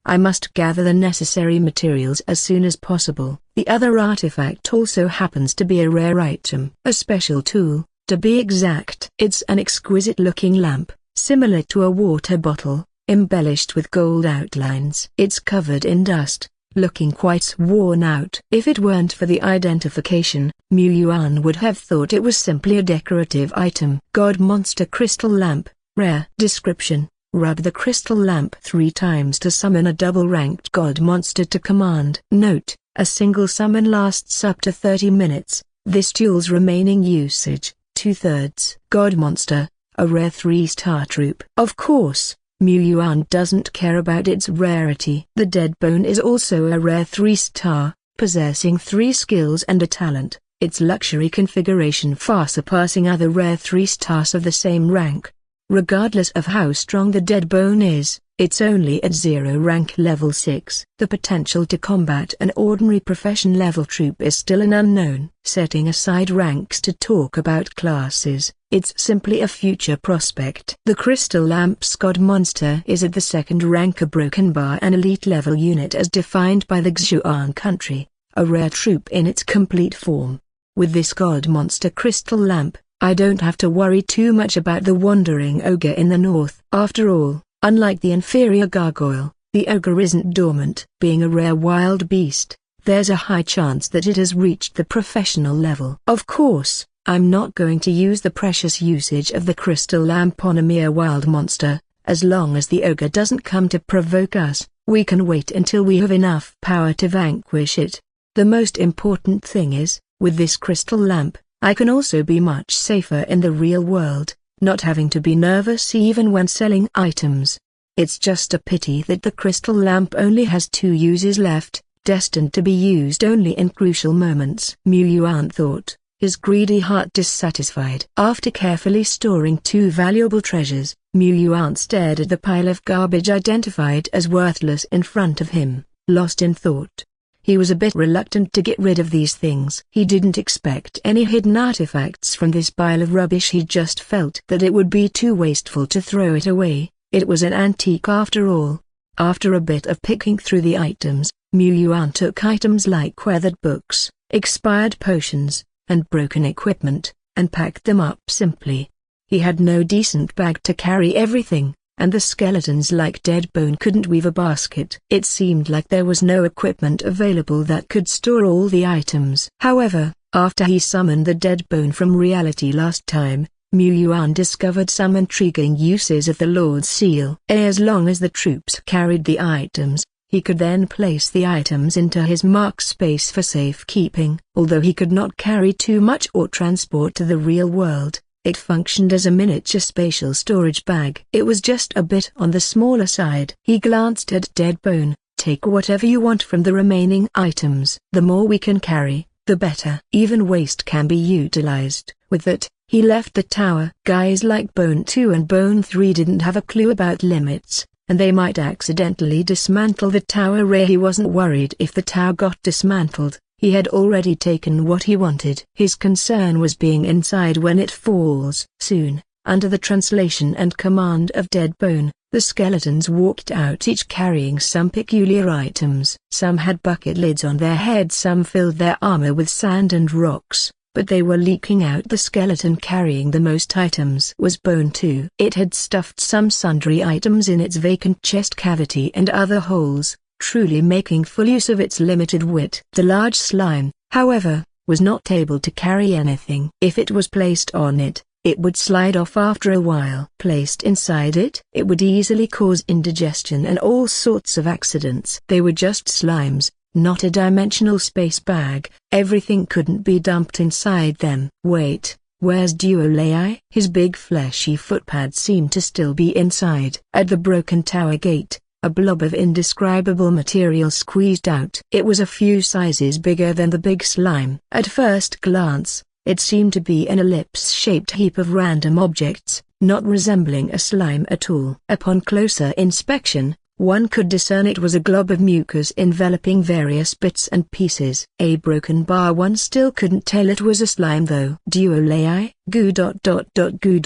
I must gather the necessary materials as soon as possible. The other artifact also happens to be a rare item. A special tool, to be exact. It's an exquisite-looking lamp, similar to a water bottle, embellished with gold outlines. It's covered in dust, looking quite worn out. If it weren't for the identification, Yuan would have thought it was simply a decorative item. God Monster Crystal Lamp, rare description. Rub the crystal lamp 3 times to summon a double-ranked god monster to command. Note: a single summon lasts up to 30 minutes. This tool's remaining usage, 2/3. God monster, a rare 3-star troop. Of course, Yuan doesn't care about its rarity. The dead bone is also a rare 3-star, possessing 3 skills and a talent. Its luxury configuration far surpassing other rare 3-stars of the same rank. Regardless of how strong the dead bone is, it's only at 0 rank level 6. The potential to combat an ordinary profession level troop is still an unknown. Setting aside ranks to talk about classes, it's simply a future prospect. The Crystal Lamp's God Monster is at the 2nd rank, a broken bar, an elite level unit as defined by the Yuan country, a rare troop in its complete form. With this God Monster Crystal Lamp, I don't have to worry too much about the wandering ogre in the north. After all, unlike the inferior gargoyle, the ogre isn't dormant. Being a rare wild beast, there's a high chance that it has reached the professional level. Of course, I'm not going to use the precious usage of the crystal lamp on a mere wild monster. As long as the ogre doesn't come to provoke us, we can wait until we have enough power to vanquish it. The most important thing is, with this crystal lamp, I can also be much safer in the real world, not having to be nervous even when selling items. It's just a pity that the crystal lamp only has 2 uses left, destined to be used only in crucial moments. Mu Yuan thought, his greedy heart dissatisfied. After carefully storing 2 valuable treasures, Mu Yuan stared at the pile of garbage identified as worthless in front of him, lost in thought. He was a bit reluctant to get rid of these things. He didn't expect any hidden artifacts from this pile of rubbish. He just felt that it would be too wasteful to throw it away. It was an antique after all. After a bit of picking through the items, Mu Yuan took items like weathered books, expired potions, and broken equipment, and packed them up simply. He had no decent bag to carry everything, and the skeletons like Dead Bone couldn't weave a basket. It seemed like there was no equipment available that could store all the items. However, after he summoned the Dead Bone from reality last time, Mu Yuan discovered some intriguing uses of the Lord's Seal. As long as the troops carried the items, he could then place the items into his mark space for safekeeping. Although he could not carry too much or transport to the real world, it functioned as a miniature spatial storage bag. It was just a bit on the smaller side. He glanced at Dead Bone. Take whatever you want from the remaining items. The more we can carry, the better. Even waste can be utilized. With that, he left the tower. Guys like Bone 2 and Bone 3 didn't have a clue about limits, and they might accidentally dismantle the tower. He wasn't worried if the tower got dismantled. He had already taken what he wanted. His concern was being inside when it falls. Soon, under the translation and command of Dead Bone, the skeletons walked out, each carrying some peculiar items. Some had bucket lids on their heads, some filled their armor with sand and rocks, but they were leaking out. The skeleton carrying the most items was Bone 2. It had stuffed some sundry items in its vacant chest cavity and other holes, truly making full use of its limited wit. The large slime, however, was not able to carry anything. If it was placed on it, it would slide off after a while. Placed inside it, it would easily cause indigestion and all sorts of accidents. They were just slimes, not a dimensional space bag. Everything couldn't be dumped inside them. Wait, where's Duolei? His big fleshy footpad seemed to still be inside. At the broken tower gate, a blob of indescribable material squeezed out. It was a few sizes bigger than the big slime. At first glance, it seemed to be an ellipse-shaped heap of random objects, not resembling a slime at all. Upon closer inspection, one could discern it was a glob of mucus enveloping various bits and pieces. A broken bar. One still couldn't tell it was a slime though. Duolei, goo goo.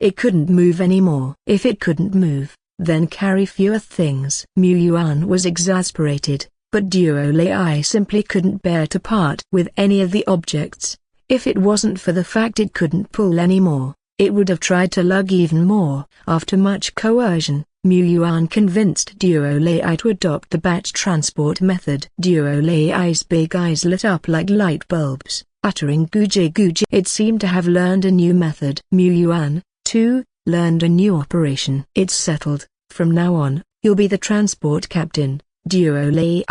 It couldn't move anymore. If it couldn't move, then carry fewer things. Mu Yuan was exasperated, but Duolei simply couldn't bear to part with any of the objects. If it wasn't for the fact it couldn't pull anymore, it would have tried to lug even more. After much coercion, Mu Yuan convinced Duolei to adopt the batch transport method. Duolei's big eyes lit up like light bulbs, uttering guje guje. It seemed to have learned a new method. Mu Yuan, too, learned a new operation. It's settled. From now on, you'll be the transport captain. Duolei,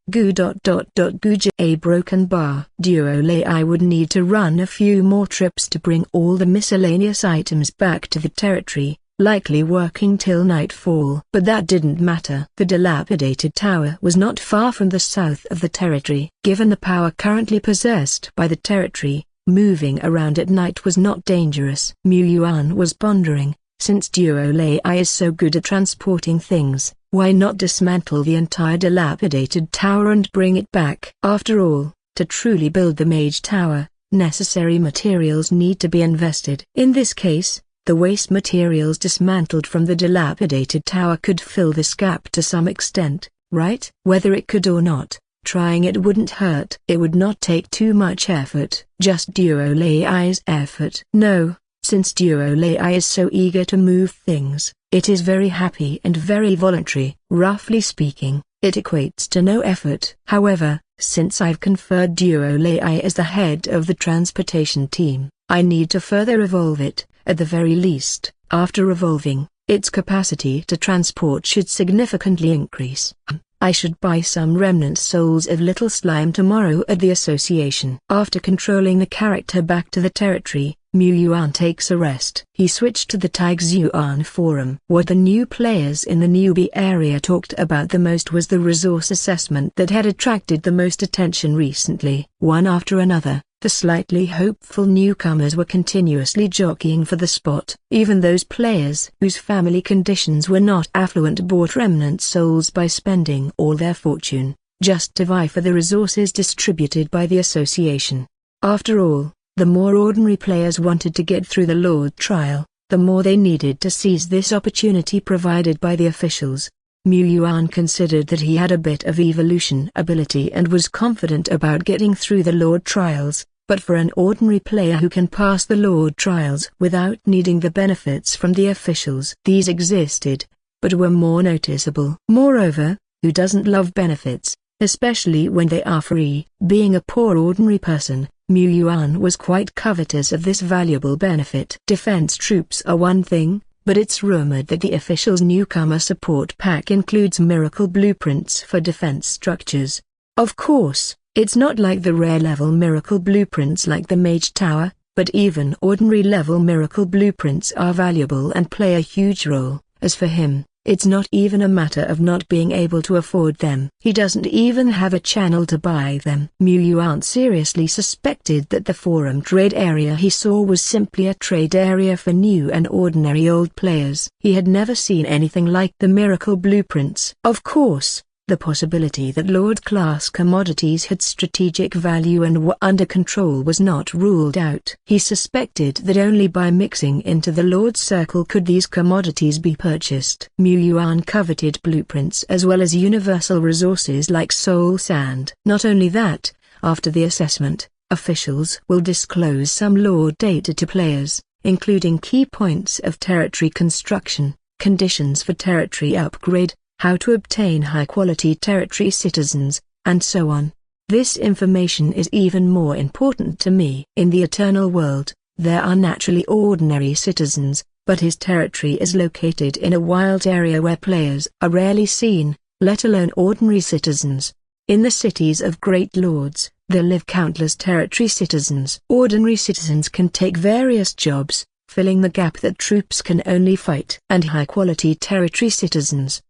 goo guje. A broken bar. Duolei would need to run a few more trips to bring all the miscellaneous items back to the territory, likely working till nightfall. But that didn't matter. The dilapidated tower was not far from the south of the territory. Given the power currently possessed by the territory, moving around at night was not dangerous. Mu Yuan was pondering, since Duolei is so good at transporting things, why not dismantle the entire dilapidated tower and bring it back? After all, to truly build the mage tower, necessary materials need to be invested. In this case, the waste materials dismantled from the dilapidated tower could fill this gap to some extent, right? Whether it could or not, Trying it wouldn't hurt. It would not take too much effort, just Duo Lai's effort. No, since Duo Lai is so eager to move things, it is very happy and very voluntary. Roughly speaking, it equates to no effort. However, since I've conferred Duo Lai as the head of the transportation team, I need to further evolve it. At the very least, after evolving, its capacity to transport should significantly increase. I should buy some remnant souls of Little Slime tomorrow at the association. After controlling the character back to the territory, Yuan takes a rest. He switched to the Yuan forum. What the new players in the newbie area talked about the most was the resource assessment that had attracted the most attention recently. One after another, the slightly hopeful newcomers were continuously jockeying for the spot. Even those players whose family conditions were not affluent bought remnant souls by spending all their fortune, just to vie for the resources distributed by the association. After all, the more ordinary players wanted to get through the Lord trial, the more they needed to seize this opportunity provided by the officials. Yuan considered that he had a bit of evolution ability and was confident about getting through the Lord trials, but for an ordinary player who can pass the Lord trials without needing the benefits from the officials, these existed, but were more noticeable. Moreover, who doesn't love benefits, especially when they are free? Being a poor ordinary person, Yuan was quite covetous of this valuable benefit. Defense troops are one thing, but it's rumored that the official's newcomer support pack includes miracle blueprints for defense structures. Of course, it's not like the rare level miracle blueprints like the Mage Tower, but even ordinary level miracle blueprints are valuable and play a huge role. As for him, it's not even a matter of not being able to afford them. He doesn't even have a channel to buy them. Yuan seriously suspected that the forum trade area he saw was simply a trade area for new and ordinary old players. He had never seen anything like the miracle blueprints. Of course, the possibility that Lord-class commodities had strategic value and were under control was not ruled out. He suspected that only by mixing into the Lord's circle could these commodities be purchased. Yuan coveted blueprints as well as universal resources like soul sand. Not only that, after the assessment, officials will disclose some Lord data to players, including key points of territory construction, conditions for territory upgrade, how to obtain high-quality territory citizens, and so on. This information is even more important to me. In the eternal world, there are naturally ordinary citizens, but his territory is located in a wild area where players are rarely seen, let alone ordinary citizens. In the cities of great lords, there live countless territory citizens. Ordinary citizens can take various jobs, filling the gap that troops can only fight. And high-quality territory citizens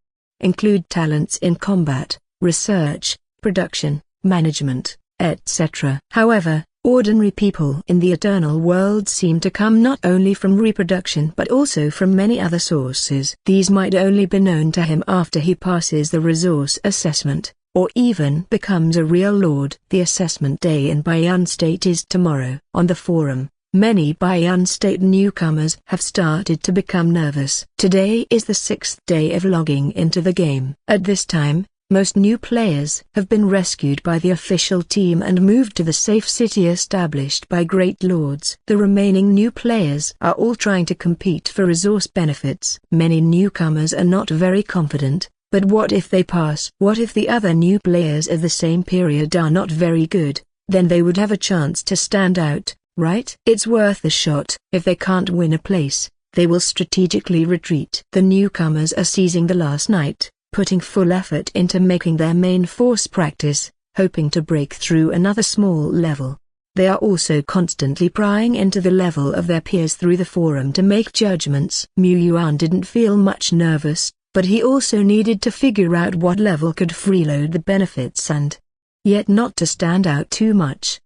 include talents in combat, research, production, management, etc. However, ordinary people in the eternal world seem to come not only from reproduction but also from many other sources. These might only be known to him after he passes the resource assessment, or even becomes a real lord. The assessment day in Baiyan State is tomorrow. On the forum, many Baiyan State newcomers have started to become nervous. Today is the 6th day of logging into the game. At this time, most new players have been rescued by the official team and moved to the safe city established by great lords. The remaining new players are all trying to compete for resource benefits. Many newcomers are not very confident, but what if they pass? What if the other new players of the same period are not very good? Then they would have a chance to stand out, right? It's worth a shot. If they can't win a place, they will strategically retreat. The newcomers are seizing the last night, putting full effort into making their main force practice, hoping to break through another small level. They are also constantly prying into the level of their peers through the forum to make judgments. Yuan didn't feel much nervous, but he also needed to figure out what level could freeload the benefits and yet not to stand out too much.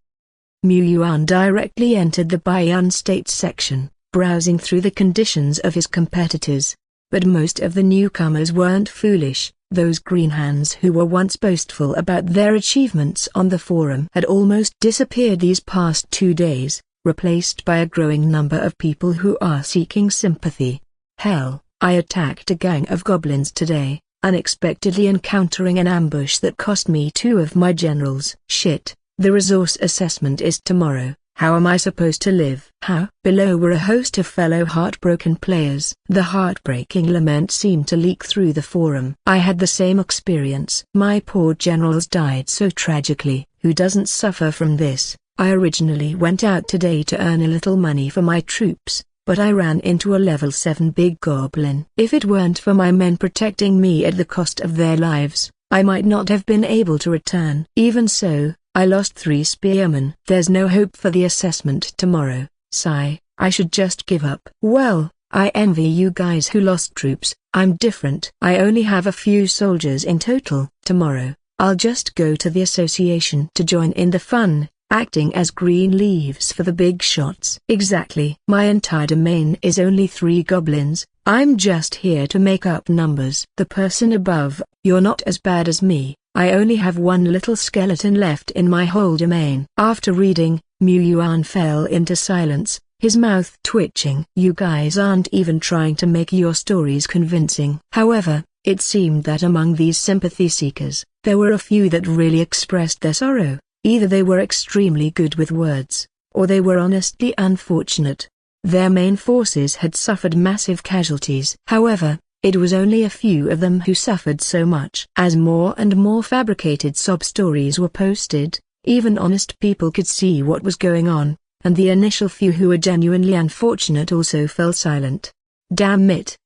Yuan directly entered the Baiyan State section, browsing through the conditions of his competitors. But most of the newcomers weren't foolish. Those green hands who were once boastful about their achievements on the forum had almost disappeared these past 2 days, replaced by a growing number of people who are seeking sympathy. Hell, I attacked a gang of goblins today, unexpectedly encountering an ambush that cost me 2 of my generals. Shit, the resource assessment is tomorrow. How am I supposed to live? How? Below were a host of fellow heartbroken players. The heartbreaking lament seemed to leak through the forum. I had the same experience. My poor generals died so tragically. Who doesn't suffer from this? I originally went out today to earn a little money for my troops, but I ran into a level 7 big goblin. If it weren't for my men protecting me at the cost of their lives, I might not have been able to return. Even so, I lost 3 spearmen. There's no hope for the assessment tomorrow. Sigh, I should just give up. Well, I envy you guys who lost troops. I'm different. I only have a few soldiers in total. Tomorrow, I'll just go to the association to join in the fun, acting as green leaves for the big shots. Exactly. My entire domain is only 3 goblins. I'm just here to make up numbers. The person above, you're not as bad as me. I only have 1 little skeleton left in my whole domain. After reading, Yuan fell into silence, his mouth twitching. You guys aren't even trying to make your stories convincing. However, it seemed that among these sympathy seekers, there were a few that really expressed their sorrow. Either they were extremely good with words, or they were honestly unfortunate. Their main forces had suffered massive casualties. However, it was only a few of them who suffered so much. As more and more fabricated sob stories were posted, even honest people could see what was going on, and the initial few who were genuinely unfortunate also fell silent. Damn it.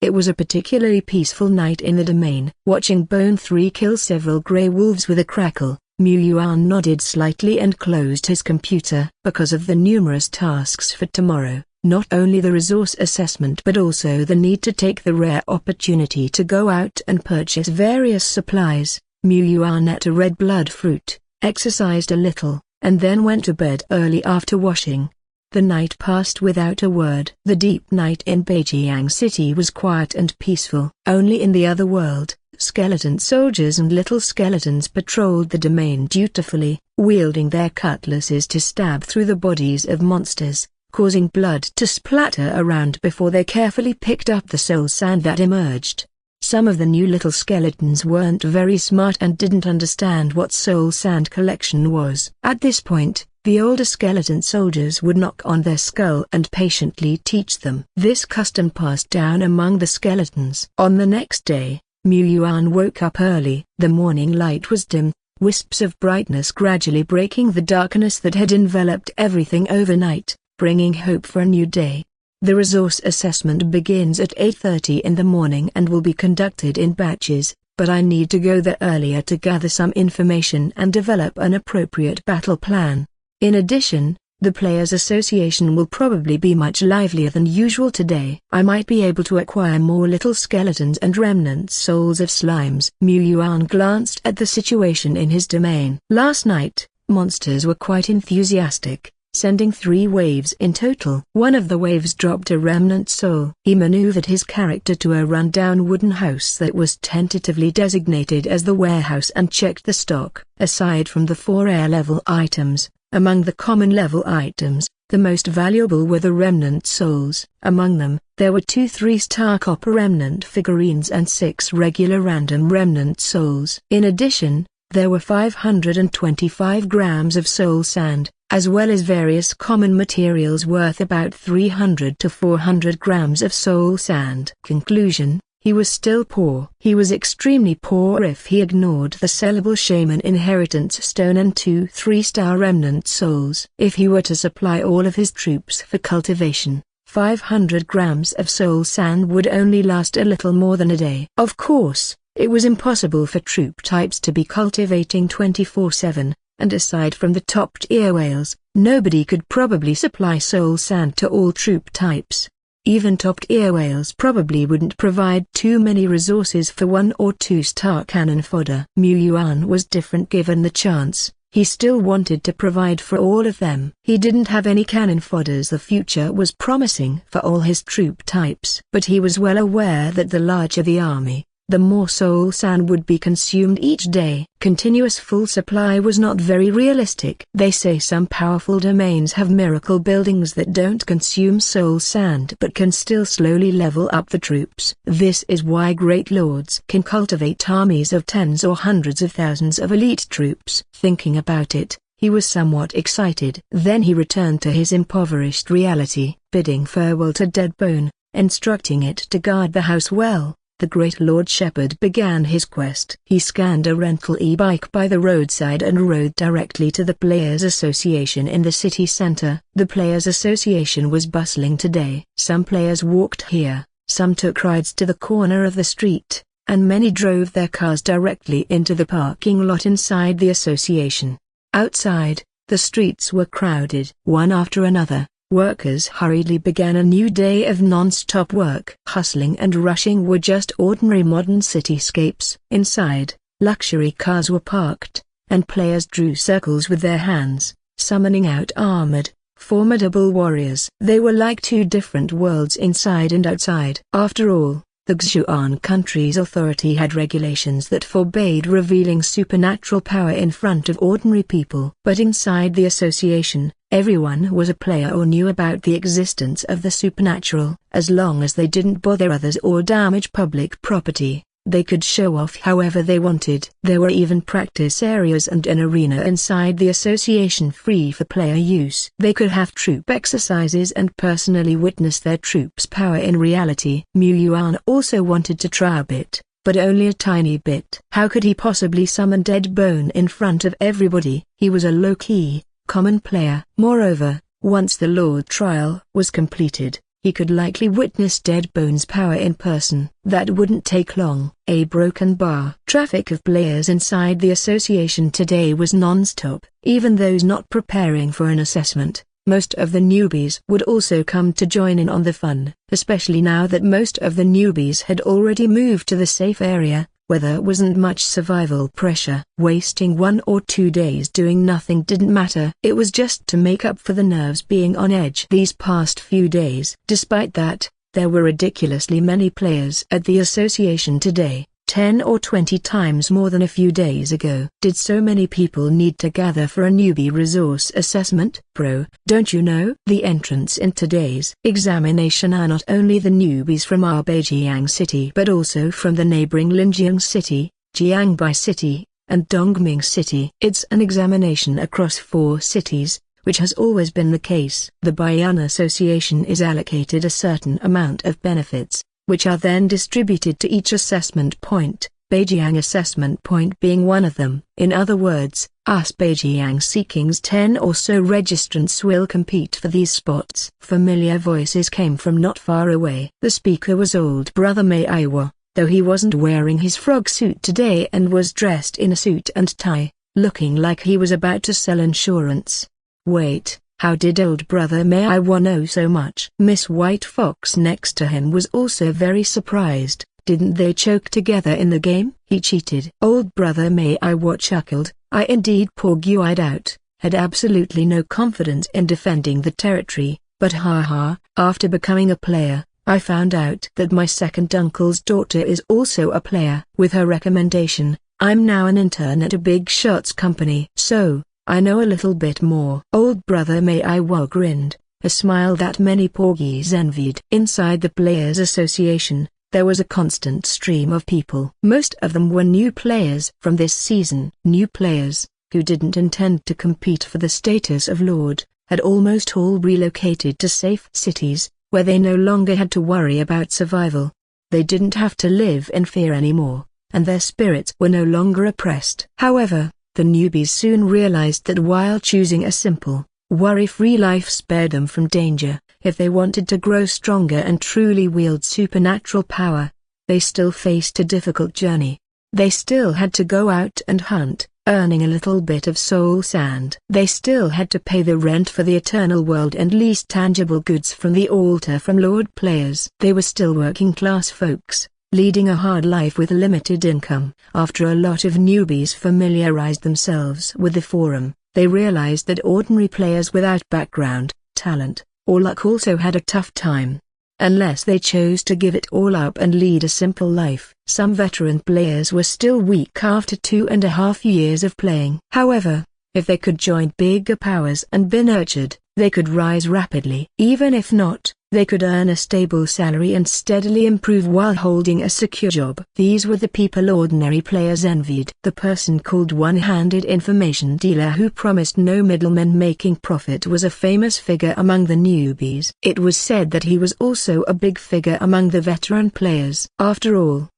It was a particularly peaceful night in the domain. Watching Bone 3 kill several grey wolves with a crackle, Yuan nodded slightly and closed his computer. Because of the numerous tasks for tomorrow, not only the resource assessment but also the need to take the rare opportunity to go out and purchase various supplies, Yuan ate a red blood fruit, exercised a little, and then went to bed early after washing. The night passed without a word. The deep night in Zhijian City was quiet and peaceful. Only in the other world, skeleton soldiers and little skeletons patrolled the domain dutifully, wielding their cutlasses to stab through the bodies of monsters, causing blood to splatter around before they carefully picked up the soul sand that emerged. Some of the new little skeletons weren't very smart and didn't understand what soul sand collection was. At this point, the older skeleton soldiers would knock on their skull and patiently teach them. This custom passed down among the skeletons. On the next day, Yuan woke up early. The morning light was dim, wisps of brightness gradually breaking the darkness that had enveloped everything overnight, bringing hope for a new day. The resource assessment begins at 8:30 in the morning and will be conducted in batches, but I need to go there earlier to gather some information and develop an appropriate battle plan. In addition, the Players' Association will probably be much livelier than usual today. I might be able to acquire more little skeletons and remnant souls of slimes. Yuan glanced at the situation in his domain. Last night, monsters were quite enthusiastic, sending 3 waves in total. One of the waves dropped a remnant soul. He maneuvered his character to a rundown wooden house that was tentatively designated as the warehouse and checked the stock. Aside from the 4 air-level items, among the common level items, the most valuable were the remnant souls. Among them, there were 2 3-star copper remnant figurines and 6 regular random remnant souls. In addition, there were 525 grams of soul sand, as well as various common materials worth about 300 to 400 grams of soul sand. Conclusion: he was still poor. He was extremely poor if he ignored the sellable shaman inheritance stone and 2 3-star remnant souls. If he were to supply all of his troops for cultivation, 500 grams of soul sand would only last a little more than a day. Of course, it was impossible for troop types to be cultivating 24/7, and aside from the top-tier whales, nobody could probably supply soul sand to all troop types. Even top-tier whales probably wouldn't provide too many resources for 1 or 2-star cannon fodder. Yuan was different given the chance. He still wanted to provide for all of them. He didn't have any cannon fodders. The future was promising for all his troop types. But he was well aware that the larger the army, the more soul sand would be consumed each day. Continuous full supply was not very realistic. They say some powerful domains have miracle buildings that don't consume soul sand but can still slowly level up the troops. This is why great lords can cultivate armies of tens or hundreds of thousands of elite troops. Thinking about it, he was somewhat excited. Then he returned to his impoverished reality. Bidding farewell to Deadbone, instructing it to guard the house well, the great Lord Shepherd began his quest. He scanned a rental e-bike by the roadside and rode directly to the Players' Association in the city center. The Players' Association was bustling today. Some players walked here, some took rides to the corner of the street, and many drove their cars directly into the parking lot inside the association. Outside, the streets were crowded. One after another, workers hurriedly began a new day of non-stop work. Hustling and rushing were just ordinary modern cityscapes. Inside, luxury cars were parked, and players drew circles with their hands, summoning out armored, formidable warriors. They were like two different worlds inside and outside. After all, the Xuan country's authority had regulations that forbade revealing supernatural power in front of ordinary people. But inside the association, everyone was a player or knew about the existence of the supernatural. As long as they didn't bother others or damage public property, they could show off however they wanted. There were even practice areas and an arena inside the association free for player use. They could have troop exercises and personally witness their troops' power in reality. Yuan also wanted to try a bit, but only a tiny bit. How could he possibly summon Deadbone in front of everybody? He was a low-key, common player. Moreover, once the Lord trial was completed, he could likely witness Deadbone's power in person. That wouldn't take long. A broken bar. Traffic of players inside the association today was non-stop. Even those not preparing for an assessment, most of the newbies would also come to join in on the fun, especially now that most of the newbies had already moved to the safe area, where there wasn't much survival pressure. Wasting 1 or 2 days doing nothing didn't matter. It was just to make up for the nerves being on edge these past few days. Despite that, there were ridiculously many players at the association today, 10 or 20 times more than a few days ago. Did so many people need to gather for a newbie resource assessment? Bro, don't you know? The entrants in today's examination are not only the newbies from our Beijiang city but also from the neighboring Linjiang city, Jiangbai city, and Dongming city. It's an examination across 4 cities, which has always been the case. The Baiyun Association is allocated a certain amount of benefits, which are then distributed to each assessment point, Beijiang assessment point being one of them. In other words, us Beijiang Seeking's 10 or so registrants will compete for these spots. Familiar voices came from not far away. The speaker was old brother Mei Aiwa, though he wasn't wearing his frog suit today and was dressed in a suit and tie, looking like he was about to sell insurance. Wait. How did old brother Mei Aiwa know so much? Miss White Fox next to him was also very surprised. Didn't they choke together in the game? He cheated. Old brother Mei Aiwa chuckled. I indeed porgy-eyed out, had absolutely no confidence in defending the territory, but after becoming a player, I found out that my second uncle's daughter is also a player. With her recommendation, I'm now an intern at a big shots company. So, I know a little bit more. Old brother Mei Aiwa grinned, a smile that many porgies envied. Inside the Players' Association, there was a constant stream of people. Most of them were new players from this season. New players, who didn't intend to compete for the status of Lord, had almost all relocated to safe cities, where they no longer had to worry about survival. They didn't have to live in fear anymore, and their spirits were no longer oppressed. However, the newbies soon realized that while choosing a simple, worry-free life spared them from danger, if they wanted to grow stronger and truly wield supernatural power, they still faced a difficult journey. They still had to go out and hunt, earning a little bit of soul sand. They still had to pay the rent for the eternal world and lease tangible goods from the altar from Lord players. They were still working-class folks, leading a hard life with limited income. After a lot of newbies familiarized themselves with the forum, they realized that ordinary players without background, talent, or luck also had a tough time. unless they chose to give it all up and lead a simple life. Some veteran players were still weak after 2.5 years of playing. However, if they could join bigger powers and be nurtured, they could rise rapidly. Even if not, they could earn a stable salary and steadily improve while holding a secure job. These were the people ordinary players envied. The person called one-handed information dealer who promised no middlemen making profit was a famous figure among the newbies. It was said that he was also a big figure among the veteran players. After all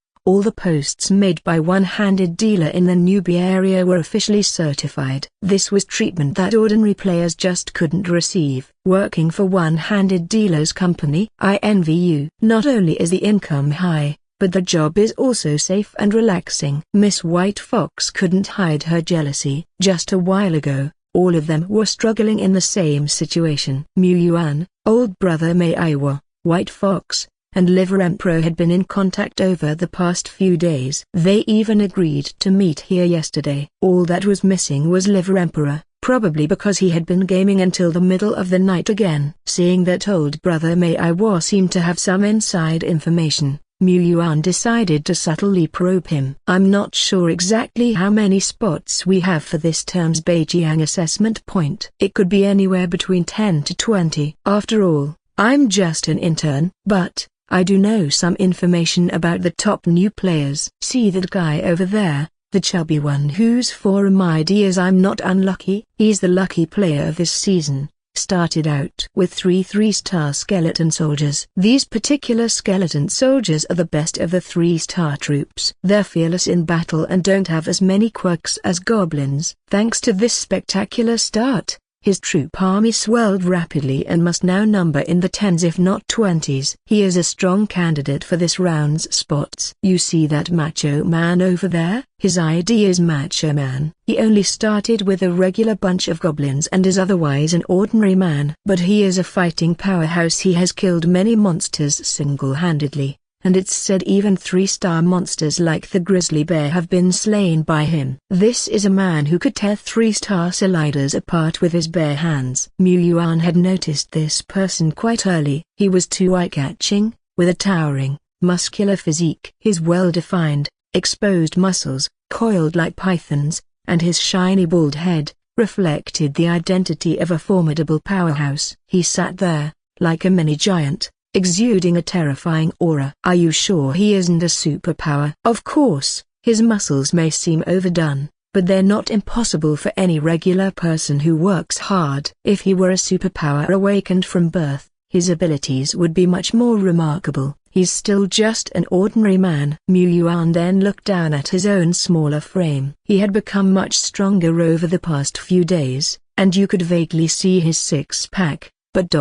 the posts made by one-handed dealer in the newbie area were officially certified. This was treatment that ordinary players just couldn't receive. Working for one-handed dealer's company, I envy you. Not only is the income high, but the job is also safe and relaxing. Miss White Fox couldn't hide her jealousy. Just a while ago, all of them were struggling in the same situation. Yuan, old brother Meiwa, White Fox, and Liver Emperor had been in contact over the past few days. They even agreed to meet here yesterday. All that was missing was Liver Emperor, probably because he had been gaming until the middle of the night again. Seeing that old brother Meiwa seemed to have some inside information, Yuan decided to subtly probe him. I'm not sure exactly how many spots we have for this term's Beijiang assessment point. It could be anywhere between 10 to 20. After all, I'm just an intern. But I do know some information about the top new players. See that guy over there, the chubby one whose forum ID is I'm not unlucky? He's the lucky player of this season. Started out with 3 3-star skeleton soldiers. These particular skeleton soldiers are the best of the 3-star troops. They're fearless in battle and don't have as many quirks as goblins. Thanks to this spectacular start, his troop army swelled rapidly and must now number in the 10s if not 20s. He is a strong candidate for this round's spots. You see that macho man over there? His ID is Macho Man. He only started with a regular bunch of goblins and is otherwise an ordinary man. But he is a fighting powerhouse. He has killed many monsters single-handedly, and it's said even 3-star monsters like the grizzly bear have been slain by him. This is a man who could tear 3-star sliders apart with his bare hands. Yuan had noticed this person quite early. He was too eye-catching, with a towering, muscular physique. His well-defined, exposed muscles, coiled like pythons, and his shiny bald head, reflected the identity of a formidable powerhouse. He sat there, like a mini-giant, exuding a terrifying aura. Are you sure he isn't a superpower? Of course, his muscles may seem overdone, but they're not impossible for any regular person who works hard. If he were a superpower awakened from birth, his abilities would be much more remarkable. He's still just an ordinary man. Yuan then looked down at his own smaller frame. He had become much stronger over the past few days, and you could vaguely see his six-pack. But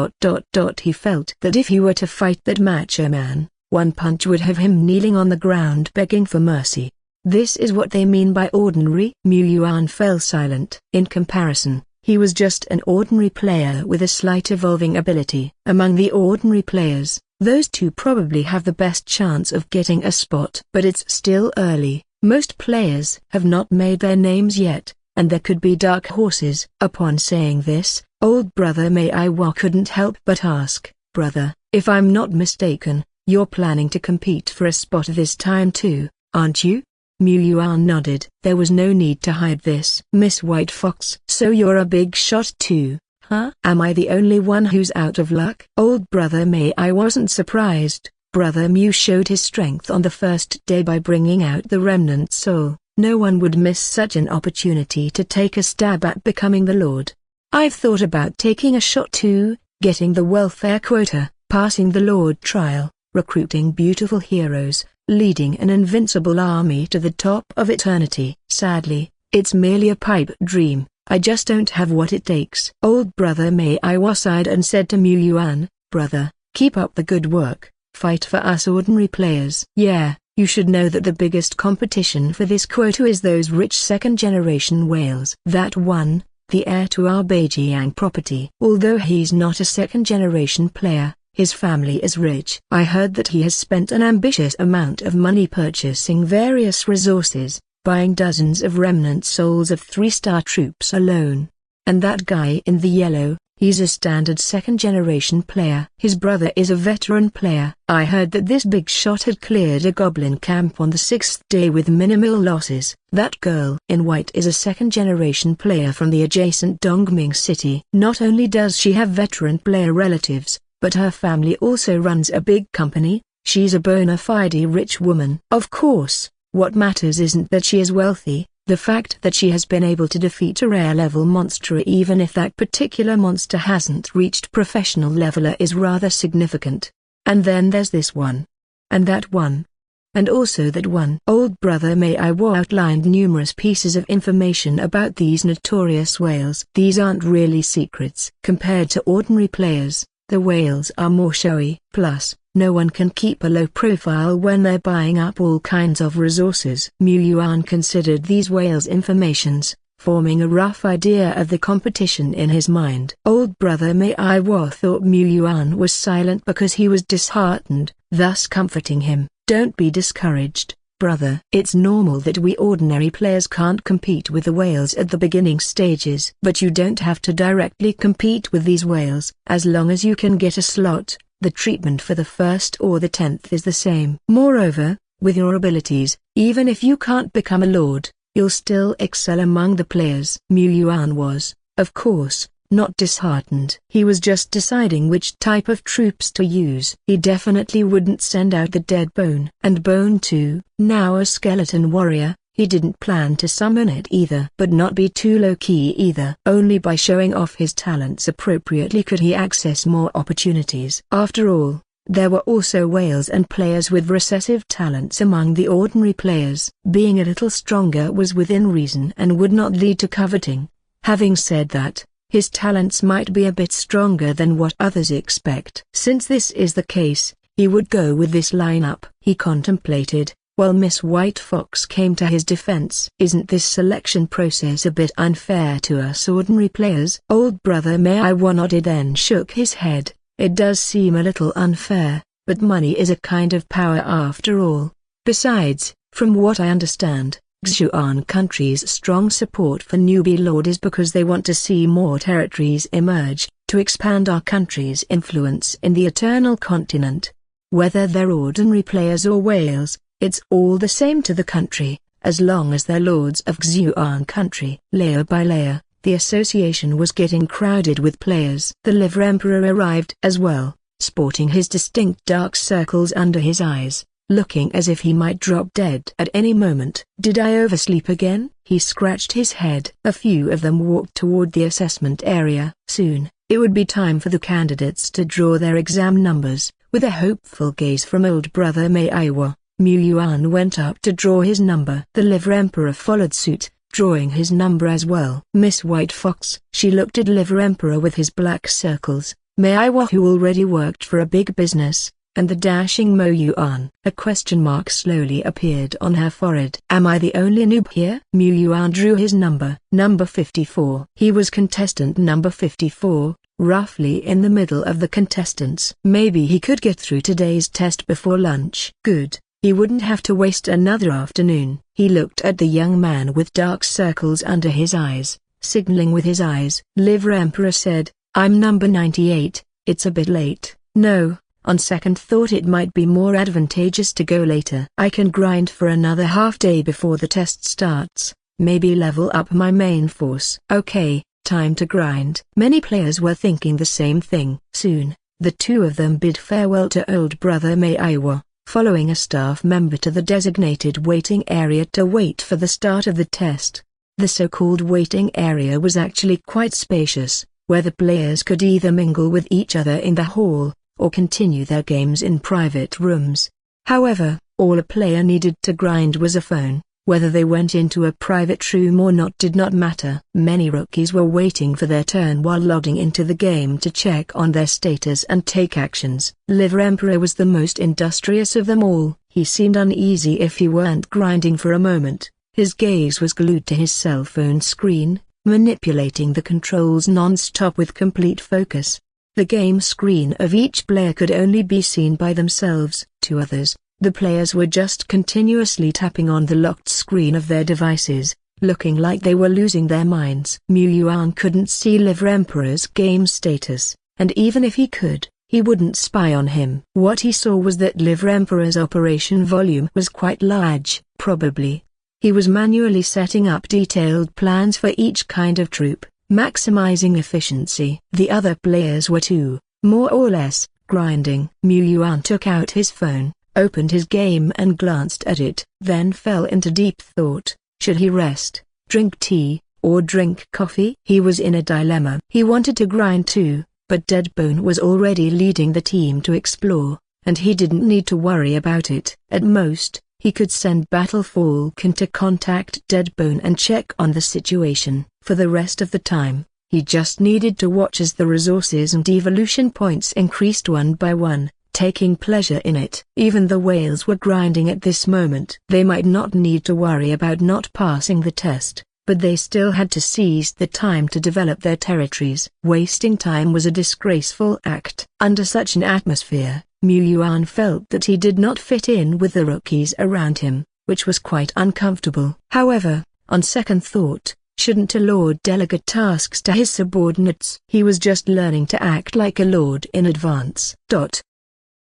he felt that if he were to fight that macho man, one punch would have him kneeling on the ground begging for mercy. This is what they mean by ordinary. Yuan fell silent. In comparison, he was just an ordinary player with a slight evolving ability. Among the ordinary players, those two probably have the best chance of getting a spot. But it's still early. Most players have not made their names yet, and there could be dark horses. Upon saying this, old brother Meiwa couldn't help but ask, "Brother, if I'm not mistaken, you're planning to compete for a spot this time too, aren't you?" Yuan nodded. There was no need to hide this. Miss White Fox. So you're a big shot too, huh? Am I the only one who's out of luck? Old brother Mei wasn't surprised. Brother Mew showed his strength on the first day by bringing out the remnant soul. No one would miss such an opportunity to take a stab at becoming the Lord. I've thought about taking a shot too, getting the welfare quota, passing the Lord trial, recruiting beautiful heroes, leading an invincible army to the top of eternity. Sadly, it's merely a pipe dream. I just don't have what it takes. Old brother Meiwa sighed and said to Yuan, "Brother, keep up the good work, fight for us ordinary players." Yeah, you should know that the biggest competition for this quota is those rich second-generation whales. That one, the heir to our Beijiang property. Although he's not a second-generation player, his family is rich. I heard that he has spent an ambitious amount of money purchasing various resources, buying dozens of remnant souls of 3-star troops alone. And that guy in the yellow, He's a standard second-generation player. His brother is a veteran player. I heard that this big shot had cleared a goblin camp on the 6th day with minimal losses. That girl in white is a second-generation player from the adjacent Dongming city. Not only does she have veteran player relatives, but her family also runs a big company. She's a bona fide rich woman. Of course, what matters isn't that she is wealthy. The fact that she has been able to defeat a rare-level monster even if that particular monster hasn't reached professional leveler is rather significant. And then there's this one. And that one. And also that one. Old brother Meiwo outlined numerous pieces of information about these notorious whales. These aren't really secrets. Compared to ordinary players, the whales are more showy. Plus, no one can keep a low profile when they're buying up all kinds of resources. Yuan considered these whales' informations, forming a rough idea of the competition in his mind. Old brother Meiwo thought Yuan was silent because he was disheartened, thus comforting him. Don't be discouraged, brother. It's normal that we ordinary players can't compete with the whales at the beginning stages. But you don't have to directly compete with these whales. As long as you can get a slot, the treatment for the 1st or the 10th is the same. Moreover, with your abilities, even if you can't become a lord, you'll still excel among the players. Yuan was, of course, not disheartened. He was just deciding which type of troops to use. He definitely wouldn't send out the dead Bone. And Bone too, now a skeleton warrior, he didn't plan to summon it either. But not be too low-key either. Only by showing off his talents appropriately could he access more opportunities. After all, there were also whales and players with recessive talents among the ordinary players. Being a little stronger was within reason and would not lead to coveting. Having said that, his talents might be a bit stronger than what others expect. Since this is the case, he would go with this lineup. He contemplated, while Miss White Fox came to his defense. Isn't this selection process a bit unfair to us ordinary players? Old brother Meiwo nodded then shook his head. It does seem a little unfair, but money is a kind of power after all. Besides, from what I understand, Xuan country's strong support for newbie lord is because they want to see more territories emerge, to expand our country's influence in the eternal continent. Whether they're ordinary players or whales, it's all the same to the country, as long as they're lords of Xuan country. Layer by layer, the association was getting crowded with players. The Liver Emperor arrived as well, sporting his distinct dark circles under his eyes, looking as if he might drop dead at any moment. Did I oversleep again? He scratched his head. A few of them walked toward the assessment area. Soon, it would be time for the candidates to draw their exam numbers. With a hopeful gaze from old brother Meiwo, Yuan went up to draw his number. The Liver Emperor followed suit, drawing his number as well. Miss White Fox. She looked at Liver Emperor with his black circles, Meiwo who already worked for a big business, and the dashing Yuan. A question mark slowly appeared on her forehead. Am I the only noob here? Yuan drew his number. Number 54. He was contestant number 54. Roughly in the middle of the contestants. Maybe he could get through today's test before lunch. Good. He wouldn't have to waste another afternoon. He looked at the young man with dark circles under his eyes, signaling with his eyes. Liver Emperor said, I'm number 98, it's a bit late. No, on second thought it might be more advantageous to go later. I can grind for another half day before the test starts, maybe level up my main force. Okay, time to grind. Many players were thinking the same thing. Soon, the two of them bid farewell to old brother Meiwo, following a staff member to the designated waiting area to wait for the start of the test. The so-called waiting area was actually quite spacious, where the players could either mingle with each other in the hall, or continue their games in private rooms. However, all a player needed to grind was a phone. Whether they went into a private room or not did not matter. Many rookies were waiting for their turn while logging into the game to check on their status and take actions. Liver Emperor was the most industrious of them all. He seemed uneasy if he weren't grinding for a moment. His gaze was glued to his cell phone screen, manipulating the controls non-stop with complete focus. The game screen of each player could only be seen by themselves. To others, the players were just continuously tapping on the locked screen of their devices, looking like they were losing their minds. Yuan couldn't see Liver Emperor's game status, and even if he could, he wouldn't spy on him. What he saw was that Liver Emperor's operation volume was quite large. Probably, he was manually setting up detailed plans for each kind of troop, maximizing efficiency. The other players were too, more or less, grinding. Yuan took out his phone, opened his game and glanced at it, then fell into deep thought. Should he rest, drink tea, or drink coffee? He was in a dilemma. He wanted to grind too, but Deadbone was already leading the team to explore, and he didn't need to worry about it. At most, he could send Battle Falcon to contact Deadbone and check on the situation. For the rest of the time, he just needed to watch as the resources and evolution points increased one by one, taking pleasure in it. Even the whales were grinding at this moment. They might not need to worry about not passing the test, but they still had to seize the time to develop their territories. Wasting time was a disgraceful act. Under such an atmosphere, Yuan felt that he did not fit in with the rookies around him, which was quite uncomfortable. However, on second thought, shouldn't a lord delegate tasks to his subordinates? He was just learning to act like a lord in advance.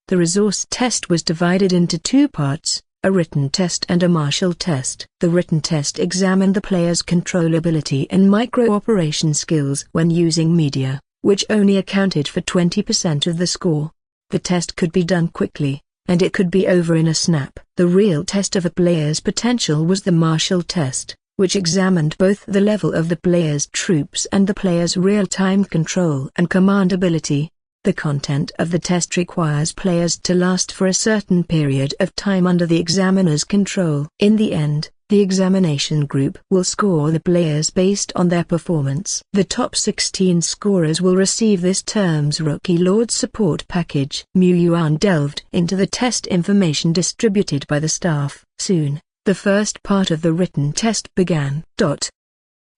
The resource test was divided into two parts, a written test and a martial test. The written test examined the player's controllability and micro-operation skills when using media, which only accounted for 20% of the score. The test could be done quickly, and it could be over in a snap. The real test of a player's potential was the martial test, which examined both the level of the player's troops and the player's real-time control and command ability. The content of the test requires players to last for a certain period of time under the examiner's control. In the end, the examination group will score the players based on their performance. The top 16 scorers will receive this term's Rookie Lord Support Package. Yuan delved into the test information distributed by the staff. Soon, the first part of the written test began.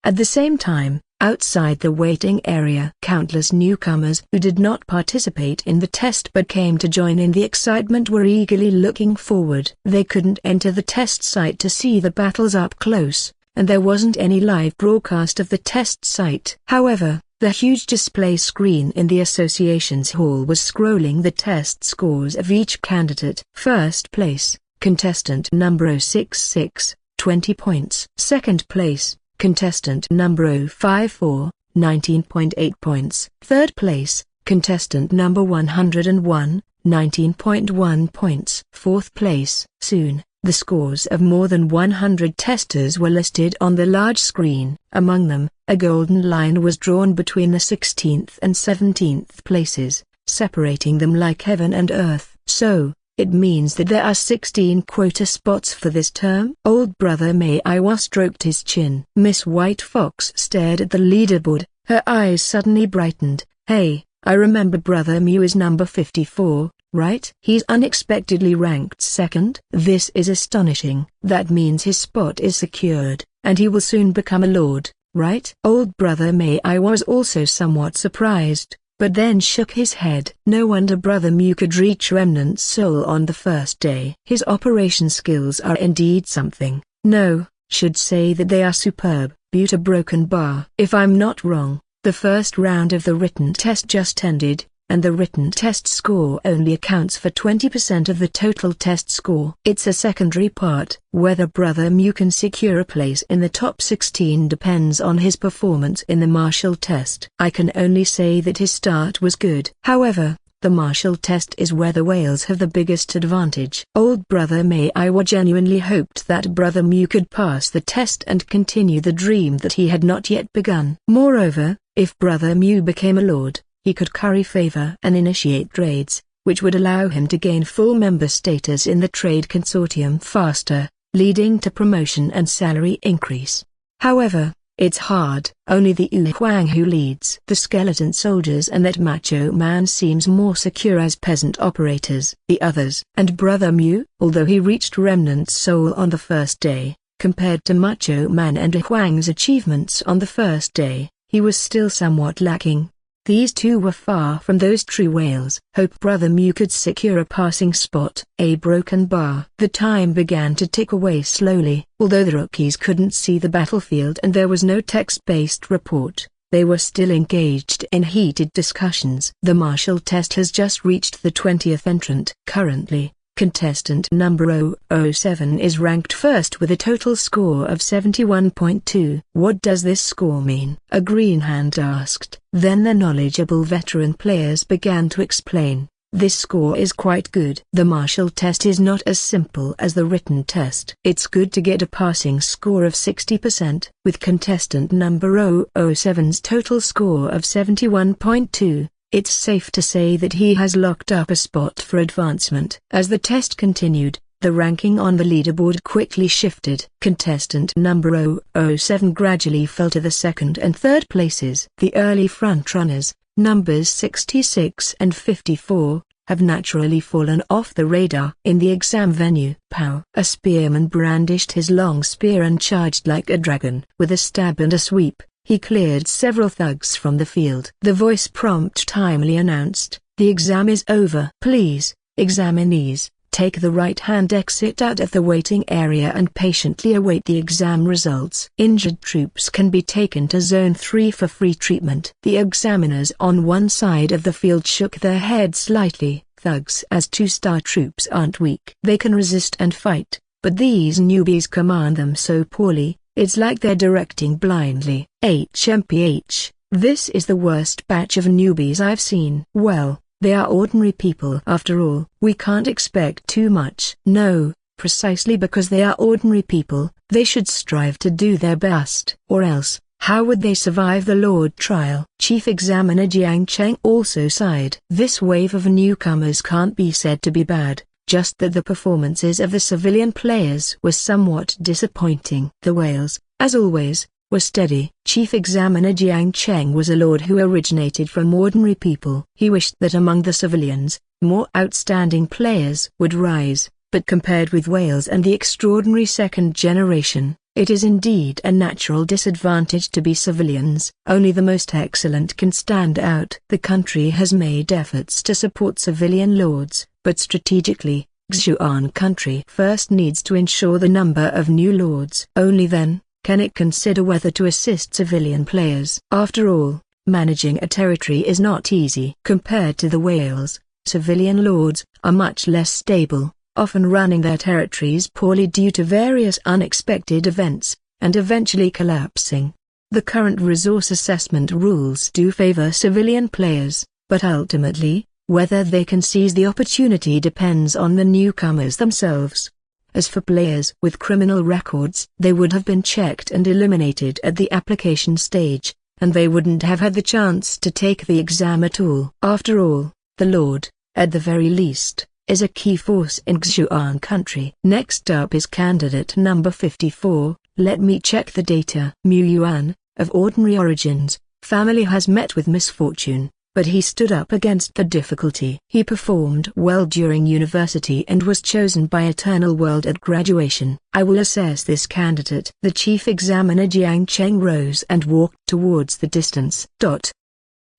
At the same time, outside the waiting area, countless newcomers who did not participate in the test but came to join in the excitement were eagerly looking forward. They couldn't enter the test site to see the battles up close, and there wasn't any live broadcast of the test site. However, the huge display screen in the association's hall was scrolling the test scores of each candidate. First place, contestant number 066, 20 points. Second place, contestant number 054, 19.8 points. Third place, contestant number 101, 19.1 points. Fourth place. Soon, the scores of more than 100 testers were listed on the large screen. Among them, a golden line was drawn between the 16th and 17th places, separating them like heaven and earth. So, it means that there are 16 quota spots for this term. Old Brother Meiwa stroked his chin. Miss White Fox stared at the leaderboard, her eyes suddenly brightened. Hey, I remember Brother Mew is number 54, right? He's unexpectedly ranked second. This is astonishing. That means his spot is secured, and he will soon become a lord, right? Old Brother Meiwa was also somewhat surprised, but then shook his head. No wonder Brother Mew could reach Remnant Soul on the first day. His operation skills are indeed something. No, should say that they are superb. Buta Broken Bar. If I'm not wrong, the first round of the written test just ended, and the written test score only accounts for 20% of the total test score. It's a secondary part. Whether Brother Mew can secure a place in the top 16 depends on his performance in the martial test. I can only say that his start was good. However, the martial test is where the whales have the biggest advantage. Old Brother Meiwa genuinely hoped that Brother Mew could pass the test and continue the dream that he had not yet begun. Moreover, if Brother Mew became a lord, he could curry favor and initiate trades, which would allow him to gain full member status in the trade consortium faster, leading to promotion and salary increase. However, it's hard. Only the Yu Huang who leads the skeleton soldiers and that macho man seems more secure as peasant operators. The others. And Brother Mew, although he reached Remnant Soul on the first day, compared to Macho Man and Yu Huang's achievements on the first day, he was still somewhat lacking. These two were far from those true whales. Hope Brother Mew could secure a passing spot. A broken bar. The time began to tick away slowly. Although the rookies couldn't see the battlefield and there was no text-based report, they were still engaged in heated discussions. The martial test has just reached the 20th entrant. Currently, contestant number 007 is ranked first with a total score of 71.2. What does this score mean? A green hand asked. Then the knowledgeable veteran players began to explain. This score is quite good. The martial test is not as simple as the written test. It's good to get a passing score of 60%. With contestant number 007's total score of 71.2. It's safe to say that he has locked up a spot for advancement. As the test continued, the ranking on the leaderboard quickly shifted. Contestant number 007 gradually fell to the second and third places. The early frontrunners, numbers 66 and 54, have naturally fallen off the radar. In the exam venue, pow! A spearman brandished his long spear and charged like a dragon. With a stab and a sweep, he cleared several thugs from the field. The voice prompt timely announced, "The exam is over. Please, examinees, take the right-hand exit out of the waiting area and patiently await the exam results." Injured troops can be taken to Zone 3 for free treatment. The examiners on one side of the field shook their heads slightly. Thugs as 2-star troops aren't weak. They can resist and fight, but these newbies command them so poorly, it's like they're directing blindly. HMPH, this is the worst batch of newbies I've seen. Well, they are ordinary people after all. We can't expect too much. No, precisely because they are ordinary people, they should strive to do their best. Or else, how would they survive the Lord trial? Chief Examiner Jiang Cheng also sighed. This wave of newcomers can't be said to be bad, just that the performances of the civilian players were somewhat disappointing. The whales, as always, were steady. Chief Examiner Jiang Cheng was a lord who originated from ordinary people. He wished that among the civilians, more outstanding players would rise, but compared with whales and the extraordinary second generation, it is indeed a natural disadvantage to be civilians. Only the most excellent can stand out. The country has made efforts to support civilian lords, but strategically, Yuan country first needs to ensure the number of new lords. Only then can it consider whether to assist civilian players. After all, managing a territory is not easy. Compared to the whales, civilian lords are much less stable, often running their territories poorly due to various unexpected events, and eventually collapsing. The current resource assessment rules do favor civilian players, but ultimately, whether they can seize the opportunity depends on the newcomers themselves. As for players with criminal records, they would have been checked and eliminated at the application stage, and they wouldn't have had the chance to take the exam at all. After all, the Lord, at the very least, is a key force in Yuan country. Next up is candidate number 54. Let me check the data. Yuan, of ordinary origins, family has met with misfortune, but he stood up against the difficulty. He performed well during university and was chosen by Eternal World at graduation. I will assess this candidate. The chief examiner Jiang Cheng rose and walked towards the distance.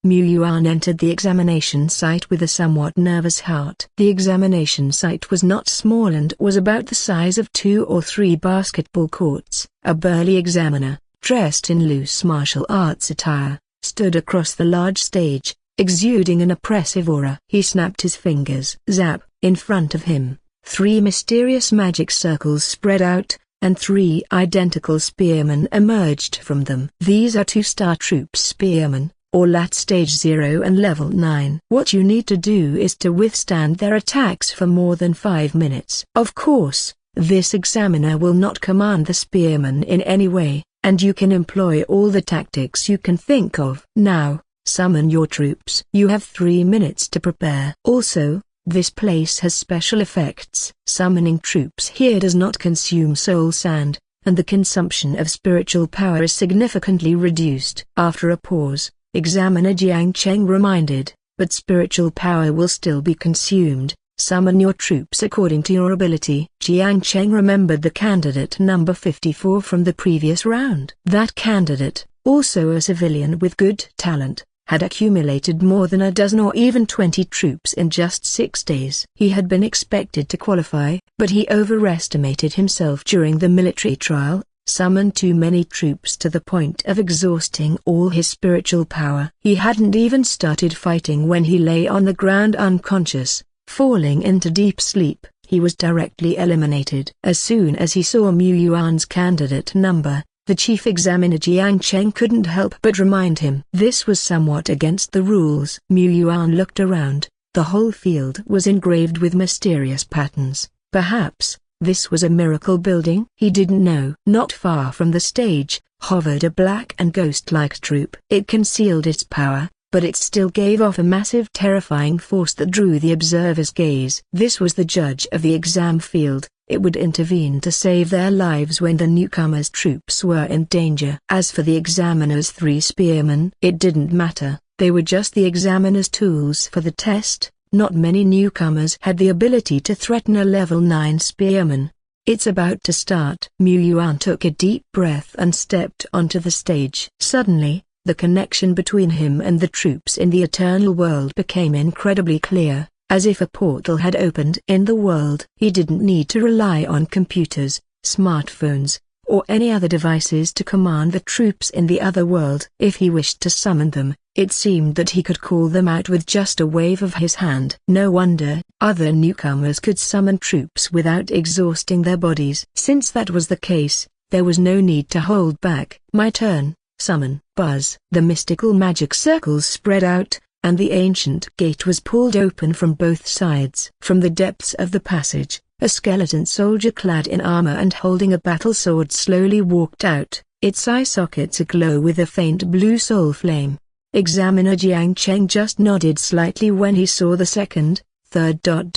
Yuan entered the examination site with a somewhat nervous heart. The examination site was not small and was about the size of 2 or 3 basketball courts. A burly examiner, dressed in loose martial arts attire, stood across the large stage, exuding an oppressive aura. He snapped his fingers. Zap! In front of him, 3 mysterious magic circles spread out, and 3 identical spearmen emerged from them. These are 2-star troop spearmen, all at stage 0 and level 9. What you need to do is to withstand their attacks for more than 5 minutes. Of course, this examiner will not command the spearmen in any way, and you can employ all the tactics you can think of. Now, summon your troops. You have 3 minutes to prepare. Also, this place has special effects. Summoning troops here does not consume soul sand, and the consumption of spiritual power is significantly reduced. After a pause, Examiner Jiang Cheng reminded, but spiritual power will still be consumed. Summon your troops according to your ability. Jiang Cheng remembered the candidate number 54 from the previous round. That candidate, also a civilian with good talent, had accumulated more than a dozen or even 20 troops in just 6 days. He had been expected to qualify, but he overestimated himself during the military trial, summoned too many troops to the point of exhausting all his spiritual power. He hadn't even started fighting when he lay on the ground unconscious, falling into deep sleep. He was directly eliminated. As soon as he saw Mu Yuan's candidate number, the chief examiner Jiang Cheng couldn't help but remind him. This was somewhat against the rules. Mu Yuan looked around. The whole field was engraved with mysterious patterns. Perhaps this was a miracle building? He didn't know. Not far from the stage, hovered a black and ghost-like troop. It concealed its power, but it still gave off a massive terrifying force that drew the observer's gaze. This was the judge of the exam field. It would intervene to save their lives when the newcomers' troops were in danger. As for the examiner's 3 spearmen, it didn't matter. They were just the examiner's tools for the test. Not many newcomers had the ability to threaten a level 9 spearman. It's about to start. Mu Yuan took a deep breath and stepped onto the stage. Suddenly, the connection between him and the troops in the eternal world became incredibly clear, as if a portal had opened in the world. He didn't need to rely on computers, smartphones, or any other devices to command the troops in the other world. If he wished to summon them, it seemed that he could call them out with just a wave of his hand. No wonder other newcomers could summon troops without exhausting their bodies. Since that was the case, there was no need to hold back. My turn. Summon. Buzz. The mystical magic circles spread out, and the ancient gate was pulled open from both sides. From the depths of the passage, a skeleton soldier clad in armor and holding a battle sword slowly walked out, its eye sockets aglow with a faint blue soul flame. Examiner Jiang Cheng just nodded slightly when he saw the second, third and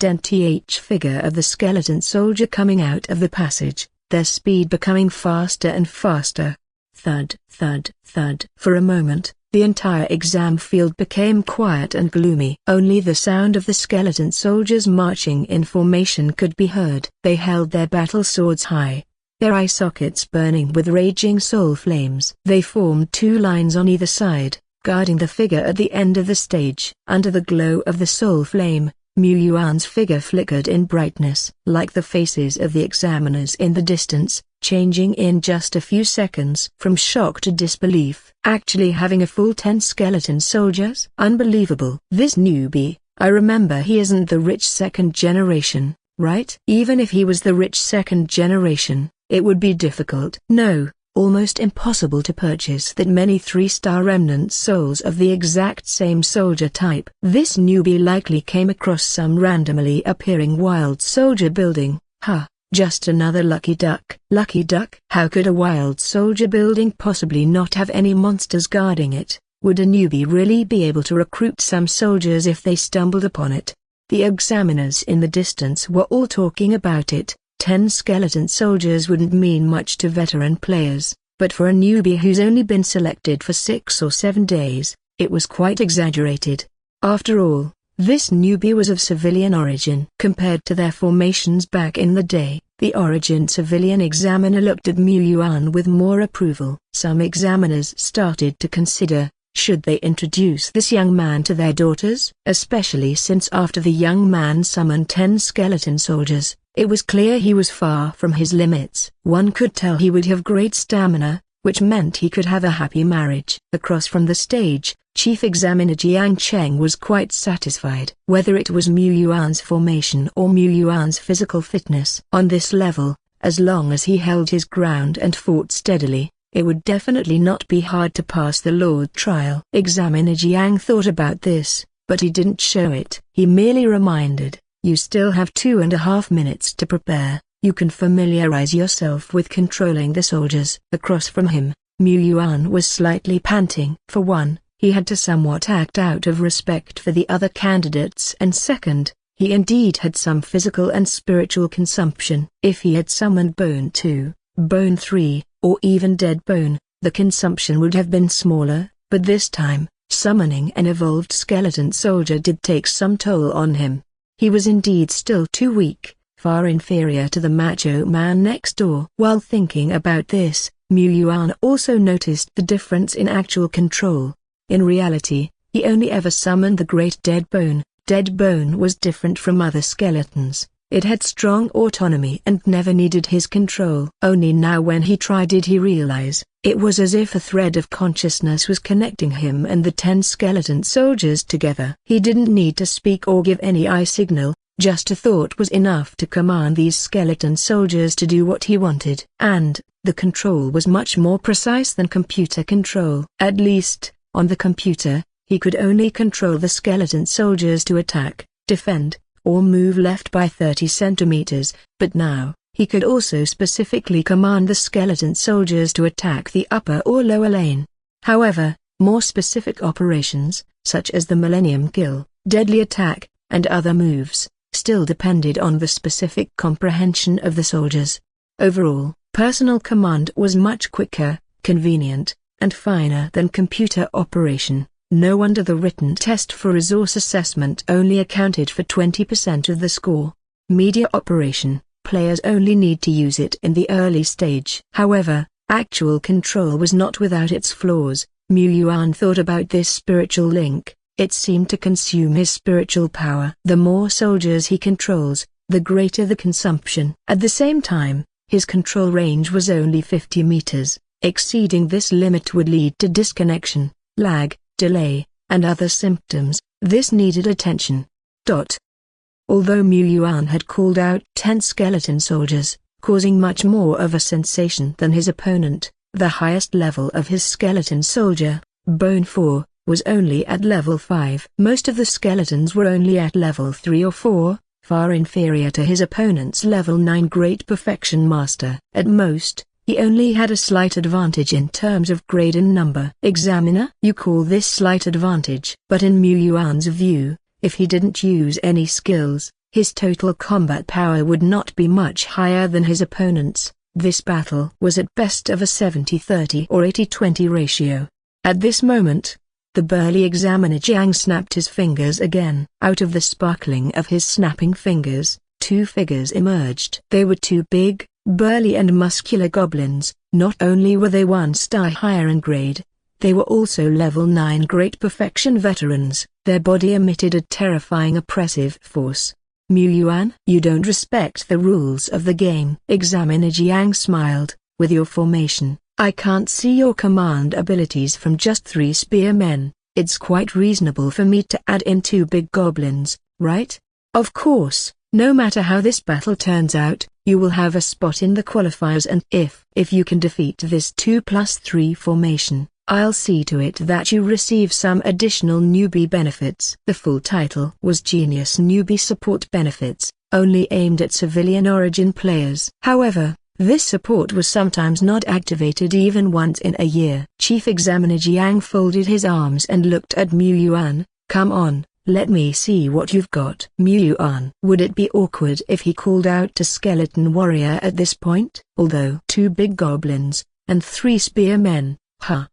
nth figure of the skeleton soldier coming out of the passage, their speed becoming faster and faster. Thud, thud, thud. For a moment, the entire exam field became quiet and gloomy. Only the sound of the skeleton soldiers marching in formation could be heard. They held their battle swords high, their eye sockets burning with raging soul flames. They formed 2 lines on either side, guarding the figure at the end of the stage. Under the glow of the soul flame, Mu Yuan's figure flickered in brightness. Like the faces of the examiners in the distance, changing in just a few seconds. From shock to disbelief. Actually having a full 10 skeleton soldiers? Unbelievable. This newbie, I remember he isn't the rich 2nd generation, right? Even if he was the rich 2nd generation, it would be difficult. No, almost impossible to purchase that many 3-star remnant souls of the exact same soldier type. This newbie likely came across some randomly appearing wild soldier building. Just another lucky duck. Lucky duck? How could a wild soldier building possibly not have any monsters guarding it? Would a newbie really be able to recruit some soldiers if they stumbled upon it? The examiners in the distance were all talking about it. 10 skeleton soldiers wouldn't mean much to veteran players, but for a newbie who's only been selected for 6 or 7 days, it was quite exaggerated. After all, this newbie was of civilian origin. Compared to their formations back in the day, the origin civilian examiner looked at Mu Yuan with more approval. Some examiners started to consider, should they introduce this young man to their daughters? Especially since after the young man summoned 10 skeleton soldiers, it was clear he was far from his limits. One could tell he would have great stamina, which meant he could have a happy marriage. Across from the stage, Chief Examiner Jiang Cheng was quite satisfied. Whether it was Mu Yuan's formation or Mu Yuan's physical fitness. On this level, as long as he held his ground and fought steadily, it would definitely not be hard to pass the Lord trial. Examiner Jiang thought about this, but he didn't show it. He merely reminded, you still have 2.5 minutes to prepare. You can familiarize yourself with controlling the soldiers. Across from him, Mu Yuan was slightly panting. For one, he had to somewhat act out of respect for the other candidates, and second, he indeed had some physical and spiritual consumption. If he had summoned Bone 2, Bone 3, or even Dead Bone, the consumption would have been smaller, but this time, summoning an evolved skeleton soldier did take some toll on him. He was indeed still too weak, far inferior to the macho man next door. While thinking about this, Mu Yuan also noticed the difference in actual control. In reality, he only ever summoned the Great Dead Bone. Dead Bone was different from other skeletons. It had strong autonomy and never needed his control. Only now when he tried did he realize, it was as if a thread of consciousness was connecting him and the 10 skeleton soldiers together. He didn't need to speak or give any eye signal, just a thought was enough to command these skeleton soldiers to do what he wanted. And, the control was much more precise than computer control. At least, on the computer, he could only control the skeleton soldiers to attack, defend, or move left by 30 centimeters, but now, he could also specifically command the skeleton soldiers to attack the upper or lower lane. However, more specific operations, such as the Millennium Kill, Deadly Attack, and other moves, still depended on the specific comprehension of the soldiers. Overall, personal command was much quicker, convenient, and finer than computer operation. No wonder the written test for resource assessment only accounted for 20% of the score. Media operation, players only need to use it in the early stage. However, actual control was not without its flaws. Mu Yuan thought about this spiritual link. It seemed to consume his spiritual power. The more soldiers he controls, the greater the consumption. At the same time, his control range was only 50 meters. Exceeding this limit would lead to disconnection, lag, delay, and other symptoms. This needed attention. Although Mu Yuan had called out 10 skeleton soldiers, causing much more of a sensation than his opponent, the highest level of his skeleton soldier, Bone 4, was only at level 5. Most of the skeletons were only at level 3 or 4, far inferior to his opponent's level 9 Great Perfection Master. At most, he only had a slight advantage in terms of grade and number. Examiner, you call this slight advantage? But in Mu Yuan's view, if he didn't use any skills, his total combat power would not be much higher than his opponent's. This battle was at best of a 70-30 or 80-20 ratio. At this moment, the burly examiner Jiang snapped his fingers again. Out of the sparkling of his snapping fingers, 2 figures emerged. They were 2 big, burly and muscular goblins. Not only were they 1 star higher in grade, they were also level 9 Great Perfection veterans. Their body emitted a terrifying oppressive force. Mu Yuan, you don't respect the rules of the game. Examiner Jiang smiled. With your formation, I can't see your command abilities from just 3 spearmen. It's quite reasonable for me to add in 2 big goblins, right? Of course, no matter how this battle turns out, you will have a spot in the qualifiers, and if you can defeat this 2+3 formation, I'll see to it that you receive some additional newbie benefits. The full title was Genius Newbie Support Benefits, only aimed at civilian origin players. However, this support was sometimes not activated even once in a year. Chief Examiner Jiang folded his arms and looked at Mu Yuan. Come on, let me see what you've got. Mu Yuan. Would it be awkward if he called out to Skeleton Warrior at this point? Although 2 big goblins, and 3 spearmen,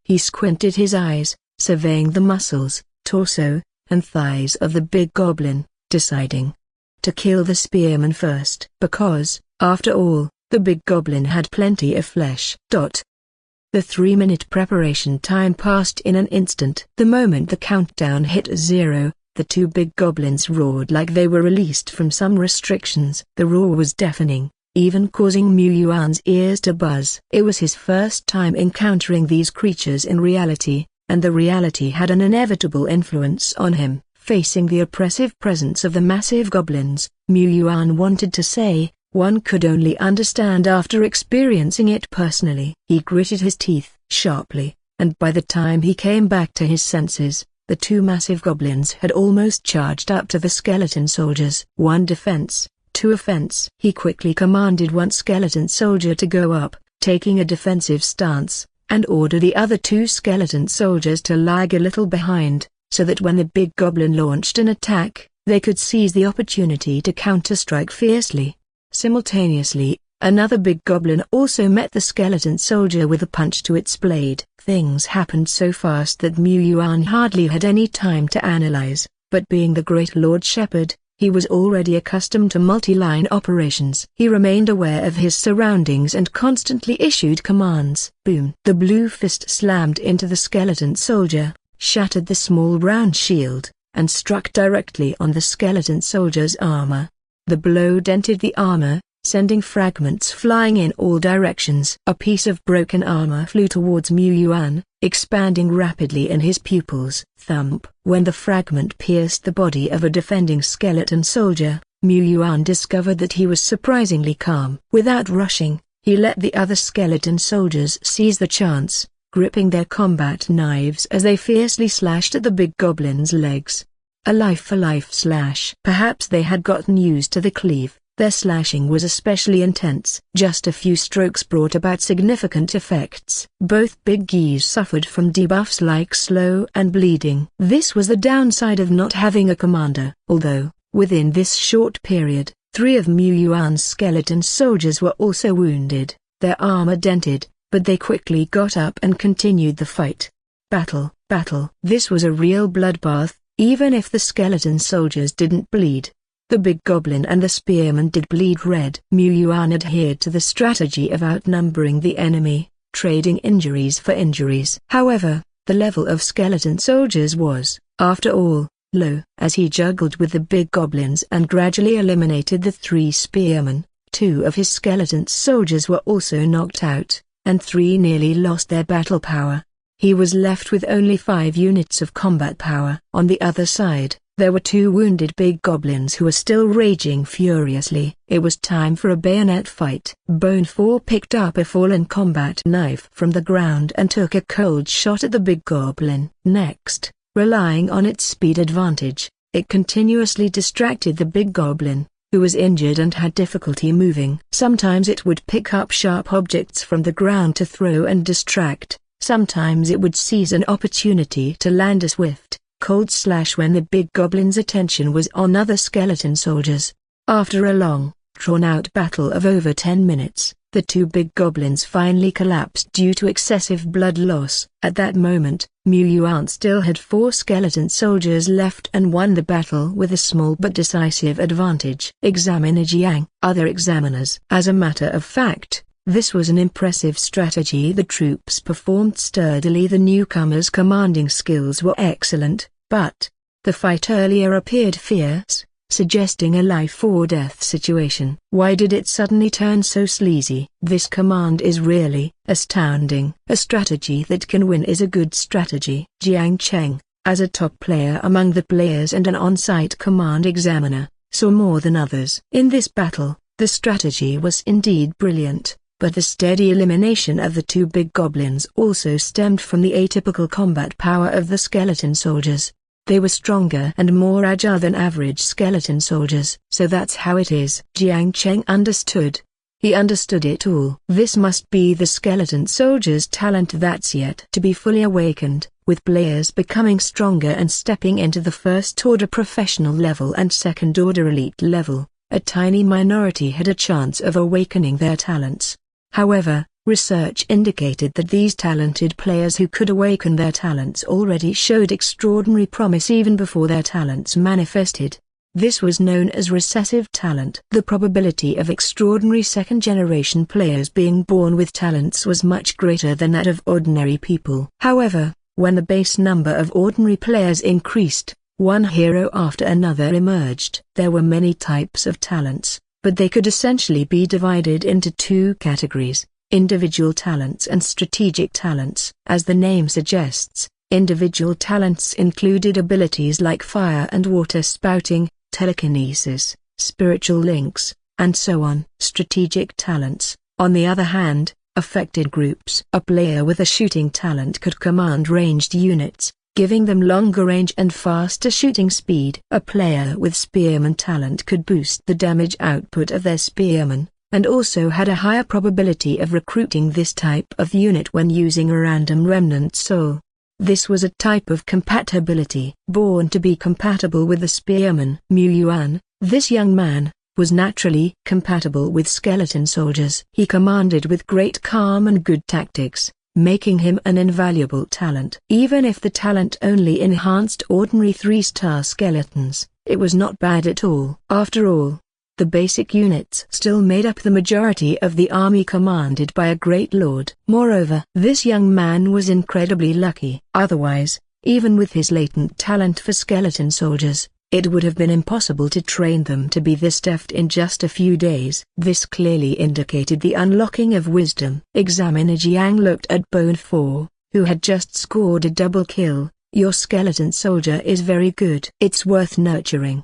He squinted his eyes, surveying the muscles, torso, and thighs of the big goblin, deciding to kill the spearman first. Because, after all, the big goblin had plenty of flesh. The 3-minute preparation time passed in an instant. The moment the countdown hit 0, the 2 big goblins roared like they were released from some restrictions. The roar was deafening, even causing Mu Yuan's ears to buzz. It was his first time encountering these creatures in reality, and the reality had an inevitable influence on him. Facing the oppressive presence of the massive goblins, Mu Yuan wanted to say, one could only understand after experiencing it personally. He gritted his teeth sharply, and by the time he came back to his senses, the 2 massive goblins had almost charged up to the skeleton soldiers. 1 defense, 2 offense. He quickly commanded 1 skeleton soldier to go up, taking a defensive stance, and order the other 2 skeleton soldiers to lag a little behind, so that when the big goblin launched an attack, they could seize the opportunity to counter-strike fiercely. Simultaneously, another big goblin also met the skeleton soldier with a punch to its blade. Things happened so fast that Mu Yuan hardly had any time to analyze, but being the great Lord Shepherd, He was already accustomed to multi-line operations. He remained aware of his surroundings and constantly issued commands. Boom! The blue fist slammed into the skeleton soldier, shattered the small round shield, and struck directly on the skeleton soldier's armor. The blow dented the armor, sending fragments flying in all directions. A piece of broken armor flew towards Mu Yuan, expanding rapidly in his pupils. Thump! When the fragment pierced the body of a defending skeleton soldier, Mu Yuan discovered that he was surprisingly calm. Without rushing, he let the other skeleton soldiers seize the chance, gripping their combat knives as they fiercely slashed at the big goblin's legs. A life-for-life slash. Perhaps they had gotten used to the cleave. Their slashing was especially intense. Just a few strokes brought about significant effects. Both big geese suffered from debuffs like slow and bleeding. This was the downside of not having a commander. Although, within this short period, 3 of Mu Yuan's skeleton soldiers were also wounded, their armor dented, but they quickly got up and continued the fight. Battle, battle. This was a real bloodbath, even if the skeleton soldiers didn't bleed. The big goblin and the spearman did bleed red. Mu Yuan adhered to the strategy of outnumbering the enemy, trading injuries for injuries. However, the level of skeleton soldiers was, after all, low. As he juggled with the big goblins and gradually eliminated the 3 spearmen, 2 of his skeleton soldiers were also knocked out, and 3 nearly lost their battle power. He was left with only 5 units of combat power. On the other side, there were 2 wounded big goblins who were still raging furiously. It was time for a bayonet fight. Bone 4 picked up a fallen combat knife from the ground and took a cold shot at the big goblin. Next, relying on its speed advantage, it continuously distracted the big goblin, who was injured and had difficulty moving. Sometimes it would pick up sharp objects from the ground to throw and distract. Sometimes it would seize an opportunity to land a swift, cold slash when the big goblin's attention was on other skeleton soldiers. After a long, drawn-out battle of over 10 minutes, the 2 big goblins finally collapsed due to excessive blood loss. At that moment, Mu Yuan still had 4 skeleton soldiers left and won the battle with a small but decisive advantage. Examiner Jiang. Other examiners. As a matter of fact, this was an impressive strategy. The troops performed sturdily. The newcomers' commanding skills were excellent, but the fight earlier appeared fierce, suggesting a life-or-death situation. Why did it suddenly turn so sleazy? This command is really astounding. A strategy that can win is a good strategy. Jiang Cheng, as a top player among the players and an on-site command examiner, saw more than others. In this battle, the strategy was indeed brilliant. But the steady elimination of the 2 big goblins also stemmed from the atypical combat power of the skeleton soldiers. They were stronger and more agile than average skeleton soldiers. So that's how it is. Jiang Cheng understood. He understood it all. This must be the skeleton soldiers' talent that's yet to be fully awakened, with players becoming stronger and stepping into the first-order professional level and second-order elite level. A tiny minority had a chance of awakening their talents. However, research indicated that these talented players who could awaken their talents already showed extraordinary promise even before their talents manifested. This was known as recessive talent. The probability of extraordinary second-generation players being born with talents was much greater than that of ordinary people. However, when the base number of ordinary players increased, one hero after another emerged. There were many types of talents, but they could essentially be divided into 2 categories: individual talents and strategic talents. As the name suggests, individual talents included abilities like fire and water spouting, telekinesis, spiritual links, and so on. Strategic talents, on the other hand, affected groups. A player with a shooting talent could command ranged units, giving them longer range and faster shooting speed. A player with spearman talent could boost the damage output of their spearman, and also had a higher probability of recruiting this type of unit when using a random remnant soul. This was a type of compatibility. Born to be compatible with the spearman. Mu Yuan, this young man, was naturally compatible with skeleton soldiers. He commanded with great calm and good tactics, making him an invaluable talent. Even if the talent only enhanced ordinary 3-star skeletons, It was not bad at all. After all, the basic units still made up the majority of the army commanded by a great lord. Moreover, this young man was incredibly lucky. Otherwise, even with his latent talent for skeleton soldiers, it would have been impossible to train them to be this deft in just a few days. This clearly indicated the unlocking of wisdom. Examiner Jiang looked at Bone 4, who had just scored a double kill. Your skeleton soldier is very good. It's worth nurturing.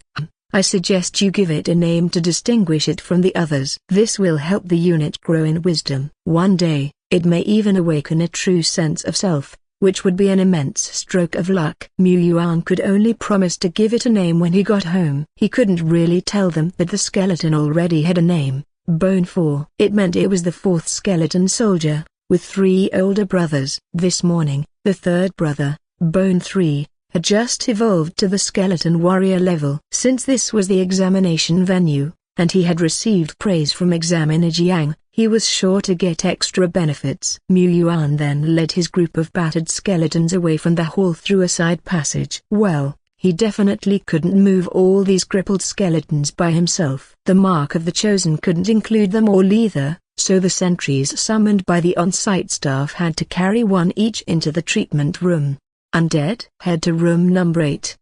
I suggest you give it a name to distinguish it from the others. This will help the unit grow in wisdom. One day, it may even awaken a true sense of self, which would be an immense stroke of luck. Mu Yuan could only promise to give it a name when he got home. He couldn't really tell them that the skeleton already had a name, Bone 4. It meant it was the fourth skeleton soldier, with 3 older brothers. This morning, the third brother, Bone 3, had just evolved to the skeleton warrior level. Since this was the examination venue, and he had received praise from Examiner Jiang, he was sure to get extra benefits. Mu Yuan then led his group of battered skeletons away from the hall through a side passage. Well, he definitely couldn't move all these crippled skeletons by himself. The mark of the chosen couldn't include them all either, so the sentries summoned by the on-site staff had to carry one each into the treatment room. Undead? Head to room number 8.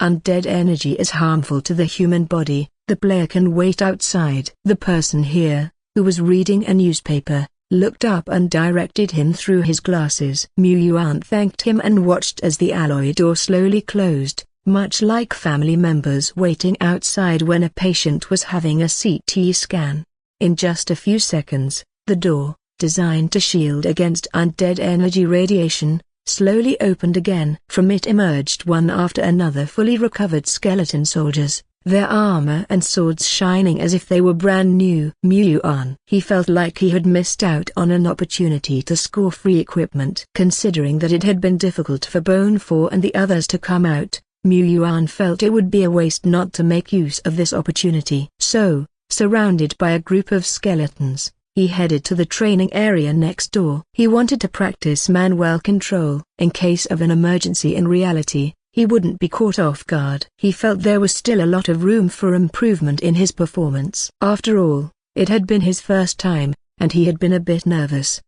Undead energy is harmful to the human body. The player can wait outside. The person here, who was reading a newspaper, looked up and directed him through his glasses. Mu Yuan thanked him and watched as the alloy door slowly closed, much like family members waiting outside when a patient was having a CT scan. In just a few seconds, the door, designed to shield against undead energy radiation, slowly opened again. From it emerged one after another fully recovered skeleton soldiers, their armor and swords shining as if they were brand new. Mu Yuan. He felt like he had missed out on an opportunity to score free equipment. Considering that it had been difficult for Bone 4 and the others to come out, Mu Yuan felt it would be a waste not to make use of this opportunity. So, surrounded by a group of skeletons, he headed to the training area next door. He wanted to practice manual control. In case of an emergency in reality, he wouldn't be caught off guard. He felt there was still a lot of room for improvement in his performance. After all, it had been his first time, and he had been a bit nervous.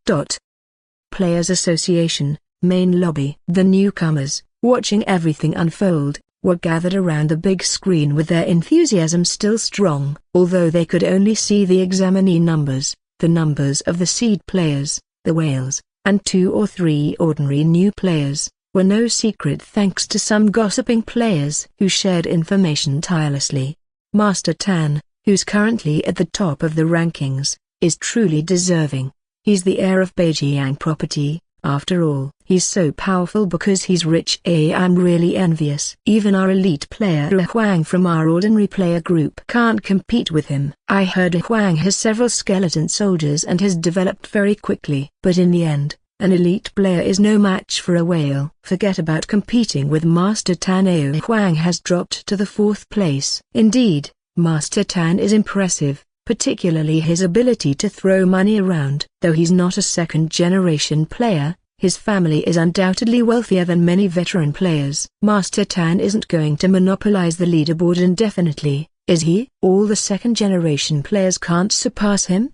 Players Association, main lobby. The newcomers, watching everything unfold, were gathered around the big screen with their enthusiasm still strong. Although they could only see the examinee numbers, the numbers of the seed players, the whales, and 2 or 3 ordinary new players, were no secret thanks to some gossiping players who shared information tirelessly. Master Tan, who's currently at the top of the rankings, is truly deserving. He's the heir of Beijiang property, after all. He's so powerful because he's rich. I'm really envious. Even our elite player Huang from our ordinary player group can't compete with him. I heard Huang has several skeleton soldiers and has developed very quickly. But in the end, an elite player is no match for a whale. Forget about competing with Master Tan. Huang has dropped to the 4th place. Indeed, Master Tan is impressive, particularly his ability to throw money around. Though he's not a second-generation player, his family is undoubtedly wealthier than many veteran players. Master Tan isn't going to monopolize the leaderboard indefinitely, is he? All the second-generation players can't surpass him?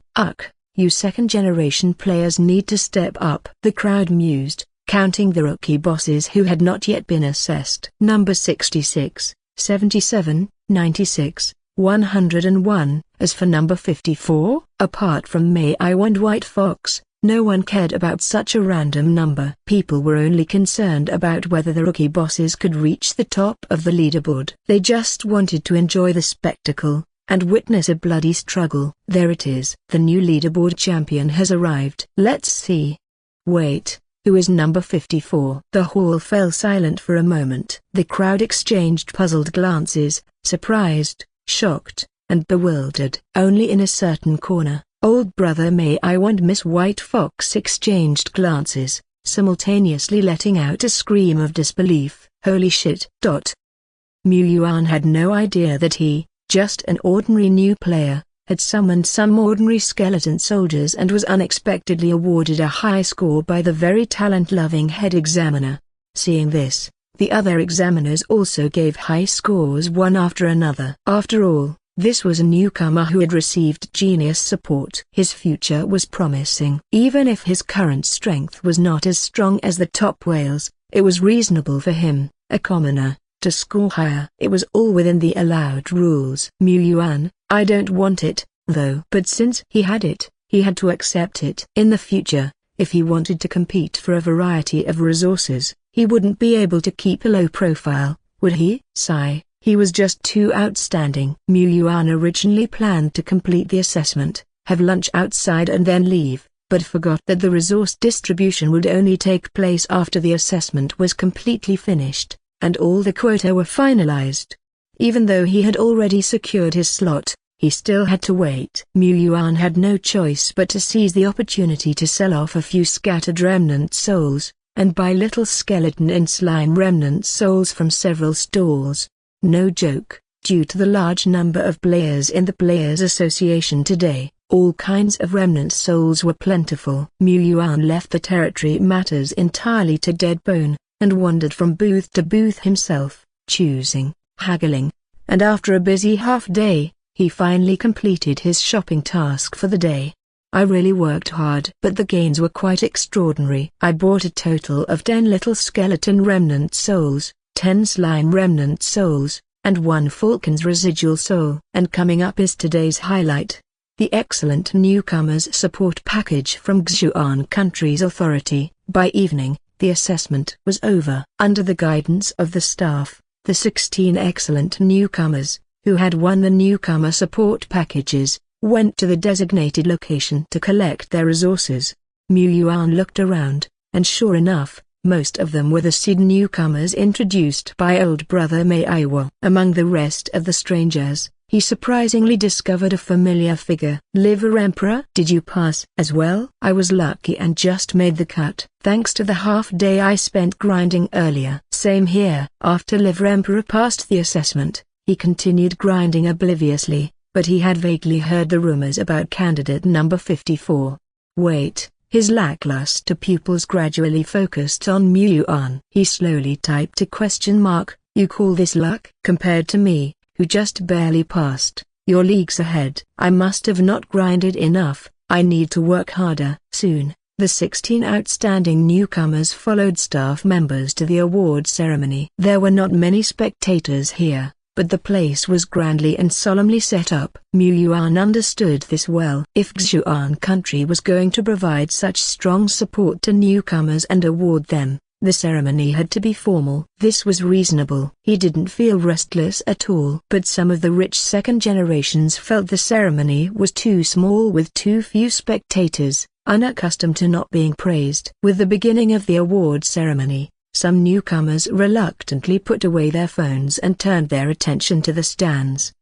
You second-generation players need to step up. The crowd mused, counting the rookie bosses who had not yet been assessed. Number 66, 77, 96, 101. As for number 54, apart from Mei and White Fox, no one cared about such a random number. People were only concerned about whether the rookie bosses could reach the top of the leaderboard. They just wanted to enjoy the spectacle, and witness a bloody struggle. There it is. The new leaderboard champion has arrived. Let's see. Wait, who is number 54? The hall fell silent for a moment. The crowd exchanged puzzled glances, surprised, shocked, and bewildered. Only in a certain corner, old brother Mei and Miss White Fox exchanged glances, simultaneously letting out a scream of disbelief. Holy shit! Mu Yuan had no idea that he, just an ordinary new player, had summoned some ordinary skeleton soldiers and was unexpectedly awarded a high score by the very talent-loving head examiner. Seeing this, The other examiners also gave high scores one after another. After all, this was a newcomer who had received genius support. His future was promising. Even if his current strength was not as strong as the top whales, it was reasonable for him, a commoner, to score higher. It was all within the allowed rules. Yuan, I don't want it, though. But since he had it, he had to accept it. In the future, if he wanted to compete for a variety of resources, he wouldn't be able to keep a low profile, would he? Sigh. He was just too outstanding. Yuan originally planned to complete the assessment, have lunch outside and then leave, but forgot that the resource distribution would only take place after the assessment was completely finished, and all the quota were finalized. Even though he had already secured his slot, he still had to wait. Yuan had no choice but to seize the opportunity to sell off a few scattered remnant souls, and buy little skeleton and slime remnant souls from several stalls. No joke, due to the large number of players in the Players Association today, all kinds of remnant souls were plentiful. Yuan left the territory matters entirely to Deadbone, and wandered from booth to booth himself, choosing, haggling, and after a busy half-day, he finally completed his shopping task for the day. I really worked hard, but the gains were quite extraordinary. I bought a total of 10 little skeleton remnant souls, 10 slime remnant souls, and 1 falcon's residual soul. And coming up is today's highlight. The excellent newcomers support package from Yuan country's authority. By evening, the assessment was over. Under the guidance of the staff, the 16 excellent newcomers, who had won the newcomer support packages, went to the designated location to collect their resources. Yuan looked around, and sure enough, most of them were the seed newcomers introduced by old brother Meiwa. Among the rest of the strangers, he surprisingly discovered a familiar figure. Liver Emperor, did you pass as well? I was lucky and just made the cut. Thanks to the half day I spent grinding earlier. Same here. After Liver Emperor passed the assessment, he continued grinding obliviously, but he had vaguely heard the rumors about candidate number 54. Wait. His lackluster pupils gradually focused on Yuan. He slowly typed a question mark. You call this luck? Compared to me, who just barely passed, you're leagues ahead. I must have not grinded enough. I need to work harder. Soon, the 16 outstanding newcomers followed staff members to the award ceremony. There were not many spectators here, but the place was grandly and solemnly set up. Yuan understood this well. If Yuan country was going to provide such strong support to newcomers and award them, the ceremony had to be formal. This was reasonable. He didn't feel restless at all. But some of the rich second generations felt the ceremony was too small with too few spectators, unaccustomed to not being praised. With the beginning of the award ceremony, some newcomers reluctantly put away their phones and turned their attention to the stands.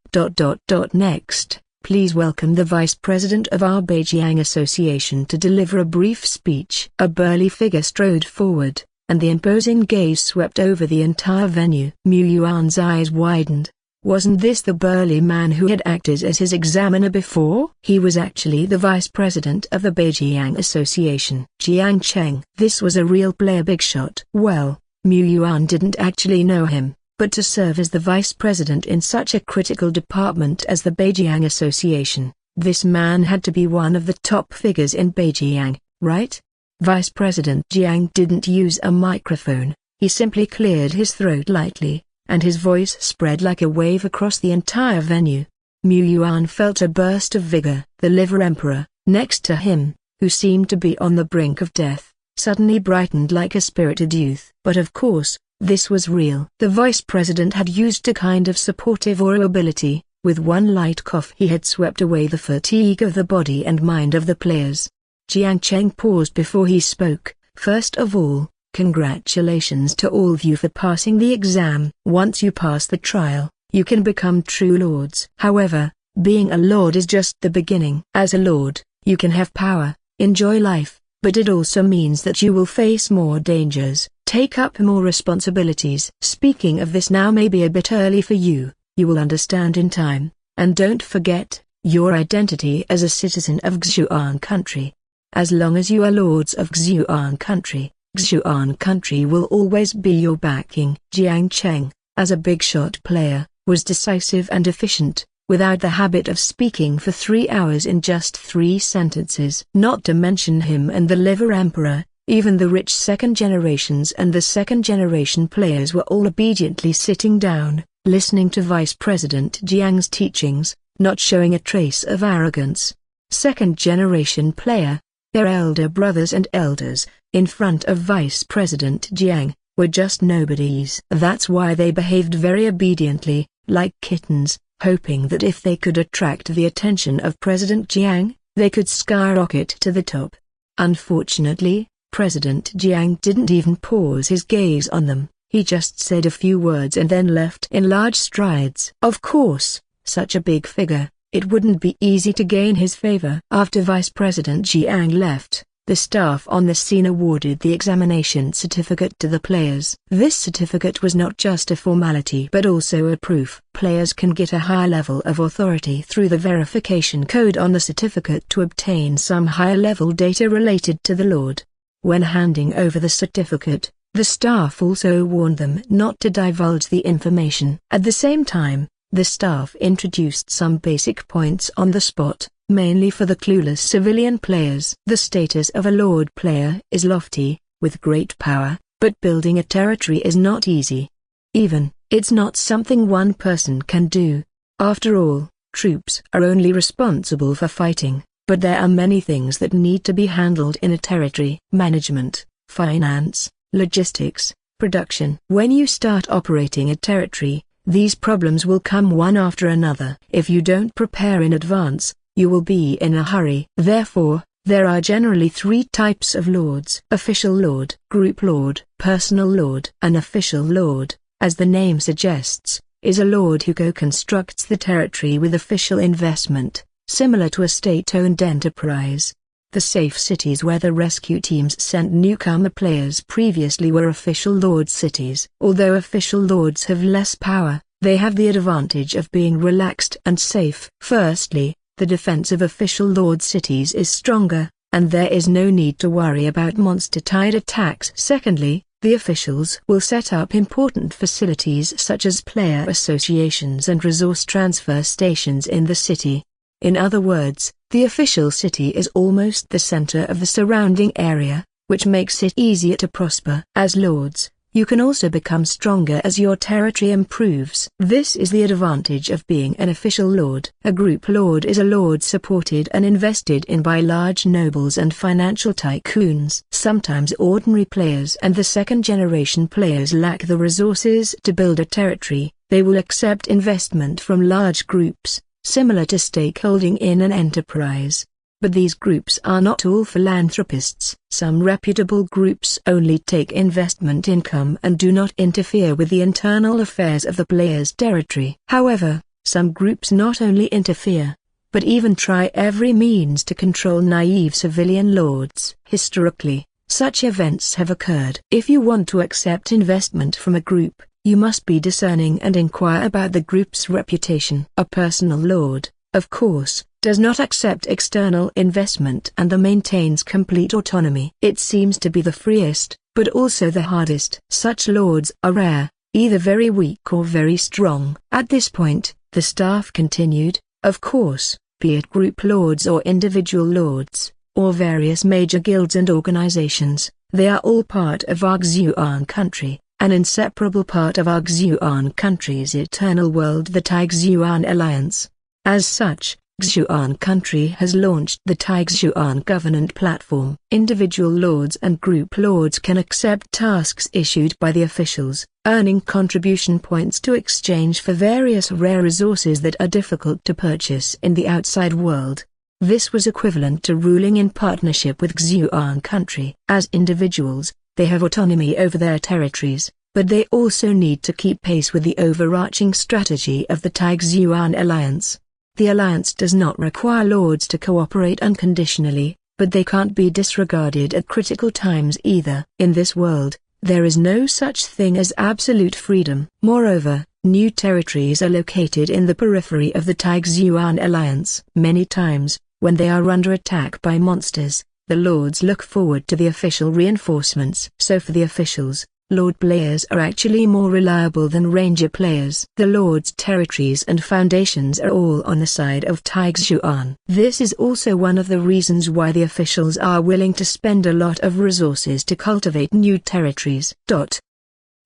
Next, please welcome the Vice President of our Zhijiang Association to deliver a brief speech. A burly figure strode forward, and the imposing gaze swept over the entire venue. Yuan's eyes widened. Wasn't this the burly man who had acted as his examiner before? He was actually the vice president of the Zhijiang Association. Jiang Cheng. This was a real player big shot. Well, Yuan didn't actually know him, but to serve as the vice president in such a critical department as the Zhijiang Association, this man had to be one of the top figures in Zhijiang, right? Vice President Jiang didn't use a microphone, he simply cleared his throat lightly, and his voice spread like a wave across the entire venue. Yuan felt a burst of vigor. The Liver Emperor, next to him, who seemed to be on the brink of death, suddenly brightened like a spirited youth. But of course, this was real. The vice president had used a kind of supportive aura ability. With one light cough he had swept away the fatigue of the body and mind of the players. Jiang Cheng paused before he spoke. First of all, congratulations to all of you for passing the exam. Once you pass the trial, you can become true lords. However, being a lord is just the beginning. As a lord, you can have power, enjoy life, but it also means that you will face more dangers, take up more responsibilities. Speaking of this now may be a bit early for you, you will understand in time, and don't forget your identity as a citizen of Yuan country. As long as you are lords of Yuan country, Xuan country will always be your backing. Jiang Cheng, as a big shot player, was decisive and efficient, without the habit of speaking for 3 hours in just 3 sentences. Not to mention him and the liver emperor, even the rich second generations and the second generation players were all obediently sitting down, listening to Vice President Jiang's teachings, not showing a trace of arrogance. Second generation player, their elder brothers and elders, in front of Vice President Jiang, were just nobodies. That's why they behaved very obediently, like kittens, hoping that if they could attract the attention of President Jiang, they could skyrocket to the top. Unfortunately, President Jiang didn't even pause his gaze on them. He just said a few words and then left in large strides. Of course, such a big figure, it wouldn't be easy to gain his favor. After Vice President Jiang left, the staff on the scene awarded the examination certificate to the players. This certificate was not just a formality but also a proof. Players can get a high level of authority through the verification code on the certificate to obtain some higher level data related to the Lord. When handing over the certificate, the staff also warned them not to divulge the information. At the same time, the staff introduced some basic points on the spot, mainly for the clueless civilian players. The status of a Lord player is lofty, with great power, but building a territory is not easy. It's not something one person can do. After all, troops are only responsible for fighting. But there are many things that need to be handled in a territory: management, finance, logistics, production. When you start operating a territory, these problems will come one after another. If you don't prepare in advance, you will be in a hurry. Therefore, there are generally 3 types of lords: official lord, group lord, personal lord. An official lord, as the name suggests, is a lord who co-constructs the territory with official investment, similar to a state-owned enterprise. The safe cities where the rescue teams sent newcomer players previously were official lord cities. Although official lords have less power, they have the advantage of being relaxed and safe. Firstly, the defense of official lord cities is stronger, and there is no need to worry about monster-tide attacks. Secondly, the officials will set up important facilities such as player associations and resource transfer stations in the city. In other words, the official city is almost the center of the surrounding area, which makes it easier to prosper. As lords, you can also become stronger as your territory improves. This is the advantage of being an official lord. A group lord is a lord supported and invested in by large nobles and financial tycoons. Sometimes ordinary players and the second-generation players lack the resources to build a territory. They will accept investment from large groups, similar to stakeholding in an enterprise. But these groups are not all philanthropists. Some reputable groups only take investment income and do not interfere with the internal affairs of the player's territory. However, some groups not only interfere, but even try every means to control naive civilian lords. Historically, such events have occurred. If you want to accept investment from a group, you must be discerning and inquire about the group's reputation. A personal lord, of course, does not accept external investment and maintains complete autonomy. It seems to be the freest, but also the hardest. Such lords are rare, either very weak or very strong. At this point, the staff continued, of course, be it group lords or individual lords, or various major guilds and organizations, they are all part of our Xuan country, an inseparable part of our Xuan country's eternal world, the Taixuan Alliance. As such, Xuan country has launched the Taixuan government platform. Individual lords and group lords can accept tasks issued by the officials, earning contribution points to exchange for various rare resources that are difficult to purchase in the outside world. This was equivalent to ruling in partnership with Xuan country. As individuals, they have autonomy over their territories, but they also need to keep pace with the overarching strategy of the Taixuan Alliance. The alliance does not require lords to cooperate unconditionally, but they can't be disregarded at critical times either. In this world, there is no such thing as absolute freedom. Moreover, new territories are located in the periphery of the Taixuan Alliance. Many times, when they are under attack by monsters, The lords look forward to the official reinforcements. So for the officials, lord players are actually more reliable than ranger players. The lords' territories and foundations are all on the side of Yuan. This is also one of the reasons why the officials are willing to spend a lot of resources to cultivate new territories.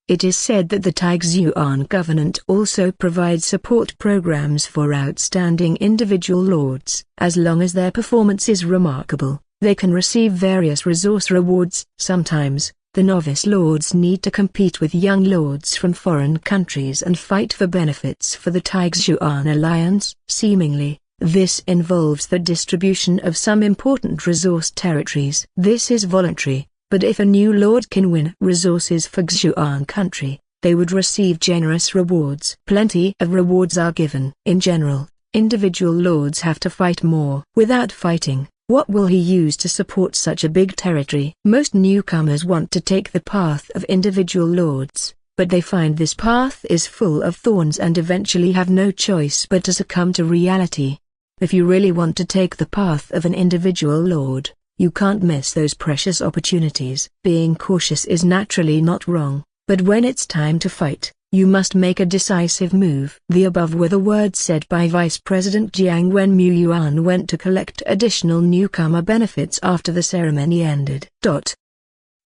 It is said that the Yuan government also provides support programs for outstanding individual lords. As long as their performance is remarkable, they can receive various resource rewards. Sometimes, the novice lords need to compete with young lords from foreign countries and fight for benefits for the Yuan alliance. Seemingly, this involves the distribution of some important resource territories. This is voluntary, but if a new lord can win resources for Yuan country, they would receive generous rewards. Plenty of rewards are given. In general, individual lords have to fight more. Without fighting, what will he use to support such a big territory? Most newcomers want to take the path of individual lords, but they find this path is full of thorns and eventually have no choice but to succumb to reality. If you really want to take the path of an individual lord, you can't miss those precious opportunities. Being cautious is naturally not wrong, but when it's time to fight, you must make a decisive move. The above were the words said by Vice President Jiang when Yuan went to collect additional newcomer benefits after the ceremony ended.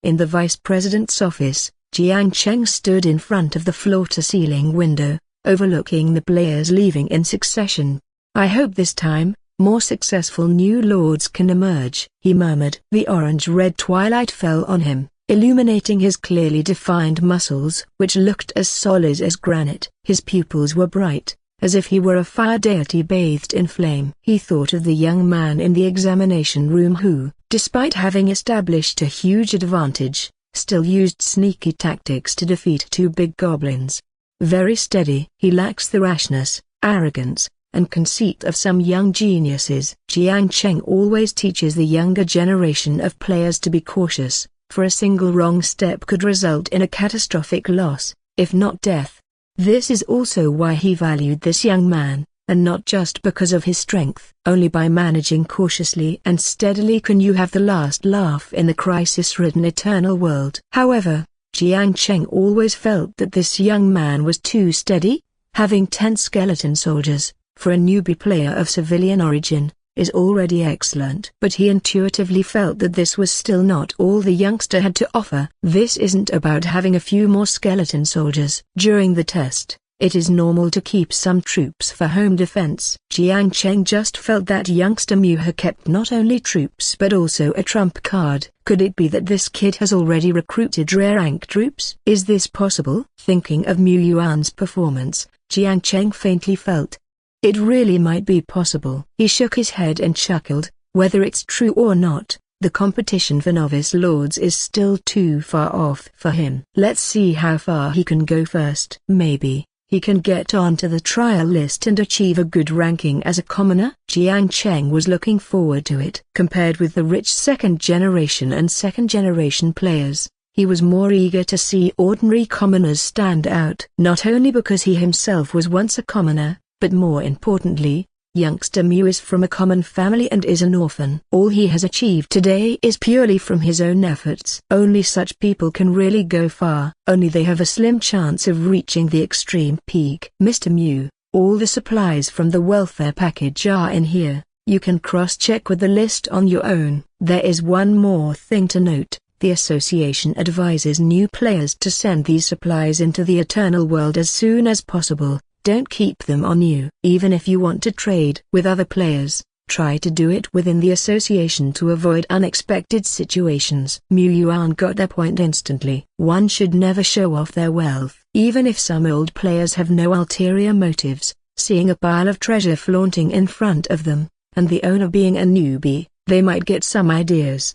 In the Vice President's office, Jiang Cheng stood in front of the floor-to-ceiling window, overlooking the players leaving in succession. "I hope this time, more successful new lords can emerge," he murmured. The orange-red twilight fell on him, illuminating his clearly defined muscles, which looked as solid as granite. His pupils were bright, as if he were a fire deity bathed in flame. He thought of the young man in the examination room who, despite having established a huge advantage, still used sneaky tactics to defeat two big goblins. Very steady. He lacks the rashness, arrogance, and conceit of some young geniuses. Jiang Cheng always teaches the younger generation of players to be cautious, for a single wrong step could result in a catastrophic loss, if not death. This is also why he valued this young man, and not just because of his strength. Only by managing cautiously and steadily can you have the last laugh in the crisis-ridden eternal world. However, Jiang Cheng always felt that this young man was too steady. Having 10 skeleton soldiers, for a newbie player of civilian origin, is already excellent. But he intuitively felt that this was still not all the youngster had to offer. This isn't about having a few more skeleton soldiers. During the test, it is normal to keep some troops for home defense. Jiang Cheng just felt that youngster Mu had kept not only troops but also a trump card. Could it be that this kid has already recruited rare rank troops? Is this possible? Thinking of Yuan's performance, Jiang Cheng faintly felt it really might be possible. He shook his head and chuckled. Whether it's true or not, the competition for novice lords is still too far off for him. Let's see how far he can go first. Maybe he can get onto the trial list and achieve a good ranking as a commoner. Jiang Cheng was looking forward to it. Compared with the rich second-generation and second-generation players, he was more eager to see ordinary commoners stand out. Not only because he himself was once a commoner, but more importantly, youngster Mu is from a common family and is an orphan. All he has achieved today is purely from his own efforts. Only such people can really go far. Only they have a slim chance of reaching the extreme peak. Mr. Mu, all the supplies from the welfare package are in here. You can cross-check with the list on your own. There is one more thing to note. The association advises new players to send these supplies into the eternal world as soon as possible. Don't keep them on you. Even if you want to trade with other players, try to do it within the association to avoid unexpected situations. Yuan got their point instantly. One should never show off their wealth. Even if some old players have no ulterior motives, seeing a pile of treasure flaunting in front of them, and the owner being a newbie, they might get some ideas.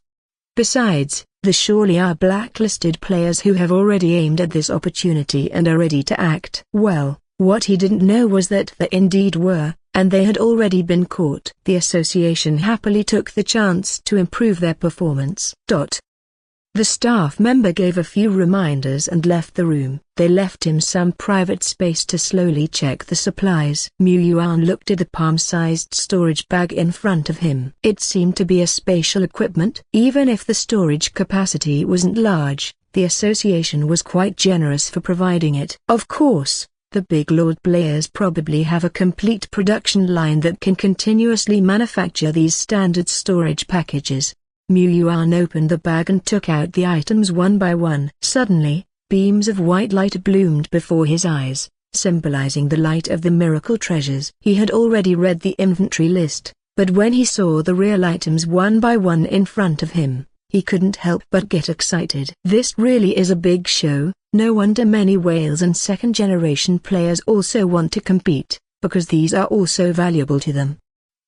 Besides, there surely are blacklisted players who have already aimed at this opportunity and are ready to act. Well, what he didn't know was that there indeed were, and they had already been caught. The association happily took the chance to improve their performance. The staff member gave a few reminders and left the room. They left him some private space to slowly check the supplies. Yuan looked at the palm-sized storage bag in front of him. It seemed to be a spatial equipment. Even if the storage capacity wasn't large, the association was quite generous for providing it. Of course, the big lord players probably have a complete production line that can continuously manufacture these standard storage packages. Yuan opened the bag and took out the items one by one. Suddenly, beams of white light bloomed before his eyes, symbolizing the light of the miracle treasures. He had already read the inventory list, but when he saw the real items one by one in front of him, he couldn't help but get excited. This really is a big show. No wonder many whales and second-generation players also want to compete, because these are also valuable to them.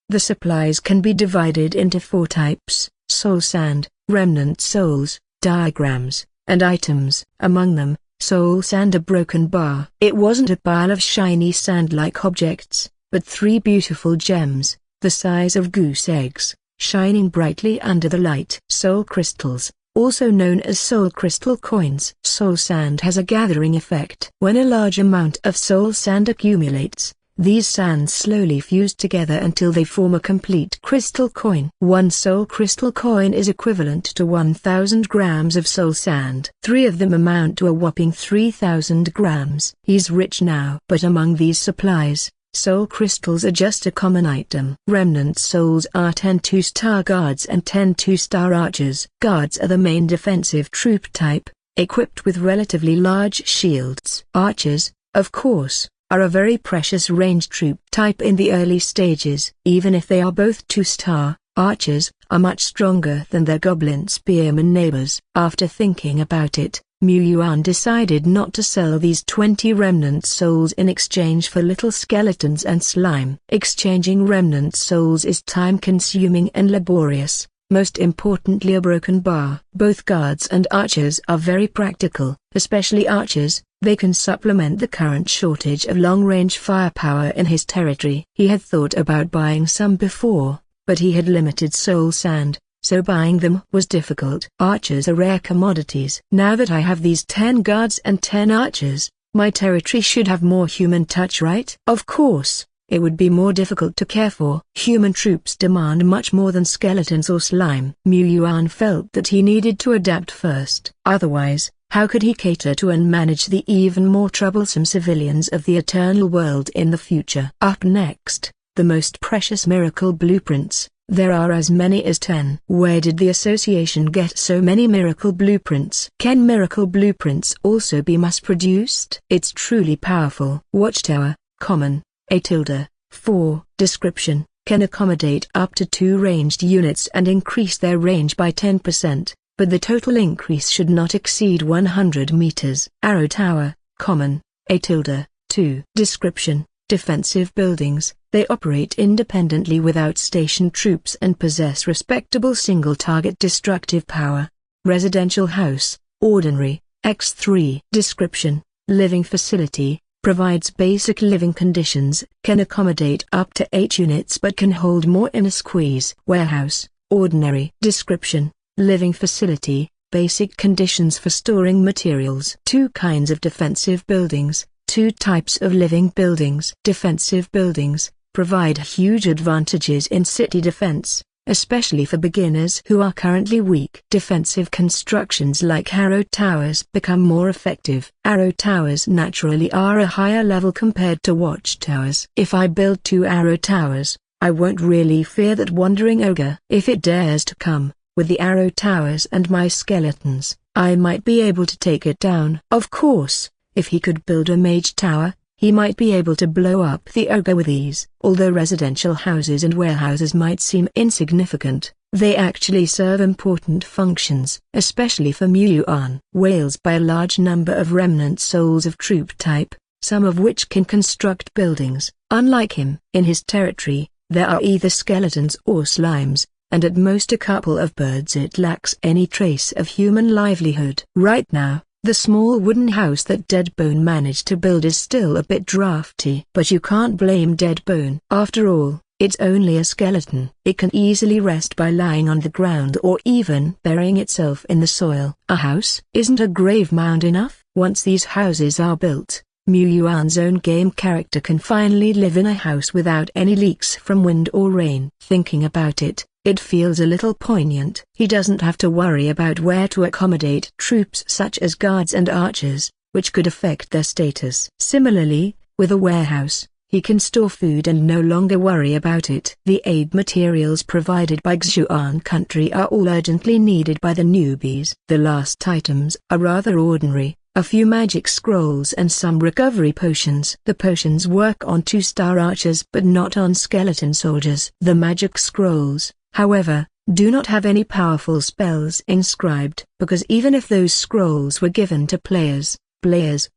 The supplies can be divided into 4 types: soul sand, remnant souls, diagrams, and items. Among them, soul sand, a broken bar. It wasn't a pile of shiny sand-like objects, but 3 beautiful gems, the size of goose eggs, shining brightly under the light. Soul crystals, also known as soul crystal coins. Soul sand has a gathering effect. When a large amount of soul sand accumulates, these sands slowly fuse together until they form a complete crystal coin. 1 soul crystal coin is equivalent to 1,000 grams of soul sand. 3 of them amount to a whopping 3,000 grams. He's rich now. But among these supplies, soul crystals are just a common item. Remnant souls are 10 2-star guards and 10 2-star archers. Guards are the main defensive troop type, equipped with relatively large shields. Archers, of course, are a very precious range troop type in the early stages. Even if they are both 2-star, archers are much stronger than their goblin spearman neighbors. After thinking about it, Yuan decided not to sell these 20 remnant souls in exchange for little skeletons and slime. Exchanging remnant souls is time-consuming and laborious, most importantly a broken bar. Both guards and archers are very practical, especially archers. They can supplement the current shortage of long-range firepower in his territory. He had thought about buying some before, but he had limited soul sand, so buying them was difficult. Archers are rare commodities. Now that I have these 10 guards and 10 archers, my territory should have more human touch, right? Of course, it would be more difficult to care for. Human troops demand much more than skeletons or slime. Yuan felt that he needed to adapt first. Otherwise, how could he cater to and manage the even more troublesome civilians of the eternal world in the future? Up next, the most precious miracle blueprints. There are as many as 10. Where did the association get so many miracle blueprints? Can miracle blueprints also be mass-produced? It's truly powerful. Watchtower, common, A-4. Description: can accommodate up to 2 ranged units and increase their range by 10%. But the total increase should not exceed 100 meters. Arrow tower, common, A-2. Description: defensive buildings. They operate independently without stationed troops and possess respectable single-target destructive power. Residential house, ordinary, X3. Description: living facility, provides basic living conditions, can accommodate up to 8 units but can hold more in a squeeze. Warehouse, ordinary. Description: living facility, basic conditions for storing materials. 2 kinds of defensive buildings, 2 types of living buildings. Defensive buildings provide huge advantages in city defense, especially for beginners who are currently weak. Defensive constructions like arrow towers become more effective. Arrow towers naturally are a higher level compared to watchtowers. If I build 2 arrow towers, I won't really fear that wandering ogre. If it dares to come, with the arrow towers and my skeletons, I might be able to take it down. Of course, if he could build a mage tower, he might be able to blow up the ogre with ease. Although residential houses and warehouses might seem insignificant, they actually serve important functions, especially for Yuan. Whales buy a large number of remnant souls of troop type, some of which can construct buildings. Unlike him, in his territory, there are either skeletons or slimes, and at most a couple of birds. It lacks any trace of human livelihood. Right now, the small wooden house that Deadbone managed to build is still a bit drafty. But you can't blame Deadbone. After all, It's only a skeleton. It can easily rest by lying on the ground or even burying itself in the soil. A house isn't a grave mound enough. Once these houses are built, Mu Yuan's own game character can finally live in a house without any leaks from wind or rain. Thinking about it, it feels a little poignant. He doesn't have to worry about where to accommodate troops such as guards and archers, which could affect their status. Similarly, with a warehouse, he can store food and no longer worry about it. The aid materials provided by Xuan country are all urgently needed by the newbies. The last items are rather ordinary, a few magic scrolls and some recovery potions. The potions work on 2-star archers but not on skeleton soldiers. The magic scrolls, however, do not have any powerful spells inscribed, because even if those scrolls were given to players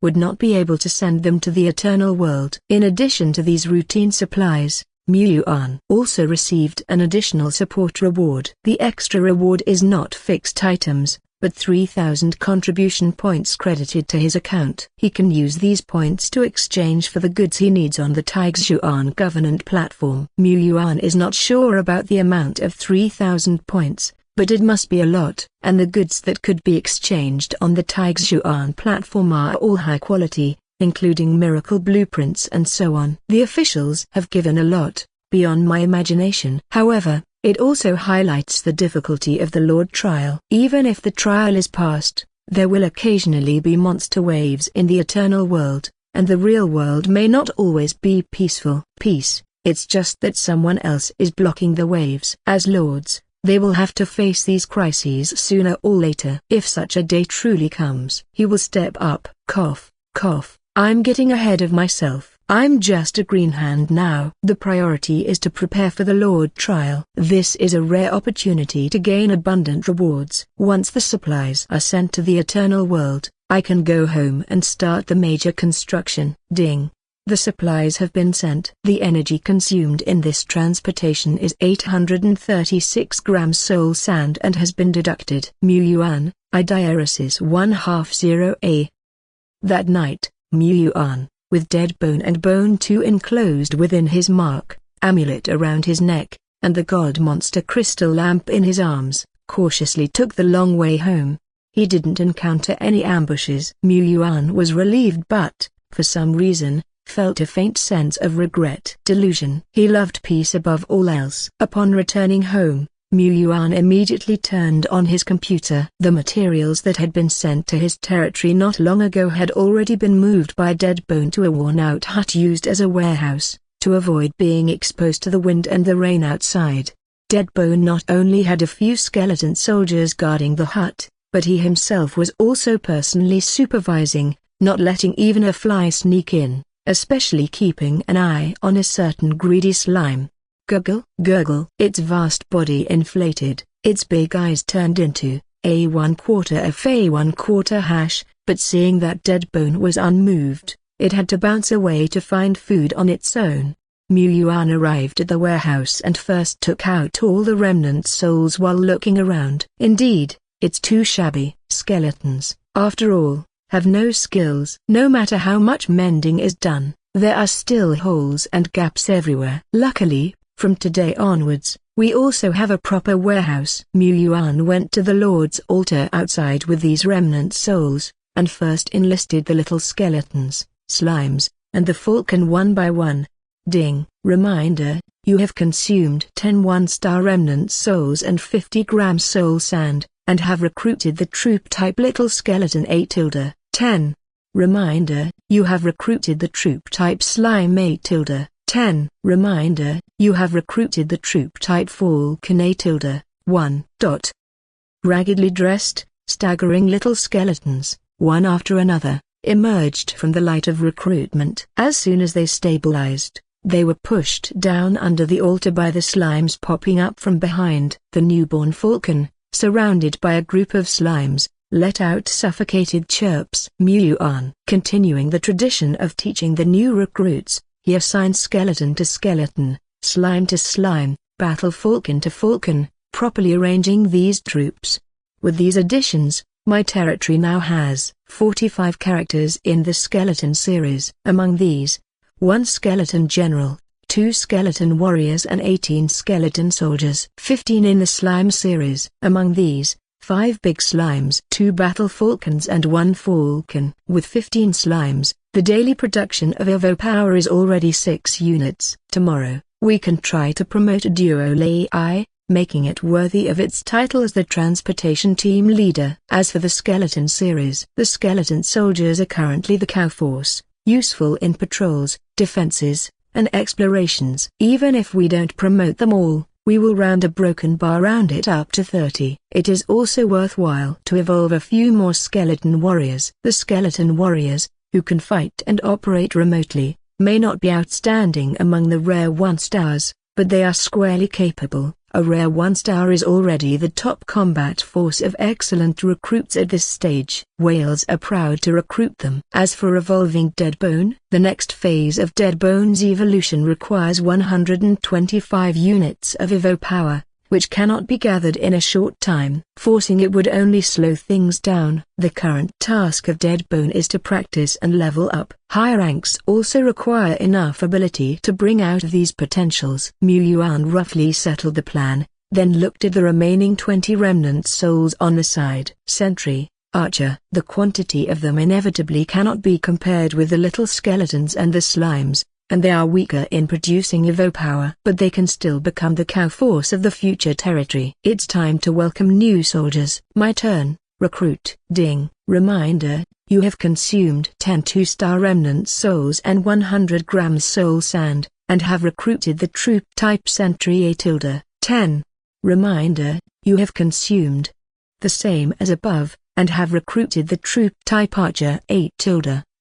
would not be able to send them to the eternal world. In addition to these routine supplies, Mu Yuan also received an additional support reward. The extra reward is not fixed items, but 3,000 contribution points credited to his account. He can use these points to exchange for the goods he needs on the Taixuan government platform. Mu Yuan is not sure about the amount of 3,000 points, but it must be a lot, and the goods that could be exchanged on the Taixuan platform are all high quality, including miracle blueprints and so on. The officials have given a lot, beyond my imagination. However, it also highlights the difficulty of the Lord trial. Even if the trial is passed, there will occasionally be monster waves in the eternal world, and the real world may not always be peaceful. It's just that someone else is blocking the waves. As lords, they will have to face these crises sooner or later. If such a day truly comes, he will step up. Cough, cough. I'm getting ahead of myself. I'm just a green hand now. The priority is to prepare for the Lord trial. This is a rare opportunity to gain abundant rewards. Once the supplies are sent to the eternal world, I can go home and start the major construction. Ding. The supplies have been sent. The energy consumed in this transportation is 836 grams soul sand and has been deducted. Mu Yuan, Idiaresis 1/2-0A. That night, Mu Yuan, with dead bone and bone 2 enclosed within his mark, amulet around his neck, and the god monster crystal lamp in his arms, cautiously took the long way home. He didn't encounter any ambushes. Mu Yuan was relieved but, for some reason, felt a faint sense of regret. Delusion. He loved peace above all else. Upon returning home, Mu Yuan immediately turned on his computer. The materials that had been sent to his territory not long ago had already been moved by Deadbone to a worn-out hut used as a warehouse, to avoid being exposed to the wind and the rain outside. Deadbone not only had a few skeleton soldiers guarding the hut, but he himself was also personally supervising, not letting even a fly sneak in, especially keeping an eye on a certain greedy slime. Gurgle, gurgle. Its vast body inflated, its big eyes turned into a 1/4 of a 1/4 hash, but seeing that Deadbone was unmoved, it had to bounce away to find food on its own. Mu Yuan arrived at the warehouse and first took out all the remnant souls while looking around. Indeed, it's too shabby. Skeletons, after all, have no skills. No matter how much mending is done, there are still holes and gaps everywhere. Luckily, from today onwards, we also have a proper warehouse. Mu Yuan went to the Lord's altar outside with these remnant souls, and first enlisted the little skeletons, slimes, and the falcon one by one. Ding. Reminder, you have consumed 10 1-star remnant souls and 50 grams soul sand, and have recruited the troop type Little Skeleton A tilde. 10. Reminder, you have recruited the troop type Slime A tilde. 10. Reminder, you have recruited the troop type Falcon A tilde. 1. Raggedly dressed, staggering little skeletons, one after another, emerged from the light of recruitment. As soon as they stabilized, they were pushed down under the altar by the slimes popping up from behind. The newborn falcon, surrounded by a group of slimes, let out suffocated chirps. Mu Yuan, continuing the tradition of teaching the new recruits, he assigned skeleton to skeleton, slime to slime, battle falcon to falcon, properly arranging these troops. With these additions, my territory now has 45 characters in the skeleton series. Among these, 1 skeleton general, 2 skeleton warriors and 18 skeleton soldiers. 15 in the slime series. Among these, 5 big slimes, 2 battle falcons and 1 falcon. With 15 slimes, the daily production of Evo power is already 6 units. Tomorrow, we can try to promote a duo AI, making it worthy of its title as the transportation team leader. As for the skeleton series, the skeleton soldiers are currently the cow force, useful in patrols, defenses, and explorations. Even if we don't promote them all, we will round a broken bar round it up to 30. It is also worthwhile to evolve a few more skeleton warriors. The skeleton warriors, who can fight and operate remotely, may not be outstanding among the rare 1-stars, but they are squarely capable. A rare 1-star is already the top combat force of excellent recruits at this stage. Whales are proud to recruit them. As for evolving Deadbone, the next phase of Deadbone's evolution requires 125 units of Evo power, which cannot be gathered in a short time. Forcing it would only slow things down. The current task of Deadbone is to practice and level up. Higher ranks also require enough ability to bring out these potentials. Yuan roughly settled the plan, then looked at the remaining 20 remnant souls on the side. Sentry, Archer. The quantity of them inevitably cannot be compared with the little skeletons and the slimes, and they are weaker in producing Evo power. But they can still become the cow force of the future territory. It's time to welcome new soldiers. My turn, recruit. Ding. Reminder, you have consumed 10 2-star remnant souls and 100 grams soul sand, and have recruited the troop type sentry A 10. Reminder, you have consumed the same as above, and have recruited the troop type archer A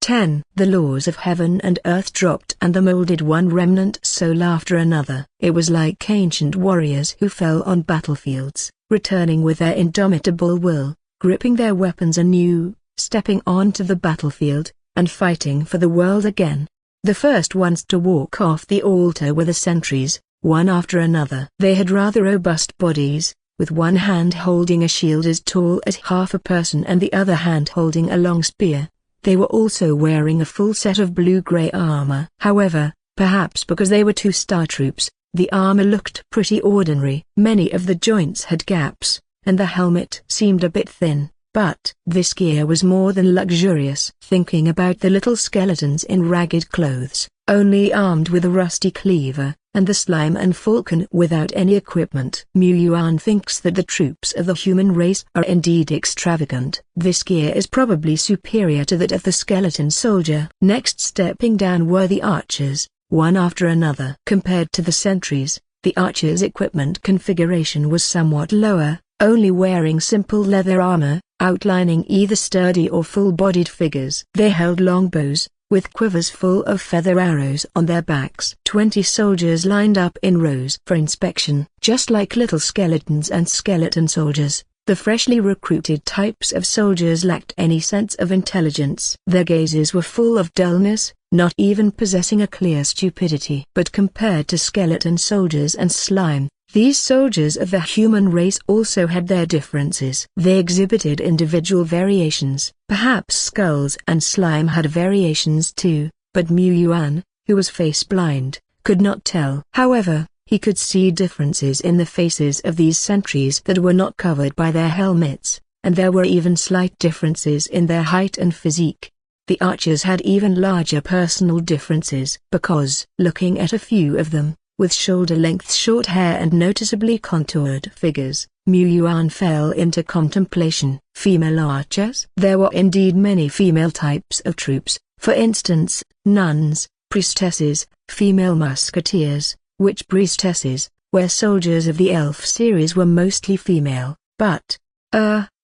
10. The laws of heaven and earth dropped and the molded one remnant soul after another. It was like ancient warriors who fell on battlefields, returning with their indomitable will, gripping their weapons anew, stepping onto the battlefield, and fighting for the world again. The first ones to walk off the altar were the sentries, one after another. They had rather robust bodies, with one hand holding a shield as tall as half a person and the other hand holding a long spear. They were also wearing a full set of blue-gray armor. However, perhaps because they were 2-star troops, the armor looked pretty ordinary. Many of the joints had gaps, and the helmet seemed a bit thin, but this gear was more than luxurious. Thinking about the little skeletons in ragged clothes, only armed with a rusty cleaver, and the slime and falcon without any equipment. Yuan thinks that the troops of the human race are indeed extravagant. This gear is probably superior to that of the skeleton soldier. Next stepping down were the archers, one after another. Compared to the sentries, the archers' equipment configuration was somewhat lower, only wearing simple leather armor, outlining either sturdy or full-bodied figures. They held longbows, with quivers full of feather arrows on their backs. 20 soldiers lined up in rows for inspection. Just like little skeletons and skeleton soldiers, the freshly recruited types of soldiers lacked any sense of intelligence. Their gazes were full of dullness, not even possessing a clear stupidity. But compared to skeleton soldiers and slime, these soldiers of the human race also had their differences. They exhibited individual variations. Perhaps skulls and slime had variations too, but Yuan, who was face-blind, could not tell. However, he could see differences in the faces of these sentries that were not covered by their helmets, and there were even slight differences in their height and physique. The archers had even larger personal differences, because, looking at a few of them, with shoulder-length short hair and noticeably contoured figures, Yuan fell into contemplation. Female archers? There were indeed many female types of troops, for instance, nuns, priestesses, female musketeers, witch priestesses, where soldiers of the elf series were mostly female, but,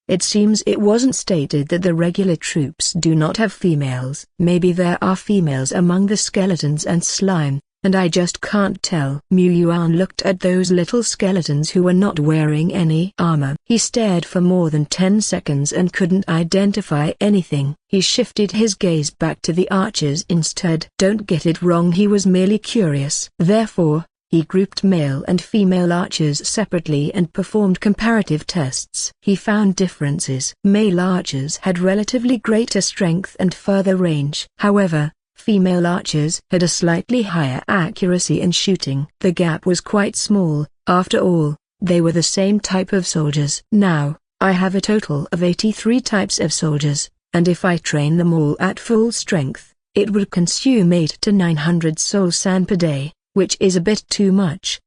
it seems it wasn't stated that the regular troops do not have females. Maybe there are females among the skeletons and slime, and I just can't tell. Yuan looked at those little skeletons who were not wearing any armor. He stared for more than 10 seconds and couldn't identify anything. He shifted his gaze back to the archers instead. Don't get it wrong, he was merely curious. Therefore, he grouped male and female archers separately and performed comparative tests. He found differences. Male archers had relatively greater strength and further range. However, female archers had a slightly higher accuracy in shooting. The gap was quite small. After all, they were the same type of soldiers. Now, I have a total of 83 types of soldiers, and if I train them all at full strength, it would consume 800 to 900 soul sand per day, which is a bit too much.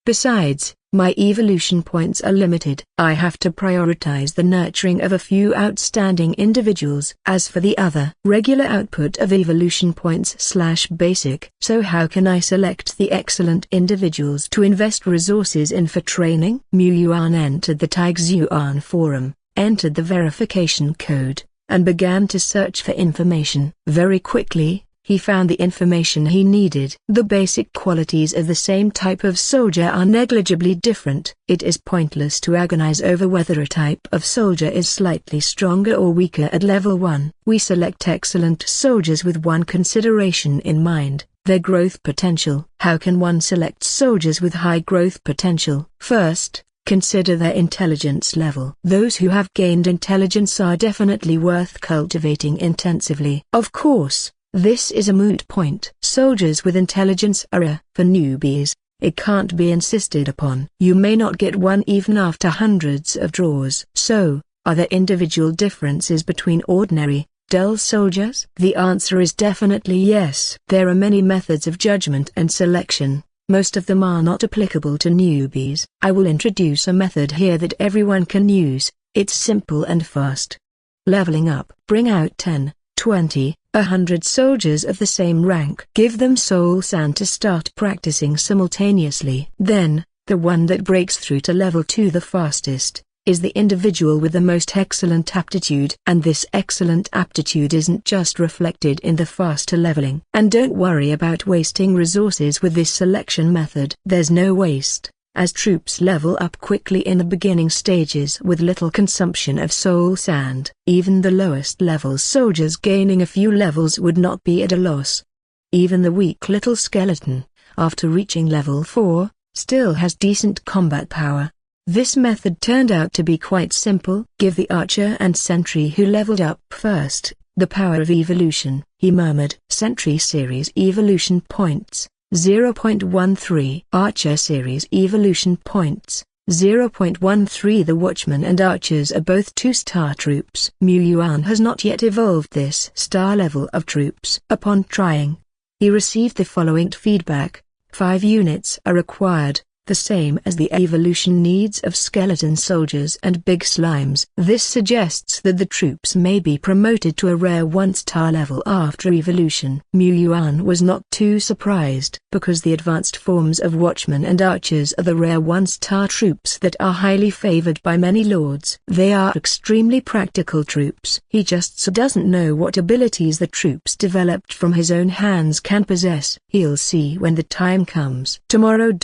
Besides, my evolution points are limited. I have to prioritize the nurturing of a few outstanding individuals. As for the other regular output of evolution points/basic, so how can I select the excellent individuals to invest resources in for training? Mu Yuan entered the Yuan forum, entered the verification code, and began to search for information. Very quickly, he found the information he needed. The basic qualities of the same type of soldier are negligibly different. It is pointless to agonize over whether a type of soldier is slightly stronger or weaker at level 1. We select excellent soldiers with one consideration in mind: their growth potential. How can one select soldiers with high growth potential? First, consider their intelligence level. Those who have gained intelligence are definitely worth cultivating intensively. Of course, this is a moot point. Soldiers with intelligence are for newbies. It can't be insisted upon. You may not get one even after hundreds of draws. So, are there individual differences between ordinary, dull soldiers? The answer is definitely yes. There are many methods of judgment and selection. Most of them are not applicable to newbies. I will introduce a method here that everyone can use. It's simple and fast. Leveling up. Bring out 10, 20, 100 soldiers of the same rank. Give them soul sand to start practicing simultaneously. Then, the one that breaks through to level 2 the fastest, is the individual with the most excellent aptitude. And this excellent aptitude isn't just reflected in the faster leveling. And don't worry about wasting resources with this selection method. There's no waste, as troops level up quickly in the beginning stages with little consumption of soul sand. Even the lowest level soldiers gaining a few levels would not be at a loss. Even the weak little skeleton, after reaching level 4, still has decent combat power. This method turned out to be quite simple. Give the archer and sentry who leveled up first the power of evolution, he murmured. Sentry series evolution points 0.13. Archer series evolution points 0.13. The watchmen and archers are both 2-star troops. Mu Yuan has not yet evolved this star level of troops. Upon trying, he received the following feedback: 5 units are required, the same as the evolution needs of skeleton soldiers and big slimes. This suggests that the troops may be promoted to a rare 1-star level after evolution. Mu Yuan was not too surprised, because the advanced forms of watchmen and archers are the rare 1-star troops that are highly favored by many lords. They are extremely practical troops. He just doesn't know what abilities the troops developed from his own hands can possess. He'll see when the time comes. Tomorrow ...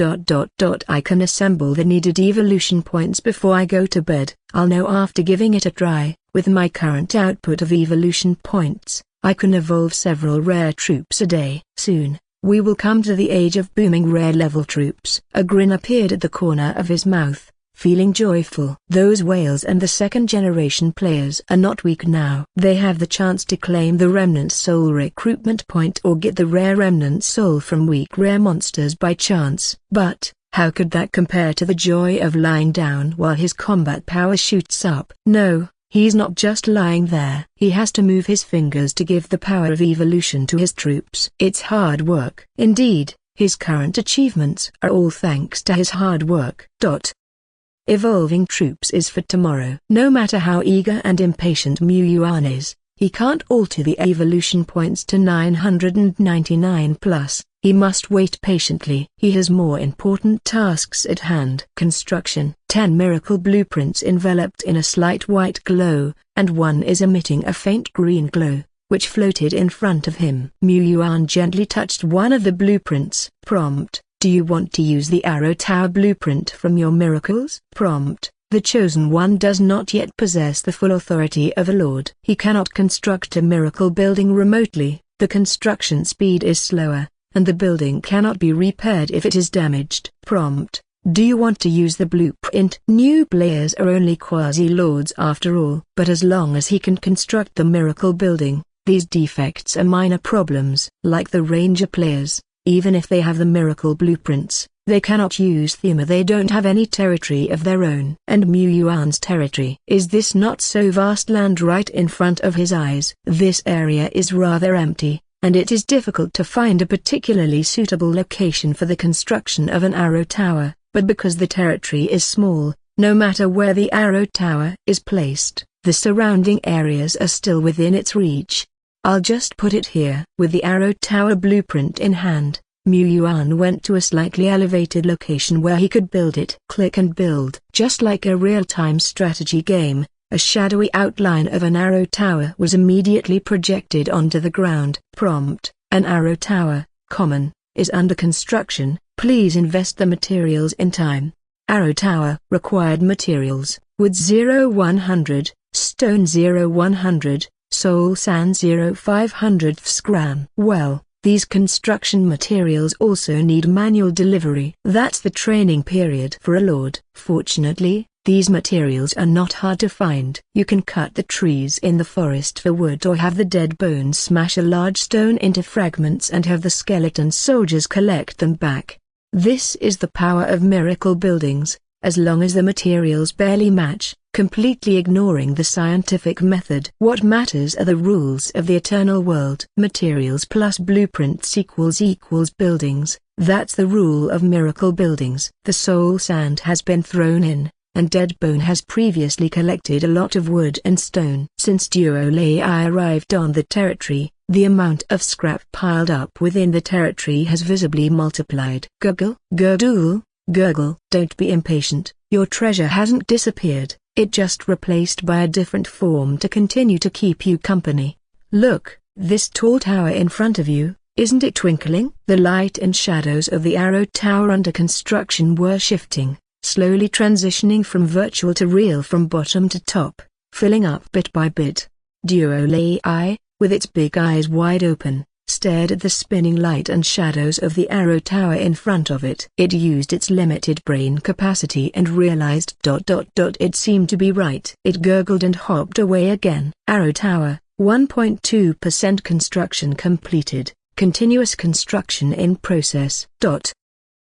I can assemble the needed evolution points before I go to bed. I'll know after giving it a try. With my current output of evolution points, I can evolve several rare troops a day. Soon, we will come to the age of booming rare level troops. A grin appeared at the corner of his mouth, feeling joyful. Those whales and the second-generation players are not weak now. They have the chance to claim the remnant soul recruitment point or get the rare remnant soul from weak rare monsters by chance. But how could that compare to the joy of lying down while his combat power shoots up? No, he's not just lying there. He has to move his fingers to give the power of evolution to his troops. It's hard work. Indeed, his current achievements are all thanks to his hard work. Evolving troops is for tomorrow. No matter how eager and impatient Mu Yuan is, he can't alter the evolution points to 999 plus. He must wait patiently. He has more important tasks at hand. Construction. 10 miracle blueprints enveloped in a slight white glow, and one is emitting a faint green glow, which floated in front of him. Mu Yuan gently touched one of the blueprints. Prompt: do you want to use the Arrow Tower blueprint from your miracles? Prompt: the chosen one does not yet possess the full authority of a lord. He cannot construct a miracle building remotely. The construction speed is slower, and the building cannot be repaired if it is damaged. Prompt: do you want to use the blueprint? New players are only quasi-lords after all. But as long as he can construct the miracle building, These defects are minor problems. Like the ranger players, even if they have the miracle blueprints, they cannot use them. They don't have any territory of their own. And Mu Yuan's territory. Is this not so vast land right in front of his eyes? This area is rather empty, and it is difficult to find a particularly suitable location for the construction of an arrow tower, but because the territory is small, no matter where the arrow tower is placed, the surrounding areas are still within its reach. I'll just put it here. With the arrow tower blueprint in hand, Mu Yuan went to a slightly elevated location where he could build it. Click and build. Just like a real-time strategy game, a shadowy outline of an arrow tower was immediately projected onto the ground. Prompt: an arrow tower, common, is under construction. Please invest the materials in time. Arrow tower. Required materials: wood 0-100, stone 0-100, soul sand 0-500 gram. Well, these construction materials also need manual delivery. That's the training period for a lord. Fortunately, these materials are not hard to find. You can cut the trees in the forest for wood or have the dead bones smash a large stone into fragments and have the skeleton soldiers collect them back. This is the power of miracle buildings, as long as the materials barely match, completely ignoring the scientific method. What matters are the rules of the eternal world. Materials plus blueprints equals buildings. That's the rule of miracle buildings. The soul sand has been thrown in, and dead bone has previously collected a lot of wood and stone. Since Duo Lai arrived on the territory, the amount of scrap piled up within the territory has visibly multiplied. Gurgle, gurgle, gurgle. Don't be impatient. Your treasure hasn't disappeared. It just replaced by a different form to continue to keep you company. Look, this tall tower in front of you, isn't it twinkling? The light and shadows of the arrow tower under construction were shifting, slowly transitioning from virtual to real from bottom to top, filling up bit by bit. Duo Lai, with its big eyes wide open, stared at the spinning light and shadows of the arrow tower in front of it. It used its limited brain capacity and realized ... it seemed to be right. It gurgled and hopped away again. Arrow tower, 1.2% construction completed, continuous construction in process.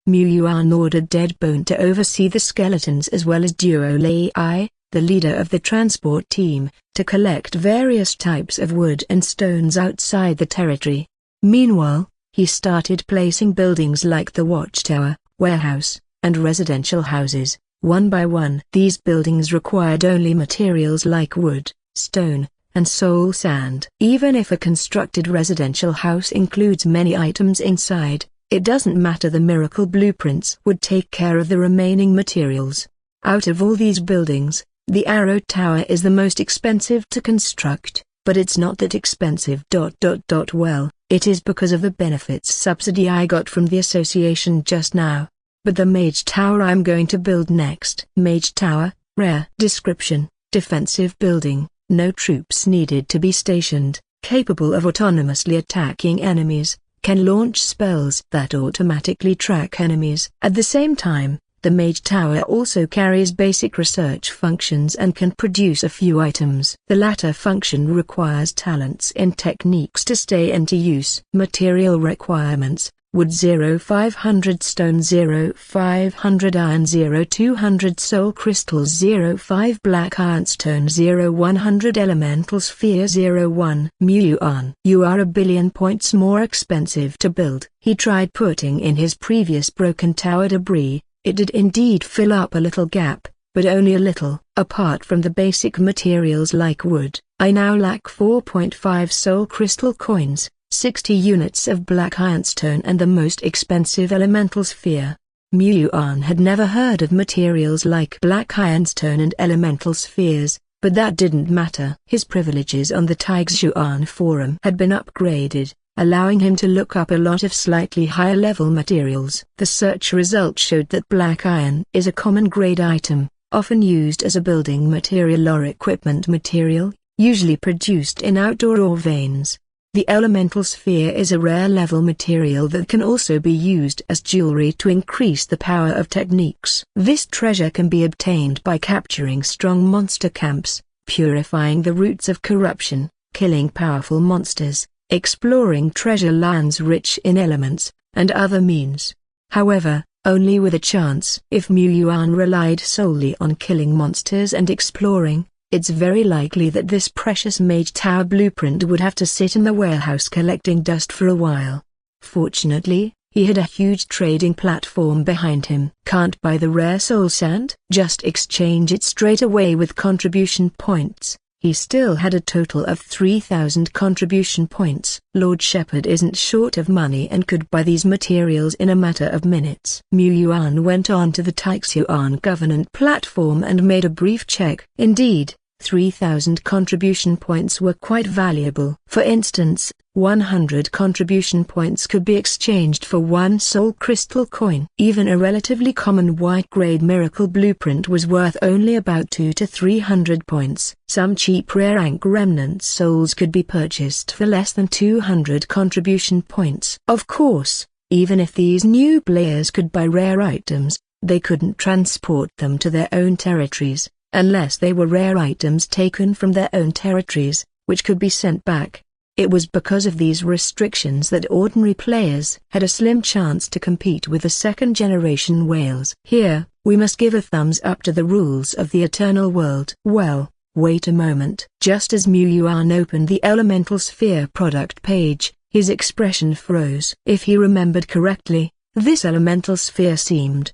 Mu Yuan ordered Deadbone to oversee the skeletons as well as Duo Lai, the leader of the transport team, to collect various types of wood and stones outside the territory. Meanwhile, he started placing buildings like the watchtower, warehouse, and residential houses, one by one. These buildings required only materials like wood, stone, and soul sand. Even if a constructed residential house includes many items inside, it doesn't matter, the miracle blueprints would take care of the remaining materials. Out of all these buildings, the arrow tower is the most expensive to construct, but it's not that expensive. Well, it is because of the benefits subsidy I got from the association just now. But the mage tower I'm going to build next. Mage tower, rare. Description: defensive building, no troops needed to be stationed, capable of autonomously attacking enemies, can launch spells that automatically track enemies. At the same time, the Mage Tower also carries basic research functions and can produce a few items. The latter function requires talents in techniques to stay into use. Material requirements: wood 0-500, stone 0-500, iron 0-200, soul crystals 0-5, black ironstone 0-100, elemental sphere 0-1. Mu Yuan, you are 1 billion points more expensive to build. He tried putting in his previous broken tower debris. It did indeed fill up a little gap, but only a little. Apart from the basic materials like wood, I now lack 4.5 soul crystal coins, 60 units of black ironstone and the most expensive elemental sphere. Mu Yuan had never heard of materials like black ironstone and elemental spheres, but that didn't matter. His privileges on the Taixuan forum had been upgraded, allowing him to look up a lot of slightly higher level materials. The search result showed that black iron is a common grade item, often used as a building material or equipment material, usually produced in outdoor ore veins. The elemental sphere is a rare level material that can also be used as jewelry to increase the power of techniques. This treasure can be obtained by capturing strong monster camps, purifying the roots of corruption, killing powerful monsters, exploring treasure lands rich in elements, and other means. However, only with a chance. If Mu Yuan relied solely on killing monsters and exploring, it's very likely that this precious Mage Tower blueprint would have to sit in the warehouse collecting dust for a while. Fortunately, he had a huge trading platform behind him. Can't buy the rare soul sand? Just exchange it straight away with contribution points. He still had a total of 3,000 contribution points. Lord Shepherd isn't short of money and could buy these materials in a matter of minutes. Mu Yuan went on to the Taixuan government platform and made a brief check. Indeed, 3,000 contribution points were quite valuable. For instance, 100 contribution points could be exchanged for 1 soul crystal coin. Even a relatively common white-grade miracle blueprint was worth only about 200 to 300 points. Some cheap rare rank remnant souls could be purchased for less than 200 contribution points. Of course, even if these new players could buy rare items, they couldn't transport them to their own territories, unless they were rare items taken from their own territories, which could be sent back. It was because of these restrictions that ordinary players had a slim chance to compete with the second-generation whales. Here, we must give a thumbs up to the rules of the Eternal World. Well, wait a moment. Just as Mu Yuan opened the Elemental Sphere product page, his expression froze. If he remembered correctly, this Elemental Sphere seemed,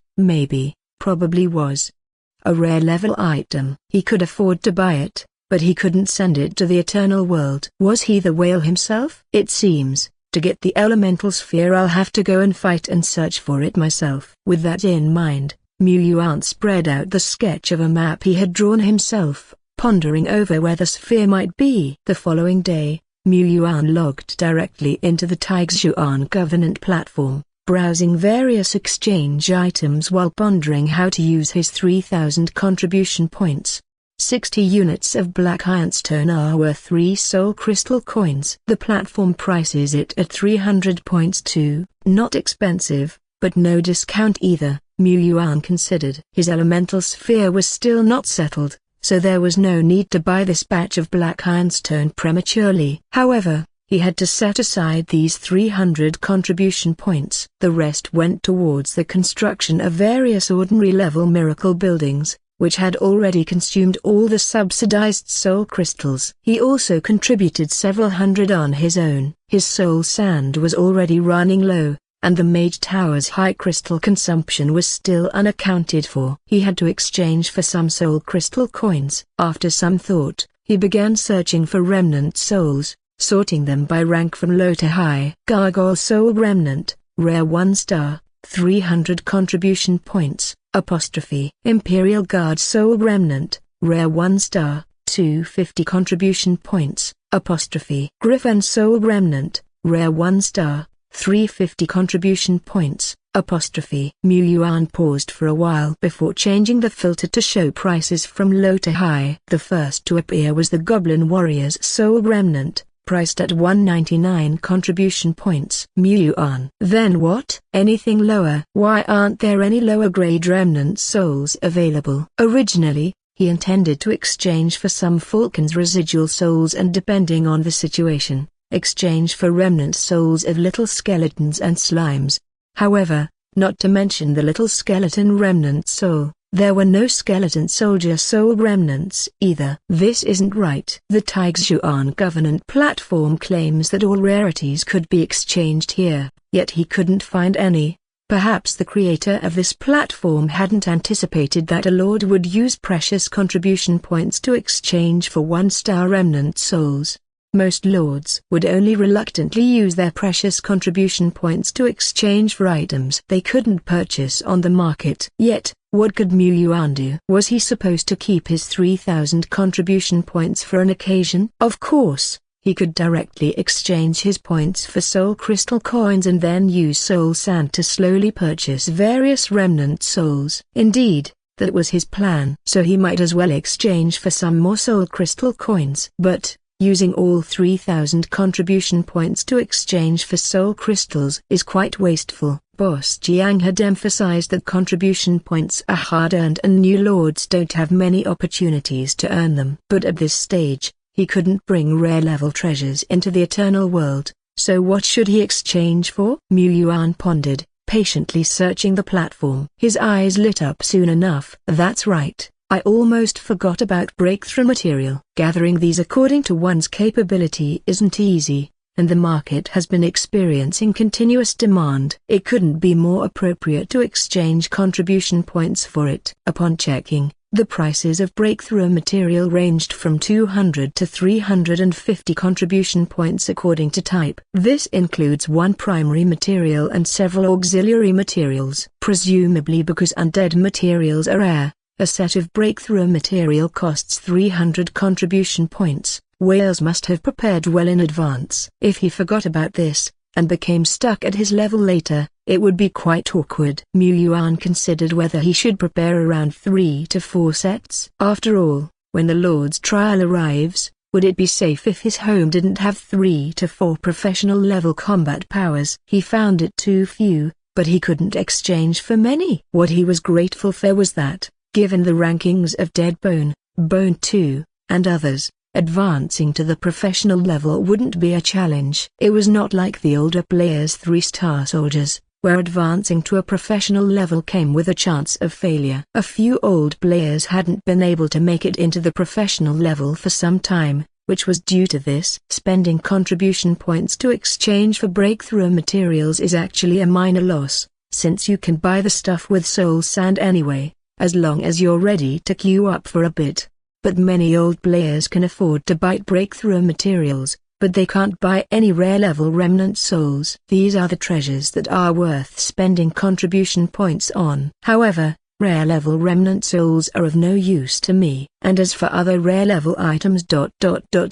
probably was, a rare level item. He could afford to buy it, but he couldn't send it to the Eternal World. Was he the whale himself? It seems, to get the Elemental Sphere I'll have to go and fight and search for it myself. With that in mind, Mu Yuan spread out the sketch of a map he had drawn himself, pondering over where the sphere might be. The following day, Mu Yuan logged directly into the Taixuan government platform, browsing various exchange items while pondering how to use his 3,000 contribution points. 60 units of black ironstone are worth 3 soul crystal coins. The platform prices it at 300 points too. Not expensive, but no discount either. Mu Yuan considered. His elemental sphere was still not settled, so there was no need to buy this batch of black ironstone prematurely. However, he had to set aside these 300 contribution points. The rest went towards the construction of various ordinary level miracle buildings, which had already consumed all the subsidized soul crystals. He also contributed several hundred on his own. His soul sand was already running low, and the Mage Tower's high crystal consumption was still unaccounted for. He had to exchange for some soul crystal coins. After some thought, he began searching for remnant souls, sorting them by rank from low to high. Gargoyle Soul Remnant, Rare 1 star, 300 contribution points. Imperial Guard Soul Remnant, Rare 1 star, 250 contribution points. Griffin Soul Remnant, Rare 1 star, 350 contribution points. Mu Yuan paused for a while before changing the filter to show prices from low to high. The first to appear was the Goblin Warrior's Soul Remnant, priced at 199 contribution points. Mu Yuan. Then what? Anything lower? Why aren't there any lower grade remnant souls available? Originally, he intended to exchange for some Falcon's residual souls and, depending on the situation, exchange for remnant souls of little skeletons and slimes. However, not to mention the little skeleton remnant soul, there were no skeleton soldier soul remnants either. This isn't right. The Taixuan government platform claims that all rarities could be exchanged here, yet he couldn't find any. Perhaps the creator of this platform hadn't anticipated that a lord would use precious contribution points to exchange for 1-star remnant souls. Most lords would only reluctantly use their precious contribution points to exchange for items they couldn't purchase on the market. Yet, what could Mu Yuan do? Was he supposed to keep his 3,000 contribution points for an occasion? Of course, he could directly exchange his points for soul crystal coins and then use soul sand to slowly purchase various remnant souls. Indeed, that was his plan. So he might as well exchange for some more soul crystal coins. But using all 3,000 contribution points to exchange for soul crystals is quite wasteful. Boss Jiang had emphasized that contribution points are hard-earned and new lords don't have many opportunities to earn them. But at this stage, He couldn't bring rare-level treasures into the eternal world, so what should he exchange for? Mu Yuan pondered, patiently searching the platform. His eyes lit up soon enough. That's right, I almost forgot about breakthrough material. Gathering these according to one's capability isn't easy, and the market has been experiencing continuous demand. It couldn't be more appropriate to exchange contribution points for it. Upon checking, the prices of breakthrough material ranged from 200 to 350 contribution points according to type. This includes one primary material and several auxiliary materials. Presumably because undead materials are rare, a set of breakthrough material costs 300 contribution points. Wales must have prepared well in advance. If he forgot about this, and became stuck at his level later, it would be quite awkward. Mu Yuan considered whether he should prepare around 3 to 4 sets. After all, when the Lord's trial arrives, would it be safe if his home didn't have 3 to 4 professional level combat powers? He found it too few, but he couldn't exchange for many. What he was grateful for was that, given the rankings of Dead Bone, Bone 2, and others, advancing to the professional level wouldn't be a challenge. It was not like the older players' 3-star soldiers, where advancing to a professional level came with a chance of failure. A few old players hadn't been able to make it into the professional level for some time, which was due to this. Spending contribution points to exchange for breakthrough materials is actually a minor loss, since you can buy the stuff with soul sand anyway, as long as you're ready to queue up for a bit. But many old players can afford to buy breakthrough materials, but they can't buy any rare-level remnant souls. These are the treasures that are worth spending contribution points on. However, rare-level remnant souls are of no use to me. And as for other rare-level items...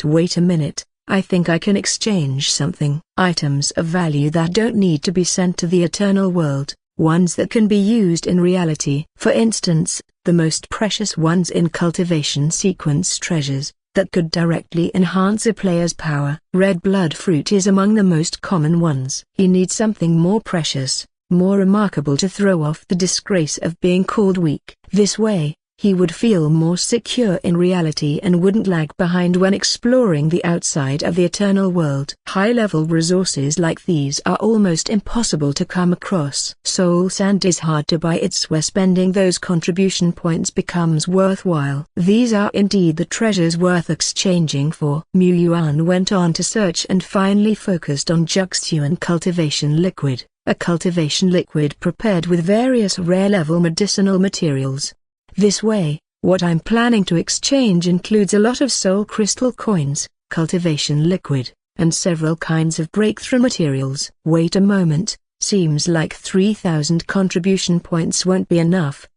Wait a minute, I think I can exchange something. Items of value that don't need to be sent to the eternal world. Ones that can be used in reality. For instance, the most precious ones in cultivation sequence treasures, that could directly enhance a player's power. Red blood fruit is among the most common ones. He needs something more precious, more remarkable to throw off the disgrace of being called weak. This way, he would feel more secure in reality and wouldn't lag behind when exploring the outside of the eternal world. High-level resources like these are almost impossible to come across. Soul sand is hard to buy. It's where spending those contribution points becomes worthwhile. These are indeed the treasures worth exchanging for. Mu Yuan went on to search and finally focused on Juxuan cultivation liquid, a cultivation liquid prepared with various rare-level medicinal materials. This way, what I'm planning to exchange includes a lot of soul crystal coins, cultivation liquid, and several kinds of breakthrough materials. Wait a moment, seems like 3,000 contribution points won't be enough.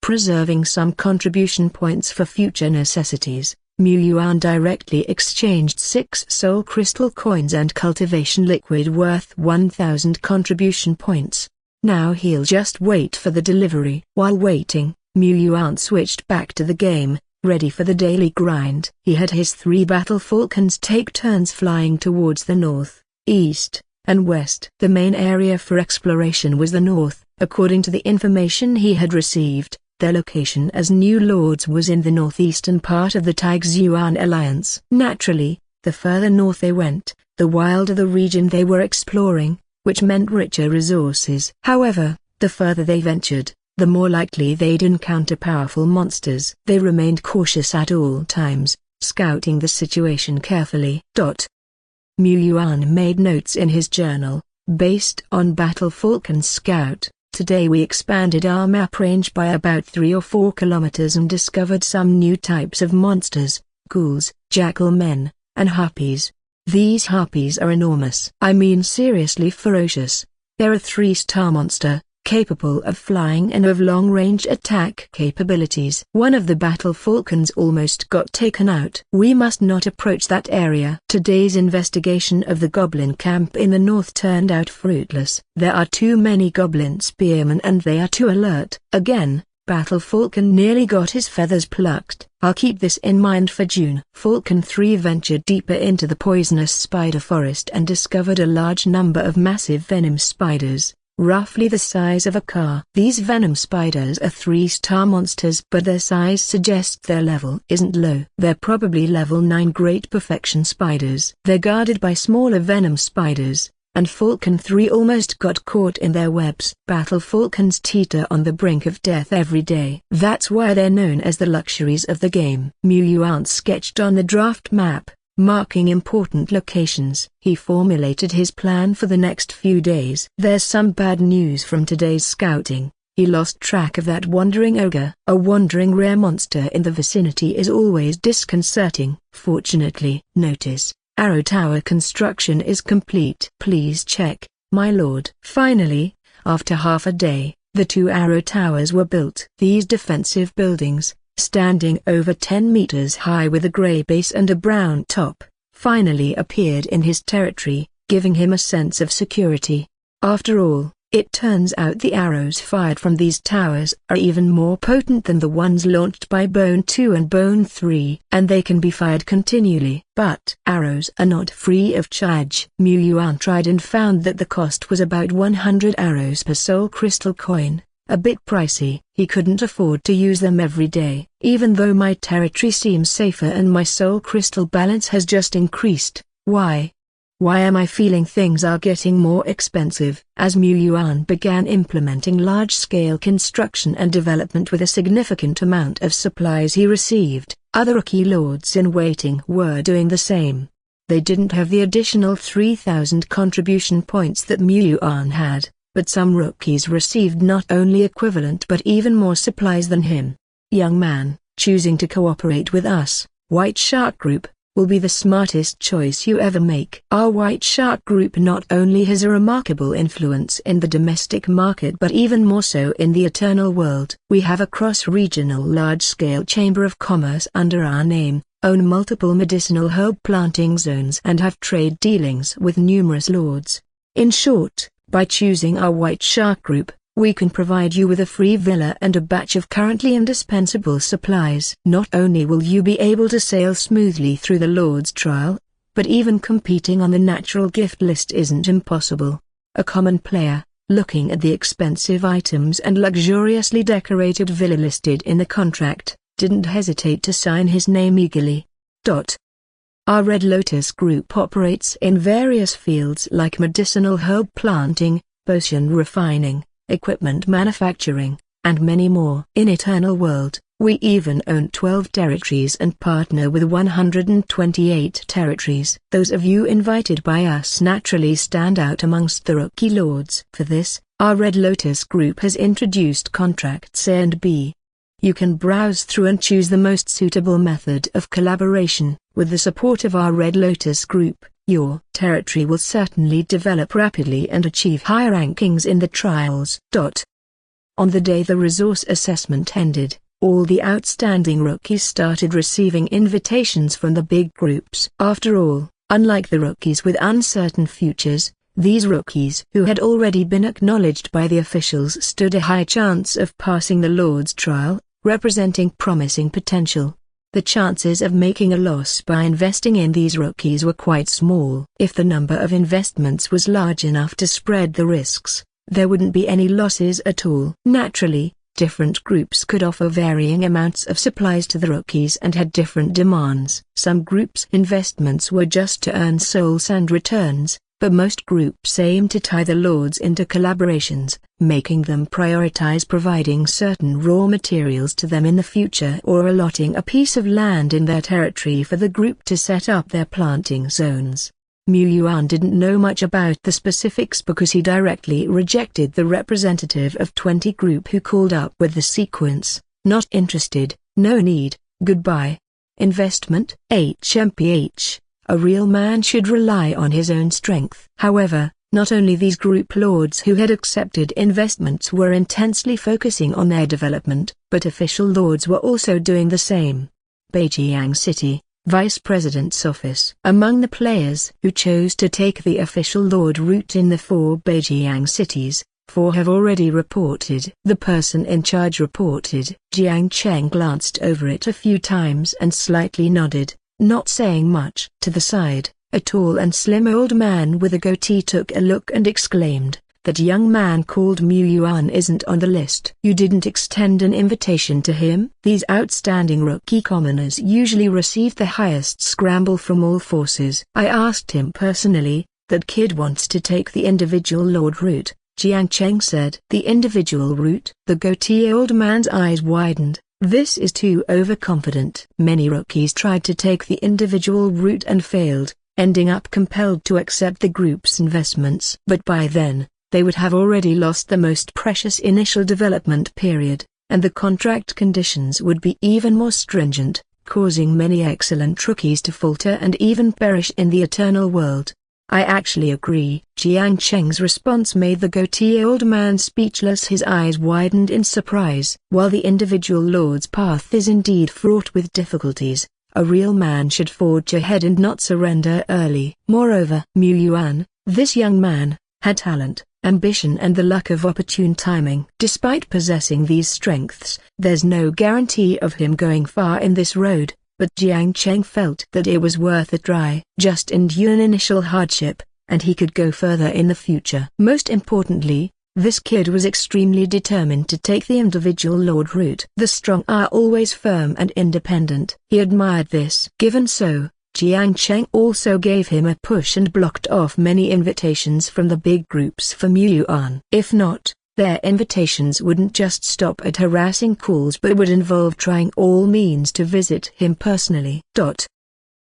Preserving some contribution points for future necessities, Mu Yuan directly exchanged 6 soul crystal coins and cultivation liquid worth 1,000 contribution points. Now he'll just wait for the delivery. While waiting, Mu Yuan switched back to the game, ready for the daily grind. He had his 3 battle falcons take turns flying towards the north, east, and west. The main area for exploration was the north. According to the information he had received, their location as new lords was in the northeastern part of the Taixuan Alliance. Naturally, the further north they went, the wilder the region they were exploring, which meant richer resources. However, the further they ventured, the more likely they'd encounter powerful monsters. They remained cautious at all times, scouting the situation carefully. Mu Yuan made notes in his journal, based on Battle Falcon Scout. Today we expanded our map range by about 3 or 4 kilometers and discovered some new types of monsters, ghouls, jackal men, and harpies. These harpies are enormous. I mean seriously ferocious. They're a 3-star monster, capable of flying and of long-range attack capabilities. One of the battle falcons almost got taken out. We must not approach that area. Today's investigation of the goblin camp in the north turned out fruitless. There are too many goblin spearmen and they are too alert. Again, Battle Falcon nearly got his feathers plucked. I'll keep this in mind for June. Falcon 3 ventured deeper into the poisonous spider forest and discovered a large number of massive venom spiders, roughly the size of a car. These venom spiders are 3-star monsters, but their size suggests their level isn't low. They're probably level 9 great perfection spiders. They're guarded by smaller venom spiders, and Falcon 3 almost got caught in their webs. Battle falcons teeter on the brink of death every day. That's why they're known as the luxuries of the game. Yuan sketched on the draft map, marking important locations. He formulated his plan for the next few days. There's some bad news from today's scouting. He lost track of that wandering ogre. A wandering rare monster in the vicinity is always disconcerting. Fortunately, notice, Arrow Tower construction is complete. Please check, my lord. Finally, after half a day, the 2 Arrow Towers were built. These defensive buildings, standing over 10 meters high with a gray base and a brown top, finally appeared in his territory, giving him a sense of security. After all, it turns out the arrows fired from these towers are even more potent than the ones launched by Bone 2 and Bone 3, and they can be fired continually. But arrows are not free of charge. Yuan tried and found that the cost was about 100 arrows per soul crystal coin. A bit pricey. He couldn't afford to use them every day. Even though my territory seems safer and my soul crystal balance has just increased, why am I feeling things are getting more expensive? As Yuan began implementing large-scale construction and development with a significant amount of supplies he received, other rookie lords in waiting were doing the same. They didn't have the additional 3,000 contribution points that Yuan had, but some rookies received not only equivalent but even more supplies than him. Young man, choosing to cooperate with us, White Shark Group, will be the smartest choice you ever make. Our White Shark Group not only has a remarkable influence in the domestic market but even more so in the eternal world. We have a cross-regional large-scale chamber of commerce under our name, own multiple medicinal herb planting zones and have trade dealings with numerous lords. In short, by choosing our White Shark Group, we can provide you with a free villa and a batch of currently indispensable supplies. Not only will you be able to sail smoothly through the Lord's trial, but even competing on the natural gift list isn't impossible. A common player, looking at the expensive items and luxuriously decorated villa listed in the contract, didn't hesitate to sign his name eagerly. Our Red Lotus Group operates in various fields like medicinal herb planting, potion refining, equipment manufacturing, and many more. In Eternal World, we even own 12 territories and partner with 128 territories. Those of you invited by us naturally stand out amongst the rookie lords. For this, our Red Lotus Group has introduced contracts A and B. You can browse through and choose the most suitable method of collaboration. With the support of our Red Lotus Group, your territory will certainly develop rapidly and achieve high rankings in the trials. On the day the resource assessment ended, all the outstanding rookies started receiving invitations from the big groups. After all, unlike the rookies with uncertain futures, these rookies who had already been acknowledged by the officials stood a high chance of passing the Lord's trial, representing promising potential. The chances of making a loss by investing in these rookies were quite small. If the number of investments was large enough to spread the risks, there wouldn't be any losses at all. Naturally, different groups could offer varying amounts of supplies to the rookies and had different demands. Some groups' investments were just to earn soul sand returns, but most groups aim to tie the lords into collaborations, making them prioritize providing certain raw materials to them in the future or allotting a piece of land in their territory for the group to set up their planting zones. Yuan didn't know much about the specifics because he directly rejected the representative of 20 group who called up with the sequence, "Not interested, no need, goodbye." Investment, HMPH. A real man should rely on his own strength. However, not only these group lords who had accepted investments were intensely focusing on their development, but official lords were also doing the same. Beijiang City, Vice President's Office. Among the players who chose to take the official lord route in the 4 Beijiang cities, 4 have already reported. The person in charge reported. Jiang Cheng glanced over it a few times and slightly nodded, not saying much. To the side, a tall and slim old man with a goatee took a look and exclaimed, That young man called Mu Yuan isn't on the list. You didn't extend an invitation to him? These outstanding rookie commoners usually receive the highest scramble from all forces. I asked him personally. That kid wants to take the individual lord route, Jiang Cheng said. The individual route? The goatee old man's eyes widened. This is too overconfident. Many rookies tried to take the individual route and failed, ending up compelled to accept the group's investments. But by then, they would have already lost the most precious initial development period, and the contract conditions would be even more stringent, causing many excellent rookies to falter and even perish in the eternal world. I actually agree. Jiang Cheng's response made the goatee old man speechless. His eyes widened in surprise. While the individual lord's path is indeed fraught with difficulties, a real man should forge ahead and not surrender early. Moreover, Mu Yuan, this young man, had talent, ambition and the luck of opportune timing. Despite possessing these strengths, there's no guarantee of him going far in this road, but Jiang Cheng felt that it was worth a try. Just endure an initial hardship, and he could go further in the future. Most importantly, this kid was extremely determined to take the individual lord route. The strong are always firm and independent. He admired this. Given so, Jiang Cheng also gave him a push and blocked off many invitations from the big groups for Mu Yuan. If not, their invitations wouldn't just stop at harassing calls but would involve trying all means to visit him personally.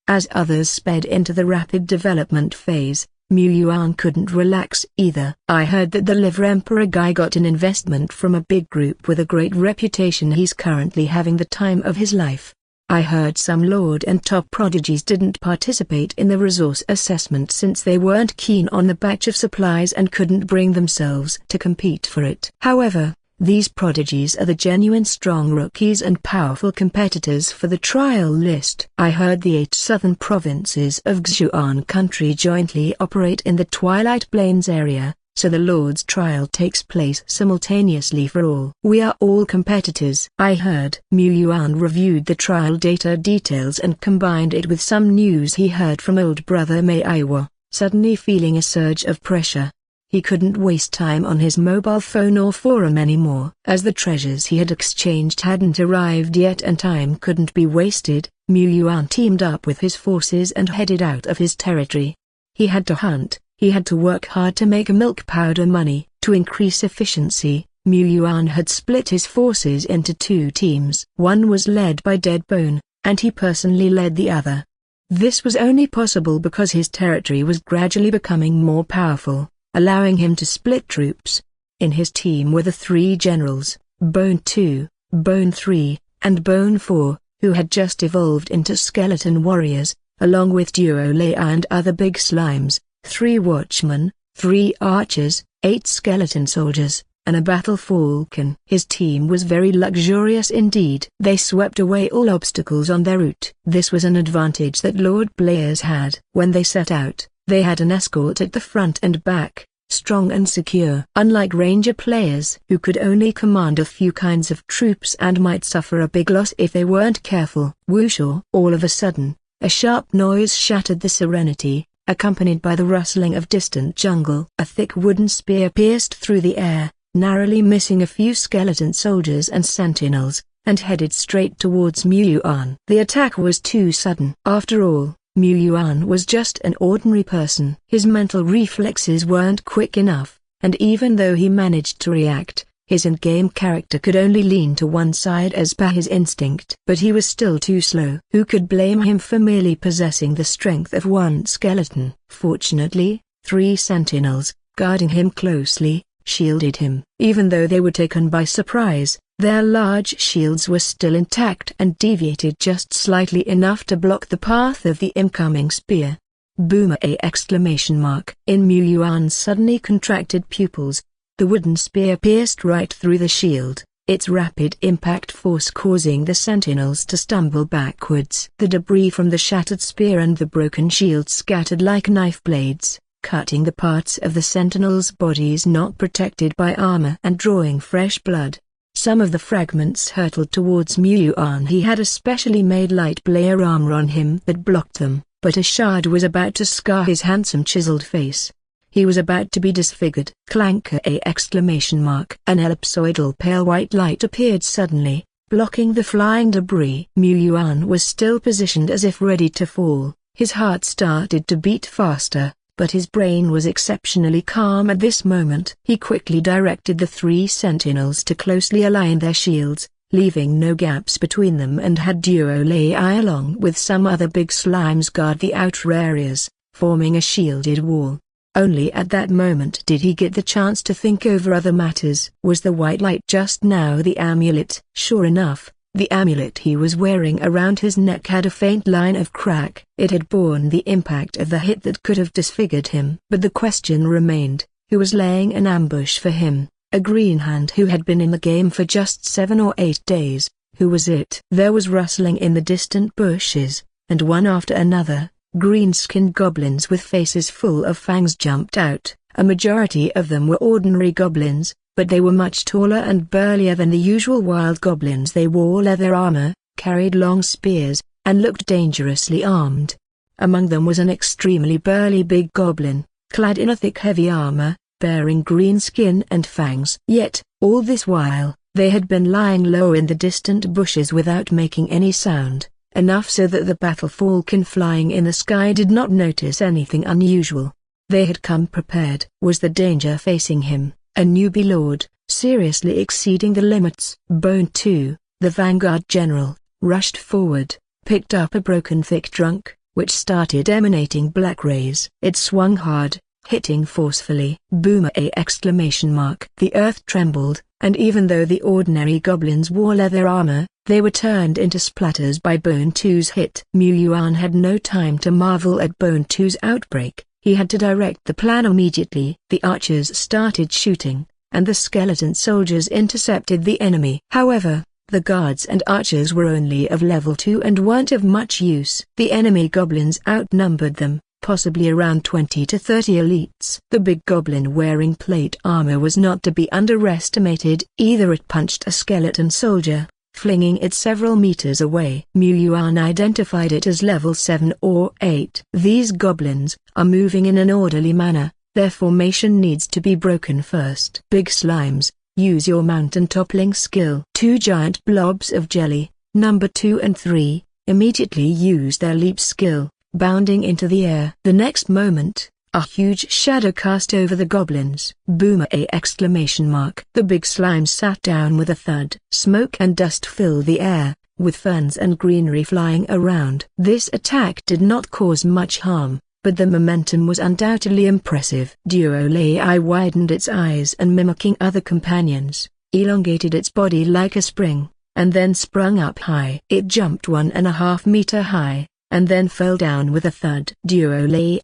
As others sped into the rapid development phase, Mu Yuan couldn't relax either. I heard that the Liver Emperor guy got an investment from a big group with a great reputation. He's currently having the time of his life. I heard some lord and top prodigies didn't participate in the resource assessment since they weren't keen on the batch of supplies and couldn't bring themselves to compete for it. However, these prodigies are the genuine strong rookies and powerful competitors for the trial list. I heard the 8 southern provinces of Xuan country jointly operate in the Twilight Plains area, so the Lord's trial takes place simultaneously for all. We are all competitors. I heard. Mu Yuan reviewed the trial data details and combined it with some news he heard from old brother Mei Aiwa, suddenly feeling a surge of pressure. He couldn't waste time on his mobile phone or forum anymore. As the treasures he had exchanged hadn't arrived yet and time couldn't be wasted, Mu Yuan teamed up with his forces and headed out of his territory. He had to hunt. He had to work hard to make milk powder money. To increase efficiency, Mu Yuan had split his forces into 2 teams. One was led by Dead Bone, and he personally led the other. This was only possible because his territory was gradually becoming more powerful, allowing him to split troops. In his team were the 3 generals, Bone 2, Bone 3, and Bone 4, who had just evolved into skeleton warriors, along with Duo Lei and other big slimes. 3 watchmen, 3 archers, 8 skeleton soldiers, and a battle falcon. His team was very luxurious indeed. They swept away all obstacles on their route. This was an advantage that Lord players had. When they set out, they had an escort at the front and back, strong and secure. Unlike ranger players who could only command a few kinds of troops and might suffer a big loss if they weren't careful. Whooshaw! All of a sudden, a sharp noise shattered the serenity, accompanied by the rustling of distant jungle. A thick wooden spear pierced through the air, narrowly missing a few skeleton soldiers and sentinels, and headed straight towards Mu Yuan. The attack was too sudden. After all, Mu Yuan was just an ordinary person. His mental reflexes weren't quick enough, and even though he managed to react, his in-game character could only lean to one side as per his instinct. But he was still too slow. Who could blame him for merely possessing the strength of one skeleton? Fortunately, 3 sentinels, guarding him closely, shielded him. Even though they were taken by surprise, their large shields were still intact and deviated just slightly enough to block the path of the incoming spear. Boomer! In Mu Yuan's suddenly contracted pupils, the wooden spear pierced right through the shield, its rapid impact force causing the sentinels to stumble backwards. The debris from the shattered spear and the broken shield scattered like knife blades, cutting the parts of the sentinels' bodies not protected by armor and drawing fresh blood. Some of the fragments hurtled towards Mu Yuan. He had a specially made light player armor on him that blocked them, but a shard was about to scar his handsome chiseled face. he was about to be disfigured. Clanker! An ellipsoidal pale white light appeared suddenly, blocking the flying debris. Yuan was still positioned as if ready to fall. His heart started to beat faster, but his brain was exceptionally calm at this moment. He quickly directed the 3 sentinels to closely align their shields, leaving no gaps between them, and had Duo Lei along with some other big slimes guard the outer areas, forming a shielded wall. Only at that moment did he get the chance to think over other matters. Was the white light just now the amulet? Sure enough, the amulet he was wearing around his neck had a faint line of crack. It had borne the impact of the hit that could have disfigured him. But the question remained, who was laying an ambush for him? A green hand who had been in the game for just 7 or 8 days. Who was it? There was rustling in the distant bushes, and one after another, green-skinned goblins with faces full of fangs jumped out. A majority of them were ordinary goblins, but they were much taller and burlier than the usual wild goblins. They wore leather armor, carried long spears, and looked dangerously armed. Among them was an extremely burly big goblin, clad in a thick heavy armor, bearing green skin and fangs. Yet, all this while, they had been lying low in the distant bushes without making any sound, enough so that the battle falcon flying in the sky did not notice anything unusual. They had come prepared. Was the danger facing him, a newbie lord, seriously exceeding the limits? Bone 2, the vanguard general, rushed forward, picked up a broken thick trunk, which started emanating black rays. It swung hard, hitting forcefully. Boomer! The earth trembled, and even though the ordinary goblins wore leather armor, they were turned into splatters by Bone 2's hit. Yuan had no time to marvel at Bone 2's outbreak. He had to direct the plan immediately. The archers started shooting, and the skeleton soldiers intercepted the enemy. However, the guards and archers were only of level 2 and weren't of much use. The enemy goblins outnumbered them, possibly around 20 to 30 elites. The big goblin wearing plate armor was not to be underestimated either. It punched a skeleton soldier, flinging it several meters away. Yuan identified it as level 7 or 8. These goblins are moving in an orderly manner, their formation needs to be broken first. Big slimes, use your mountain toppling skill. 2 giant blobs of jelly, number 2 and 3, immediately used their leap skill, bounding into the air. The next moment, a huge shadow cast over the goblins. Boomer! The big slime sat down with a thud. Smoke and dust filled the air, with ferns and greenery flying around. This attack did not cause much harm, but the momentum was undoubtedly impressive. Duo Lei widened its eyes and, mimicking other companions, elongated its body like a spring, and then sprung up high. It jumped 1.5 meter high, and then fell down with a thud. Duo Lei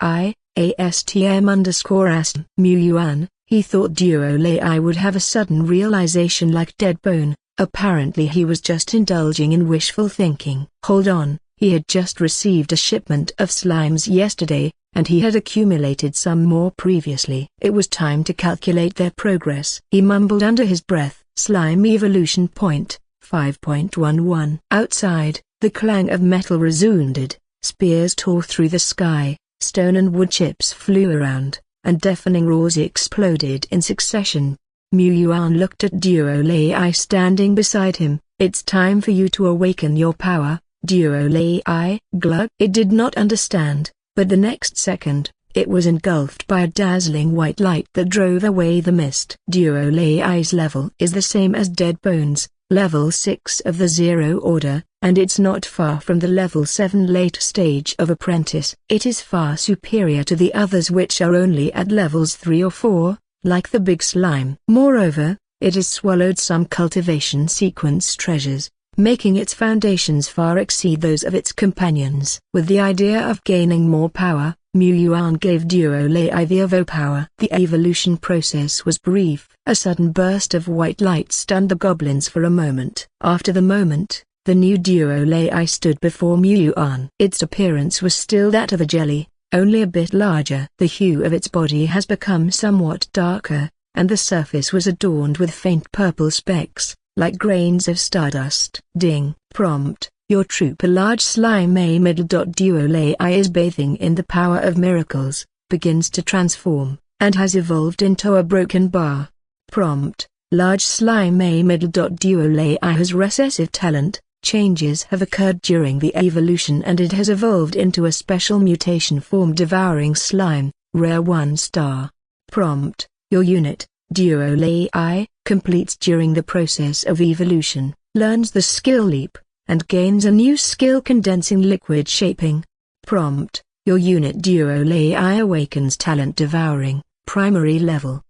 ASTM_ASM. Yuan, he thought Duo Lei would have a sudden realization like dead bone. Apparently he was just indulging in wishful thinking. Hold on, he had just received a shipment of slimes yesterday, and he had accumulated some more previously. It was time to calculate their progress. He mumbled under his breath, slime evolution point, 5.11. Outside, the clang of metal resounded, spears tore through the sky, stone and wood chips flew around, and deafening roars exploded in succession. Yuan looked at Duo Lei standing beside him. It's time for you to awaken your power, Duo Lei. Glug. It did not understand, but the next second, it was engulfed by a dazzling white light that drove away the mist. Duo Lei's level is the same as Dead Bones, level 6 of the Zero Order, and it's not far from the level 7 late stage of Apprentice. It is far superior to the others, which are only at levels 3 or 4, like the big slime. Moreover, it has swallowed some cultivation sequence treasures, making its foundations far exceed those of its companions. With the idea of gaining more power, Yuan gave Duo Lei the Evo power. The evolution process was brief. A sudden burst of white light stunned the goblins for a moment. After the moment, the new Duo Lei stood before Yuan. Its appearance was still that of a jelly, only a bit larger. The hue of its body has become somewhat darker, and the surface was adorned with faint purple specks, like grains of stardust. Ding. Prompt. Your troop. A large slime Duo Lei is bathing in the power of miracles, begins to transform, and has evolved into a broken bar. Prompt: large slime amid. Duo Lei has recessive talent. Changes have occurred during the evolution and it has evolved into a special mutation form devouring slime, rare 1 star. Prompt: your unit, Duo Lei, completes during the process of evolution, learns the skill leap, and gains a new skill condensing liquid shaping. Prompt: your unit Duo Lei awakens talent devouring, primary level.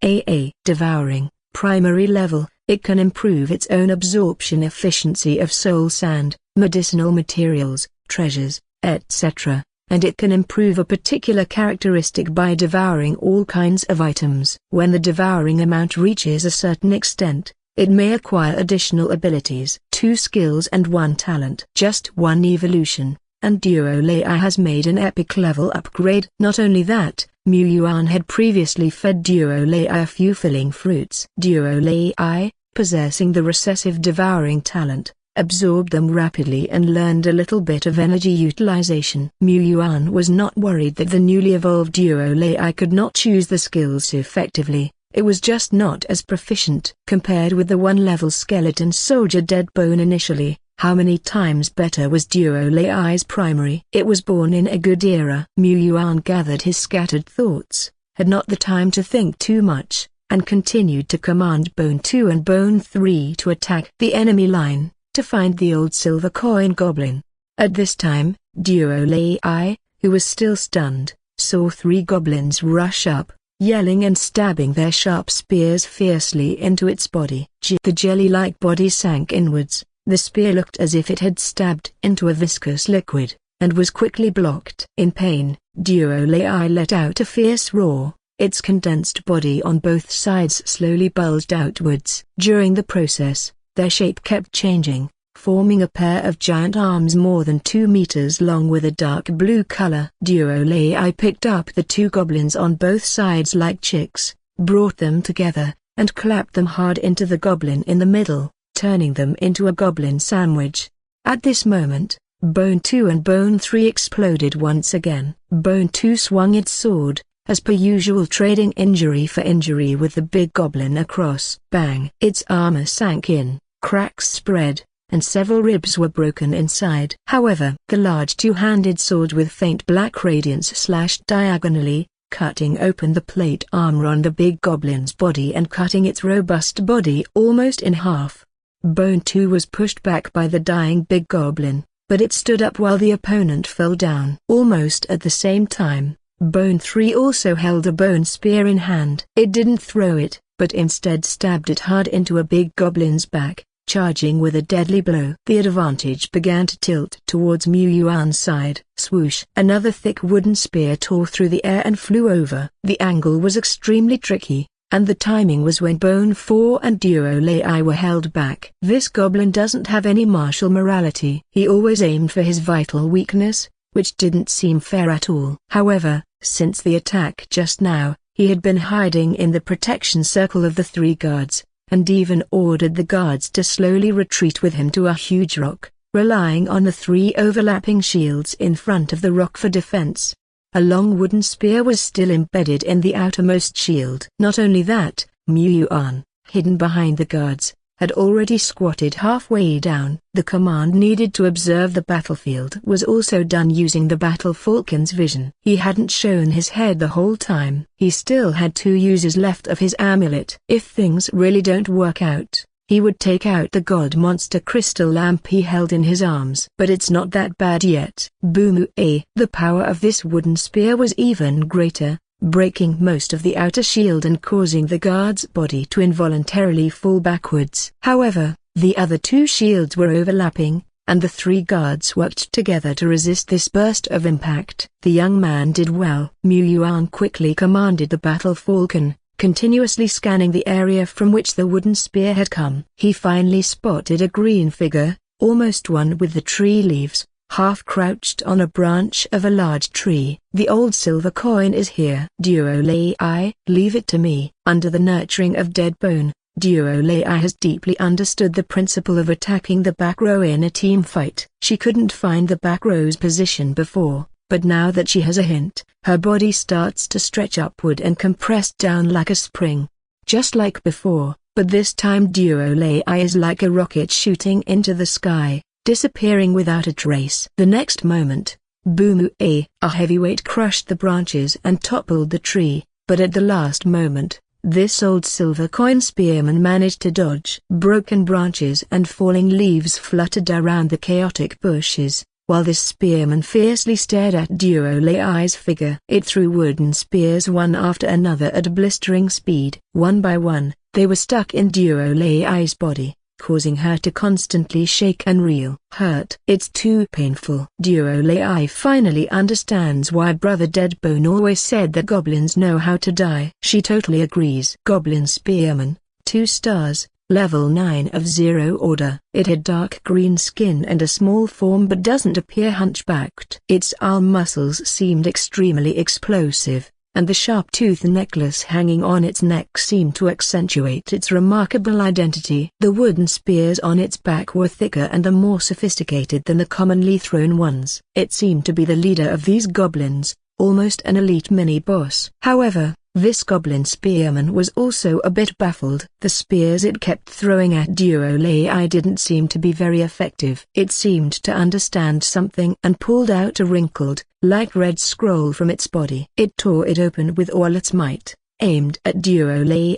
Devouring, primary level. It can improve its own absorption efficiency of soul sand, medicinal materials, treasures, etc., and it can improve a particular characteristic by devouring all kinds of items. When the devouring amount reaches a certain extent, it may acquire additional abilities. 2 skills and 1 talent. Just 1 evolution, and Duo Lei has made an epic level upgrade. Not only that, Yuan had previously fed Duo Lei a few filling fruits. Duo Lei, possessing the recessive devouring talent, absorbed them rapidly and learned a little bit of energy utilization. Yuan was not worried that the newly evolved Duo Lei could not choose the skills effectively. It was just not as proficient. Compared with the 1-level skeleton soldier dead bone initially, how many times better was Duo Lei's primary? It was born in a good era. Yuan gathered his scattered thoughts, had not the time to think too much, and continued to command Bone 2 and Bone 3 to attack the enemy line, to find the old silver coin goblin. At this time, Duo Lei, who was still stunned, saw 3 goblins rush up, yelling and stabbing their sharp spears fiercely into its body. The jelly-like body sank inwards. The spear looked as if it had stabbed into a viscous liquid, and was quickly blocked. In pain, Duo Lei let out a fierce roar. Its condensed body on both sides slowly bulged outwards. During the process, their shape kept changing, forming a pair of giant arms more than 2 meters long with a dark blue color. Duo Lei picked up the 2 goblins on both sides like chicks, brought them together, and clapped them hard into the goblin in the middle, turning them into a goblin sandwich. At this moment, Bone 2 and Bone 3 exploded once again. Bone 2 swung its sword, as per usual, trading injury for injury with the big goblin across. Bang! Its armor sank in, cracks spread, and several ribs were broken inside. However, the large 2-handed sword with faint black radiance slashed diagonally, cutting open the plate armor on the big goblin's body and cutting its robust body almost in half. Bone 2 was pushed back by the dying big goblin, but it stood up while the opponent fell down. Almost at the same time, Bone 3 also held a bone spear in hand. It didn't throw it, but instead stabbed it hard into a big goblin's back, charging with a deadly blow. The advantage began to tilt towards Yuan's side. Swoosh! Another thick wooden spear tore through the air and flew over. The angle was extremely tricky, and the timing was when Bone 4 and Duo Lei were held back. This goblin doesn't have any martial morality. He always aimed for his vital weakness, which didn't seem fair at all. However, since the attack just now, he had been hiding in the protection circle of the 3 guards, and even ordered the guards to slowly retreat with him to a huge rock, relying on the 3 overlapping shields in front of the rock for defense. A long wooden spear was still embedded in the outermost shield. Not only that, Yuan, hidden behind the guards, had already squatted halfway down. The command needed to observe the battlefield was also done using the battle falcon's vision. He hadn't shown his head the whole time. He still had 2 uses left of his amulet. If things really don't work out, he would take out the god monster crystal lamp he held in his arms. But it's not that bad yet. Boom! The power of this wooden spear was even greater, breaking most of the outer shield and causing the guard's body to involuntarily fall backwards. However, the other 2 shields were overlapping, and the 3 guards worked together to resist this burst of impact. The young man did well. Yuan quickly commanded the battle falcon, continuously scanning the area from which the wooden spear had come. He finally spotted a green figure, almost one with the tree leaves, half crouched on a branch of a large tree. The old silver coin is here. Duo Lei, leave it to me. Under the nurturing of dead bone, Duo Lei has deeply understood the principle of attacking the back row in a team fight. She couldn't find the back row's position before, but now that she has a hint, her body starts to stretch upward and compress down like a spring. Just like before, but this time Duo Lei is like a rocket shooting into the sky, disappearing without a trace. The next moment, boom! A heavyweight crushed the branches and toppled the tree, but at the last moment, this old silver coin spearman managed to dodge. Broken branches and falling leaves fluttered around the chaotic bushes, while this spearman fiercely stared at Duo Lei's figure. It threw wooden spears one after another at blistering speed. One by one, they were stuck in Duo Lei's body, causing her to constantly shake and reel. Hurt. It's too painful. Duo Lei finally understands why Brother Deadbone always said that goblins know how to die. She totally agrees. Goblin Spearman, 2 stars, level 9 of 0 order. It had dark green skin and a small form but doesn't appear hunchbacked. Its arm muscles seemed extremely explosive, and the sharp tooth necklace hanging on its neck seemed to accentuate its remarkable identity. The wooden spears on its back were thicker and more sophisticated than the commonly thrown ones. It seemed to be the leader of these goblins, almost an elite mini-boss. However, this goblin spearman was also a bit baffled. The spears it kept throwing at Duo Lei didn't seem to be very effective. It seemed to understand something and pulled out a wrinkled, light red scroll from its body. It tore it open with all its might, aimed at Duo Lei.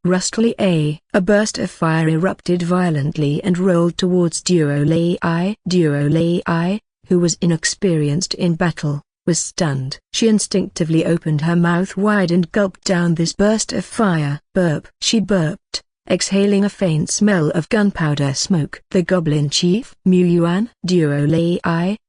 Rustily a burst of fire erupted violently and rolled towards Duo Lei. Duo Lei, who was inexperienced in battle, was stunned. She instinctively opened her mouth wide and gulped down this burst of fire. Burp. She burped, exhaling a faint smell of gunpowder smoke. The goblin chief? Yuan. Duo Lei,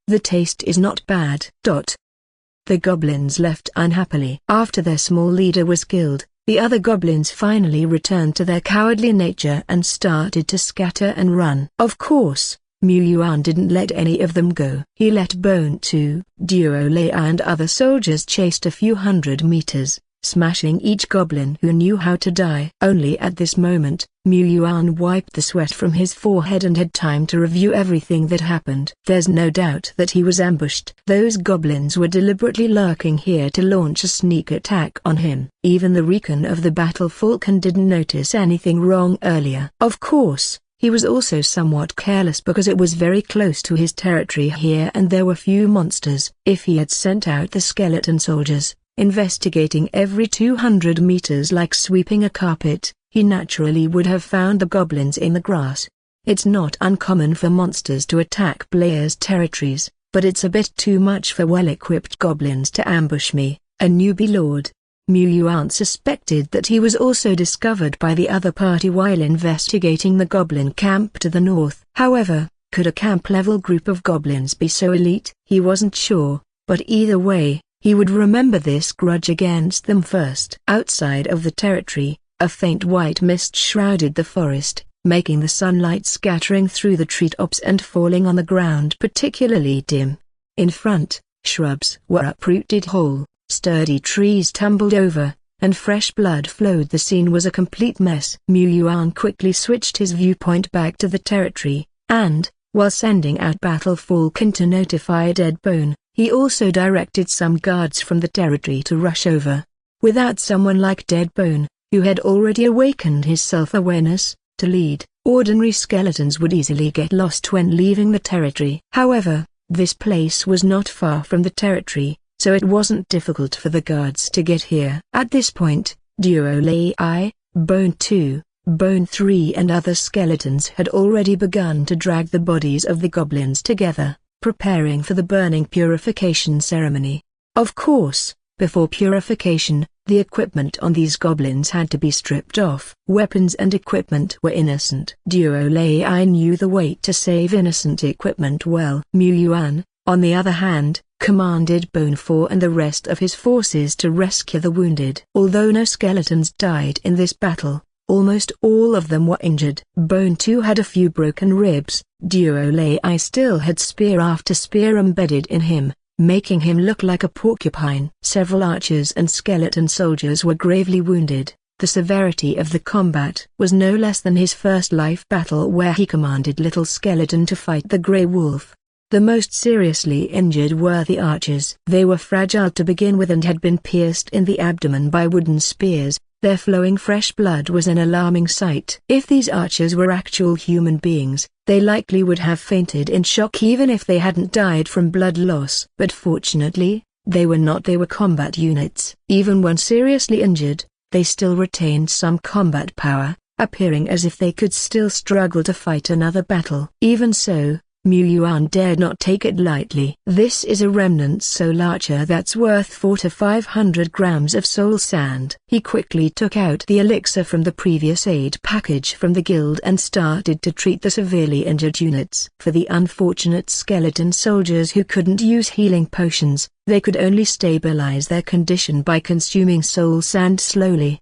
the taste is not bad. The goblins left unhappily. After their small leader was killed, the other goblins finally returned to their cowardly nature and started to scatter and run. Of course, Yuan didn't let any of them go. He let Bone 2, Duo Lei and other soldiers chased a few hundred meters, smashing each goblin who knew how to die. Only at this moment, Yuan wiped the sweat from his forehead and had time to review everything that happened. There's no doubt that he was ambushed. Those goblins were deliberately lurking here to launch a sneak attack on him. Even the recon of the battle falcon didn't notice anything wrong earlier. Of course, he was also somewhat careless because it was very close to his territory here and there were few monsters. If he had sent out the skeleton soldiers, investigating every 200 meters like sweeping a carpet, he naturally would have found the goblins in the grass. It's not uncommon for monsters to attack players' territories, but it's a bit too much for well-equipped goblins to ambush me, a newbie lord. Yuan suspected that he was also discovered by the other party while investigating the goblin camp to the north. However, could a camp-level group of goblins be so elite? He wasn't sure, but either way, he would remember this grudge against them first. Outside of the territory, a faint white mist shrouded the forest, making the sunlight scattering through the treetops and falling on the ground particularly dim. In front, shrubs were uprooted whole. Sturdy trees tumbled over, and fresh blood flowed. The scene was a complete mess. Yuan quickly switched his viewpoint back to the territory, and, while sending out Battle Falcon to notify Deadbone, he also directed some guards from the territory to rush over. Without someone like Deadbone, who had already awakened his self-awareness, to lead, ordinary skeletons would easily get lost when leaving the territory. However, this place was not far from the territory, so it wasn't difficult for the guards to get here. At this point, Duo Lei, Bone 2, Bone 3 and other skeletons had already begun to drag the bodies of the goblins together, preparing for the burning purification ceremony. Of course, before purification, the equipment on these goblins had to be stripped off. Weapons and equipment were innocent. Duo Lei knew the way to save innocent equipment well. Yuan, on the other hand, commanded Bone 4 and the rest of his forces to rescue the wounded. Although no skeletons died in this battle, almost all of them were injured. Bone 2 had a few broken ribs. Duo Lei still had spear after spear embedded in him, making him look like a porcupine. Several archers and skeleton soldiers were gravely wounded. The severity of the combat was no less than his first life battle where he commanded Little Skeleton to fight the Grey Wolf. The most seriously injured were the archers. They were fragile to begin with and had been pierced in the abdomen by wooden spears. Their flowing fresh blood was an alarming sight. If these archers were actual human beings, they likely would have fainted in shock even if they hadn't died from blood loss. But fortunately, they were not. They were combat units. Even when seriously injured, they still retained some combat power, appearing as if they could still struggle to fight another battle. Even so, Yuan dared not take it lightly. This is a remnant soul archer that's worth 400 to 500 grams of soul sand. He quickly took out the elixir from the previous aid package from the guild and started to treat the severely injured units. For the unfortunate skeleton soldiers who couldn't use healing potions, they could only stabilize their condition by consuming soul sand slowly.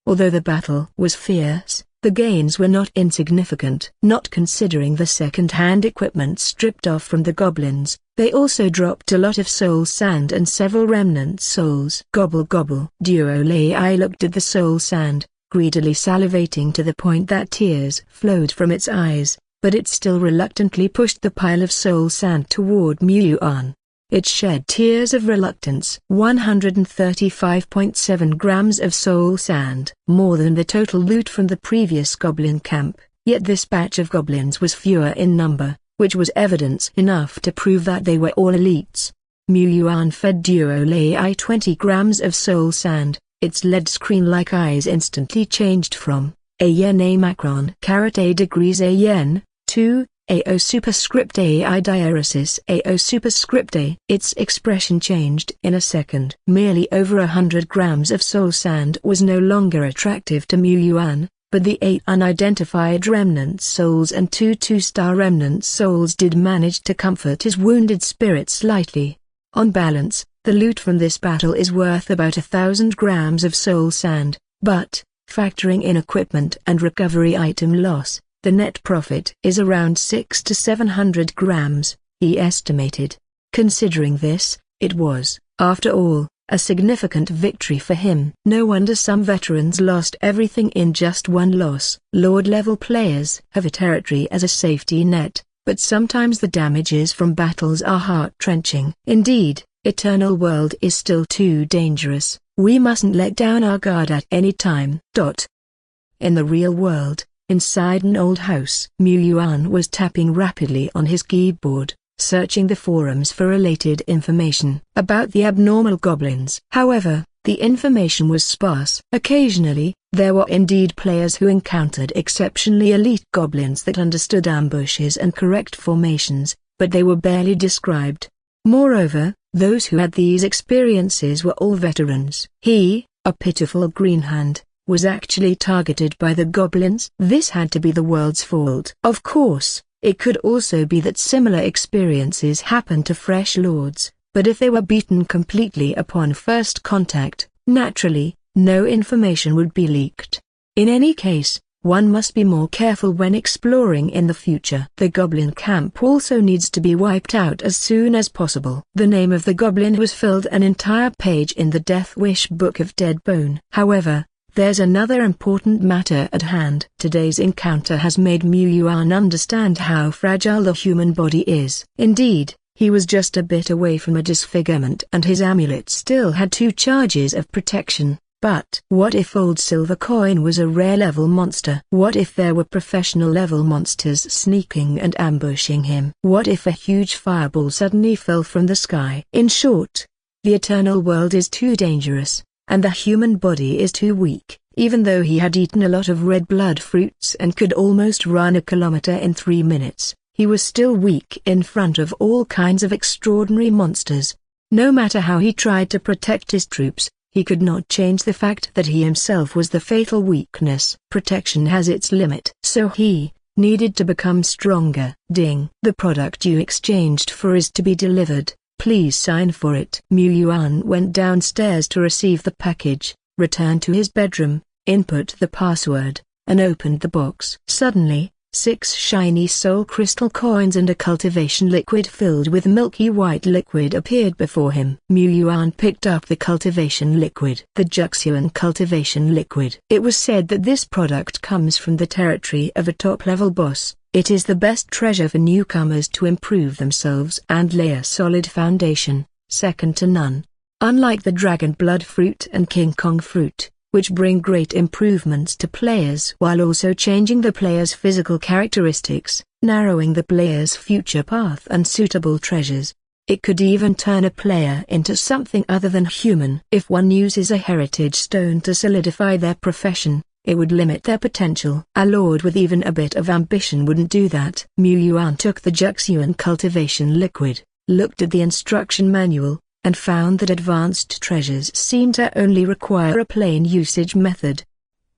Although the battle was fierce, the gains were not insignificant. Not considering the second-hand equipment stripped off from the goblins, they also dropped a lot of soul sand and several remnant souls. Gobble gobble. Duo Lai looked at the soul sand, greedily salivating to the point that tears flowed from its eyes, but it still reluctantly pushed the pile of soul sand toward Yuan. It shed tears of reluctance. 135.7 grams of soul sand. More than the total loot from the previous goblin camp, yet this batch of goblins was fewer in number, which was evidence enough to prove that they were all elites. Yuan fed Duo Lai 20 grams of soul sand. Its lead screen-like eyes instantly changed from a yen a macron carat a degrees a yen, to AO superscript AI diaresis AO superscript A. Its expression changed in a second. Merely over 100 grams of soul sand was no longer attractive to Yuan, but the 8 unidentified remnant souls and 2 two-star remnant souls did manage to comfort his wounded spirit slightly. On balance, the loot from this battle is worth about 1,000 grams of soul sand, but, factoring in equipment and recovery item loss, the net profit is around 600 to 700 grams, he estimated. Considering this, it was, after all, a significant victory for him. No wonder some veterans lost everything in just one loss. Lord-level players have a territory as a safety net, but sometimes the damages from battles are heart-wrenching. Indeed, Eternal World is still too dangerous. We mustn't let down our guard at any time. In the real world, inside an old house, Yuan was tapping rapidly on his keyboard, searching the forums for related information about the abnormal goblins. However, the information was sparse. Occasionally, there were indeed players who encountered exceptionally elite goblins that understood ambushes and correct formations, but they were barely described. Moreover, those who had these experiences were all veterans. He, a pitiful greenhand, was actually targeted by the goblins. This had to be the world's fault. Of course, it could also be that similar experiences happened to fresh lords, but if they were beaten completely upon first contact, naturally, no information would be leaked. In any case, one must be more careful when exploring in the future. The goblin camp also needs to be wiped out as soon as possible. The name of the goblin who has filled an entire page in the Death Wish Book of Dead Bone. However, there's another important matter at hand. Today's encounter has made Yuan understand how fragile the human body is. Indeed, he was just a bit away from a disfigurement and his amulet still had 2 charges of protection. But what if Old Silver Coin was a rare-level monster? What if there were professional-level monsters sneaking and ambushing him? What if a huge fireball suddenly fell from the sky? In short, the Eternal World is too dangerous, and the human body is too weak. Even though he had eaten a lot of red blood fruits and could almost run a kilometer in 3 minutes, he was still weak in front of all kinds of extraordinary monsters. No matter how he tried to protect his troops, he could not change the fact that he himself was the fatal weakness. Protection has its limit. So he needed to become stronger. Ding. The product you exchanged for is to be delivered. Please sign for it. Yuan went downstairs to receive the package, returned to his bedroom, input the password, and opened the box. Suddenly, 6 shiny soul crystal coins and a cultivation liquid filled with milky white liquid appeared before him. Yuan picked up the cultivation liquid. The Juxian cultivation liquid. It was said that this product comes from the territory of a top-level boss. It is the best treasure for newcomers to improve themselves and lay a solid foundation, second to none. Unlike the dragon blood fruit and King Kong fruit, which bring great improvements to players while also changing the player's physical characteristics, narrowing the player's future path and suitable treasures. It could even turn a player into something other than human. If one uses a heritage stone to solidify their profession, it would limit their potential. A lord with even a bit of ambition wouldn't do that. Yuan took the Zhijian cultivation liquid, looked at the instruction manual, and found that advanced treasures seemed to only require a plain usage method.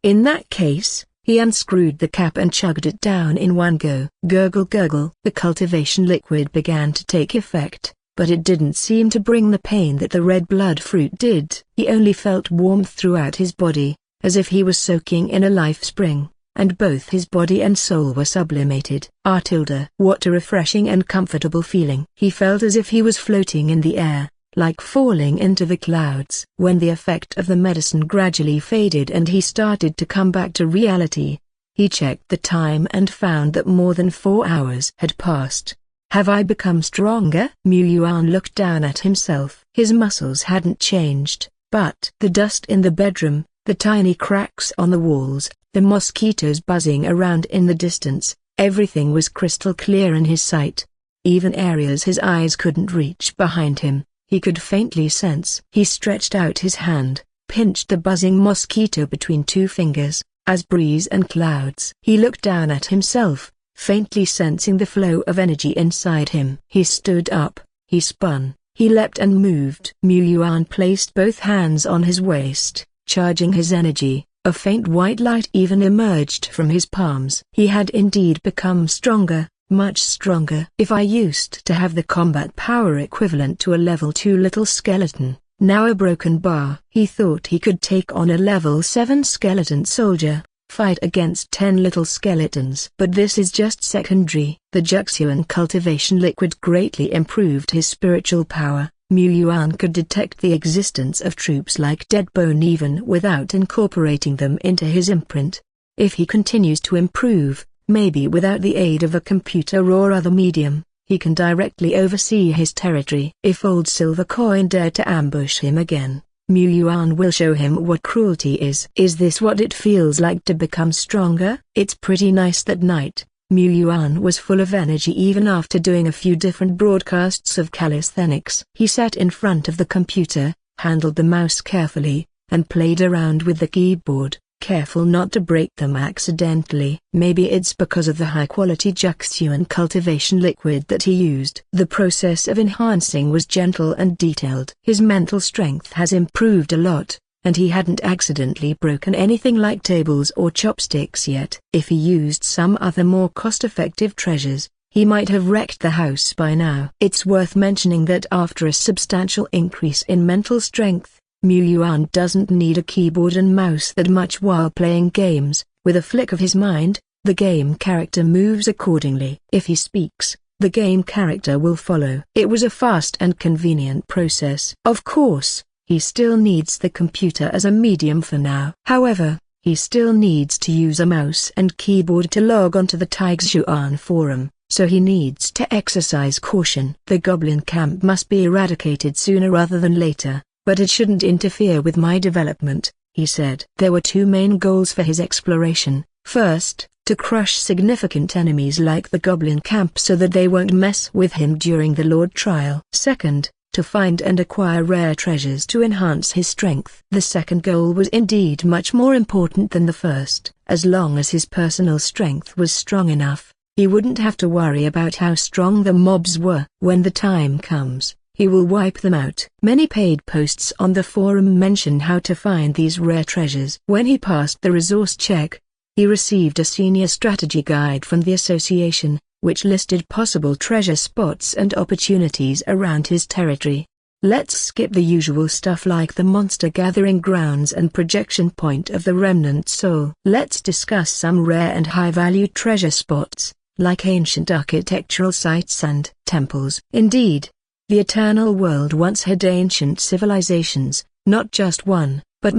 In that case, he unscrewed the cap and chugged it down in one go. Gurgle gurgle. The cultivation liquid began to take effect, but it didn't seem to bring the pain that the red blood fruit did. He only felt warmth throughout his body, as if he was soaking in a life spring, and both his body and soul were sublimated. What a refreshing and comfortable feeling. He felt as if he was floating in the air, like falling into the clouds. When the effect of the medicine gradually faded and he started to come back to reality, he checked the time and found that more than 4 hours had passed. Have I become stronger? Yuan looked down at himself. His muscles hadn't changed, but the dust in the bedroom, the tiny cracks on the walls, the mosquitoes buzzing around in the distance, everything was crystal clear in his sight. Even areas his eyes couldn't reach behind him, he could faintly sense. He stretched out his hand, pinched the buzzing mosquito between 2 fingers, as breeze and clouds. He looked down at himself, faintly sensing the flow of energy inside him. He stood up, he spun, he leapt and moved. Yuan placed both hands on his waist, charging his energy. A faint white light even emerged from his palms. He had indeed become stronger. Much stronger. If I used to have the combat power equivalent to a level 2 little skeleton, now a broken bar. He thought he could take on a level 7 skeleton soldier, fight against 10 little skeletons. But this is just secondary. The Zhijian cultivation liquid greatly improved his spiritual power. Yuan could detect the existence of troops like Deadbone even without incorporating them into his imprint. If he continues to improve, maybe without the aid of a computer or other medium, he can directly oversee his territory. If old Silver Coin dared to ambush him again, Yuan will show him what cruelty is. Is this what it feels like to become stronger? It's pretty nice. That night, Yuan was full of energy even after doing a few different broadcasts of calisthenics. He sat in front of the computer, handled the mouse carefully, and played around with the keyboard, careful not to break them accidentally. Maybe it's because of the high-quality Zhijian cultivation liquid that he used. The process of enhancing was gentle and detailed. His mental strength has improved a lot, and he hadn't accidentally broken anything like tables or chopsticks yet. If he used some other more cost-effective treasures, he might have wrecked the house by now. It's worth mentioning that after a substantial increase in mental strength, Yuan doesn't need a keyboard and mouse that much while playing games. With a flick of his mind, the game character moves accordingly. If he speaks, the game character will follow. It was a fast and convenient process. Of course, he still needs the computer as a medium for now. However, he still needs to use a mouse and keyboard to log onto the Taixuan forum, so he needs to exercise caution. The goblin camp must be eradicated sooner rather than later, but it shouldn't interfere with my development, he said. There were 2 main goals for his exploration. First, to crush significant enemies like the goblin camp so that they won't mess with him during the Lord trial. Second, to find and acquire rare treasures to enhance his strength. The second goal was indeed much more important than the first. As long as his personal strength was strong enough, he wouldn't have to worry about how strong the mobs were. When the time comes, he will wipe them out. Many paid posts on the forum mention how to find these rare treasures. When he passed the resource check, he received a senior strategy guide from the association, which listed possible treasure spots and opportunities around his territory. Let's skip the usual stuff like the monster gathering grounds and projection point of the remnant soul. Let's discuss some rare and high-valued treasure spots, like ancient architectural sites and temples. Indeed, the Eternal World once had ancient civilizations, not just one, but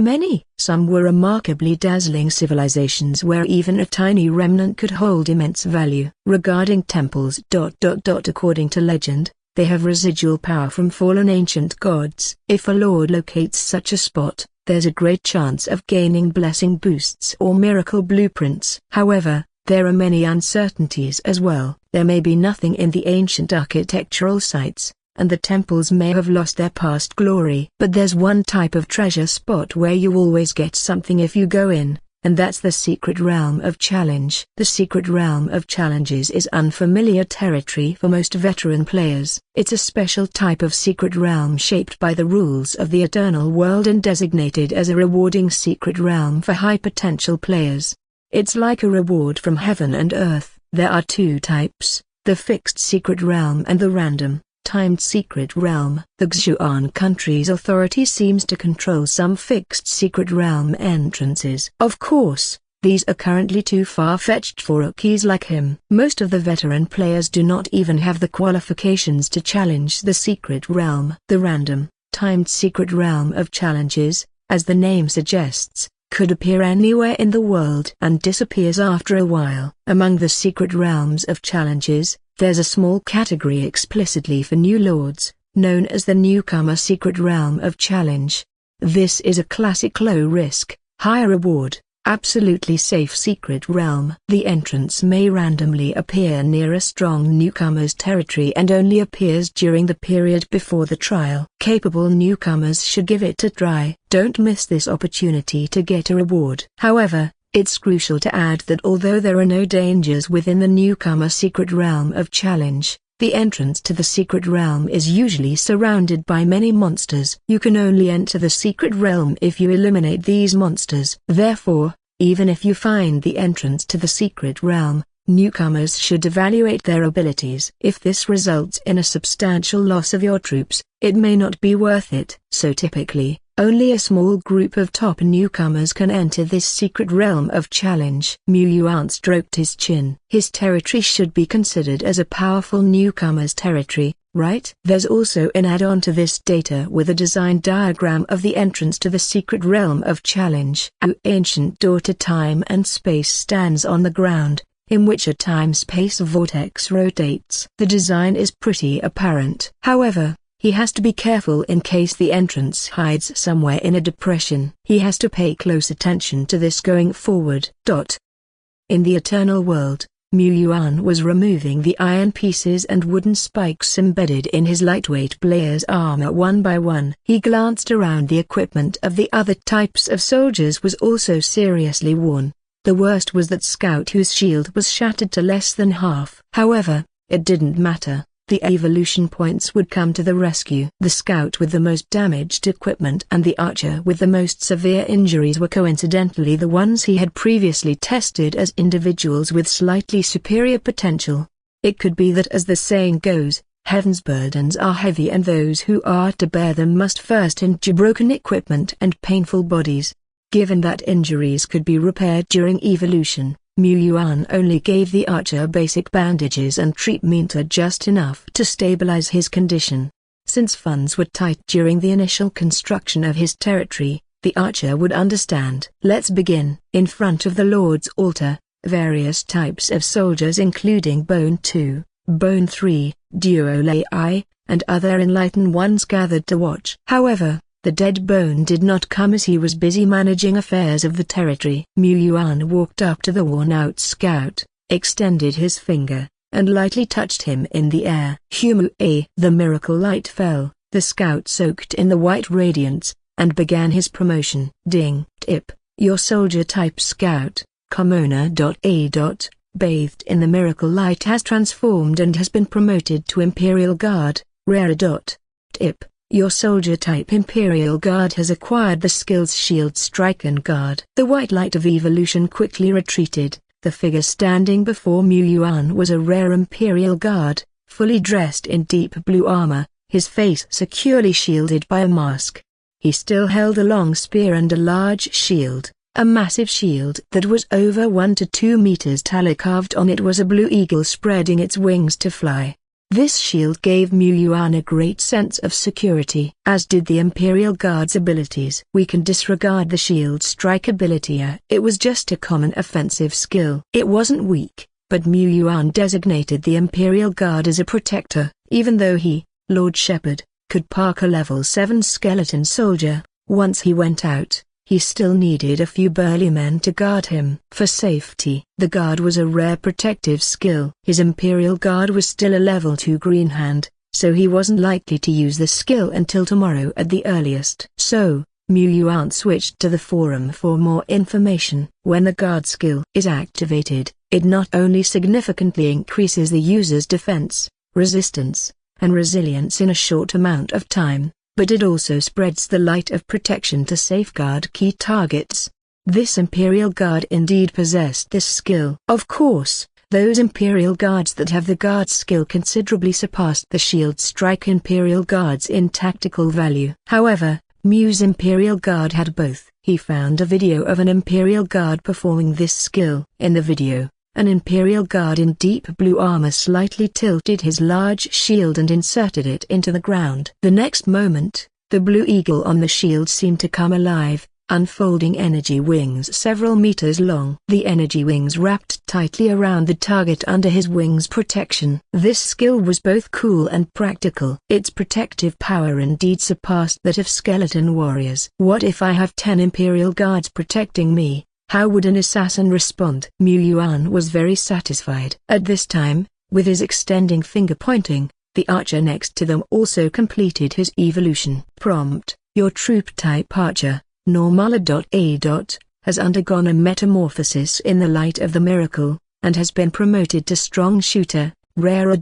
some were remarkably dazzling civilizations where even a tiny remnant could hold immense value. Regarding temples. According to legend, they have residual power from fallen ancient gods. If a lord locates such a spot, there's a great chance of gaining blessing boosts or miracle blueprints. However, there are many uncertainties as well. There may be nothing in the ancient architectural sites, and the temples may have lost their past glory. But there's one type of treasure spot where you always get something if you go in, and that's the secret realm of challenge. The secret realm of challenges is unfamiliar territory for most veteran players. It's a special type of secret realm shaped by the rules of the eternal world and designated as a rewarding secret realm for high-potential players. It's like a reward from heaven and earth. There are two types, the fixed secret realm and the random, timed secret realm. The Yuan country's authority seems to control some fixed secret realm entrances. Of course, these are currently too far-fetched for rookies like him. Most of the veteran players do not even have the qualifications to challenge the secret realm. The random, timed secret realm of challenges, as the name suggests, could appear anywhere in the world and disappears after a while. Among the secret realms of challenges, there's a small category explicitly for new lords, known as the newcomer secret realm of challenge. This is a classic low-risk, high-reward, absolutely safe secret realm. The entrance may randomly appear near a strong newcomer's territory and only appears during the period before the trial. Capable newcomers should give it a try. Don't miss this opportunity to get a reward. However, it's crucial to add that although there are no dangers within the newcomer secret realm of challenge, the entrance to the secret realm is usually surrounded by many monsters. You can only enter the secret realm if you eliminate these monsters. Therefore, even if you find the entrance to the secret realm, newcomers should evaluate their abilities. If this results in a substantial loss of your troops, it may not be worth it. So typically, only a small group of top newcomers can enter this secret realm of challenge. Yuan stroked his chin. His territory should be considered as a powerful newcomer's territory, right? There's also an add-on to this data with a design diagram of the entrance to the secret realm of challenge. An ancient door to time and space stands on the ground, in which a time-space vortex rotates. The design is pretty apparent. However, he has to be careful in case the entrance hides somewhere in a depression. He has to pay close attention to this going forward. In the eternal world, Yuan was removing the iron pieces and wooden spikes embedded in his lightweight player's armor one by one. He glanced around. The equipment of the other types of soldiers was also seriously worn. The worst was that Scout, whose shield was shattered to less than half. However, it didn't matter. The evolution points would come to the rescue. The Scout with the most damaged equipment and the Archer with the most severe injuries were coincidentally the ones he had previously tested as individuals with slightly superior potential. It could be that, as the saying goes, heaven's burdens are heavy and those who are to bear them must first endure broken equipment and painful bodies. Given that injuries could be repaired during evolution, Yuan only gave the Archer basic bandages and treatment just enough to stabilize his condition. Since funds were tight during the initial construction of his territory, the Archer would understand. Let's begin. In front of the Lord's altar, various types of soldiers including Bone 2, Bone 3, Duolei, and other enlightened ones gathered to watch. However, the dead Bone did not come as he was busy managing affairs of the territory. Yuan walked up to the worn-out Scout, extended his finger, and lightly touched him in the air. The miracle light fell, the Scout soaked in the white radiance, and began his promotion. Ding. Tip, your soldier type Scout, Commoner.A. Bathed in the miracle light has transformed and has been promoted to Imperial Guard, Rare. Tip, your soldier type Imperial Guard has acquired the skills Shield Strike and Guard. The white light of evolution quickly retreated. The figure standing before Yuan was a rare Imperial Guard, fully dressed in deep blue armor, his face securely shielded by a mask. He still held a long spear and a large shield, a massive shield that was over 1 to 2 meters tall. Carved on it was a blue eagle spreading its wings to fly. This shield gave Mu Yuan a great sense of security, as did the Imperial Guard's abilities. We can disregard the shield strike ability. It was just a common offensive skill. It wasn't weak, but Mu Yuan designated the Imperial Guard as a protector, even though he, Lord Shepherd, could park a level 7 skeleton soldier. Once he went out, he still needed a few burly men to guard him. For safety, the guard was a rare protective skill. His Imperial Guard was still a level 2 green hand, so he wasn't likely to use the skill until tomorrow at the earliest. So, Mu Yuan switched to the forum for more information. When the guard skill is activated, it not only significantly increases the user's defense, resistance, and resilience in a short amount of time, but it also spreads the light of protection to safeguard key targets. This Imperial Guard indeed possessed this skill. Of course, those Imperial Guards that have the guard skill considerably surpassed the shield strike Imperial Guards in tactical value. However, Mu's Imperial Guard had both. He found a video of an Imperial Guard performing this skill. In the video, an Imperial Guard in deep blue armor slightly tilted his large shield and inserted it into the ground. The next moment, the blue eagle on the shield seemed to come alive, unfolding energy wings several meters long. The energy wings wrapped tightly around the target under his wings' protection. This skill was both cool and practical. Its protective power indeed surpassed that of skeleton warriors. What if I have 10 Imperial Guards protecting me? How would an assassin respond? Mu Yuan was very satisfied. At this time, with his extending finger pointing, the archer next to them also completed his evolution. Prompt: your troop type archer, normal A. has undergone a metamorphosis in the light of the miracle, and has been promoted to strong shooter, rare.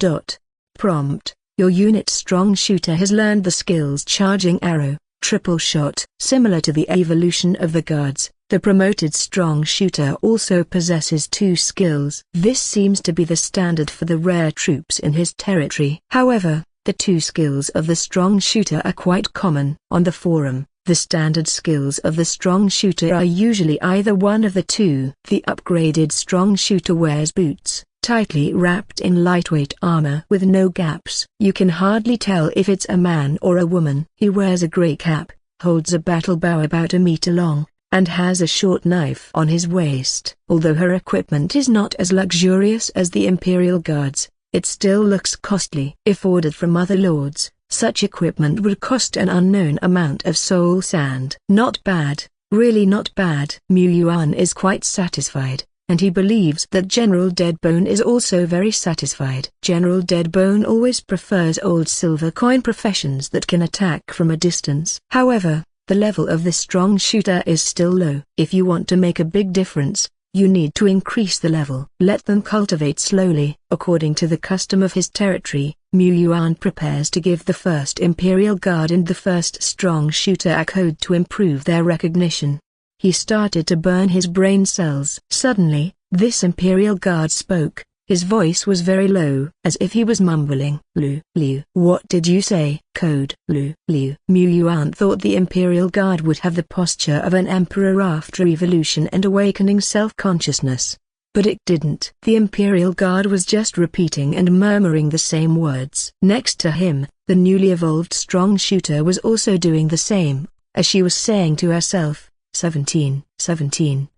Prompt: your unit strong shooter has learned the skills charging arrow, triple shot. Similar to the evolution of the guards, the promoted strong shooter also possesses 2 skills. This seems to be the standard for the rare troops in his territory. However, the 2 skills of the strong shooter are quite common. On the forum, the standard skills of the strong shooter are usually either one of the 2. The upgraded strong shooter wears boots, tightly wrapped in lightweight armor with no gaps. You can hardly tell if it's a man or a woman. He wears a gray cap, holds a battle bow about a meter long, and has a short knife on his waist. Although her equipment is not as luxurious as the Imperial Guards, it still looks costly. If ordered from other lords, such equipment would cost an unknown amount of soul sand. Not bad, really not bad. Mu Yuan is quite satisfied, and he believes that General Deadbone is also very satisfied. General Deadbone always prefers old silver coin professions that can attack from a distance. However, the level of the strong shooter is still low. If you want to make a big difference, you need to increase the level. Let them cultivate slowly. According to the custom of his territory, Mu Yuan prepares to give the first Imperial Guard and the first strong shooter a code to improve their recognition. He started to burn his brain cells. Suddenly, this Imperial Guard spoke. His voice was very low, as if he was mumbling. Liu. What did you say? Code. Liu. Mu Yuan thought the Imperial Guard would have the posture of an emperor after evolution and awakening self-consciousness. But it didn't. The Imperial Guard was just repeating and murmuring the same words. Next to him, the newly evolved strong shooter was also doing the same, as she was saying to herself, 17.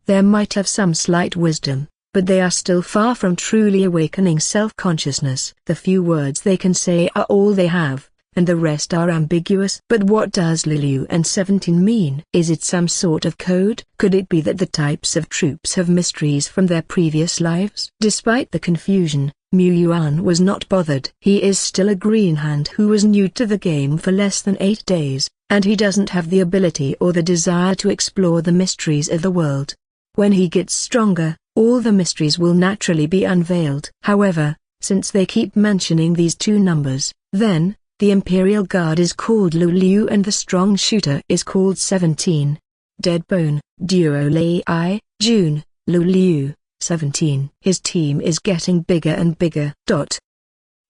There might have some slight wisdom, but they are still far from truly awakening self-consciousness. The few words they can say are all they have, and the rest are ambiguous. But what does Liu and 17 mean? Is it some sort of code? Could it be that the types of troops have mysteries from their previous lives? Despite the confusion, Mu Yuan was not bothered. He is still a green hand who was new to the game for less than 8 days, and he doesn't have the ability or the desire to explore the mysteries of the world. When he gets stronger, all the mysteries will naturally be unveiled. However, since they keep mentioning these 2 numbers, then, the Imperial Guard is called Liu and the strong shooter is called 17. Deadbone, Duo Lei, June, Liu, 17. His team is getting bigger and bigger.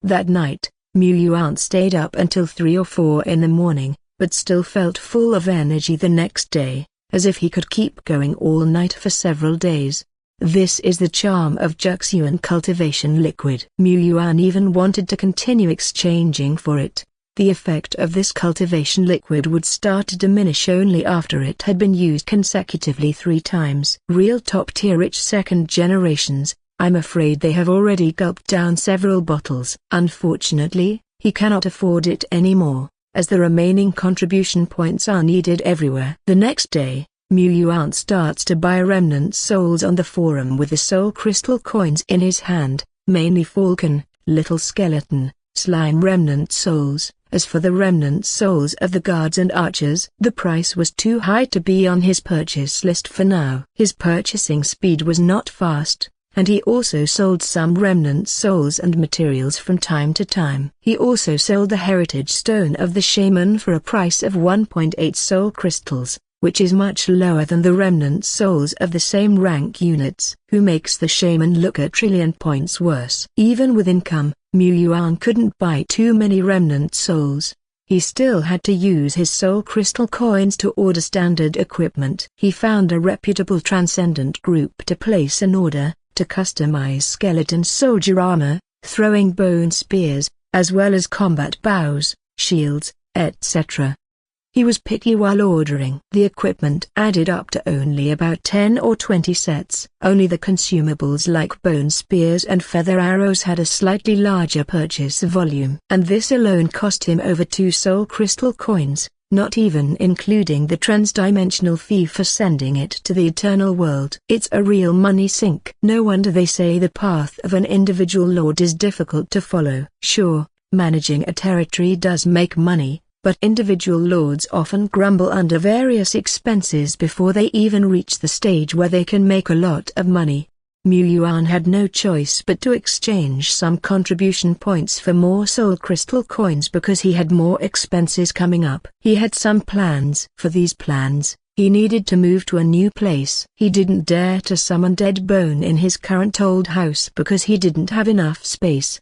That night, Mu Yuan stayed up until 3 or 4 in the morning, but still felt full of energy the next day, as if he could keep going all night for several days. This is the charm of Yuan cultivation liquid. Yuan even wanted to continue exchanging for it. The effect of this cultivation liquid would start to diminish only after it had been used consecutively 3 times. Real top-tier rich second generations, I'm afraid they have already gulped down several bottles. Unfortunately, he cannot afford it anymore, as the remaining contribution points are needed everywhere. The next day, Yuan starts to buy remnant souls on the forum with the soul crystal coins in his hand, mainly falcon, little skeleton, slime remnant souls. As for the remnant souls of the guards and archers, the price was too high to be on his purchase list for now. His purchasing speed was not fast, and he also sold some remnant souls and materials from time to time. He also sold the heritage stone of the shaman for a price of 1.8 soul crystals, which is much lower than the remnant souls of the same rank units. Who makes the shaman look a trillion points worse. Even with income, Yuan couldn't buy too many remnant souls. He still had to use his soul crystal coins to order standard equipment. He found a reputable transcendent group to place an order, to customize skeleton soldier armor, throwing bone spears, as well as combat bows, shields, etc. He was picky while ordering. The equipment added up to only about 10 or 20 sets. Only the consumables like bone spears and feather arrows had a slightly larger purchase volume. And this alone cost him over 2 soul crystal coins, not even including the transdimensional fee for sending it to the eternal world. It's a real money sink. No wonder they say the path of an individual lord is difficult to follow. Sure, managing a territory does make money, but individual lords often grumble under various expenses before they even reach the stage where they can make a lot of money. Yuan had no choice but to exchange some contribution points for more soul crystal coins because he had more expenses coming up. He had some plans. For these plans, he needed to move to a new place. He didn't dare to summon Dead Bone in his current old house because he didn't have enough space.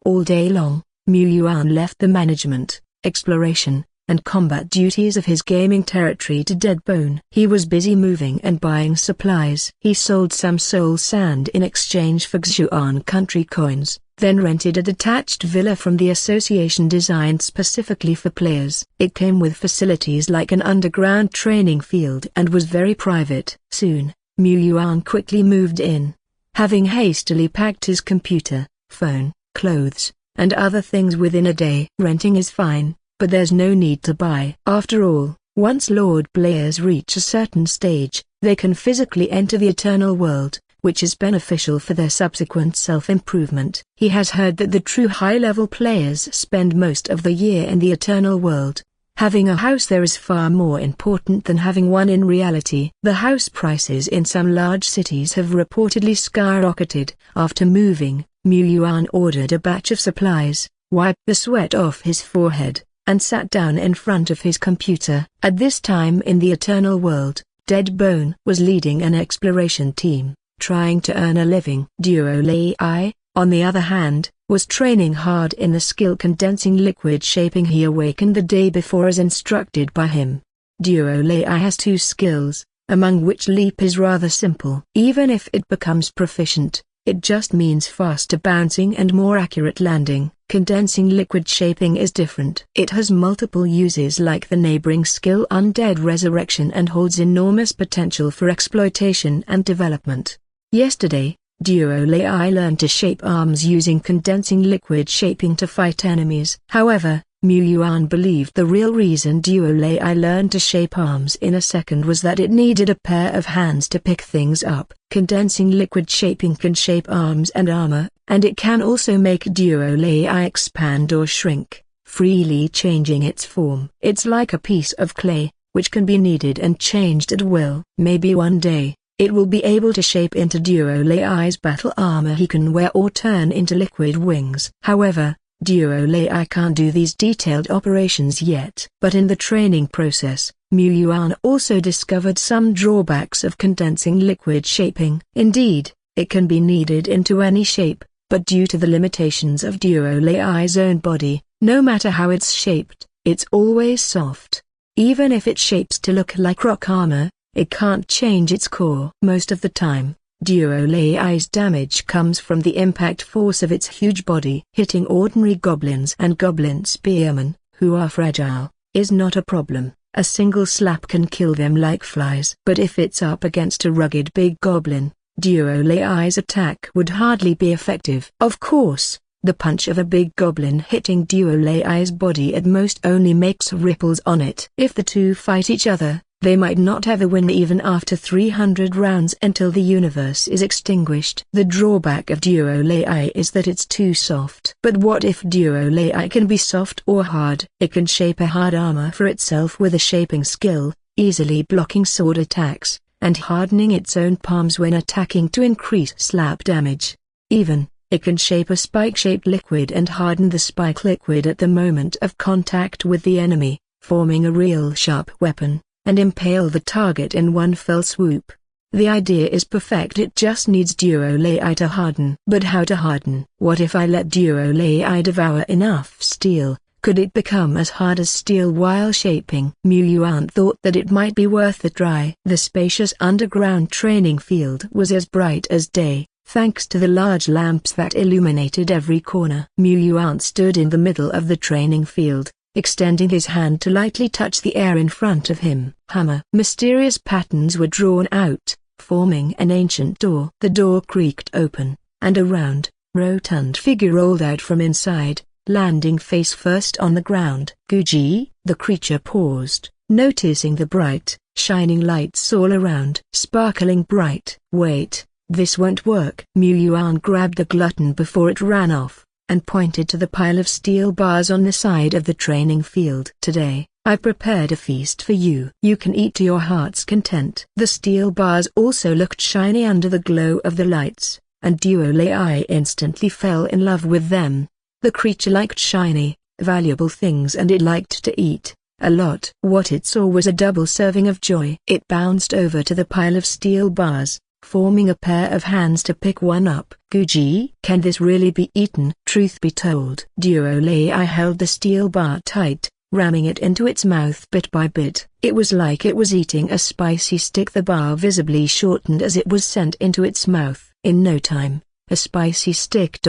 All day long, Yuan left the management, exploration, and combat duties of his gaming territory to Dead Bone. He was busy moving and buying supplies. He sold some soul sand in exchange for Xuan country coins, then rented a detached villa from the association designed specifically for players. It came with facilities like an underground training field and was very private. Soon, Yuan quickly moved in. Having hastily packed his computer, phone, clothes, and other things within a day. Renting is fine, but there's no need to buy. After all, once Lord players reach a certain stage, they can physically enter the eternal world, which is beneficial for their subsequent self-improvement. He has heard that the true high-level players spend most of the year in the eternal world. Having a house there is far more important than having one in reality. The house prices in some large cities have reportedly skyrocketed. After moving, Yuan ordered a batch of supplies, wiped the sweat off his forehead, and sat down in front of his computer. At this time in the eternal world, Dead Bone was leading an exploration team, trying to earn a living. Duolei, on the other hand, was training hard in the skill condensing liquid shaping he awakened the day before as instructed by him. Duolei has 2 skills, among which leap is rather simple. Even if it becomes proficient, it just means faster bouncing and more accurate landing. Condensing liquid shaping is different. It has multiple uses like the neighboring skill Undead Resurrection and holds enormous potential for exploitation and development. Yesterday, Duolei learned to shape arms using condensing liquid shaping to fight enemies. However, Yuan believed the real reason Duolei learned to shape arms in a second was that it needed a pair of hands to pick things up. Condensing liquid shaping can shape arms and armor, and it can also make Duolei expand or shrink, freely changing its form. It's like a piece of clay, which can be kneaded and changed at will. Maybe one day, it will be able to shape into Duolei's battle armor he can wear or turn into liquid wings. However, Duolei can't do these detailed operations yet. But in the training process, Yuan also discovered some drawbacks of condensing liquid shaping. Indeed, it can be kneaded into any shape, but due to the limitations of Duolei's own body, no matter how it's shaped, it's always soft. Even if it shapes to look like rock armor, it can't change its core. Most of the time, Duo Lei's damage comes from the impact force of its huge body. Hitting ordinary goblins and goblin spearmen, who are fragile, is not a problem. A single slap can kill them like flies. But if it's up against a rugged big goblin, Duo Lei's attack would hardly be effective. Of course, the punch of a big goblin hitting Duo Lei's body at most only makes ripples on it. If the two fight each other, they might not ever win even after 300 rounds until the universe is extinguished. The drawback of Duo Lei is that it's too soft. But what if Duo Lei can be soft or hard? It can shape a hard armor for itself with a shaping skill, easily blocking sword attacks, and hardening its own palms when attacking to increase slap damage. Even, it can shape a spike-shaped liquid and harden the spike liquid at the moment of contact with the enemy, forming a real sharp weapon, and impale the target in one fell swoop. The idea is perfect, it just needs Duo Lei to harden. But how to harden? What if I let Duo Lei devour enough steel? Could it become as hard as steel while shaping? Yuan thought that it might be worth a try. The spacious underground training field was as bright as day, thanks to the large lamps that illuminated every corner. Yuan stood in the middle of the training field, extending his hand to lightly touch the air in front of him. Hammer. Mysterious patterns were drawn out, forming an ancient door. The door creaked open, and a round, rotund figure rolled out from inside, landing face first on the ground. Guji. The creature paused, noticing the bright, shining lights all around. Sparkling bright. Wait, this won't work. Yuan grabbed the glutton before it ran off, and pointed to the pile of steel bars on the side of the training field. Today, I prepared a feast for you. You can eat to your heart's content. The steel bars also looked shiny under the glow of the lights, and Duo Lei instantly fell in love with them. The creature liked shiny, valuable things and it liked to eat a lot. What it saw was a double serving of joy. It bounced over to the pile of steel bars, forming a pair of hands to pick one up. Guji. Can this really be eaten? Truth be told, Duo Lei held the steel bar tight, ramming it into its mouth bit by bit. It was like it was eating a spicy stick. The bar visibly shortened as it was sent into its mouth. In no time, a spicy stick.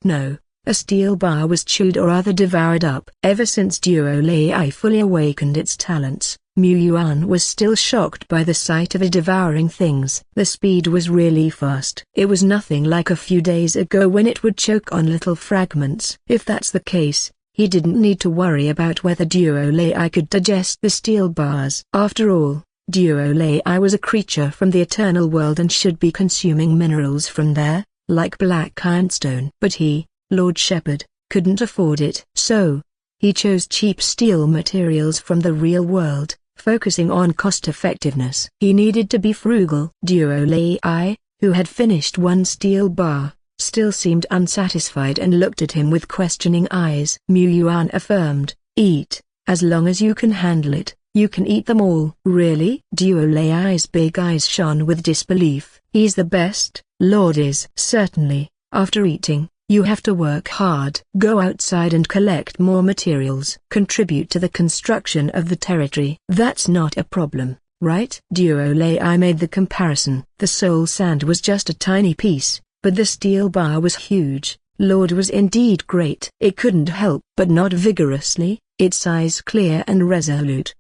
No. A steel bar was chewed or rather devoured up. Ever since Duo Lei fully awakened its talents, Yuan was still shocked by the sight of it devouring things. The speed was really fast. It was nothing like a few days ago when it would choke on little fragments. If that's the case, he didn't need to worry about whether Duo Lei could digest the steel bars. After all, Duo Lei was a creature from the eternal world and should be consuming minerals from there, like black ironstone. But he, Lord Shepherd, couldn't afford it. So, he chose cheap steel materials from the real world, focusing on cost-effectiveness. He needed to be frugal. Duo Lei, who had finished one steel bar, still seemed unsatisfied and looked at him with questioning eyes. Yuan affirmed, "Eat, as long as you can handle it, you can eat them all." "Really?" Duo Lei's big eyes shone with disbelief. "He's the best." "Lord is." "Certainly, after eating, you have to work hard. Go outside and collect more materials. Contribute to the construction of the territory." "That's not a problem, right?" Duo Lei made the comparison. The soul sand was just a tiny piece, but the steel bar was huge. Lord was indeed great. It couldn't help but nod vigorously, its eyes clear and resolute.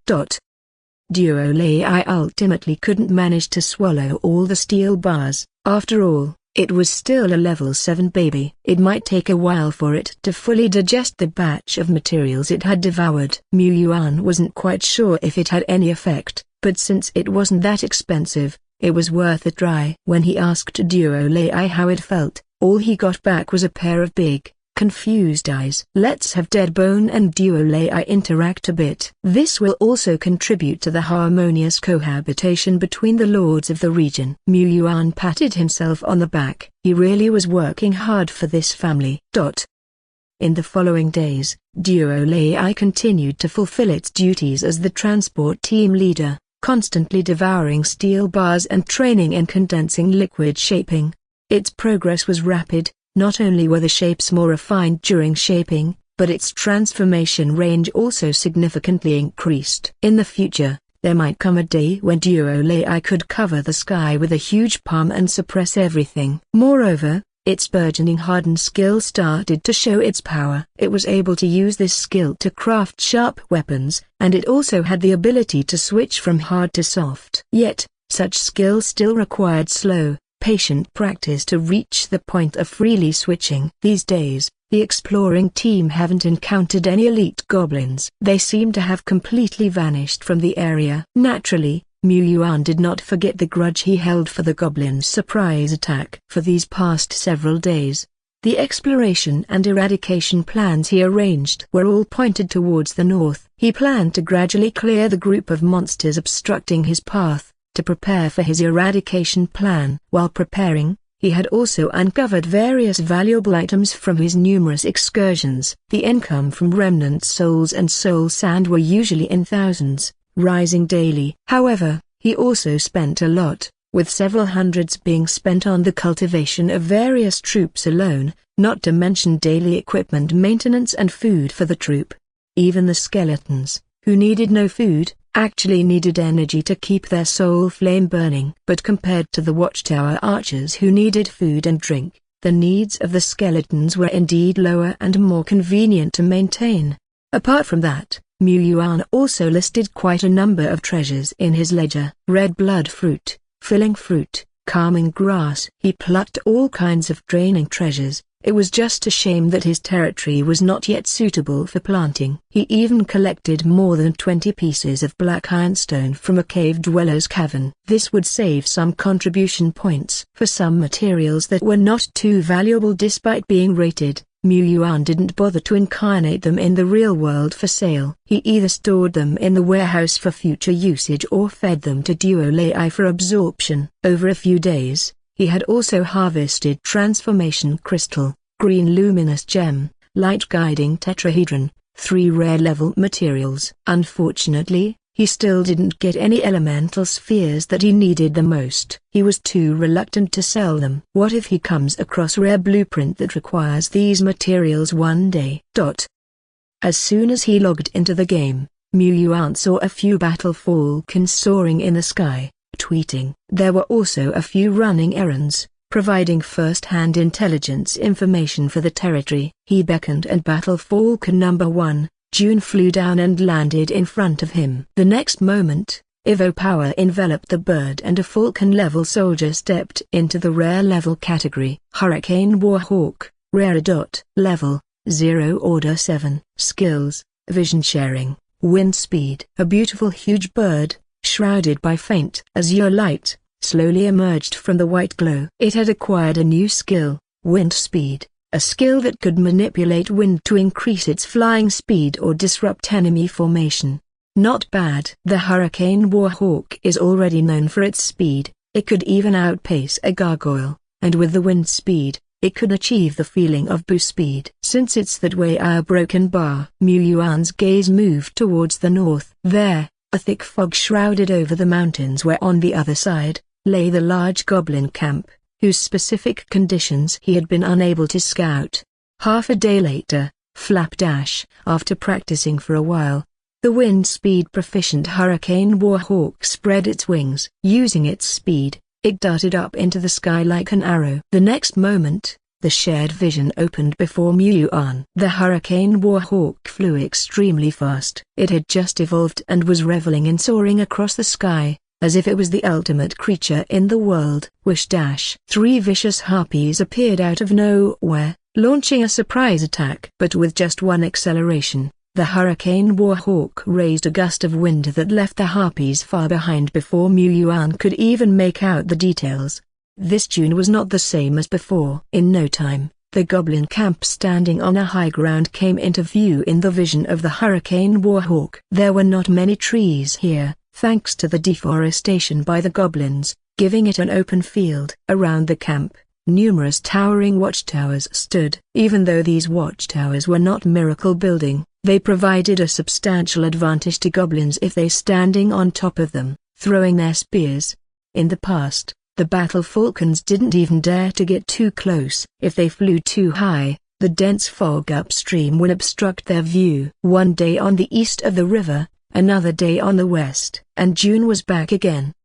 Duo Lei ultimately couldn't manage to swallow all the steel bars. After all, it was still a level 7 baby. It might take a while for it to fully digest the batch of materials it had devoured. Yuan wasn't quite sure if it had any effect, but since it wasn't that expensive, it was worth a try. When he asked Duo Lei how it felt, all he got back was a pair of big, confused eyes. "Let's have Dead Bone and Duo Lei interact a bit. This will also contribute to the harmonious cohabitation between the lords of the region." Yuan patted himself on the back. He really was working hard for this family. In the following days, Duo Lei continued to fulfill its duties as the transport team leader, constantly devouring steel bars and training in condensing liquid shaping. Its progress was rapid. Not only were the shapes more refined during shaping, but its transformation range also significantly increased. In the future, there might come a day when Duolei could cover the sky with a huge palm and suppress everything. Moreover, its burgeoning hardened skill started to show its power. It was able to use this skill to craft sharp weapons, and it also had the ability to switch from hard to soft. Yet, such skill still required slow, patient practice to reach the point of freely switching. These days, the exploring team haven't encountered any elite goblins. They seem to have completely vanished from the area. Naturally, Yuan did not forget the grudge he held for the goblins' surprise attack. For these past several days, the exploration and eradication plans he arranged were all pointed towards the north. He planned to gradually clear the group of monsters obstructing his path, to prepare for his eradication plan. While preparing, he had also uncovered various valuable items from his numerous excursions. The income from remnant souls and soul sand were usually in thousands, rising daily. However, he also spent a lot, with several hundreds being spent on the cultivation of various troops alone, not to mention daily equipment maintenance and food for the troop. Even the skeletons, who needed no food, actually needed energy to keep their soul flame burning. But compared to the watchtower archers who needed food and drink, the needs of the skeletons were indeed lower and more convenient to maintain. Apart from that, Yuan also listed quite a number of treasures in his ledger. Red blood fruit, filling fruit, calming grass. He plucked all kinds of draining treasures. It was just a shame that his territory was not yet suitable for planting. He even collected more than 20 pieces of black ironstone from a cave dweller's cavern. This would save some contribution points. For some materials that were not too valuable despite being rated, Yuan didn't bother to incarnate them in the real world for sale. He either stored them in the warehouse for future usage or fed them to Duolei for absorption. Over a few days, he had also harvested transformation crystal, green luminous gem, light guiding tetrahedron, 3 rare level materials. Unfortunately, he still didn't get any elemental spheres that he needed the most. He was too reluctant to sell them. What if he comes across a rare blueprint that requires these materials one day? As soon as he logged into the game, Yuan saw a few battle falcons soaring in the sky, tweeting. There were also a few running errands, providing first-hand intelligence information for the territory. He beckoned and Battle Falcon number 1, June flew down and landed in front of him. The next moment, Evo power enveloped the bird and a Falcon-level soldier stepped into the rare-level category. Hurricane Warhawk, rare. Level, 0 Order 7. Skills, Vision Sharing, Wind Speed. A beautiful huge bird, shrouded by faint azure light, slowly emerged from the white glow. It had acquired a new skill, Wind Speed, a skill that could manipulate wind to increase its flying speed or disrupt enemy formation. Not bad. The Hurricane Warhawk is already known for its speed. It could even outpace a gargoyle, and with the wind speed, it could achieve the feeling of boost speed. Since it's that way, a broken bar. Yuan's gaze moved towards the north. There, a thick fog shrouded over the mountains where on the other side, lay the large goblin camp, whose specific conditions he had been unable to scout. Half a day later, Flapdash, after practicing for a while, the wind speed proficient Hurricane Warhawk spread its wings. Using its speed, it darted up into the sky like an arrow. The next moment, the shared vision opened before Yuan. The Hurricane Warhawk flew extremely fast. It had just evolved and was reveling in soaring across the sky, as if it was the ultimate creature in the world. Wish dash. 3 vicious harpies appeared out of nowhere, launching a surprise attack. But with just one acceleration, the Hurricane Warhawk raised a gust of wind that left the harpies far behind before Yuan could even make out the details. This tune was not the same as before. In no time, the goblin camp standing on a high ground came into view in the vision of the Hurricane Warhawk. There were not many trees here, thanks to the deforestation by the goblins, giving it an open field. Around the camp, numerous towering watchtowers stood. Even though these watchtowers were not miracle building, they provided a substantial advantage to goblins if they standing on top of them, throwing their spears. In the past, the battle falcons didn't even dare to get too close. If they flew too high, the dense fog upstream would obstruct their view. One day on the east of the river, Another day on the west, and June was back again.